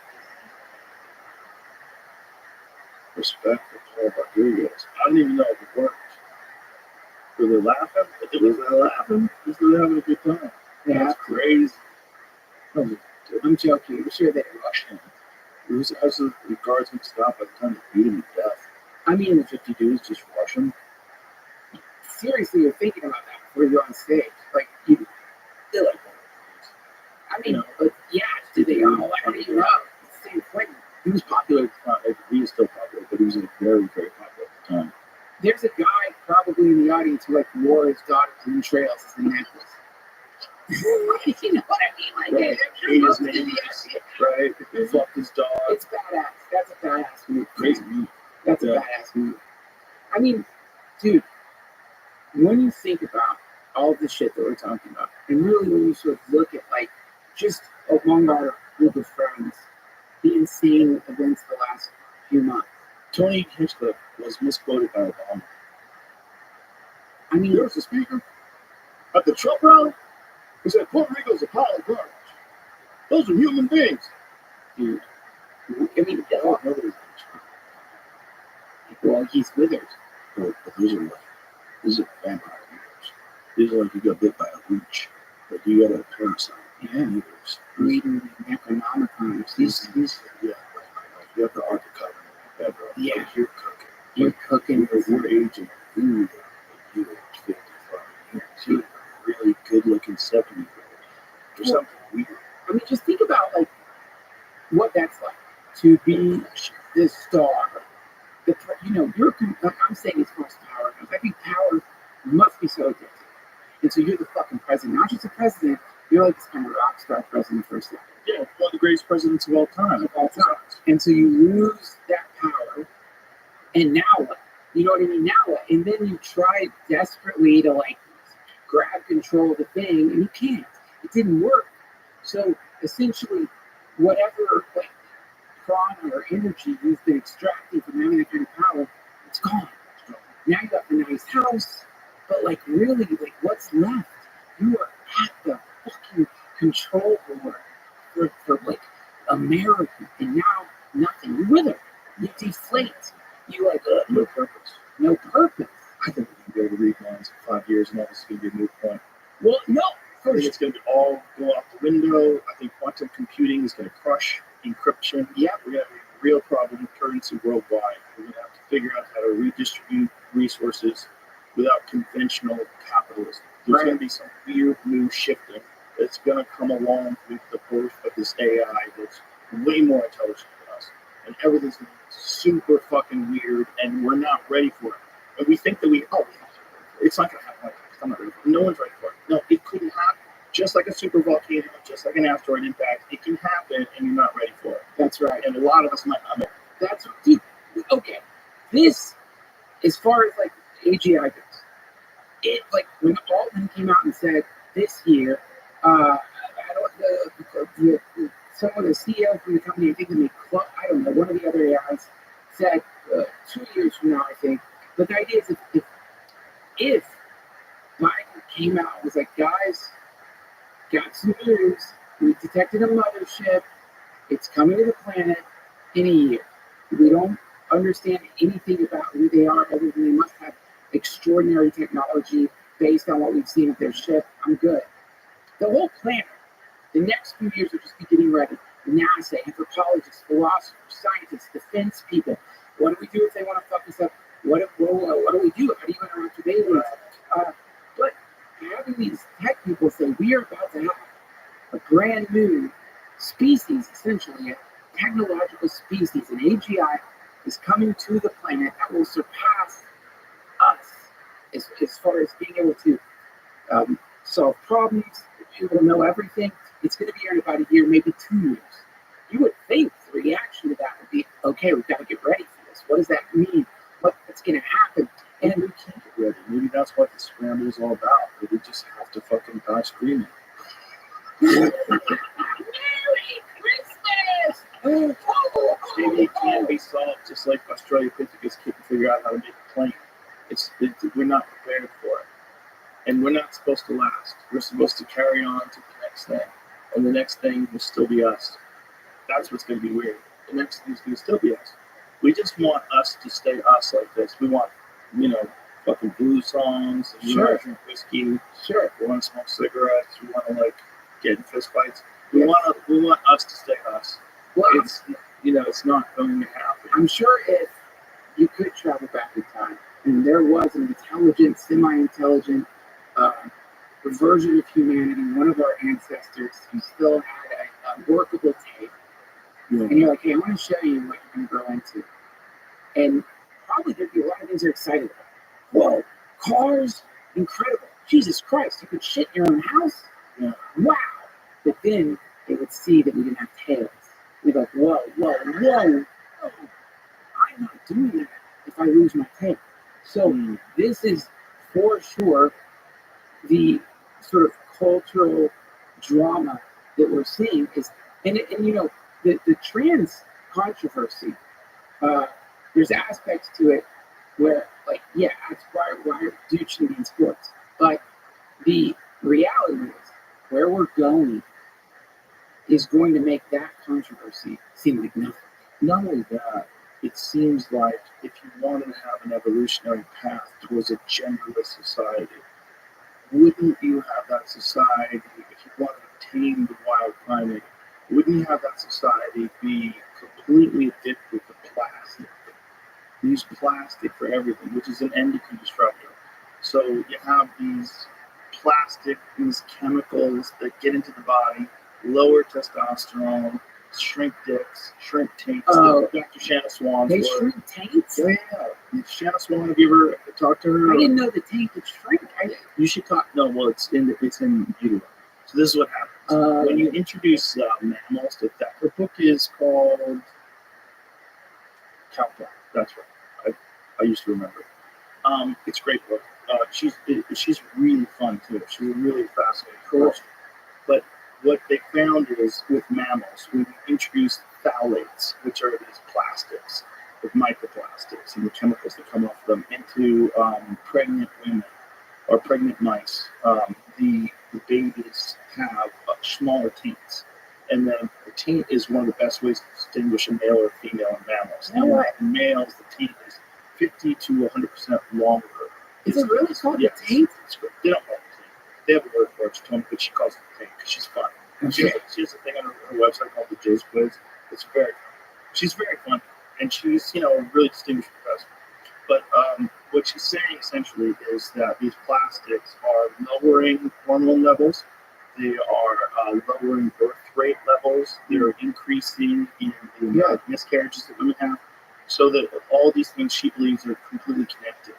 Respect for Paul Rodriguez. I don't even know if it worked. Were they laughing? Was they laughing? Was they having a good time? yeah, That's crazy. I'm joking. I'm sure they rushed him. It was as the guardsmen stopped by the time they beat him to death. I mean, The 50 dudes just rush him. seriously, you're thinking about that before you're on stage. Like, they're like, I mean, but yeah, do they all? How do you know? It's St. Quentin. He was popular. He was still popular, but he was very, very popular at the time. There's a guy probably in the audience who like wore his daughter's blue trails as a necklace. You know what I mean? Like, Right. His name, right? He fucked his dog. it's badass. That's a badass move. Crazy move. That's a Yeah. badass move. I mean, dude, when you think about all the shit that we're talking about, and really when you sort of look at like just among our group of friends, the insane events the last few months. Tony Hinchcliffe was misquoted by Obama. I mean, There was a speaker at the Trump rally who said Puerto Rico's a pile of garbage. Those are human beings. dude, I mean, well, he's withered. But those are vampire eaters. These are like you got bit by a leech. Like you got a parasite. Yeah. Eaters. Reading Necronomicon. These, yeah. You have the Ark of Covenant like that, bro. Yeah. Like you're cooking. You're cooking. We're aging food. You're 55 years. You're a really good looking 70-year-old. There's something weird. I mean, just think about like what that's like to be the star. I'm saying as far as power goes, I think power must be so addictive. And so you're the fucking president, not just a president. You're like this kind of rock star president for a second. Yeah, one of the greatest presidents of all time. And so you lose that power, and now what? You know what I mean? Now what? And then you try desperately to like grab control of the thing, and you can't. It didn't work. So essentially, whatever like prana or energy you've been extracting from having that kind of power, it's gone. Now you got the nice house, but like really, like what's left? You are at the fucking control board for like America, and now nothing. You wither. You deflate. You like No purpose. no purpose. I think we can go to read lines in 5 years and all this is going to be a moot point. Well, no, I think it's going to all go out the window. I think quantum computing is going to crush encryption. Yeah. We're going to have a real problem with currency worldwide. We're going to have to figure out how to redistribute resources without conventional capitalism. There's Right. going to be some weird new shifting that's going to come along with the birth of this AI that's way more intelligent than us. And everything's going to be super fucking weird, and we're not ready for it. And we think that it's not going to happen like this. I'm not ready for it. No one's ready for it. No, it couldn't happen. Just like a super volcano, just like an asteroid impact, it can happen, and you're not ready for it. that's right. And a lot of us might not make it. That's dude. Okay, this as far as like AGI goes, it like when Altman came out and said this year, someone, the CEO from the company, I think they made I don't know, one of the other AIs said 2 years from now, I think. But the idea is if Biden came out and was like, guys, got some news, we detected a mothership, it's coming to the planet in a year. We don't understand anything about who they are other than they must have extraordinary technology based on what we've seen of their ship. I'm good. The whole planet, the next few years will just be getting ready. NASA, anthropologists, philosophers, scientists, defense people. What do we do if they want to fuck us up? What do we do? How do you interact with aliens? But having these tech people say we are about to have a brand new species, essentially a technological species, an AGI is coming to the planet that will surpass us as far as being able to solve problems, able to know everything. It's going to be here in about a year, maybe 2 years. You would think the reaction to that would be, okay, we've got to get ready for this. What does that mean? What's going to happen? And we can't get ready. Maybe that's what the scramble is all about. But we just have to fucking die screaming. Maybe it can be solved just like Australopithecus couldn't figure out how to make a plane. We're not prepared for it. And we're not supposed to last. We're supposed to carry on to the next thing. And the next thing will still be us. That's what's going to be weird. The next thing's going to still be us. We just want us to stay us like this. We want, fucking blues songs. We want to drink whiskey. Sure. We want to smoke cigarettes. We want to, get in fist fights. We want us to stay us. Well, it's not going to happen. I'm sure if you could travel back in time and there was an intelligent, semi-intelligent version of humanity, one of our ancestors who still had a workable tape, and you're like, hey, I want to show you what you can grow into. And probably there'd be a lot of things they're excited about. Whoa, cars, incredible. Jesus Christ, you could shit in your own house? Yeah. Wow. But then they would see that we didn't have tails. They'd be like, whoa. I'm not doing that if I lose my tail. So this is for sure the sort of cultural drama that we're seeing is, and the trans controversy, there's aspects to it where, that's why dudes shouldn't be in sports. But the reality is, where we're going is going to make that controversy seem like nothing. Not only that, it seems like if you wanted to have an evolutionary path towards a genderless society, wouldn't you have that society, if you wanted to tame the wild primate, wouldn't you have that society be completely addicted to plastic? Use plastic for everything, which is an endocrine disruptor. So you have these chemicals that get into the body, lower testosterone, shrink dicks, shrink taints. Dr. Shanna Swan. They shrink taints? Yeah. Shanna Swan, have you ever talked to her? I didn't know the taint could shrink. You should talk. No, well, it's in utero. So this is what happens. When you introduce mammals, her book is called Countdown. That's right. I used to remember it. It's a great book. She's really fun too. She's a really fascinating person. But what they found is with mammals, when you introduce phthalates, which are these plastics, with microplastics and the chemicals that come off them, into pregnant women or pregnant mice, the babies have smaller taints. And then the taint is one of the best ways to distinguish a male or female in mammals. In males, the taint is 50 to 100% longer. Is it really called the taint? They don't call it taint. They have a word for it. She told me, but she calls it taint because she's fun. She has a thing on her website called the Jizz Quiz. It's very fun. She's very fun, and she's a really distinguished professor. But what she's saying essentially is that these plastics are lowering hormone levels. They are lowering birth rate levels. They're increasing in the miscarriages that women have. So that all these things she believes are completely connected.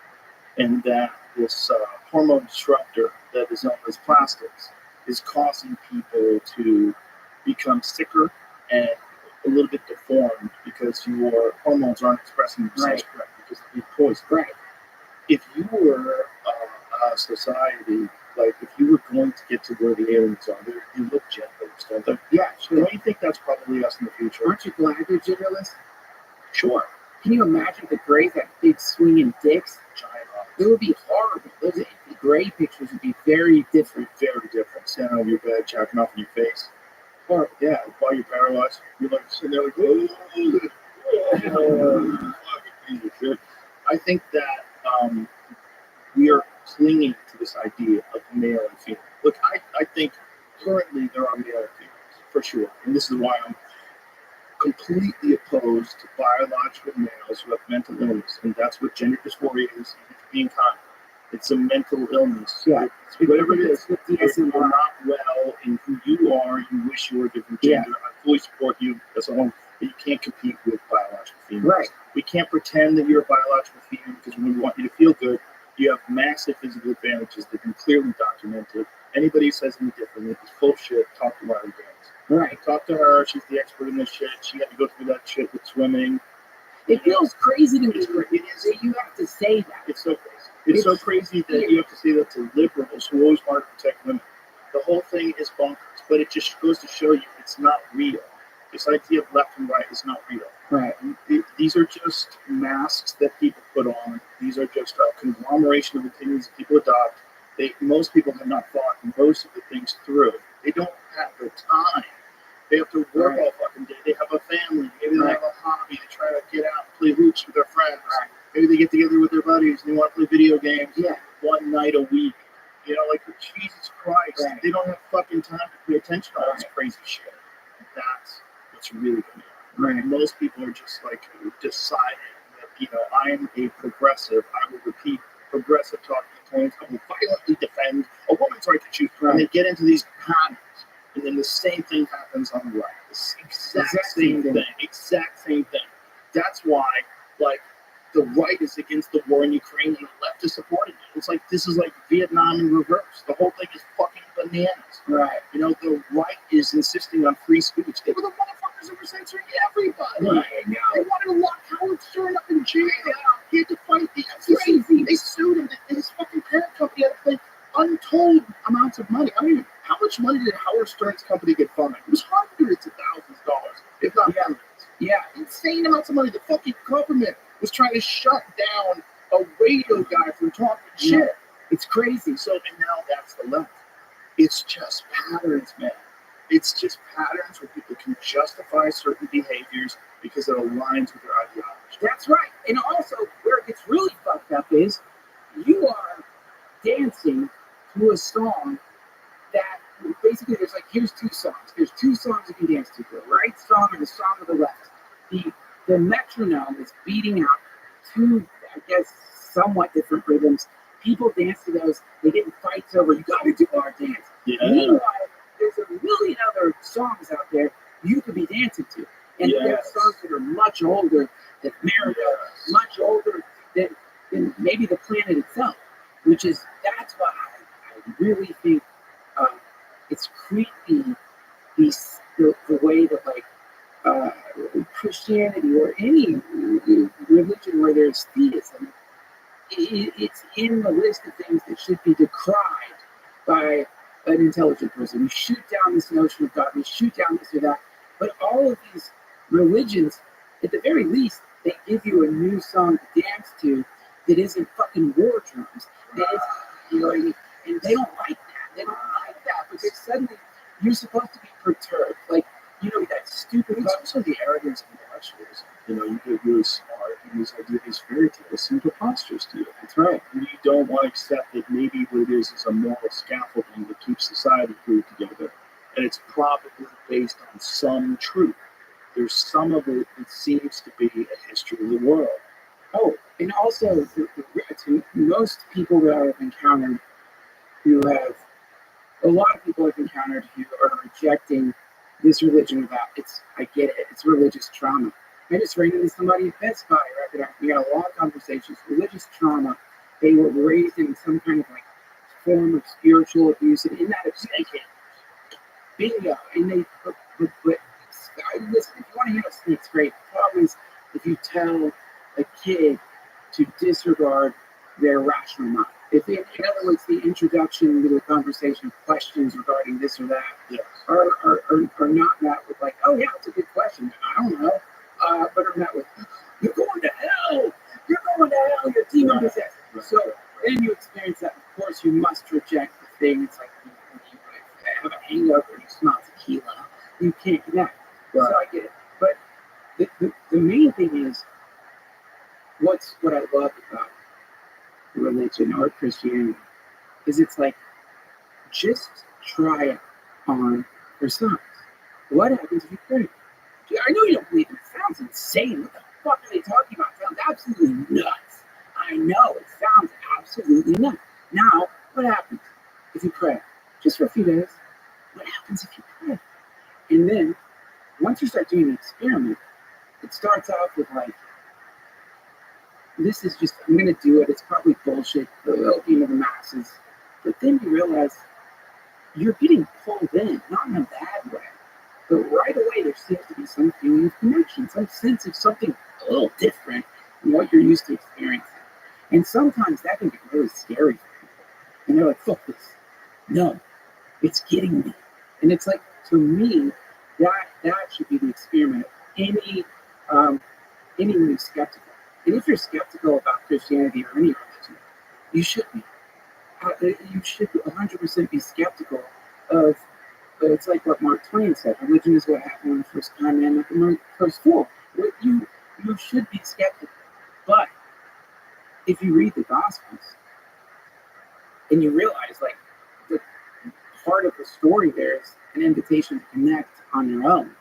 And that this hormone disruptor that is known as plastics is causing people to become sicker and a little bit deformed because your hormones aren't expressing themselves correctly because they're poisoned. Right. If you were a society, like if you were going to get to where the aliens are, they look genderless, don't they? Yeah, sure. Don't you think that's probably us in the future? Aren't you glad they're genderless? Sure. Can you imagine the Greys had big swinging dicks? It would be horrible. The Grey pictures would be very different. Very different. Standing on your bed, jacking off in your face. Or, yeah, while you're paralyzed, you're like sitting there like, I think that we are clinging to this idea of male and female. Look, I think currently there are male and females, for sure. And this is why I'm completely opposed to biological males who have mental illness. And that's what gender dysphoria is. Being kind. It's a mental illness. Yeah. Whatever it is, you're not well in who you are, you wish you were a different gender. I fully support you as a home, but you can't compete with biological females. Right. We can't pretend that you're a biological female because when we want you to feel good, you have massive physical advantages that have been clearly documented. Anybody who says anything differently is full of shit. Talk to Riley Gaines. Right. Talk to her. She's the expert in this shit. She had to go through that shit with swimming. It feels crazy to me that you have to say that. It's so crazy. It's so crazy that you have to say that to liberals who always want to protect women. The whole thing is bonkers but it just goes to show you it's not real. This idea of left and right is not real. Right. These are just masks that people put on. These are just a conglomeration of opinions that people adopt. Most people have not thought most of the things through. They don't have the time. They have to work all fucking day. They have a family. Maybe they have a hobby. They try to get out and play hoops with their friends. Right. Maybe they get together with their buddies and they want to play video games one night a week. You know, like, Jesus Christ. Right. They don't have fucking time to pay attention to all this crazy shit. That's what's really going on. Right. Most people are just like deciding that, you know, I'm a progressive. I will repeat progressive talking points. I will violently defend a woman's right to choose. Right. And they get into these patterns. And then the same thing happens on the right. The exact same thing. Exact same thing. That's why, like, the right is against the war in Ukraine and the left is supporting it. It's like, this is like Vietnam in reverse. The whole thing is fucking bananas. Right. You know, the right is insisting on free speech. They were the motherfuckers that were censoring everybody. Right. They wanted to lock Howard Stern up in jail. He had to fight the FCC. They sued him. His fucking parent company had to pay untold amounts of money. I mean, how much money did Howard Stern's company get fined? It was hundreds of thousands of dollars, if not millions. Yeah, insane amounts of money. The fucking government was trying to shut down a radio guy from talking shit. It's crazy. So, and now that's the left. It's just patterns, man. It's just patterns where people can justify certain behaviors because it aligns with their ideology. That's right. And also, where it gets really fucked up is you are dancing to a song that basically there's like, here's two songs. There's two songs you can dance to, the right song or the song of the left. The metronome is beating out two, I guess, somewhat different rhythms. People dance to those. They get in fights over, you gotta do our dance. Yeah. Meanwhile, there's a million other songs out there you could be dancing to. And there's songs that are much older than America, much older than maybe the planet itself, that's why I really think it's creepy, the way that, like, Christianity or any religion where there's theism, it's in the list of things that should be decried by an intelligent person. We shoot down this notion of God, we shoot down this or that, but all of these religions, at the very least, they give you a new song to dance to that isn't fucking war drums. That is, you know what I mean? And they don't like that. They don't like that because suddenly you're supposed to be perturbed. Like, you know, that stupid. It's also the arrogance of intellectualism. You know, you get really smart and these ideas, these fairy tales seem preposterous to you. That's right. And you don't want to accept that maybe what it is a moral scaffolding that keeps society glued together. And it's probably based on some truth. There's some of it that seems to be a history of the world. Oh, and also, to most people that I've encountered a lot of people I've encountered who are rejecting this religion I get it, it's religious trauma. I just ran into somebody at Best Buy, right? We had a long conversations, religious trauma. They were raised in some kind of like form of spiritual abuse, and in that abuse, bingo. And but listen, if you want to handle snakes, great. The problem is if you tell a kid to disregard their rational mind. In other words, the introduction to the conversation, questions regarding this or that, are not met with like, oh yeah, it's a good question. I don't know, but are met with, you're going to hell. You're going to hell. You're demon possessed. So then you experience that. Of course, you must reject the thing. It's like you have a hangover and you smell tequila. You can't connect. Right. So I get it. But the main thing is, what I love about religion or Christianity is it's like, just try it on for size. What happens if you pray? I know you don't believe it. It sounds insane. What the fuck are they talking about? It sounds absolutely nuts. I know it sounds absolutely nuts. Now, what happens if you pray? Just for a few days. What happens if you pray? And then, once you start doing the experiment, it starts out with like, this is just, I'm going to do it. It's probably bullshit, the opium of the masses. But then you realize you're getting pulled in, not in a bad way. But right away, there seems to be some feeling of connection, some sense of something a little different from what you're used to experiencing. And sometimes that can get really scary for people. And they're like, fuck this. No, it's getting me. And it's like, to me, that should be the experiment. Anyone who's skeptical. And if you're skeptical about Christianity or any religion, you should be. You should 100% be skeptical of. But it's like what Mark Twain said: religion is what happened when the first con man met the first fool. You should be skeptical, but if you read the Gospels and you realize, like, the part of the story there is an invitation to connect on your own. You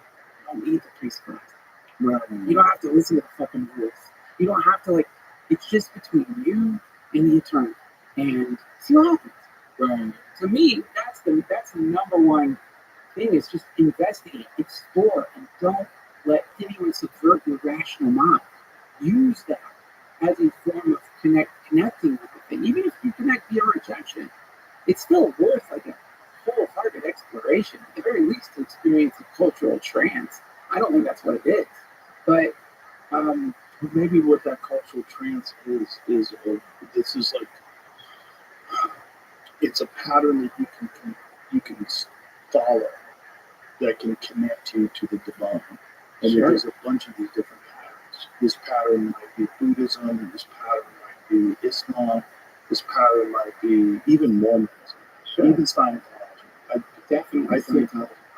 don't need the priest class. You don't have to listen to the fucking rules. You don't have to, like. It's just between you and the eternal, and see what happens. To me, that's the number one thing, is just investigate, explore, and don't let anyone subvert your rational mind. Use that as a form of connecting with the thing. Even if you connect via rejection, it's still worth like a wholehearted exploration. At the very least, to experience a cultural trance. I don't think that's what it is, but maybe what that cultural trance is this is like, it's a pattern that you can follow that can connect you to the divine. And there's a bunch of these different patterns. This pattern might be Buddhism, this pattern might be Islam, this pattern might be even Mormonism, even Scientology.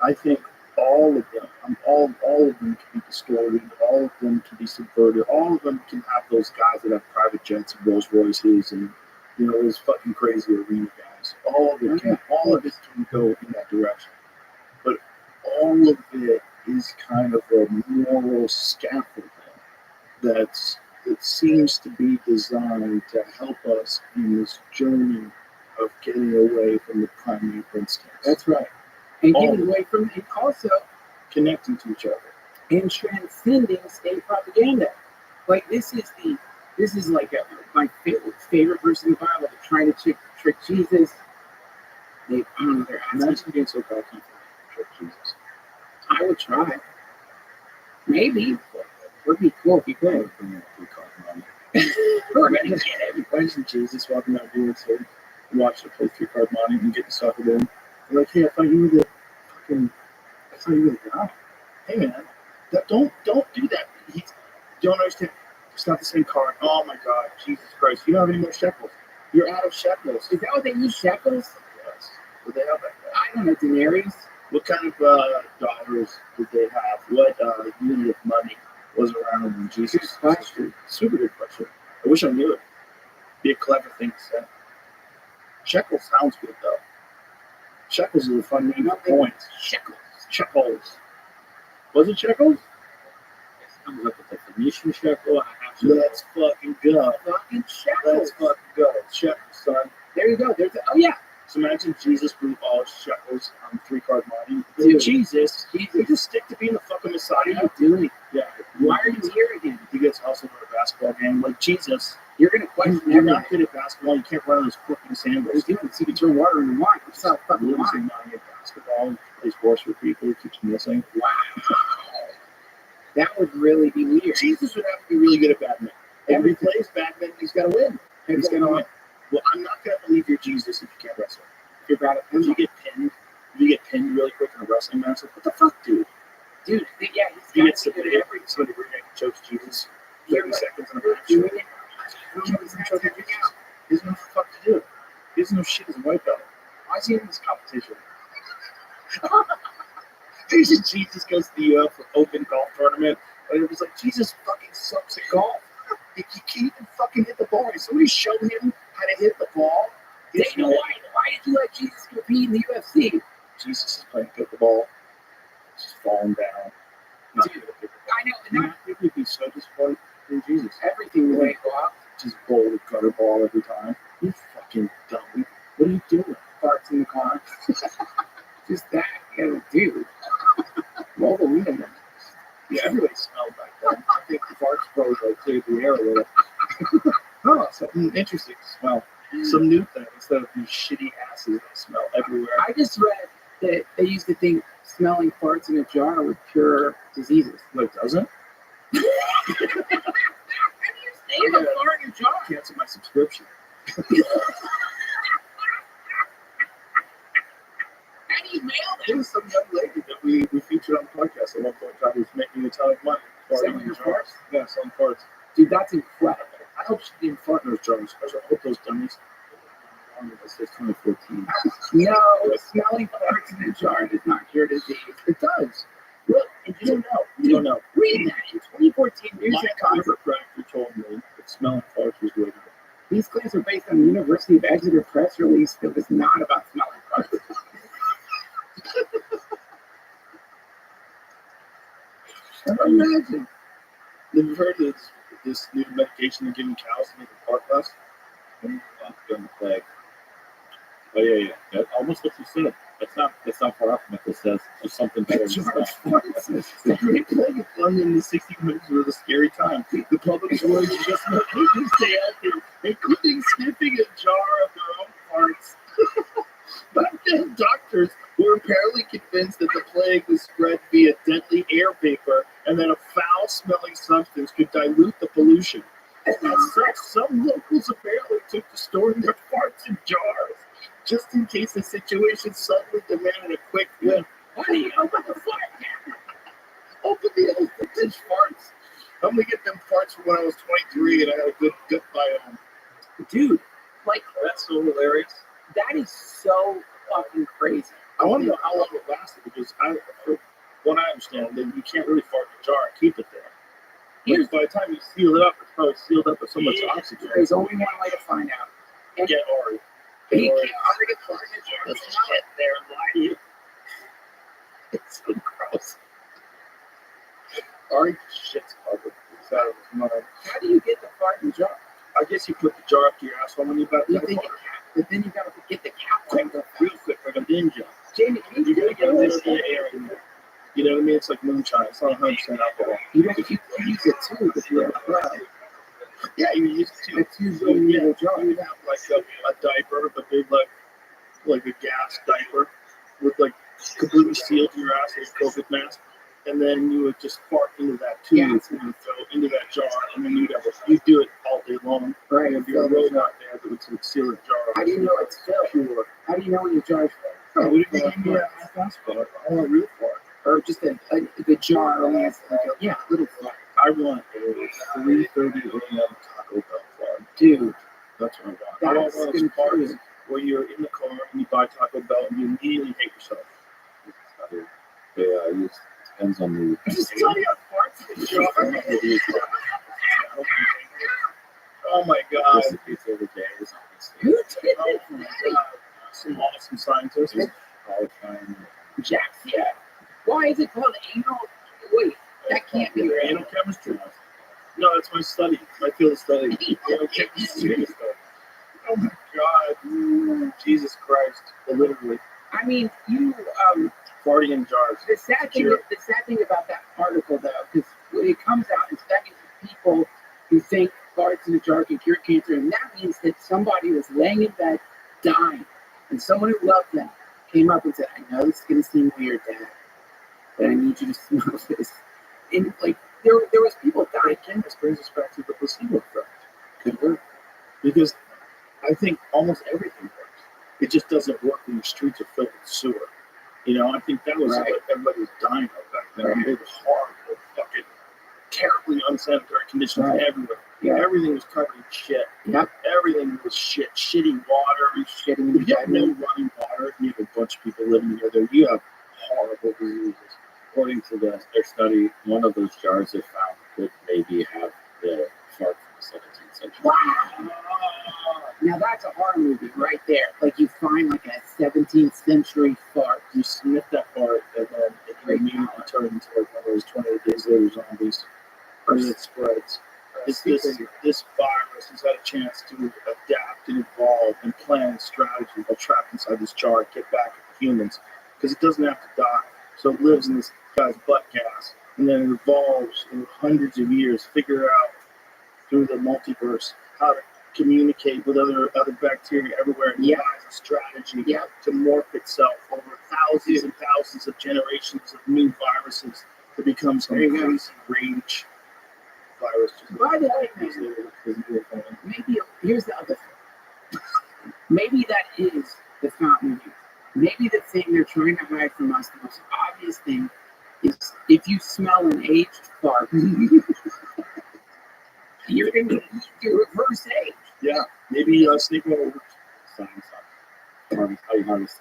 I think all of them, all of them can be distorted, all of them can be subverted, all of them can have those guys that have private jets and Rolls Royces and, you know, those fucking crazy arena guys. All of it can go in that direction. But all of it is kind of a moral scaffolding that seems to be designed to help us in this journey of getting away from the primary instincts. That's right. And getting away from, and also connecting to each other. And transcending state propaganda. Like, this is like my favorite verse in the Bible. They're trying to trick Jesus. Imagine being so cocky for trick Jesus. I would try. Maybe. It would be cool if you could. We're going to get it. Imagine Jesus walking out doing so, watching play 3-card money and getting suckered in. They're like, hey, I thought you were the guy. Hey, man, don't do that. You don't understand. It's not the same card. Oh, my God. Jesus Christ. You don't have any more shekels. You're out of shekels. Is that what they use, shekels? Yes. What they have that? I don't know, denaries. What kind of dollars did they have? What unit of money was around when Jesus? Question. Super good question. I wish I knew it. Be a clever thing to say. Shekel sounds good, though. Shekels is a fun name for coins. Shekels. Was it shekels? I'm looking at the Phoenician shekel. Let's fucking go. Fucking shekels. Let's fucking go. Shekels, son. There you go. Oh, yeah. So imagine Jesus blew all his shekels on 3-card money. Dude. Jesus, we just stick to being the fucking Messiah. What are you doing? Yeah. Why are you here again? He gets also go to a basketball game. Like, Jesus, you're going to question you're not good at basketball. You can't run those fucking sandals. You can turn water into wine. It's not fucking losing wine. money at basketball. He plays sports for people. He keeps missing. Wow. That would really be weird. Jesus would have to be really good at badminton. If he plays badminton, he's got to win. He's got to win. Well, I'm not going to believe you're Jesus if you can't wrestle. If you're bad at it, you get pinned really quick in a wrestling match. Like, what the fuck, dude? Dude, yeah, he gets somebody chokes Jesus 30 seconds in a match. He doesn't know what the fuck to do. He doesn't know shit as a white belt. Why is he in this competition? Jesus goes to the Open golf tournament, and it was like, Jesus fucking sucks at golf. He can't even fucking hit the ball. If somebody showed him how to hit the ball, they know why. Why did you let Jesus compete in the UFC? Jesus is playing pickleball, just falling down. Dude, I know. And it would be so disappointed in Jesus. Everything the way off. Just bowl the gutter ball every time. You fucking dummy. What are you doing? Farts in the car. Just that, dude. Roll the window. Yeah, everybody smelled back then. I think the farts probably like cleared the air a little. Oh, something interesting to smell. Some new thing instead of these shitty asses that smell everywhere. I just read that they used to think smelling farts in a jar would cure diseases. Wait, doesn't? How do you stay in a fart in a jar? Cancel my subscription. How do you nailed it. There was some young lady that we featured on the podcast at one point in time who's making a ton of money. Selling Farting her jars. farts? Yeah, selling farts. Dude, that's incredible. I hope she didn't fart in those jars. I hope those dummies. It says 2014. No, smelling farts in a jar does not cure disease. It does. Look, You don't know. You don't know. read that. In 2014, My music concert. chiropractor told me that smelling farts was really good. These claims are based on the University of Exeter press release that was not about smelling farts. Imagine. Have you heard of this new medication they're giving cows to make them fart less? During the plague. Oh yeah. That's almost what you said. That's not far off from what this says. There's something better than Jar of that. farts. The Great Plague of London in the 60s was a scary time. The public's words just about anything stay healthy, including sniffing a jar of their own farts. Back then, doctors were apparently convinced that the plague was spread via deadly air vapor and that a foul-smelling substance could dilute the pollution. As such, some locals apparently took to storing their farts in jars, just in case the situation suddenly demanded a quick whip. Honey, open the fart can. Open the old vintage farts. I'm gonna get them farts from when I was 23 and I had a good gut biome. Dude, like, That's so hilarious. that is so fucking crazy. I want to know how long it lasted because from what I understand, then you can't really fart in a jar and keep it there. Like, by the time you seal it up, it's probably sealed up with so much oxygen. There's only one way to find out. Get Ari. He Or- can't already get farted in a jar. Let's Smell it. there and lie to you. It's so gross. Ari shit's covered. It's out of his mind. How do you get the fart in the jar? I guess you put the jar up to your asshole when you about to You take a think fart. but then you gotta get the cap Quick, on. real quick, like a ninja. Jamie, can You you gotta do get a little this? bit of air in there. You know what I mean? It's like moonshine. It's not 100% alcohol. You don't you can use it too if you're a pro. Yeah, you use it too. It's usually in the jar. You would have like a diaper, a big like a gas diaper with like completely sealed your ass with a COVID mask, and then you would just fart into that tube Yeah. and you would throw into that jar, and then you'd do it all day long. Right. There'd be a robot there that would seal the jar. How do you know it's filled? Pure. How do you know when your jar's Oh, what if you give me a half-ass fart? I want a real fart. or just the jar only has like a little fart? I want a 3:30 a.m. Taco Bell fart. Dude, That's what I want. I don't that's want gonna those kill farts you. where you're in the car and you buy Taco Bell and you immediately hate yourself. It depends on the. Just tell you farts in the jar. Oh my god. recipes every day. Is Who did Oh it? my god. Some awesome scientists. all the time. Jack's, yeah. Why is it called anal? Wait, that can't be right. Anal chemistry. No, that's my study. My field of study. Anal chemistry. Oh my god. Jesus Christ. Literally. I mean, you Farting in jars. the sad thing about that article though, because when it comes out, is that means that people who think farts in a jar can cure cancer, and that means that somebody was laying in bed dying, and someone who loved them came up and said, "I know this is gonna seem weird, Dad, but I need you to smell this." And like there was people dying. Again, this brings us back to the placebo effect. Could work. Because I think almost everything works. It just doesn't work when the streets are filled with sewer. You know, I think that was Right. what everybody was dying of back then. Right. It was horrible, fucking terribly unsanitary conditions Right. everywhere. Yeah. Everything was covered in shit. Yep. Everything was shit. Shitty water. Shitting If you have no running water, if you have a bunch of people living together, you have horrible diseases. According to their study, one of those jars they found could maybe have the fart from the 17th century. Wow. Now that's a horror movie right there. Like you find like a 17th century fart. You sniff that fart, and then it immediately turns into like one of those 28 days later zombies. And then it spreads. This virus has had a chance to adapt and evolve and plan strategy while trapped inside this jar and get back at the humans. Because it doesn't have to die. So it lives in this guy's butt gas. And then it evolves in hundreds of years, figure out through the multiverse how to communicate with other bacteria everywhere and Yeah. devise a strategy Yeah. to morph itself over thousands and thousands of generations of new viruses to become some There you go. crazy rage virus. By the way, maybe here's the other thing. Maybe that is the fountain of youth. maybe the thing they're trying to hide from us, the most obvious thing, is if you smell an aged fart, you're going to reverse age. Yeah, maybe sneak over. Science. Harvest. How you harvest?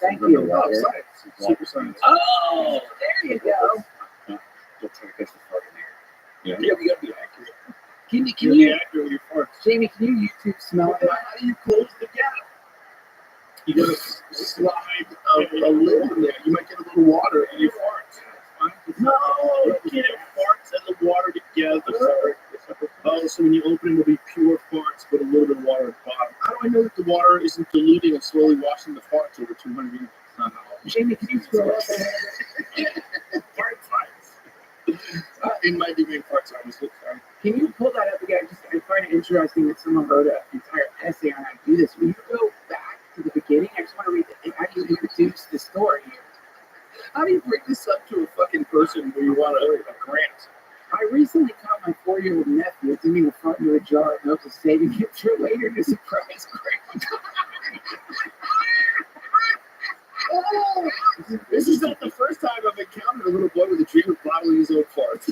Thank you. Oh, science. Super science. Oh, there you go. Don't try to catch the fart in here. Yeah, we gotta be accurate. Can Be you, accurate with your farts. Jamie, can you YouTube smell it? How do you close the gap? You gotta slide a lid in there. You might get a little water in your farts. No, you can't have farts and the water together. Oh, so when you open it, it'll be pure farts with a little bit of water at the bottom. How do I know that the water isn't diluting and slowly washing the farts over 200 years? Jamie, can you scroll up and Fart fights. It might be being farts. Sorry. can you pull that up again? I find it interesting that someone wrote an entire essay on how to do this. Will you go back to the beginning? I just want to read how do you introduce the story here? How do you bring this up to a fucking person where you want a grant? I recently caught my 4-year-old nephew attempting to fart into a jar of milk and saving it for later to surprise grandma. This is not the first time I've encountered a little boy with a dream of bottling his own farts.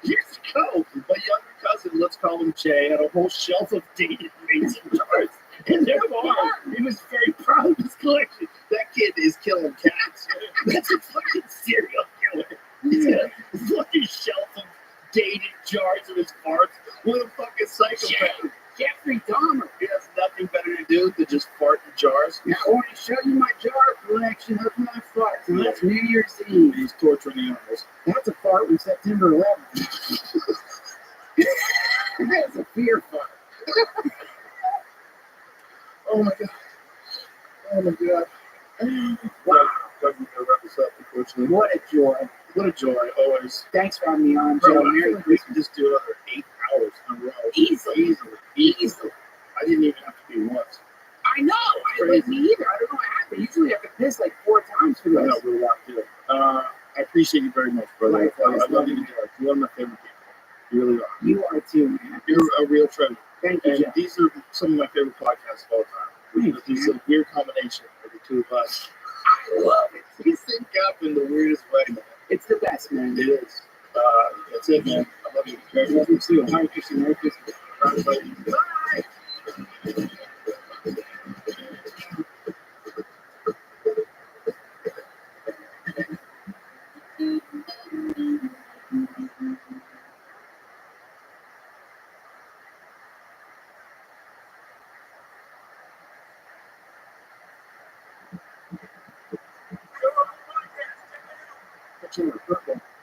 Years ago, my younger cousin, let's call him Jay, had a whole shelf of dated mason jars. And there are. He was very proud of his collection. That kid is killing cats. That's a fucking serial killer. He's got a fucking shelf of dated jars of his farts. What a fucking psychopath. Jeffrey Dahmer. He has nothing better to do than just fart in jars. Now I want to show you my jar collection of my farts. And that's New Year's Eve. He's torturing animals. That's a fart from September 11th. That's a fear fart. Oh my god. Oh my god. Wow. I'm going to wrap this up, unfortunately. What a joy. What a joy, always. Thanks for having me on, Bro, Joe. I feel Merry like we Christmas. can just do another 8 hours in a row. Easily. Easily. I didn't even have to be once. I know. I like me either. I don't know what happened. Usually I have to piss like 4 times for I this. know, we're locked in. I appreciate you very much, brother. Likewise, I love you to death. You're one of my favorite people. You really are. You are too, man. You're a real treasure. Thank you, And Joe. these are some of my favorite podcasts of all time. It's a weird combination of the two of us. I love it. We sync up in the weirdest way, man. It's the best, man. It is. That's it, man. I love you. I love you too. Merry Christmas. Merry Christmas. Bye.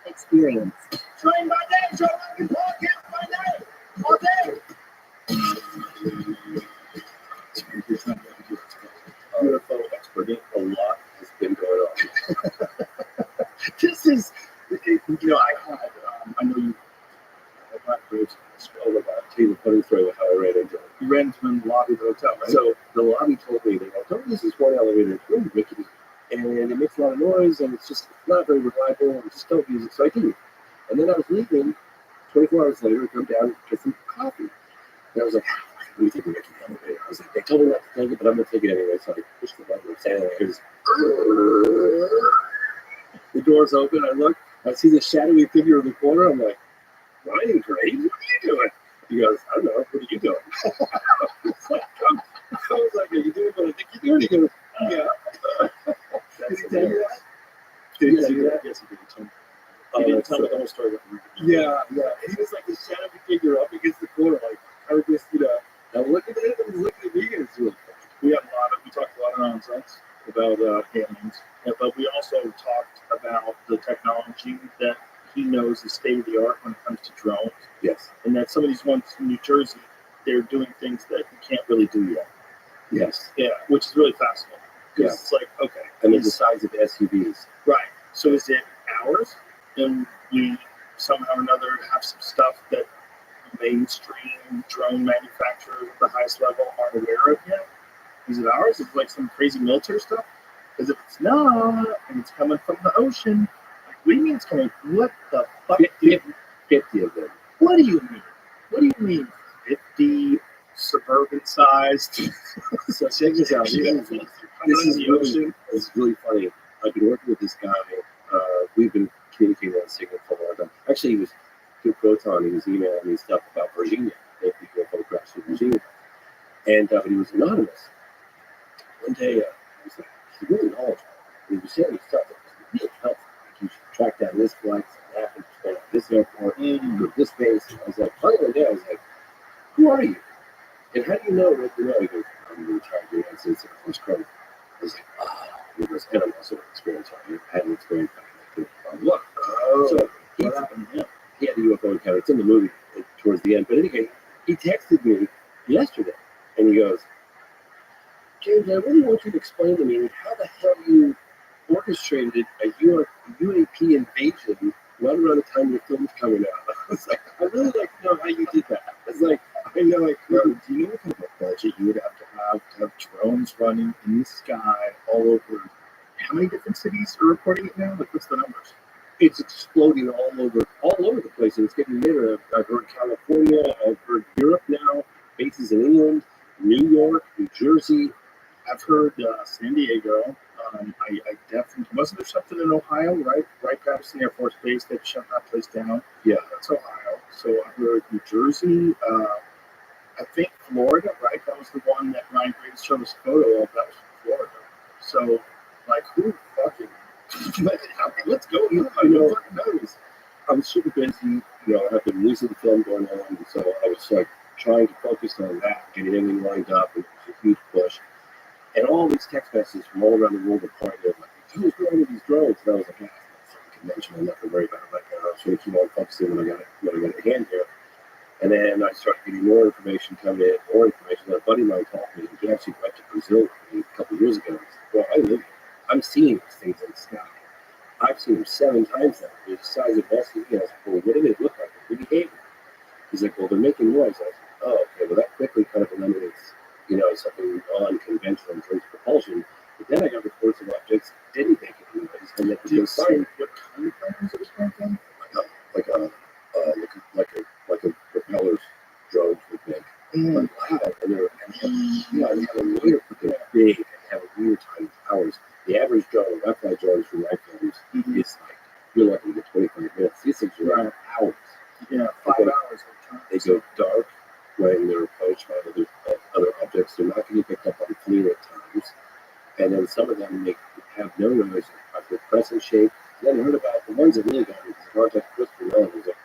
Experience. Train by day, Joe Rogan podcast by day, all day. UFO expert. A lot has been going on. This is, I had, I know you, Oh my God, I'll tell you the funny story about how I ran into it. you ran into him in the lobby of the hotel, right? So the lobby told me, they go, don't use this one elevator, it's really rickety. And it makes a lot of noise, and it's just not very reliable, and just don't use it. So I didn't. And then I was leaving, 24 hours later, I come down and get some coffee. And I was like, let me take a rickety elevator. I was like, they told me not to take it, but I'm going to take it anyway. So I pushed the button, I'm standing there. The door's open, I look, I see the shadowy figure in the corner. I'm like, Ryan Graves, what are you doing? He goes, I don't know, what are you doing? I was like, are you doing what I think you're doing? He goes, yeah. Did he tell you that? Did he tell you that? Yes, he did. He Oh, didn't that's tell me so- the whole story. Yeah. And he was like this shadowy figure up against the corner, like, I was just, I'm looking at him and he's looking at me, and it's really funny. We talked a lot of nonsense about aliens, but we also talked about the technology that he knows is state of the art when it comes to drones, Yes. and that some of these ones in New Jersey, they're doing things that you can't really do yet. Yes. Yeah, which is really fascinating. Because Yeah. it's like, okay, And they're the size of SUVs. right. So is it ours? And we somehow or another have some stuff that mainstream drone manufacturers at the highest level aren't aware of yet? Is it ours? Is it like some crazy military stuff? Because if it's not, and it's coming from the ocean, what do you mean it's coming? What the fuck? 50 of them. What do you mean? What do you mean? 50 suburban sized? So check this out. Yeah. This is really funny. I've been working with this guy. We've been communicating on Signal for a long time. Actually, he was through Proton. He was emailing me stuff about Virginia, the UFO crash in Virginia, and he was anonymous. One day, he was like, he's really knowledgeable. He was sharing stuff that was really helpful. Like, you should track down this flight, that happened at this airport, go to this base. And I was like, finally one day, I was like, who are you? And how do you know what you know? He goes, I'm the retired United States Air Force Colonel. I was like, he goes, and I'm also an experienced hunter. I had an experience back in look. So he had a UFO encounter. It's in the movie towards the end. But anyway, he texted me yesterday, and he goes, James, I really want you to explain to me how the hell you orchestrated a UAP invasion right around the time your film's coming out. I was like, I really like to know how you did that. It's like, I know, like, do you know what kind of a budget you would have to have drones running in the sky all over? How many different cities are reporting it now? Like, what's the numbers? it's exploding all over the place, and it's getting bigger. I've heard California, I've heard Europe now, bases in England, New York, New Jersey. I've heard San Diego. I definitely wasn't there something in Ohio, right past the Air Force Base that shut that place down. Yeah, that's Ohio. So I heard New Jersey. I think Florida, right? That was the one that Ryan Graves showed us a photo of. That was from Florida. So, like, who fucking? Let's go. I know. Fucking knows. I was super busy. You know, I had the music film going on, and so I was like trying to focus on that, getting everything lined up, and it was a huge push. And all these text messages from all around the world were pouring in, like, who's going with these drones? And I was like, it's not a convention. I'm not going to worry about it right now. I was going to keep on focusing when I got it at hand here. And then I started getting more information coming in, more information. And a buddy of mine called me. He actually went to Brazil with me a couple of years ago. He said, well, I live here. I'm seeing these things in the sky. I've seen them 7 times now. They're the size of SUV. I was like, well, what do they look like? What do they behave? He's like, well, they're making noise. I was like, oh, okay. Well, that quickly kind of eliminates, something unconventional in terms of propulsion. But then I got reports of objects that didn't make any noise, and that was silent. What kind of planes it was making? Like a propellers drones would make. Like, wow. And they have a weird, but they're big and have a weird tiny towers. The average drone, Wi-Fi drones from my films, is like, you're lucky to get 25 minutes. These things are around hours. Yeah, 5 hours. They go dark when they're approached by other objects. They're not getting picked up on FLIR at times. And then some of them have no noise, like the crescent shape. And then I heard about the ones that really got me. I contacted Chris Bernard. I was like,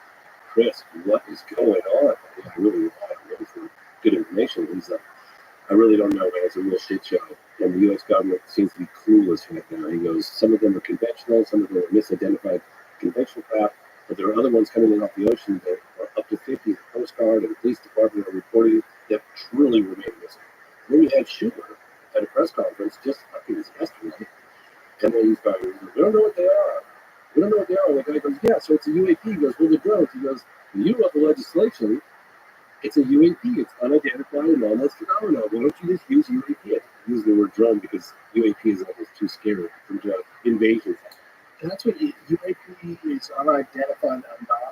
Chris, what is going on? I really rely on him for good information. He's like, I really don't know, man. It's a real shit show. And the U.S. government seems to be clueless right now. He goes, some of them are conventional, some of them are misidentified conventional craft, but there are other ones coming in off the ocean that are up to 50. The Coast Guard and the police department are reporting that truly remain missing. Then you had Schumer at a press conference just yesterday, and then he's going, we don't know what they are. We don't know what they are. And the guy goes, yeah, so it's a UAP. He goes, well, the drones. He goes, you wrote the legislation. It's a UAP. It's unidentified anomalous phenomenon. Why don't you just use UAP? Use the word drone because UAP is almost too scary from invasion. That's what UAP is, unidentified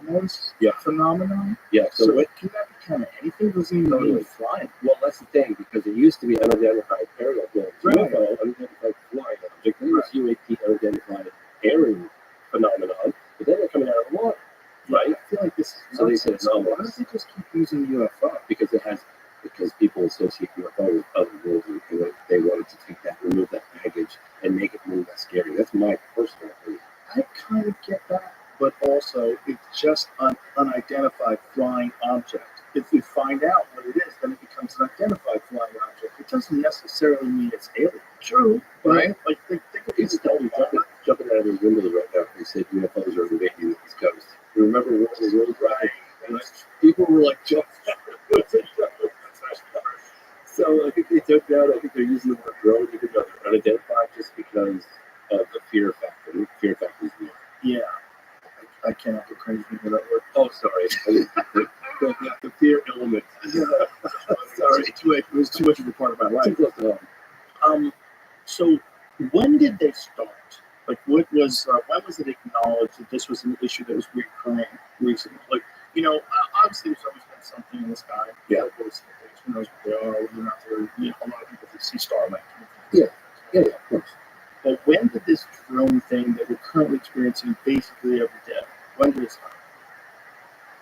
anomalous phenomenon. Yeah. So it can that be kind of anything? Doesn't even really flying. Well, that's the thing, because it used to be unidentified aerial drones. Right. UFO, unidentified flying object. Then there's UAP, unidentified aerial phenomenon. But then they're coming out of the water. Right? I feel like this is so they said anomalous. Why don't they just keep using UFO? Because people associate UFO with other worlds, and they wanted to take that, remove that baggage, and make it more less scary. That's my personal opinion. I kind of get that, but also it's just an unidentified flying object. If we find out what it is, then it becomes an identified flying object. It doesn't necessarily mean it's alien. True, right? Like think of it's jumping out of their windows right now. They said UFOs are invading the East Coast. You remember what was really right? And people were like jumping out of the windows. So I think they took that. I think they're using the word drone, even though they're unidentified, just because of the fear factor. The fear factor is real. Yeah. I cannot get crazy with that word. Oh, sorry. the fear element. Yeah. Sorry. It was too much of a part of my life. Too close to home. So when did they start? Like, when was it acknowledged that this was an issue that was recurring recently? Like, obviously there's always been something in the sky. Yeah. Who knows what they are, whether or not they're, a lot of people that see Starlink. Yeah. experiencing basically every day? When did it start?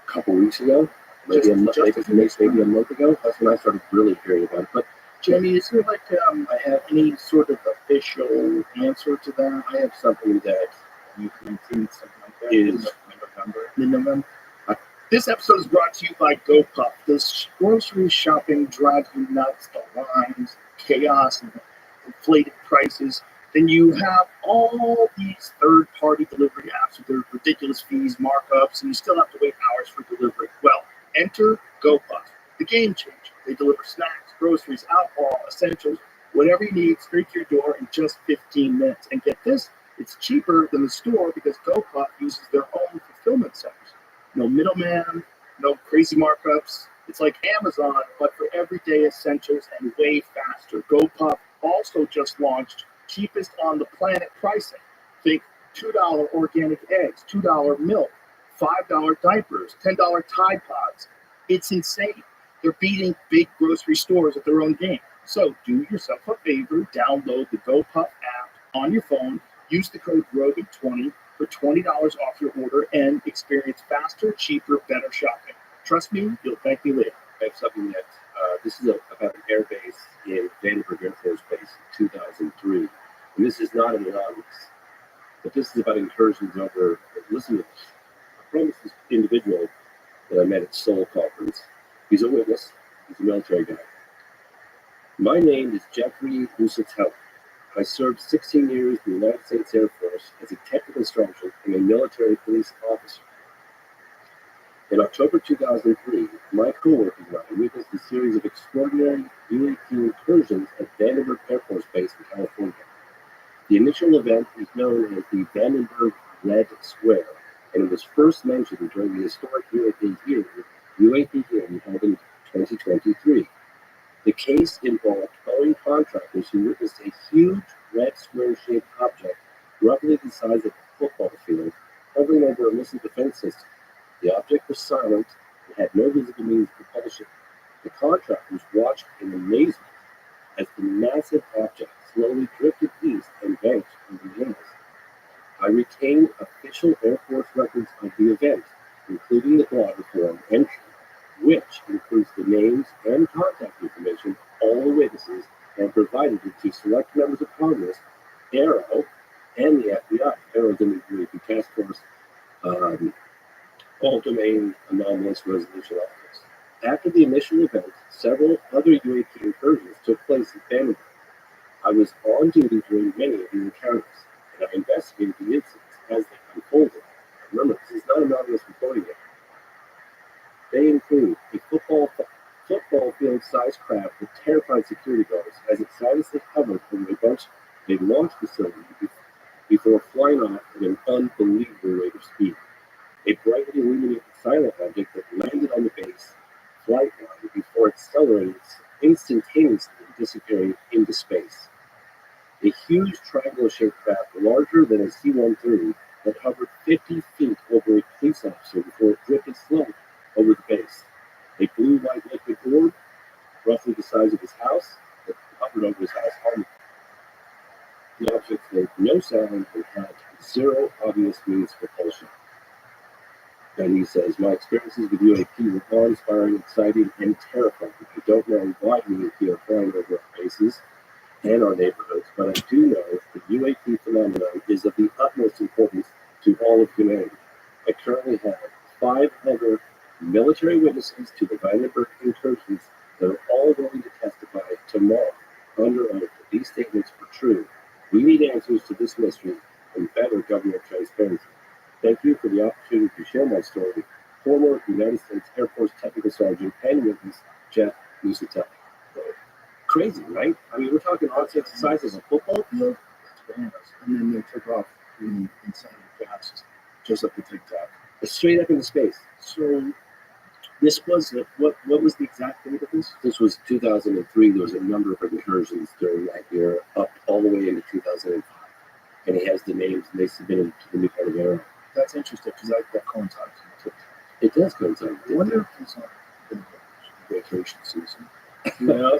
A couple weeks ago, maybe a month ago. That's when I started really hearing about it. But Jamie, is there like I have any sort of official answer to that? I have something that You can see something like that is in November. This episode is brought to you by GoPuff. Does grocery shopping drive you nuts? The lines, chaos, and inflated prices. Then you have all these third-party delivery apps with their ridiculous fees, markups, and you still have to wait hours for delivery. Well, enter GoPuff, the game changer. They deliver snacks, groceries, alcohol, essentials, whatever you need, straight to your door in just 15 minutes. And get this, it's cheaper than the store because GoPuff uses their own fulfillment centers. No middleman, no crazy markups. It's like Amazon, but for everyday essentials and way faster. GoPuff also just launched cheapest on the planet pricing. Think $2 organic eggs, $2 milk, $5 diapers, $10 Tide Pods. It's insane. They're beating big grocery stores at their own game. So do yourself a favor, download the GoPuff app on your phone, use the code ROGAN20 for $20 off your order, and experience faster, cheaper, better shopping. Trust me, you'll thank me later. I have something that this is about an air base in Vandenberg Air Force Base in 2003. And this is not an anonymous, but this is about incursions over. Listen to this. I promised this individual that I met at Seoul Conference. He's a witness. He's a military guy. My name is Jeffrey Lusatel. I served 16 years in the United States Air Force as a technical sergeant and a military police officer. In October 2003, my coworkers and I witnessed a series of extraordinary UAP incursions at Vandenberg Air Force Base in California. The initial event is known as the Vandenberg Red Square, and it was first mentioned during the historic UAP hearing held in 2023. The case involved Boeing contractors who witnessed a huge red square-shaped object, roughly the size of a football field, hovering over a missile defense system. The object was silent and had no visible means of propulsion. The contractors watched in amazement as the massive object slowly drifted east and vanished in the hills. I retained official Air Force records of the event, including the blogger form entry, which includes the names and contact information of all the witnesses and provided it to select members of Congress, Aero, and the FBI. Aero is in the UAP Task Force, All Domain Anomalous Resolution Office. After the initial event, several other UAP incursions took place at Vandenberg. I was on duty during many of these encounters, and I investigated the incidents as they unfolded. Remember, this is not anonymous reporting yet. They include a football field-sized craft with terrified security guards as it silently hovered over a launch facility before flying off at an unbelievable rate of speed. A brightly illuminated silent object that landed on the base flight line before accelerating instantaneously, disappearing into space. A huge triangle-shaped craft larger than a C-130 that hovered 50 feet over a police officer before it drifted slowly over the base. A blue-white liquid orb, roughly the size of his house, that hovered over his house home. The object made no sound and had zero obvious means of propulsion. And he says, my experiences with UAP were awe-inspiring, exciting, and terrifying. I don't know why UAP are flying over our bases and our neighborhoods, but I do know the UAP phenomenon is of the utmost importance to all of humanity. I currently have 5 other military witnesses to the Vandenberg incursions that are all willing to testify tomorrow under oath that these statements are true. We need answers to this mystery and better government transparency. Thank you for the opportunity to share my story. Former United States Air Force Technical Sergeant and witness, Jeff Lusatel. Crazy, right? I mean, we're talking objects the size of a football field. And then they took off insanely fast, just up the TikTok. Straight up into space. So this was what was the exact date of this? This was 2003. There was a number of incursions during that year, up all the way into 2005. And he has the names, and they submitted to the new part of Aero. That's interesting because that coincides with TikTok. It does coincide. I wonder if it's on vacation season. You know,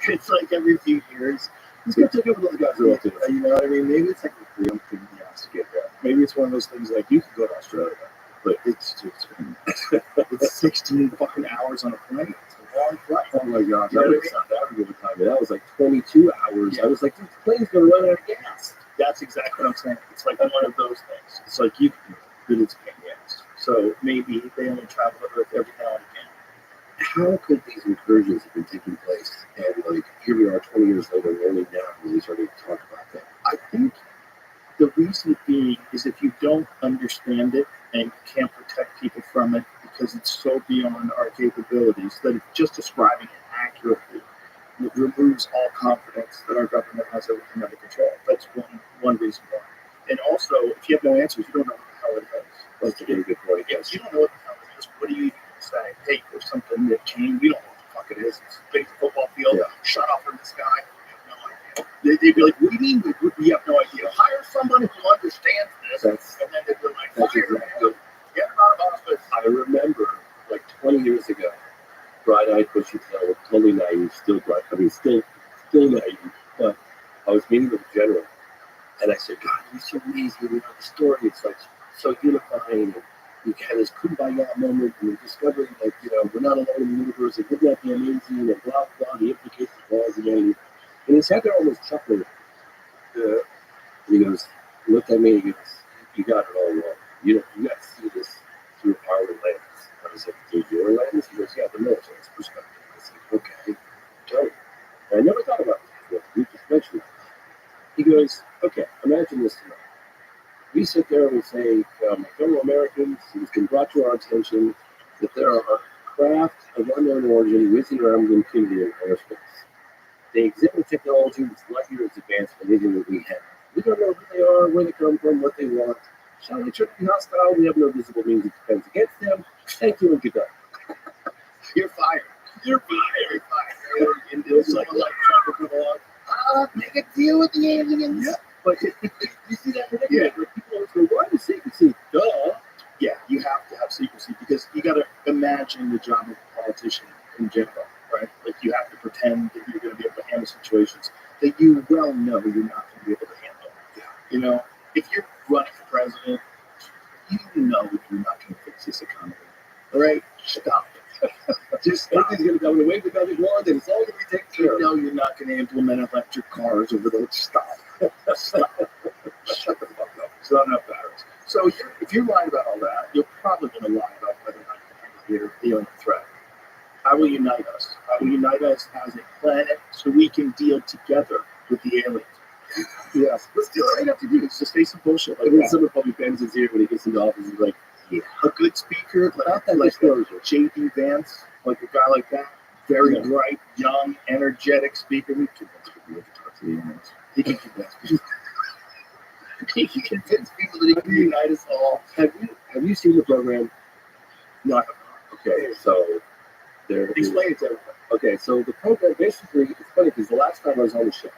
it's like every few years. Let's go take over those guys. You know what I mean? Maybe it's like a real thing he has to get there. Maybe it's one of those things like you could go to Australia, but it's too expensive. It's 16 fucking hours on a plane. It's a long flight. Oh my gosh, You I know what I went to South Africa one time, and that was like 22 hours. Yeah. I was like, dude, the plane's gonna run out of gas. That's exactly what I'm saying. It's like one of those things. It's like you can do it's a pain in the ass. So maybe they only travel to Earth every now and again. How could these incursions have been taking place? And like, here we are 20 years later, and only now really starting to talk about that. I think the reason being is if you don't understand it and can't protect people from it because it's so beyond our capabilities that if just describing it accurately it removes all confidence that our government has everything under control. That's one reason why. And also, if you have no answers, you don't know what the hell it is. That's a very good point. If you don't know what the hell it is, what do you even say? Hey, there's something that came. We don't know what the fuck it is. It's a big football field. Yeah. Shut off from the sky. We have no idea. They'd be like, what do you mean we have no idea? Hire someone who understands this. That's and then they'd be like, that's fire exactly. him. Get him out of office. I remember like 20 years ago, bright-eyed, bushy-tailed, totally naive, still naive. But I was meeting with a general, and I said, God, it's so amazing. You know, the story, it's like so unifying. And you had this kumbaya moment, and you're discovering, like, you know, we're not alone in the universe, and wouldn't that be amazing, and blah, blah, the implications of all humanity. And he sat there almost chuckling. And he goes, looked at me, and he goes, you got it all wrong. You got to see this through our lens. I was like, through your lens? He goes, yeah, the military's perspective. I said, okay, tell me. And I never thought about this before. You just mentioned that. He goes, okay, imagine this tonight. We sit there and we say, my fellow Americans, it's been brought to our attention that there are craft of unknown origin whizzing around with impunity in airspace. They exhibit technology that's light years advanced from anything that we have. We don't know who they are, where they come from, what they want. Shall we try to be hostile? We have no visible means of defense against them. Thank you and goodbye. You're fired. You're fired. You're fired. And it's like Trump will come along. Make a deal with the aliens. Yeah. But you see that predicament where people always go, why the secrecy? Duh. Yeah, you have to have secrecy because you got to imagine the job of a politician in general, right? Like you have to pretend that you're going to be able to handle situations that you well know you're not going to be able to handle. Yeah. You know, if you're running for president, you know that you're not going to fix this economy. All right? Stop it. Just stop. Everything's going to come and wave the magic wand and it's all going to be taken care of. You know you're not going to implement electric cars over those. Stop. Stop. Shut the fuck up. It's not enough batteries. So if you're lying about all that, you're probably going to lie about whether or not you're dealing with a threat. I will unite us. I will unite us as a planet so we can deal together with the aliens. Yes. Let's do what we have to do. It's just say some bullshit. Like when someone probably bends his ear when he gets into office, he's like, yeah. A good speaker, like J.D. Vance, like a guy like that, very bright, young, energetic speaker. We can talk to the aliens. He can convince people. He can convince people that he can unite us all. Have you seen the program? No, I have not. Okay, so there. Explain it to everybody. Okay, so the program basically, it's funny because the last time I was on the show,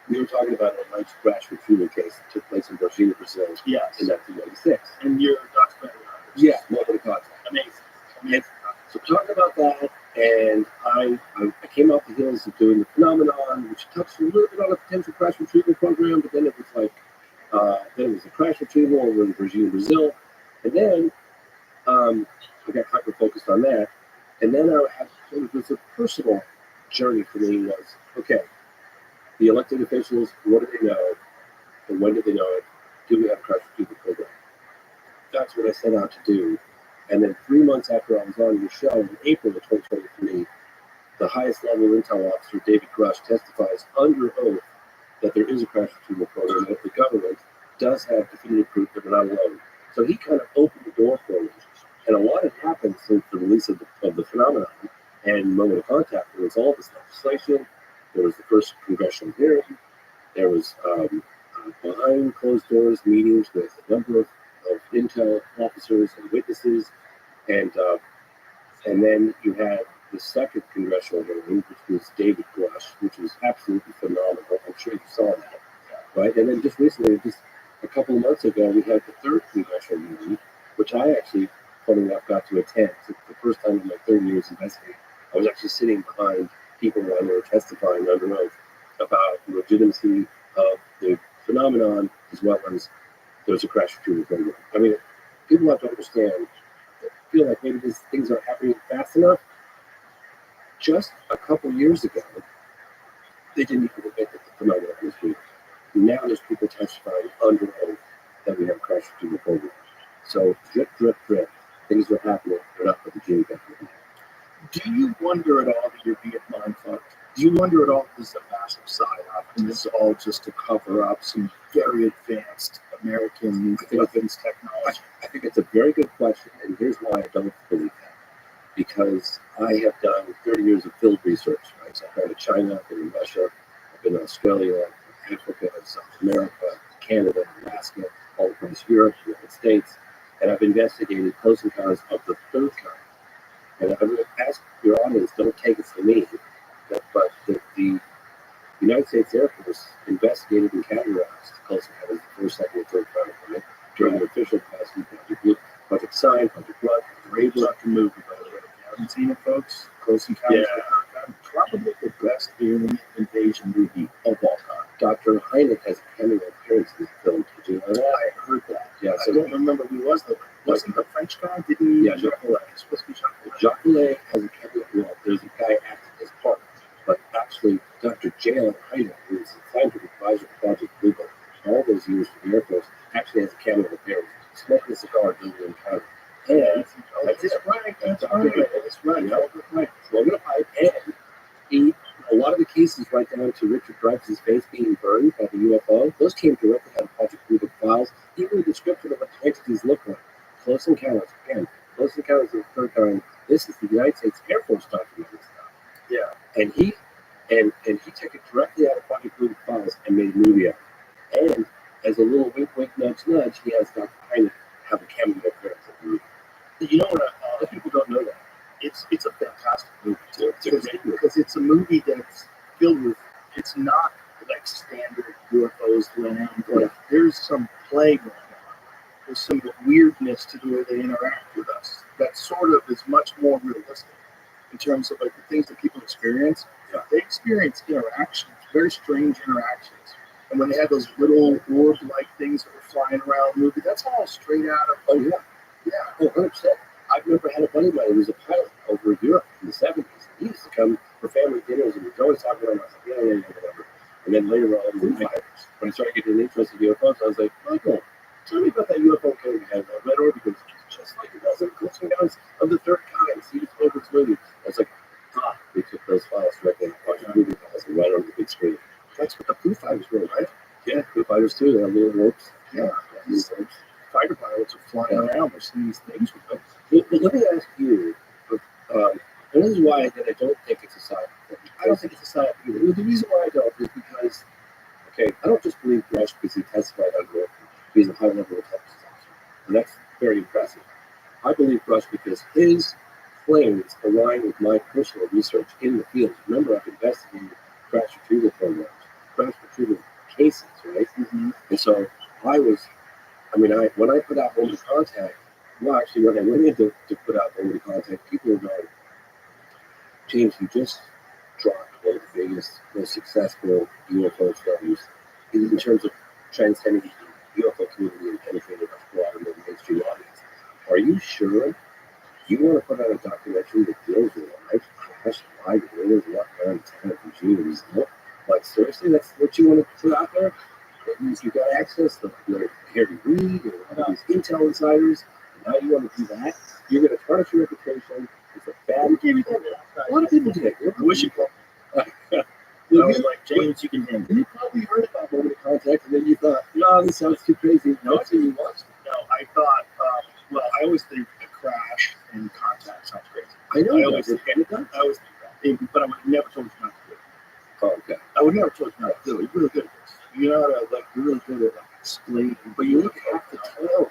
we were talking about an alleged crash retrieval case that took place in Virginia, Brazil, Yes. in 1996. And your documentary on it. Yeah, Moment of Contact. Amazing. So talking about that, and I came off the heels of doing the phenomenon, which touched a little bit on a potential crash retrieval program, but then it was like, then it was a crash retrieval over in Virginia, Brazil, and then I got hyper focused on that, and then it was a personal journey for me. Was okay. The elected officials, what do they know, and when do they know it? Do we have a crash retrieval program? That's what I set out to do. And then 3 months after I was on your show, in April of 2023, the highest level intel officer, David Grush, testifies under oath that there is a crash retrieval program, and that the government does have definitive proof that we're not alone. So he kind of opened the door for me. And a lot had happened since the release of the phenomenon and Moment of Contact. There was all this legislation. There was the first congressional hearing. There was behind closed doors meetings with a number of intel officers and witnesses. And then you had the second congressional hearing, which was David Grush, which was absolutely phenomenal. I'm sure you saw that, right? And then just recently, just a couple of months ago, we had the third congressional hearing, which I actually, funny enough, got to attend. It's the first time in my 30 years investigating. I was actually sitting behind people when they were testifying under oath about the legitimacy of the phenomenon as well as there's a crash retrieval program. I mean, people have to understand, feel like maybe these things are happening fast enough. Just a couple years ago, they didn't even admit that the phenomenon was real. Now there's people testifying under oath that we have a crash retrieval program. So drip, drip, drip, things are happening. They're not with the genie government. Do you wonder at all that you're being mind fucked? Do you wonder at all if this is a massive psyop and this is all just to cover up some very advanced American weapons technology? I think it's a very good question, and here's why I don't believe that. Because I have done 30 years of field research, right? So I've been to China, I've been in Russia, I've been to Australia, Africa, South America, Canada, Alaska, all across Europe, the United States, and I've investigated close encounters of the third kind. And I would ask your audience, don't take it from me, but the United States Air Force investigated and categorized close encounters the first, second, and third kind, right? During the official capacity, Project Sign, Project Blood, Great looking movie, by the way. If you haven't seen it, folks, Close Encounters of the Third Kind, probably the best alien invasion movie of all time. Dr. Hynek has a cameo appearance in the film. Did you know that? I heard that. Yeah, I don't remember who was the wasn't the French guy? Didn't he? Yeah, Jacques Vallée. It's supposed to be Jacques Vallée. Jacques Vallée has a cameo. Well, there's a guy acting his part, but actually, Dr. J.L. Hynek, who is the scientific advisor of Project Blue Book all those years for the Air Force, actually has a cameo appearance, smoking a cigar during the encounter. And that's right. That's right. Smoking a pipe, and he. A lot of the cases, right down to Richard Dreyfuss's face being burned by the UFO, those came directly out of Project Blue Book files. Even the description of what the entities look like. Close encounters, again, close encounters of the third kind. This is the United States Air Force documenting this stuff. Yeah. And he took it directly out of Project Blue Book files and made a movie out of it. And as a little wink, wink, nudge, nudge, he has Dr. Hynek have a cameo appearance in the movie. You know what? A lot of people don't know that. It's a fantastic movie too. Because it's a movie that's filled with. It's not like standard UFOs land. Like there's some play going on. There's some weirdness to the way they interact with us. That sort of is much more realistic in terms of like the things that people experience. Yeah. They experience interactions, very strange interactions. And when they had those little orb-like things that were flying around the movie, that's all straight out of. Oh yeah. Oh, 100%. I've never had a buddy of mine who was a pilot over in Europe in the 70s. He used to come for family dinners and we'd always talk about him. I was like, yeah, whatever. And then later on, when I started getting interested in UFOs, I was like, Michael, tell me about that UFO code you had. I read over because it's just like it does in Close Encounters of the Third Kind. See this over its movie. I was like, we took those files directly and movie files and right on the big screen. That's what the Foo Fighters were, right? Yeah, Foo Fighters too. They have little ropes. Yeah. Fighter pilots are flying around. We're seeing these things with them. But let me ask you, and this is why I don't think it's a psyop. I don't think it's a psyop either. Well, the reason why I don't is because, okay, I don't just believe Rush because he testified under oath. He's a high-level intelligence officer, and that's very impressive. I believe Rush because his claims align with my personal research in the field. Remember, I've investigated crash retrieval programs, crash retrieval cases, right? Mm-hmm. And so when I put out Home to Contact, well, actually, when I went in to put out Home to Contact, people were going, James, you just dropped one of the biggest, most successful UFO studies in terms of transcending the UFO community and penetrating a broader mainstream audience. Are you sure you want to put out a documentary that deals with live crash, live aliens, what around the time regimes? Like, seriously, that's what you want to put out there? That means you got access to Harry Reid and all these intel insiders. And now you want to do that? You're going to tarnish your reputation. It's a bad. A lot of people did. I wish you could. I was like, James, you can handle it. You probably heard about Moment of Contact, and then you thought, no, this sounds too crazy. No, you watched. No, I thought, I always think a crash and contact sounds crazy. I know. I always think that. But I would never told you not to do it. Oh, okay. I would never told you not to do it. You're really good at this. You know how to, you're really good at, explaining. But you look at the tail.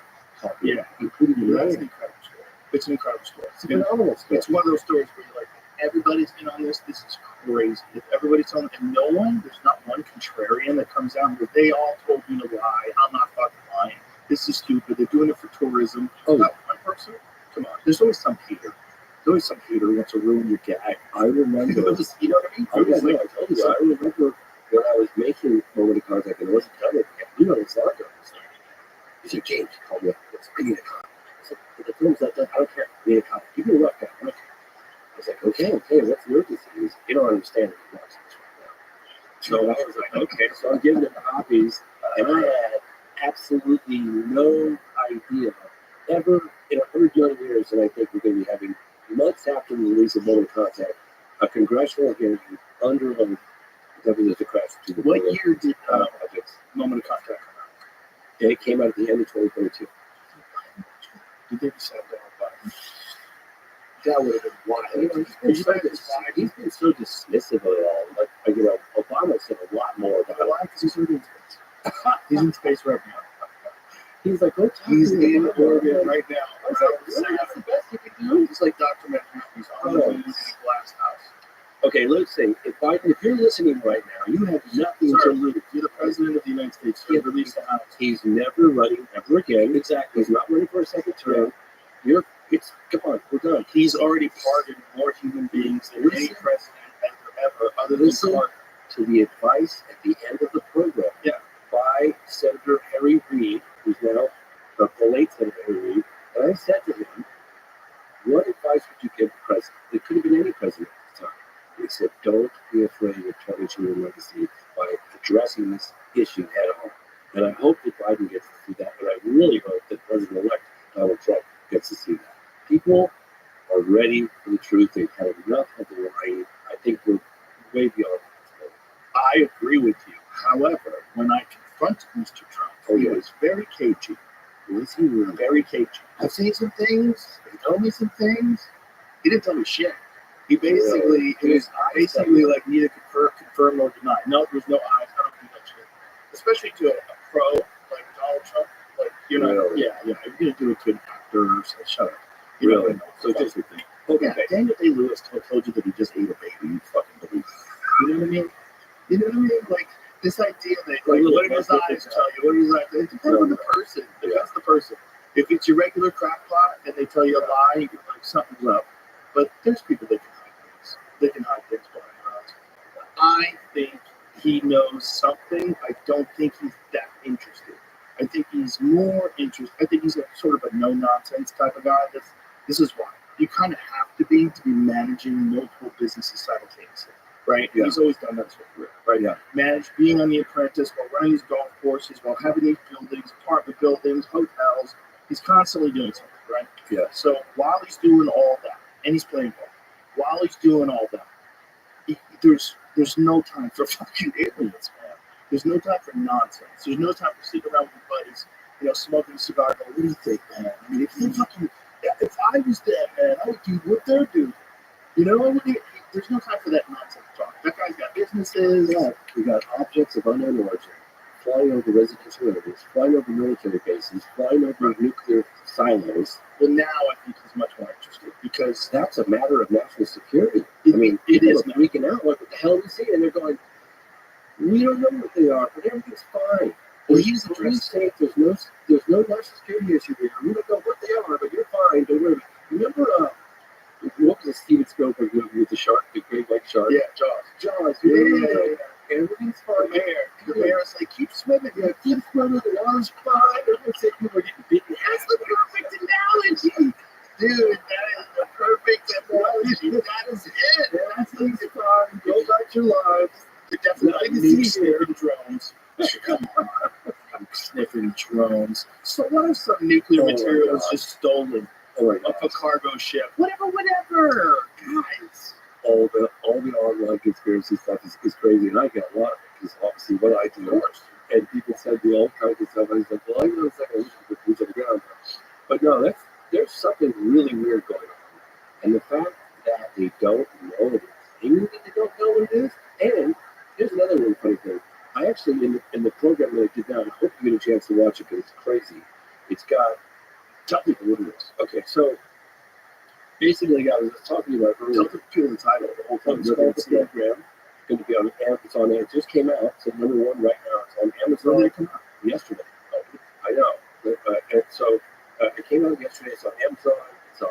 Yeah. Including That's an incredible story. It's an incredible story. It's a phenomenal story. It's one of those stories where you're like, everybody's in on this. This is crazy. If everybody's telling, and there's not one contrarian that comes out where they all told me to lie. I'm not fucking lying. This is stupid. They're doing it for tourism. Oh, not one person. Come on. There's always some hater. There's always some hater who wants to ruin your gag. I remember. You know what I mean? I told you. I remember when I was making moment of contact and it wasn't done yet, it's not done. He said, James, he called me up. He goes, I need a copy. I said, but the film's not done. I don't care. I need a copy. Give me a rough copy. I was like, okay, what's the urgency? He goes, you don't understand it. He watches this right now. So I was like, okay. So I'm giving him copies, and I had absolutely no idea ever in 100 young years that I think we're going to be having months after the release of Moment of Contact, a congressional hearing under oath that was the crash. What year did Moment of Contact come out? It came out at the end of 2022. Did they decide that? That would have been wild. He's been so dismissive of it all. Like, Obama said a lot more about it. Why? Because he's already in space. He's in space right now. He's like, he's in orbit right now. I was like, really? That's the best you can do? It's like documentary. He's on the moon in a glass house. Okay, let's say, if you're listening right now, you have nothing to lose. You're the president of the United States. He released the house. He's never running ever again. Exactly. He's not running for a second term. Come on, we're done. He's already pardoned more human beings than any president ever, other than Carter. To the advice at the end of the program by Senator Harry Reid, who's now the late Senator Harry Reid, and I said to him, what advice would you give the president? It could have been any president at the time. And he said, don't be afraid of tarnishing your legacy by addressing this issue head on. And I hope that Biden gets to see that, but I really hope that President-elect Donald Trump gets to see that. People are ready for the truth. They've had enough of the lying. I think we're way beyond that. I agree with you. However, when I confronted Mr. Trump, he was very cagey. Was he really? Very cagey. I've seen some things. He told me some things. He didn't tell me shit. He basically, it was basically like neither confirm nor deny. No, there's no eyes. I don't do that shit. Especially to a pro like Donald Trump. Like, you're not, Really? yeah. If you're going to do it to an actor, so shut up. You really? So just the thing. Okay. Daniel Day-Lewis told you that he just ate a baby. You fucking believe it. You know what I mean? You know what I mean? Like, this idea that, like, what did his eyes tell you? What did his eyes tell you? It depends on the person. It depends on the person. If it's your regular crackpot and they tell you a lie, you're like, something's up. But there's people that can hide things. They can hide things behind their eyes. I think he knows something. I don't think he's that interested. I think he's more interested. I think he's a sort of a no-nonsense type of guy. This is why. You kind of have to be managing multiple businesses simultaneously, right? Yeah. He's always done that sort of career, right? Yeah. Being on The Apprentice, while running his golf courses, while having these buildings, apartment buildings, hotels. He's constantly doing something, right? Yeah. So while he's doing all that, and he's playing golf, while he's doing all that, there's no time for fucking aliens, man. There's no time for nonsense. There's no time for sitting around with your buddies, smoking a cigar. Going, what do you think, man? I mean, if I was dead, man, I would do what they're doing. There's no time for that nonsense talk. That guy's got businesses. Yeah, we got objects of unknown origin, flying over residential areas, flying over military bases, flying over nuclear silos. Well, now I think he's much more interested because that's a matter of national security. It is freaking out. Like, what the hell are we seeing? And they're going, we don't know what they are, but everything's fine. Well, he's addressed safe. There's no national security issue here. We don't know what they are, but you're fine. Don't worry. Remember, what was the Steven Spielberg movie with the shark, the great white shark? Yeah, Jaws. Yeah. Everything's fine. The mayor's like, keep swimming. Yeah, keep swimming. The water's fine. Everyone said people are getting bitten. That's the perfect analogy. Dude, that is the perfect analogy. That is it. Everything's fine. Go about your lives. They're definitely sniffing drones. Come on. Sniffing drones. So what if some nuclear material was just stolen off a cargo ship? Whatever. Guys. All the online conspiracy stuff is crazy, and I get a lot of it because obviously what I do, and people send me all kinds of stuff. I was like, well, I know it's like I wish I could put boots on the ground, but no, there's something really weird going on, and the fact that they don't know what it is, that they don't know what it is, and here's another really funny thing. I actually in the program that I did now, I hope you get a chance to watch it because it's crazy. It's got, tell people what it is. Okay, so basically, I was talking about earlier. Tell people the title. The whole thing. It's called the program. It's going to be on Amazon. It just came out. So #1 right now. It's on Amazon. It came out yesterday. I know. And so it came out yesterday. It's on Amazon. It's on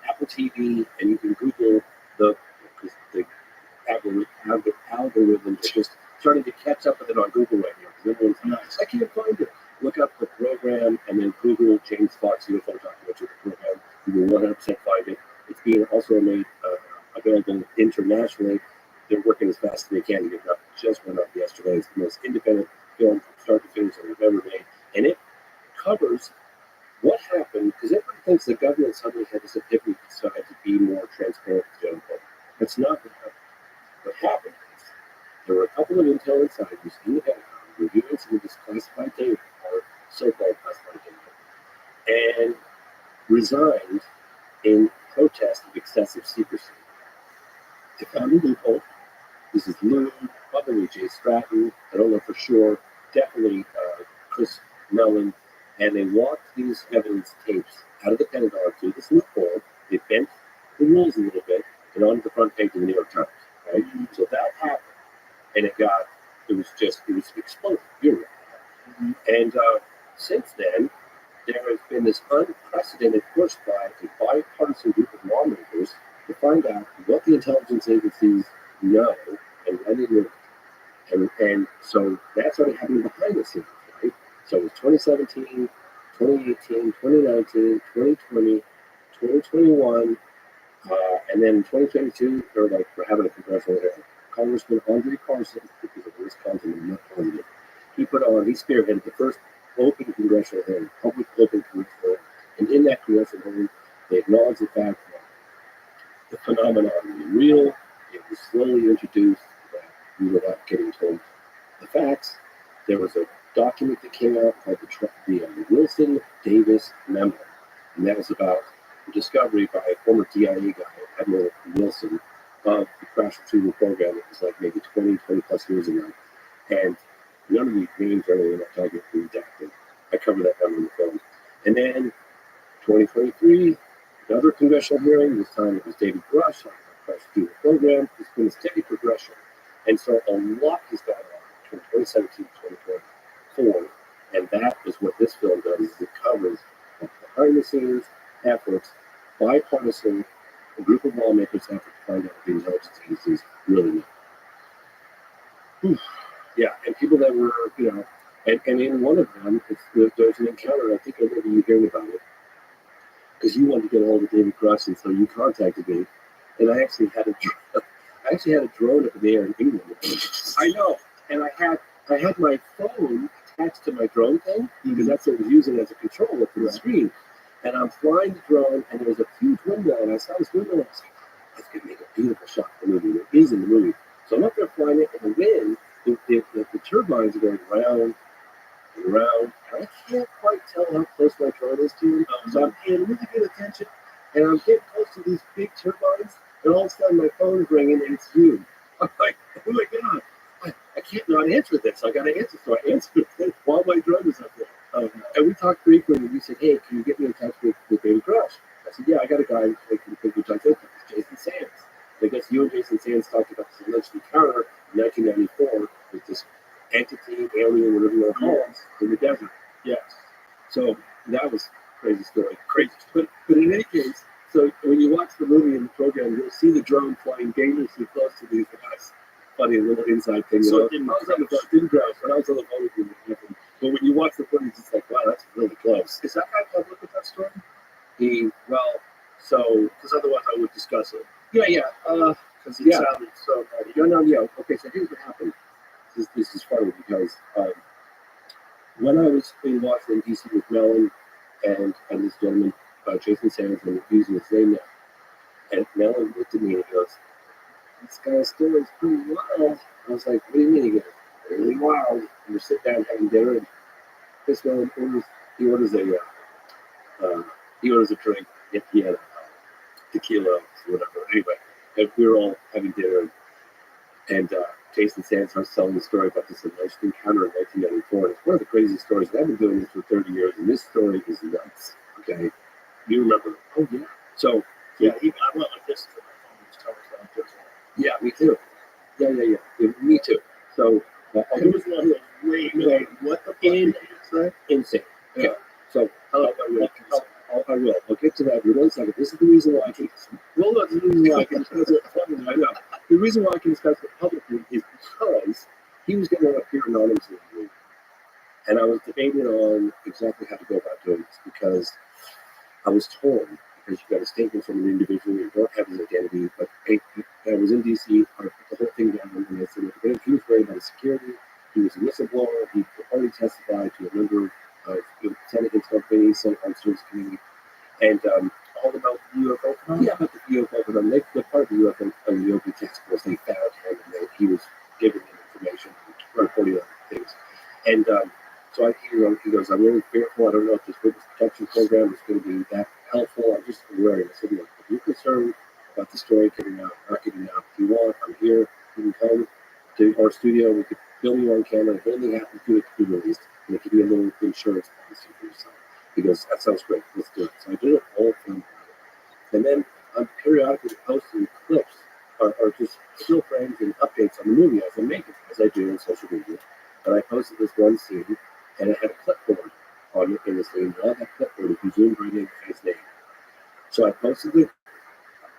Apple TV, and you can Google the algorithm that just starting to catch up with it on Google right now. Because everyone's I can't find it. Look up the program and then Google James Fox UFO documentary program. You will 100% find it. It's being also made available internationally. They're working as fast as they can to get it up. It just went up yesterday. It's the most independent film from start to finish that we've ever made. And it covers what happened, because everybody thinks the government suddenly had this epiphany to decide to be more transparent with the general public. That's not what happened. What happened is there were a couple of intel insiders in the Pentagon reviewing some of this classified data, or so-called classified data, and resigned in protest of excessive secrecy. They found a loophole. This is Lou, probably Jay Stratton, I don't know for sure, definitely Chris Mellon, and they walked these evidence tapes out of the Pentagon through this loophole. They bent the rules a little bit and onto the front page of the New York Times. Right? So that happened, and it was exploded. You're right. And since then, there has been this unprecedented push by a bipartisan group of lawmakers to find out what the intelligence agencies know and when they knew it. And so that's already happening behind the scenes, right? So it was 2017, 2018, 2019, 2020, 2021, and then in 2022, we're having a congressional hearing. Congressman Andre Carson, because of Wisconsin, I'm not positive, he spearheaded the first open congressional hearing, public open congressional hearing. And in that congressional hearing, they acknowledged the fact that the phenomenon was real, it was slowly introduced, that we were not getting told the facts. There was a document that came out called the Wilson-Davis Memo, and that was about the discovery by a former DIA guy, Admiral Wilson, of the crash retrieval program that was like maybe 20 plus years ago. And none of these names are really not talking redacted. I covered that down in the film. And then 2023, another congressional hearing. This time it was David Grush on the crash retrieval program. It's been a steady progression. And so a lot has gone on between 2017 and 2024. And that is what this film does, is it covers behind the scenes efforts, bipartisan, a group of lawmakers effort to find out what the intelligence agencies really know. Yeah, and people that were, and in one of them, there's an encounter, I think I remember you hearing about it, because you wanted to get a hold of David Grush, and so you contacted me, and I actually had a drone up in the air in England. I know, and I had my phone attached to my drone thing, because that's what I was using as a controller for the screen. And I'm flying the drone, and there's a huge window, and I saw this window, and I was like, that's going to make a beautiful shot for the movie. It is in the movie. So I'm up there flying it, and the wind, the turbines are going round and round, and I can't quite tell how close my drone is to them. So I'm paying really good attention, and I'm getting close to these big turbines, and all of a sudden my phone's ringing, and it's you. I'm like, oh my God, I can't not answer this. I got to answer. So I answered it while my drone is up there. And we talked briefly, and you said, hey, can you get me in touch with David Grush? I said, yeah, I got a guy who can put you in touch with. It's Jason Sands. I guess you and Jason Sands talked about this alleged encounter in 1994 with this entity, alien, whatever you want to call it, in the desert. Yes. So that was a crazy story. Crazy. But in any case, so when you watch the movie in the program, you'll see the drone flying dangerously close to these guys. Funny little inside thing. So it didn't crash, but I was on the phone with you. But when you watch the footage, it's like, wow, that's really close. Is that guy public with that story? Because otherwise I would discuss it. Yeah. Because it sounded so bad. No. Okay, so here's what happened. This is funny because when I was in Washington, D.C. with Mellon and this gentleman, Jason Sands, and using his name now, and Mellon looked at me and he goes, this guy's story is pretty wild. I was like, what do you mean? He goes, really wild. And we sit down having dinner, and this man orders a drink. He had tequila or whatever. Anyway, and we were all having dinner, and Jason Sands starts telling the story about this alleged encounter in 1994. And it's one of the craziest stories. I've been doing this for 30 years, and this story is nuts. Okay, you remember? Oh yeah. So I went like this. Yeah, me too. Yeah. Me too. So it was one of those what the fuck did you say? Insane. Yeah. So I will. I'll get to that in 1 second. This is the reason why I can. Well, that's the reason why I can discuss it. I know. The reason why I can discuss it publicly is because he was going to appear anonymously in the movie. And I was debating on exactly how to go about doing this because I was torn because you got a statement from an individual, you don't have his identity, but I was in DC, I put the whole thing down, and I said, he was worried about his security, he was a whistleblower, he already testified to a number of Senate Intel committees, Senate Armed Services Committee, and All about the UFO phenomenon? yeah, about the UFO phenomenon. They're part of the UFO and the OP task force. They found him, and he was giving them information and reporting on things. And so he goes, I'm really fearful. I don't know if this witness protection program is going to be that helpful. I'm just worried. I said, look, if you're concerned about the story getting out, not getting out, if you want, I'm here. You can come to our studio. We could film you on camera. If anything happens to it, to be released. And they give you a little insurance policy for yourself. He goes, that sounds great. Let's do it. So I did a whole thing. And then I'm periodically posting clips or just still frames and updates on the movie as I make it, as I do on social media. And I posted this one scene, and it had a clipboard on it in the scene. And on that clipboard, if you zoomed right in, his name. So I posted it,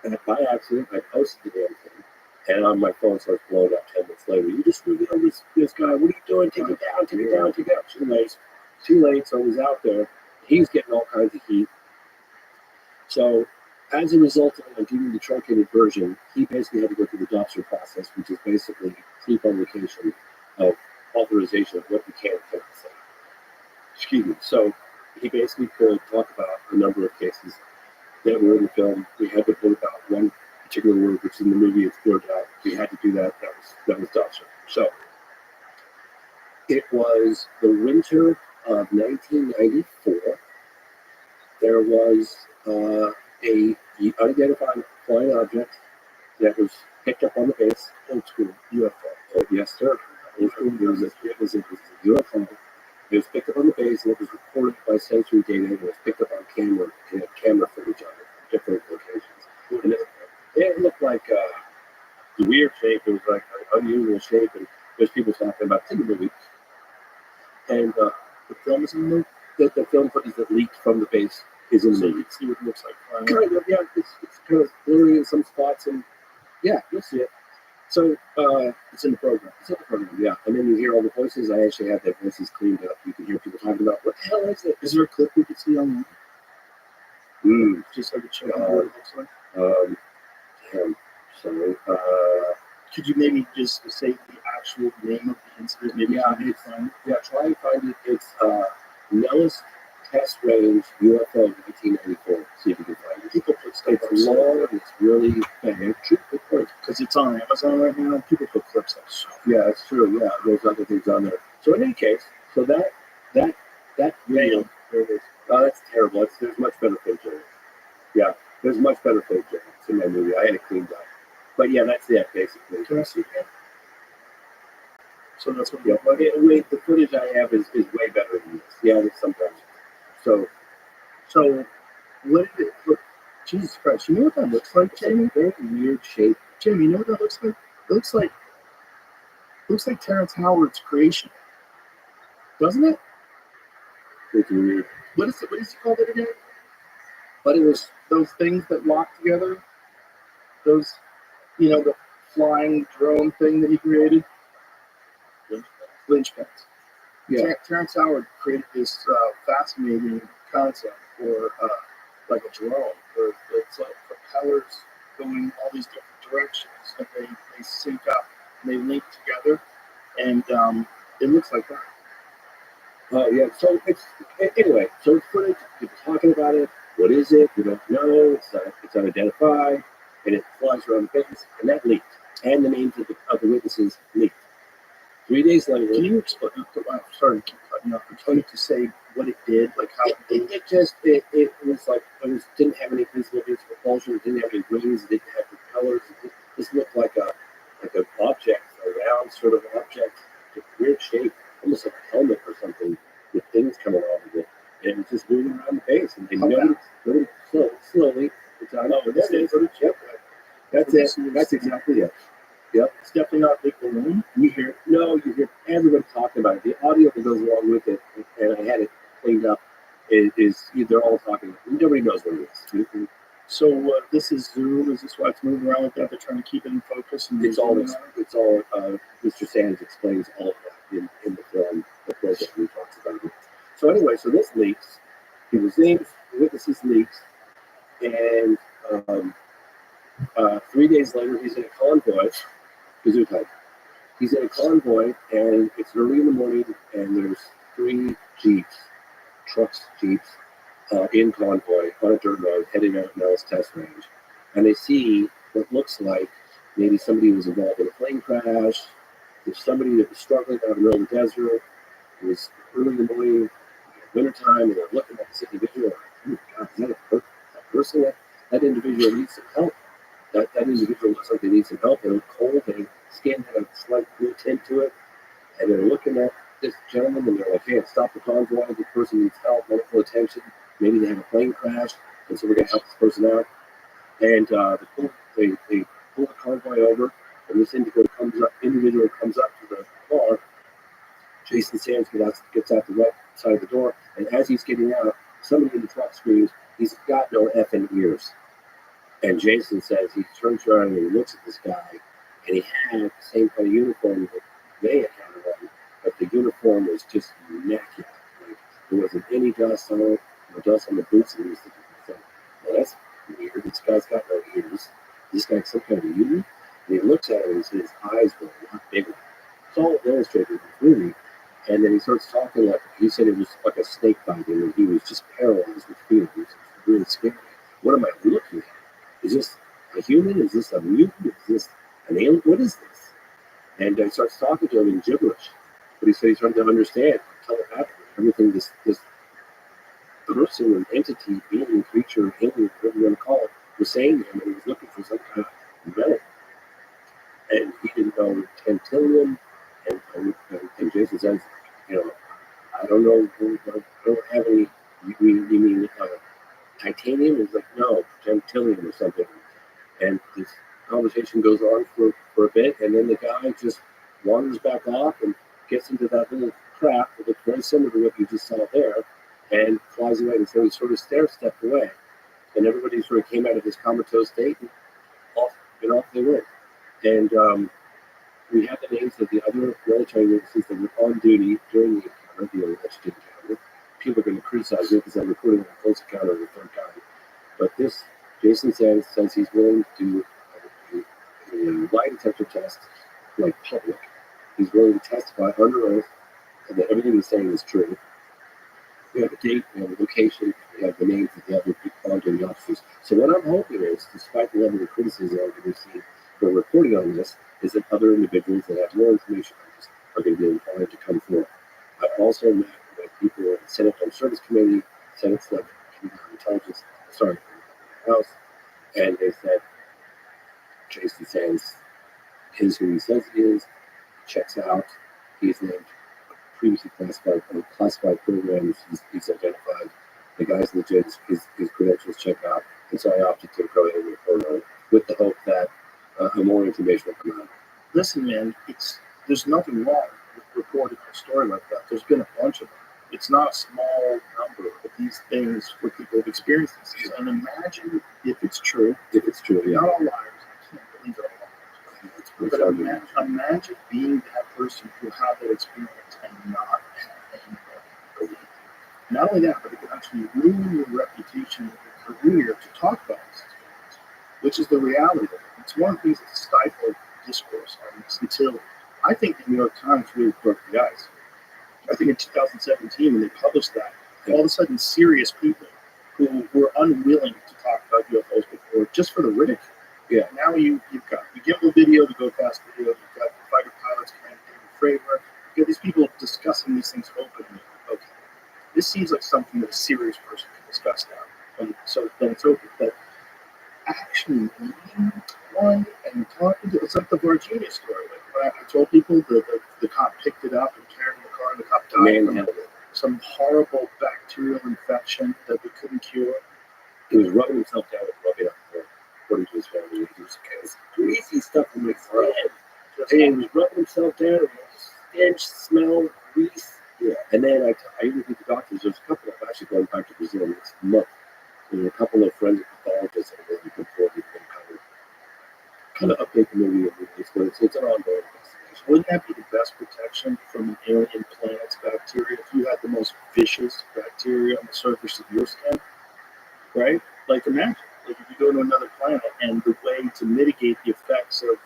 and by accident, I posted the damn thing. And on my phone starts blowing up 10 minutes later. You just really on this guy. What are you doing? Take it down, take it down, take it down. Too late, so he's out there. He's getting all kinds of heat. So as a result of giving the truncated version, he basically had to go through the adoption process, which is basically pre-publication of authorization of what you can and can't say. Excuse me. So he basically could talk about a number of cases that were in the film. We had to put about one particular word, which in the movie it's blurred out. We had to do that. That was adoption. So it was the winter of 1994. There was a unidentified flying object that was picked up on the base. Old school UFO. Oh, yes, sir. Old school. It was a UFO. It was picked up on the base, and it was recorded by sensory data, and it was picked up on camera, and had camera footage on it from different locations. And it looked like a weird shape. It was like an unusual shape, and there's people talking about it in the movie. And the film is in the movie. The film footage that leaked from the base is in the movie. See what it looks like. Kind of, yeah. It's kind of blurry in some spots, and yeah, you'll see it. So It's in the program. it's in the program, yeah. And then you hear all the voices. I actually have their voices cleaned up. You can hear people talking about what the hell is it? Is there a clip we could see online? Just so we can check out what it looks like? Damn. Sorry. Could you maybe just say the actual name of the incident? Maybe Yeah, I it's- find Yeah, try and find it. It's Nellis Test Range UFO 1994. See if you can find it. people put stuff It's long. It's really because it's on Amazon right now. People put clips up. So Yeah, it's true. Yeah, there's other things on there. So in any case, so that video, there it is. Oh, that's terrible. There's much better footage in it. Yeah, there's much better footage in it. It's in my movie. I had it cleaned up. But yeah, that's it basically. can I see that? So that's what Yeah, but the footage I have is way better than this. Yeah, it's sometimes. So what did it look? Jesus Christ! You know what that looks like, Jamie? very weird shape. Jamie, you know what that looks like? It looks like Terrence Howard's creation, doesn't it? It's weird. What is it? What is he called it again? But it was Those things that lock together. Those, the flying drone thing that he created. Lynchpins. yeah. Terrence Howard created this fascinating concept for like a drone, where it's like propellers going all these different directions, and they sync up and they link together, and it looks like that. Oh yeah. So anyway. So it's footage. People talking about it. What is it? We don't know. It's unidentified, and it flies around the base, and that leaked, and the names of the witnesses leaked. 3 days later, Can you explain? I'm sorry to keep cutting you off. Can you just say what it did, like how it was like didn't have any visible means of propulsion. It didn't have any wings. It didn't have propellers. It just looked like an object, a round sort of object, with weird shape, almost like a helmet or something, with things coming off of it. And it was just moving around the base, and nobody slowly. It's on. Oh, that's it. Yep. That's it. That's exactly it. Yep. It's definitely not big balloon. You hear everybody talking about it. The audio that goes along with it, and I had it cleaned up, is they're all talking. Nobody knows what it is. So this is Zoom. Is this why it's moving around like that? They're trying to keep it in focus. And It's all. Mr. Sands explains all of that in the film, the program he talks about it. So anyway, so this leaks. He resumes. The witnesses leaks, and 3 days later, he's in a convoy. Gesundheit. He's in a convoy, and it's early in the morning, and there's 3 jeeps, in convoy on a dirt road heading out of Mel's test range. And they see what looks like maybe somebody was involved in a plane crash. There's somebody that was struggling out in the middle of the desert. It was early in the morning, wintertime, and they're looking at this individual. Oh my God, is that a person? That individual needs some help. That individual looks like they need some help. They look cold. Their skin had a slight blue tint to it. And they're looking at this gentleman, and they're like, hey, stop the convoy. This person needs help, medical attention. Maybe they had a plane crash, and so we're going to help this person out. And they pull the convoy over, and this individual comes up to the car. Jason Sands gets out the right side of the door, and as he's getting out, somebody in the truck screams, he's got no effing ears. And Jason says he turns around and he looks at this guy, and he had the same kind of uniform that they had on, but the uniform was just immaculate. Like, there wasn't any dust on it, no dust on the boots. And he was thinking, well, that's weird. This guy's got no ears. This guy's some kind of mutant. And he looks at him and his eyes were a lot bigger. It's all illustrated in this movie. And then he starts talking like, he said it was like a snake biting, and he was just paralyzed with fear. It was really scary. What am I looking at? Is this a human? Is this a mutant? Is this an alien? What is this? And he starts talking to him in gibberish. But he said he's trying to understand telepathically everything this person or entity, being, creature, alien, whatever you want to call it, was saying to him, and he was looking for some kind of metal. And he didn't know tantalum, and Jason says, I don't know, I don't have any, you mean titanium? He's like, no, tantalum or something. And this conversation goes on for a bit, and then the guy just wanders back off and gets into that little craft that looked very similar to what you just saw there, and flies away. And so he sort of stepped away, and everybody sort of came out of this comatose state, and off they went. And we have the names of the other military witnesses that were on duty during the encounter, the alleged encounter. People are going to criticize me because I'm reporting on a close encounter of the third kind. But this, Jason says he's willing to do a lie detector test, like public. He's willing to testify under oath and that everything he's saying is true. We have a date, we have a location, we have the names of the other on-duty officers. So what I'm hoping is, despite the level of criticism that we've seen for reporting on this, is that other individuals that have more information on this are going to be invited to come forward. I also met with people in the Senate Armed Service Committee, Senate Select Intelligence, House, and they said Jason Sands is who he says he is, checks out, he's named previously classified programs, he's identified, the guy's legit, his credentials check out, and so I opted to go ahead and report on it with the hope that more information will come out. Listen, man, there's nothing wrong with reporting a story like that. There's been a bunch of them. It's not a small number of these things where people have experienced this. And imagine if it's true. If it's true, yeah. Not all liars. I can't believe they're all liars. But imagine being that person who had that experience and not have anybody believe. Not only that, but it can actually ruin your reputation and your career to talk about this experience, which is the reality of it. It's one of the things that stifles discourse on this until I think the New York Times really broke the ice. I think in 2017 when they published that, all of a sudden serious people who were unwilling to talk about UFOs before, just for the ridicule. Yeah. Now you've got the Gimbal video, the Go Fast video, you've got the fighter pilots kind of getting framework. You got these people discussing these things openly. Okay, this seems like something that a serious person can discuss now. And so then it's open. But actually meeting one and talking to, it's like the Virginia story. Like I told people the cop picked it up and carried in the car, and the cop died from some horrible bacterial infection that we couldn't cure. He was rubbing himself down with rubbing up, according to his family. He was greasy stuff in his head. And he was rubbing himself down, and stench, smell, grease. Yeah. And then I even think the doctors, there's a couple of, actually going back to Brazil next month, there's a couple of forensic pathologists biologists are really before we can kind of update the movie and movies, but it's an ongoing investigation. Wouldn't that be the best protection from an alien planet's bacteria if you had the most vicious bacteria on the surface of your skin? Right? Like imagine, like if you go to another planet and the way to mitigate the effects of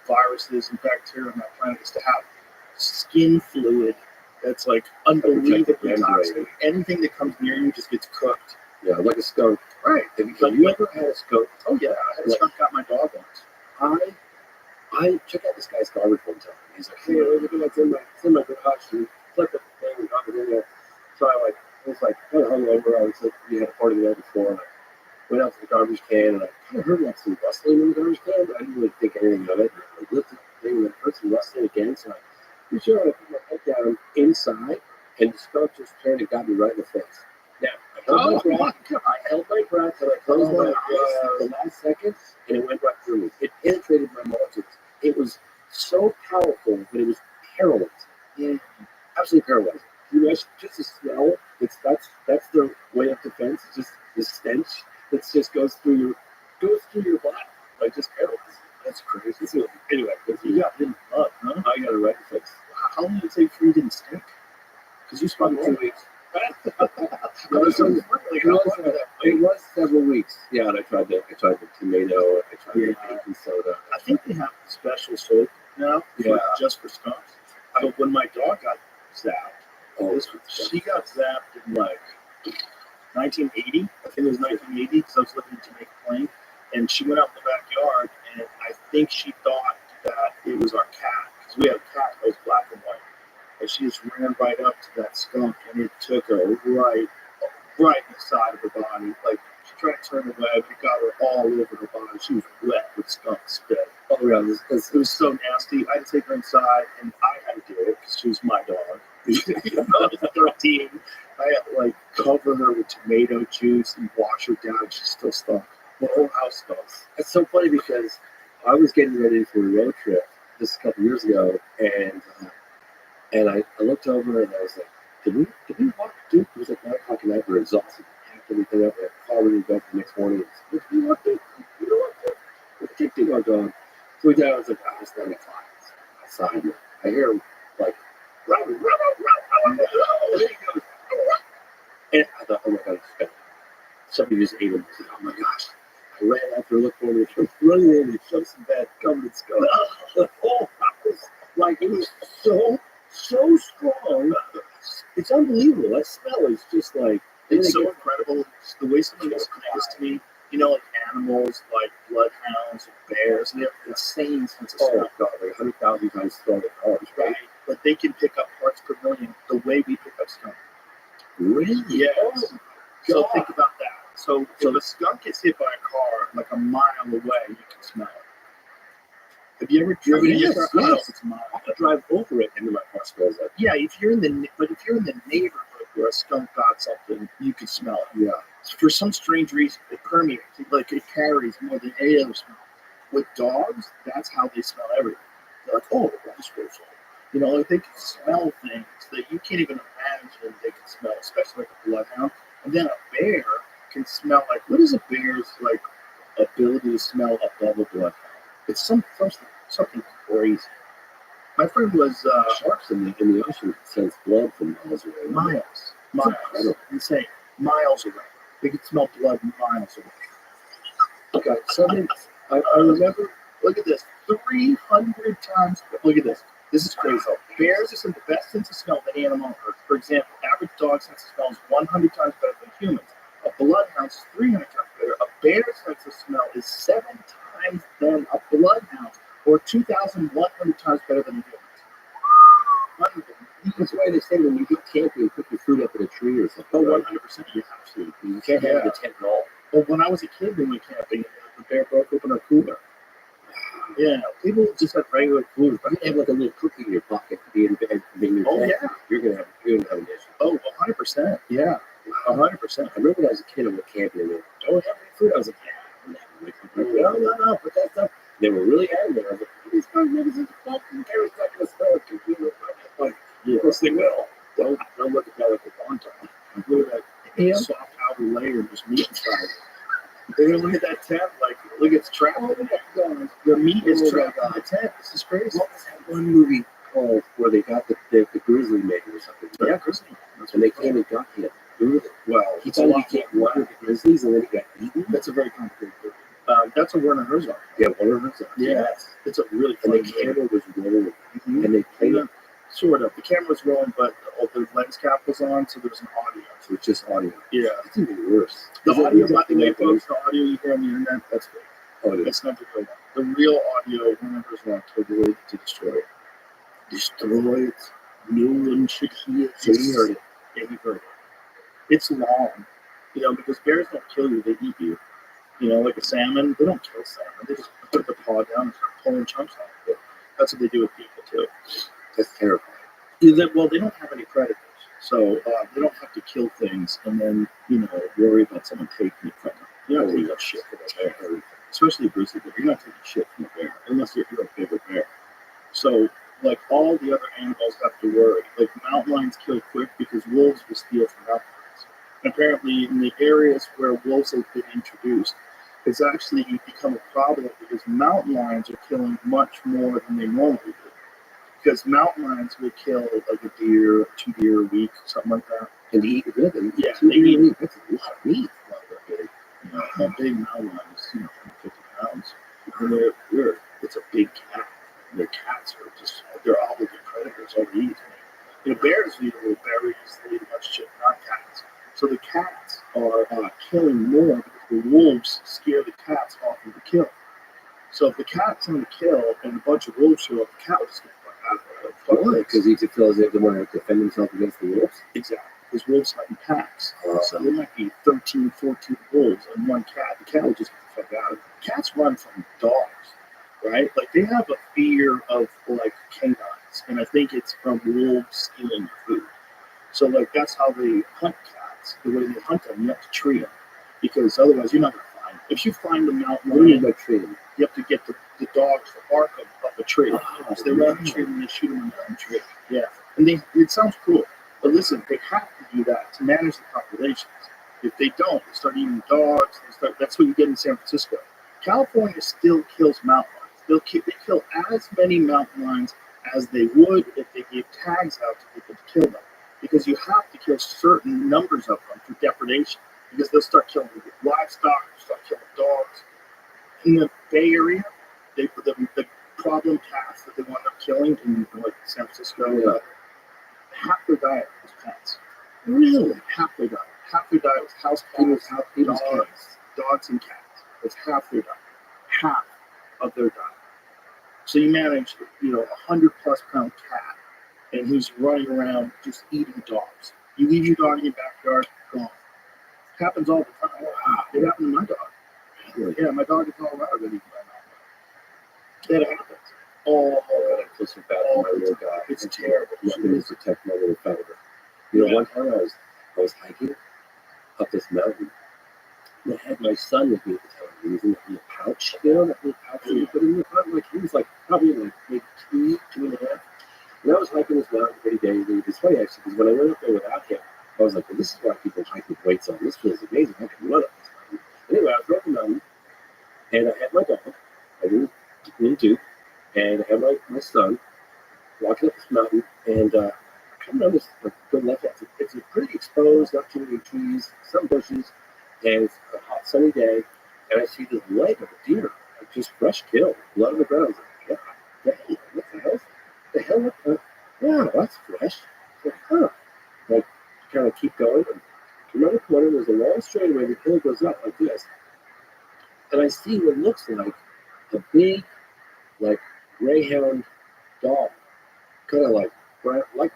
viruses and bacteria on that planet is to have skin fluid that's like unbelievably toxic. Anything that comes near you just gets cooked. Yeah, like a skunk. Right. Have you ever had a skunk? Oh yeah, I had a skunk got my dog once. I check out this guy's garbage one time. He's like, hey, look at what's in my garage. And click the thing and got it in there. So I was like kind of hungover. I was like, we had a party the night before, and I went out to the garbage can, and I kind of heard like some rustling in the garbage can, but I didn't really think anything of it. And I lifted the thing and I heard some rustling again. So I was sure I put my head down inside, and the skunk just turned and got me right in the face. Now, I held my breath and I closed my eyes the last second, and it went right through me. It penetrated my margins. It was so powerful, but it was paralyzing. Yeah, absolutely paralyzing. You know, just the smell. That's their way of defense. It's just the stench that just goes through your body, like just paralyzing. That's crazy. So, anyway, you got hit in the butt, huh? I got it right in the face. How long did it take for you to stink? Because you spent 2 weeks. It was several weeks. Yeah, and I tried the tomato. I tried the baking soda. I think they have special soap now, just for skunks. So when my dog got zapped, she got zapped in like 1980. I think it was 1980 because I was living in Jamaica Plain, and she went out in the backyard, and I think she thought that it was our cat because we had a cat that was black and white. And she just ran right up to that skunk, and it took her right in the side of her body. Like, she tried to turn away, but it got her all over her body. She was wet with skunk spit all around. It was so nasty. I had to take her inside, and I had to do it because she was my dog. I was 13. I had to, like, cover her with tomato juice and wash her down. She still stunk. The whole house stunk. It's so funny because I was getting ready for a road trip this a couple years ago, and I looked over and I was like, did we walk, dude? It was like 9 o'clock at night. We were exhausted. We packed everything up. We had a car ready to go for the next morning. Did we walk, dude? You know what? We're kicking our dog. So we did. I was like, it's 9 o'clock. Outside. I hear him like, Rabbi. And then he goes, and I thought, oh my God, somebody just ate him. I said, oh my gosh. I ran after, looked for him, running in, and shoved some bad covered in skull. The whole house, like, it was so strong. It's unbelievable. That smell is just like, it's so incredible. The way somebody explained this to me, you know, like animals, like bloodhounds and bears, and they have insane sense of smell. God, like 100,000 times stronger than ours, right? But they can pick up parts per million the way we pick up skunk. Really? Yes. So think about that. So if a skunk gets hit by a car like a mile away, you can smell it. Have you ever driven in your car? Yes. I could drive over it and my car smells like. Yeah, if you're in the neighborhood where a skunk got something, you can smell it. Yeah. For some strange reason, it permeates. Like it carries more than any other smell. With dogs, that's how they smell everything. They're like, oh, that's gross. You know, like they can smell things that you can't even imagine they can smell, especially like a bloodhound. And then a bear can smell like, what is a bear's like ability to smell above a bloodhound? It's something crazy. My friend was sharks in the ocean sense blood from miles away. Miles. Insane. Miles away. They can smell blood miles away. Okay, something I remember. Look at this. 300 times. Look at this. This is crazy. Bears have the best sense of smell of any animal on Earth. For example, average dog sense of smell is 100 times better than humans. A bloodhound is 300 times better. A bear's sense of smell is 7 times than a bloodhound, or 2,100 times better than a human. That's why they say when you go camping, you put your food up in a tree or something. Oh, 100%. You have to. You can't have the tent at all. Well, when I was a kid, we went camping, the bear broke open our cooler. Yeah, people just have regular coolers, but you have like a little cookie in your pocket to be in bed. You're gonna have an issue. Oh, 100%. Yeah, 100%. I remember when I was a kid, I went camping and they don't have any food. I was like, no, but that's not. They were really angry. I was like, these guys never said fucking carrots not gonna smell a computer. Like, of course they will. Don't look at that like a wonton. Look at that soft outer layer and just meat inside. They're gonna look at that tent like, look, it's trapped. The meat is trapped in the tent. This is crazy. What was that one movie called where they got the grizzly man or something? Yeah, grizzly. And they came and got him. Well, He thought he became one of the grizzlies and then he got eaten. That's a very complicated movie. That's a Werner Herzog. Yeah, Werner Herzog. Yes, it's a really And funny the movie. camera was rolling. Mhm. And they played Yeah, it. sort of. The camera was rolling, but the lens cap was on, so there was an audio. So it's just audio. Yeah. It's even worse. The Is it audio, really by the way, like folks, the audio you hear on the internet, that's fake. Oh, it is. It's not the real one. The real audio, Werner Herzog told the way to destroy it. Destroy it. No one should hear it. So you heard it. Yeah, he heard it. It's long, because bears don't kill you, they eat you. Like a salmon, they don't kill salmon. They just put the paw down and start pulling chunks off of it. That's what they do with people, too. That's terrifying. Well, they don't have any predators, so they don't have to kill things and then, worry about someone taking it from them. You're not taking shit from a bear, especially a grizzly bear. You're not taking shit from a bear unless you're a bigger bear. So, like all the other animals have to worry. Like mountain lions kill quick because wolves will steal from mountain lions. And apparently, in the areas where wolves have been introduced, it's actually become a problem because mountain lions are killing much more than they normally do. Because mountain lions will kill like a deer, 2 deer a week, something like that. And they eat it good. Yeah, they they eat eat. That's a lot of meat. a big mountain lion is 150 pounds. And it's a big cat. Their cats are they're all the good predators already. Bears eat little berries, they eat a bunch of shit, not cats. So the cats are killing more because the wolves scare the cats off of the kill. So if the cat's on the kill and a bunch of wolves show up, the cat will just get the fuck out of it. Why? Because he feels they want to defend himself against the wolves? Exactly. Because wolves hunt in packs. So there might be 13, 14 wolves and one cat. The cat will just get the fuck out of it. Cats run from dogs, right? Like they have a fear of like canines. And I think it's from wolves stealing food. So like that's how they hunt cats. The way they hunt them, you have to tree them. Because otherwise you're not going to find them. If you find a mountain lion, by treating, you have to get the dogs to bark them up a tree. Oh, So they run the tree and they shoot them in the tree. Yeah. And it sounds cool. But listen, they have to do that to manage the populations. If they don't, they start eating dogs. That's what you get in San Francisco. California still kills mountain lions. They kill as many mountain lions as they would if they gave tags out to people to kill them. Because you have to kill certain numbers of them for depredation. Because they'll start killing livestock, they'll start killing dogs. In the Bay Area, the problem cats that they wind up killing in like San Francisco, half their diet was pets. Really? Half their diet. Half their diet was house cats, dogs and cats. That's half their diet. Half of their diet. So you manage, 100+ pound cat, and he's running around just eating dogs. You leave your dog in your backyard, gone. Happens all the time. Wow. It happened to my dog. Really? Yeah, my dog in Colorado got eaten by a mountain lion. It happens. Oh, I feel so bad for my little guy. it's terrible. Nothing to protect my little feather. One time I was hiking up this mountain. And I had my son with me at the time. He was in that little pouch, that little pouch that you put in the front. Like he was like probably like maybe 2.5. And I was hiking this mountain pretty daily. It's funny actually because when I went up there without him, I was like, well, this is why people hike with weights on. This feels amazing. I can run up this mountain. Anyway, I was up the mountain, and I had my dog. I didn't do. And I had my son walking up this mountain, and I come down this good left. It's a pretty exposed, not too many trees, some bushes, and it's a hot sunny day. And I see this leg of a deer, like just fresh killed, blood on the ground. I was like, yeah, what the hell? The hell? Yeah, that's fresh. I was like, huh. Like, kind of keep going. And around the corner, there's a long straightaway. The hill goes up like this, and I see what looks like a big, like greyhound dog, kind of like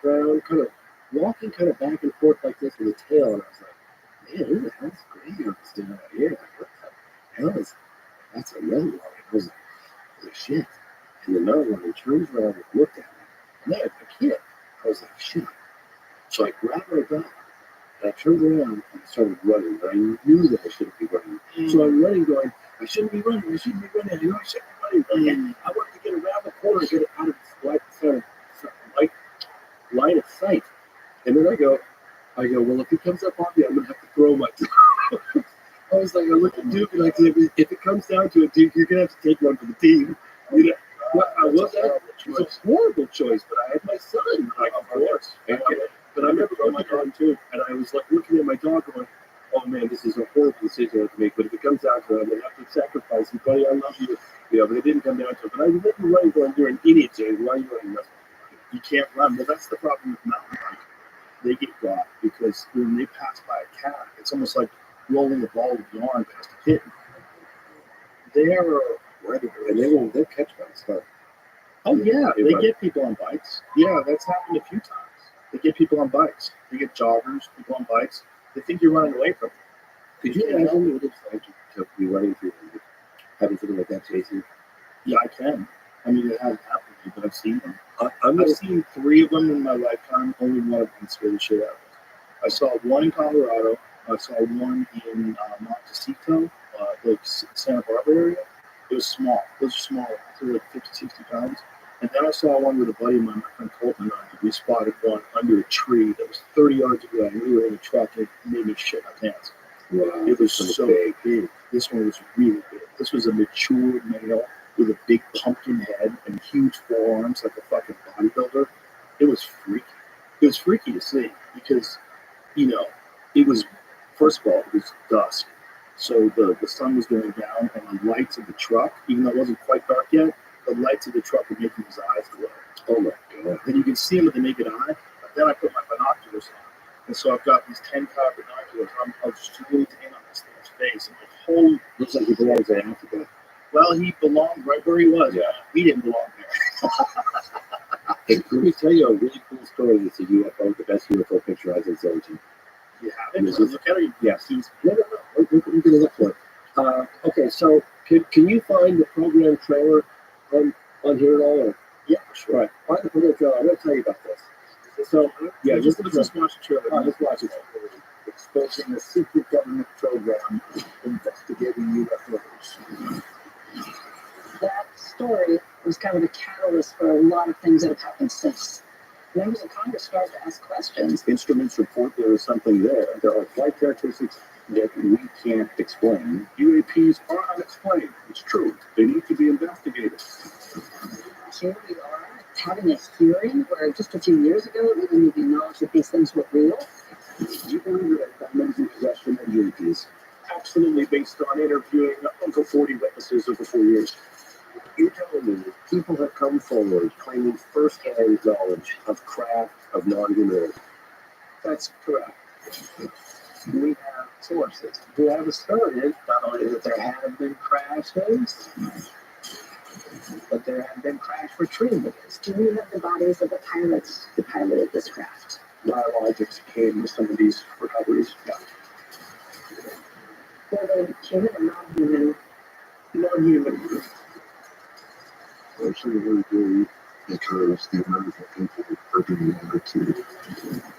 brown, kind of walking kind of back and forth like this with a tail. And I was like, man, who the hell's greyhounds doing out here? Like, what the hell is that's another one? I was like, shit. And another one, he turns around and looked at me. And I had a kid. I was like, shit. So I grabbed my dog and I turned around and started running. But I knew that I shouldn't be running. So I'm running, going, I shouldn't be running. I shouldn't be running. I know I shouldn't be running. And I wanted to get around the corner and get it out of its line of sight. And then I go, well, if he comes up on me, I'm going to have to throw my dog. I was like, I looked at Duke and I said, if it comes down to it, Duke, you're gonna have to take one for the team. You know, what I was that? It was a horrible choice, but I had my son. Like, of course. But I remember going my dog too, and I was like looking at my dog going, "Oh man, this is a horrible decision I have to make." But if it comes down to it, I'm gonna have to sacrifice you, buddy. I love you. You know, but it didn't come down to it. But I remember running going, "You're an idiot, James. Why are you running nothing?" You can't run. Well, that's the problem with mountain biking. They get got because when they pass by a cat, it's almost like rolling a ball with yarn past a kitten. They are predators. And they'll catch bikes, but oh yeah, they get people on bikes. Yeah, that's happened a few times. They get people on bikes. They get joggers, people on bikes. They think you're running away from them. could you imagine what it's like to be running through and having something like that chase you? Yeah, I can. I mean, it hasn't happened to me, but I've seen them. I've I've seen 3 of them in my lifetime. Only one of them scared the shit out of me. I saw one in Colorado. I saw one in Montecito, like Santa Barbara area. It was small. Those are small. They were like 50, 60 pounds. And then I saw one with a buddy of mine, my friend Colton and I. We spotted one under a tree that was 30 yards away. And we were in a truck and it made me shit my pants. Wow, It was so big. This one was really big. This was a mature male with a big pumpkin head and huge forearms like a fucking bodybuilder. It was freaky. It was freaky to see because, you know, it was, first of all, it was dusk. So the sun was going down and the lights of the truck, even though it wasn't quite dark yet, the lights of the truck were making his eyes glow. oh my god. Then you can see him with the naked eye. But then I put my binoculars on. And so I've got these 10-pound binoculars. I was zoomed in on this thing's face. And the whole, Looks like he belongs in Africa. well, he belonged right where he was. Yeah. We didn't belong there. Hey, let me tell you a really cool story. It's a UFO, the best UFO picture I've ever seen. You have it? Look at it. Yes. No. We're going to look for it. Okay, so can you find the program trailer on here at all? Or? Yeah, sure. Right. Find the program trailer. I'm going to tell you about this. So, yeah, let's just watch the trailer. let's watch it. Exposing a secret government program investigating UFOs. That story was kind of a catalyst for a lot of things that have happened since. Members of Congress started to ask questions. Instruments report there is something there. There are flight characteristics that we can't explain. UAPs are unexplained. It's true. They need to be investigated. Here we are having a hearing where just a few years ago we didn't even know that these things were real. You believe that government is in possession of UAPs? Absolutely, based on interviewing over 40 witnesses over 4 years. You're telling me people have come forward claiming first-hand knowledge of craft of non-human. That's correct. We have sources who have asserted not only that there have been crashes, but there have been crash retrievals. Do we have the bodies of the pilots who piloted this craft? Biologics came with some of these recoveries. Yeah. Were they human or non-human? Non-human. Actually, we're very because the American people are being attitude.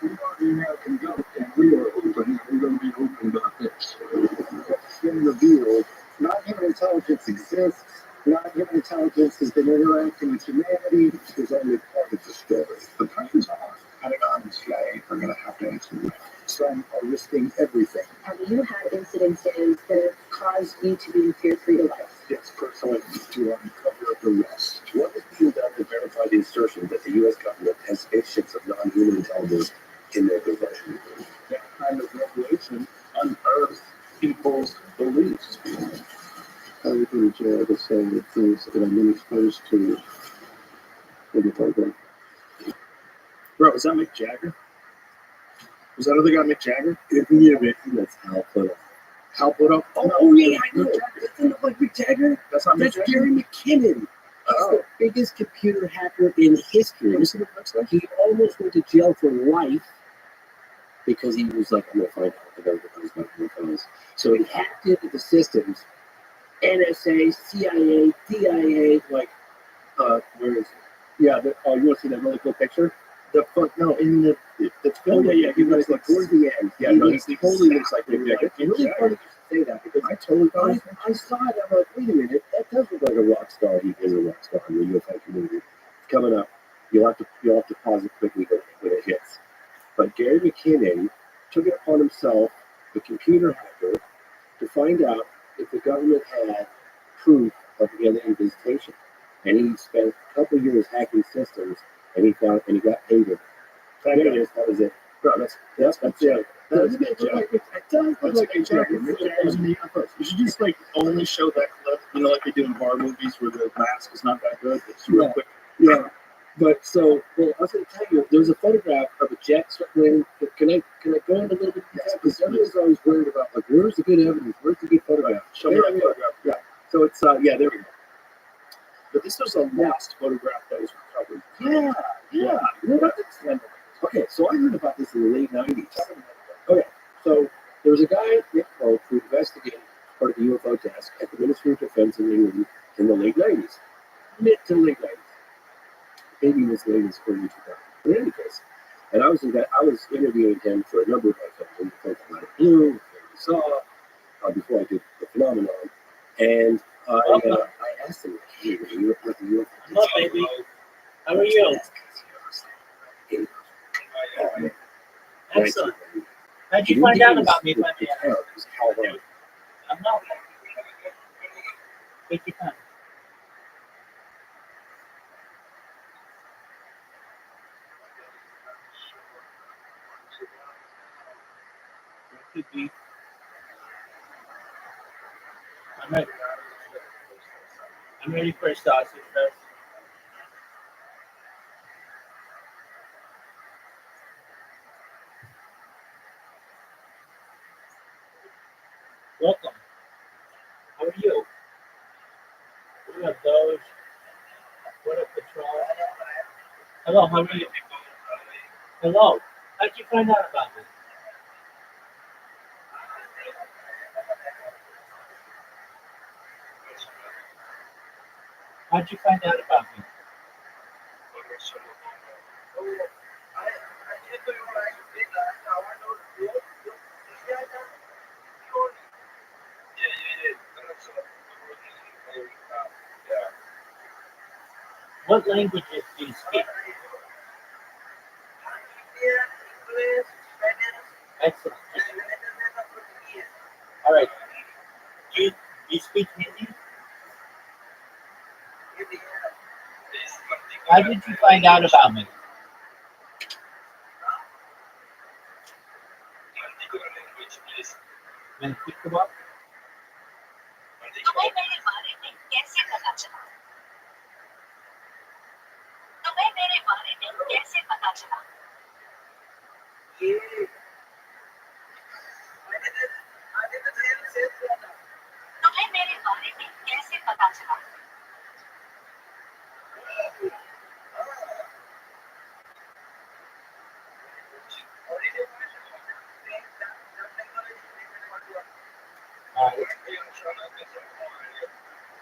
We are the American government, and we are open. We're going to be open about this. What's been revealed, non-human intelligence exists. Non-human intelligence has been interacting with humanity. Is only part of the story. The Pentagon, Pentagon and CIA are going to have to answer that. Some are risking everything. Have you had incidences that have caused you to be in fear for your life? Yes, personally, to uncover the rest. What is being done to verify the assertion that the U.S. government has spaceships of non-human intelligence in their possession? That kind of revelation unearths people's beliefs. I would go to jail to say the things that I've been exposed to in the program. Bro, is that Mick Jagger? Was that other guy Mick Jagger? Yeah, that's Hal Puthoff. Hal Puthoff? Oh, yeah, I know. That doesn't look like Mick Jagger. That's not Mick That's Jagger? Gary McKinnon. He's the biggest computer hacker in history. Let me see what it looks like. He almost went to jail for life because he was like, I'm going to find out what the government is. So he hacked into the systems, NSA, CIA, DIA, like, where is it? Yeah, oh, you want to see that really cool picture? The fuck, no, in the film. Oh, yeah, he was like, towards the end. yeah, no, he totally looks like Mick Jagger. It's really funny you say that because I totally thought it was I saw it. I'm like, wait a minute, that does look like a rock star. He is a rock star in the UFO community. Coming up, you'll have to pause it quickly when it hits. But Gary McKinnon took it upon himself, the computer hacker, to find out if the government had proof of alien visitation. And he spent a couple of years hacking systems, and he got paid with it. There it is. That was it. Bro, that's it. Doesn't it look like it does look like a joke? You should just like only show that clip, like they do in horror movies where the mask is not that good. It's real quick. Yeah. But so, well, I was going to tell you, there's a photograph of a jet circling. Can I go into a little bit? Because everyone's always worried about, like, where's the good evidence? Where's the good photograph? Show me that photograph. Yeah. So it's, yeah, there we go. But this was a lost photograph that was recovered. Yeah. What about this? Okay, so I heard about this in the late 90s. Okay, so there was a guy, Nick Pope, who investigated part of the UFO desk at the Ministry of Defense in England in the late 90s. Mid to late 90s. Maybe as late as early 2000. In any case, and I was interviewing him for a number of my films, like Light of Blue, we saw, before I did The Phenomenon. And I asked him, hey, were you a part of the UFO? Hello, baby. How are you? Excellent. How'd you find out about me? I'm not. Take your time. Could be. I'm ready for a sausage fest. Welcome. How are you? What up, Doge? What up, Patrol? Hello, how are you? Hello. How'd you find out about me? How'd you find out about me? What languages do you speak? Excellent. All right. Do you speak Hindi? How did you find out about me? When pick them up?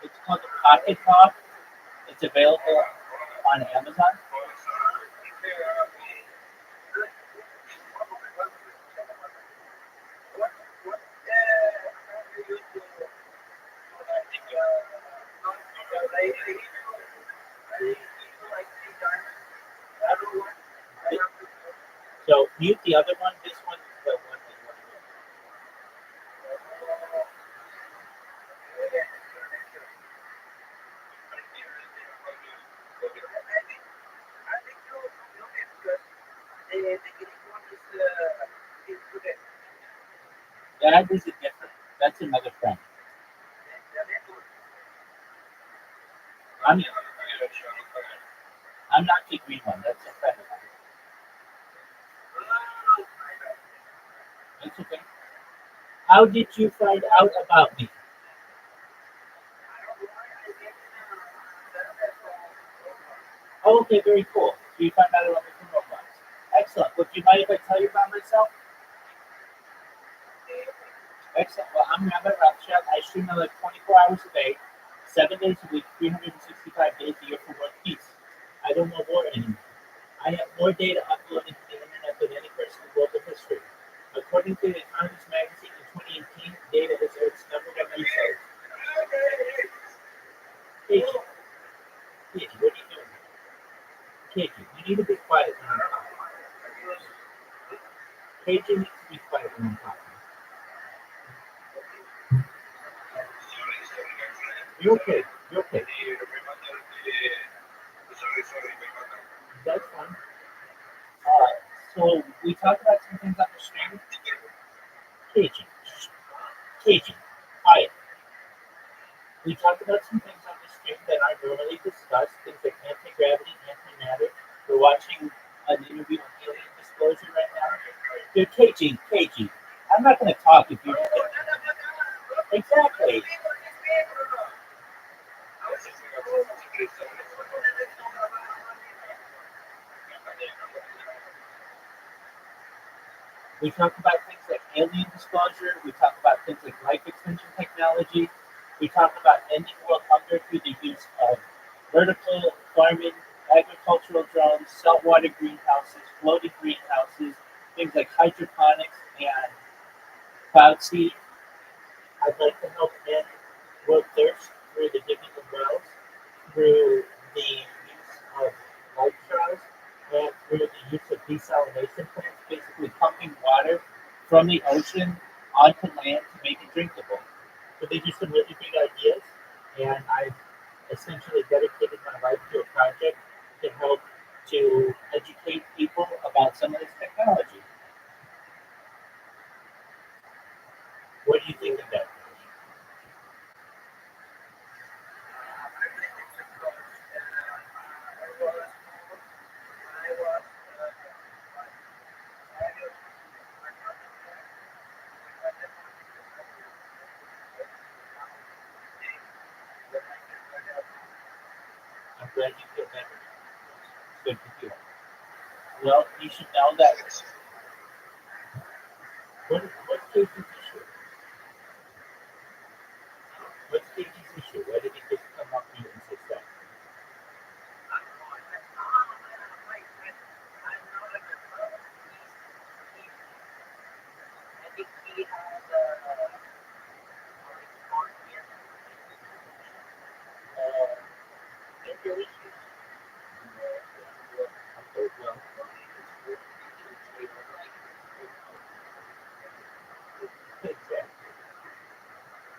It's called the Pocket Talk. It's available on Amazon. So mute the other one. This one is the one that you want to hear. That is a different. That's another friend. I'm not the green one. That's a friend of mine. That's okay. How did you find out about me? Oh, okay, very cool. So you found out about the criminal crimes. Excellent. Would you mind if I tell you about myself? Excellent. Well, I'm Rabbi Rothschild. I stream like 24 hours a day, 7 days a week, 365 days a year for world peace. I don't know war anymore. I have more data uploaded to the internet than any person in global history. According to the Economist magazine in 2018, data is Earth's number one resource. Katie, what are you doing? Katie, you need to be quiet when I'm talking. Katie needs to be quiet when I'm talking. You're okay. You're okay. That's fine. So we talked about some things on the stream. Cajun. Cajun. Quiet. We talked about some things on the stream that I normally discuss, things like anti-gravity, antimatter. We're watching an interview on alien disclosure right now. Dude, KG. I'm not going to talk if you... Exactly. We talk about things like alien disclosure. We talk about things like life extension technology. We talk about ending world hunger through the use of vertical farming, agricultural drones, saltwater greenhouses, floating greenhouses, things like hydroponics and cloud seed. I'd like to help end world thirst through the digging of wells, through the use of light straws, and through the use of desalination plants, basically pumping water from the ocean onto land to make it drinkable. So these are some really big ideas, and I've essentially dedicated my life to a project to help to educate people about some of this technology. What do you think of that? I'm glad you feel better. It's good to feel. Well, you should know that. What's Casey's issue? What's Casey's issue? Why did he just come up to you and say that?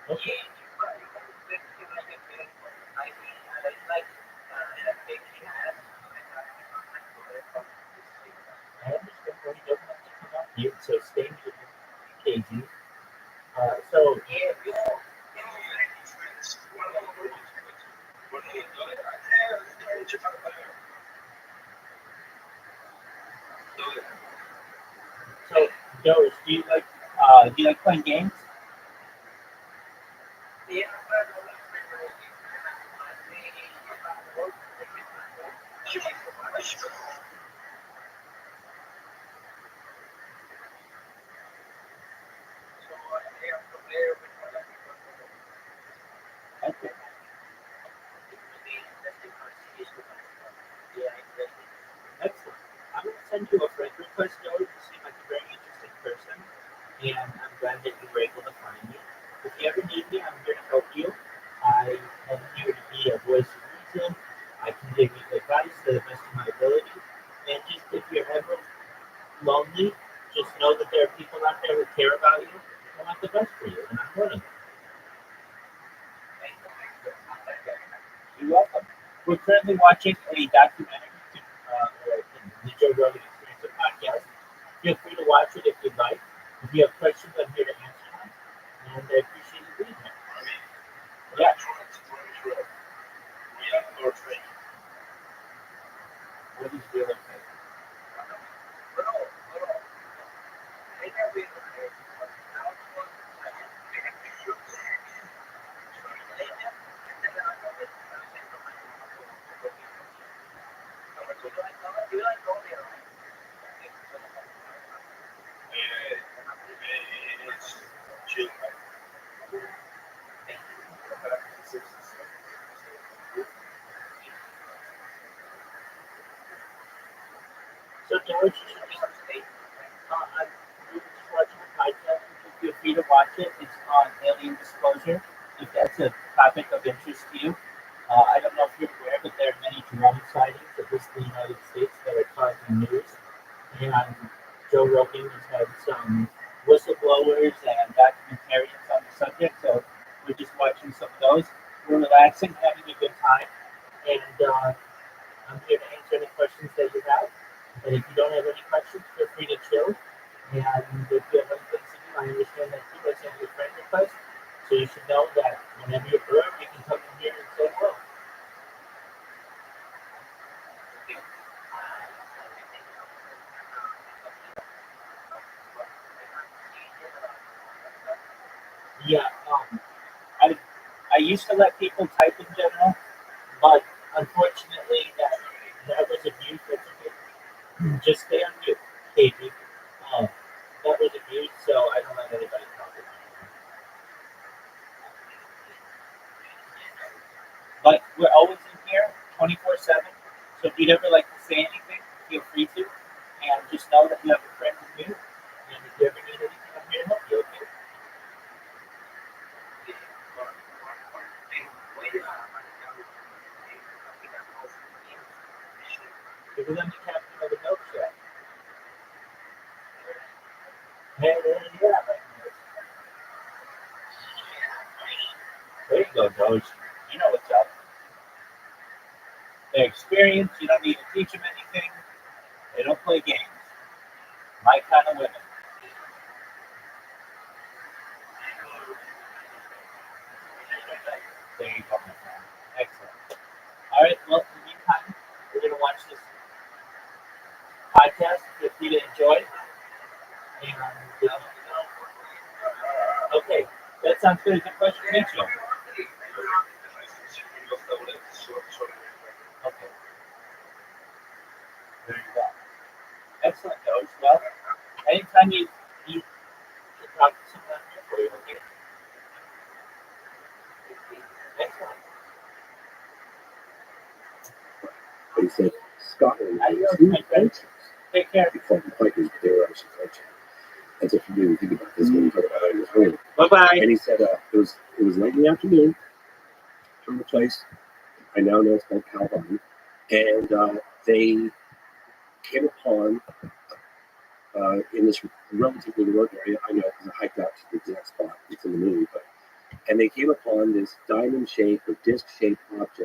Okay. I understand why he doesn't have to come up here, so stay muted, KG. So Doris, do you like playing games? Okay. Excellent. I'm going to send you a friend request, Doris. You seem like a very interesting person, and I'm glad that you were able to find me. If you ever need me, I'm here to help you. I am here to be a voice of reason. I can give you advice to the best of my ability. And just if you're ever lonely, just know that there are people out there who care about you and want the best for you, and I'm one of them. You're welcome. We're currently watching a documentary, the Joe Rogan Experience podcast. Feel free to watch it if you'd like. If you have questions, I'm here to answer them. And I appreciate you being here. Yeah. What is real okay? So, George, you should be we were just watching a podcast. Feel free to watch it. It's on alien disclosure, if that's a topic of interest to you. I don't know if you're aware, but there are many drone sightings of this in the United States that are causing news. And Joe Rogan has had some whistleblowers and documentarians on the subject, so we're just watching some of those. we're relaxing, having a good time, and I'm here to answer any questions that you have. And if you don't have any questions, feel free to chill. And if you have other things to do, I understand that too. I sent you a friend request, so you should know that whenever you're bored, you can come in here and say hello. Yeah, I used to let people type in general, but unfortunately that was abused. That's okay. Just stay on mute, Katie. That was abused, so I don't let anybody talk about it. But we're always in here, 24/7. So if you'd ever like to say anything, feel free to. And just know that you have a friend with you. And if you ever need anything, I'm here to help you. Okay? Because I'm the captain of the milkshake. Hey, yeah. There you go, Doge. You know what's up. They're experienced. You don't need to teach them anything. They don't play games. My kind of women. There you go, my friend. Excellent. All right. Well, in the meantime, we're going to watch this podcast. Feel free to enjoy. And, okay. That sounds good. It's a pleasure to meet you. Okay. There you go. Excellent, Doge. Well, anytime you can talk to someone here for you, okay? Excellent. He said Scotland Adios, has two my friend. cultures. Take care. Before the Quakers, but they were actually culture. As if you didn't think about this when you talk about it in this room. Bye-bye. And he said it was late in the afternoon from the place I now know it's called Calvin, and they came upon in this relatively remote area. I know because I hiked out to the exact spot. It's in the movie, and they came upon this diamond-shaped or disc-shaped object.